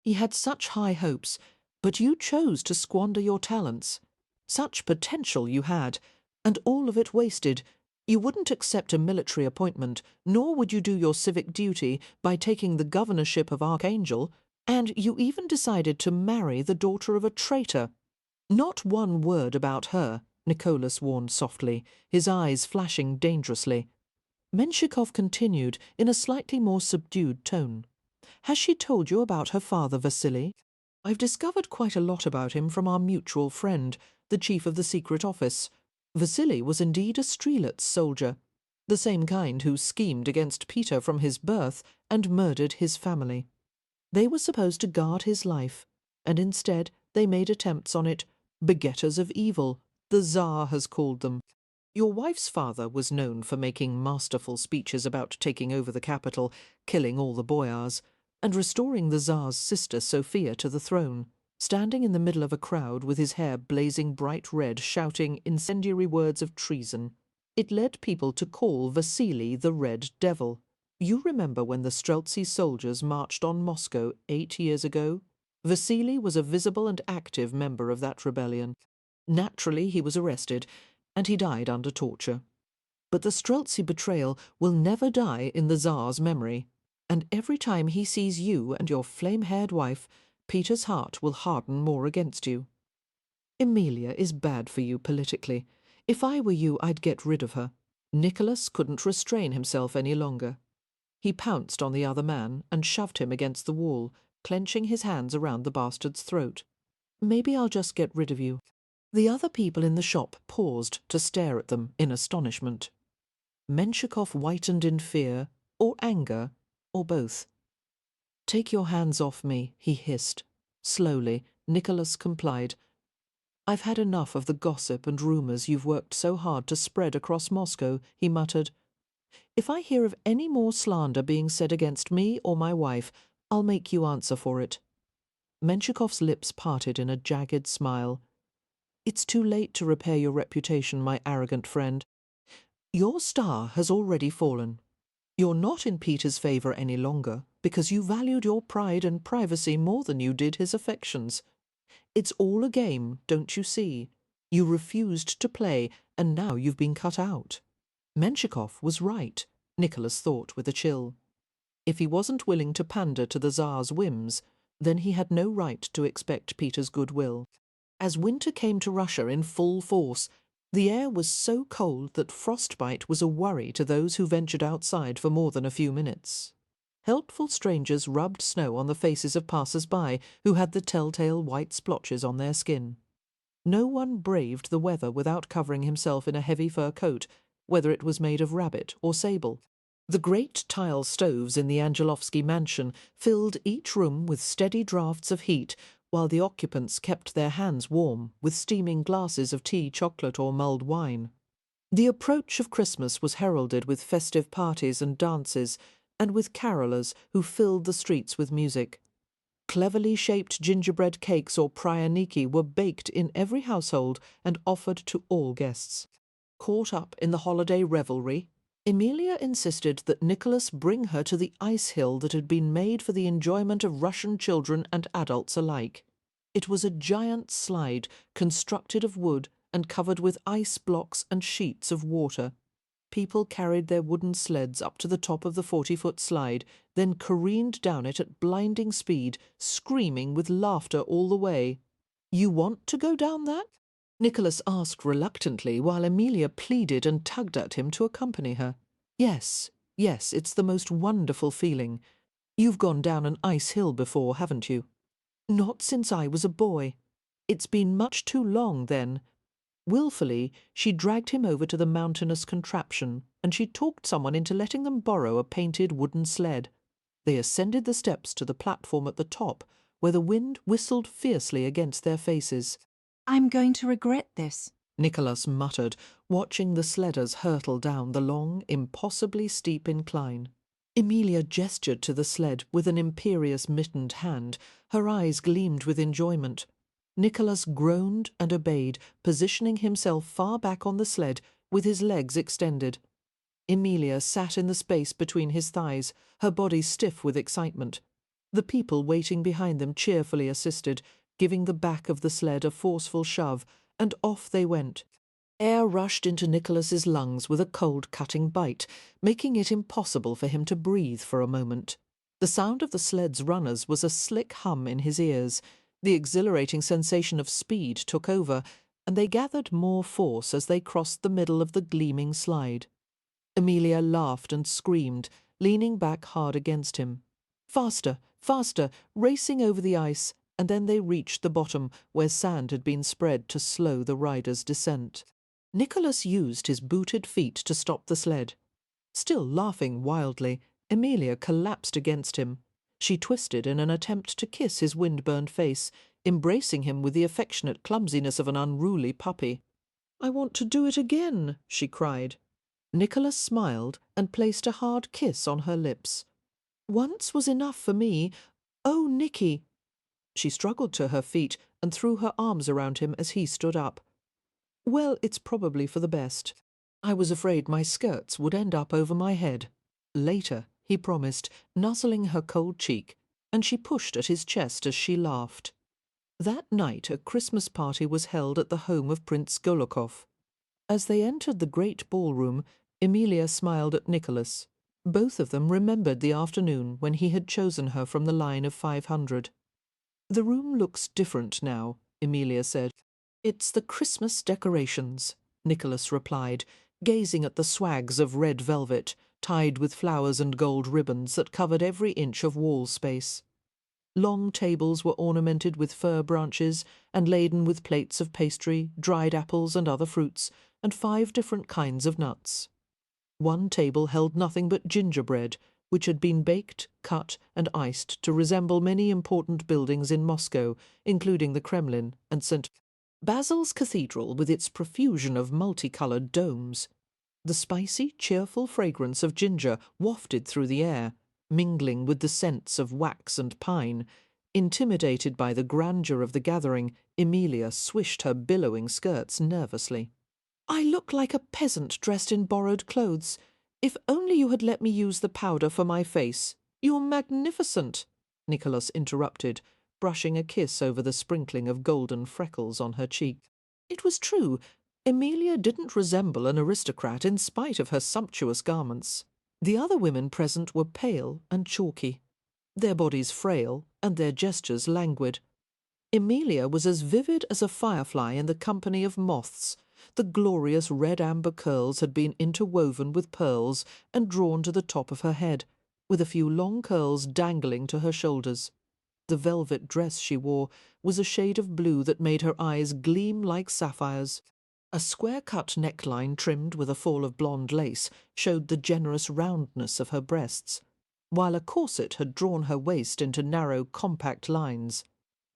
He had such high hopes, but you chose to squander your talents. Such potential you had, and all of it wasted. You wouldn't accept a military appointment, nor would you do your civic duty by taking the governorship of Archangel, and you even decided to marry the daughter of a traitor. Not one word about her," Nicholas warned softly, his eyes flashing dangerously. Menshikov continued in a slightly more subdued tone. "Has she told you about her father, Vasily? I've discovered quite a lot about him from our mutual friend, the chief of the secret office. Vasily was indeed a Strelitz soldier, the same kind who schemed against Peter from his birth and murdered his family. They were supposed to guard his life, and instead they made attempts on it, begetters of evil, the Tsar has called them. Your wife's father was known for making masterful speeches about taking over the capital, killing all the boyars, and restoring the Tsar's sister Sophia to the throne, standing in the middle of a crowd with his hair blazing bright red, shouting incendiary words of treason. It led people to call Vasily the Red Devil. You remember when the Streltsy soldiers marched on Moscow 8 years ago? Vasily was a visible and active member of that rebellion. Naturally, he was arrested, and he died under torture. But the Streltsy betrayal will never die in the Tsar's memory, and every time he sees you and your flame-haired wife, Peter's heart will harden more against you. Emilia is bad for you politically. If I were you, I'd get rid of her." Nicholas couldn't restrain himself any longer. He pounced on the other man and shoved him against the wall, clenching his hands around the bastard's throat. "Maybe I'll just get rid of you." The other people in the shop paused to stare at them in astonishment. Menshikov whitened in fear, or anger, or both. "Take your hands off me," he hissed. Slowly, Nicholas complied. "I've had enough of the gossip and rumours you've worked so hard to spread across Moscow," he muttered. "If I hear of any more slander being said against me or my wife, I'll make you answer for it." Menshikoff's lips parted in a jagged smile. "It's too late to repair your reputation, my arrogant friend. Your star has already fallen. You're not in Peter's favour any longer because you valued your pride and privacy more than you did his affections. It's all a game, don't you see? You refused to play, and now you've been cut out." Menshikov was right, Nicholas thought with a chill. If he wasn't willing to pander to the Tsar's whims, then he had no right to expect Peter's goodwill. As winter came to Russia in full force, the air was so cold that frostbite was a worry to those who ventured outside for more than a few minutes. Helpful strangers rubbed snow on the faces of passers-by who had the telltale white splotches on their skin. No one braved the weather without covering himself in a heavy fur coat, whether it was made of rabbit or sable. The great tile stoves in the Angelovsky mansion filled each room with steady draughts of heat, while the occupants kept their hands warm with steaming glasses of tea, chocolate, or mulled wine. The approach of Christmas was heralded with festive parties and dances, and with carolers who filled the streets with music. Cleverly shaped gingerbread cakes or pryaniki were baked in every household and offered to all guests. Caught up in the holiday revelry, Emilia insisted that Nicholas bring her to the ice hill that had been made for the enjoyment of Russian children and adults alike. It was a giant slide constructed of wood and covered with ice blocks and sheets of water. People carried their wooden sleds up to the top of the 40-foot slide, then careened down it at blinding speed, screaming with laughter all the way. "You want to go down that?" Nicholas asked reluctantly, while Emilia pleaded and tugged at him to accompany her. Yes, it's the most wonderful feeling. You've gone down an ice hill before, haven't you?" "Not since I was a boy. It's been much too long then." Wilfully, she dragged him over to the mountainous contraption, and she talked someone into letting them borrow a painted wooden sled. They ascended the steps to the platform at the top, where the wind whistled fiercely against their faces. "I'm going to regret this," Nicholas muttered, watching the sledders hurtle down the long, impossibly steep incline. Emilia gestured to the sled with an imperious mittened hand. Her eyes gleamed with enjoyment. Nicholas groaned and obeyed, positioning himself far back on the sled with his legs extended. Emilia sat in the space between his thighs, her body stiff with excitement. The people waiting behind them cheerfully assisted, giving the back of the sled a forceful shove, and off they went. Air rushed into Nicholas's lungs with a cold cutting bite, making it impossible for him to breathe for a moment. The sound of the sled's runners was a slick hum in his ears. The exhilarating sensation of speed took over, and they gathered more force as they crossed the middle of the gleaming slide. Emilia laughed and screamed, leaning back hard against him. Faster, faster, racing over the ice, and then they reached the bottom, where sand had been spread to slow the rider's descent. Nicholas used his booted feet to stop the sled. Still laughing wildly, Emilia collapsed against him. She twisted in an attempt to kiss his wind-burned face, embracing him with the affectionate clumsiness of an unruly puppy. "I want to do it again," she cried. Nicholas smiled and placed a hard kiss on her lips. "Once was enough for me. Oh, Nicky!" She struggled to her feet and threw her arms around him as he stood up. "Well, it's probably for the best. I was afraid my skirts would end up over my head. Later," he promised, nuzzling her cold cheek, and she pushed at his chest as she laughed. That night a Christmas party was held at the home of Prince Golokov. As they entered the great ballroom, Emilia smiled at Nicholas. Both of them remembered the afternoon when he had chosen her from the line of 500. "The room looks different now," Emilia said. "It's the Christmas decorations," Nicholas replied, gazing at the swags of red velvet, tied with flowers and gold ribbons that covered every inch of wall space. Long tables were ornamented with fir branches and laden with plates of pastry, dried apples and other fruits, and 5 different kinds of nuts. One table held nothing but gingerbread, which had been baked, cut, and iced to resemble many important buildings in Moscow, including the Kremlin and St. Basil's cathedral with its profusion of multicoloured domes. The spicy, cheerful fragrance of ginger wafted through the air, mingling with the scents of wax and pine. Intimidated by the grandeur of the gathering, Emilia swished her billowing skirts nervously. "I look like a peasant dressed in borrowed clothes. If only you had let me use the powder for my face. You're magnificent," Nicholas interrupted, brushing a kiss over the sprinkling of golden freckles on her cheek. It was true. Emilia didn't resemble an aristocrat in spite of her sumptuous garments. The other women present were pale and chalky, their bodies frail and their gestures languid. Emilia was as vivid as a firefly in the company of moths. The glorious red-amber curls had been interwoven with pearls and drawn to the top of her head, with a few long curls dangling to her shoulders. The velvet dress she wore was a shade of blue that made her eyes gleam like sapphires. A square-cut neckline trimmed with a fall of blonde lace showed the generous roundness of her breasts, while a corset had drawn her waist into narrow, compact lines.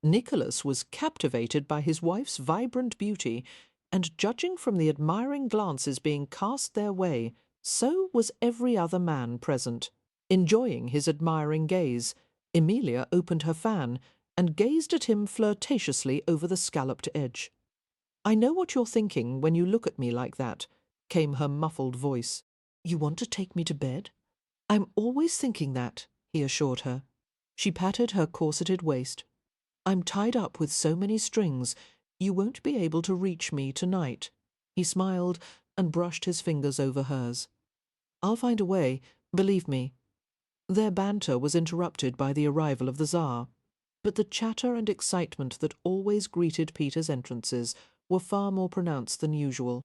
Nicholas was captivated by his wife's vibrant beauty, and judging from the admiring glances being cast their way, so was every other man present. Enjoying his admiring gaze, Emilia opened her fan and gazed at him flirtatiously over the scalloped edge. "I know what you're thinking when you look at me like that," came her muffled voice. "You want to take me to bed?" "I'm always thinking that," he assured her. She patted her corseted waist. "I'm tied up with so many strings, you won't be able to reach me tonight." He smiled and brushed his fingers over hers. "I'll find a way, believe me." Their banter was interrupted by the arrival of the Tsar, but the chatter and excitement that always greeted Peter's entrances were far more pronounced than usual.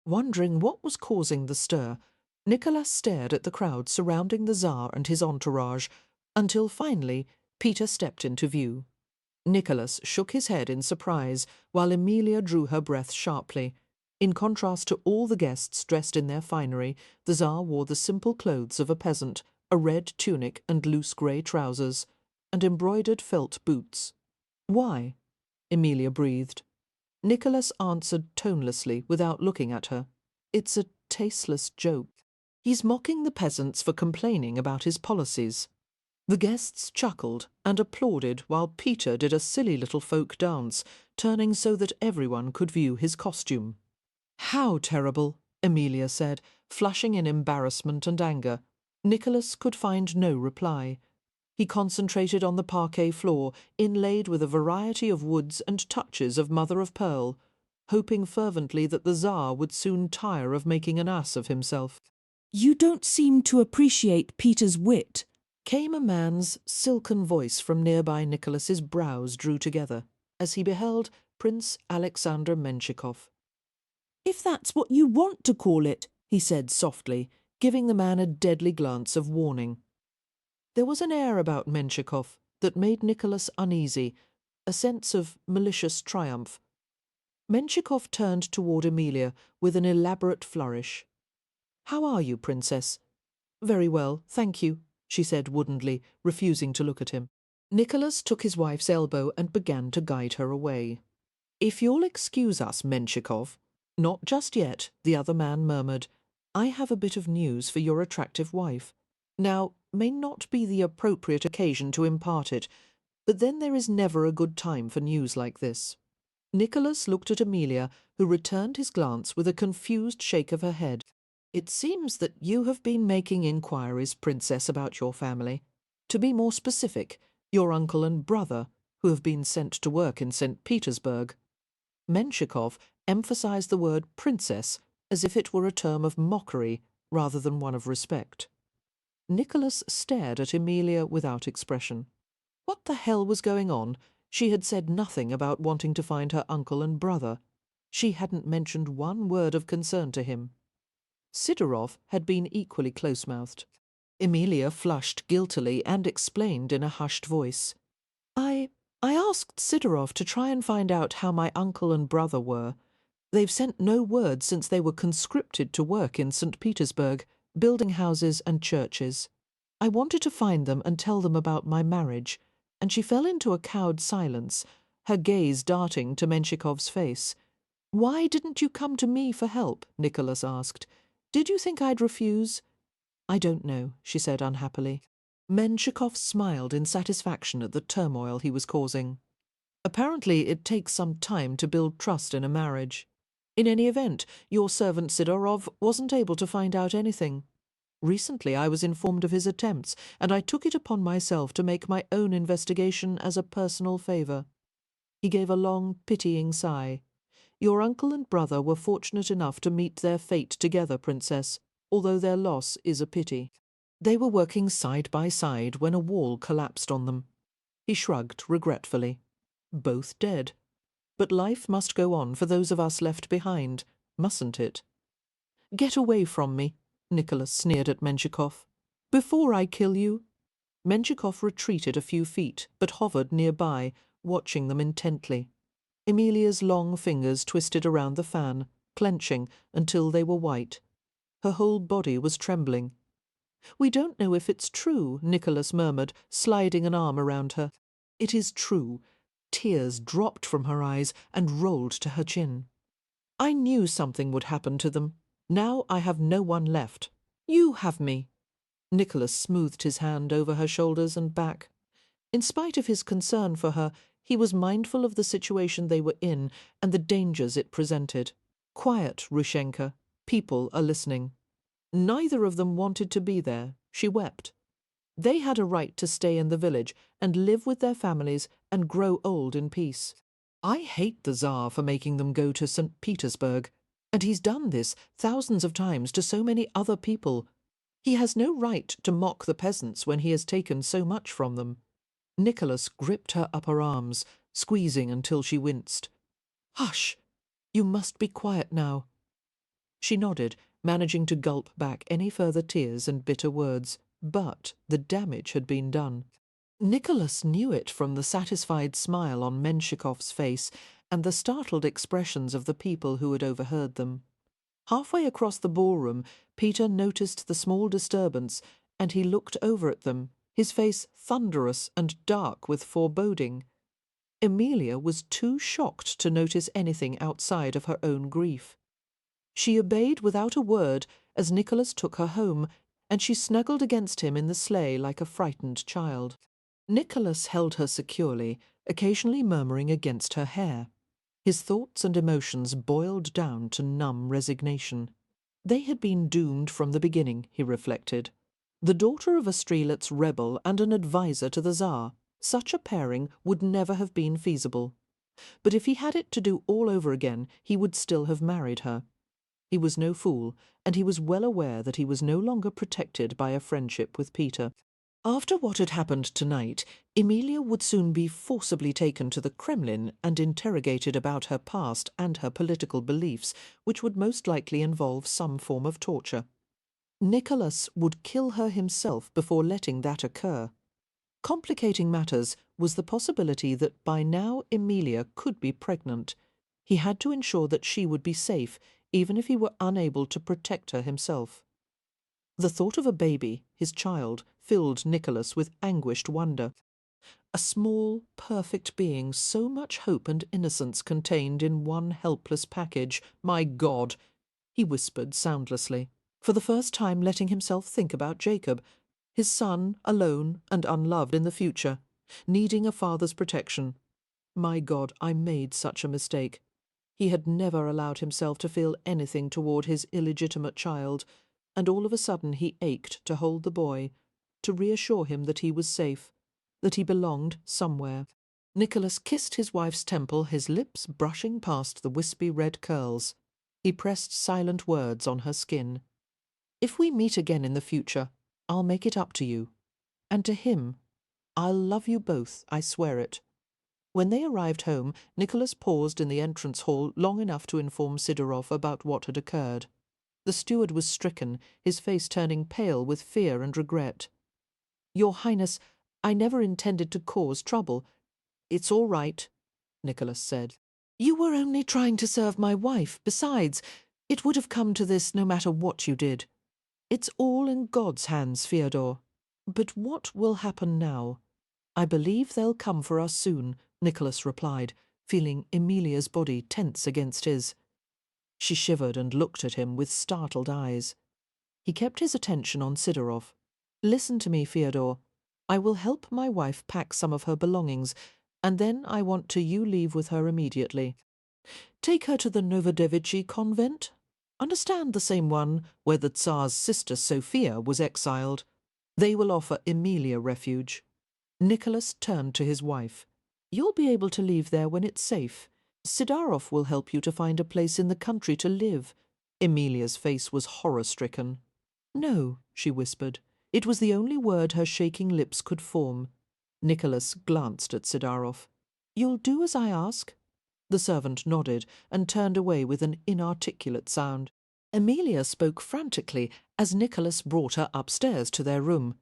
Wondering what was causing the stir, Nicholas stared at the crowd surrounding the Tsar and his entourage, until finally Peter stepped into view. Nicholas shook his head in surprise, while Emilia drew her breath sharply. In contrast to all the guests dressed in their finery, the Tsar wore the simple clothes of a peasant, a red tunic and loose grey trousers, and embroidered felt boots. "Why?" Emilia breathed. Nicholas answered tonelessly, without looking at her. "It's a tasteless joke. He's mocking the peasants for complaining about his policies." The guests chuckled and applauded while Peter did a silly little folk dance, turning so that everyone could view his costume. "How terrible!" Emilia said, flushing in embarrassment and anger. Nicholas could find no reply. He concentrated on the parquet floor, inlaid with a variety of woods and touches of mother-of-pearl, hoping fervently that the Tsar would soon tire of making an ass of himself. "You don't seem to appreciate Peter's wit," came a man's silken voice from nearby. Nicholas's brows drew together as he beheld Prince Alexander Menshikov. "If that's what you want to call it," he said softly, giving the man a deadly glance of warning. There was an air about Menshikov that made Nicholas uneasy, a sense of malicious triumph. Menshikov turned toward Emilia with an elaborate flourish. "How are you, Princess?" "Very well, thank you," she said woodenly, refusing to look at him. Nicholas took his wife's elbow and began to guide her away. "If you'll excuse us, Menshikov—" "Not just yet," the other man murmured. "I have a bit of news for your attractive wife. Now, may not be the appropriate occasion to impart it, but then there is never a good time for news like this." Nicholas looked at Emilia, who returned his glance with a confused shake of her head. "It seems that you have been making inquiries, Princess, about your family. To be more specific, your uncle and brother, who have been sent to work in St. Petersburg." Menshikov emphasized the word princess as if it were a term of mockery rather than one of respect. Nicholas stared at Emilia without expression. What the hell was going on? She had said nothing about wanting to find her uncle and brother. She hadn't mentioned one word of concern to him. Sidorov had been equally close-mouthed. Emilia flushed guiltily and explained in a hushed voice. I asked Sidorov to try and find out how my uncle and brother were. They've sent no word since they were conscripted to work in St. Petersburg, building houses and churches. I wanted to find them and tell them about my marriage, and she fell into a cowed silence, her gaze darting to Menshikov's face. "Why didn't you come to me for help?" Nicholas asked. "Did you think I'd refuse?" "I don't know," she said unhappily. Menshikov smiled in satisfaction at the turmoil he was causing. "Apparently it takes some time to build trust in a marriage. In any event, your servant Sidorov wasn't able to find out anything. Recently I was informed of his attempts, and I took it upon myself to make my own investigation as a personal favour." He gave a long, pitying sigh. "Your uncle and brother were fortunate enough to meet their fate together, Princess, although their loss is a pity." They were working side by side when a wall collapsed on them. He shrugged regretfully. Both dead. But life must go on for those of us left behind, mustn't it? "Get away from me," Nicholas sneered at Menshikov. "Before I kill you." Menshikov retreated a few feet, but hovered nearby, watching them intently. Emilia's long fingers twisted around the fan, clenching until they were white. Her whole body was trembling. "We don't know if it's true," Nicholas murmured, sliding an arm around her. "It is true." Tears dropped from her eyes and rolled to her chin. "I knew something would happen to them. Now I have no one left. You have me." Nicholas smoothed his hand over her shoulders and back. In spite of his concern for her, he was mindful of the situation they were in and the dangers it presented. "Quiet, Rushenka. People are listening." Neither of them wanted to be there, she wept. They had a right to stay in the village and live with their families and grow old in peace. "I hate the Tsar for making them go to St. Petersburg, and he's done this thousands of times to so many other people. He has no right to mock the peasants when he has taken so much from them." Nicholas gripped her upper arms, squeezing until she winced. "Hush! You must be quiet now." She nodded, managing to gulp back any further tears and bitter words, but the damage had been done. Nicholas knew it from the satisfied smile on Menshikov's face and the startled expressions of the people who had overheard them. Halfway across the ballroom, Peter noticed the small disturbance, and he looked over at them, his face thunderous and dark with foreboding. Emilia was too shocked to notice anything outside of her own grief. She obeyed without a word as Nicholas took her home, and she snuggled against him in the sleigh like a frightened child. Nicholas held her securely, occasionally murmuring against her hair. His thoughts and emotions boiled down to numb resignation. They had been doomed from the beginning, he reflected. The daughter of a Strelitz rebel and an adviser to the Tsar, such a pairing would never have been feasible. But if he had it to do all over again, he would still have married her. He was no fool, and he was well aware that he was no longer protected by a friendship with Peter. After what had happened tonight, Emilia would soon be forcibly taken to the Kremlin and interrogated about her past and her political beliefs, which would most likely involve some form of torture. Nicholas would kill her himself before letting that occur. Complicating matters was the possibility that by now Emilia could be pregnant. He had to ensure that she would be safe, even if he were unable to protect her himself. The thought of a baby, his child, filled Nicholas with anguished wonder. A small, perfect being, so much hope and innocence contained in one helpless package. My God! He whispered soundlessly, for the first time letting himself think about Jacob, his son, alone and unloved in the future, needing a father's protection. My God, I made such a mistake. He had never allowed himself to feel anything toward his illegitimate child, and all of a sudden he ached to hold the boy, to reassure him that he was safe, that he belonged somewhere. Nicholas kissed his wife's temple, his lips brushing past the wispy red curls. He pressed silent words on her skin. "If we meet again in the future, I'll make it up to you. And to him, I'll love you both, I swear it." When they arrived home, Nicholas paused in the entrance hall long enough to inform Sidorov about what had occurred. The steward was stricken, his face turning pale with fear and regret. "Your Highness, I never intended to cause trouble. It's all right," Nicholas said. "You were only trying to serve my wife. Besides, it would have come to this no matter what you did. It's all in God's hands, Fyodor. But what will happen now? I believe they'll come for us soon, Nicholas replied, feeling Emilia's body tense against his. She shivered and looked at him with startled eyes. He kept his attention on Sidorov. "Listen to me, Fyodor. I will help my wife pack some of her belongings, and then I want you leave with her immediately. Take her to the Novodevichy convent. Understand, the same one where the Tsar's sister Sophia was exiled. They will offer Emilia refuge." Nicholas turned to his wife. "You'll be able to leave there when it's safe. Sidarov will help you to find a place in the country to live." Emilia's face was horror-stricken. "No," she whispered. It was the only word her shaking lips could form. Nicholas glanced at Sidarov. "You'll do as I ask?" The servant nodded and turned away with an inarticulate sound. Emilia spoke frantically as Nicholas brought her upstairs to their room.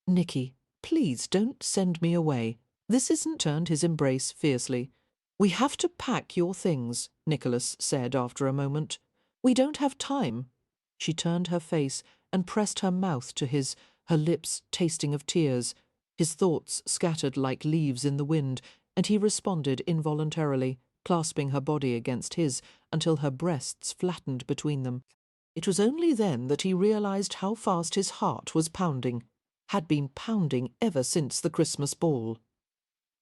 "Nicky, please don't send me away." This isn't turned his embrace fiercely. "We have to pack your things," Nicholas said after a moment. "We don't have time." She turned her face and pressed her mouth to his, her lips tasting of tears. His thoughts scattered like leaves in the wind, and he responded involuntarily, clasping her body against his until her breasts flattened between them. It was only then that he realized how fast his heart was pounding, had been pounding ever since the Christmas ball.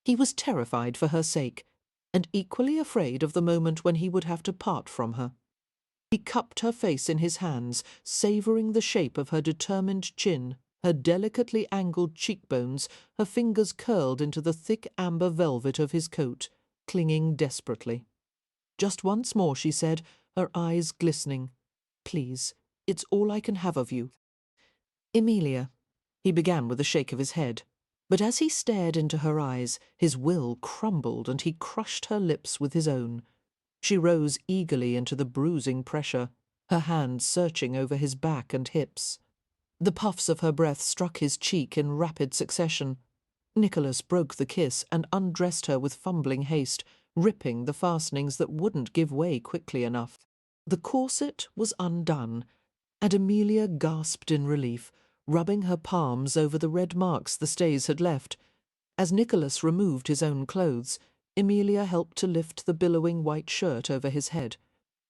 He was terrified for her sake, and equally afraid of the moment when he would have to part from her. He cupped her face in his hands, savouring the shape of her determined chin, her delicately angled cheekbones, her fingers curled into the thick amber velvet of his coat, clinging desperately. "Just once more," she said, her eyes glistening. "Please, it's all I can have of you." "Emilia," he began with a shake of his head, but as he stared into her eyes, his will crumbled and he crushed her lips with his own. She rose eagerly into the bruising pressure, her hands searching over his back and hips. The puffs of her breath struck his cheek in rapid succession. Nicholas broke the kiss and undressed her with fumbling haste, ripping the fastenings that wouldn't give way quickly enough. The corset was undone, and Emilia gasped in relief, rubbing her palms over the red marks the stays had left. As Nicholas removed his own clothes, Emilia helped to lift the billowing white shirt over his head.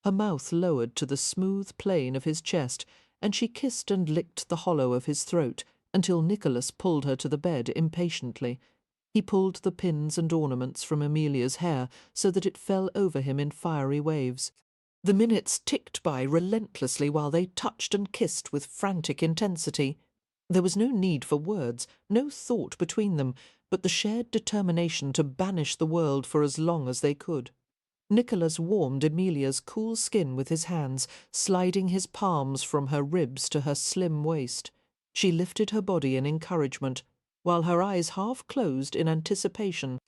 Her mouth lowered to the smooth plane of his chest, and she kissed and licked the hollow of his throat until Nicholas pulled her to the bed impatiently. He pulled the pins and ornaments from Emilia's hair so that it fell over him in fiery waves. The minutes ticked by relentlessly while they touched and kissed with frantic intensity. There was no need for words, no thought between them, but the shared determination to banish the world for as long as they could. Nicholas warmed Emilia's cool skin with his hands, sliding his palms from her ribs to her slim waist. She lifted her body in encouragement, while her eyes half closed in anticipation.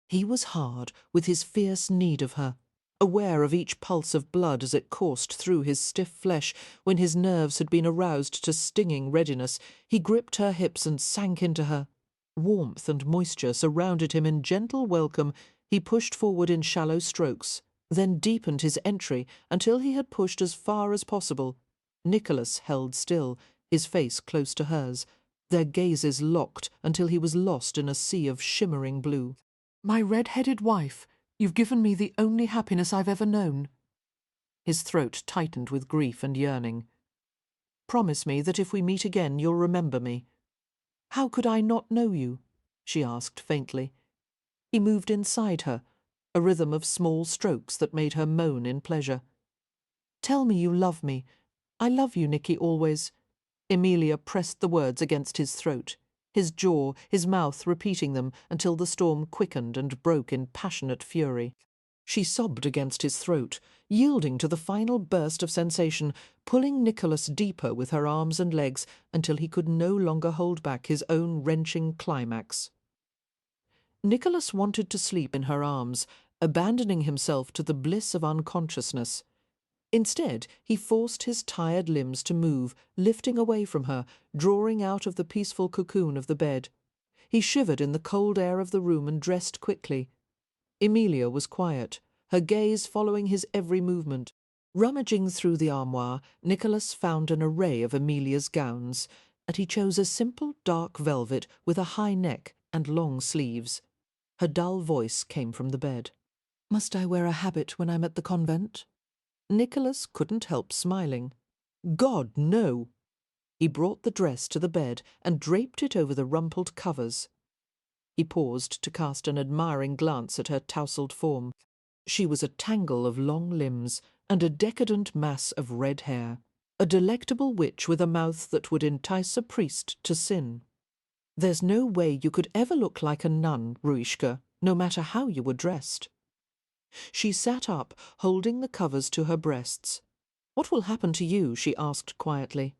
He was hard with his fierce need of her, aware of each pulse of blood as it coursed through his stiff flesh. When his nerves had been aroused to stinging readiness, he gripped her hips and sank into her. Warmth and moisture surrounded him in gentle welcome. He pushed forward in shallow strokes, then deepened his entry until he had pushed as far as possible. Nicholas held still, his face close to hers. Their gazes locked until he was lost in a sea of shimmering blue. "My red-headed wife, you've given me the only happiness I've ever known." His throat tightened with grief and yearning. "Promise me that if we meet again you'll remember me." "How could I not know you?" she asked faintly. He moved inside her, a rhythm of small strokes that made her moan in pleasure. "Tell me you love me. I love you, Nicky, always." Emilia pressed the words against his throat, his jaw, his mouth repeating them until the storm quickened and broke in passionate fury. She sobbed against his throat, yielding to the final burst of sensation, pulling Nicholas deeper with her arms and legs until he could no longer hold back his own wrenching climax. Nicholas wanted to sleep in her arms, abandoning himself to the bliss of unconsciousness. Instead, he forced his tired limbs to move, lifting away from her, drawing out of the peaceful cocoon of the bed. He shivered in the cold air of the room and dressed quickly. Emilia was quiet, her gaze following his every movement. Rummaging through the armoire, Nicholas found an array of Emilia's gowns, and he chose a simple dark velvet with a high neck and long sleeves. Her dull voice came from the bed. "Must I wear a habit when I'm at the convent?" Nicholas couldn't help smiling. "God, no!" He brought the dress to the bed and draped it over the rumpled covers. He paused to cast an admiring glance at her tousled form. She was a tangle of long limbs and a decadent mass of red hair, a delectable witch with a mouth that would entice a priest to sin. "There's no way you could ever look like a nun, Ruishka, no matter how you were dressed." She sat up, holding the covers to her breasts. "What will happen to you?" she asked quietly.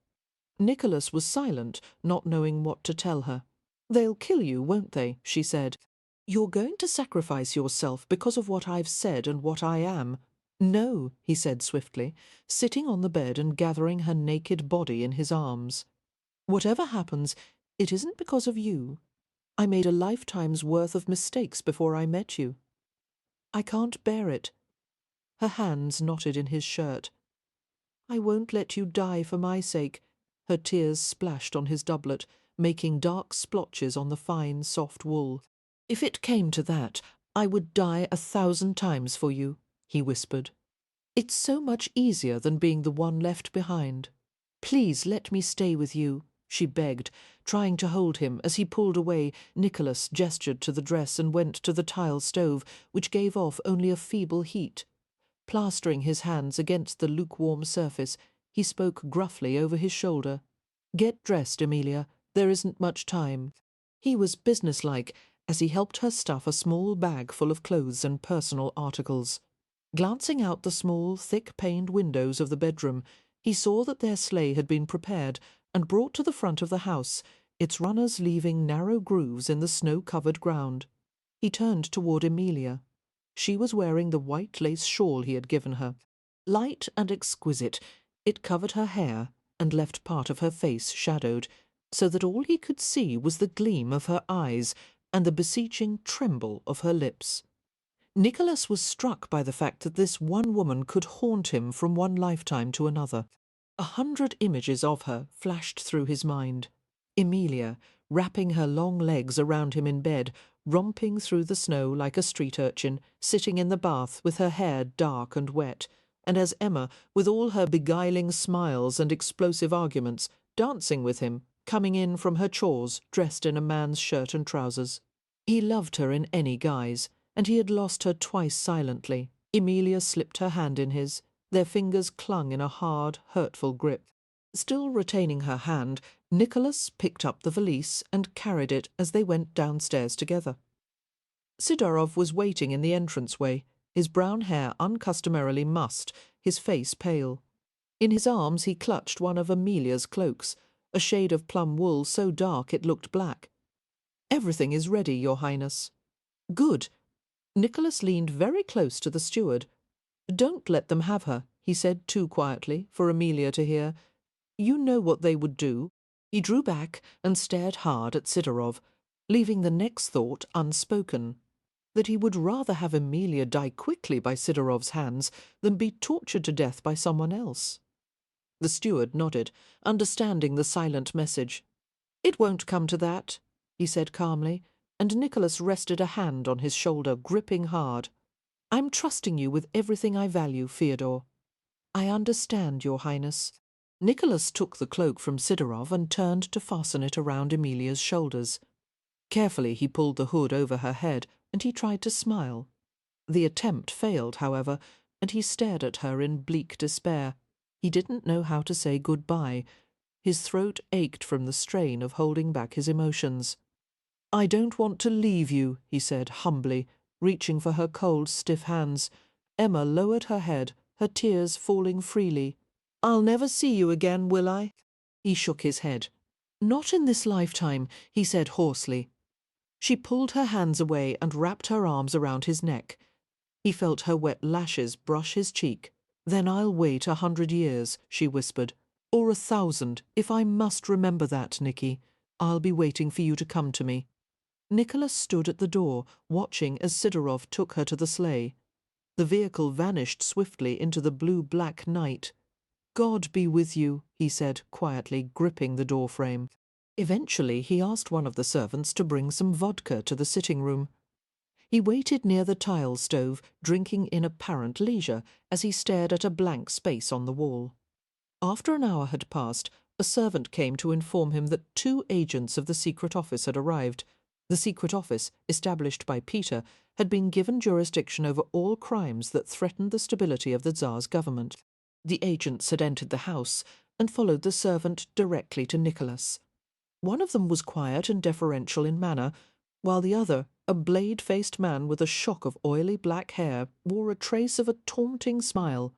Nicholas was silent, not knowing what to tell her. "They'll kill you, won't they?" she said. "You're going to sacrifice yourself because of what I've said and what I am." "No," he said swiftly, sitting on the bed and gathering her naked body in his arms. "Whatever happens, it isn't because of you. I made a lifetime's worth of mistakes before I met you. I can't bear it." Her hands knotted in his shirt. "I won't let you die for my sake." Her tears splashed on his doublet, making dark splotches on the fine, soft wool. "If it came to that, I would die 1,000 times for you," he whispered. "It's so much easier than being the one left behind. Please let me stay with you," she begged, trying to hold him. As he pulled away, Nicholas gestured to the dress and went to the tile stove, which gave off only a feeble heat. Plastering his hands against the lukewarm surface, he spoke gruffly over his shoulder. "Get dressed, Emilia. There isn't much time." He was businesslike as he helped her stuff a small bag full of clothes and personal articles. Glancing out the small, thick-paned windows of the bedroom, he saw that their sleigh had been prepared and brought to the front of the house, its runners leaving narrow grooves in the snow-covered ground. He turned toward Emilia. She was wearing the white lace shawl he had given her. Light and exquisite, it covered her hair and left part of her face shadowed, so that all he could see was the gleam of her eyes and the beseeching tremble of her lips. Nicholas was struck by the fact that this one woman could haunt him from one lifetime to another. 100 images of her flashed through his mind. Emilia, wrapping her long legs around him in bed, romping through the snow like a street urchin, sitting in the bath with her hair dark and wet, and as Emma, with all her beguiling smiles and explosive arguments, dancing with him, coming in from her chores dressed in a man's shirt and trousers. He loved her in any guise, and he had lost her twice silently. Emilia slipped her hand in his. Their fingers clung in a hard, hurtful grip. Still retaining her hand, Nicholas picked up the valise and carried it as they went downstairs together. Sidorov was waiting in the entranceway, his brown hair uncustomarily mussed, his face pale. In his arms he clutched one of Emilia's cloaks, a shade of plum wool so dark it looked black. "Everything is ready, Your Highness." "Good." Nicholas leaned very close to the steward. "Don't let them have her," he said too quietly for Emilia to hear. "You know what they would do." He drew back and stared hard at Sidorov, leaving the next thought unspoken, that he would rather have Emilia die quickly by Sidorov's hands than be tortured to death by someone else. The steward nodded, understanding the silent message. "It won't come to that," he said calmly, and Nicholas rested a hand on his shoulder, gripping hard. "I'm trusting you with everything I value, Fyodor." "I understand, Your Highness." Nicholas took the cloak from Sidorov and turned to fasten it around Emilia's shoulders. Carefully he pulled the hood over her head, and he tried to smile. The attempt failed, however, and he stared at her in bleak despair. He didn't know how to say goodbye. His throat ached from the strain of holding back his emotions. "I don't want to leave you," he said humbly, reaching for her cold, stiff hands. Emma lowered her head, her tears falling freely. "I'll never see you again, will I?" He shook his head. "Not in this lifetime," he said hoarsely. She pulled her hands away and wrapped her arms around his neck. He felt her wet lashes brush his cheek. "Then I'll wait 100 years," she whispered. "Or 1,000, if I must remember that, Nicky. I'll be waiting for you to come to me." Nicholas stood at the door, watching as Sidorov took her to the sleigh. The vehicle vanished swiftly into the blue-black night. "God be with you," he said quietly, gripping the doorframe. Eventually he asked one of the servants to bring some vodka to the sitting room. He waited near the tile stove, drinking in apparent leisure as he stared at a blank space on the wall. After an hour had passed, a servant came to inform him that 2 agents of the secret office had arrived. The secret office, established by Peter, had been given jurisdiction over all crimes that threatened the stability of the Tsar's government. The agents had entered the house and followed the servant directly to Nicholas. One of them was quiet and deferential in manner, while the other, a blade-faced man with a shock of oily black hair, wore a trace of a taunting smile.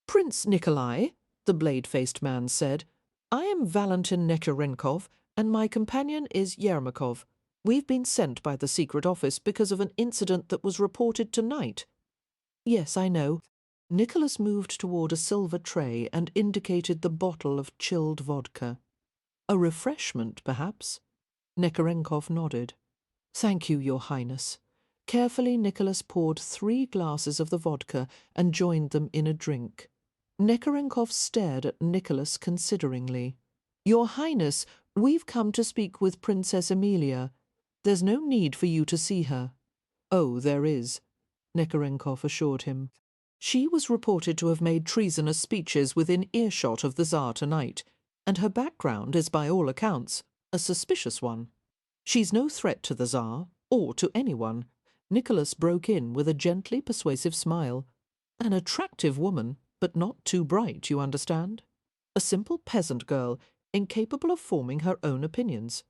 "Prince Nikolai," the blade-faced man said, "I am Valentin Nekarenkov, and my companion is Yermakov. We've been sent by the secret office because of an incident that was reported tonight." "Yes, I know." Nicholas moved toward a silver tray and indicated the bottle of chilled vodka. "A refreshment, perhaps?" Nekarenkov nodded. "Thank you, Your Highness." Carefully, Nicholas poured 3 glasses of the vodka and joined them in a drink. Nekarenkov stared at Nicholas consideringly. "Your Highness, we've come to speak with Princess Amelia. There's no need for you to see her." "Oh, there is," Nekarenkov assured him. "She was reported to have made treasonous speeches within earshot of the Tsar tonight, and her background is by all accounts a suspicious one. She's no threat to the Tsar, or to anyone." Nicholas broke in with a gently persuasive smile. "An attractive woman, but not too bright, you understand? A simple peasant girl, incapable of forming her own opinions.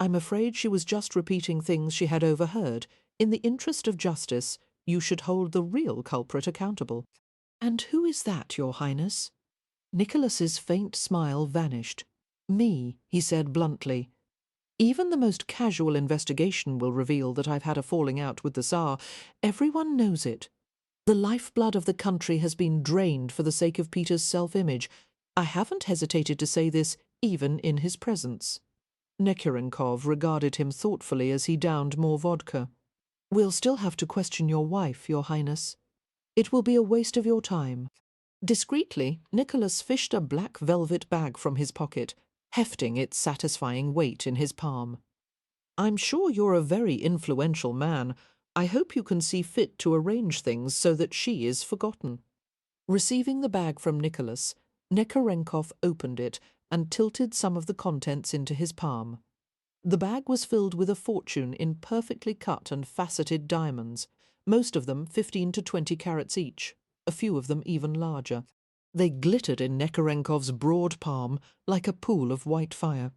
I'm afraid she was just repeating things she had overheard. In the interest of justice, you should hold the real culprit accountable." "And who is that, Your Highness?" Nicholas's faint smile vanished. "Me," he said bluntly. "Even the most casual investigation will reveal that I've had a falling out with the Tsar. Everyone knows it. The lifeblood of the country has been drained for the sake of Peter's self-image. I haven't hesitated to say this even in his presence." Nekarenkov regarded him thoughtfully as he downed more vodka. "We'll still have to question your wife, Your Highness. It will be a waste of your time." Discreetly, Nicholas fished a black velvet bag from his pocket, hefting its satisfying weight in his palm. "I'm sure you're a very influential man. I hope you can see fit to arrange things so that she is forgotten." Receiving the bag from Nicholas, Nekarenkov opened it and tilted some of the contents into his palm. The bag was filled with a fortune in perfectly cut and faceted diamonds, most of them 15 to 20 carats each, a few of them even larger. They glittered in Nekarenkov's broad palm like a pool of white fire.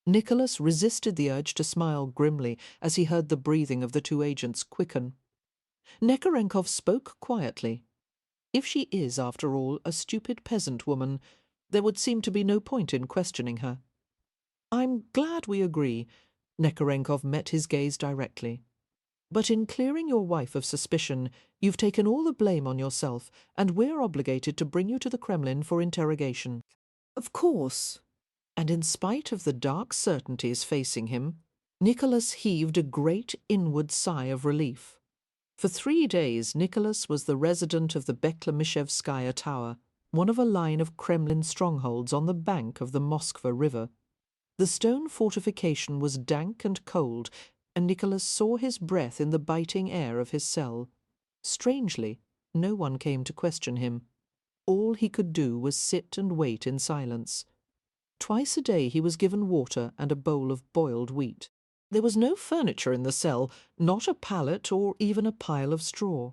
Nicholas resisted the urge to smile grimly as he heard the breathing of the 2 agents quicken. Nekarenkov spoke quietly. If she is, after all, a stupid peasant woman, there would seem to be no point in questioning her. "I'm glad we agree." Nekarenkov met his gaze directly. "But in clearing your wife of suspicion, you've taken all the blame on yourself, and we're obligated to bring you to the Kremlin for interrogation." "Of course." And in spite of the dark certainties facing him, Nicholas heaved a great inward sigh of relief. For 3 days Nicholas was the resident of the Beklemishevskaya Tower, one of a line of Kremlin strongholds on the bank of the Moskva River. The stone fortification was dank and cold, and Nicholas saw his breath in the biting air of his cell. Strangely, no one came to question him. All he could do was sit and wait in silence. Twice a day he was given water and a bowl of boiled wheat. There was no furniture in the cell, not a pallet or even a pile of straw.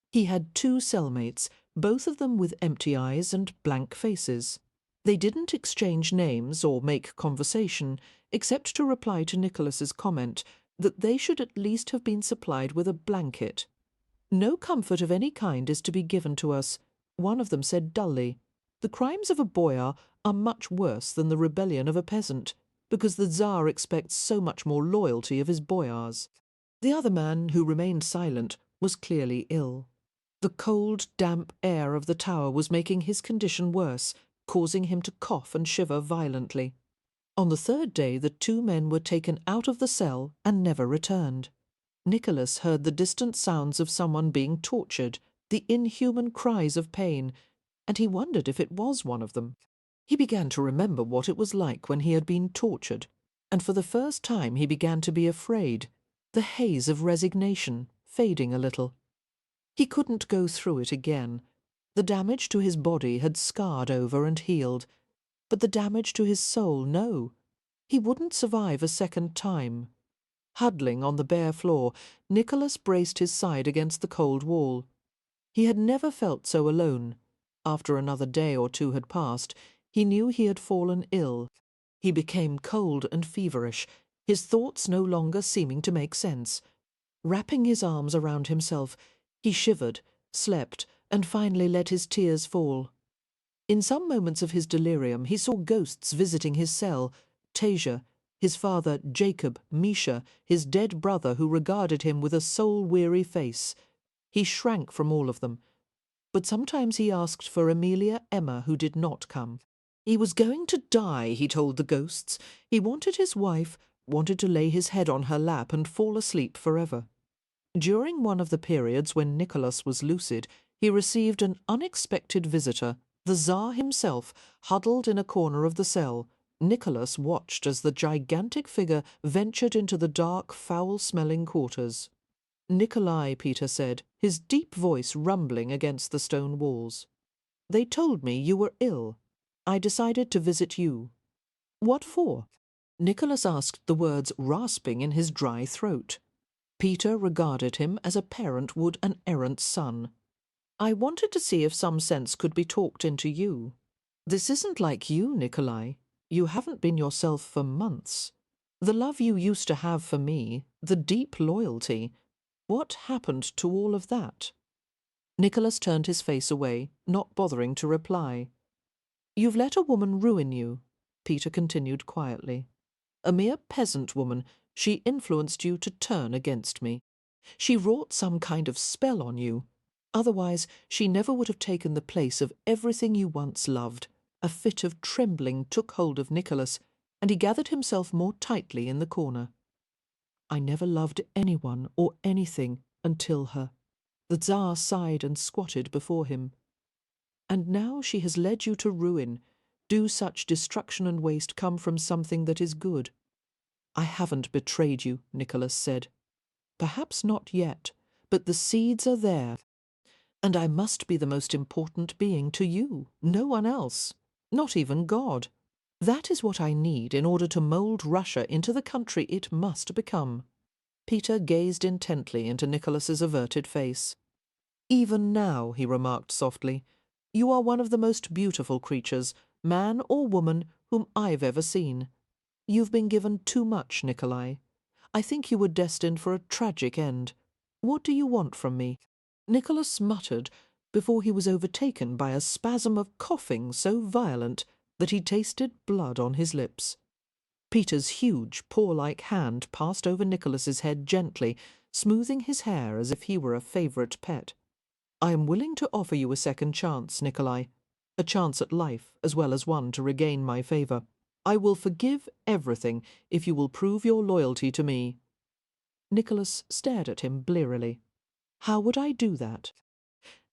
He had 2 cellmates, both of them with empty eyes and blank faces. They didn't exchange names or make conversation, except to reply to Nicholas's comment that they should at least have been supplied with a blanket. "No comfort of any kind is to be given to us," one of them said dully. "The crimes of a boyar are much worse than the rebellion of a peasant, because the Tsar expects so much more loyalty of his boyars." The other man, who remained silent, was clearly ill. The cold, damp air of the tower was making his condition worse, causing him to cough and shiver violently. On the 3rd day the 2 men were taken out of the cell and never returned. Nicholas heard the distant sounds of someone being tortured, the inhuman cries of pain, and he wondered if it was one of them. He began to remember what it was like when he had been tortured, and for the first time he began to be afraid. the haze of resignation fading a little. He couldn't go through it again. The damage to his body had scarred over and healed, but the damage to his soul, no. He wouldn't survive a second time. Huddling on the bare floor, Nicholas braced his side against the cold wall. He had never felt so alone. After another day or two had passed, he knew he had fallen ill. He became cold and feverish, his thoughts no longer seeming to make sense. Wrapping his arms around himself, he shivered, slept, and finally let his tears fall. In some moments of his delirium he saw ghosts visiting his cell, Tasia, his father Jacob, Misha, his dead brother who regarded him with a soul-weary face. He shrank from all of them, but sometimes he asked for Amelia Emma, who did not come. He was going to die, he told the ghosts. He wanted his wife, wanted to lay his head on her lap and fall asleep forever. During one of the periods when Nicholas was lucid, he received an unexpected visitor, the Tsar himself, huddled in a corner of the cell. Nicholas watched as the gigantic figure ventured into the dark, foul-smelling quarters. "Nikolai," Peter said, his deep voice rumbling against the stone walls. "They told me you were ill. I decided to visit you." "What for?" Nicholas asked, the words rasping in his dry throat. Peter regarded him as a parent would an errant son. "I wanted to see if some sense could be talked into you. This isn't like you, Nikolai. You haven't been yourself for months. The love you used to have for me, the deep loyalty, what happened to all of that?" Nicholas turned his face away, not bothering to reply. "You've let a woman ruin you," Peter continued quietly. "A mere peasant woman, she influenced you to turn against me. She wrought some kind of spell on you. Otherwise, she never would have taken the place of everything you once loved." A fit of trembling took hold of Nicholas, and he gathered himself more tightly in the corner. "I never loved anyone or anything until her." The Tsar sighed and squatted before him. "And now she has led you to ruin. Do such destruction and waste come from something that is good?" "I haven't betrayed you," Nicholas said. "Perhaps not yet, but the seeds are there. And I must be the most important being to you, no one else. Not even God. That is what I need in order to mould Russia into the country it must become." Peter gazed intently into Nicholas's averted face. "Even now," he remarked softly, "you are one of the most beautiful creatures, man or woman, whom I've ever seen. You've been given too much, Nikolai. I think you were destined for a tragic end. What do you want from me?" Nicholas muttered, before he was overtaken by a spasm of coughing so violent that he tasted blood on his lips. Peter's huge, paw-like hand passed over Nicholas's head gently, smoothing his hair as if he were a favourite pet. "I am willing to offer you a second chance, Nikolai. A chance at life, as well as one to regain my favour. I will forgive everything if you will prove your loyalty to me." Nicholas stared at him blearily. "How would I do that?"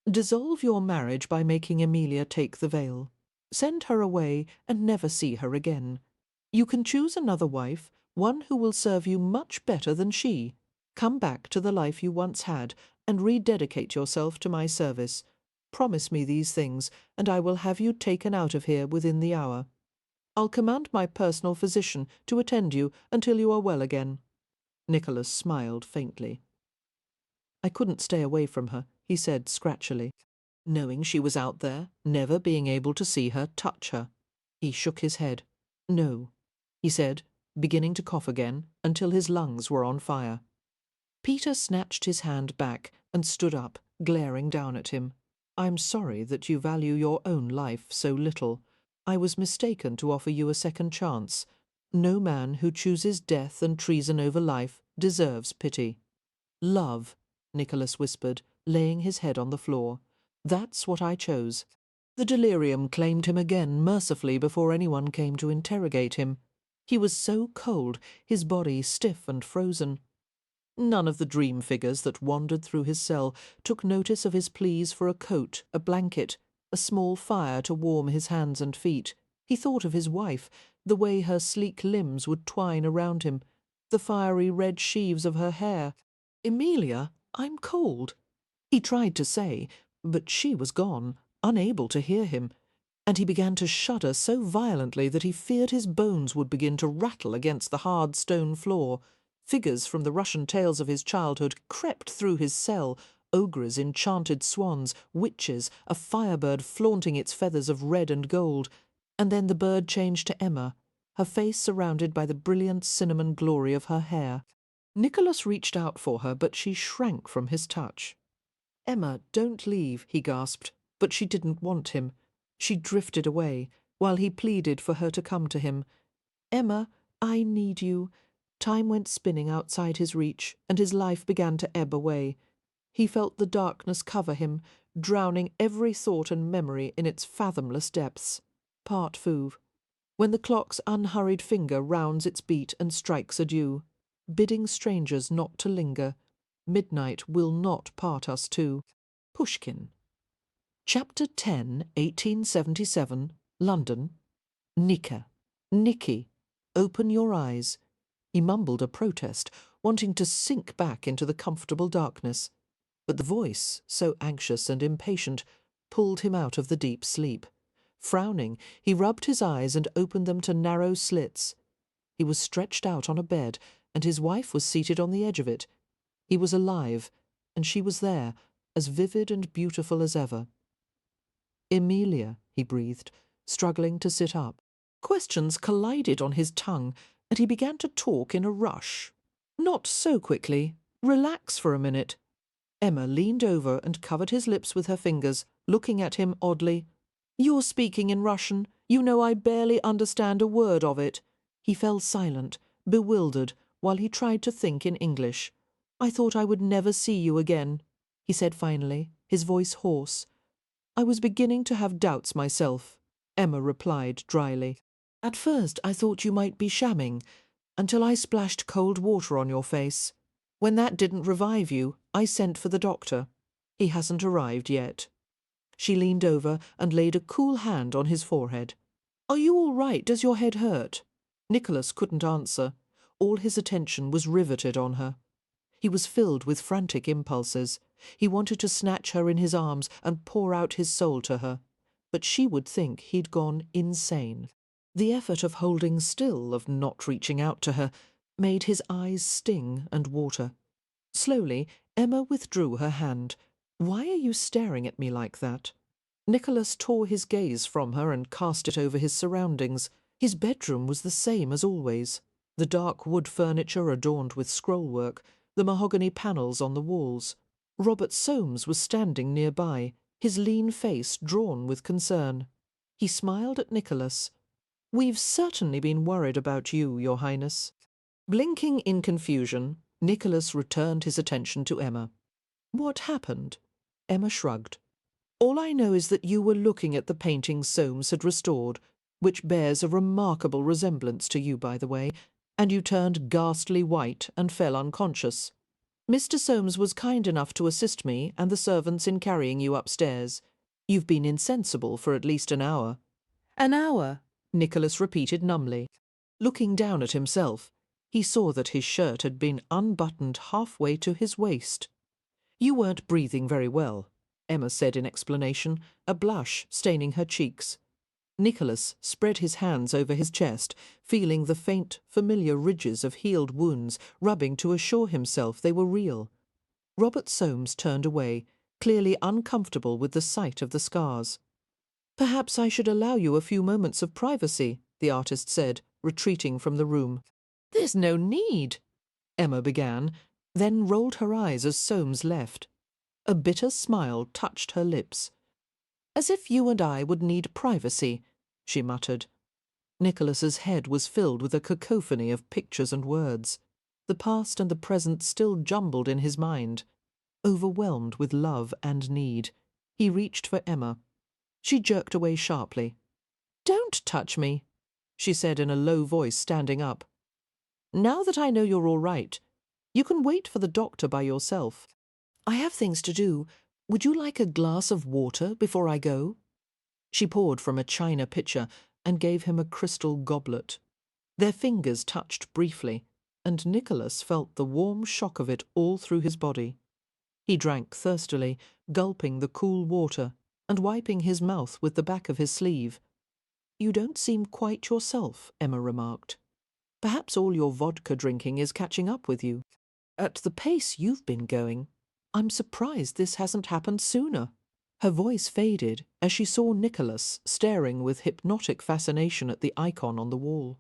"Dissolve your marriage by making Amelia take the veil. Send her away and never see her again. You can choose another wife, one who will serve you much better than she. Come back to the life you once had and rededicate yourself to my service. Promise me these things, and I will have you taken out of here within the hour. I'll command my personal physician to attend you until you are well again." Nicholas smiled faintly. "I couldn't stay away from her," he said scratchily. "Knowing she was out there, never being able to see her, touch her." He shook his head. "No," he said, beginning to cough again until his lungs were on fire. Peter snatched his hand back and stood up, glaring down at him. "I'm sorry that you value your own life so little. I was mistaken to offer you a second chance. No man who chooses death and treason over life deserves pity." "Love," Nicholas whispered, laying his head on the floor. "That's what I chose." The delirium claimed him again mercifully before anyone came to interrogate him. He was so cold, his body stiff and frozen. None of the dream figures that wandered through his cell took notice of his pleas for a coat, a blanket, a small fire to warm his hands and feet. He thought of his wife, the way her sleek limbs would twine around him, the fiery red sheaves of her hair. "Emilia, I'm cold," he tried to say, but she was gone, unable to hear him, and he began to shudder so violently that he feared his bones would begin to rattle against the hard stone floor. Figures from the Russian tales of his childhood crept through his cell, ogres, enchanted swans, witches, a firebird flaunting its feathers of red and gold, and then the bird changed to Emma, her face surrounded by the brilliant cinnamon glory of her hair. Nicholas reached out for her, but she shrank from his touch. "Emma, don't leave," he gasped, but she didn't want him. She drifted away, while he pleaded for her to come to him. "Emma, I need you." Time went spinning outside his reach, and his life began to ebb away. He felt the darkness cover him, drowning every thought and memory in its fathomless depths. Part Fouve. When the clock's unhurried finger rounds its beat and strikes adieu, bidding strangers not to linger, midnight will not part us two. Pushkin. Chapter 10, 1877, London. Nika. Nicky. Open your eyes. He mumbled a protest, wanting to sink back into the comfortable darkness, but the voice, so anxious and impatient, pulled him out of the deep sleep. Frowning, he rubbed his eyes and opened them to narrow slits. He was stretched out on a bed, and his wife was seated on the edge of it. He was alive, and she was there, as vivid and beautiful as ever. "Emilia," he breathed, struggling to sit up. Questions collided on his tongue, and he began to talk in a rush. "Not so quickly. Relax for a minute." Emma leaned over and covered his lips with her fingers, looking at him oddly. "You're speaking in Russian. You know I barely understand a word of it." He fell silent, bewildered, while he tried to think in English. "I thought I would never see you again," he said finally, his voice hoarse. "I was beginning to have doubts myself," Emma replied dryly. "At first I thought you might be shamming, until I splashed cold water on your face. When that didn't revive you, I sent for the doctor. He hasn't arrived yet." She leaned over and laid a cool hand on his forehead. "Are you all right? Does your head hurt?" Nicholas couldn't answer. All his attention was riveted on her. He was filled with frantic impulses. He wanted to snatch her in his arms and pour out his soul to her, but she would think he'd gone insane. The effort of holding still, of not reaching out to her, made his eyes sting and water. Slowly, Emma withdrew her hand. "Why are you staring at me like that?" Nicholas tore his gaze from her and cast it over his surroundings. His bedroom was the same as always. The dark wood furniture adorned with scrollwork, the mahogany panels on the walls. Robert Soames was standing nearby, his lean face drawn with concern. He smiled at Nicholas. "We've certainly been worried about you, Your Highness." Blinking in confusion, Nicholas returned his attention to Emma. "What happened?" Emma shrugged. "All I know is that you were looking at the painting Soames had restored, which bears a remarkable resemblance to you, by the way, and you turned ghastly white and fell unconscious. Mr. Soames was kind enough to assist me and the servants in carrying you upstairs. You've been insensible for at least an hour." "An hour?" Nicholas repeated numbly. Looking down at himself, he saw that his shirt had been unbuttoned halfway to his waist. "You weren't breathing very well," Emma said in explanation, a blush staining her cheeks. Nicholas spread his hands over his chest, feeling the faint, familiar ridges of healed wounds, rubbing to assure himself they were real. Robert Soames turned away, clearly uncomfortable with the sight of the scars. "Perhaps I should allow you a few moments of privacy," the artist said, retreating from the room. "There's no need," Emma began, then rolled her eyes as Soames left. A bitter smile touched her lips. "As if you and I would need privacy," she muttered. Nicholas's head was filled with a cacophony of pictures and words. The past and the present still jumbled in his mind. Overwhelmed with love and need, he reached for Emma. She jerked away sharply. "Don't touch me," she said in a low voice, standing up. "Now that I know you're all right, you can wait for the doctor by yourself. I have things to do. Would you like a glass of water before I go?" She poured from a china pitcher and gave him a crystal goblet. Their fingers touched briefly. and Nicholas felt the warm shock of it all through his body. He drank thirstily, gulping the cool water and wiping his mouth with the back of his sleeve. "You don't seem quite yourself," Emma remarked. "Perhaps all your vodka drinking is catching up with you. At the pace you've been going, I'm surprised this hasn't happened sooner." Her voice faded as she saw Nicholas staring with hypnotic fascination at the icon on the wall.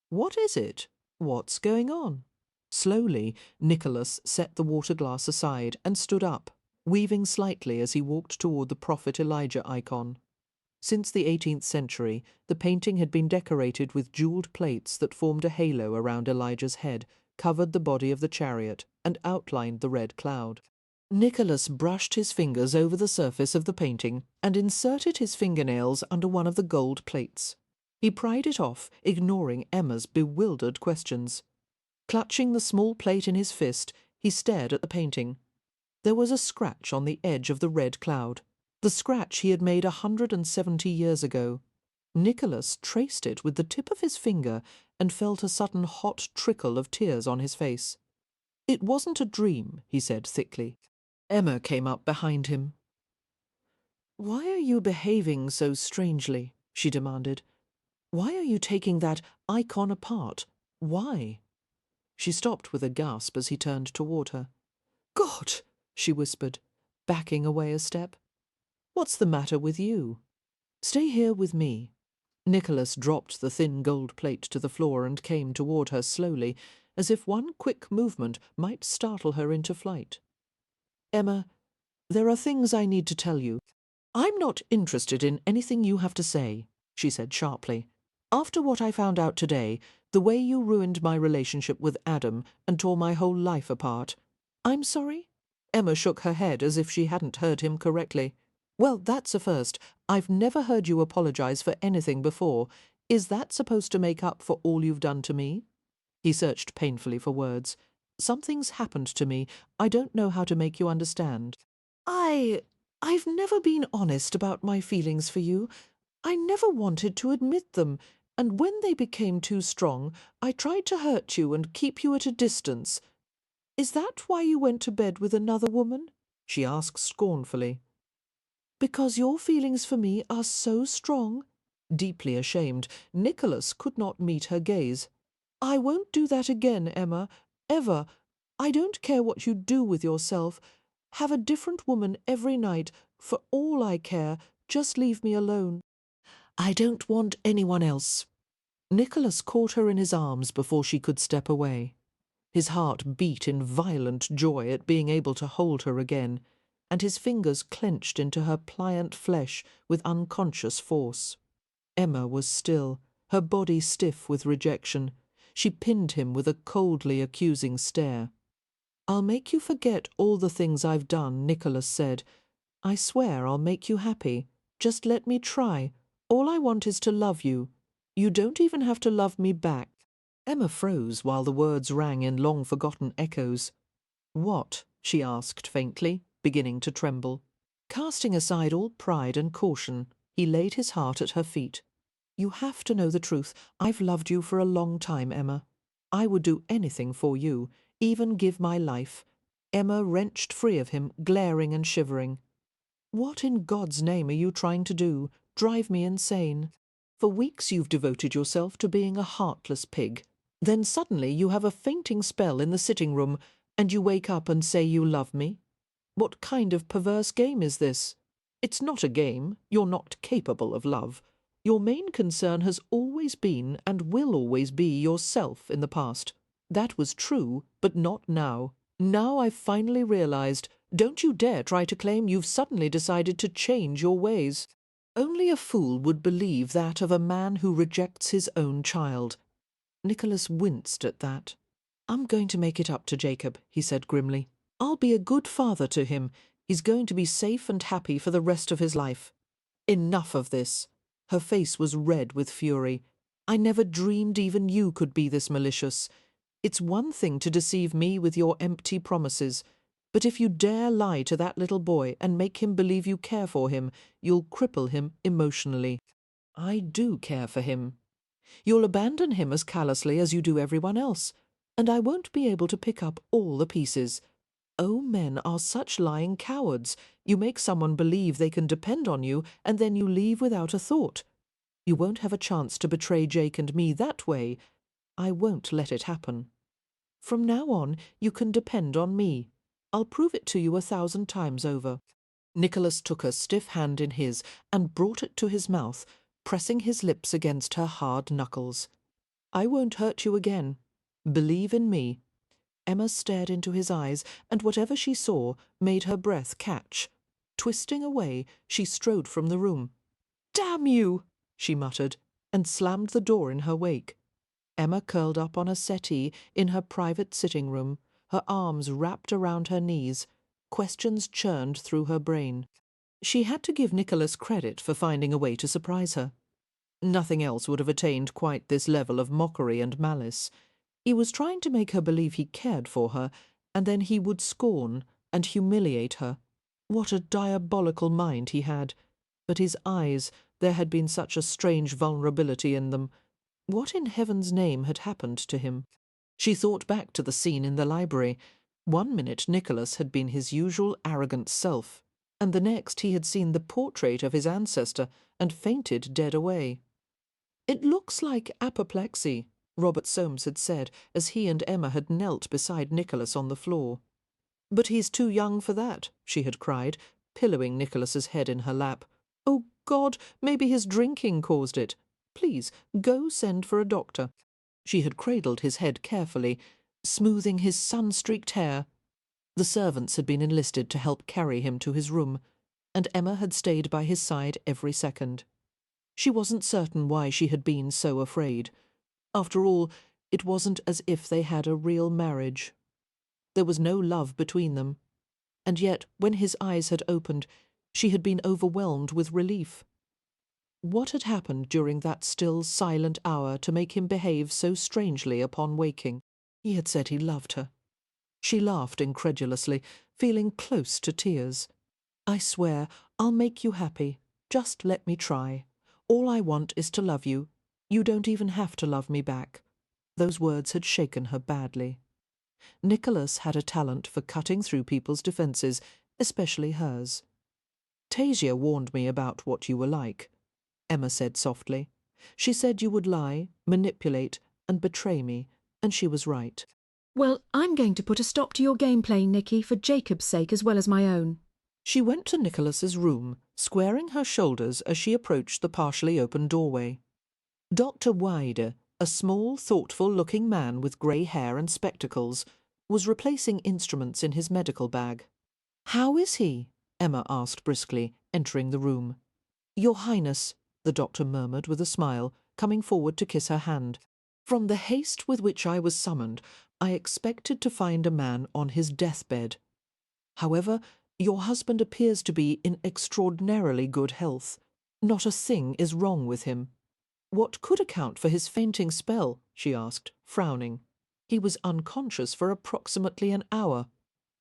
"What is it? What's going on?" Slowly, Nicholas set the water glass aside and stood up, weaving slightly as he walked toward the Prophet Elijah icon. Since the 18th century, the painting had been decorated with jewelled plates that formed a halo around Elijah's head, covered the body of the chariot, and outlined the red cloud. Nicholas brushed his fingers over the surface of the painting and inserted his fingernails under one of the gold plates. He pried it off, ignoring Emma's bewildered questions. Clutching the small plate in his fist, he stared at the painting. There was a scratch on the edge of the red cloud, the scratch he had made 170 years ago. Nicholas traced it with the tip of his finger and felt a sudden hot trickle of tears on his face. "It wasn't a dream," he said thickly. Emma came up behind him. "Why are you behaving so strangely?" she demanded. "Why are you taking that icon apart? Why?" She stopped with a gasp as he turned toward her. "God!" she whispered, backing away a step. "What's the matter with you? Stay here with me." Nicholas dropped the thin gold plate to the floor and came toward her slowly, as if one quick movement might startle her into flight. "Emma, there are things I need to tell you." "I'm not interested in anything you have to say," she said sharply. "After what I found out today, the way you ruined my relationship with Adam and tore my whole life apart." "I'm sorry?" Emma shook her head as if she hadn't heard him correctly. "Well, that's a first. I've never heard you apologize for anything before. Is that supposed to make up for all you've done to me?" He searched painfully for words. "Something's happened to me. I don't know how to make you understand." I've never been honest about my feelings for you. I never wanted to admit them, and when they became too strong, I tried to hurt you and keep you at a distance. Is that why you went to bed with another woman?" she asked scornfully. "Because your feelings for me are so strong?" Deeply ashamed, Nicholas could not meet her gaze. "I won't do that again, Emma. Ever. I don't care what you do with yourself. Have a different woman every night. For all I care, just leave me alone." "I don't want anyone else." Nicholas caught her in his arms before she could step away. His heart beat in violent joy at being able to hold her again, and his fingers clenched into her pliant flesh with unconscious force. Emma was still, her body stiff with rejection. She pinned him with a coldly accusing stare. "I'll make you forget all the things I've done," Nicholas said. "I swear I'll make you happy. Just let me try. All I want is to love you. You don't even have to love me back." Emma froze while the words rang in long-forgotten echoes. "What?" she asked faintly, beginning to tremble. Casting aside all pride and caution, he laid his heart at her feet. "You have to know the truth. I've loved you for a long time, Emma. I would do anything for you, even give my life." Emma wrenched free of him, glaring and shivering. "What in God's name are you trying to do? Drive me insane. For weeks you've devoted yourself to being a heartless pig. Then suddenly you have a fainting spell in the sitting room, and you wake up and say you love me? What kind of perverse game is this? It's not a game. You're not capable of love. Your main concern has always been and will always be yourself in the past. That was true, but not now. Now I've finally realized. Don't you dare try to claim you've suddenly decided to change your ways. Only a fool would believe that of a man who rejects his own child." Nicholas winced at that. "I'm going to make it up to Jacob," he said grimly. "I'll be a good father to him. He's going to be safe and happy for the rest of his life." "Enough of this." Her face was red with fury. "I never dreamed even you could be this malicious. It's one thing to deceive me with your empty promises, but if you dare lie to that little boy and make him believe you care for him, you'll cripple him emotionally." "I do care for him." "You'll abandon him as callously as you do everyone else. and I won't be able to pick up all the pieces. Oh, men are such lying cowards. You make someone believe they can depend on you, and then you leave without a thought. You won't have a chance to betray Jake and me that way. I won't let it happen. From now on, you can depend on me. I'll prove it to you 1,000 times over." Nicholas took her stiff hand in his and brought it to his mouth, pressing his lips against her hard knuckles. "I won't hurt you again. Believe in me." Emma stared into his eyes, and whatever she saw made her breath catch. Twisting away, she strode from the room. "Damn you!" she muttered, and slammed the door in her wake. Emma curled up on a settee in her private sitting room, her arms wrapped around her knees. Questions churned through her brain. She had to give Nicholas credit for finding a way to surprise her. Nothing else would have attained quite this level of mockery and malice. He was trying to make her believe he cared for her, and then he would scorn and humiliate her. What a diabolical mind he had! But his eyes, there had been such a strange vulnerability in them. What in heaven's name had happened to him? She thought back to the scene in the library. One minute Nicholas had been his usual arrogant self, and the next he had seen the portrait of his ancestor and fainted dead away. "It looks like apoplexy," Robert Soames had said as he and Emma had knelt beside Nicholas on the floor. "But he's too young for that," she had cried, pillowing Nicholas's head in her lap. "Oh, God, maybe his drinking caused it. Please, go send for a doctor." She had cradled his head carefully, smoothing his sun-streaked hair. The servants had been enlisted to help carry him to his room, and Emma had stayed by his side every second. She wasn't certain why she had been so afraid. After all, it wasn't as if they had a real marriage. There was no love between them, and yet when his eyes had opened, she had been overwhelmed with relief. What had happened during that still, silent hour to make him behave so strangely upon waking? He had said he loved her. She laughed incredulously, feeling close to tears. "I swear I'll make you happy. Just let me try. All I want is to love you. You don't even have to love me back." Those words had shaken her badly. Nicholas had a talent for cutting through people's defences, especially hers. "Tasia warned me about what you were like," Emma said softly. "She said you would lie, manipulate, and betray me, and she was right." "Well, I'm going to put a stop to your game playing, Nicky, for Jacob's sake as well as my own." She went to Nicholas's room, squaring her shoulders as she approached the partially open doorway. Dr. Wyder, a small, thoughtful-looking man with grey hair and spectacles, was replacing instruments in his medical bag. "How is he?" Emma asked briskly, entering the room. "Your Highness," the doctor murmured with a smile, coming forward to kiss her hand. "From the haste with which I was summoned, I expected to find a man on his deathbed. However, your husband appears to be in extraordinarily good health. Not a thing is wrong with him." "What could account for his fainting spell?" she asked, frowning. "He was unconscious for approximately an hour."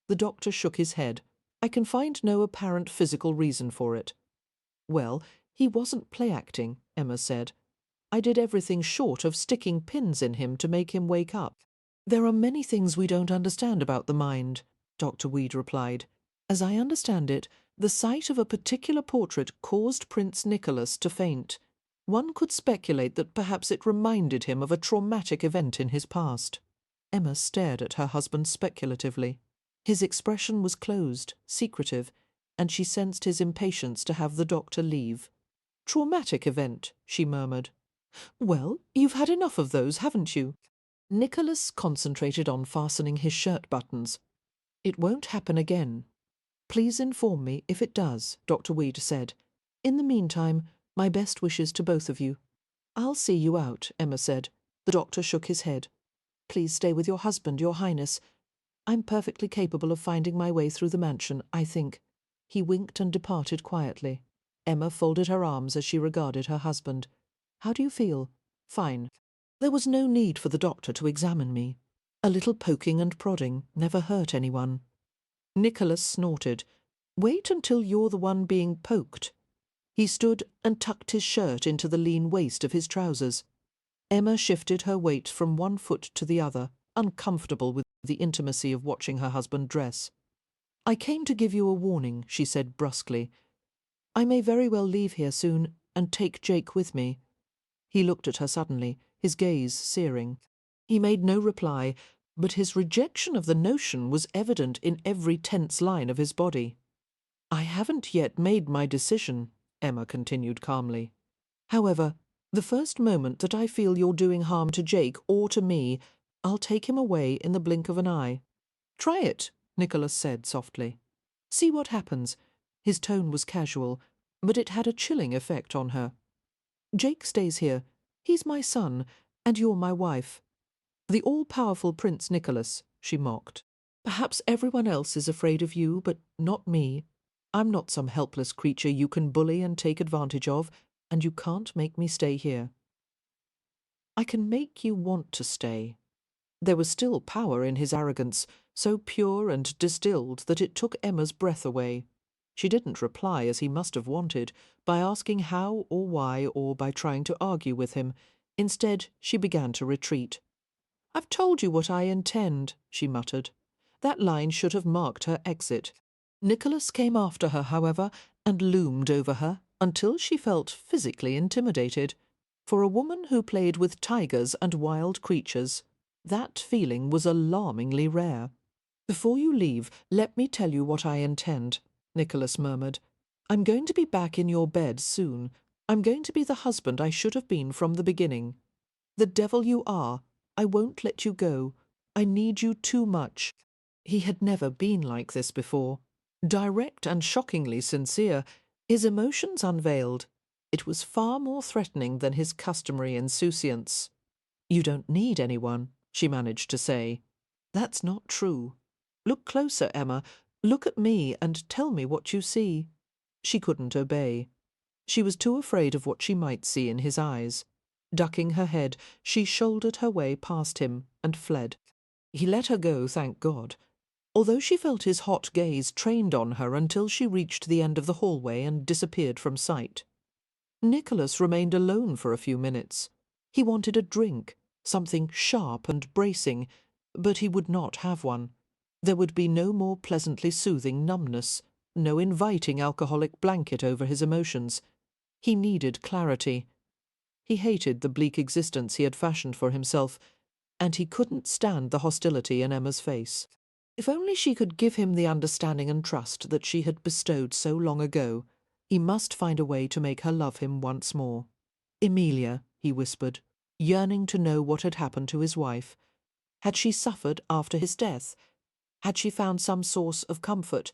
The doctor shook his head. "I can find no apparent physical reason for it." "Well, he wasn't play-acting," Emma said. "I did everything short of sticking pins in him to make him wake up." "There are many things we don't understand about the mind," Dr. Weed replied. "As I understand it, the sight of a particular portrait caused Prince Nicholas to faint. One could speculate that perhaps it reminded him of a traumatic event in his past." Emma stared at her husband speculatively. His expression was closed, secretive, and she sensed his impatience to have the doctor leave. "Traumatic event," she murmured. "Well, you've had enough of those, haven't you?" Nicholas concentrated on fastening his shirt buttons. "It won't happen again. Please inform me if it does," Dr. Weed said. "In the meantime, my best wishes to both of you." "I'll see you out," Emma said. The doctor shook his head. "Please stay with your husband, Your Highness. I'm perfectly capable of finding my way through the mansion, I think." He winked and departed quietly. Emma folded her arms as she regarded her husband. "How do you feel?" "Fine." There was no need for the doctor to examine me. A little poking and prodding never hurt anyone. Nicholas snorted. "Wait until you're the one being poked." He stood and tucked his shirt into the lean waist of his trousers. Emma shifted her weight from one foot to the other, uncomfortable with the intimacy of watching her husband dress. "I came to give you a warning," she said brusquely. "I may very well leave here soon and take Jake with me." He looked at her suddenly, his gaze searing. He made no reply, but his rejection of the notion was evident in every tense line of his body. "I haven't yet made my decision," Emma continued calmly. "However, the first moment that I feel you're doing harm to Jake or to me, I'll take him away in the blink of an eye." "Try it," Nicholas said softly. "See what happens." His tone was casual, but it had a chilling effect on her. "Jake stays here. He's my son, and you're my wife." "The all-powerful Prince Nicholas," she mocked. "Perhaps everyone else is afraid of you, but not me. I'm not some helpless creature you can bully and take advantage of, and you can't make me stay here." "I can make you want to stay." There was still power in his arrogance, so pure and distilled that it took Emma's breath away. She didn't reply as he must have wanted, by asking how or why or by trying to argue with him. Instead, she began to retreat. "I've told you what I intend," she muttered. That line should have marked her exit. Nicholas came after her, however, and loomed over her until she felt physically intimidated. For a woman who played with tigers and wild creatures, that feeling was alarmingly rare. "Before you leave, let me tell you what I intend," Nicholas murmured. "I'm going to be back in your bed soon. I'm going to be the husband I should have been from the beginning. The devil you are, I won't let you go. I need you too much." He had never been like this before. Direct and shockingly sincere, his emotions unveiled. It was far more threatening than his customary insouciance. "You don't need anyone," she managed to say. "That's not true. Look closer, Emma. Look at me and tell me what you see." She couldn't obey. She was too afraid of what she might see in his eyes. Ducking her head, she shouldered her way past him and fled. He let her go, thank God, although she felt his hot gaze trained on her until she reached the end of the hallway and disappeared from sight. Nicholas remained alone for a few minutes. He wanted a drink, something sharp and bracing, but he would not have one. There would be no more pleasantly soothing numbness, no inviting alcoholic blanket over his emotions. He needed clarity. He hated the bleak existence he had fashioned for himself, and he couldn't stand the hostility in Emma's face. If only she could give him the understanding and trust that she had bestowed so long ago. He must find a way to make her love him once more. "Emilia," he whispered, yearning to know what had happened to his wife. Had she suffered after his death? Had she found some source of comfort?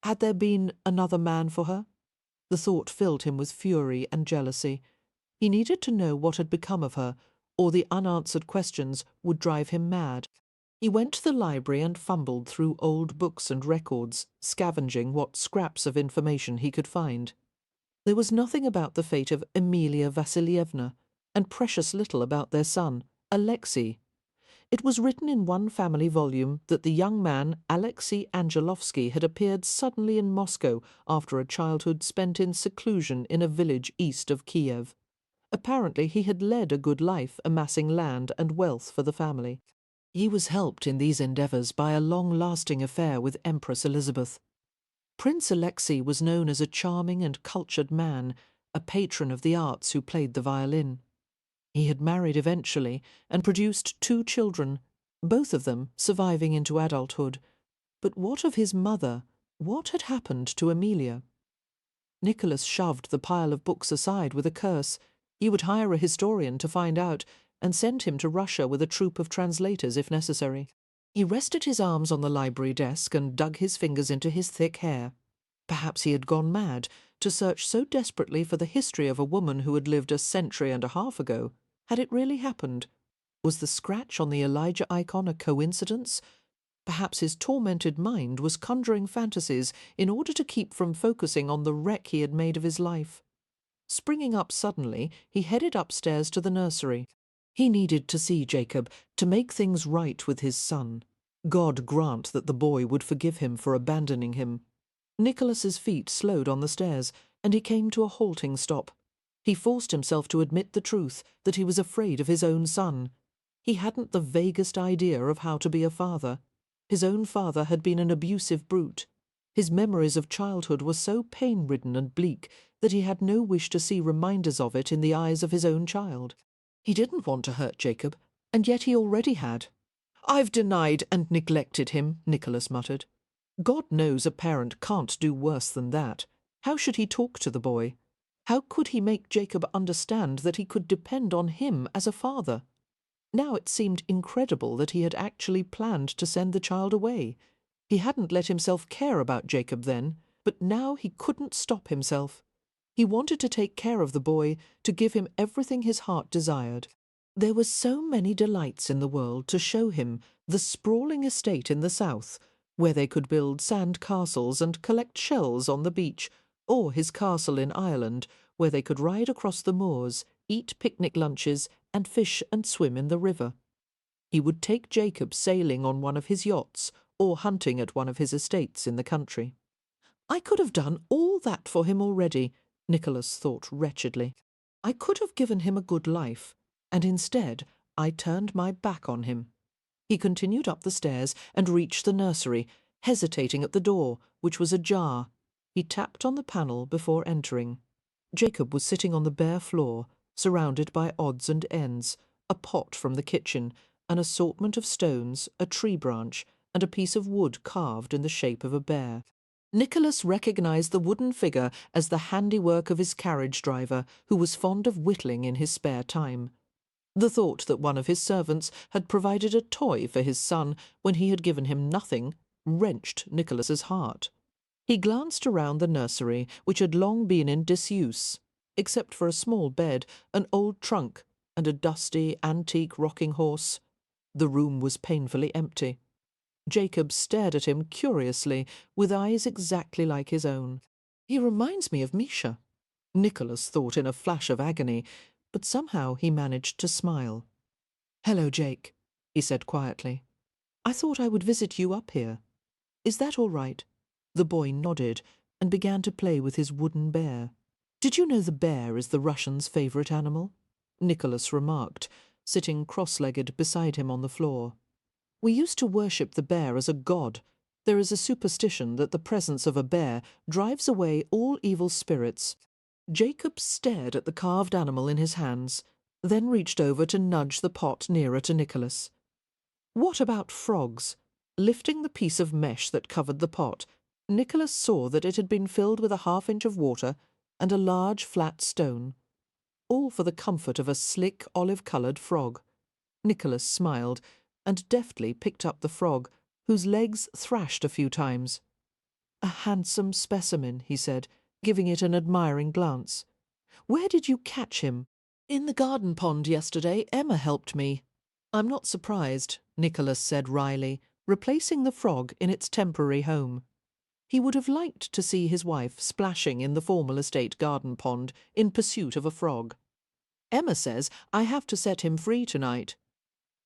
Had there been another man for her? The thought filled him with fury and jealousy. He needed to know what had become of her, or the unanswered questions would drive him mad. He went to the library and fumbled through old books and records, scavenging what scraps of information he could find. There was nothing about the fate of Emilia Vassilievna, and precious little about their son, Alexei. It was written in one family volume that the young man Alexei Angelovsky had appeared suddenly in Moscow after a childhood spent in seclusion in a village east of Kiev. Apparently he had led a good life, amassing land and wealth for the family. He was helped in these endeavours by a long-lasting affair with Empress Elizabeth. Prince Alexei was known as a charming and cultured man, a patron of the arts who played the violin. He had married eventually and produced 2 children, both of them surviving into adulthood. But what of his mother? What had happened to Emilia? Nicholas shoved the pile of books aside with a curse. He would hire a historian to find out, and send him to Russia with a troupe of translators if necessary. He rested his arms on the library desk and dug his fingers into his thick hair. Perhaps he had gone mad to search so desperately for the history of a woman who had lived a century and a half ago. Had it really happened? Was the scratch on the Elijah icon a coincidence? Perhaps his tormented mind was conjuring fantasies in order to keep from focusing on the wreck he had made of his life. Springing up suddenly, he headed upstairs to the nursery. He needed to see Jacob, to make things right with his son. God grant that the boy would forgive him for abandoning him. Nicholas's feet slowed on the stairs, and he came to a halting stop. He forced himself to admit the truth, that he was afraid of his own son. He hadn't the vaguest idea of how to be a father. His own father had been an abusive brute. His memories of childhood were so pain-ridden and bleak that he had no wish to see reminders of it in the eyes of his own child. He didn't want to hurt Jacob, and yet he already had. "I've denied and neglected him," Nicholas muttered. God knows a parent can't do worse than that. How should he talk to the boy? How could he make Jacob understand that he could depend on him as a father? Now it seemed incredible that he had actually planned to send the child away. He hadn't let himself care about Jacob then, but now he couldn't stop himself. He wanted to take care of the boy, to give him everything his heart desired. There were so many delights in the world to show him: the sprawling estate in the south, where they could build sand castles and collect shells on the beach, or his castle in Ireland, where they could ride across the moors, eat picnic lunches, and fish and swim in the river. He would take Jacob sailing on one of his yachts, or hunting at one of his estates in the country. I could have done all that for him already, Nicholas thought wretchedly. I could have given him a good life, and instead I turned my back on him. He continued up the stairs and reached the nursery, hesitating at the door, which was ajar. He tapped on the panel before entering. Jacob was sitting on the bare floor, surrounded by odds and ends, a pot from the kitchen, an assortment of stones, a tree branch, and a piece of wood carved in the shape of a bear. Nicholas recognised the wooden figure as the handiwork of his carriage driver, who was fond of whittling in his spare time. The thought that one of his servants had provided a toy for his son when he had given him nothing wrenched Nicholas's heart. He glanced around the nursery, which had long been in disuse, except for a small bed, an old trunk, and a dusty, antique rocking horse. The room was painfully empty. Jacob stared at him curiously, with eyes exactly like his own. "He reminds me of Misha," Nicholas thought in a flash of agony, but somehow he managed to smile. "Hello, Jake," he said quietly. "I thought I would visit you up here. Is that all right?" The boy nodded and began to play with his wooden bear. "Did you know the bear is the Russians' favourite animal?" Nicholas remarked, sitting cross-legged beside him on the floor. "We used to worship the bear as a god. There is a superstition that the presence of a bear drives away all evil spirits." Jacob stared at the carved animal in his hands, then reached over to nudge the pot nearer to Nicholas. "What about frogs?" Lifting the piece of mesh that covered the pot, Nicholas saw that it had been filled with a half-inch of water and a large flat stone, all for the comfort of a slick olive-coloured frog. Nicholas smiled and deftly picked up the frog, whose legs thrashed a few times. "A handsome specimen," he said, giving it an admiring glance. "Where did you catch him?" "In the garden pond yesterday. Emma helped me." "I'm not surprised," Nicholas said wryly, replacing the frog in its temporary home. He would have liked to see his wife splashing in the formal estate garden pond in pursuit of a frog. "Emma says I have to set him free tonight."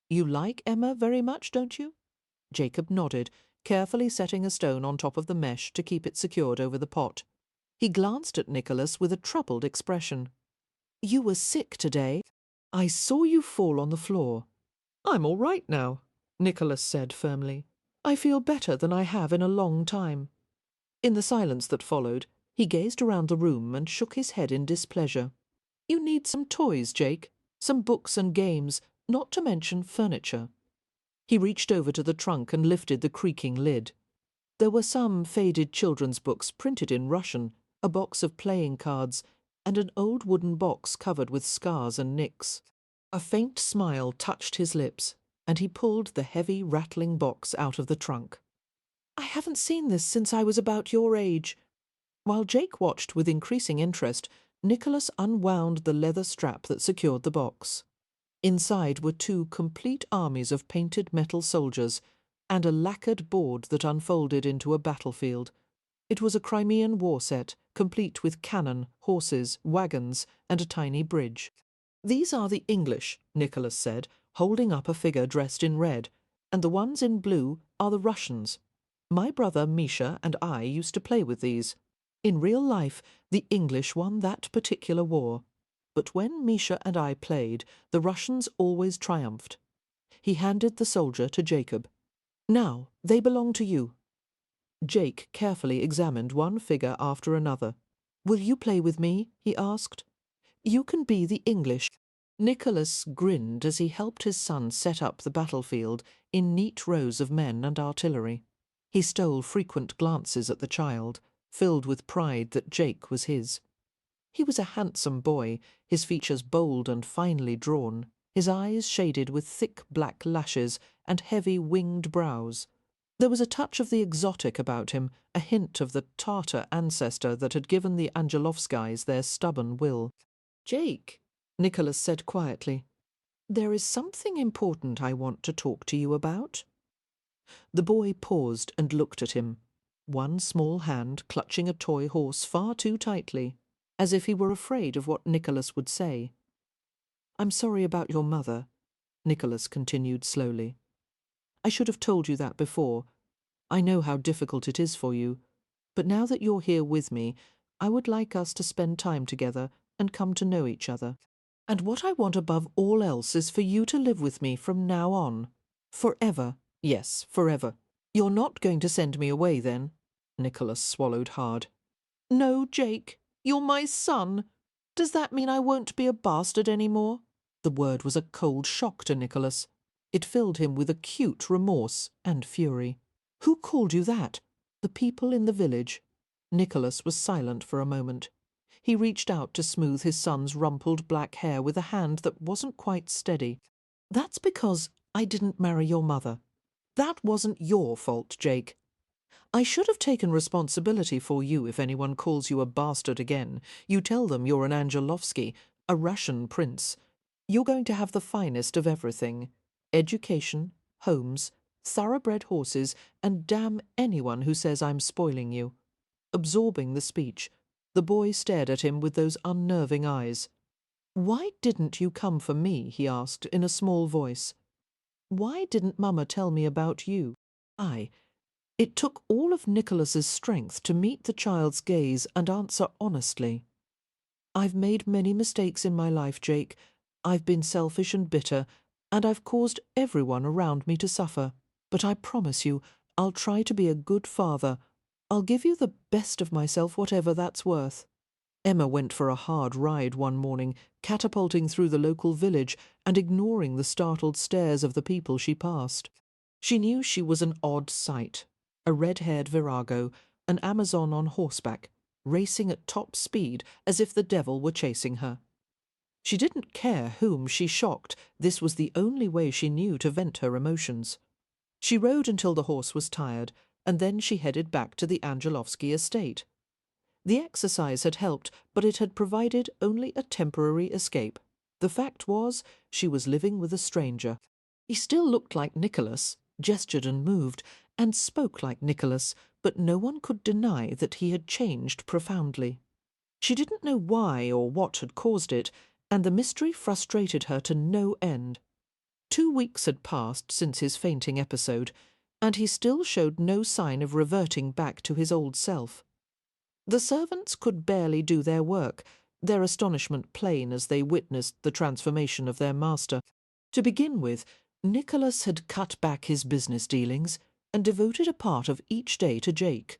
"You like Emma very much, don't you?" Jacob nodded, carefully setting a stone on top of the mesh to keep it secured over the pot. He glanced at Nicholas with a troubled expression. "You were sick today. I saw you fall on the floor." "I'm all right now," Nicholas said firmly. "I feel better than I have in a long time." In the silence that followed, he gazed around the room and shook his head in displeasure. "You need some toys, Jake. Some books and games, not to mention furniture." He reached over to the trunk and lifted the creaking lid. There were some faded children's books printed in Russian, a box of playing cards, and an old wooden box covered with scars and nicks. A faint smile touched his lips, and he pulled the heavy, rattling box out of the trunk. "I haven't seen this since I was about your age." While Jake watched with increasing interest, Nicholas unwound the leather strap that secured the box. Inside were two complete armies of painted metal soldiers, and a lacquered board that unfolded into a battlefield. It was a Crimean war set, complete with cannon, horses, wagons, and a tiny bridge. "These are the English," Nicholas said, holding up a figure dressed in red, "and the ones in blue are the Russians. My brother Misha and I used to play with these. In real life, the English won that particular war. But when Misha and I played, the Russians always triumphed. He handed the soldier to Jacob. "Now, they belong to you." Jake carefully examined one figure after another. "Will you play with me?" he asked. "You can be the English." Nicholas grinned as he helped his son set up the battlefield in neat rows of men and artillery. He stole frequent glances at the child, filled with pride that Jake was his. He was a handsome boy, his features bold and finely drawn, his eyes shaded with thick black lashes and heavy winged brows. There was a touch of the exotic about him, a hint of the Tartar ancestor that had given the Angelovskis their stubborn will. "Jake," Nicholas said quietly, "there is something important I want to talk to you about." The boy paused and looked at him, one small hand clutching a toy horse far too tightly, as if he were afraid of what Nicholas would say. "I'm sorry about your mother," Nicholas continued slowly. "I should have told you that before. I know how difficult it is for you, but now that you're here with me, I would like us to spend time together and come to know each other. And what I want above all else is for you to live with me from now on. Forever. Yes, forever. You're not going to send me away then?" Nicholas swallowed hard. "No, Jake. You're my son. Does that mean I won't be a bastard any more?" The word was a cold shock to Nicholas. It filled him with acute remorse and fury. "Who called you that?" "The people in the village." Nicholas was silent for a moment. He reached out to smooth his son's rumpled black hair with a hand that wasn't quite steady. "That's because I didn't marry your mother. That wasn't your fault, Jake. I should have taken responsibility for you if anyone calls you a bastard again. You tell them you're an Angelovsky, a Russian prince. You're going to have the finest of everything. Education, homes, thoroughbred horses, and damn anyone who says I'm spoiling you." Absorbing the speech, the boy stared at him with those unnerving eyes. "Why didn't you come for me?" he asked in a small voice. "Why didn't Mama tell me about you?" It took all of Nicholas's strength to meet the child's gaze and answer honestly. "I've made many mistakes in my life, Jake. I've been selfish and bitter, and I've caused everyone around me to suffer. But I promise you, I'll try to be a good father. I'll give you the best of myself, whatever that's worth." Emma went for a hard ride one morning, catapulting through the local village and ignoring the startled stares of the people she passed. She knew she was an odd sight, a red-haired virago, an Amazon on horseback, racing at top speed as if the devil were chasing her. She didn't care whom she shocked. This was the only way she knew to vent her emotions. She rode until the horse was tired, and then she headed back to the Angelovsky estate. The exercise had helped, but it had provided only a temporary escape. The fact was, she was living with a stranger. He still looked like Nicholas, gestured and moved, and spoke like Nicholas, but no one could deny that he had changed profoundly. She didn't know why or what had caused it, and the mystery frustrated her to no end. 2 weeks had passed since his fainting episode, and he still showed no sign of reverting back to his old self. The servants could barely do their work, their astonishment plain as they witnessed the transformation of their master. To begin with, Nicholas had cut back his business dealings and devoted a part of each day to Jake.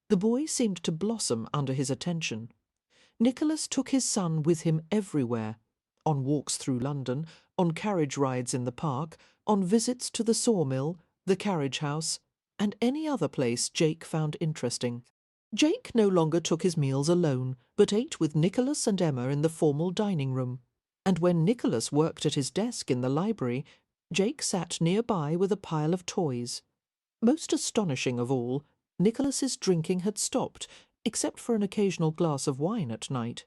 The boy seemed to blossom under his attention. Nicholas took his son with him everywhere, on walks through London, on carriage rides in the park, on visits to the sawmill, the carriage house, and any other place Jake found interesting. Jake no longer took his meals alone, but ate with Nicholas and Emma in the formal dining room. And when Nicholas worked at his desk in the library, Jake sat nearby with a pile of toys. Most astonishing of all, Nicholas's drinking had stopped, except for an occasional glass of wine at night.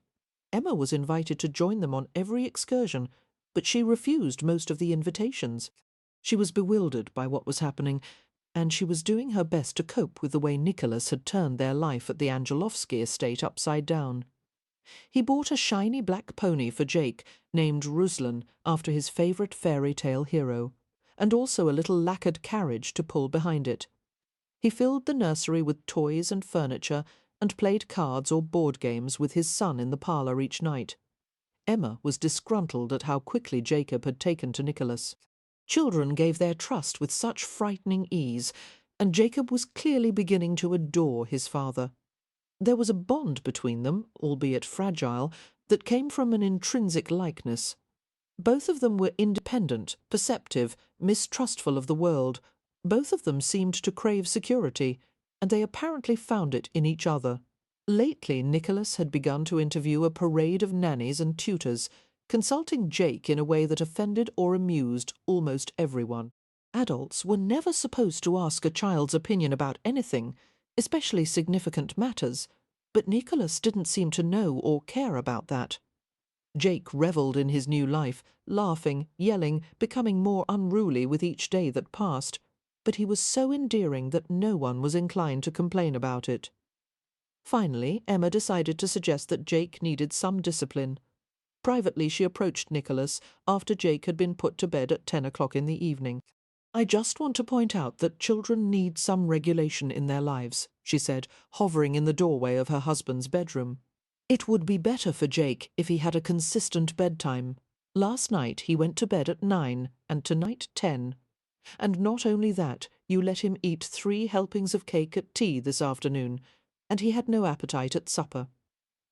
Emma was invited to join them on every excursion, but she refused most of the invitations. She was bewildered by what was happening, and she was doing her best to cope with the way Nicholas had turned their life at the Angelovsky estate upside down. He bought a shiny black pony for Jake, named Ruslan after his favourite fairy tale hero, and also a little lacquered carriage to pull behind it. He filled the nursery with toys and furniture and played cards or board games with his son in the parlour each night. Emma was disgruntled at how quickly Jacob had taken to Nicholas. Children gave their trust with such frightening ease, and Jacob was clearly beginning to adore his father. There was a bond between them, albeit fragile, that came from an intrinsic likeness. Both of them were independent, perceptive, mistrustful of the world. Both of them seemed to crave security, and they apparently found it in each other. Lately, Nicholas had begun to interview a parade of nannies and tutors, consulting Jake in a way that offended or amused almost everyone. Adults were never supposed to ask a child's opinion about anything, especially significant matters, but Nicholas didn't seem to know or care about that. Jake revelled in his new life, laughing, yelling, becoming more unruly with each day that passed, but he was so endearing that no one was inclined to complain about it. Finally, Emma decided to suggest that Jake needed some discipline. Privately, she approached Nicholas after Jake had been put to bed at 10 o'clock in the evening. "I just want to point out that children need some regulation in their lives," she said, hovering in the doorway of her husband's bedroom. "It would be better for Jake if he had a consistent bedtime. Last night he went to bed at 9 and tonight 10. And not only that, you let him eat 3 helpings of cake at tea this afternoon, and he had no appetite at supper.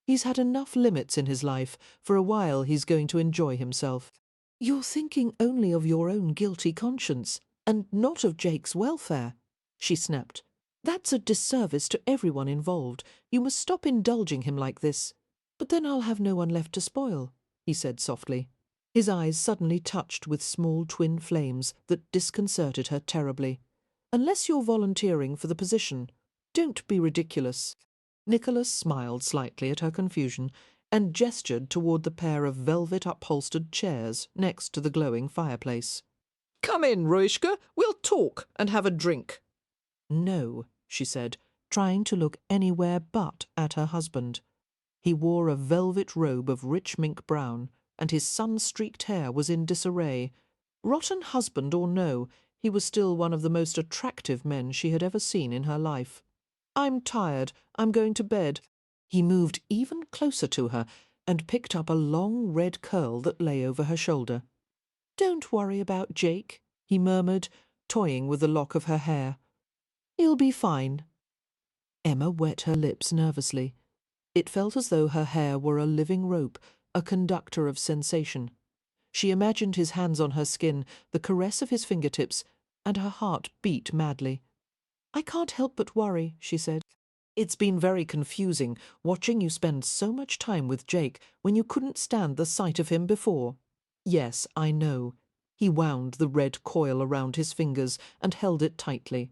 He's had enough limits in his life. For a while he's going to enjoy himself." "You're thinking only of your own guilty conscience, and not of Jake's welfare," she snapped. "That's a disservice to everyone involved. You must stop indulging him like this." "But then I'll have no one left to spoil," he said softly. His eyes suddenly touched with small twin flames that disconcerted her terribly. "Unless you're volunteering for the position, don't be ridiculous." Nicholas smiled slightly at her confusion and gestured toward the pair of velvet-upholstered chairs next to the glowing fireplace. "Come in, Ruishka. We'll talk and have a drink." "No," she said, trying to look anywhere but at her husband. He wore a velvet robe of rich mink brown, and his sun-streaked hair was in disarray. Rotten husband or no, he was still one of the most attractive men she had ever seen in her life. "I'm tired. I'm going to bed." He moved even closer to her and picked up a long red curl that lay over her shoulder. "Don't worry about Jake," he murmured, toying with the lock of her hair. "He'll be fine." Emma wet her lips nervously. It felt as though her hair were a living rope, a conductor of sensation. She imagined his hands on her skin, the caress of his fingertips, and her heart beat madly. "I can't help but worry," she said. "It's been very confusing watching you spend so much time with Jake when you couldn't stand the sight of him before." "Yes, I know." He wound the red coil around his fingers and held it tightly.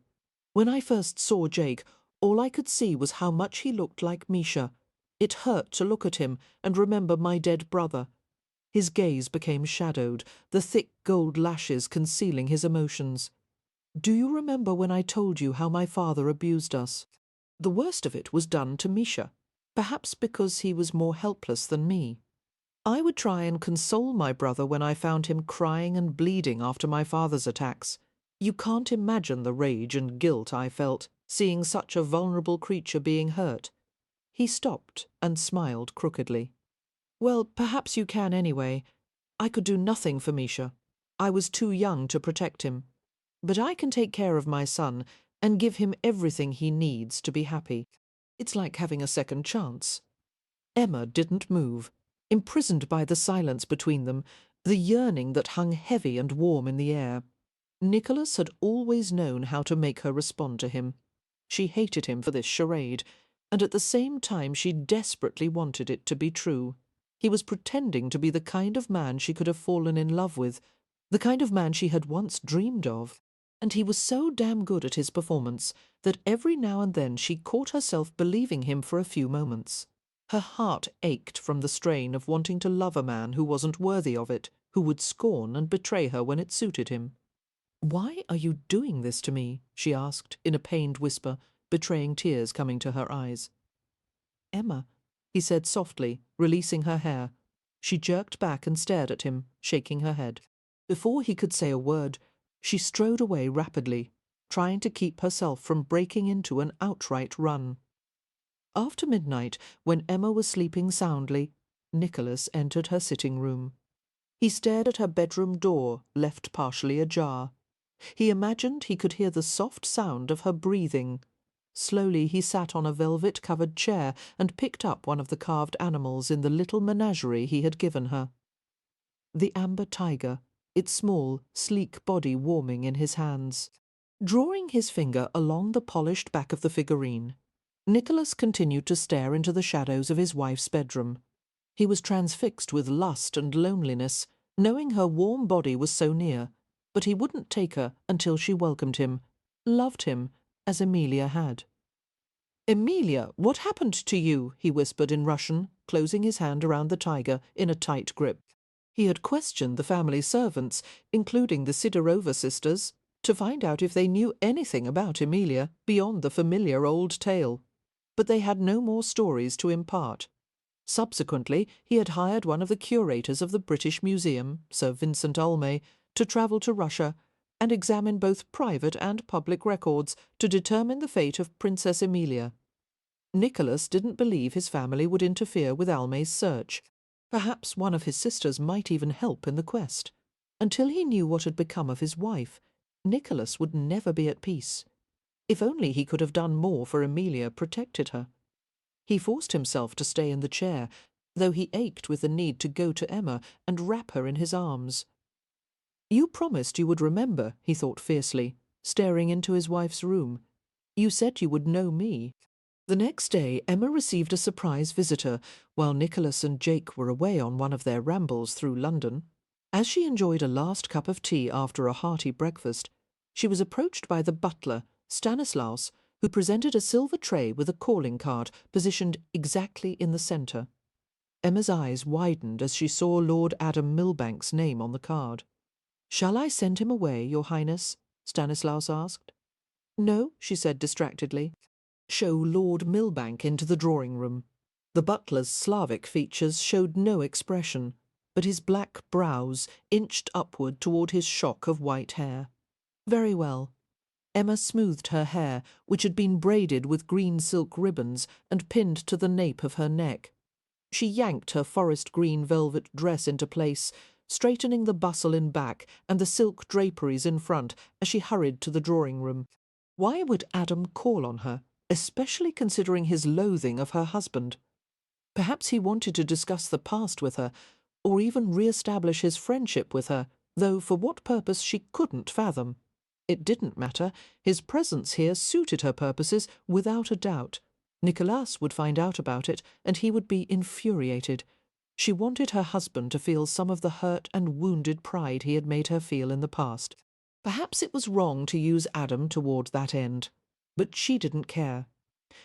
"When I first saw Jake, all I could see was how much he looked like Misha. It hurt to look at him and remember my dead brother." His gaze became shadowed, the thick gold lashes concealing his emotions. "Do you remember when I told you how my father abused us? The worst of it was done to Misha, perhaps because he was more helpless than me. I would try and console my brother when I found him crying and bleeding after my father's attacks. You can't imagine the rage and guilt I felt, seeing such a vulnerable creature being hurt." He stopped and smiled crookedly. "Well, perhaps you can anyway. I could do nothing for Misha. I was too young to protect him. But I can take care of my son and give him everything he needs to be happy. It's like having a second chance." Emma didn't move, imprisoned by the silence between them, the yearning that hung heavy and warm in the air. Nicholas had always known how to make her respond to him. She hated him for this charade, and at the same time she desperately wanted it to be true. He was pretending to be the kind of man she could have fallen in love with, the kind of man she had once dreamed of. And he was so damn good at his performance that every now and then she caught herself believing him for a few moments. Her heart ached from the strain of wanting to love a man who wasn't worthy of it, who would scorn and betray her when it suited him. "Why are you doing this to me?" she asked, in a pained whisper, betraying tears coming to her eyes. "Emma," he said softly, releasing her hair. She jerked back and stared at him, shaking her head. Before he could say a word, she strode away rapidly, trying to keep herself from breaking into an outright run. After midnight, when Emma was sleeping soundly, Nicholas entered her sitting room. He stared at her bedroom door, left partially ajar. He imagined he could hear the soft sound of her breathing. Slowly he sat on a velvet-covered chair and picked up one of the carved animals in the little menagerie he had given her. The amber tiger, its small, sleek body warming in his hands. Drawing his finger along the polished back of the figurine, Nicholas continued to stare into the shadows of his wife's bedroom. He was transfixed with lust and loneliness, knowing her warm body was so near, but he wouldn't take her until she welcomed him, loved him, as Emilia had. "Emilia, what happened to you?" he whispered in Russian, closing his hand around the tiger in a tight grip. He had questioned the family servants, including the Sidorova sisters, to find out if they knew anything about Emilia beyond the familiar old tale. But they had no more stories to impart. Subsequently, he had hired one of the curators of the British Museum, Sir Vincent Ulme, to travel to Russia and examine both private and public records to determine the fate of Princess Emilia. Nicholas didn't believe his family would interfere with Ulme's search. Perhaps one of his sisters might even help in the quest. Until he knew what had become of his wife, Nicholas would never be at peace. If only he could have done more for Emilia, protected her. He forced himself to stay in the chair, though he ached with the need to go to Emma and wrap her in his arms. "You promised you would remember," he thought fiercely, staring into his wife's room. "You said you would know me." The next day Emma received a surprise visitor while Nicholas and Jake were away on one of their rambles through London. As she enjoyed a last cup of tea after a hearty breakfast, she was approached by the butler, Stanislaus, who presented a silver tray with a calling card positioned exactly in the centre. Emma's eyes widened as she saw Lord Adam Milbank's name on the card. "Shall I send him away, Your Highness?" Stanislaus asked. "No," she said distractedly. "Show Lord Milbank into the drawing-room." The butler's Slavic features showed no expression, but his black brows inched upward toward his shock of white hair. "Very well." Emma smoothed her hair, which had been braided with green silk ribbons and pinned to the nape of her neck. She yanked her forest green velvet dress into place, straightening the bustle in back and the silk draperies in front as she hurried to the drawing-room. Why would Adam call on her, especially considering his loathing of her husband? Perhaps he wanted to discuss the past with her, or even re-establish his friendship with her, though for what purpose she couldn't fathom. It didn't matter. His presence here suited her purposes without a doubt. Nicholas would find out about it, and he would be infuriated. She wanted her husband to feel some of the hurt and wounded pride he had made her feel in the past. Perhaps it was wrong to use Adam toward that end, but she didn't care.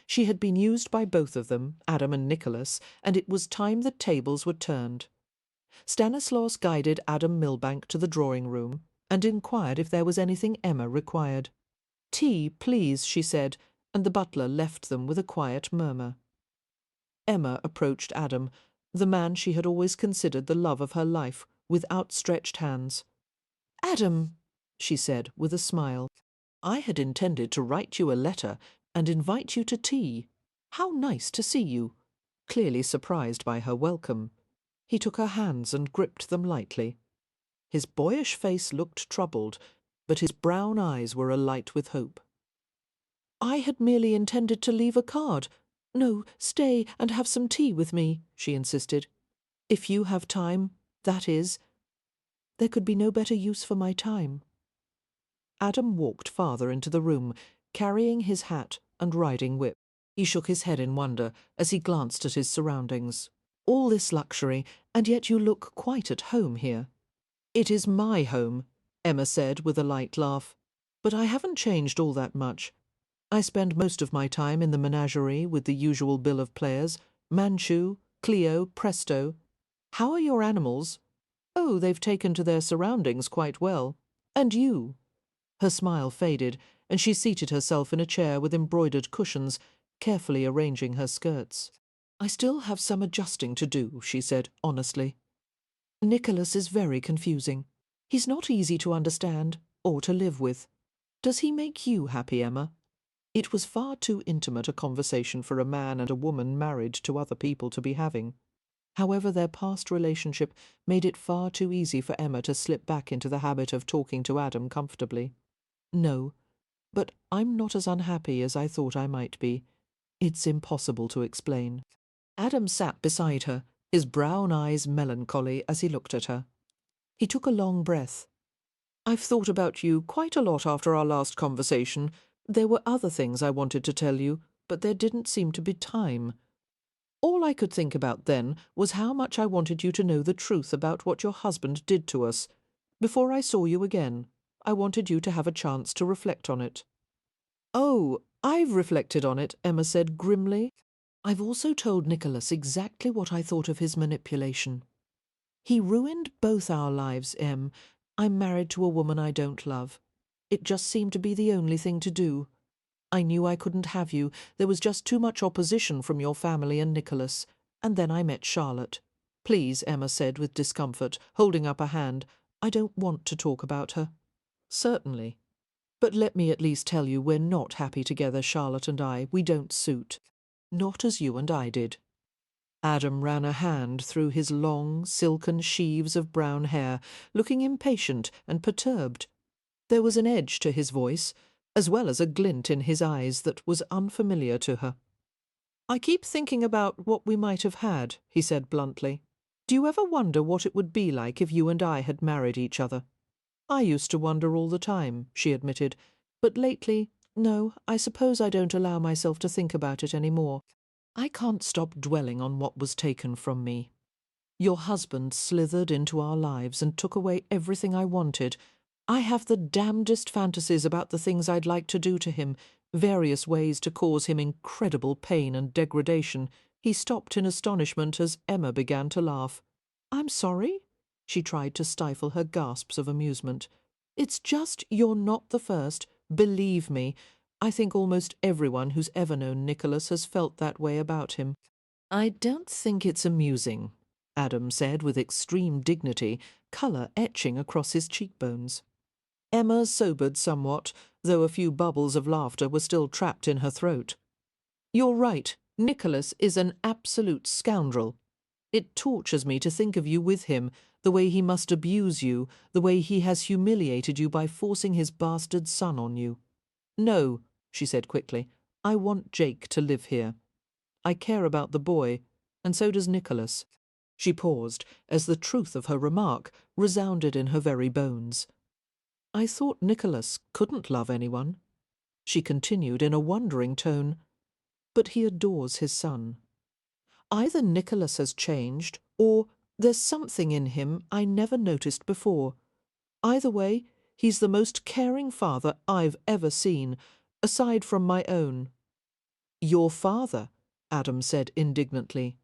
She had been used by both of them, Adam and Nicholas, and it was time the tables were turned. Stanislaus guided Adam Milbank to the drawing-room and inquired if there was anything Emma required. "Tea, please," she said, and the butler left them with a quiet murmur. Emma approached Adam, the man she had always considered the love of her life, with outstretched hands. "Adam," she said with a smile, "I had intended to write you a letter and invite you to tea. How nice to see you," clearly surprised by her welcome. He took her hands and gripped them lightly. His boyish face looked troubled, but his brown eyes were alight with hope. "I had merely intended to leave a card. No, stay and have some tea with me," she insisted. "If you have time, that is. There could be no better use for my time." Adam walked farther into the room, carrying his hat and riding whip. He shook his head in wonder as he glanced at his surroundings. "All this luxury, and yet you look quite at home here." "It is my home," Emma said with a light laugh. "But I haven't changed all that much. I spend most of my time in the menagerie with the usual bill of players, Manchu, Cleo, Presto. How are your animals?" "Oh, they've taken to their surroundings quite well. And you?" Her smile faded, and she seated herself in a chair with embroidered cushions, carefully arranging her skirts. "I still have some adjusting to do," she said honestly. "Nicholas is very confusing. He's not easy to understand or to live with. Does he make you happy, Emma?" It was far too intimate a conversation for a man and a woman married to other people to be having. However, their past relationship made it far too easy for Emma to slip back into the habit of talking to Adam comfortably. No, but I'm not as unhappy as I thought I might be. It's impossible to explain. Adam sat beside her, his brown eyes melancholy as he looked at her. He took a long breath. I've thought about you quite a lot after our last conversation. There were other things I wanted to tell you, but there didn't seem to be time. All I could think about then was how much I wanted you to know the truth about what your husband did to us. Before I saw you again, I wanted you to have a chance to reflect on it. Oh, I've reflected on it, Emma said grimly. I've also told Nicholas exactly what I thought of his manipulation. He ruined both our lives, Em. I'm married to a woman I don't love. It just seemed to be the only thing to do. I knew I couldn't have you. There was just too much opposition from your family and Nicholas. And then I met Charlotte. Please, Emma said with discomfort, holding up a hand. I don't want to talk about her. Certainly. But let me at least tell you we're not happy together, Charlotte and I. We don't suit. Not as you and I did. Adam ran a hand through his long, silken sheaves of brown hair, looking impatient and perturbed. There was an edge to his voice, as well as a glint in his eyes that was unfamiliar to her. I keep thinking about what we might have had, he said bluntly. Do you ever wonder what it would be like if you and I had married each other? I used to wonder all the time, she admitted, but lately, no, I suppose I don't allow myself to think about it any more. I can't stop dwelling on what was taken from me. Your husband slithered into our lives and took away everything I wanted. I have the damnedest fantasies about the things I'd like to do to him, various ways to cause him incredible pain and degradation. He stopped in astonishment as Emma began to laugh. I'm sorry? She tried to stifle her gasps of amusement. It's just you're not the first. Believe me. I think almost everyone who's ever known Nicholas has felt that way about him. I don't think it's amusing, Adam said with extreme dignity, colour etching across his cheekbones. Emma sobered somewhat, though a few bubbles of laughter were still trapped in her throat. You're right. Nicholas is an absolute scoundrel. It tortures me to think of you with him, the way he must abuse you, the way he has humiliated you by forcing his bastard son on you. No, she said quickly, I want Jake to live here. I care about the boy, and so does Nicholas. She paused, as the truth of her remark resounded in her very bones. I thought Nicholas couldn't love anyone. She continued in a wondering tone, but he adores his son. Either Nicholas has changed, or there's something in him I never noticed before. Either way, he's the most caring father I've ever seen, aside from my own. Your father, Adam said indignantly.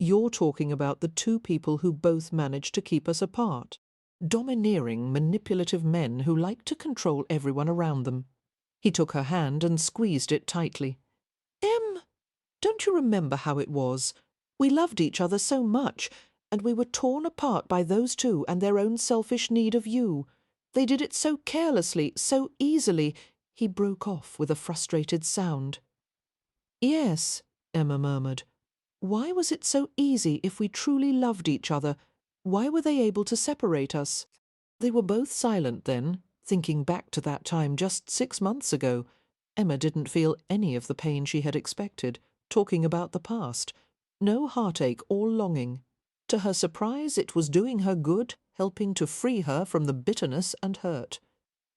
You're talking about the two people who both managed to keep us apart. Domineering, manipulative men who like to control everyone around them. He took her hand and squeezed it tightly. Em, don't you remember how it was? We loved each other so much, and we were torn apart by those two and their own selfish need of you. They did it so carelessly, so easily. He broke off with a frustrated sound. Yes, Emma murmured. Why was it so easy if we truly loved each other? Why were they able to separate us? They were both silent then, thinking back to that time just 6 months ago. Emma didn't feel any of the pain she had expected, talking about the past. No heartache or longing. To her surprise, it was doing her good, helping to free her from the bitterness and hurt.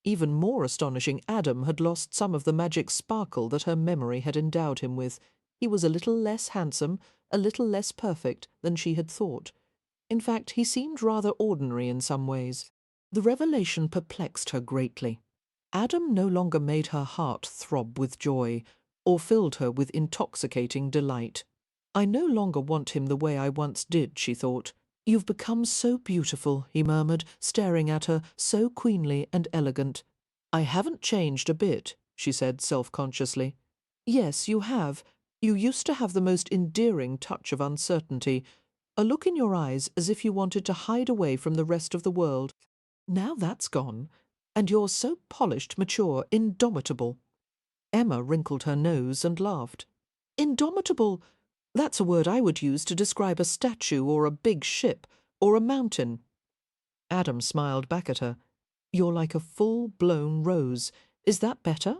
Even more astonishing, Adam had lost some of the magic sparkle that her memory had endowed him with. He was a little less handsome, a little less perfect than she had thought. In fact, he seemed rather ordinary in some ways. The revelation perplexed her greatly. Adam no longer made her heart throb with joy, or filled her with intoxicating delight. I no longer want him the way I once did, she thought. You've become so beautiful, he murmured, staring at her, so queenly and elegant. I haven't changed a bit, she said self-consciously. Yes, you have. You used to have the most endearing touch of uncertainty, a look in your eyes as if you wanted to hide away from the rest of the world. Now that's gone, and you're so polished, mature, indomitable. Emma wrinkled her nose and laughed. Indomitable? That's a word I would use to describe a statue or a big ship or a mountain. Adam smiled back at her. You're like a full-blown rose. Is that better?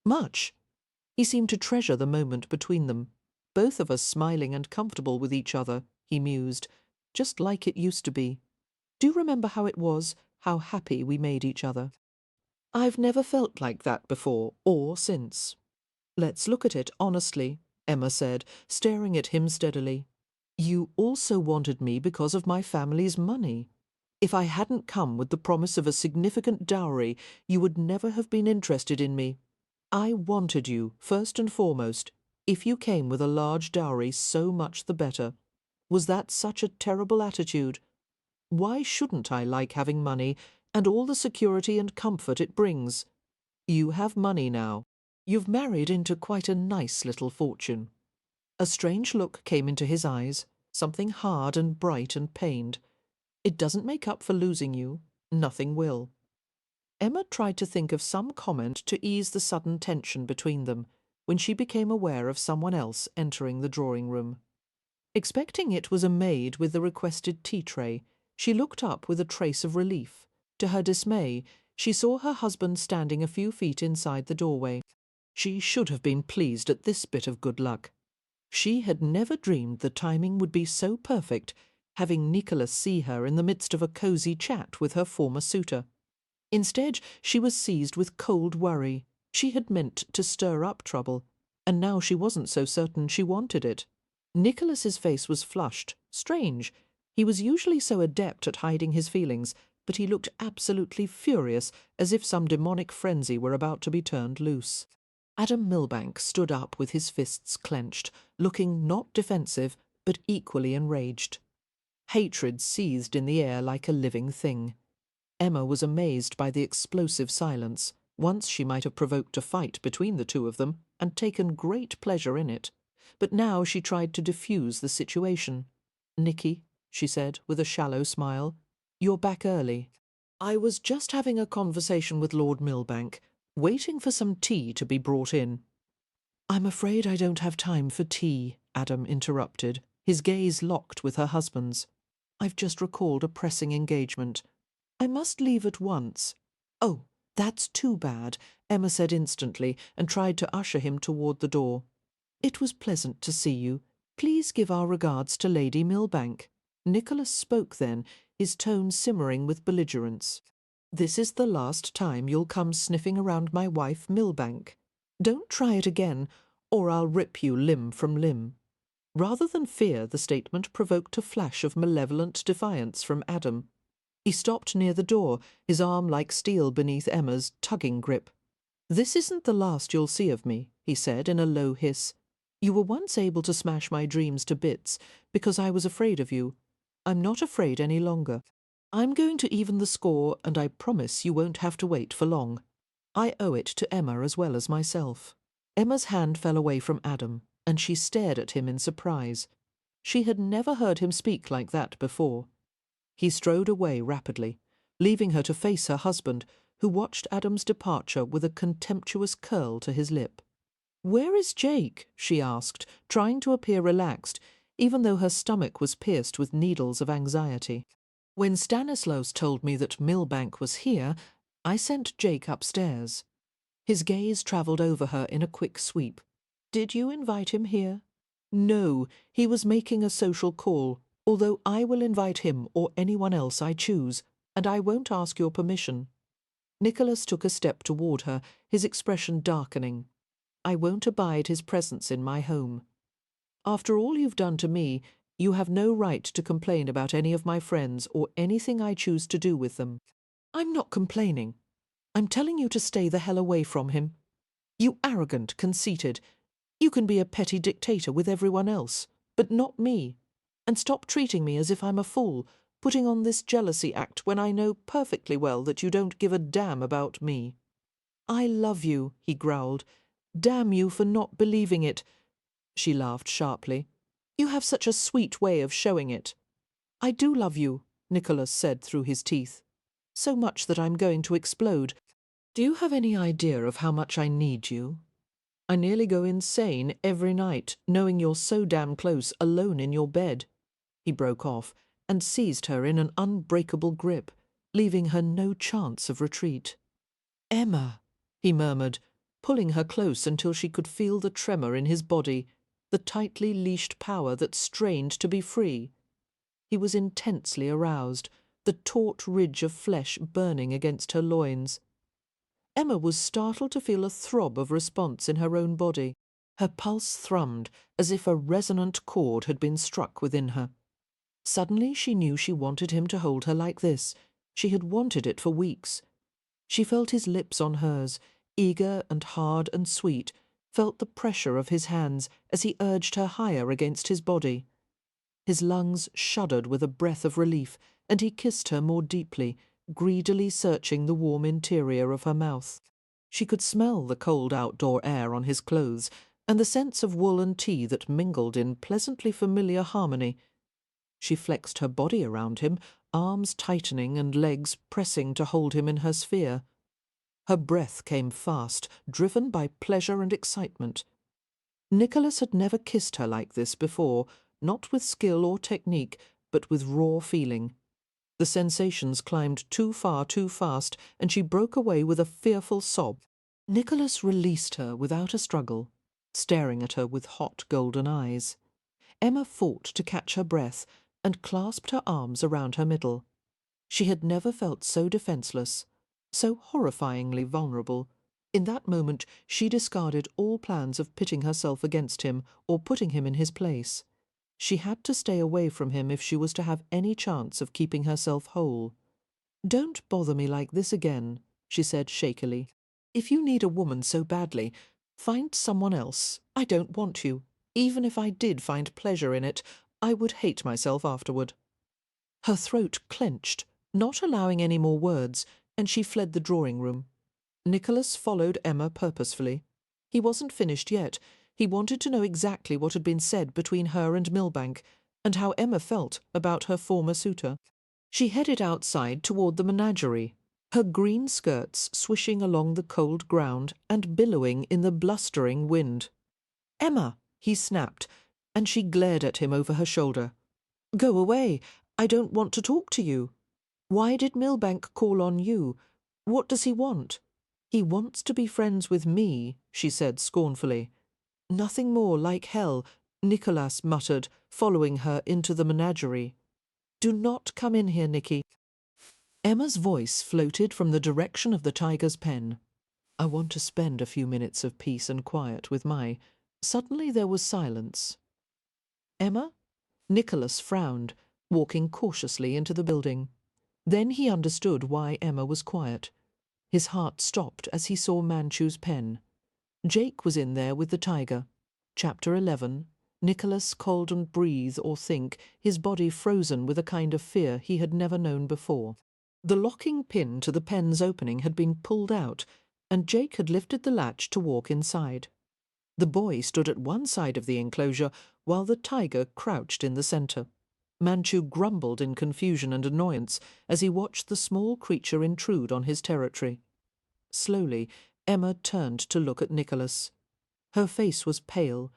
Much. He seemed to treasure the moment between them. Both of us smiling and comfortable with each other, he mused, just like it used to be. Do you remember how it was, how happy we made each other? I've never felt like that before or since. Let's look at it honestly, Emma said, staring at him steadily. You also wanted me because of my family's money. If I hadn't come with the promise of a significant dowry, you would never have been interested in me. I wanted you, first and foremost. If you came with a large dowry, so much the better. Was that such a terrible attitude? Why shouldn't I like having money and all the security and comfort it brings? You have money now. You've married into quite a nice little fortune. A strange look came into his eyes, something hard and bright and pained. It doesn't make up for losing you. Nothing will. Emma tried to think of some comment to ease the sudden tension between them when she became aware of someone else entering the drawing-room. Expecting it was a maid with the requested tea-tray, she looked up with a trace of relief. To her dismay, she saw her husband standing a few feet inside the doorway. She should have been pleased at this bit of good luck. She had never dreamed the timing would be so perfect, having Nicholas see her in the midst of a cosy chat with her former suitor. Instead, she was seized with cold worry. She had meant to stir up trouble, and now she wasn't so certain she wanted it. Nicholas's face was flushed. Strange. He was usually so adept at hiding his feelings, but he looked absolutely furious, as if some demonic frenzy were about to be turned loose. Adam Milbank stood up with his fists clenched, looking not defensive, but equally enraged. Hatred seethed in the air like a living thing. Emma was amazed by the explosive silence. Once she might have provoked a fight between the two of them, and taken great pleasure in it. But now she tried to diffuse the situation. "Nicky," she said, with a shallow smile, "you're back early. I was just having a conversation with Lord Milbank, waiting for some tea to be brought in." "I'm afraid I don't have time for tea," Adam interrupted, his gaze locked with her husband's. "I've just recalled a pressing engagement. I must leave at once." "Oh, that's too bad," Emma said instantly, and tried to usher him toward the door. "It was pleasant to see you. Please give our regards to Lady Milbank." Nicholas spoke then, his tone simmering with belligerence. "This is the last time you'll come sniffing around my wife Milbank. Don't try it again, or I'll rip you limb from limb." Rather than fear, the statement provoked a flash of malevolent defiance from Adam. He stopped near the door, his arm like steel beneath Emma's tugging grip. "This isn't the last you'll see of me," he said in a low hiss. "You were once able to smash my dreams to bits because I was afraid of you. I'm not afraid any longer. I'm going to even the score, and I promise you won't have to wait for long. I owe it to Emma as well as myself." Emma's hand fell away from Adam, and she stared at him in surprise. She had never heard him speak like that before. He strode away rapidly, leaving her to face her husband, who watched Adam's departure with a contemptuous curl to his lip. "Where is Jake?" she asked, trying to appear relaxed, even though her stomach was pierced with needles of anxiety. "When Stanislaus told me that Milbank was here, I sent Jake upstairs." His gaze travelled over her in a quick sweep. "Did you invite him here?" "No, he was making a social call, although I will invite him or anyone else I choose, and I won't ask your permission." Nicholas took a step toward her, his expression darkening. "I won't abide his presence in my home. After all you've done to me, you have no right to complain about any of my friends or anything I choose to do with them." "I'm not complaining. I'm telling you to stay the hell away from him. You arrogant, conceited. You can be a petty dictator with everyone else, but not me. And stop treating me as if I'm a fool, putting on this jealousy act when I know perfectly well that you don't give a damn about me." "I love you," he growled. "Damn you for not believing it." She laughed sharply. "You have such a sweet way of showing it." "I do love you," Nicholas said through his teeth. "So much that I'm going to explode. Do you have any idea of how much I need you? I nearly go insane every night, knowing you're so damn close, alone in your bed." He broke off and seized her in an unbreakable grip, leaving her no chance of retreat. "Emma," he murmured, pulling her close until she could feel the tremor in his body, the tightly leashed power that strained to be free. He was intensely aroused, the taut ridge of flesh burning against her loins. Emma was startled to feel a throb of response in her own body. Her pulse thrummed as if a resonant chord had been struck within her. Suddenly she knew she wanted him to hold her like this. She had wanted it for weeks. She felt his lips on hers, eager and hard and sweet, felt the pressure of his hands as he urged her higher against his body. His lungs shuddered with a breath of relief, and he kissed her more deeply, greedily searching the warm interior of her mouth. She could smell the cold outdoor air on his clothes, and the scents of wool and tea that mingled in pleasantly familiar harmony. She flexed her body around him, arms tightening and legs pressing to hold him in her sphere. Her breath came fast, driven by pleasure and excitement. Nicholas had never kissed her like this before, not with skill or technique, but with raw feeling. The sensations climbed too far too fast, and she broke away with a fearful sob. Nicholas released her without a struggle, staring at her with hot golden eyes. Emma fought to catch her breath and clasped her arms around her middle. She had never felt so defenceless, so horrifyingly vulnerable. In that moment she discarded all plans of pitting herself against him or putting him in his place. She had to stay away from him if she was to have any chance of keeping herself whole. "Don't bother me like this again," she said shakily. "If you need a woman so badly, find someone else. I don't want you. Even if I did find pleasure in it, I would hate myself afterward." Her throat clenched, not allowing any more words, and she fled the drawing-room. Nicholas followed Emma purposefully. He wasn't finished yet. He wanted to know exactly what had been said between her and Milbank, and how Emma felt about her former suitor. She headed outside toward the menagerie, her green skirts swishing along the cold ground and billowing in the blustering wind. "Emma!" he snapped, and she glared at him over her shoulder. "Go away. I don't want to talk to you. Why did Milbank call on you? What does he want?" "He wants to be friends with me," she said scornfully. "Nothing more like hell," Nicholas muttered, following her into the menagerie. "Do not come in here, Nicky." Emma's voice floated from the direction of the tiger's pen. "I want to spend a few minutes of peace and quiet with my—" Suddenly there was silence. "Emma?" Nicholas frowned, walking cautiously into the building. Then he understood why Emma was quiet. His heart stopped as he saw Manchu's pen. Jake was in there with the tiger. Chapter 11. Nicholas couldn't breathe or think, his body frozen with a kind of fear he had never known before. The locking pin to the pen's opening had been pulled out, and Jake had lifted the latch to walk inside. The boy stood at one side of the enclosure, while the tiger crouched in the centre. Manchu grumbled in confusion and annoyance as he watched the small creature intrude on his territory. Slowly, Emma turned to look at Nicholas. Her face was pale,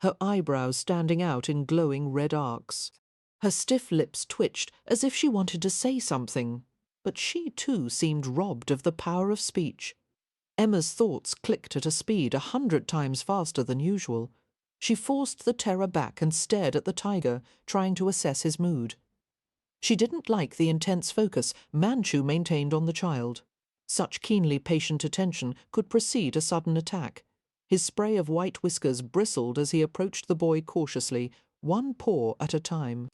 her eyebrows standing out in glowing red arcs. Her stiff lips twitched as if she wanted to say something, but she too seemed robbed of the power of speech. Emma's thoughts clicked at a speed 100 times faster than usual. She forced the terror back and stared at the tiger, trying to assess his mood. She didn't like the intense focus Manchu maintained on the child. Such keenly patient attention could precede a sudden attack. His spray of white whiskers bristled as he approached the boy cautiously, one paw at a time.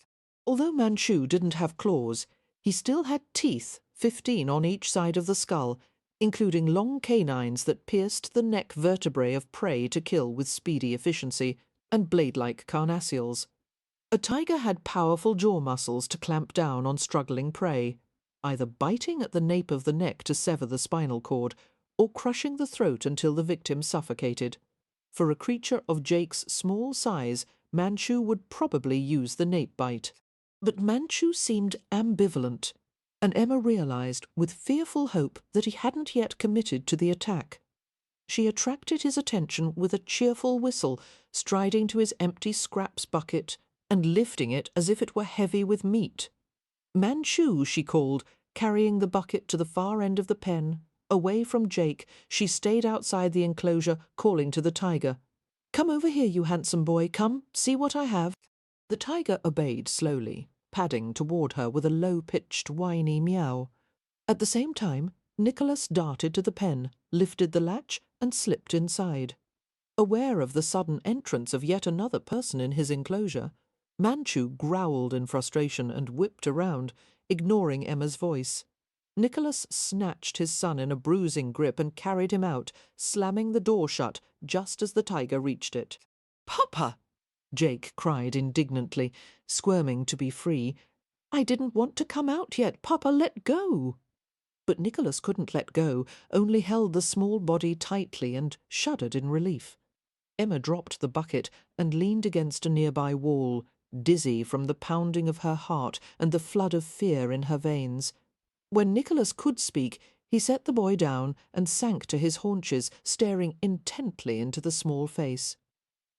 Although Manchu didn't have claws, he still had teeth, 15 on each side of the skull, including long canines that pierced the neck vertebrae of prey to kill with speedy efficiency, and blade-like carnassials. A tiger had powerful jaw muscles to clamp down on struggling prey, either biting at the nape of the neck to sever the spinal cord, or crushing the throat until the victim suffocated. For a creature of Jake's small size, Manchu would probably use the nape bite. But Manchu seemed ambivalent, and Emma realized with fearful hope that he hadn't yet committed to the attack. She attracted his attention with a cheerful whistle, striding to his empty scraps bucket and lifting it as if it were heavy with meat. Manchu, she called, carrying the bucket to the far end of the pen. Away from Jake, she stayed outside the enclosure, calling to the tiger. "Come over here, you handsome boy, come, see what I have." The tiger obeyed slowly, padding toward her with a low-pitched, whiny meow. At the same time, Nicholas darted to the pen, lifted the latch, and slipped inside. Aware of the sudden entrance of yet another person in his enclosure, Manchu growled in frustration and whipped around, ignoring Emma's voice. Nicholas snatched his son in a bruising grip and carried him out, slamming the door shut just as the tiger reached it. "Papa!" Jake cried indignantly, squirming to be free. "I didn't want to come out yet. Papa, let go!" But Nicholas couldn't let go, only held the small body tightly and shuddered in relief. Emma dropped the bucket and leaned against a nearby wall, dizzy from the pounding of her heart and the flood of fear in her veins. When Nicholas could speak, he set the boy down and sank to his haunches, staring intently into the small face.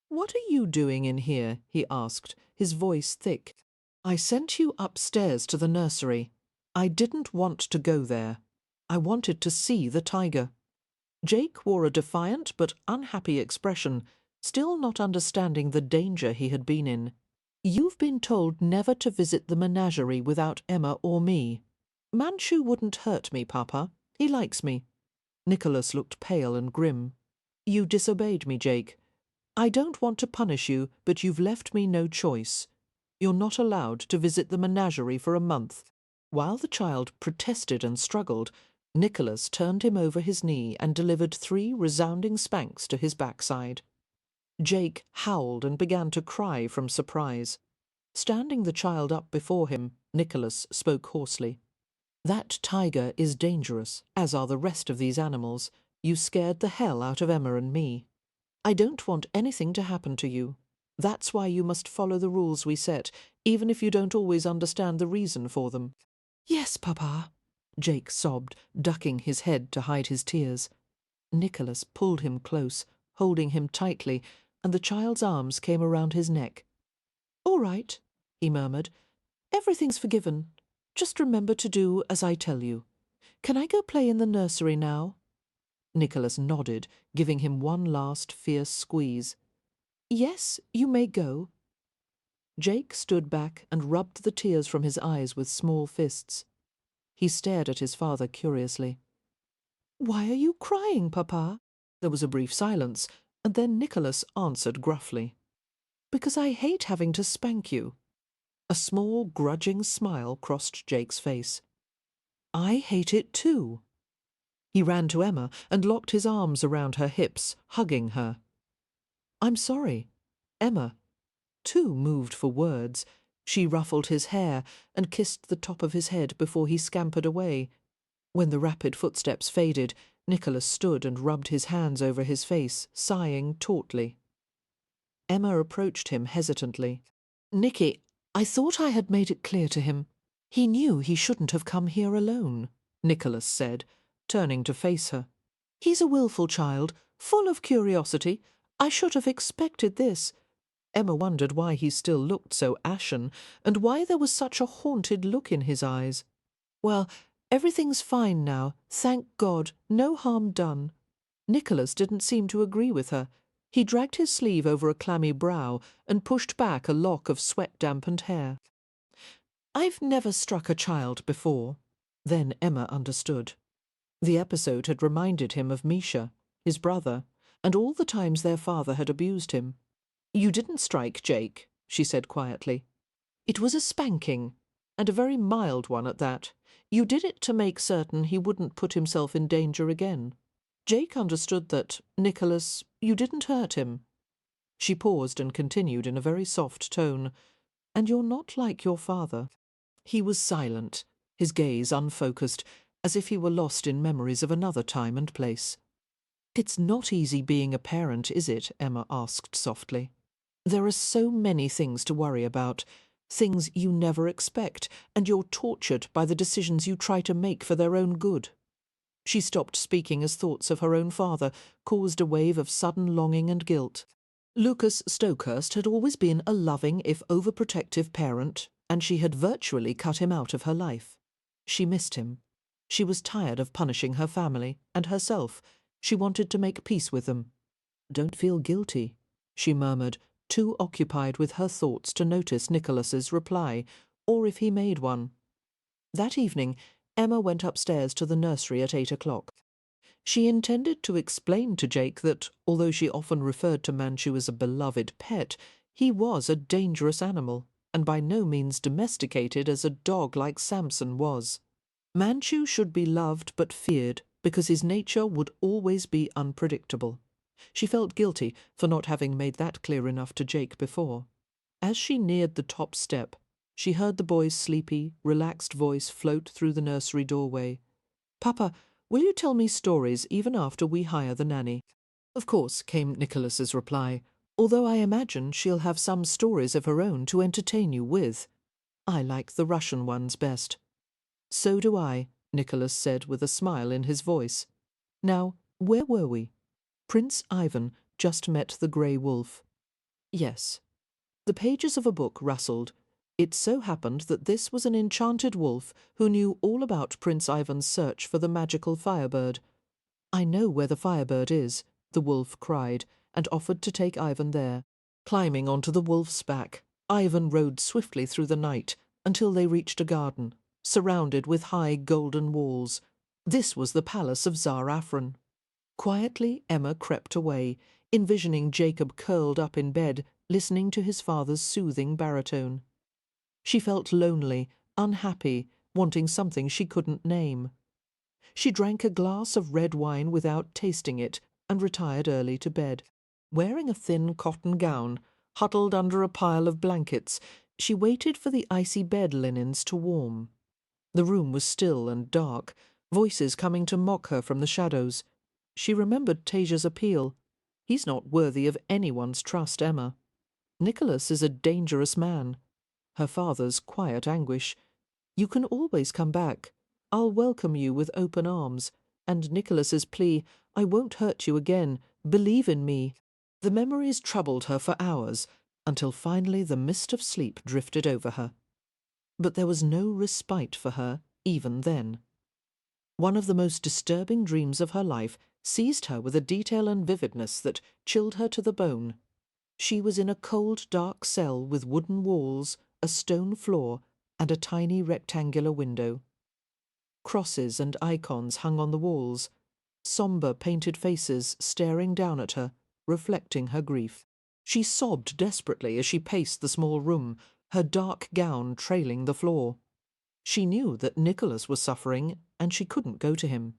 "What are you doing in here?" he asked, his voice thick. "I sent you upstairs to the nursery. I didn't want to go there. I wanted to see the tiger." Jake wore a defiant but unhappy expression, still not understanding the danger he had been in. "You've been told never to visit the menagerie without Emma or me. Manchu wouldn't hurt me, Papa. He likes me." Nicholas looked pale and grim. "You disobeyed me, Jake. I don't want to punish you, but you've left me no choice. You're not allowed to visit the menagerie for a month." While the child protested and struggled, Nicholas turned him over his knee and delivered 3 resounding spanks to his backside. Jake howled and began to cry from surprise. Standing the child up before him, Nicholas spoke hoarsely. "That tiger is dangerous, as are the rest of these animals. You scared the hell out of Emma and me. I don't want anything to happen to you. That's why you must follow the rules we set, even if you don't always understand the reason for them." "Yes, Papa," Jake sobbed, ducking his head to hide his tears. Nicholas pulled him close, holding him tightly, and the child's arms came around his neck. "All right," he murmured. "Everything's forgiven. Just remember to do as I tell you. Can I go play in the nursery now?" Nicholas nodded, giving him one last fierce squeeze. "Yes, you may go." Jake stood back and rubbed the tears from his eyes with small fists. He stared at his father curiously. "Why are you crying, Papa?" There was a brief silence, and then Nicholas answered gruffly. "Because I hate having to spank you." A small, grudging smile crossed Jake's face. "I hate it too." He ran to Emma and locked his arms around her hips, hugging her. "I'm sorry." Emma, too moved for words, she ruffled his hair and kissed the top of his head before he scampered away. When the rapid footsteps faded, Nicholas stood and rubbed his hands over his face, sighing tautly. Emma approached him hesitantly. "Nicky, I thought I had made it clear to him. He knew he shouldn't have come here alone," Nicholas said, turning to face her. "He's a willful child, full of curiosity. I should have expected this." Emma wondered why he still looked so ashen, and why there was such a haunted look in his eyes. "Well, everything's fine now, thank God, no harm done." Nicholas didn't seem to agree with her. He dragged his sleeve over a clammy brow and pushed back a lock of sweat-dampened hair. "I've never struck a child before." Then Emma understood. The episode had reminded him of Misha, his brother, and all the times their father had abused him. "You didn't strike Jake," she said quietly. "It was a spanking, and a very mild one at that. You did it to make certain he wouldn't put himself in danger again. Jake understood that, Nicholas, you didn't hurt him." She paused and continued in a very soft tone, "And you're not like your father." He was silent, his gaze unfocused, as if he were lost in memories of another time and place. "It's not easy being a parent, is it?" Emma asked softly. "There are so many things to worry about, things you never expect, and you're tortured by the decisions you try to make for their own good." She stopped speaking as thoughts of her own father caused a wave of sudden longing and guilt. Lucas Stokehurst had always been a loving, if overprotective parent, and she had virtually cut him out of her life. She missed him. She was tired of punishing her family and herself. She wanted to make peace with them. "Don't feel guilty," she murmured, too occupied with her thoughts to notice Nicholas's reply, or if he made one. That evening, Emma went upstairs to the nursery at 8 o'clock. She intended to explain to Jake that, although she often referred to Manchu as a beloved pet, he was a dangerous animal, and by no means domesticated as a dog like Samson was. Manchu should be loved but feared, because his nature would always be unpredictable. She felt guilty for not having made that clear enough to Jake before. As she neared the top step, she heard the boy's sleepy, relaxed voice float through the nursery doorway. "Papa, will you tell me stories even after we hire the nanny?" "Of course," came Nicholas's reply, "although I imagine she'll have some stories of her own to entertain you with. I like the Russian ones best." "So do I," Nicholas said with a smile in his voice. "Now, where were we?" Prince Ivan just met the grey wolf. Yes. The pages of a book rustled. It so happened that this was an enchanted wolf who knew all about Prince Ivan's search for the magical firebird. "I know where the firebird is," the wolf cried, and offered to take Ivan there. Climbing onto the wolf's back, Ivan rode swiftly through the night until they reached a garden, surrounded with high golden walls. This was the palace of Tsar Afron. Quietly, Emma crept away, envisioning Jacob curled up in bed, listening to his father's soothing baritone. She felt lonely, unhappy, wanting something she couldn't name. She drank a glass of red wine without tasting it and retired early to bed. Wearing a thin cotton gown, huddled under a pile of blankets, she waited for the icy bed linens to warm. The room was still and dark, voices coming to mock her from the shadows. She remembered Tasia's appeal. "He's not worthy of anyone's trust, Emma. Nicholas is a dangerous man." Her father's quiet anguish. "You can always come back. I'll welcome you with open arms." And Nicholas's plea, "I won't hurt you again. Believe in me." The memories troubled her for hours, until finally the mist of sleep drifted over her. But there was no respite for her, even then. One of the most disturbing dreams of her life seized her with a detail and vividness that chilled her to the bone. She was in a cold, dark cell with wooden walls, a stone floor, and a tiny rectangular window. Crosses and icons hung on the walls, sombre painted faces staring down at her, reflecting her grief. She sobbed desperately as she paced the small room, her dark gown trailing the floor. She knew that Nicholas was suffering, and she couldn't go to him.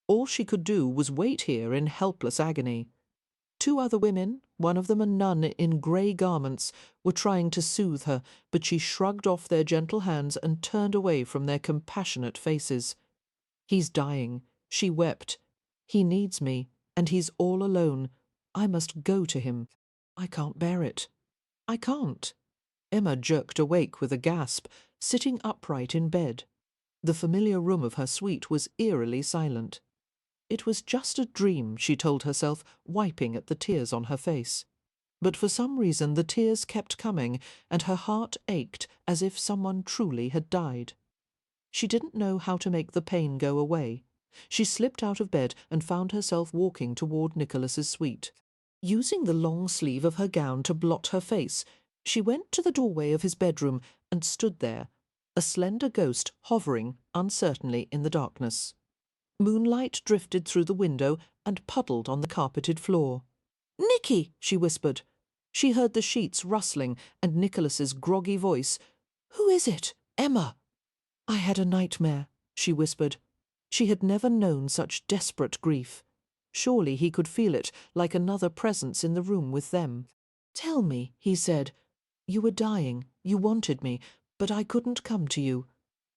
All she could do was wait here in helpless agony. 2 other women, one of them a nun in grey garments, were trying to soothe her, but she shrugged off their gentle hands and turned away from their compassionate faces. "He's dying," she wept. "He needs me, and he's all alone. I must go to him. I can't bear it. I can't." Emma jerked awake with a gasp, sitting upright in bed. The familiar room of her suite was eerily silent. It was just a dream, she told herself, wiping at the tears on her face. But for some reason the tears kept coming, and her heart ached as if someone truly had died. She didn't know how to make the pain go away. She slipped out of bed and found herself walking toward Nicholas's suite. Using the long sleeve of her gown to blot her face, she went to the doorway of his bedroom and stood there, a slender ghost hovering uncertainly in the darkness. Moonlight drifted through the window and puddled on the carpeted floor. "Nicky!" she whispered. She heard the sheets rustling and Nicholas's groggy voice. "Who is it? Emma!" "I had a nightmare," she whispered. She had never known such desperate grief. Surely he could feel it, like another presence in the room with them. "Tell me," he said. "You were dying, you wanted me, but I couldn't come to you.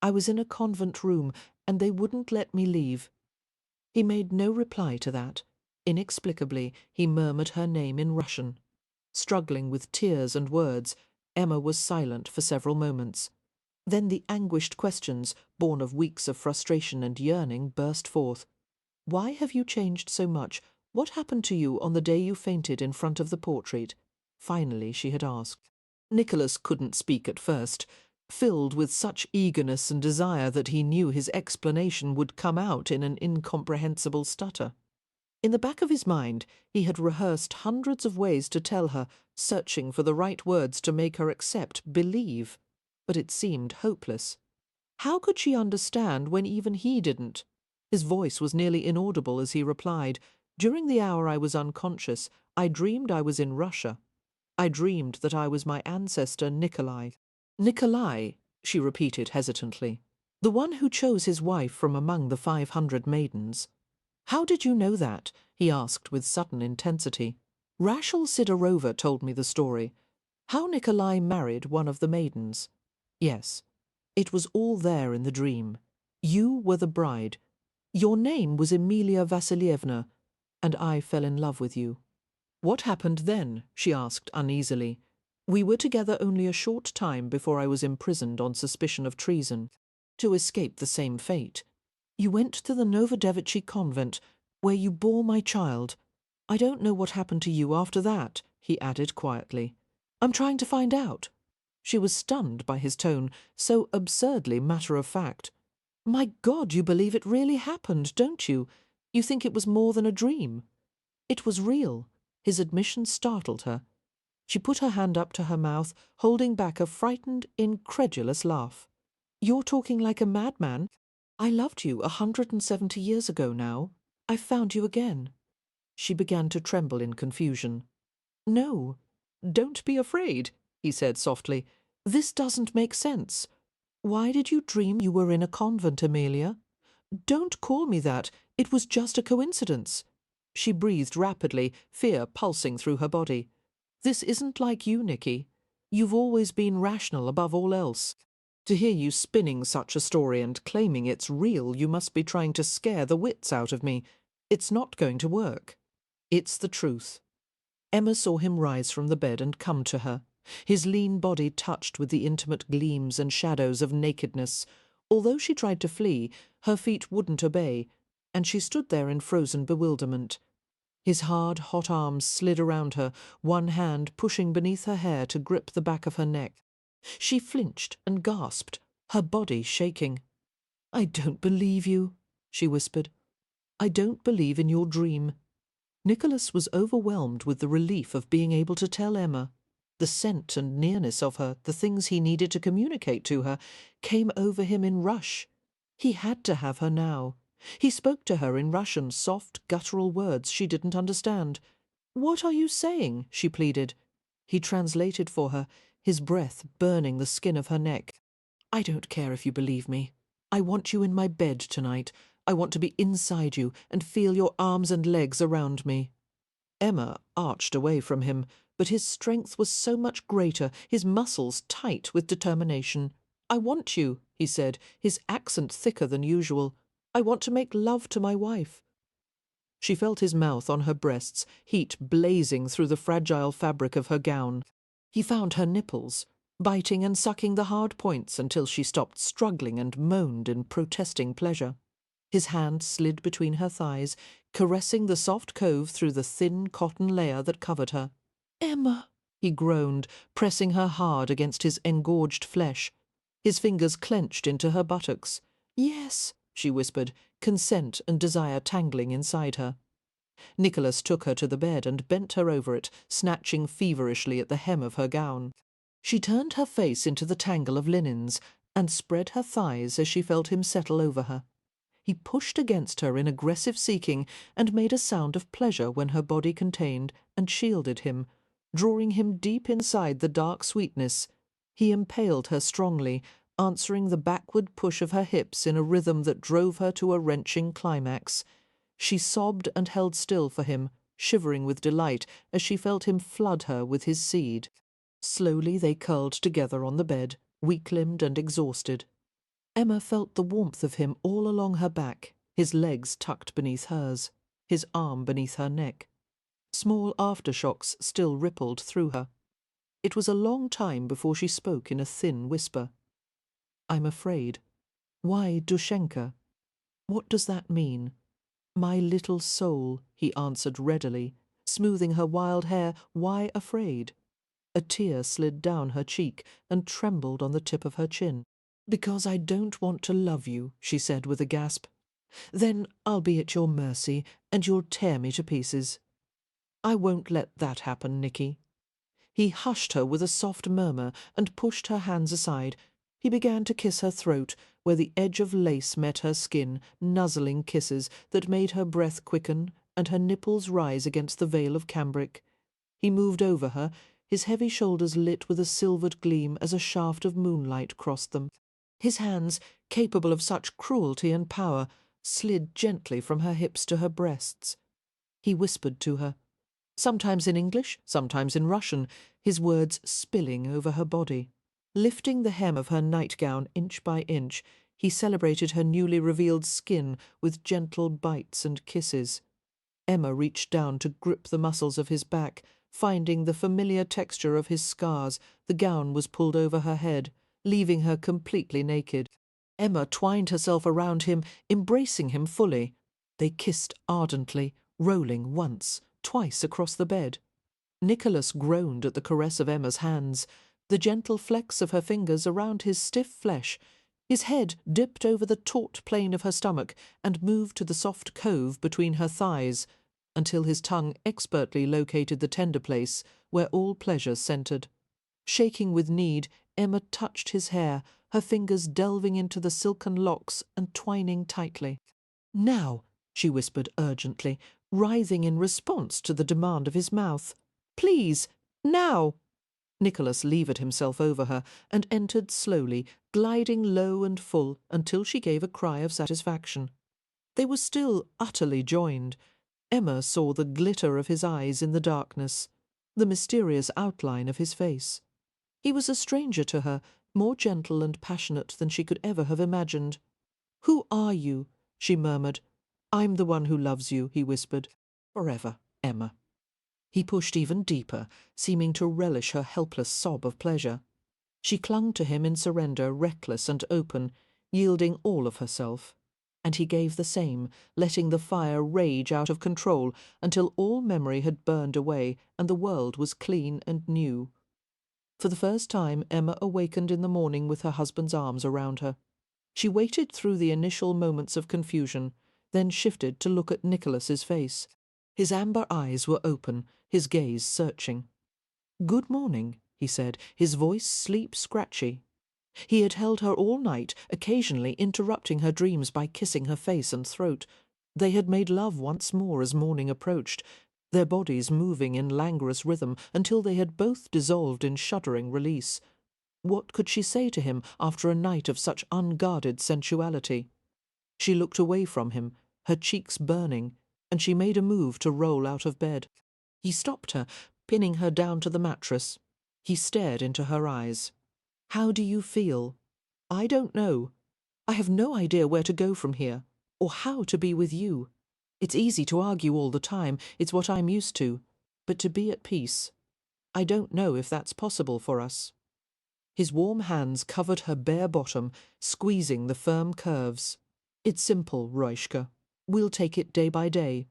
I was in a convent room, and they wouldn't let me leave." He made no reply to that. Inexplicably, he murmured her name in Russian. Struggling with tears and words, Emma was silent for several moments. Then the anguished questions, born of weeks of frustration and yearning, burst forth. Why have you changed so much? What happened to you on the day you fainted in front of the portrait? Finally she had asked. Nicholas couldn't speak at first, filled with such eagerness and desire that he knew his explanation would come out in an incomprehensible stutter. In the back of his mind he had rehearsed hundreds of ways to tell her, searching for the right words to make her accept, believe. But it seemed hopeless. How could she understand when even he didn't? His voice was nearly inaudible as he replied, "During the hour I was unconscious, I dreamed I was in Russia. I dreamed that I was my ancestor Nikolai." "Nikolai," she repeated hesitantly. "The one who chose his wife from among the 500 maidens." "How did you know that?" he asked with sudden intensity. "Rachel Sidorova told me the story. How Nikolai married one of the maidens. Yes, it was all there in the dream. You were the bride. Your name was Emilia Vassilievna, and I fell in love with you." "What happened then?" she asked uneasily. "We were together only a short time before I was imprisoned on suspicion of treason, to escape the same fate. You went to the Novodevichy convent, where you bore my child. I don't know what happened to you after that," he added quietly. "I'm trying to find out." She was stunned by his tone, so absurdly matter-of-fact. "My God, you believe it really happened, don't you? You think it was more than a dream?" It was real. His admission startled her. She put her hand up to her mouth, holding back a frightened, incredulous laugh. "You're talking like a madman. I loved you 170 years ago now. I've found you again." She began to tremble in confusion. "No, don't be afraid," he said softly. "This doesn't make sense. Why did you dream you were in a convent, Amelia? Don't call me that. It was just a coincidence." She breathed rapidly, fear pulsing through her body. "This isn't like you, Nicky. You've always been rational above all else. To hear you spinning such a story and claiming it's real, you must be trying to scare the wits out of me. It's not going to work." "It's the truth." Emma saw him rise from the bed and come to her, his lean body touched with the intimate gleams and shadows of nakedness. Although she tried to flee, her feet wouldn't obey, and she stood there in frozen bewilderment. His hard, hot arms slid around her, one hand pushing beneath her hair to grip the back of her neck. She flinched and gasped, her body shaking. "I don't believe you," she whispered. "I don't believe in your dream." Nicholas was overwhelmed with the relief of being able to tell Emma. The scent and nearness of her, the things he needed to communicate to her, came over him in rush. He had to have her now. He spoke to her in Russian, soft, guttural words she didn't understand. "What are you saying?" she pleaded. He translated for her, his breath burning the skin of her neck. "I don't care if you believe me. I want you in my bed tonight. I want to be inside you and feel your arms and legs around me." Emma arched away from him, but his strength was so much greater, his muscles tight with determination. "I want you," he said, his accent thicker than usual. "I want to make love to my wife." She felt his mouth on her breasts, heat blazing through the fragile fabric of her gown. He found her nipples, biting and sucking the hard points until she stopped struggling and moaned in protesting pleasure. His hand slid between her thighs, caressing the soft cove through the thin cotton layer that covered her. "Emma," he groaned, pressing her hard against his engorged flesh. His fingers clenched into her buttocks. "Yes," she whispered, consent and desire tangling inside her. Nicholas took her to the bed and bent her over it, snatching feverishly at the hem of her gown. She turned her face into the tangle of linens and spread her thighs as she felt him settle over her. He pushed against her in aggressive seeking and made a sound of pleasure when her body contained and shielded him, drawing him deep inside the dark sweetness. He impaled her strongly, answering the backward push of her hips in a rhythm that drove her to a wrenching climax. She sobbed and held still for him, shivering with delight as she felt him flood her with his seed. Slowly they curled together on the bed, weak-limbed and exhausted. Emma felt the warmth of him all along her back, his legs tucked beneath hers, his arm beneath her neck. Small aftershocks still rippled through her. It was a long time before she spoke in a thin whisper. "I'm afraid. Why Dushenka? What does that mean? My little soul, he answered readily, smoothing her wild hair. Why afraid? A tear slid down her cheek and trembled on the tip of her chin. Because I don't want to love you, she said with a gasp. Then I'll be at your mercy, and you'll tear me to pieces. I won't let that happen, Nicky. He hushed her with a soft murmur and pushed her hands aside. He began to kiss her throat, where the edge of lace met her skin, nuzzling kisses that made her breath quicken and her nipples rise against the veil of cambric. He moved over her, his heavy shoulders lit with a silvered gleam as a shaft of moonlight crossed them. His hands, capable of such cruelty and power, slid gently from her hips to her breasts. He whispered to her, sometimes in English, sometimes in Russian, his words spilling over her body. Lifting the hem of her nightgown inch by inch, he celebrated her newly revealed skin with gentle bites and kisses. Emma reached down to grip the muscles of his back. Finding the familiar texture of his scars, the gown was pulled over her head, leaving her completely naked. Emma twined herself around him, embracing him fully. They kissed ardently, rolling once, twice across the bed. Nicholas groaned at the caress of Emma's hands, the gentle flex of her fingers around his stiff flesh. His head dipped over the taut plane of her stomach and moved to the soft cove between her thighs, until his tongue expertly located the tender place where all pleasure centred. Shaking with need, Emma touched his hair, her fingers delving into the silken locks and twining tightly. Now, she whispered urgently, writhing in response to the demand of his mouth. Please, now! Nicholas levered himself over her and entered slowly, gliding low and full until she gave a cry of satisfaction. They were still utterly joined. Emma saw the glitter of his eyes in the darkness, the mysterious outline of his face. He was a stranger to her, more gentle and passionate than she could ever have imagined. "Who are you?" she murmured. "I'm the one who loves you," he whispered. "Forever, Emma." He pushed even deeper, seeming to relish her helpless sob of pleasure. She clung to him in surrender, reckless and open, yielding all of herself. And he gave the same, letting the fire rage out of control until all memory had burned away and the world was clean and new. For the first time, Emma awakened in the morning with her husband's arms around her. She waited through the initial moments of confusion, then shifted to look at Nicholas's face. His amber eyes were open, his gaze searching. "Good morning," he said, his voice sleep-scratchy. He had held her all night, occasionally interrupting her dreams by kissing her face and throat. They had made love once more as morning approached, their bodies moving in languorous rhythm until they had both dissolved in shuddering release. What could she say to him after a night of such unguarded sensuality? She looked away from him, her cheeks burning, and she made a move to roll out of bed. He stopped her, pinning her down to the mattress. He stared into her eyes. "How do you feel?" "I don't know. I have no idea where to go from here, or how to be with you. It's easy to argue all the time, it's what I'm used to. But to be at peace, I don't know if that's possible for us." His warm hands covered her bare bottom, squeezing the firm curves. "It's simple, Roishka. We'll take it day by day."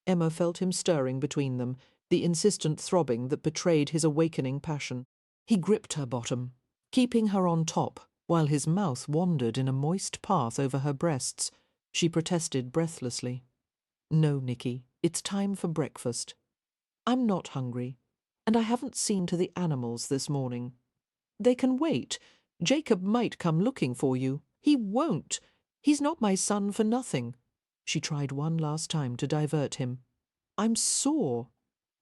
Emma felt him stirring between them, the insistent throbbing that betrayed his awakening passion. He gripped her bottom, keeping her on top, while his mouth wandered in a moist path over her breasts. She protested breathlessly. "No, Nicky, it's time for breakfast. I'm not hungry, and I haven't seen to the animals this morning. They can wait. Jacob might come looking for you. He won't. He's not my son for nothing." She tried one last time to divert him. "I'm sore."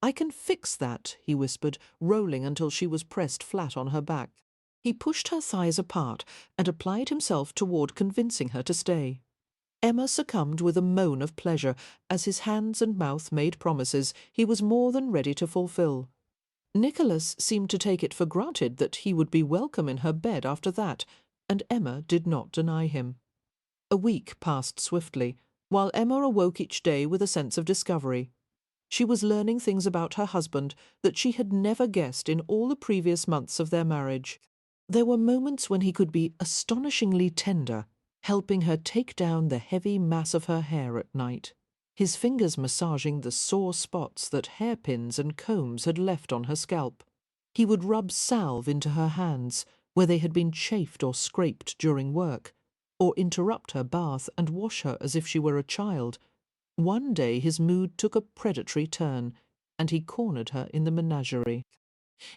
"I can fix that," he whispered, rolling until she was pressed flat on her back. He pushed her thighs apart and applied himself toward convincing her to stay. Emma succumbed with a moan of pleasure as his hands and mouth made promises he was more than ready to fulfill. Nicholas seemed to take it for granted that he would be welcome in her bed after that, and Emma did not deny him. A week passed swiftly, while Emma awoke each day with a sense of discovery. She was learning things about her husband that she had never guessed in all the previous months of their marriage. There were moments when he could be astonishingly tender, helping her take down the heavy mass of her hair at night. his fingers massaging the sore spots that hairpins and combs had left on her scalp. He would rub salve into her hands where they had been chafed or scraped during work, or interrupt her bath and wash her as if she were a child. One day his mood took a predatory turn, and he cornered her in the menagerie.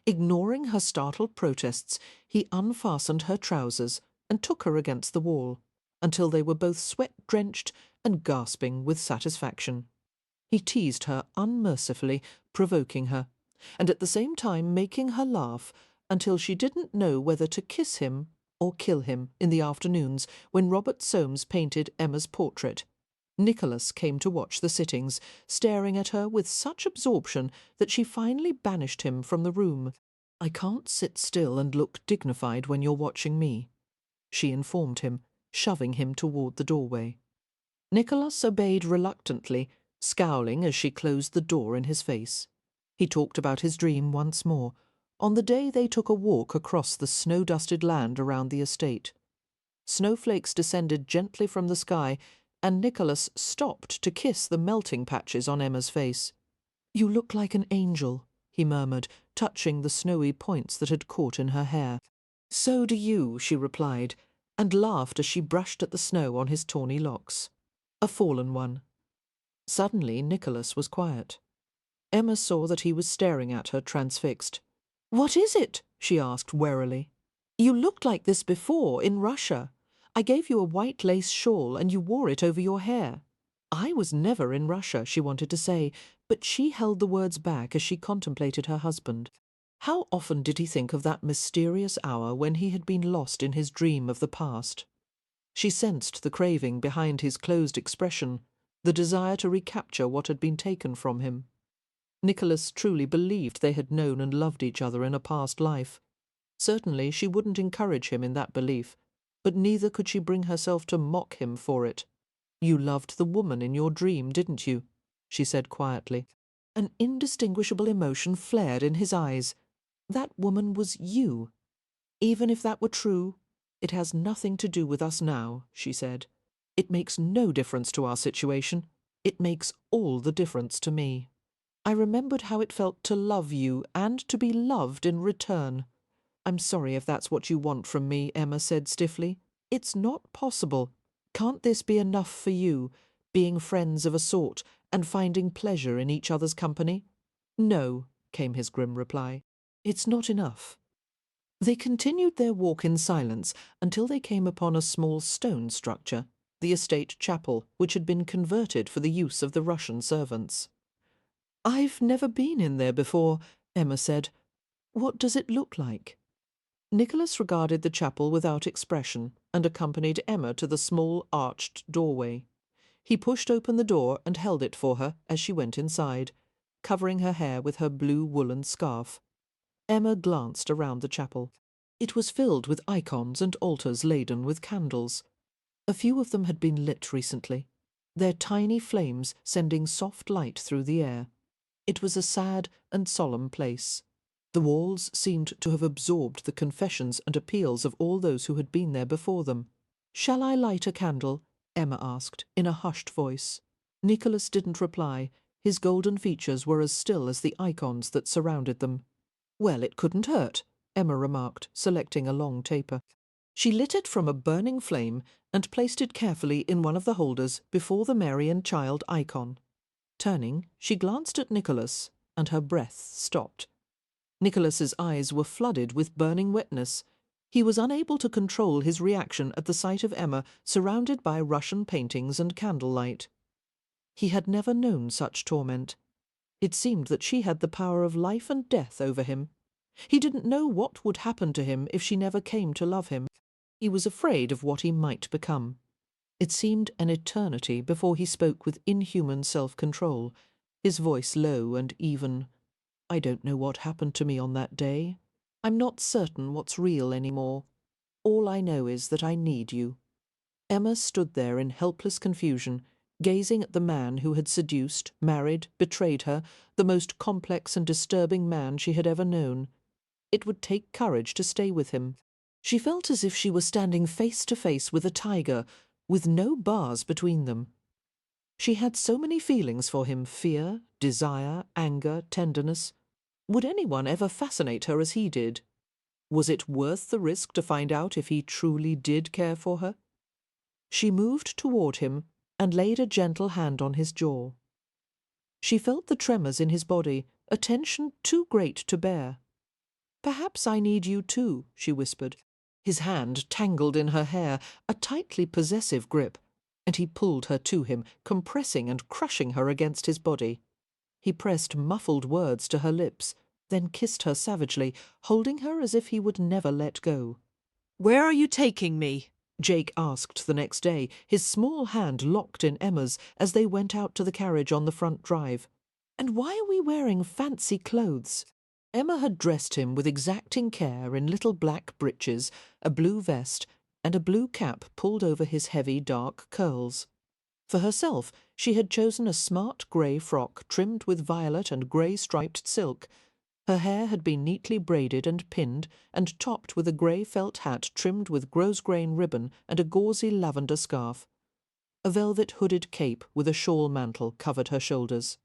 Ignoring her startled protests, he unfastened her trousers and took her against the wall, until they were both sweat-drenched and gasping with satisfaction. He teased her unmercifully, provoking her, and at the same time making her laugh until she didn't know whether to kiss him or kill him in the afternoons when Robert Soames painted Emma's portrait. Nicholas came to watch the sittings, staring at her with such absorption that she finally banished him from the room. "I can't sit still and look dignified when you're watching me," she informed him, shoving him toward the doorway. Nicholas obeyed reluctantly, scowling as she closed the door in his face. He talked about his dream once more, on the day they took a walk across the snow-dusted land around the estate. Snowflakes descended gently from the sky, and Nicholas stopped to kiss the melting patches on Emma's face. "You look like an angel," he murmured, touching the snowy points that had caught in her hair. "So do you," she replied, and laughed as she brushed at the snow on his tawny locks. A fallen one. Suddenly Nicholas was quiet. Emma saw that he was staring at her, transfixed. "What is it?" she asked warily. "You looked like this before, in Russia. I gave you a white lace shawl and you wore it over your hair." "I was never in Russia," she wanted to say, but she held the words back as she contemplated her husband. How often did he think of that mysterious hour when he had been lost in his dream of the past? She sensed the craving behind his closed expression, the desire to recapture what had been taken from him. Nicholas truly believed they had known and loved each other in a past life. Certainly she wouldn't encourage him in that belief, but neither could she bring herself to mock him for it. "You loved the woman in your dream, didn't you?" she said quietly. An indistinguishable emotion flared in his eyes. "That woman was you. Even if that were true, it has nothing to do with us now," she said. "It makes no difference to our situation. It makes all the difference to me." I remembered how it felt to love you and to be loved in return. "I'm sorry if that's what you want from me," Emma said stiffly. "It's not possible. Can't this be enough for you, being friends of a sort and finding pleasure in each other's company?" "No," came his grim reply. "It's not enough." They continued their walk in silence until they came upon a small stone structure, the estate chapel, which had been converted for the use of the Russian servants. "I've never been in there before," Emma said. "What does it look like?" Nicholas regarded the chapel without expression and accompanied Emma to the small arched doorway. He pushed open the door and held it for her as she went inside, covering her hair with her blue woolen scarf. Emma glanced around the chapel. It was filled with icons and altars laden with candles. A few of them had been lit recently, their tiny flames sending soft light through the air. It was a sad and solemn place. The walls seemed to have absorbed the confessions and appeals of all those who had been there before them. "Shall I light a candle?" Emma asked, in a hushed voice. Nicholas didn't reply. His golden features were as still as the icons that surrounded them. "Well, it couldn't hurt," Emma remarked, selecting a long taper. She lit it from a burning flame and placed it carefully in one of the holders before the Mary and Child icon. Turning, she glanced at Nicholas, and her breath stopped. Nicholas's eyes were flooded with burning wetness. He was unable to control his reaction at the sight of Emma surrounded by Russian paintings and candlelight. He had never known such torment. It seemed that she had the power of life and death over him. He didn't know what would happen to him if she never came to love him. He was afraid of what he might become. It seemed an eternity before he spoke with inhuman self-control, his voice low and even. "I don't know what happened to me on that day. I'm not certain what's real anymore. All I know is that I need you." Emma stood there in helpless confusion, gazing at the man who had seduced, married, betrayed her, the most complex and disturbing man she had ever known. It would take courage to stay with him. She felt as if she were standing face to face with a tiger, with no bars between them. She had so many feelings for him: fear, desire, anger, tenderness. Would anyone ever fascinate her as he did? Was it worth the risk to find out if he truly did care for her? She moved toward him and laid a gentle hand on his jaw. She felt the tremors in his body, a tension too great to bear. "Perhaps I need you too," she whispered. His hand tangled in her hair, a tightly possessive grip, and he pulled her to him, compressing and crushing her against his body. He pressed muffled words to her lips, then kissed her savagely, holding her as if he would never let go. "Where are you taking me?" Jake asked the next day, his small hand locked in Emma's as they went out to the carriage on the front drive. "And why are we wearing fancy clothes?" Emma had dressed him with exacting care in little black breeches, a blue vest, and a blue cap pulled over his heavy dark curls. For herself, she had chosen a smart grey frock trimmed with violet and grey striped silk. Her hair had been neatly braided and pinned, and topped with a grey felt hat trimmed with grosgrain ribbon and a gauzy lavender scarf. A velvet hooded cape with a shawl mantle covered her shoulders.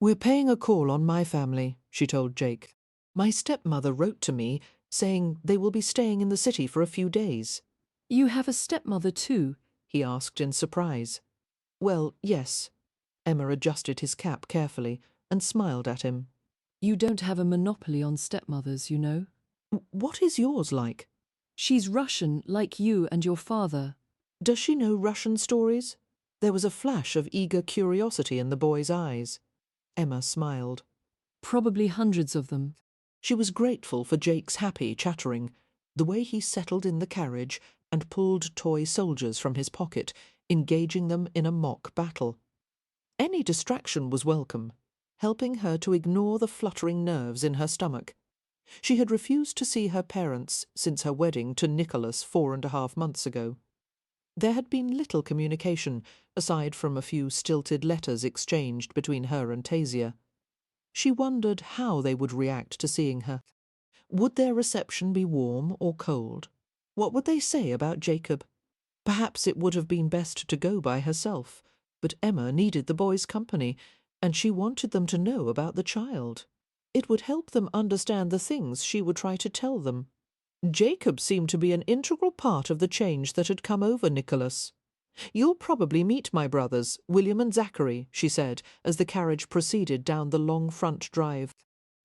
"We're paying a call on my family," she told Jake. "My stepmother wrote to me, saying they will be staying in the city for a few days." "You have a stepmother too?" he asked in surprise. "Well, yes." Emma adjusted his cap carefully and smiled at him. "You don't have a monopoly on stepmothers, you know." "What is yours like?" "She's Russian, like you and your father." "Does she know Russian stories?" There was a flash of eager curiosity in the boy's eyes. Emma smiled. "Probably hundreds of them." She was grateful for Jake's happy chattering, the way he settled in the carriage and pulled toy soldiers from his pocket, engaging them in a mock battle. Any distraction was welcome, helping her to ignore the fluttering nerves in her stomach. She had refused to see her parents since her wedding to Nicholas 4.5 months ago. There had been little communication, aside from a few stilted letters exchanged between her and Tasia. She wondered how they would react to seeing her. Would their reception be warm or cold? What would they say about Jacob? Perhaps it would have been best to go by herself, but Emma needed the boys' company, and she wanted them to know about the child. It would help them understand the things she would try to tell them. Jacob seemed to be an integral part of the change that had come over Nicholas. "You'll probably meet my brothers, William and Zachary," she said, as the carriage proceeded down the long front drive.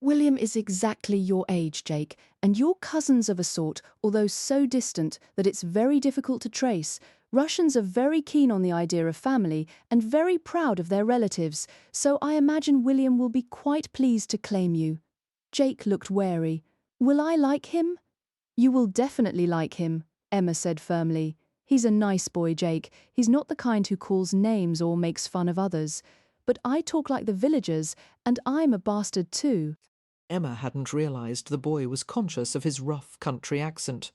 William is exactly your age, Jake, and you're cousins of a sort, although so distant that it's very difficult to trace. Russians are very keen on the idea of family and very proud of their relatives, so I imagine William will be quite pleased to claim you. Jake looked wary. Will I like him? You will definitely like him, Emma said firmly. He's a nice boy, Jake. He's not the kind who calls names or makes fun of others. But I talk like the villagers, and I'm a bastard too. Emma hadn't realized the boy was conscious of his rough country accent.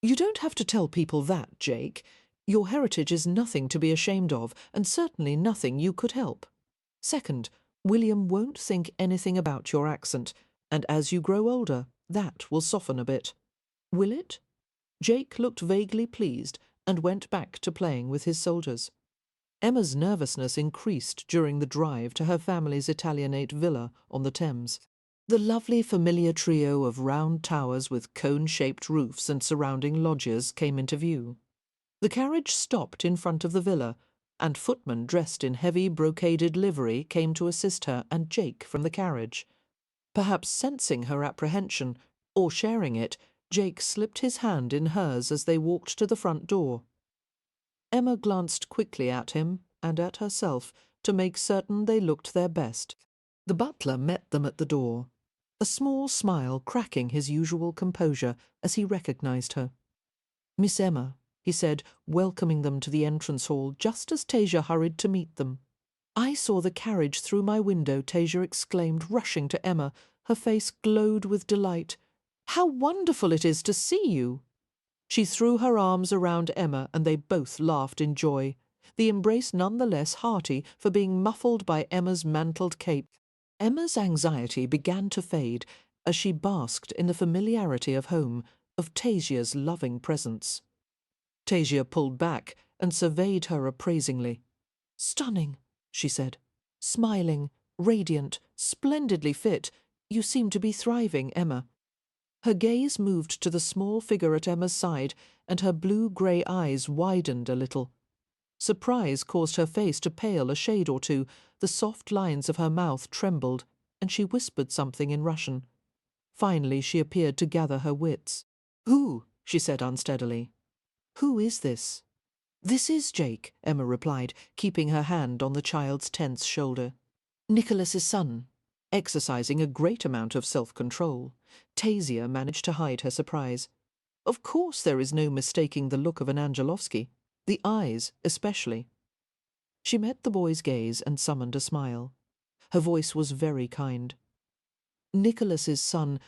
"You don't have to tell people that, Jake. Your heritage is nothing to be ashamed of, and certainly nothing you could help. Second, William won't think anything about your accent, and as you grow older, that will soften a bit. Will it?" Jake looked vaguely pleased and went back to playing with his soldiers. Emma's nervousness increased during the drive to her family's Italianate villa on the Thames. The lovely familiar trio of round towers with cone-shaped roofs and surrounding loggias came into view. The carriage stopped in front of the villa, and footmen dressed in heavy brocaded livery came to assist her and Jake from the carriage. Perhaps sensing her apprehension, or sharing it, Jake slipped his hand in hers as they walked to the front door. Emma glanced quickly at him and at herself to make certain they looked their best. The butler met them at the door, a small smile cracking his usual composure as he recognized her. "Miss Emma," he said, welcoming them to the entrance hall just as Tasia hurried to meet them. "I saw the carriage through my window," Tasia exclaimed, rushing to Emma. Her face glowed with delight. "How wonderful it is to see you!" She threw her arms around Emma and they both laughed in joy, the embrace none the less hearty for being muffled by Emma's mantled cape. Emma's anxiety began to fade as she basked in the familiarity of home, of Tasia's loving presence. Tasia pulled back and surveyed her appraisingly. "Stunning," she said. Smiling, radiant, splendidly fit. You seem to be thriving, Emma. Her gaze moved to the small figure at Emma's side, and her blue-grey eyes widened a little. Surprise caused her face to pale a shade or two, the soft lines of her mouth trembled, and she whispered something in Russian. Finally she appeared to gather her wits. "Who?" she said unsteadily. "Who is this?" "This is Jake," Emma replied, keeping her hand on the child's tense shoulder. "Nicholas's son," exercising a great amount of self-control. Tasia managed to hide her surprise. Of course there is no mistaking the look of an Angelovsky, the eyes especially. She met the boy's gaze and summoned a smile. Her voice was very kind. "Nicholas's son.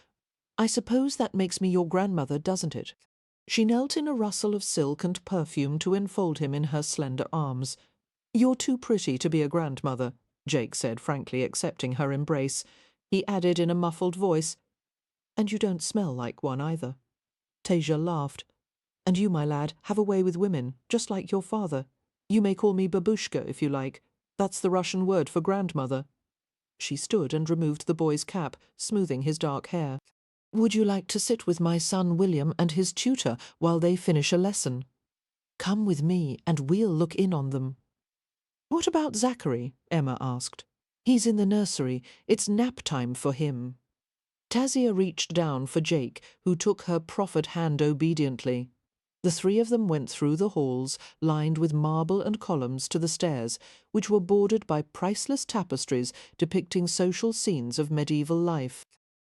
I suppose that makes me your grandmother, doesn't it?" She knelt in a rustle of silk and perfume to enfold him in her slender arms. "You're too pretty to be a grandmother," Jake said, frankly accepting her embrace. He added in a muffled voice, "And you don't smell like one either." Tasia laughed. "And you, my lad, have a way with women, just like your father. You may call me babushka if you like. That's the Russian word for grandmother." She stood and removed the boy's cap, smoothing his dark hair. "Would you like to sit with my son William and his tutor while they finish a lesson? Come with me and we'll look in on them." "What about Zachary?" Emma asked. "He's in the nursery. It's nap time for him." Tasia reached down for Jake, who took her proffered hand obediently. The three of them went through the halls, lined with marble and columns, to the stairs, which were bordered by priceless tapestries depicting social scenes of medieval life.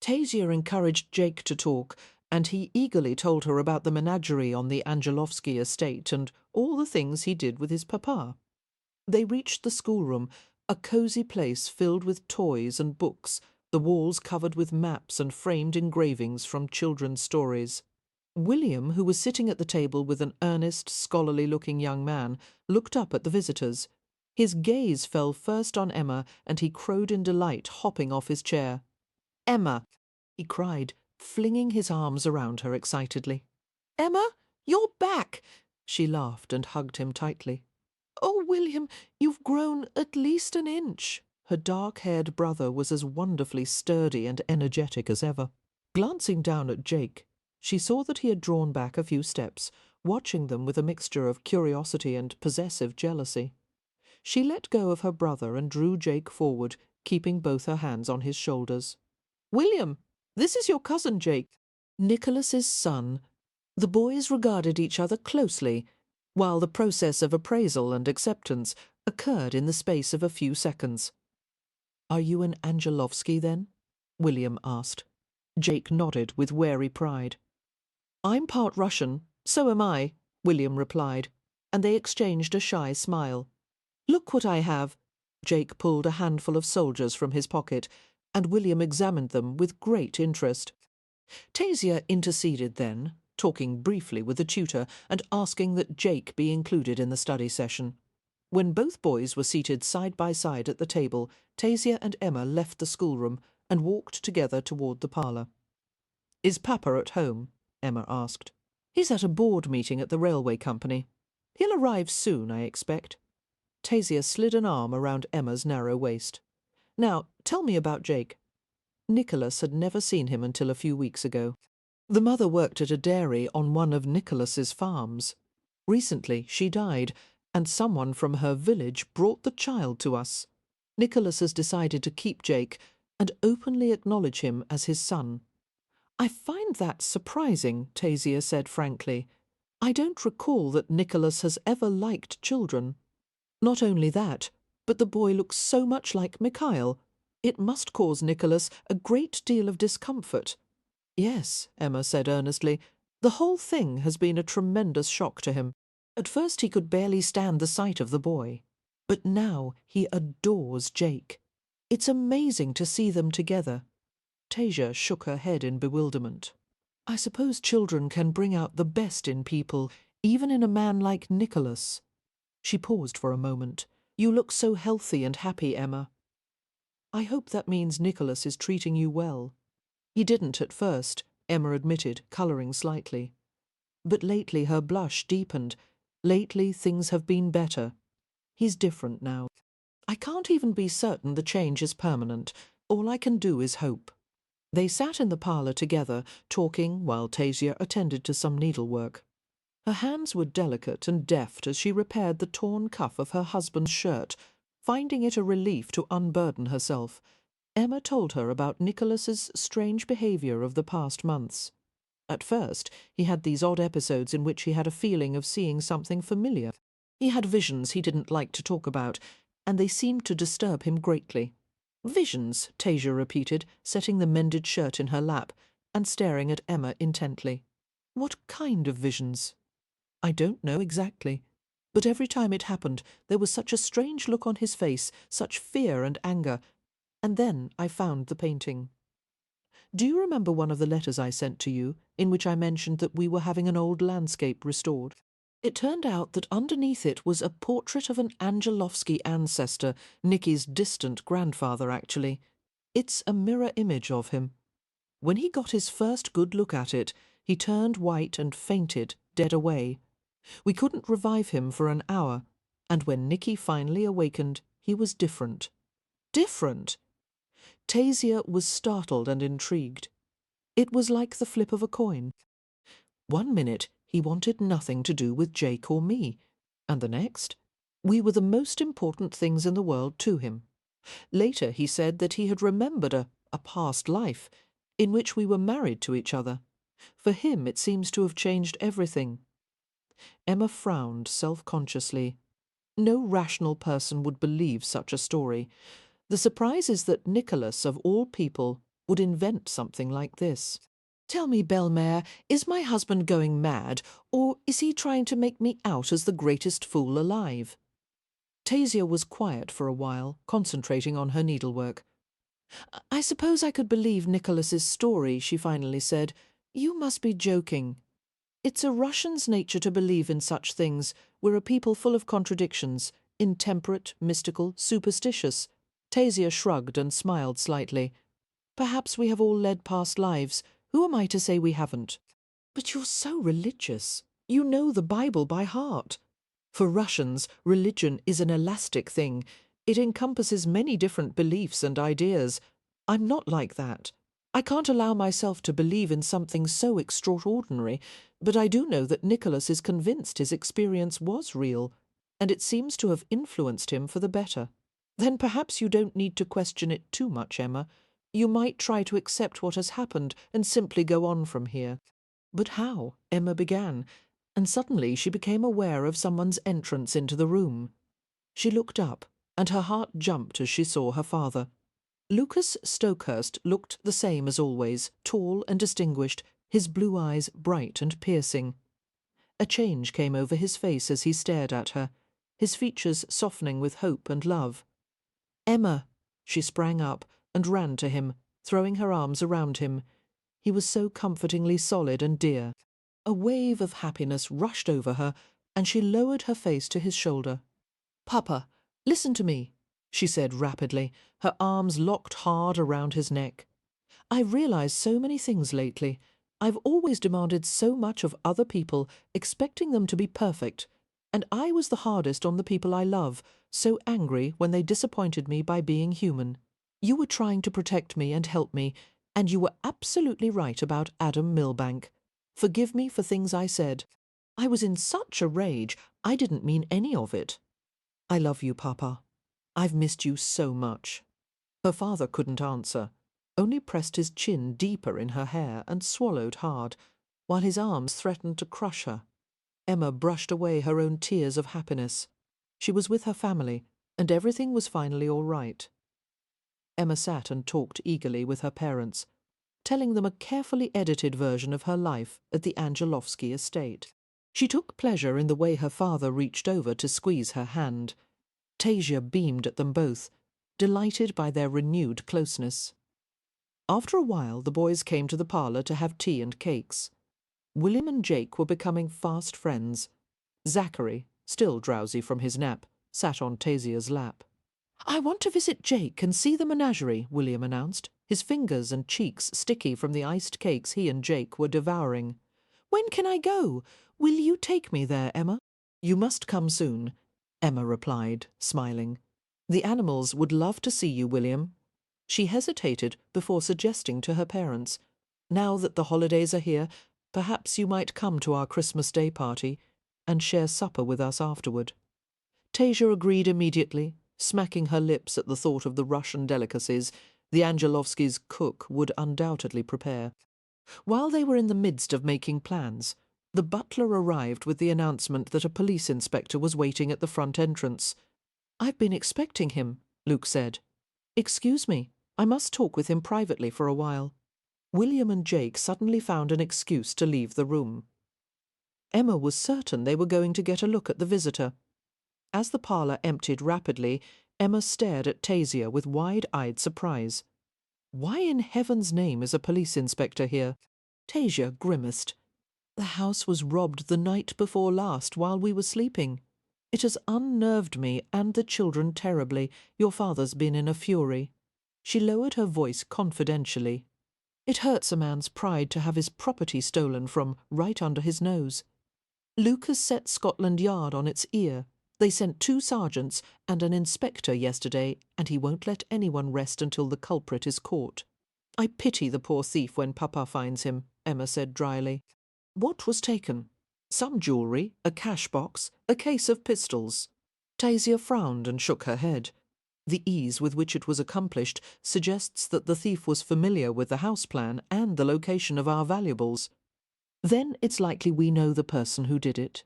Tasia encouraged Jake to talk, and he eagerly told her about the menagerie on the Angelovsky estate and all the things he did with his papa. They reached the schoolroom, a cosy place filled with toys and books, the walls covered with maps and framed engravings from children's stories. William, who was sitting at the table with an earnest, scholarly-looking young man, looked up at the visitors. His gaze fell first on Emma, and he crowed in delight, hopping off his chair. "Emma!" he cried, flinging his arms around her excitedly. "Emma, you're back!" She laughed and hugged him tightly. "Oh, William, you've grown at least an inch." Her dark-haired brother was as wonderfully sturdy and energetic as ever. Glancing down at Jake, she saw that he had drawn back a few steps, watching them with a mixture of curiosity and possessive jealousy. She let go of her brother and drew Jake forward, keeping both her hands on his shoulders. "William, this is your cousin Jake, Nicholas's son." The boys regarded each other closely, while the process of appraisal and acceptance occurred in the space of a few seconds. "Are you an Angelovsky, then?" William asked. Jake nodded with wary pride. "I'm part Russian, so am I," William replied, and they exchanged a shy smile. "Look what I have." Jake pulled a handful of soldiers from his pocket, and William examined them with great interest. Tasia interceded then, talking briefly with the tutor and asking that Jake be included in the study session. When both boys were seated side by side at the table, Tasia and Emma left the schoolroom and walked together toward the parlour. "Is Papa at home?" Emma asked. "He's at a board meeting at the railway company. He'll arrive soon, I expect." Tasia slid an arm around Emma's narrow waist. "Now, tell me about Jake." Nicholas had never seen him until a few weeks ago. The mother worked at a dairy on one of Nicholas's farms. Recently she died, and someone from her village brought the child to us. Nicholas has decided to keep Jake and openly acknowledge him as his son. "I find that surprising," Tasia said frankly. "I don't recall that Nicholas has ever liked children. Not only that, but the boy looks so much like Mikhail. It must cause Nicholas a great deal of discomfort." "Yes," Emma said earnestly, "the whole thing has been a tremendous shock to him. At first he could barely stand the sight of the boy, but now he adores Jake. It's amazing to see them together." Tasia shook her head in bewilderment. "I suppose children can bring out the best in people, even in a man like Nicholas." She paused for a moment. "You look so healthy and happy, Emma." "I hope that means Nicholas is treating you well." "He didn't at first," Emma admitted, colouring slightly. But lately her blush deepened. "Lately things have been better. He's different now." I can't even be certain the change is permanent. All I can do is hope." They sat in the parlour together, talking while Tasia attended to some needlework. Her hands were delicate and deft as she repaired the torn cuff of her husband's shirt, finding it a relief to unburden herself. Emma told her about Nicholas's strange behaviour of the past months. At first, he had these odd episodes in which he had a feeling of seeing something familiar. He had visions he didn't like to talk about, and they seemed to disturb him greatly. "Visions," Tasia repeated, setting the mended shirt in her lap and staring at Emma intently. "What kind of visions?" "I don't know exactly. But every time it happened, there was such a strange look on his face, such fear and anger. And then I found the painting. Do you remember one of the letters I sent to you, in which I mentioned that we were having an old landscape restored? It turned out that underneath it was a portrait of an Angelovsky ancestor, Nicky's distant grandfather, actually. It's a mirror image of him. When he got his first good look at it, he turned white and fainted, dead away. We couldn't revive him for an hour, and when Nicky finally awakened, he was different." "Different?" Tasia was startled and intrigued. It was like the flip of a coin. One minute he wanted nothing to do with Jake or me, and the next, we were the most important things in the world to him. Later he said that he had remembered a past life, in which we were married to each other. For him it seems to have changed everything. Emma frowned self-consciously. No rational person would believe such a story. The surprise is that Nicholas, of all people, would invent something like this. "Tell me, Belmare, is my husband going mad, or is he trying to make me out as the greatest fool alive?" Tasia was quiet for a while, concentrating on her needlework. "I suppose I could believe Nicholas's story," she finally said. "You must be joking." "It's a Russian's nature to believe in such things. We're a people full of contradictions, intemperate, mystical, superstitious." Tasia shrugged and smiled slightly. "Perhaps we have all led past lives. Who am I to say we haven't?" "But you're so religious. You know the Bible by heart." "For Russians, religion is an elastic thing. It encompasses many different beliefs and ideas. I'm not like that. I can't allow myself to believe in something so extraordinary, but I do know that Nicholas is convinced his experience was real, and it seems to have influenced him for the better. Then perhaps you don't need to question it too much, Emma. You might try to accept what has happened and simply go on from here." "But how?" Emma began, and suddenly she became aware of someone's entrance into the room. She looked up, and her heart jumped as she saw her father. Lucas Stokehurst looked the same as always, tall and distinguished, his blue eyes bright and piercing. A change came over his face as he stared at her, his features softening with hope and love. "Emma!" She sprang up and ran to him, throwing her arms around him. He was so comfortingly solid and dear. A wave of happiness rushed over her, and she lowered her face to his shoulder. "Papa, listen to me," she said rapidly, her arms locked hard around his neck. "I've realized so many things lately. I've always demanded so much of other people, expecting them to be perfect. And I was the hardest on the people I love, so angry when they disappointed me by being human. You were trying to protect me and help me, and you were absolutely right about Adam Milbank. Forgive me for things I said. I was in such a rage, I didn't mean any of it. I love you, Papa. I've missed you so much." Her father couldn't answer, only pressed his chin deeper in her hair and swallowed hard, while his arms threatened to crush her. Emma brushed away her own tears of happiness. She was with her family, and everything was finally all right. Emma sat and talked eagerly with her parents, telling them a carefully edited version of her life at the Angelovsky estate. She took pleasure in the way her father reached over to squeeze her hand. Tasia beamed at them both, delighted by their renewed closeness. After a while the boys came to the parlour to have tea and cakes. William and Jake were becoming fast friends. Zachary, still drowsy from his nap, sat on Tasia's lap. "I want to visit Jake and see the menagerie," William announced, his fingers and cheeks sticky from the iced cakes he and Jake were devouring. "When can I go? Will you take me there, Emma?" "You must come soon," Emma replied, smiling. The animals would love to see you, William. She hesitated before suggesting to her parents, now that the holidays are here, perhaps you might come to our Christmas Day party and share supper with us afterward. Tasia agreed immediately, smacking her lips at the thought of the Russian delicacies the Angelovskys' cook would undoubtedly prepare. While they were in the midst of making plans, the butler arrived with the announcement that a police inspector was waiting at the front entrance. "I've been expecting him," Luke said. "Excuse me, I must talk with him privately for a while." William and Jake suddenly found an excuse to leave the room. Emma was certain they were going to get a look at the visitor. As the parlour emptied rapidly, Emma stared at Tasia with wide-eyed surprise. "Why in heaven's name is a police inspector here?" Tasia grimaced. "The house was robbed the night before last while we were sleeping. It has unnerved me and the children terribly. Your father's been in a fury." She lowered her voice confidentially. "It hurts a man's pride to have his property stolen from right under his nose. Luke has set Scotland Yard on its ear. They sent 2 sergeants and an inspector yesterday, and he won't let anyone rest until the culprit is caught." "I pity the poor thief when Papa finds him," Emma said dryly. "What was taken? Some jewellery, a cash box, a case of pistols." Tasia frowned and shook her head. The ease with which it was accomplished suggests that the thief was familiar with the house plan and the location of our valuables. "Then it's likely we know the person who did it."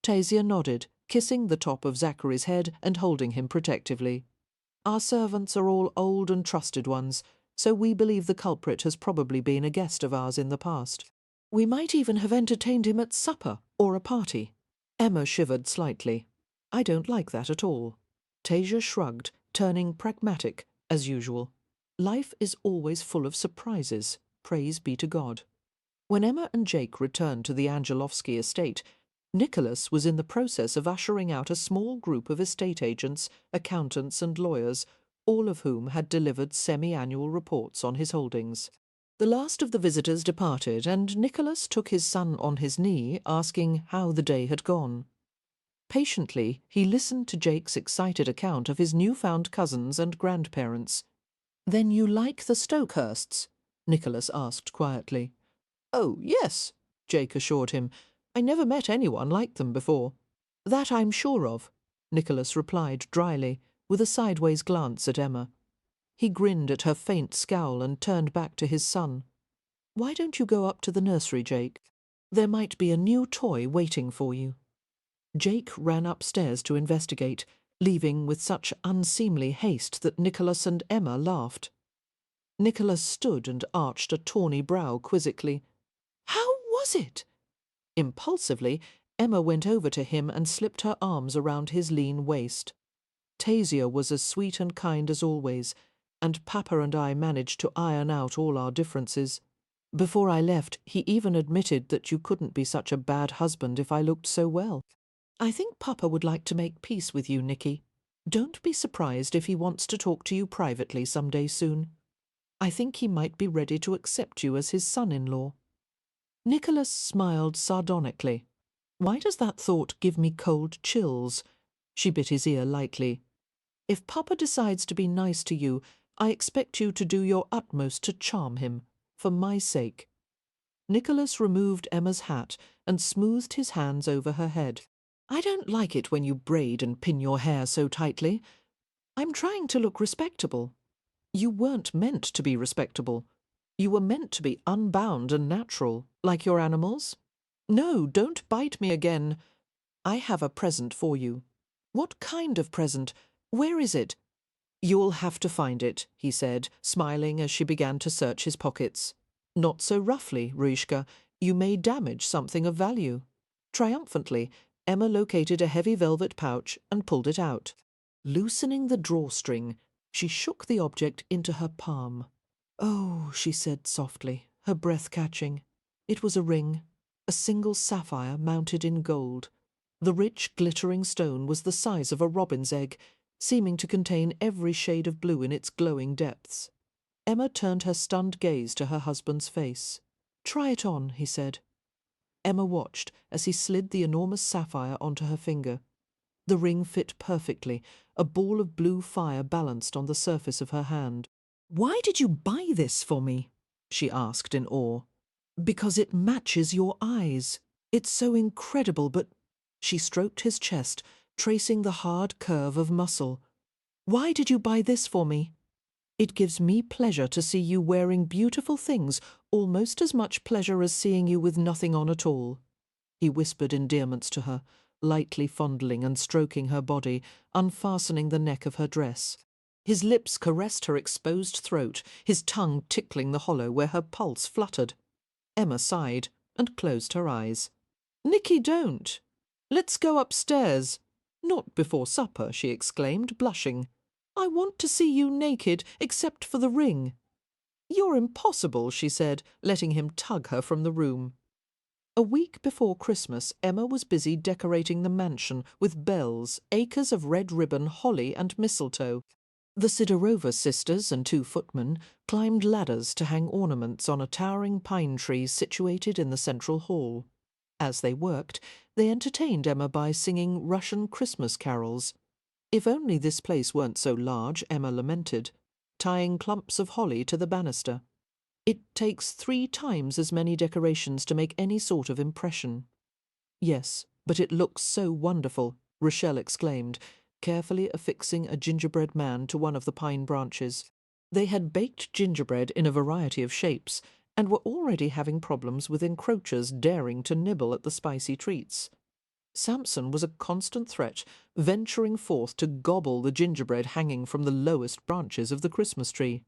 Tasia nodded, kissing the top of Zachary's head and holding him protectively. "Our servants are all old and trusted ones, so we believe the culprit has probably been a guest of ours in the past. We might even have entertained him at supper or a party." Emma shivered slightly. "I don't like that at all." Tasia shrugged, turning pragmatic, as usual. Life is always full of surprises, praise be to God. When Emma and Jake returned to the Angelovsky estate, Nicholas was in the process of ushering out a small group of estate agents, accountants and lawyers, all of whom had delivered semi-annual reports on his holdings. The last of the visitors departed, and Nicholas took his son on his knee, asking how the day had gone. Patiently, he listened to Jake's excited account of his newfound cousins and grandparents. "Then you like the Stokehursts?" Nicholas asked quietly. "Oh, yes," Jake assured him. "I never met anyone like them before." "That I'm sure of," Nicholas replied dryly, with a sideways glance at Emma. He grinned at her faint scowl and turned back to his son. "Why don't you go up to the nursery, Jake? There might be a new toy waiting for you." Jake ran upstairs to investigate, leaving with such unseemly haste that Nicholas and Emma laughed. Nicholas stood and arched a tawny brow quizzically. "How was it?" Impulsively, Emma went over to him and slipped her arms around his lean waist. "Tasia was as sweet and kind as always, and Papa and I managed to iron out all our differences. Before I left, he even admitted that you couldn't be such a bad husband if I looked so well. I think Papa would like to make peace with you, Nicky. Don't be surprised if he wants to talk to you privately some day soon. I think he might be ready to accept you as his son-in-law." Nicholas smiled sardonically. "Why does that thought give me cold chills?" She bit his ear lightly. "If Papa decides to be nice to you, I expect you to do your utmost to charm him, for my sake." Nicholas removed Emma's hat and smoothed his hands over her head. "I don't like it when you braid and pin your hair so tightly. I'm trying to look respectable. You weren't meant to be respectable. You were meant to be unbound and natural, like your animals. No, don't bite me again. I have a present for you." "What kind of present? Where is it?" "You'll have to find it," he said, smiling as she began to search his pockets. "Not so roughly, Ruishka. You may damage something of value." Triumphantly, Emma located a heavy velvet pouch and pulled it out. Loosening the drawstring, she shook the object into her palm. "Oh," she said softly, her breath catching. It was a ring, a single sapphire mounted in gold. The rich, glittering stone was the size of a robin's egg, seeming to contain every shade of blue in its glowing depths. Emma turned her stunned gaze to her husband's face. "Try it on," he said. Emma watched as he slid the enormous sapphire onto her finger. The ring fit perfectly. A ball of blue fire balanced on the surface of her hand. "Why did you buy this for me?" she asked in awe. "Because it matches your eyes. It's so incredible, but—" She stroked his chest, tracing the hard curve of muscle. "Why did you buy this for me?" "It gives me pleasure to see you wearing beautiful things, almost as much pleasure as seeing you with nothing on at all." He whispered endearments to her, lightly fondling and stroking her body, unfastening the neck of her dress. His lips caressed her exposed throat, his tongue tickling the hollow where her pulse fluttered. Emma sighed and closed her eyes. "Nicky, don't! Let's go upstairs." "Not before supper," she exclaimed, blushing. "I want to see you naked, except for the ring." "You're impossible," she said, letting him tug her from the room. A week before Christmas, Emma was busy decorating the mansion with bells, acres of red ribbon, holly and mistletoe. The Sidorova sisters and 2 footmen climbed ladders to hang ornaments on a towering pine tree situated in the central hall. As they worked, they entertained Emma by singing Russian Christmas carols. If only this place weren't so large, Emma lamented, tying clumps of holly to the banister. It takes 3 times as many decorations to make any sort of impression. "Yes, but it looks so wonderful," Rochelle exclaimed, carefully affixing a gingerbread man to one of the pine branches. They had baked gingerbread in a variety of shapes, and were already having problems with encroachers daring to nibble at the spicy treats. Samson was a constant threat, venturing forth to gobble the gingerbread hanging from the lowest branches of the Christmas tree.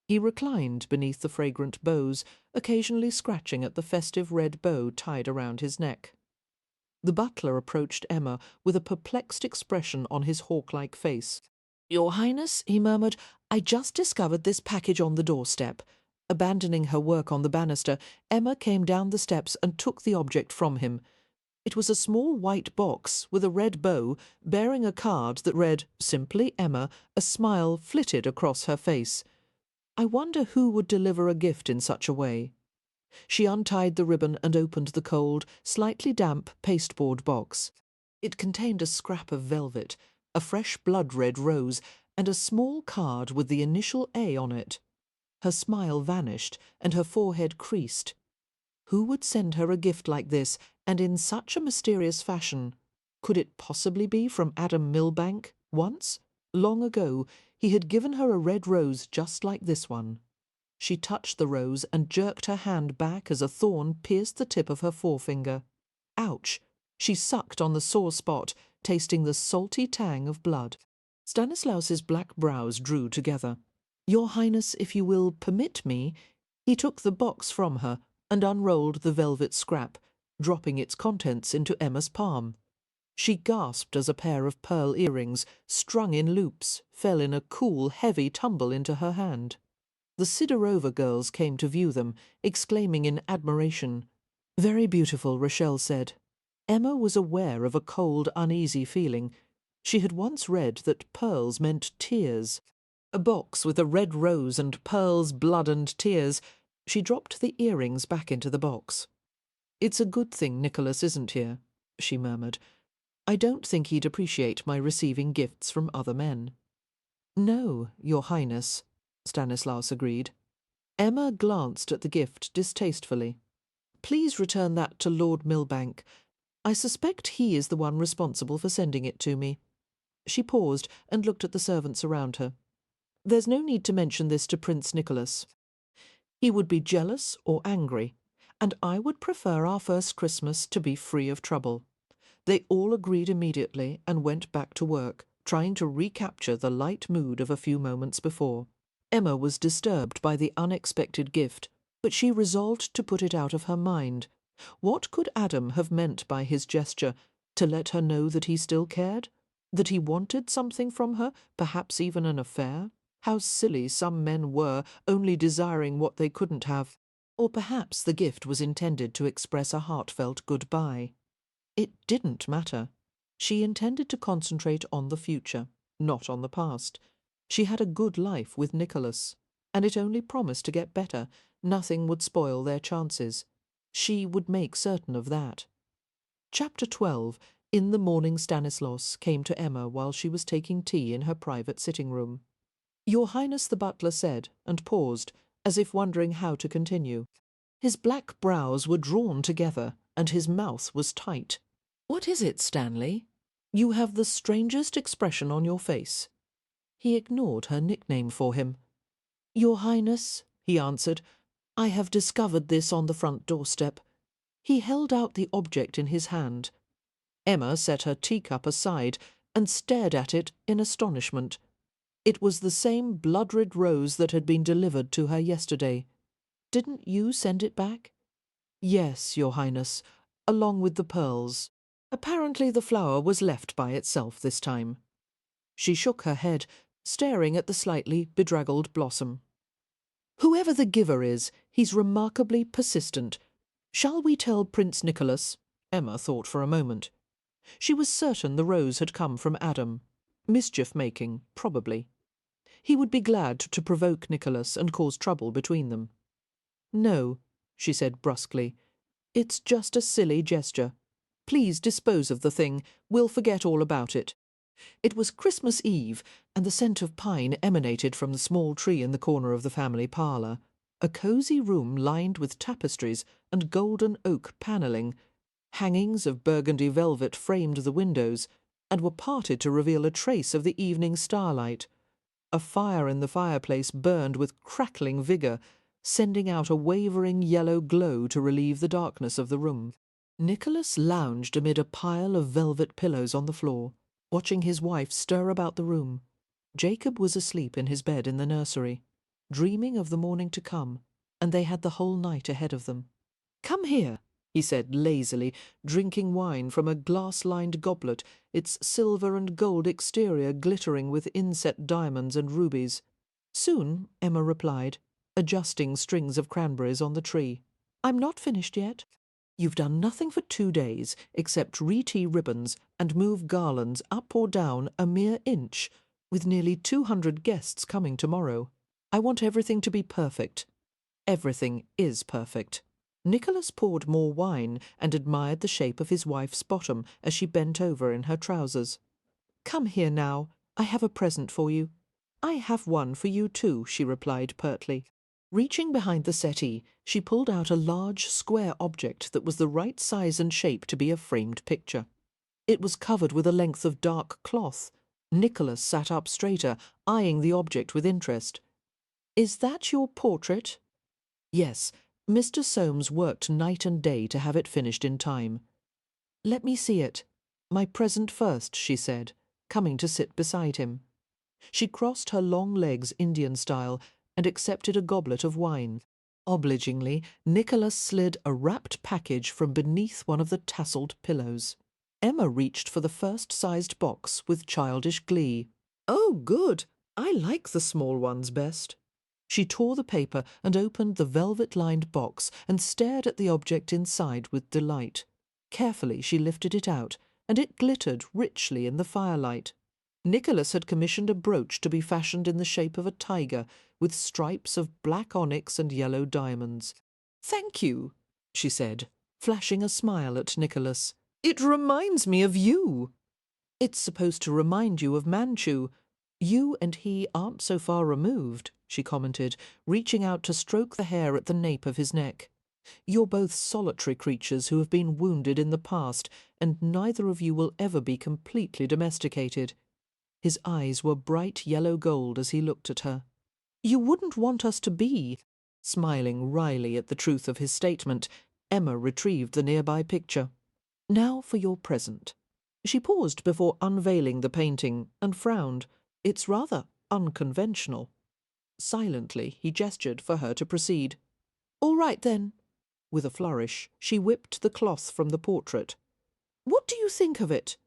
He reclined beneath the fragrant boughs, occasionally scratching at the festive red bow tied around his neck. The butler approached Emma with a perplexed expression on his hawk-like face. "Your Highness," he murmured, "I just discovered this package on the doorstep." Abandoning her work on the banister, Emma came down the steps and took the object from him. It was a small white box with a red bow, bearing a card that read, "Simply Emma." A smile flitted across her face. "I wonder who would deliver a gift in such a way." She untied the ribbon and opened the cold, slightly damp pasteboard box. It contained a scrap of velvet, a fresh blood-red rose, and a small card with the initial A on it. Her smile vanished, and her forehead creased. Who would send her a gift like this, and in such a mysterious fashion? Could it possibly be from Adam Milbank? Once, long ago, he had given her a red rose just like this one. She touched the rose and jerked her hand back as a thorn pierced the tip of her forefinger. Ouch! She sucked on the sore spot, tasting the salty tang of blood. Stanislaus's black brows drew together. "Your Highness, if you will permit me—" He took the box from her and unrolled the velvet scrap, dropping its contents into Emma's palm. She gasped as a pair of pearl earrings, strung in loops, fell in a cool, heavy tumble into her hand. The Sidorova girls came to view them, exclaiming in admiration. "Very beautiful," Rochelle said. Emma was aware of a cold, uneasy feeling. She had once read that pearls meant tears. A box with a red rose and pearls, blood and tears. She dropped the earrings back into the box. "It's a good thing Nicholas isn't here," she murmured. "I don't think he'd appreciate my receiving gifts from other men." "No, Your Highness," Stanislaus agreed. Emma glanced at the gift distastefully. "Please return that to Lord Milbank. I suspect he is the one responsible for sending it to me." She paused and looked at the servants around her. "There's no need to mention this to Prince Nicholas. He would be jealous or angry, and I would prefer our first Christmas to be free of trouble." They all agreed immediately and went back to work, trying to recapture the light mood of a few moments before. Emma was disturbed by the unexpected gift, but she resolved to put it out of her mind. What could Adam have meant by his gesture? To let her know that he still cared? That he wanted something from her, perhaps even an affair? How silly some men were, only desiring what they couldn't have. Or perhaps the gift was intended to express a heartfelt goodbye. It didn't matter. She intended to concentrate on the future, not on the past. She had a good life with Nicholas, and it only promised to get better. Nothing would spoil their chances. She would make certain of that. Chapter 12. In the morning Stanislaus came to Emma while she was taking tea in her private sitting room. "Your Highness the butler said," and paused, as if wondering how to continue. His black brows were drawn together, and his mouth was tight. "What is it, Stanley? You have the strangest expression on your face." He ignored her nickname for him. "Your Highness," he answered, "I have discovered this on the front doorstep." He held out the object in his hand. Emma set her teacup aside and stared at it in astonishment. It was the same blood-red rose that had been delivered to her yesterday. "Didn't you send it back?" "Yes, Your Highness, along with the pearls. Apparently the flower was left by itself this time." She shook her head, staring at the slightly bedraggled blossom. "Whoever the giver is, he's remarkably persistent. Shall we tell Prince Nicholas?" Emma thought for a moment. She was certain the rose had come from Adam. Mischief-making, probably. He would be glad to provoke Nicholas and cause trouble between them. "No," she said brusquely. "It's just a silly gesture. Please dispose of the thing. We'll forget all about it." It was Christmas Eve, and the scent of pine emanated from the small tree in the corner of the family parlour, a cosy room lined with tapestries and golden oak panelling. Hangings of burgundy velvet framed the windows, and were parted to reveal a trace of the evening starlight. A fire in the fireplace burned with crackling vigour, sending out a wavering yellow glow to relieve the darkness of the room. Nicholas lounged amid a pile of velvet pillows on the floor, watching his wife stir about the room. Jacob was asleep in his bed in the nursery, dreaming of the morning to come, and they had the whole night ahead of them. "Come here," he said lazily, drinking wine from a glass-lined goblet, its silver and gold exterior glittering with inset diamonds and rubies. "Soon," Emma replied, adjusting strings of cranberries on the tree. "I'm not finished yet. You've done nothing for 2 days except re-tea ribbons and move garlands up or down a mere inch, with nearly 200 guests coming tomorrow. I want everything to be perfect. Everything is perfect." Nicholas poured more wine and admired the shape of his wife's bottom as she bent over in her trousers. "Come here now. I have a present for you." "I have one for you too," she replied pertly. Reaching behind the settee, she pulled out a large square object that was the right size and shape to be a framed picture. It was covered with a length of dark cloth. Nicholas sat up straighter, eyeing the object with interest. "Is that your portrait?" "Yes. Mr. Soames worked night and day to have it finished in time." "Let me see it. My present first," she said, coming to sit beside him. She crossed her long legs Indian style and accepted a goblet of wine. Obligingly, Nicholas slid a wrapped package from beneath one of the tasselled pillows. Emma reached for the first-sized box with childish glee. "Oh, good! I like the small ones best." She tore the paper and opened the velvet-lined box and stared at the object inside with delight. Carefully she lifted it out, and it glittered richly in the firelight. Nicholas had commissioned a brooch to be fashioned in the shape of a tiger, with stripes of black onyx and yellow diamonds. "Thank you," she said, flashing a smile at Nicholas. "It reminds me of you." "It's supposed to remind you of Manchu. You and he aren't so far removed," she commented, reaching out to stroke the hair at the nape of his neck. "You're both solitary creatures who have been wounded in the past, and neither of you will ever be completely domesticated." His eyes were bright yellow gold as he looked at her. "You wouldn't want us to be." Smiling wryly at the truth of his statement, Emma retrieved the nearby picture. "Now for your present." She paused before unveiling the painting and frowned. "It's rather unconventional." Silently, he gestured for her to proceed. "All right, then." With a flourish, she whipped the cloth from the portrait. "What do you think of it?"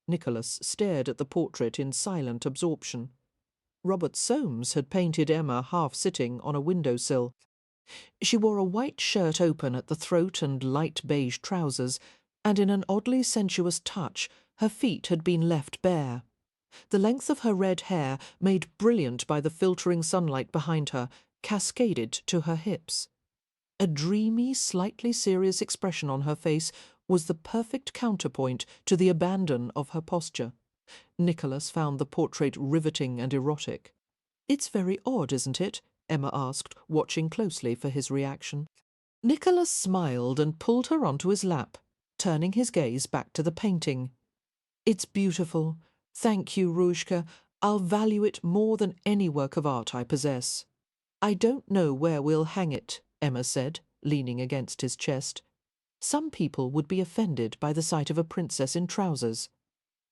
Nicholas stared at the portrait in silent absorption. Robert Soames had painted Emma half-sitting on a window-sill. She wore a white shirt open at the throat and light beige trousers, and in an oddly sensuous touch her feet had been left bare. The length of her red hair, made brilliant by the filtering sunlight behind her, cascaded to her hips. A dreamy, slightly serious expression on her face was the perfect counterpoint to the abandon of her posture. Nicholas found the portrait riveting and erotic. "It's very odd, isn't it?" Emma asked, watching closely for his reaction. Nicholas smiled and pulled her onto his lap, turning his gaze back to the painting. "It's beautiful. Thank you, Ruzhka. I'll value it more than any work of art I possess." "I don't know where we'll hang it," Emma said, leaning against his chest. "Some people would be offended by the sight of a princess in trousers."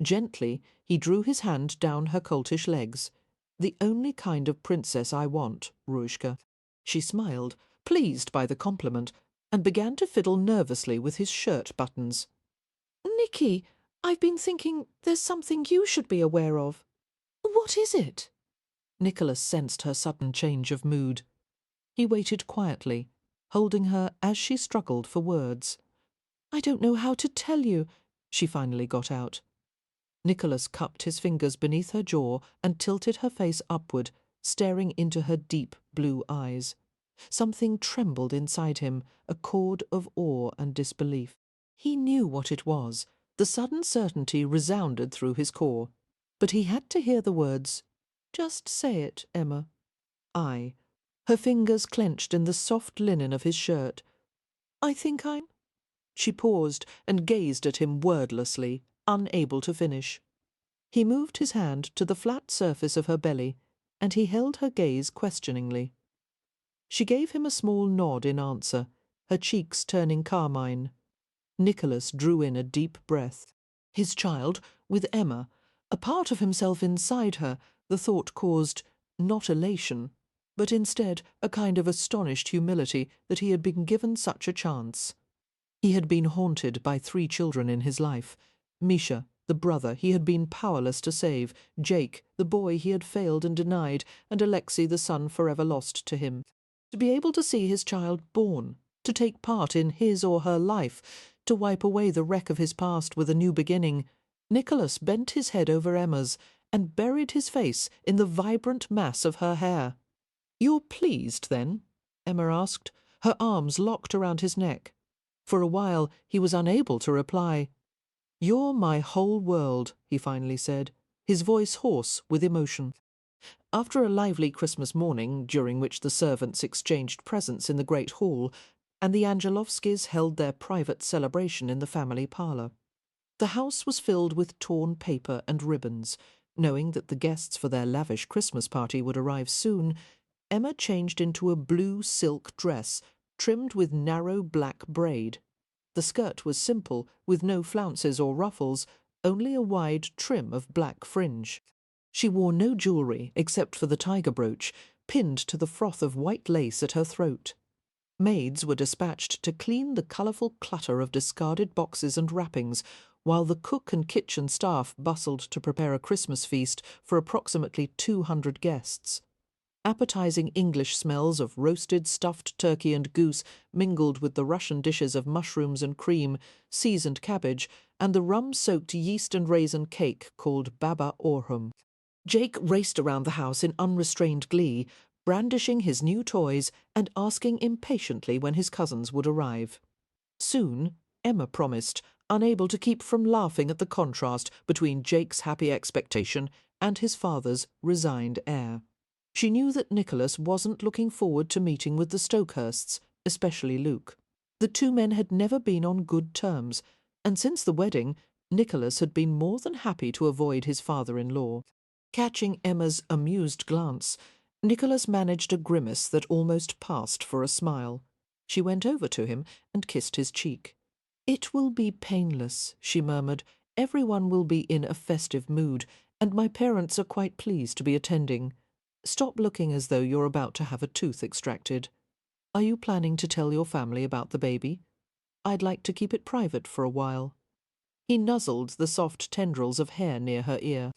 Gently, he drew his hand down her coltish legs. "The only kind of princess I want, Ruzhka." She smiled, pleased by the compliment, and began to fiddle nervously with his shirt buttons. "Nicky, I've been thinking there's something you should be aware of." "What is it?" Nicholas sensed her sudden change of mood. He waited quietly, holding her as she struggled for words. "I don't know how to tell you," she finally got out. Nicholas cupped his fingers beneath her jaw and tilted her face upward, staring into her deep blue eyes. Something trembled inside him, a chord of awe and disbelief. He knew what it was. The sudden certainty resounded through his core. But he had to hear the words, "Just say it, Emma." "I." Her fingers clenched in the soft linen of his shirt. "I think I'm—" She paused and gazed at him wordlessly, unable to finish. He moved his hand to the flat surface of her belly, and he held her gaze questioningly. She gave him a small nod in answer, her cheeks turning carmine. Nicholas drew in a deep breath. His child, with Emma, a part of himself inside her, the thought caused, not elation, but instead a kind of astonished humility that he had been given such a chance. He had been haunted by 3 children in his life. Misha, the brother he had been powerless to save, Jake, the boy he had failed and denied, and Alexei, the son forever lost to him. To be able to see his child born, to take part in his or her life, to wipe away the wreck of his past with a new beginning, Nicholas bent his head over Emma's and buried his face in the vibrant mass of her hair. "You're pleased, then?" Emma asked, her arms locked around his neck. For a while he was unable to reply. "You're my whole world," he finally said, his voice hoarse with emotion. After a lively Christmas morning, during which the servants exchanged presents in the great hall, and the Angelovskys held their private celebration in the family parlour, the house was filled with torn paper and ribbons. Knowing that the guests for their lavish Christmas party would arrive soon, Emma changed into a blue silk dress, trimmed with narrow black braid. The skirt was simple, with no flounces or ruffles, only a wide trim of black fringe. She wore no jewellery except for the tiger brooch, pinned to the froth of white lace at her throat. Maids were dispatched to clean the colourful clutter of discarded boxes and wrappings, while the cook and kitchen staff bustled to prepare a Christmas feast for approximately 200 guests. Appetizing English smells of roasted stuffed turkey and goose mingled with the Russian dishes of mushrooms and cream, seasoned cabbage, and the rum-soaked yeast and raisin cake called baba orhum. Jake raced around the house in unrestrained glee, brandishing his new toys and asking impatiently when his cousins would arrive. Soon, Emma promised, unable to keep from laughing at the contrast between Jake's happy expectation and his father's resigned air. She knew that Nicholas wasn't looking forward to meeting with the Stokehursts, especially Luke. The 2 men had never been on good terms, and since the wedding, Nicholas had been more than happy to avoid his father-in-law. Catching Emma's amused glance, Nicholas managed a grimace that almost passed for a smile. She went over to him and kissed his cheek. "It will be painless," she murmured. "Everyone will be in a festive mood, and my parents are quite pleased to be attending. Stop looking as though you're about to have a tooth extracted. Are you planning to tell your family about the baby? I'd like to keep it private for a while." He nuzzled the soft tendrils of hair near her ear.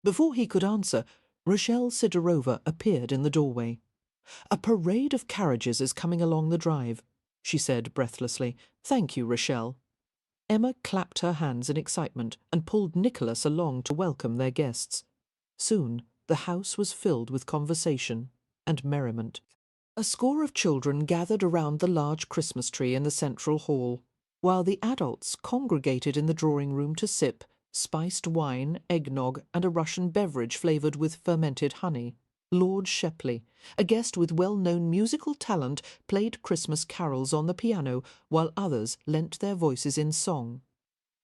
Before he could answer, Rochelle Sidorova appeared in the doorway. "A parade of carriages is coming along the drive," she said breathlessly. "Thank you, Rochelle." Emma clapped her hands in excitement and pulled Nicholas along to welcome their guests. Soon the house was filled with conversation and merriment. A score of children gathered around the large Christmas tree in the central hall. while the adults congregated in the drawing-room to sip spiced wine, eggnog, and a Russian beverage flavoured with fermented honey. Lord Shepley, a guest with well-known musical talent, played Christmas carols on the piano, while others lent their voices in song.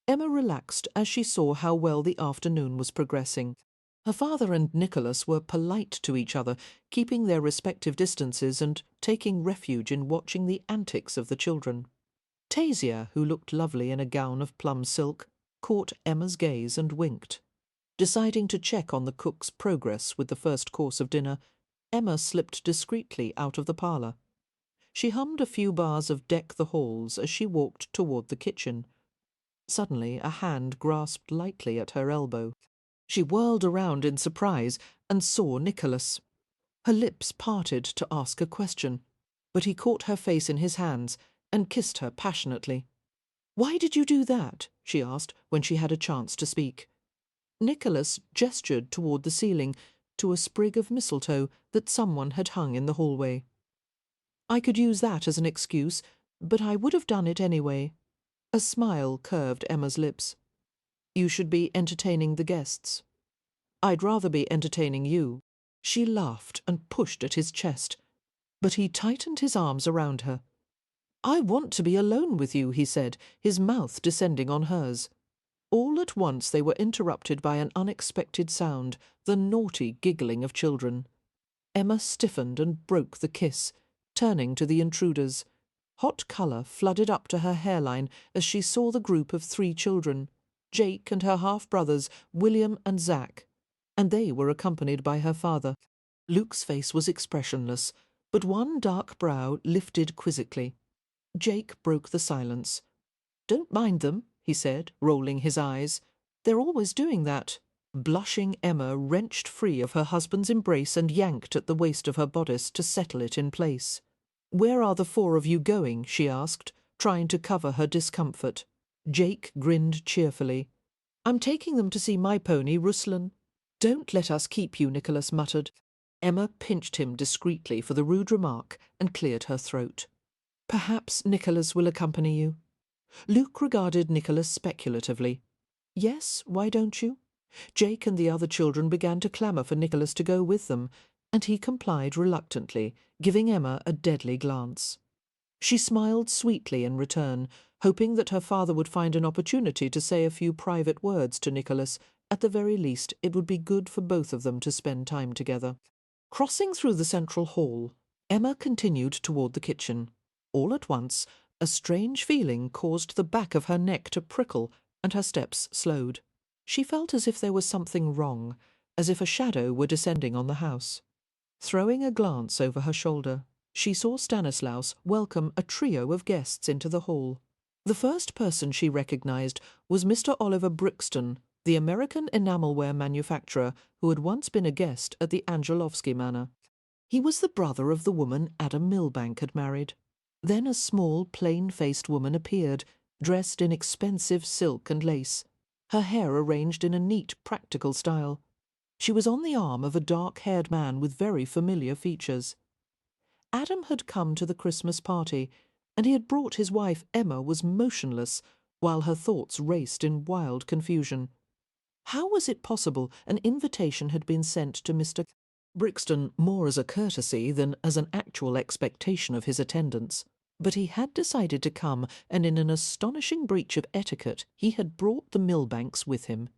Emma relaxed as she saw how well the afternoon was progressing. Her father and Nicholas were polite to each other, keeping their respective distances and taking refuge in watching the antics of the children. Tasia, who looked lovely in a gown of plum silk, caught Emma's gaze and winked. Deciding to check on the cook's progress with the first course of dinner, Emma slipped discreetly out of the parlour. She hummed a few bars of Deck the Halls as she walked toward the kitchen. Suddenly a hand grasped lightly at her elbow. She whirled around in surprise and saw Nicholas. Her lips parted to ask a question, but he caught her face in his hands and kissed her passionately. "Why did you do that?" she asked when she had a chance to speak. Nicholas gestured toward the ceiling, to a sprig of mistletoe that someone had hung in the hallway. "I could use that as an excuse, but I would have done it anyway." A smile curved Emma's lips. "You should be entertaining the guests." "I'd rather be entertaining you." She laughed and pushed at his chest, but he tightened his arms around her. "I want to be alone with you," he said, his mouth descending on hers. All at once they were interrupted by an unexpected sound, the naughty giggling of children. Emma stiffened and broke the kiss, turning to the intruders. Hot colour flooded up to her hairline as she saw the group of 3 children, Jake and her half-brothers, William and Zack, and they were accompanied by her father. Luke's face was expressionless, but one dark brow lifted quizzically. Jake broke the silence. "Don't mind them," he said, rolling his eyes. "They're always doing that." Blushing Emma wrenched free of her husband's embrace and yanked at the waist of her bodice to settle it in place. "Where are the 4 of you going?" she asked, trying to cover her discomfort. Jake grinned cheerfully. "I'm taking them to see my pony, Ruslan." "Don't let us keep you," Nicholas muttered. Emma pinched him discreetly for the rude remark and cleared her throat. "Perhaps Nicholas will accompany you." Luke regarded Nicholas speculatively. "Yes, why don't you?" Jake and the other children began to clamour for Nicholas to go with them, and he complied reluctantly, giving Emma a deadly glance. She smiled sweetly in return, hoping that her father would find an opportunity to say a few private words to Nicholas. At the very least, it would be good for both of them to spend time together. Crossing through the central hall, Emma continued toward the kitchen. All at once, a strange feeling caused the back of her neck to prickle, and her steps slowed. She felt as if there was something wrong, as if a shadow were descending on the house. Throwing a glance over her shoulder, she saw Stanislaus welcome a trio of guests into the hall. The first person she recognised was Mr. Oliver Brixton, the American enamelware manufacturer who had once been a guest at the Angelovsky Manor. He was the brother of the woman Adam Milbank had married. Then a small, plain-faced woman appeared, dressed in expensive silk and lace, her hair arranged in a neat, practical style. She was on the arm of a dark-haired man with very familiar features. Adam had come to the Christmas party, and he had brought his wife. Emma was motionless, while her thoughts raced in wild confusion. How was it possible an invitation had been sent to Mr. Brixton more as a courtesy than as an actual expectation of his attendance? But he had decided to come, and in an astonishing breach of etiquette he had brought the Milbanks with him.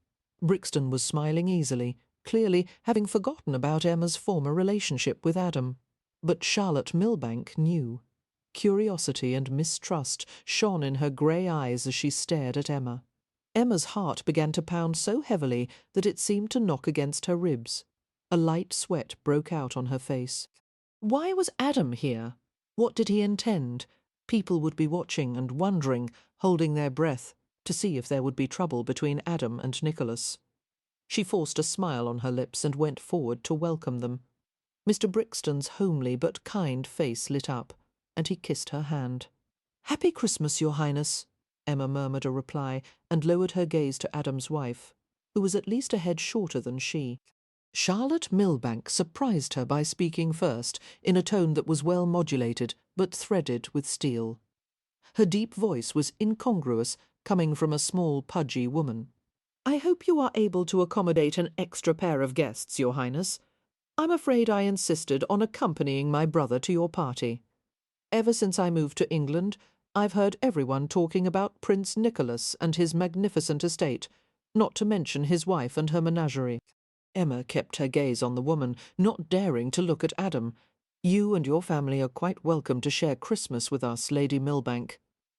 Brixton was smiling easily, clearly having forgotten about Emma's former relationship with Adam. But Charlotte Milbank knew. Curiosity and mistrust shone in her grey eyes as she stared at Emma. Emma's heart began to pound so heavily that it seemed to knock against her ribs. A light sweat broke out on her face. Why was Adam here? What did he intend? People would be watching and wondering, holding their breath, to see if there would be trouble between Adam and Nicholas. She forced a smile on her lips and went forward to welcome them. Mr. Brixton's homely but kind face lit up, and he kissed her hand. "Happy Christmas, Your Highness," Emma murmured a reply, and lowered her gaze to Adam's wife, who was at least a head shorter than she. Charlotte Milbank surprised her by speaking first, in a tone that was well modulated, but threaded with steel. Her deep voice was incongruous, coming from a small, pudgy woman. "I hope you are able to accommodate an extra pair of guests, Your Highness. I'm afraid I insisted on accompanying my brother to your party. Ever since I moved to England, I've heard everyone talking about Prince Nicholas and his magnificent estate, not to mention his wife and her menagerie." Emma kept her gaze on the woman, not daring to look at Adam. "You and your family are quite welcome to share Christmas with us, Lady Millbank."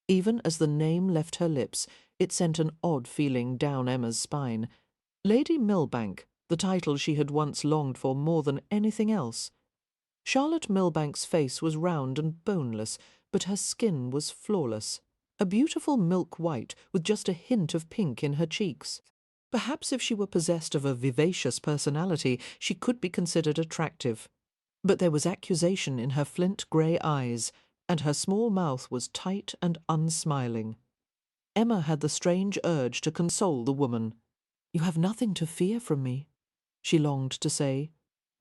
Even as the name left her lips, it sent an odd feeling down Emma's spine. Lady Millbank, the title she had once longed for more than anything else. Charlotte Millbank's face was round and boneless, but her skin was flawless, a beautiful milk white with just a hint of pink in her cheeks. Perhaps if she were possessed of a vivacious personality, she could be considered attractive. But there was accusation in her flint grey eyes, and her small mouth was tight and unsmiling. Emma had the strange urge to console the woman. "You have nothing to fear from me," she longed to say.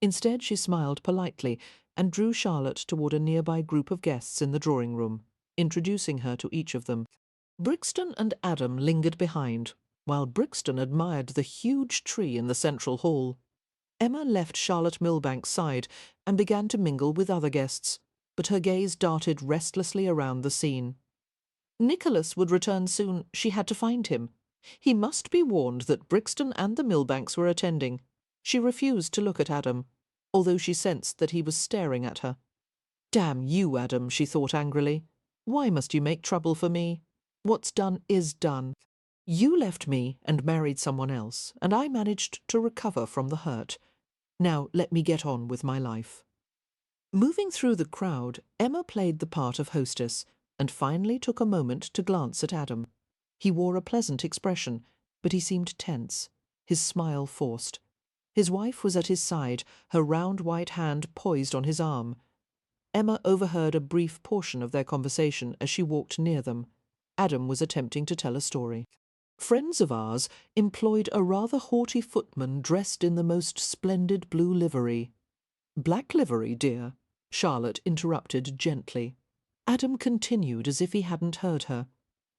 Instead, she smiled politely and drew Charlotte toward a nearby group of guests in the drawing-room, introducing her to each of them. Brixton and Adam lingered behind, while Brixton admired the huge tree in the central hall. Emma left Charlotte Millbank's side and began to mingle with other guests, but her gaze darted restlessly around the scene. Nicholas would return soon. She had to find him. He must be warned that Brixton and the Millbanks were attending. She refused to look at Adam, although she sensed that he was staring at her. "Damn you, Adam," she thought angrily. "Why must you make trouble for me? What's done is done. You left me and married someone else, and I managed to recover from the hurt. Now let me get on with my life." Moving through the crowd, Emma played the part of hostess, and finally took a moment to glance at Adam. He wore a pleasant expression, but he seemed tense, his smile forced. His wife was at his side, her round white hand poised on his arm. Emma overheard a brief portion of their conversation as she walked near them. Adam was attempting to tell a story. "Friends of ours employed a rather haughty footman dressed in the most splendid blue livery." "Black livery, dear," Charlotte interrupted gently. Adam continued as if he hadn't heard her.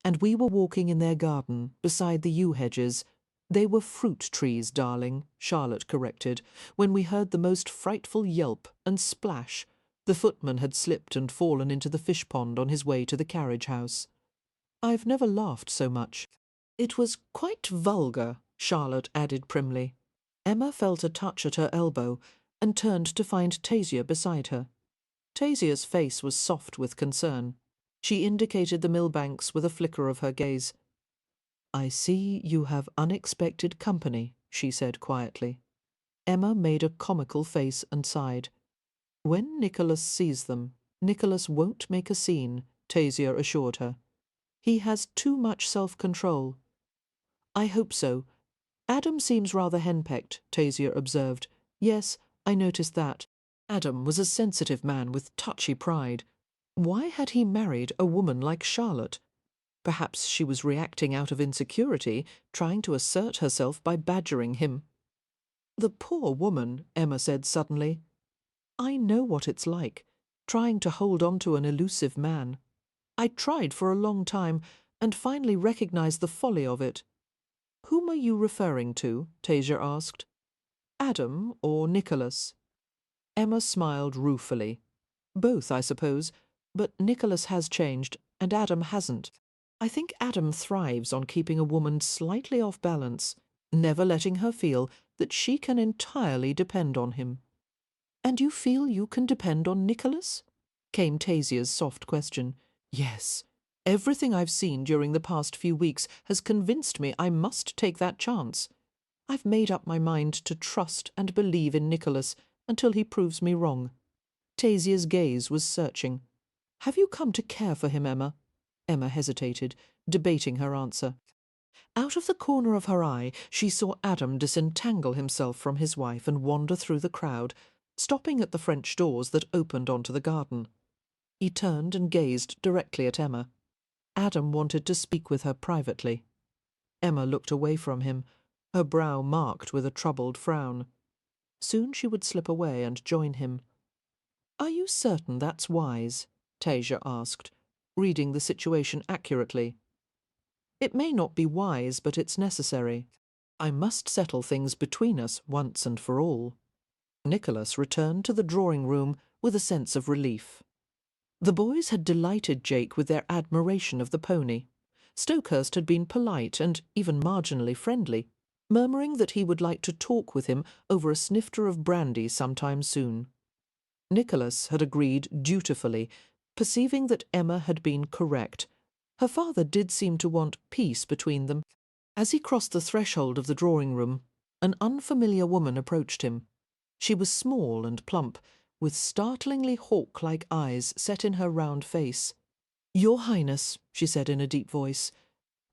"And we were walking in their garden, beside the yew hedges. They were fruit trees, darling," Charlotte corrected, "when we heard the most frightful yelp and splash. The footman had slipped and fallen into the fish pond on his way to the carriage house." "I've never laughed so much." "It was quite vulgar," Charlotte added primly. Emma felt a touch at her elbow and turned to find Tasia beside her. Tasia's face was soft with concern. She indicated the Millbanks with a flicker of her gaze. "I see you have unexpected company," she said quietly. Emma made a comical face and sighed. "When Nicholas sees them, Nicholas won't make a scene," Tasia assured her. "He has too much self-control." "I hope so. Adam seems rather henpecked," Tasia observed. "Yes, I noticed that." Adam was a sensitive man with touchy pride. Why had he married a woman like Charlotte? Perhaps she was reacting out of insecurity, trying to assert herself by badgering him. "The poor woman," Emma said suddenly. "I know what it's like, trying to hold on to an elusive man. I tried for a long time, and finally recognized the folly of it." "Whom are you referring to?" Tasia asked. "Adam or Nicholas?" Emma smiled ruefully. "Both, I suppose, but Nicholas has changed, and Adam hasn't. I think Adam thrives on keeping a woman slightly off balance, never letting her feel that she can entirely depend on him." "And you feel you can depend on Nicholas?" came Tasia's soft question. "Yes. Everything I've seen during the past few weeks has convinced me I must take that chance. I've made up my mind to trust and believe in Nicholas until he proves me wrong." Tasia's gaze was searching. "Have you come to care for him, Emma?" Emma hesitated, debating her answer. Out of the corner of her eye, she saw Adam disentangle himself from his wife and wander through the crowd, stopping at the French doors that opened onto the garden. He turned and gazed directly at Emma. Adam wanted to speak with her privately. Emma looked away from him, her brow marked with a troubled frown. Soon she would slip away and join him. "Are you certain that's wise?" Tasia asked. reading the situation accurately. "It may not be wise, but it's necessary. I must settle things between us once and for all." Nicholas returned to the drawing-room with a sense of relief. The boys had delighted Jake with their admiration of the pony. Stokehurst had been polite and even marginally friendly, murmuring that he would like to talk with him over a snifter of brandy sometime soon. Nicholas had agreed dutifully, perceiving that Emma had been correct. Her father did seem to want peace between them. As he crossed the threshold of the drawing-room, an unfamiliar woman approached him. She was small and plump, with startlingly hawk-like eyes set in her round face. "Your Highness," she said in a deep voice,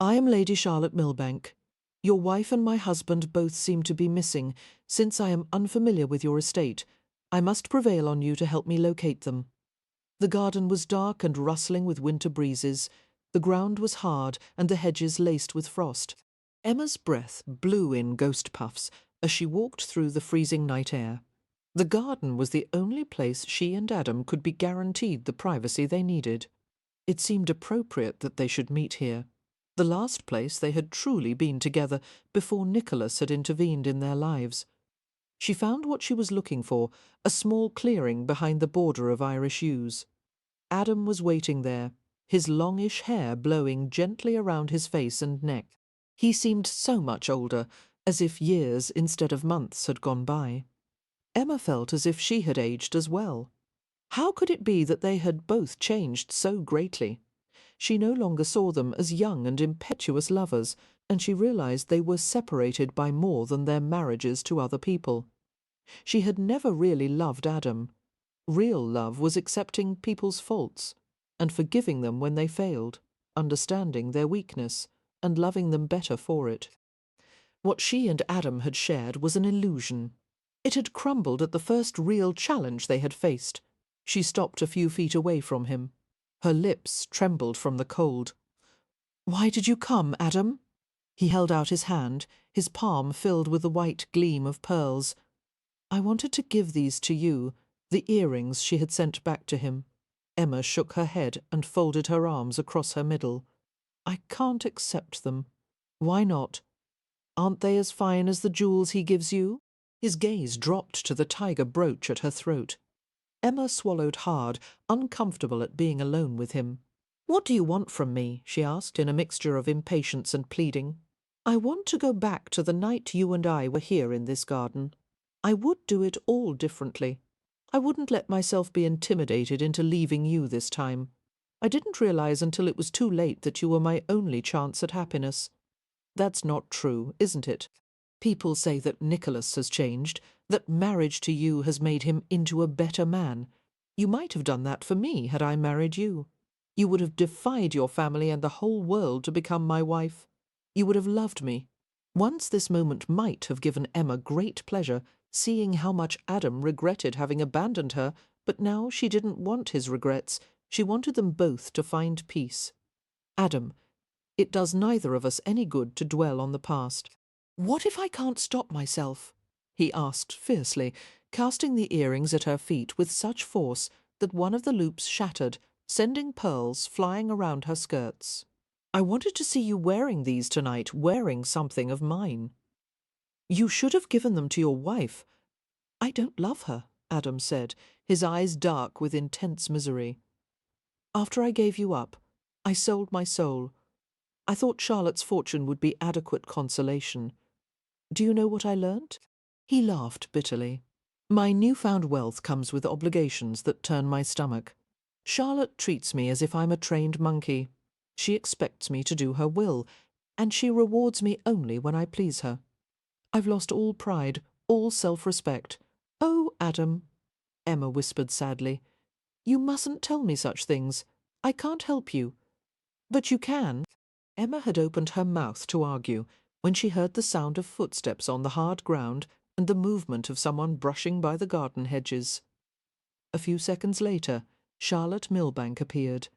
"I am Lady Charlotte Milbank. Your wife and my husband both seem to be missing. Since I am unfamiliar with your estate, I must prevail on you to help me locate them." The garden was dark and rustling with winter breezes. The ground was hard and the hedges laced with frost. Emma's breath blew in ghost puffs as she walked through the freezing night air. The garden was the only place she and Adam could be guaranteed the privacy they needed. It seemed appropriate that they should meet here, the last place they had truly been together before Nicholas had intervened in their lives. She found what she was looking for, a small clearing behind the border of Irish yews. Adam was waiting there, his longish hair blowing gently around his face and neck. He seemed so much older, as if years instead of months had gone by. Emma felt as if she had aged as well. How could it be that they had both changed so greatly? She no longer saw them as young and impetuous lovers, and she realized they were separated by more than their marriages to other people. She had never really loved Adam. Real love was accepting people's faults and forgiving them when they failed, understanding their weakness and loving them better for it. What she and Adam had shared was an illusion. It had crumbled at the first real challenge they had faced. She stopped a few feet away from him. Her lips trembled from the cold. "Why did you come, Adam?" He held out his hand, his palm filled with the white gleam of pearls. "I wanted to give these to you, the earrings she had sent back to him." Emma shook her head and folded her arms across her middle. "I can't accept them." "Why not? Aren't they as fine as the jewels he gives you?" His gaze dropped to the tiger brooch at her throat. Emma swallowed hard, uncomfortable at being alone with him. "What do you want from me?" she asked in a mixture of impatience and pleading. "I want to go back to the night you and I were here in this garden. I would do it all differently. I wouldn't let myself be intimidated into leaving you this time. I didn't realize until it was too late that you were my only chance at happiness. That's not true, isn't it? People say that Nicholas has changed, that marriage to you has made him into a better man. You might have done that for me had I married you. You would have defied your family and the whole world to become my wife. You would have loved me. Once this moment might have given Emma great pleasure, seeing how much Adam regretted having abandoned her, but now she didn't want his regrets. She wanted them both to find peace. "Adam, it does neither of us any good to dwell on the past." "What if I can't stop myself?" he asked fiercely, casting the earrings at her feet with such force that one of the loops shattered, sending pearls flying around her skirts. "I wanted to see you wearing these tonight, wearing something of mine." "You should have given them to your wife." "I don't love her," Adam said, his eyes dark with intense misery. "After I gave you up, I sold my soul. I thought Charlotte's fortune would be adequate consolation. Do you know what I learnt?" He laughed bitterly. "My newfound wealth comes with obligations that turn my stomach. Charlotte treats me as if I'm a trained monkey. She expects me to do her will, and she rewards me only when I please her. I've lost all pride, all self-respect. Oh, Adam," Emma whispered sadly, "you mustn't tell me such things. I can't help you." "But you can." Emma had opened her mouth to argue when she heard the sound of footsteps on the hard ground and the movement of someone brushing by the garden hedges. A few seconds later, Charlotte Milbank appeared.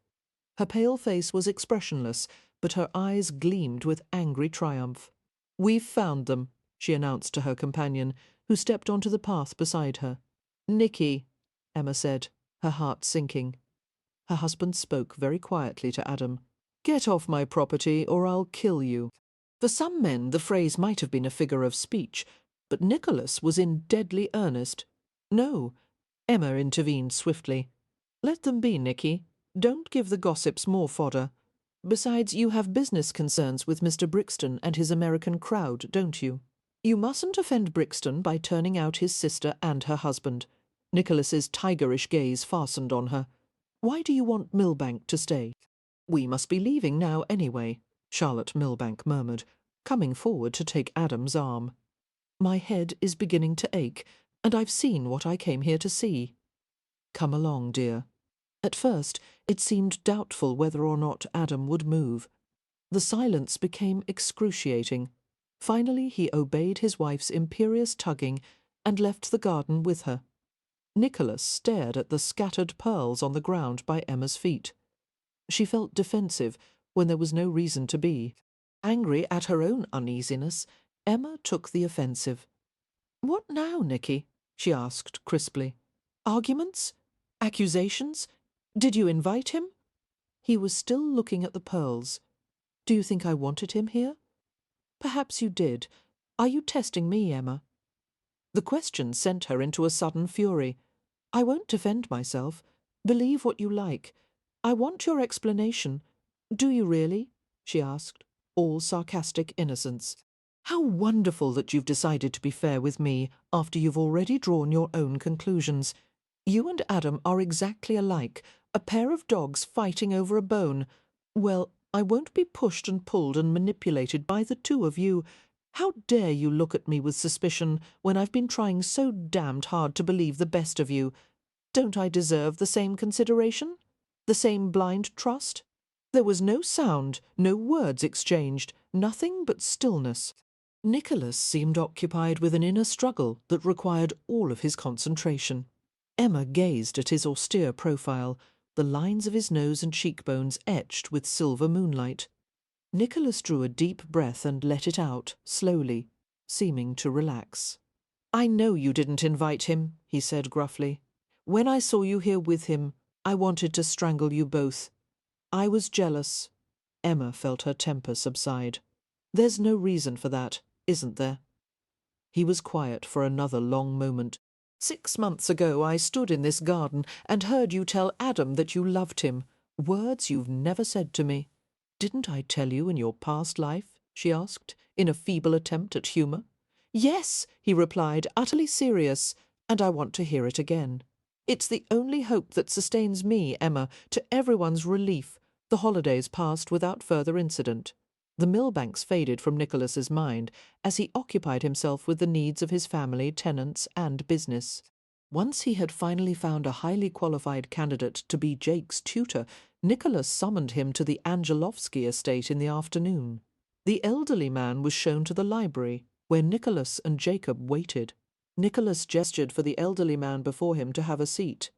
Her pale face was expressionless, but her eyes gleamed with angry triumph. "We've found them," she announced to her companion, who stepped onto the path beside her. "Nicky," Emma said, her heart sinking. Her husband spoke very quietly to Adam. "Get off my property or I'll kill you." For some men the phrase might have been a figure of speech, but Nicholas was in deadly earnest. "No," Emma intervened swiftly. "Let them be, Nicky. Don't give the gossips more fodder. Besides, you have business concerns with Mr. Brixton and his American crowd, don't you? You mustn't offend Brixton by turning out his sister and her husband." Nicholas's tigerish gaze fastened on her. "Why do you want Milbank to stay?" "We must be leaving now anyway," Charlotte Milbank murmured, coming forward to take Adam's arm. "My head is beginning to ache, and I've seen what I came here to see." "Come along, dear." At first it seemed doubtful whether or not Adam would move. The silence became excruciating. Finally he obeyed his wife's imperious tugging and left the garden with her. Nicholas stared at the scattered pearls on the ground by Emma's feet. She felt defensive when there was no reason to be. Angry at her own uneasiness, Emma took the offensive. "What now, Nicky?" she asked crisply. "Arguments? Accusations? Did you invite him?" He was still looking at the pearls. "Do you think I wanted him here?" "Perhaps you did. Are you testing me, Emma?" The question sent her into a sudden fury. "I won't defend myself. Believe what you like. I want your explanation. Do you really?" she asked, all sarcastic innocence. "How wonderful that you've decided to be fair with me after you've already drawn your own conclusions. You and Adam are exactly alike, a pair of dogs fighting over a bone. Well, I won't be pushed and pulled and manipulated by the two of you. How dare you look at me with suspicion when I've been trying so damned hard to believe the best of you? Don't I deserve the same consideration? The same blind trust? There was no sound, no words exchanged, nothing but stillness." Nicholas seemed occupied with an inner struggle that required all of his concentration. Emma gazed at his austere profile, the lines of his nose and cheekbones etched with silver moonlight. Nicholas drew a deep breath and let it out, slowly, seeming to relax. "I know you didn't invite him," he said gruffly. "When I saw you here with him, I wanted to strangle you both. I was jealous." Emma felt her temper subside. "There's no reason for that, isn't there?" He was quiet for another long moment. "6 months ago I stood in this garden and heard you tell Adam that you loved him, words you've never said to me. Didn't I tell you in your past life?" she asked, in a feeble attempt at humour. "Yes," he replied, utterly serious, "and I want to hear it again. It's the only hope that sustains me, Emma, to everyone's relief." The holidays passed without further incident. The Milbanks faded from Nicholas's mind as he occupied himself with the needs of his family, tenants, and business. Once he had finally found a highly qualified candidate to be Jake's tutor, Nicholas summoned him to the Angelovsky estate in the afternoon. The elderly man was shown to the library, where Nicholas and Jacob waited. Nicholas gestured for the elderly man before him to have a seat.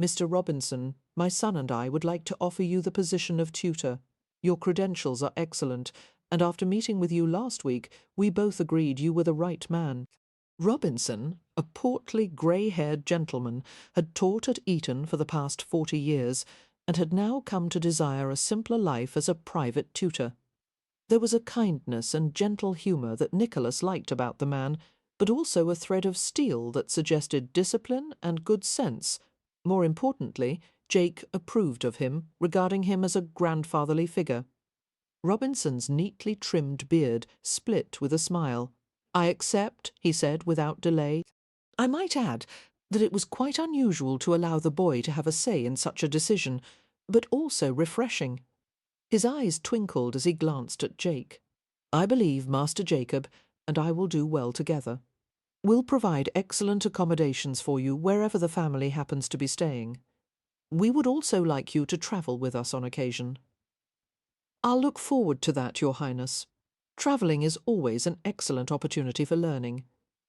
"Mr. Robinson, my son and I would like to offer you the position of tutor. Your credentials are excellent, and after meeting with you last week, we both agreed you were the right man." Robinson, a portly, grey-haired gentleman, had taught at Eton for the past 40 years, and had now come to desire a simpler life as a private tutor. There was a kindness and gentle humour that Nicholas liked about the man, but also a thread of steel that suggested discipline and good sense. More importantly, Jake approved of him, regarding him as a grandfatherly figure. Robinson's neatly trimmed beard split with a smile. "I accept," he said without delay. I might add that it was quite unusual to allow the boy to have a say in such a decision, but also refreshing. His eyes twinkled as he glanced at Jake. "I believe Master Jacob and I will do well together. We'll provide excellent accommodations for you wherever the family happens to be staying. We would also like you to travel with us on occasion." "I'll look forward to that, Your Highness. Travelling is always an excellent opportunity for learning,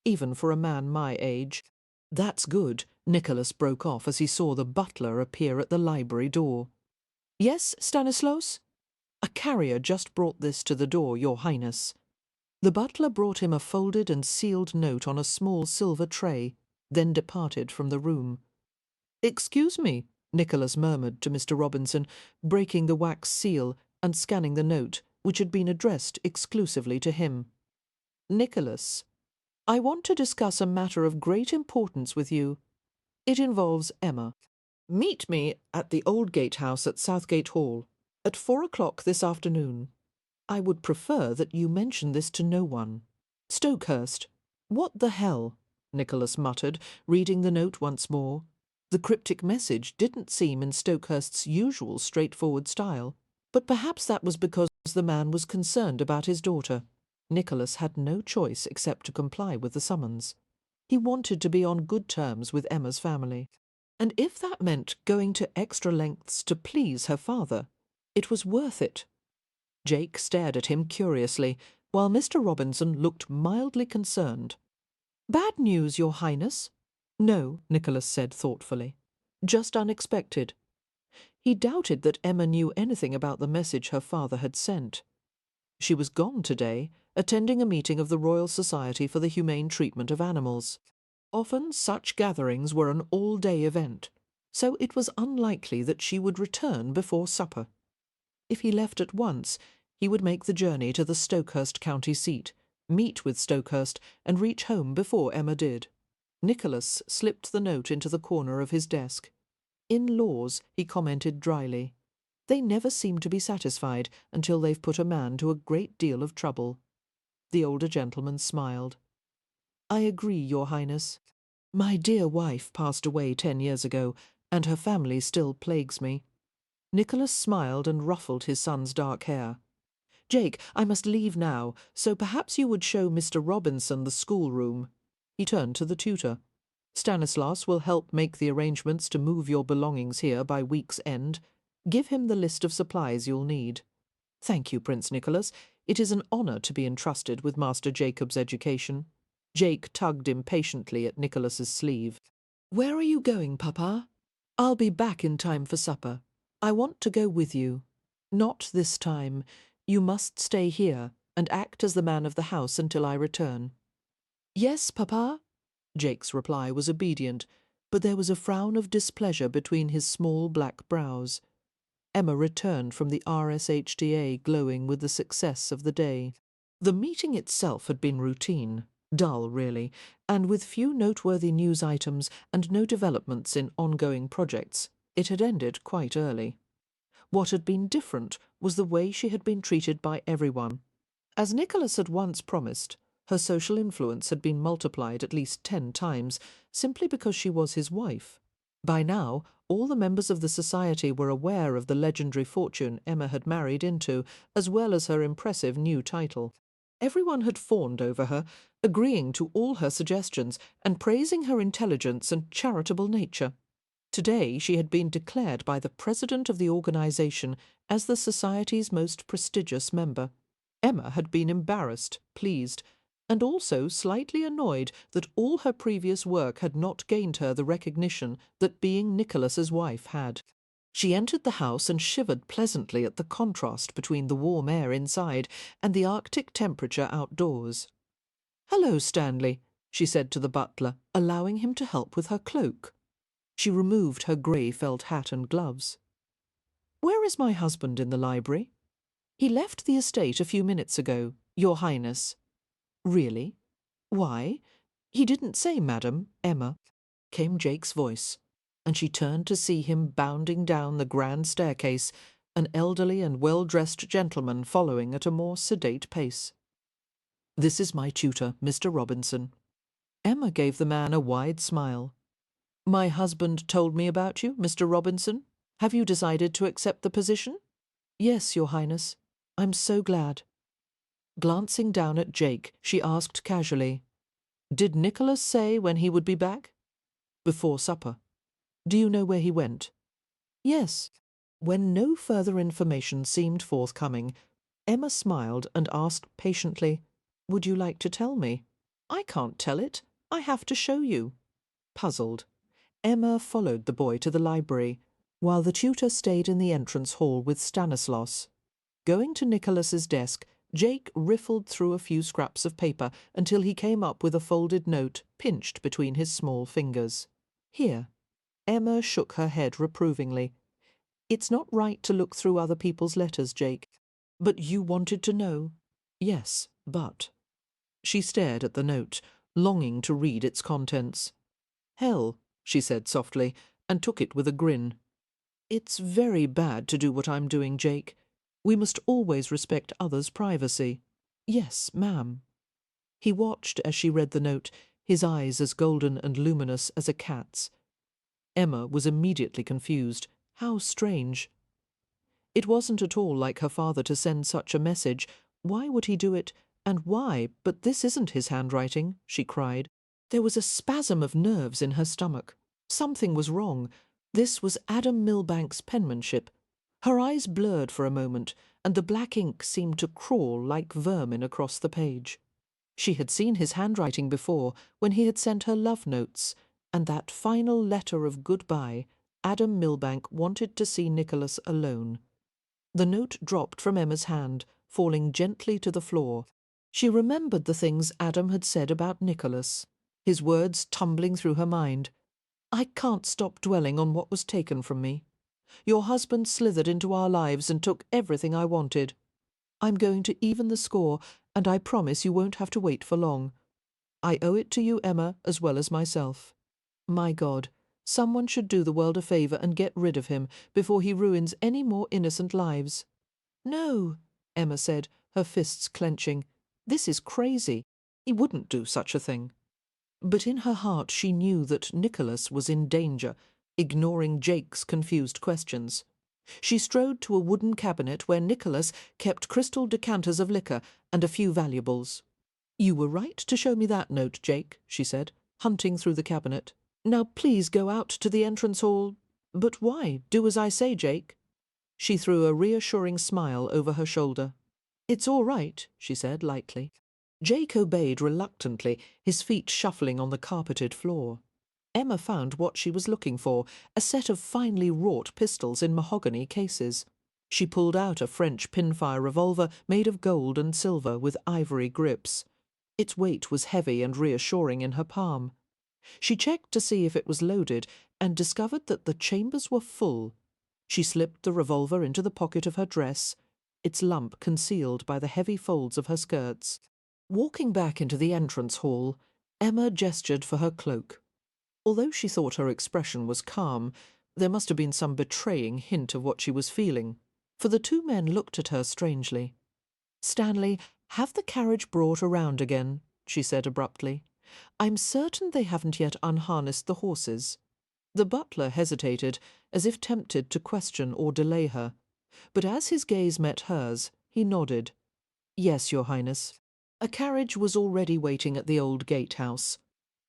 even for a man my age." "That's good," Nicholas broke off as he saw the butler appear at the library door. "Yes, Stanislaus?" "A carrier just brought this to the door, Your Highness." The butler brought him a folded and sealed note on a small silver tray, then departed from the room. "Excuse me," Nicholas murmured to Mr. Robinson, breaking the wax seal and scanning the note, which had been addressed exclusively to him. Nicholas, I want to discuss a matter of great importance with you. It involves Emma. Meet me at the Old Gatehouse at Southgate Hall at 4 o'clock this afternoon. I would prefer that you mention this to no one. Stokehurst. What the hell? Nicholas muttered, reading the note once more. The cryptic message didn't seem in Stokehurst's usual straightforward style, but perhaps that was because the man was concerned about his daughter. Nicholas had no choice except to comply with the summons. He wanted to be on good terms with Emma's family, and if that meant going to extra lengths to please her father, it was worth it. Jake stared at him curiously, while Mr. Robinson looked mildly concerned. "Bad news, Your Highness?" "No," Nicholas said thoughtfully. "Just unexpected." He doubted that Emma knew anything about the message her father had sent. She was gone today, attending a meeting of the Royal Society for the Humane Treatment of Animals. Often such gatherings were an all-day event, so it was unlikely that she would return before supper. If he left at once, he would make the journey to the Stokehurst county seat, meet with Stokehurst, and reach home before Emma did. Nicholas slipped the note into the corner of his desk. "In-laws," he commented dryly. "They never seem to be satisfied until they've put a man to a great deal of trouble." The older gentleman smiled. "I agree, Your Highness. My dear wife passed away 10 years ago, and her family still plagues me." Nicholas smiled and ruffled his son's dark hair. "Jake, I must leave now, so perhaps you would show Mr. Robinson the schoolroom." He turned to the tutor. "Stanislaus will help make the arrangements to move your belongings here by week's end. Give him the list of supplies you'll need." "Thank you, Prince Nicholas. It is an honour to be entrusted with Master Jacob's education." Jake tugged impatiently at Nicholas's sleeve. "Where are you going, Papa?" "I'll be back in time for supper. I want to go with you." "Not this time. You must stay here and act as the man of the house until I return." "Yes, Papa." Jake's reply was obedient, but there was a frown of displeasure between his small black brows. Emma returned from the RSHTA glowing with the success of the day. The meeting itself had been routine, dull really, and with few noteworthy news items and no developments in ongoing projects, it had ended quite early. What had been different was the way she had been treated by everyone. As Nicholas had once promised, her social influence had been multiplied at least 10 times, simply because she was his wife. By now, all the members of the society were aware of the legendary fortune Emma had married into, as well as her impressive new title. Everyone had fawned over her, agreeing to all her suggestions and praising her intelligence and charitable nature. Today she had been declared by the president of the organisation as the society's most prestigious member. Emma had been embarrassed, pleased, and also slightly annoyed that all her previous work had not gained her the recognition that being Nicholas's wife had. She entered the house and shivered pleasantly at the contrast between the warm air inside and the Arctic temperature outdoors. "Hello, Stanley," she said to the butler, allowing him to help with her cloak. She removed her grey felt hat and gloves. "Where is my husband in the library?" "He left the estate a few minutes ago, Your Highness." "Really? Why? He didn't say, Madam, Emma," came Jake's voice, and she turned to see him bounding down the grand staircase, an elderly and well-dressed gentleman following at a more sedate pace. "This is my tutor, Mr. Robinson." Emma gave the man a wide smile. "My husband told me about you, Mr. Robinson. Have you decided to accept the position?" "Yes, Your Highness. I'm so glad." Glancing down at Jake, she asked casually, "Did Nicholas say when he would be back?" "Before supper." "Do you know where he went?" "Yes." When no further information seemed forthcoming, Emma smiled and asked patiently, "Would you like to tell me?" "I can't tell it. I have to show you." Puzzled, Emma followed the boy to the library, while the tutor stayed in the entrance hall with Stanislaus. Going to Nicholas's desk, Jake riffled through a few scraps of paper until he came up with a folded note pinched between his small fingers. "Here. Emma shook her head reprovingly. "It's not right to look through other people's letters, Jake. But you wanted to know." "Yes, but—" She stared at the note, longing to read its contents. "Hell," she said softly, and took it with a grin. "It's very bad to do what I'm doing, Jake. We must always respect others' privacy." "Yes, ma'am." He watched as she read the note, his eyes as golden and luminous as a cat's. Emma was immediately confused. How strange. It wasn't at all like her father to send such a message. Why would he do it? And why? But this isn't his handwriting, she cried. There was a spasm of nerves in her stomach. Something was wrong. This was Adam Milbank's penmanship. Her eyes blurred for a moment, and the black ink seemed to crawl like vermin across the page. She had seen his handwriting before, when he had sent her love notes, and that final letter of goodbye, Adam Milbank wanted to see Nicholas alone. The note dropped from Emma's hand, falling gently to the floor. She remembered the things Adam had said about Nicholas, his words tumbling through her mind. "I can't stop dwelling on what was taken from me. Your husband slithered into our lives and took everything I wanted. I'm going to even the score, and I promise you won't have to wait for long. I owe it to you, Emma, as well as myself. My God, someone should do the world a favour and get rid of him before he ruins any more innocent lives." "No," Emma said, her fists clenching. "This is crazy. He wouldn't do such a thing." But in her heart she knew that Nicholas was in danger, ignoring Jake's confused questions. She strode to a wooden cabinet where Nicholas kept crystal decanters of liquor and a few valuables. "You were right to show me that note, Jake," she said, hunting through the cabinet. "Now please go out to the entrance hall." "But why? Do as I say, Jake." She threw a reassuring smile over her shoulder. "It's all right," she said lightly. Jake obeyed reluctantly, his feet shuffling on the carpeted floor. Emma found what she was looking for, a set of finely wrought pistols in mahogany cases. She pulled out a French pinfire revolver made of gold and silver with ivory grips. Its weight was heavy and reassuring in her palm. She checked to see if it was loaded and discovered that the chambers were full. She slipped the revolver into the pocket of her dress, its lump concealed by the heavy folds of her skirts. Walking back into the entrance hall, Emma gestured for her cloak. Although she thought her expression was calm, there must have been some betraying hint of what she was feeling, for the two men looked at her strangely. "Stanley, have the carriage brought around again," she said abruptly. "I'm certain they haven't yet unharnessed the horses." The butler hesitated, as if tempted to question or delay her, but as his gaze met hers, he nodded. "Yes, Your Highness." A carriage was already waiting at the old gatehouse,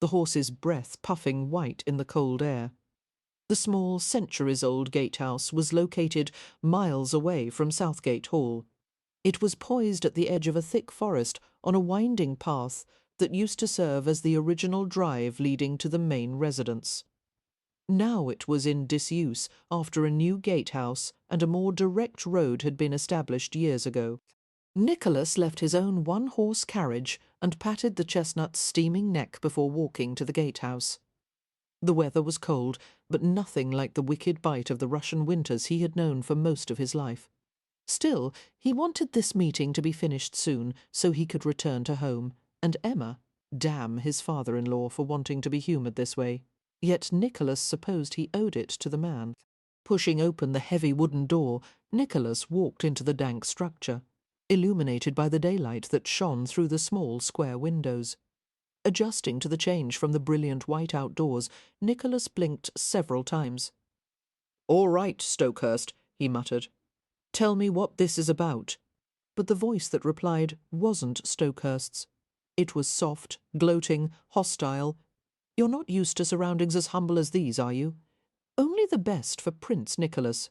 the horse's breath puffing white in the cold air. The small, centuries-old gatehouse was located miles away from Southgate Hall. It was poised at the edge of a thick forest on a winding path that used to serve as the original drive leading to the main residence. Now it was in disuse after a new gatehouse and a more direct road had been established years ago. Nicholas left his own one-horse carriage and patted the chestnut's steaming neck before walking to the gatehouse. The weather was cold, but nothing like the wicked bite of the Russian winters he had known for most of his life. Still, he wanted this meeting to be finished soon so he could return to home, and Emma, damn his father-in-law for wanting to be humoured this way. Yet Nicholas supposed he owed it to the man. Pushing open the heavy wooden door, Nicholas walked into the dank structure, illuminated by the daylight that shone through the small square windows. Adjusting to the change from the brilliant white outdoors, Nicholas blinked several times. "All right, Stokehurst," he muttered. "Tell me what this is about." But the voice that replied wasn't Stokehurst's. It was soft, gloating, hostile. "You're not used to surroundings as humble as these, are you? Only the best for Prince Nicholas.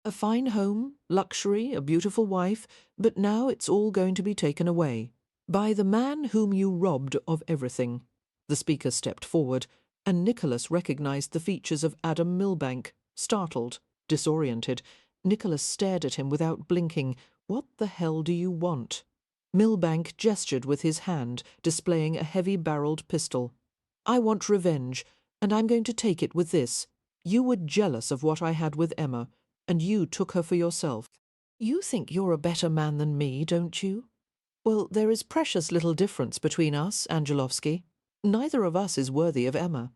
A fine home, luxury, a beautiful wife, but now it's all going to be taken away. By the man whom you robbed of everything." The speaker stepped forward, and Nicholas recognised the features of Adam Milbank. Startled, disoriented, Nicholas stared at him without blinking. "What the hell do you want?" Milbank gestured with his hand, displaying a heavy-barreled pistol. "I want revenge, and I'm going to take it with this. You were jealous of what I had with Emma, and you took her for yourself. You think you're a better man than me, don't you? Well, there is precious little difference between us, Angelovsky. Neither of us is worthy of Emma."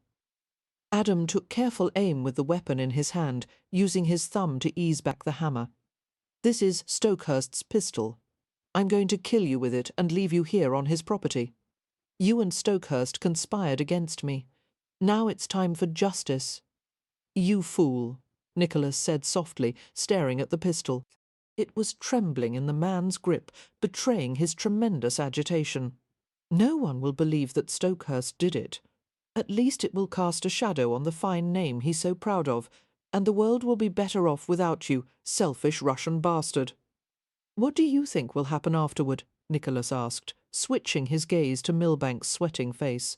Adam took careful aim with the weapon in his hand, using his thumb to ease back the hammer. "This is Stokehurst's pistol. I'm going to kill you with it and leave you here on his property. You and Stokehurst conspired against me. Now it's time for justice." "You fool," Nicholas said softly, staring at the pistol. It was trembling in the man's grip, betraying his tremendous agitation. "No one will believe that Stokehurst did it. At least it will cast a shadow on the fine name he's so proud of, and the world will be better off without you, selfish Russian bastard." "What do you think will happen afterward?" Nicholas asked, switching his gaze to Milbank's sweating face.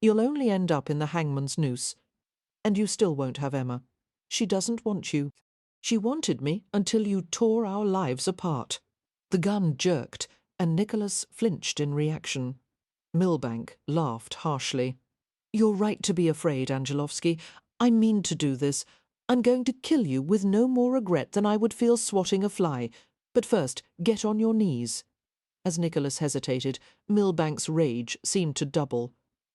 "You'll only end up in the hangman's noose. And you still won't have Emma. She doesn't want you. She wanted me until you tore our lives apart." The gun jerked, and Nicholas flinched in reaction. Milbank laughed harshly. "You're right to be afraid, Angelovsky. I mean to do this. I'm going to kill you with no more regret than I would feel swatting a fly. But first, get on your knees." As Nicholas hesitated, Milbank's rage seemed to double.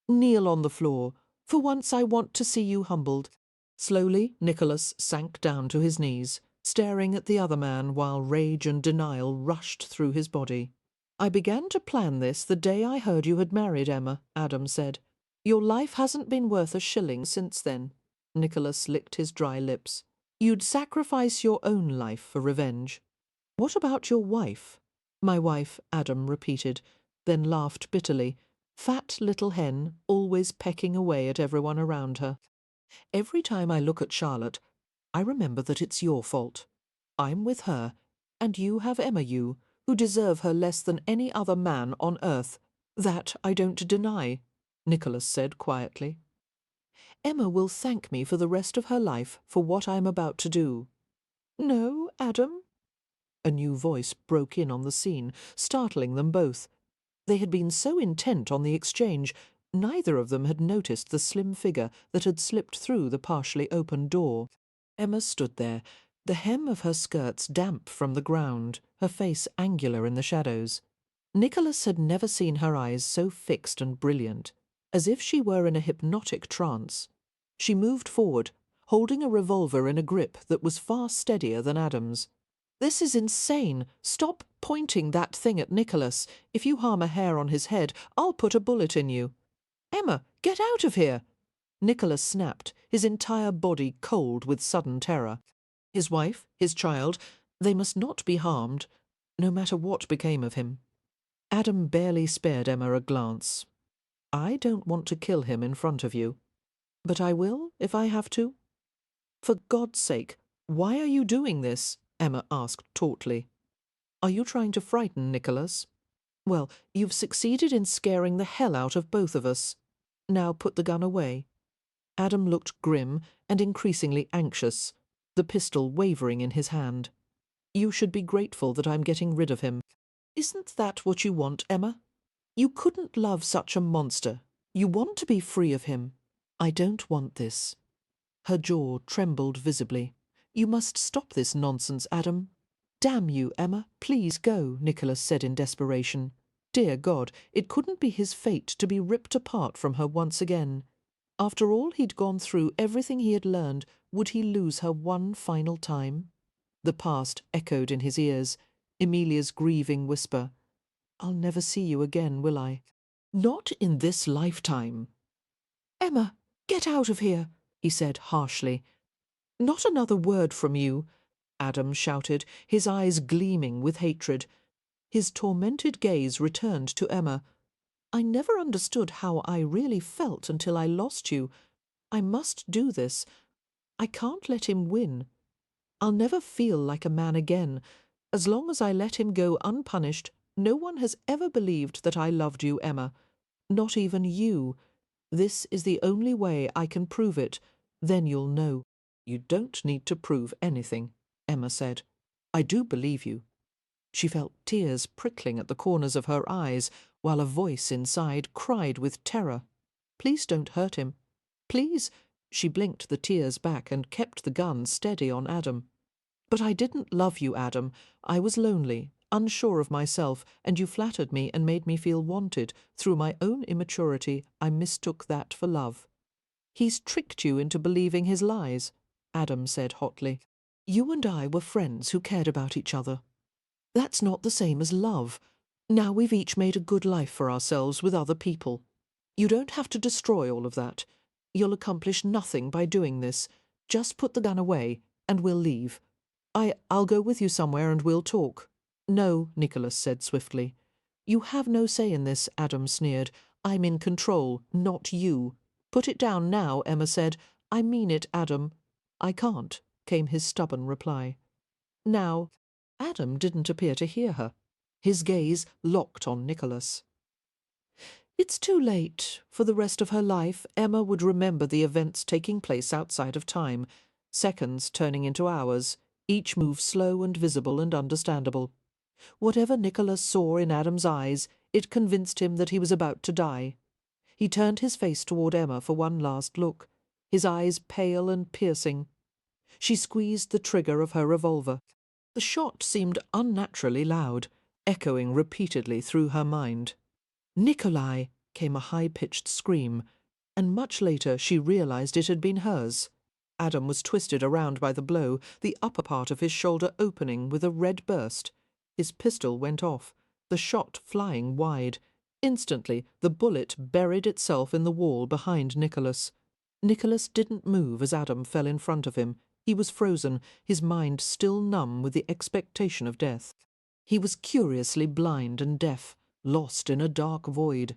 "Kneel on the floor. For once I want to see you humbled." Slowly, Nicholas sank down to his knees, staring at the other man while rage and denial rushed through his body. "I began to plan this the day I heard you had married Emma," Adam said. "Your life hasn't been worth a shilling since then." Nicholas licked his dry lips. "You'd sacrifice your own life for revenge. What about your wife?" "My wife," Adam repeated, then laughed bitterly. "Fat little hen, always pecking away at everyone around her. Every time I look at Charlotte, I remember that it's your fault. I'm with her, and you have Emma, you, who deserve her less than any other man on earth. That I don't deny," Nicholas said quietly. "Emma will thank me for the rest of her life for what I am about to do." "No, Adam?" A new voice broke in on the scene, startling them both. They had been so intent on the exchange, neither of them had noticed the slim figure that had slipped through the partially open door. Emma stood there, the hem of her skirts damp from the ground, her face angular in the shadows. Nicholas had never seen her eyes so fixed and brilliant, as if she were in a hypnotic trance. She moved forward, holding a revolver in a grip that was far steadier than Adam's. "This is insane. Stop pointing that thing at Nicholas. If you harm a hair on his head, I'll put a bullet in you." "Emma, get out of here!" Nicholas snapped, his entire body cold with sudden terror. His wife, his child, they must not be harmed, no matter what became of him. Adam barely spared Emma a glance. "I don't want to kill him in front of you, but I will if I have to." "For God's sake, why are you doing this?" Emma asked tautly. "Are you trying to frighten Nicholas? Well, you've succeeded in scaring the hell out of both of us. Now put the gun away." Adam looked grim and increasingly anxious, the pistol wavering in his hand. "You should be grateful that I'm getting rid of him. Isn't that what you want, Emma? You couldn't love such a monster. You want to be free of him. I don't want this." Her jaw trembled visibly. "You must stop this nonsense, Adam." "Damn you, Emma, please go," Nicholas said in desperation. Dear God, it couldn't be his fate to be ripped apart from her once again. After all he'd gone through, everything he had learned, would he lose her one final time? The past echoed in his ears, Emilia's grieving whisper. "I'll never see you again, will I?" "Not in this lifetime." "Emma, get out of here," he said harshly. "Not another word from you," Adam shouted, his eyes gleaming with hatred. His tormented gaze returned to Emma. "I never understood how I really felt until I lost you. I must do this. I can't let him win. I'll never feel like a man again. As long as I let him go unpunished, no one has ever believed that I loved you, Emma. Not even you. This is the only way I can prove it. Then you'll know." "You don't need to prove anything," Emma said. "I do believe you." She felt tears prickling at the corners of her eyes, while a voice inside cried with terror. "Please don't hurt him. Please, She blinked the tears back and kept the gun steady on Adam. "But I didn't love you, Adam. I was lonely, unsure of myself, and you flattered me and made me feel wanted. Through my own immaturity, I mistook that for love." "He's tricked you into believing his lies," Adam said hotly. "You and I were friends who cared about each other. That's not the same as love. Now we've each made a good life for ourselves with other people. You don't have to destroy all of that. You'll accomplish nothing by doing this. Just put the gun away, and we'll leave. I'll go with you somewhere and we'll talk." "No," Nicholas said swiftly. "You have no say in this," Adam sneered. "I'm in control, not you." "Put it down now," Emma said. "I mean it, Adam." "I can't," came his stubborn reply. "Now." Adam didn't appear to hear her. His gaze locked on Nicholas. It's too late. For the rest of her life, Emma would remember the events taking place outside of time, seconds turning into hours, each move slow and visible and understandable. Whatever Nicholas saw in Adam's eyes, it convinced him that he was about to die. He turned his face toward Emma for one last look, his eyes pale and piercing. She squeezed the trigger of her revolver. The shot seemed unnaturally loud, echoing repeatedly through her mind. "Nikolai!" came a high-pitched scream, and much later she realized it had been hers. Adam was twisted around by the blow, the upper part of his shoulder opening with a red burst. His pistol went off, the shot flying wide. Instantly, the bullet buried itself in the wall behind Nicholas. Nicholas didn't move as Adam fell in front of him. He was frozen, his mind still numb with the expectation of death. He was curiously blind and deaf, lost in a dark void.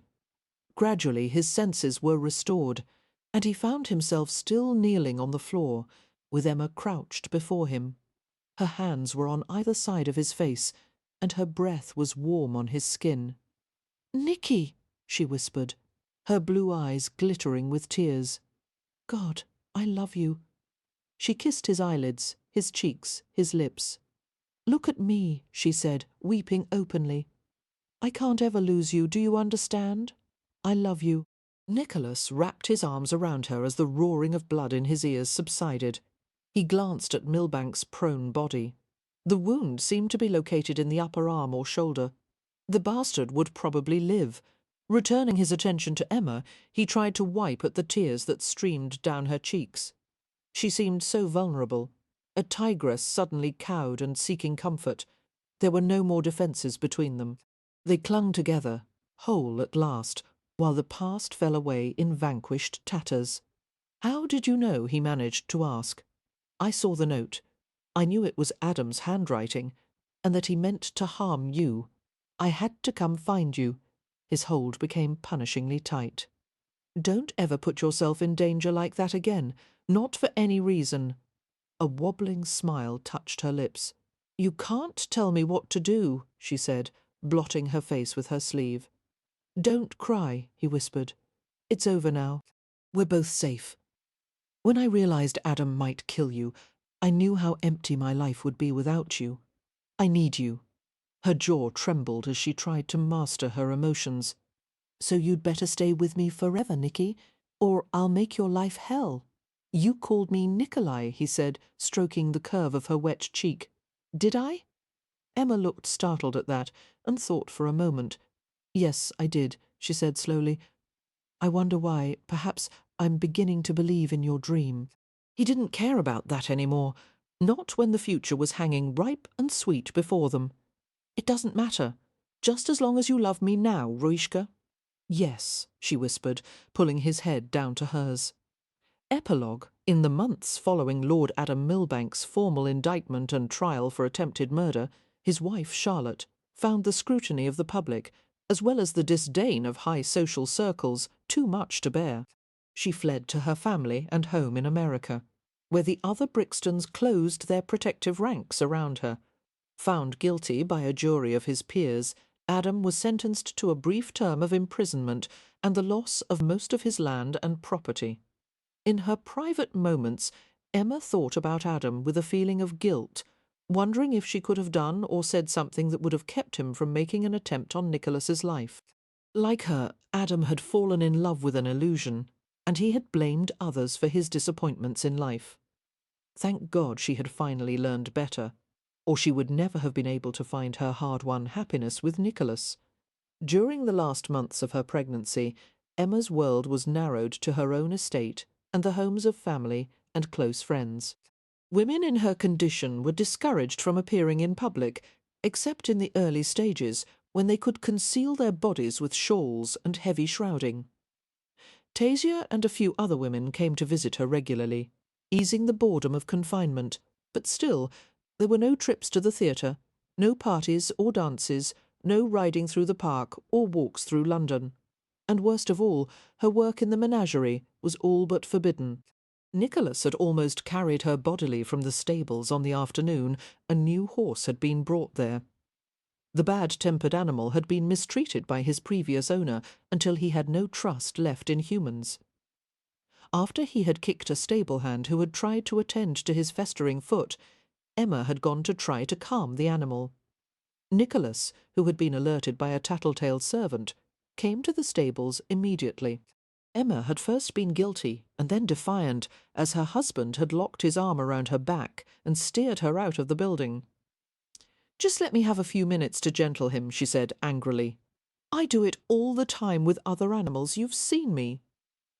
Gradually his senses were restored, and he found himself still kneeling on the floor, with Emma crouched before him. Her hands were on either side of his face, and her breath was warm on his skin. "Nicky," she whispered, her blue eyes glittering with tears. "God, I love you." She kissed his eyelids, his cheeks, his lips. "Look at me," she said, weeping openly. "I can't ever lose you, do you understand? I love you." Nicholas wrapped his arms around her as the roaring of blood in his ears subsided. He glanced at Milbank's prone body. The wound seemed to be located in the upper arm or shoulder. The bastard would probably live. Returning his attention to Emma, he tried to wipe at the tears that streamed down her cheeks. She seemed so vulnerable, a tigress suddenly cowed and seeking comfort. There were no more defences between them. They clung together, whole at last, while the past fell away in vanquished tatters. "How did you know?" he managed to ask. "I saw the note. I knew it was Adam's handwriting, and that he meant to harm you. I had to come find you." His hold became punishingly tight. "Don't ever put yourself in danger like that again, not for any reason." A wobbling smile touched her lips. "You can't tell me what to do," she said, blotting her face with her sleeve. "Don't cry," he whispered. "It's over now. We're both safe. When I realized Adam might kill you, I knew how empty my life would be without you. I need you." Her jaw trembled as she tried to master her emotions. "So you'd better stay with me forever, Nicky, or I'll make your life hell." "You called me Nikolai," he said, stroking the curve of her wet cheek. "Did I?" Emma looked startled at that and thought for a moment. "Yes, I did," she said slowly. "I wonder why. Perhaps I'm beginning to believe in your dream." He didn't care about that anymore, not when the future was hanging ripe and sweet before them. "It doesn't matter, just as long as you love me now, Ruishka." "Yes," she whispered, pulling his head down to hers. Epilogue. In the months following Lord Adam Milbank's formal indictment and trial for attempted murder, his wife Charlotte found the scrutiny of the public, as well as the disdain of high social circles, too much to bear. She fled to her family and home in America, where the other Brixtons closed their protective ranks around her. Found guilty by a jury of his peers, Adam was sentenced to a brief term of imprisonment and the loss of most of his land and property. In her private moments, Emma thought about Adam with a feeling of guilt, wondering if she could have done or said something that would have kept him from making an attempt on Nicholas's life. Like her, Adam had fallen in love with an illusion. and he had blamed others for his disappointments in life. Thank God she had finally learned better, or she would never have been able to find her hard-won happiness with Nicholas. During the last months of her pregnancy, Emma's world was narrowed to her own estate and the homes of family and close friends. Women in her condition were discouraged from appearing in public, except in the early stages, when they could conceal their bodies with shawls and heavy shrouding. Tasia and a few other women came to visit her regularly, easing the boredom of confinement, but still there were no trips to the theatre, no parties or dances, no riding through the park or walks through London. And worst of all, her work in the menagerie was all but forbidden. Nicholas had almost carried her bodily from the stables on the afternoon a new horse had been brought there. The bad-tempered animal had been mistreated by his previous owner until he had no trust left in humans. After he had kicked a stable hand who had tried to attend to his festering foot, Emma had gone to try to calm the animal. Nicholas, who had been alerted by a tattletale servant, came to the stables immediately. Emma had first been guilty and then defiant, as her husband had locked his arm around her back and steered her out of the building. "Just let me have a few minutes to gentle him," she said angrily. "I do it all the time with other animals. You've seen me.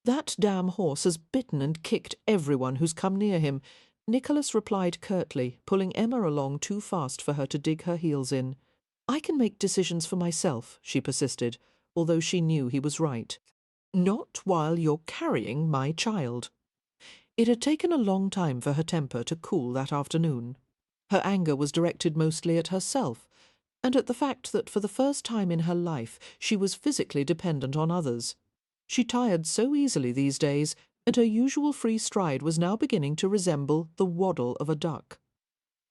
That damn horse has bitten and kicked everyone who's come near him." Nicholas replied curtly, pulling Emma along too fast for her to dig her heels in. "I can make decisions for myself," she persisted, although she knew he was right. "Not while you're carrying my child." It had taken a long time for her temper to cool that afternoon. Her anger was directed mostly at herself, and at the fact that for the first time in her life she was physically dependent on others. She tired so easily these days, and her usual free stride was now beginning to resemble the waddle of a duck.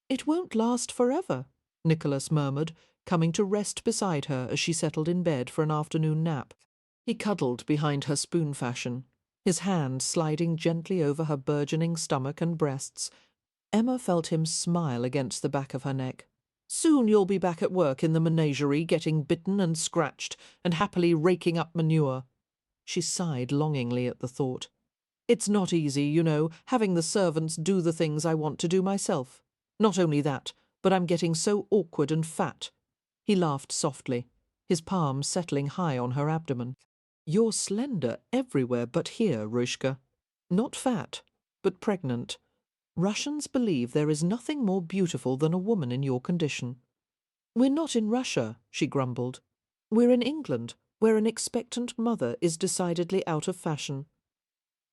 "It won't last forever," Nicholas murmured, coming to rest beside her as she settled in bed for an afternoon nap. He cuddled behind her spoon fashion, his hand sliding gently over her burgeoning stomach and breasts. Emma felt him smile against the back of her neck. "Soon you'll be back at work in the menagerie, getting bitten and scratched, and happily raking up manure." She sighed longingly at the thought. "It's not easy, you know, having the servants do the things I want to do myself. Not only that, but I'm getting so awkward and fat." He laughed softly, his palms settling high on her abdomen. "You're slender everywhere but here, Rushka. Not fat, but pregnant. Russians believe there is nothing more beautiful than a woman in your condition." "We're not in Russia," she grumbled. "We're in England, where an expectant mother is decidedly out of fashion."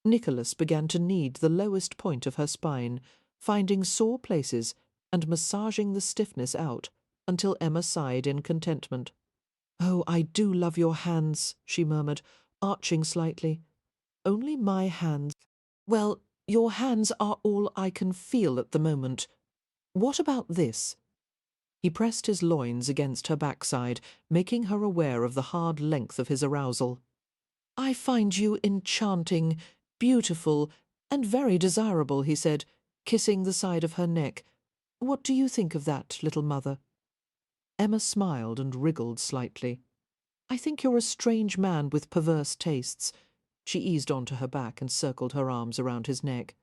Nicholas began to knead the lowest point of her spine, finding sore places and massaging the stiffness out, until Emma sighed in contentment. "Oh, I do love your hands," she murmured, arching slightly. "Only my hands. Well, your hands are all I can feel at the moment. What about this?" He pressed his loins against her backside, making her aware of the hard length of his arousal. "I find you enchanting, beautiful, and very desirable," he said, kissing the side of her neck. "What do you think of that, little mother?" Emma smiled and wriggled slightly. "I think you're a strange man with perverse tastes." She eased onto her back and circled her arms around his neck.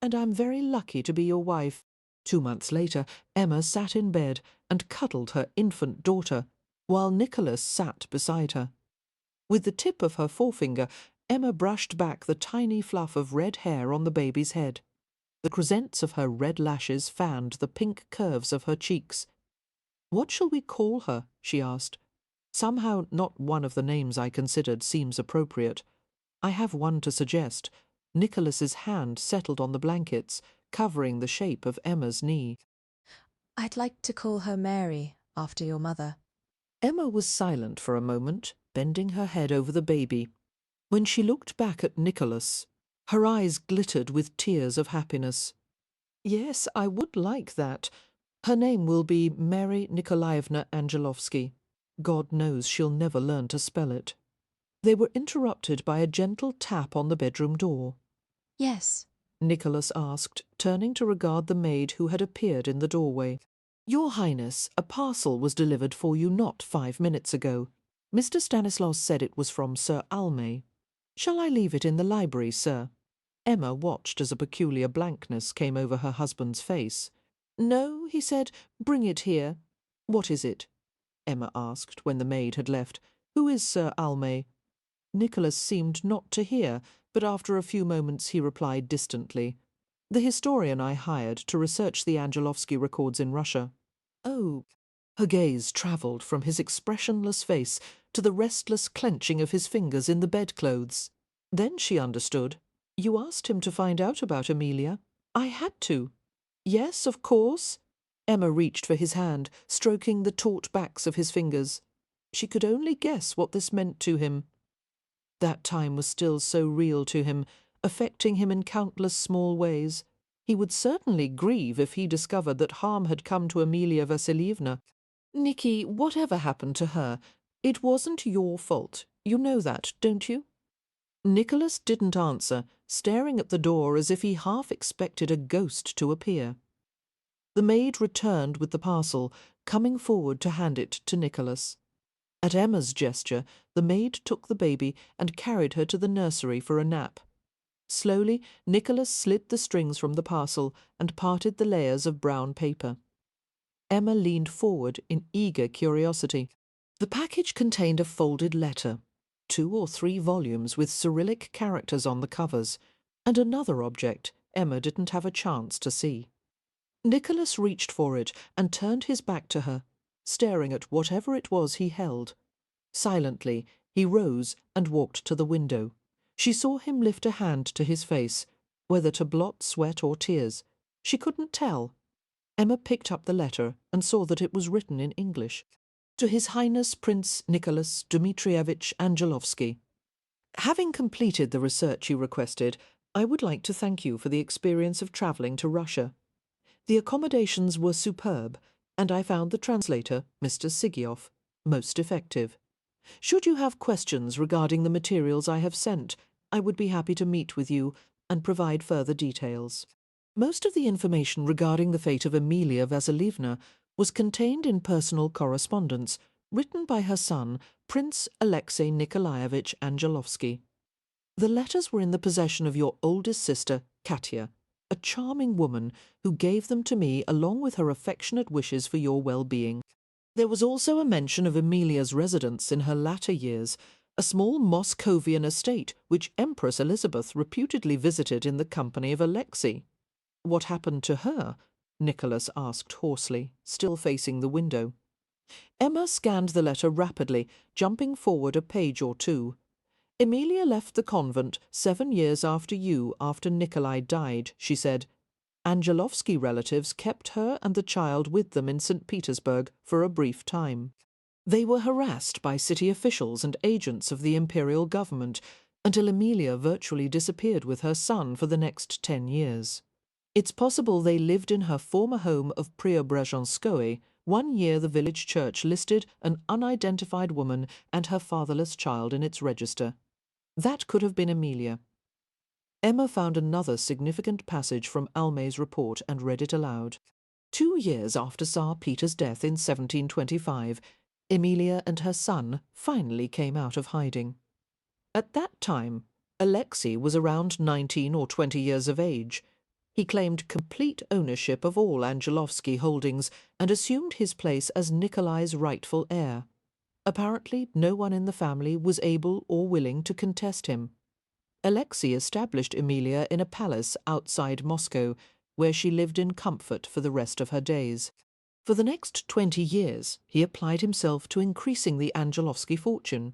"And I'm very lucky to be your wife." 2 months later, Emma sat in bed and cuddled her infant daughter, while Nicholas sat beside her. With the tip of her forefinger, Emma brushed back the tiny fluff of red hair on the baby's head. The crescents of her red lashes fanned the pink curves of her cheeks. "What shall we call her?" she asked. "Somehow not one of the names I considered seems appropriate. I have one to suggest." Nicholas's hand settled on the blankets, covering the shape of Emma's knee. "I'd like to call her Mary, after your mother." Emma was silent for a moment, bending her head over the baby. When she looked back at Nicholas, her eyes glittered with tears of happiness. "Yes, I would like that. Her name will be Mary Nikolaevna Angelovsky. God knows she'll never learn to spell it." They were interrupted by a gentle tap on the bedroom door. "Yes?" Nicholas asked, turning to regard the maid who had appeared in the doorway. "Your Highness, a parcel was delivered for you not 5 minutes ago. Mr. Stanislaus said it was from Sir Almay." "Shall I leave it in the library, sir?" Emma watched as a peculiar blankness came over her husband's face. "No," he said, "bring it here." "What is it?" Emma asked when the maid had left. "Who is Sir Almay?" Nicholas seemed not to hear, but after a few moments he replied distantly, "The historian I hired to research the Angelovsky records in Russia." "Oh." Her gaze travelled from his expressionless face to the restless clenching of his fingers in the bedclothes. Then she understood. "You asked him to find out about Amelia?" "I had to." "Yes, of course." Emma reached for his hand, stroking the taut backs of his fingers. She could only guess what this meant to him. That time was still so real to him, affecting him in countless small ways. He would certainly grieve if he discovered that harm had come to Amelia Vassilievna. "Nicky, whatever happened to her, it wasn't your fault. You know that, don't you?" Nicholas didn't answer, staring at the door as if he half expected a ghost to appear. The maid returned with the parcel, coming forward to hand it to Nicholas. At Emma's gesture, the maid took the baby and carried her to the nursery for a nap. Slowly, Nicholas slid the strings from the parcel and parted the layers of brown paper. Emma leaned forward in eager curiosity. The package contained a folded letter, 2 or 3 volumes with Cyrillic characters on the covers, and another object Emma didn't have a chance to see. Nicholas reached for it and turned his back to her, staring at whatever it was he held. Silently, he rose and walked to the window. She saw him lift a hand to his face, whether to blot sweat or tears. She couldn't tell. Emma picked up the letter and saw that it was written in English. To His Highness Prince Nicholas Dmitrievich Angelovsky. Having completed the research you requested, I would like to thank you for the experience of travelling to Russia. The accommodations were superb, and I found the translator, Mr. Sigioff, most effective. Should you have questions regarding the materials I have sent, I would be happy to meet with you and provide further details. Most of the information regarding the fate of Amelia Vassilievna was contained in personal correspondence written by her son, Prince Alexei Nikolaevich Angelovsky. The letters were in the possession of your oldest sister, Katya, a charming woman who gave them to me along with her affectionate wishes for your well-being. There was also a mention of Amelia's residence in her latter years, a small Moscovian estate which Empress Elizabeth reputedly visited in the company of Alexei. What happened to her? Nicholas asked hoarsely, still facing the window. Emma scanned the letter rapidly, jumping forward a page or 2. Amelia left the convent 7 years after Nikolai died, she said. Angelovsky relatives kept her and the child with them in St. Petersburg for a brief time. They were harassed by city officials and agents of the imperial government until Amelia virtually disappeared with her son for the next 10 years. It's possible they lived in her former home of Preobrazhenskoye. 1 year the village church listed an unidentified woman and her fatherless child in its register. That could have been Amelia. Emma found another significant passage from Almay's report and read it aloud. 2 years after Tsar Peter's death in 1725, Amelia and her son finally came out of hiding. At that time, Alexei was around 19 or 20 years of age. He claimed complete ownership of all Angelovsky holdings and assumed his place as Nikolai's rightful heir. Apparently, no one in the family was able or willing to contest him. Alexei established Amelia in a palace outside Moscow, where she lived in comfort for the rest of her days. For the next 20 years, he applied himself to increasing the Angelovsky fortune.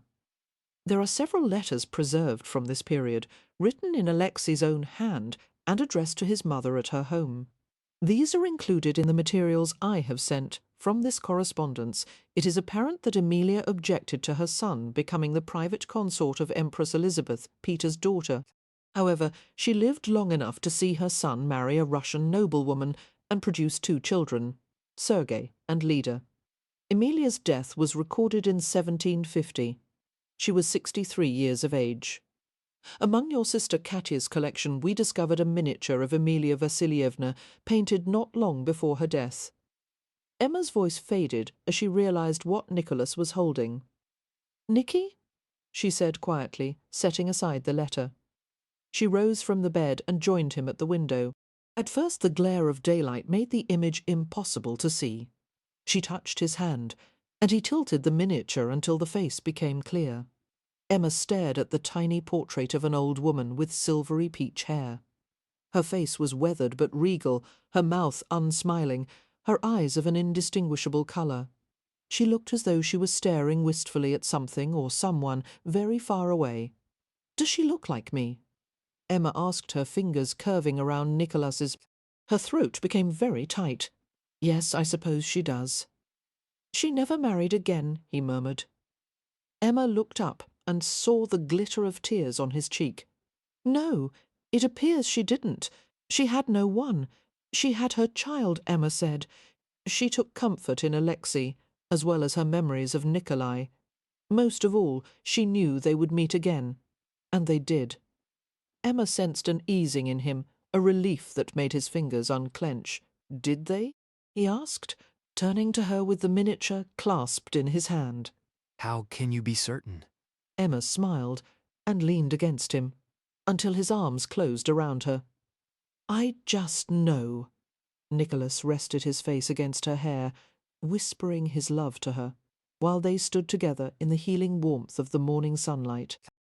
There are several letters preserved from this period, written in Alexei's own hand and addressed to his mother at her home. These are included in the materials I have sent. From this correspondence, it is apparent that Amelia objected to her son becoming the private consort of Empress Elizabeth, Peter's daughter. However, she lived long enough to see her son marry a Russian noblewoman and produce 2 children, Sergei and Lida. Amelia's death was recorded in 1750. She was 63 years of age. Among your sister Katya's collection we discovered a miniature of Amelia Vassilievna painted not long before her death. Emma's voice faded as she realized what Nicholas was holding. "Nicky?" she said quietly, setting aside the letter. She rose from the bed and joined him at the window. At first the glare of daylight made the image impossible to see. She touched his hand, and he tilted the miniature until the face became clear. Emma stared at the tiny portrait of an old woman with silvery peach hair. Her face was weathered but regal, her mouth unsmiling, her eyes of an indistinguishable colour. She looked as though she was staring wistfully at something or someone very far away. "Does she look like me?" Emma asked, her fingers curving around Nicholas's. Her throat became very tight. "Yes, I suppose she does." "She never married again," he murmured. Emma looked up and saw the glitter of tears on his cheek. "No, it appears she didn't. She had no one. She had her child, Emma said. She took comfort in Alexei, as well as her memories of Nikolai. Most of all, she knew they would meet again. And they did." Emma sensed an easing in him, a relief that made his fingers unclench. "Did they?" he asked, turning to her with the miniature clasped in his hand. "How can you be certain?" Emma smiled and leaned against him, until his arms closed around her. "I just know." Nicholas rested his face against her hair, whispering his love to her, while they stood together in the healing warmth of the morning sunlight.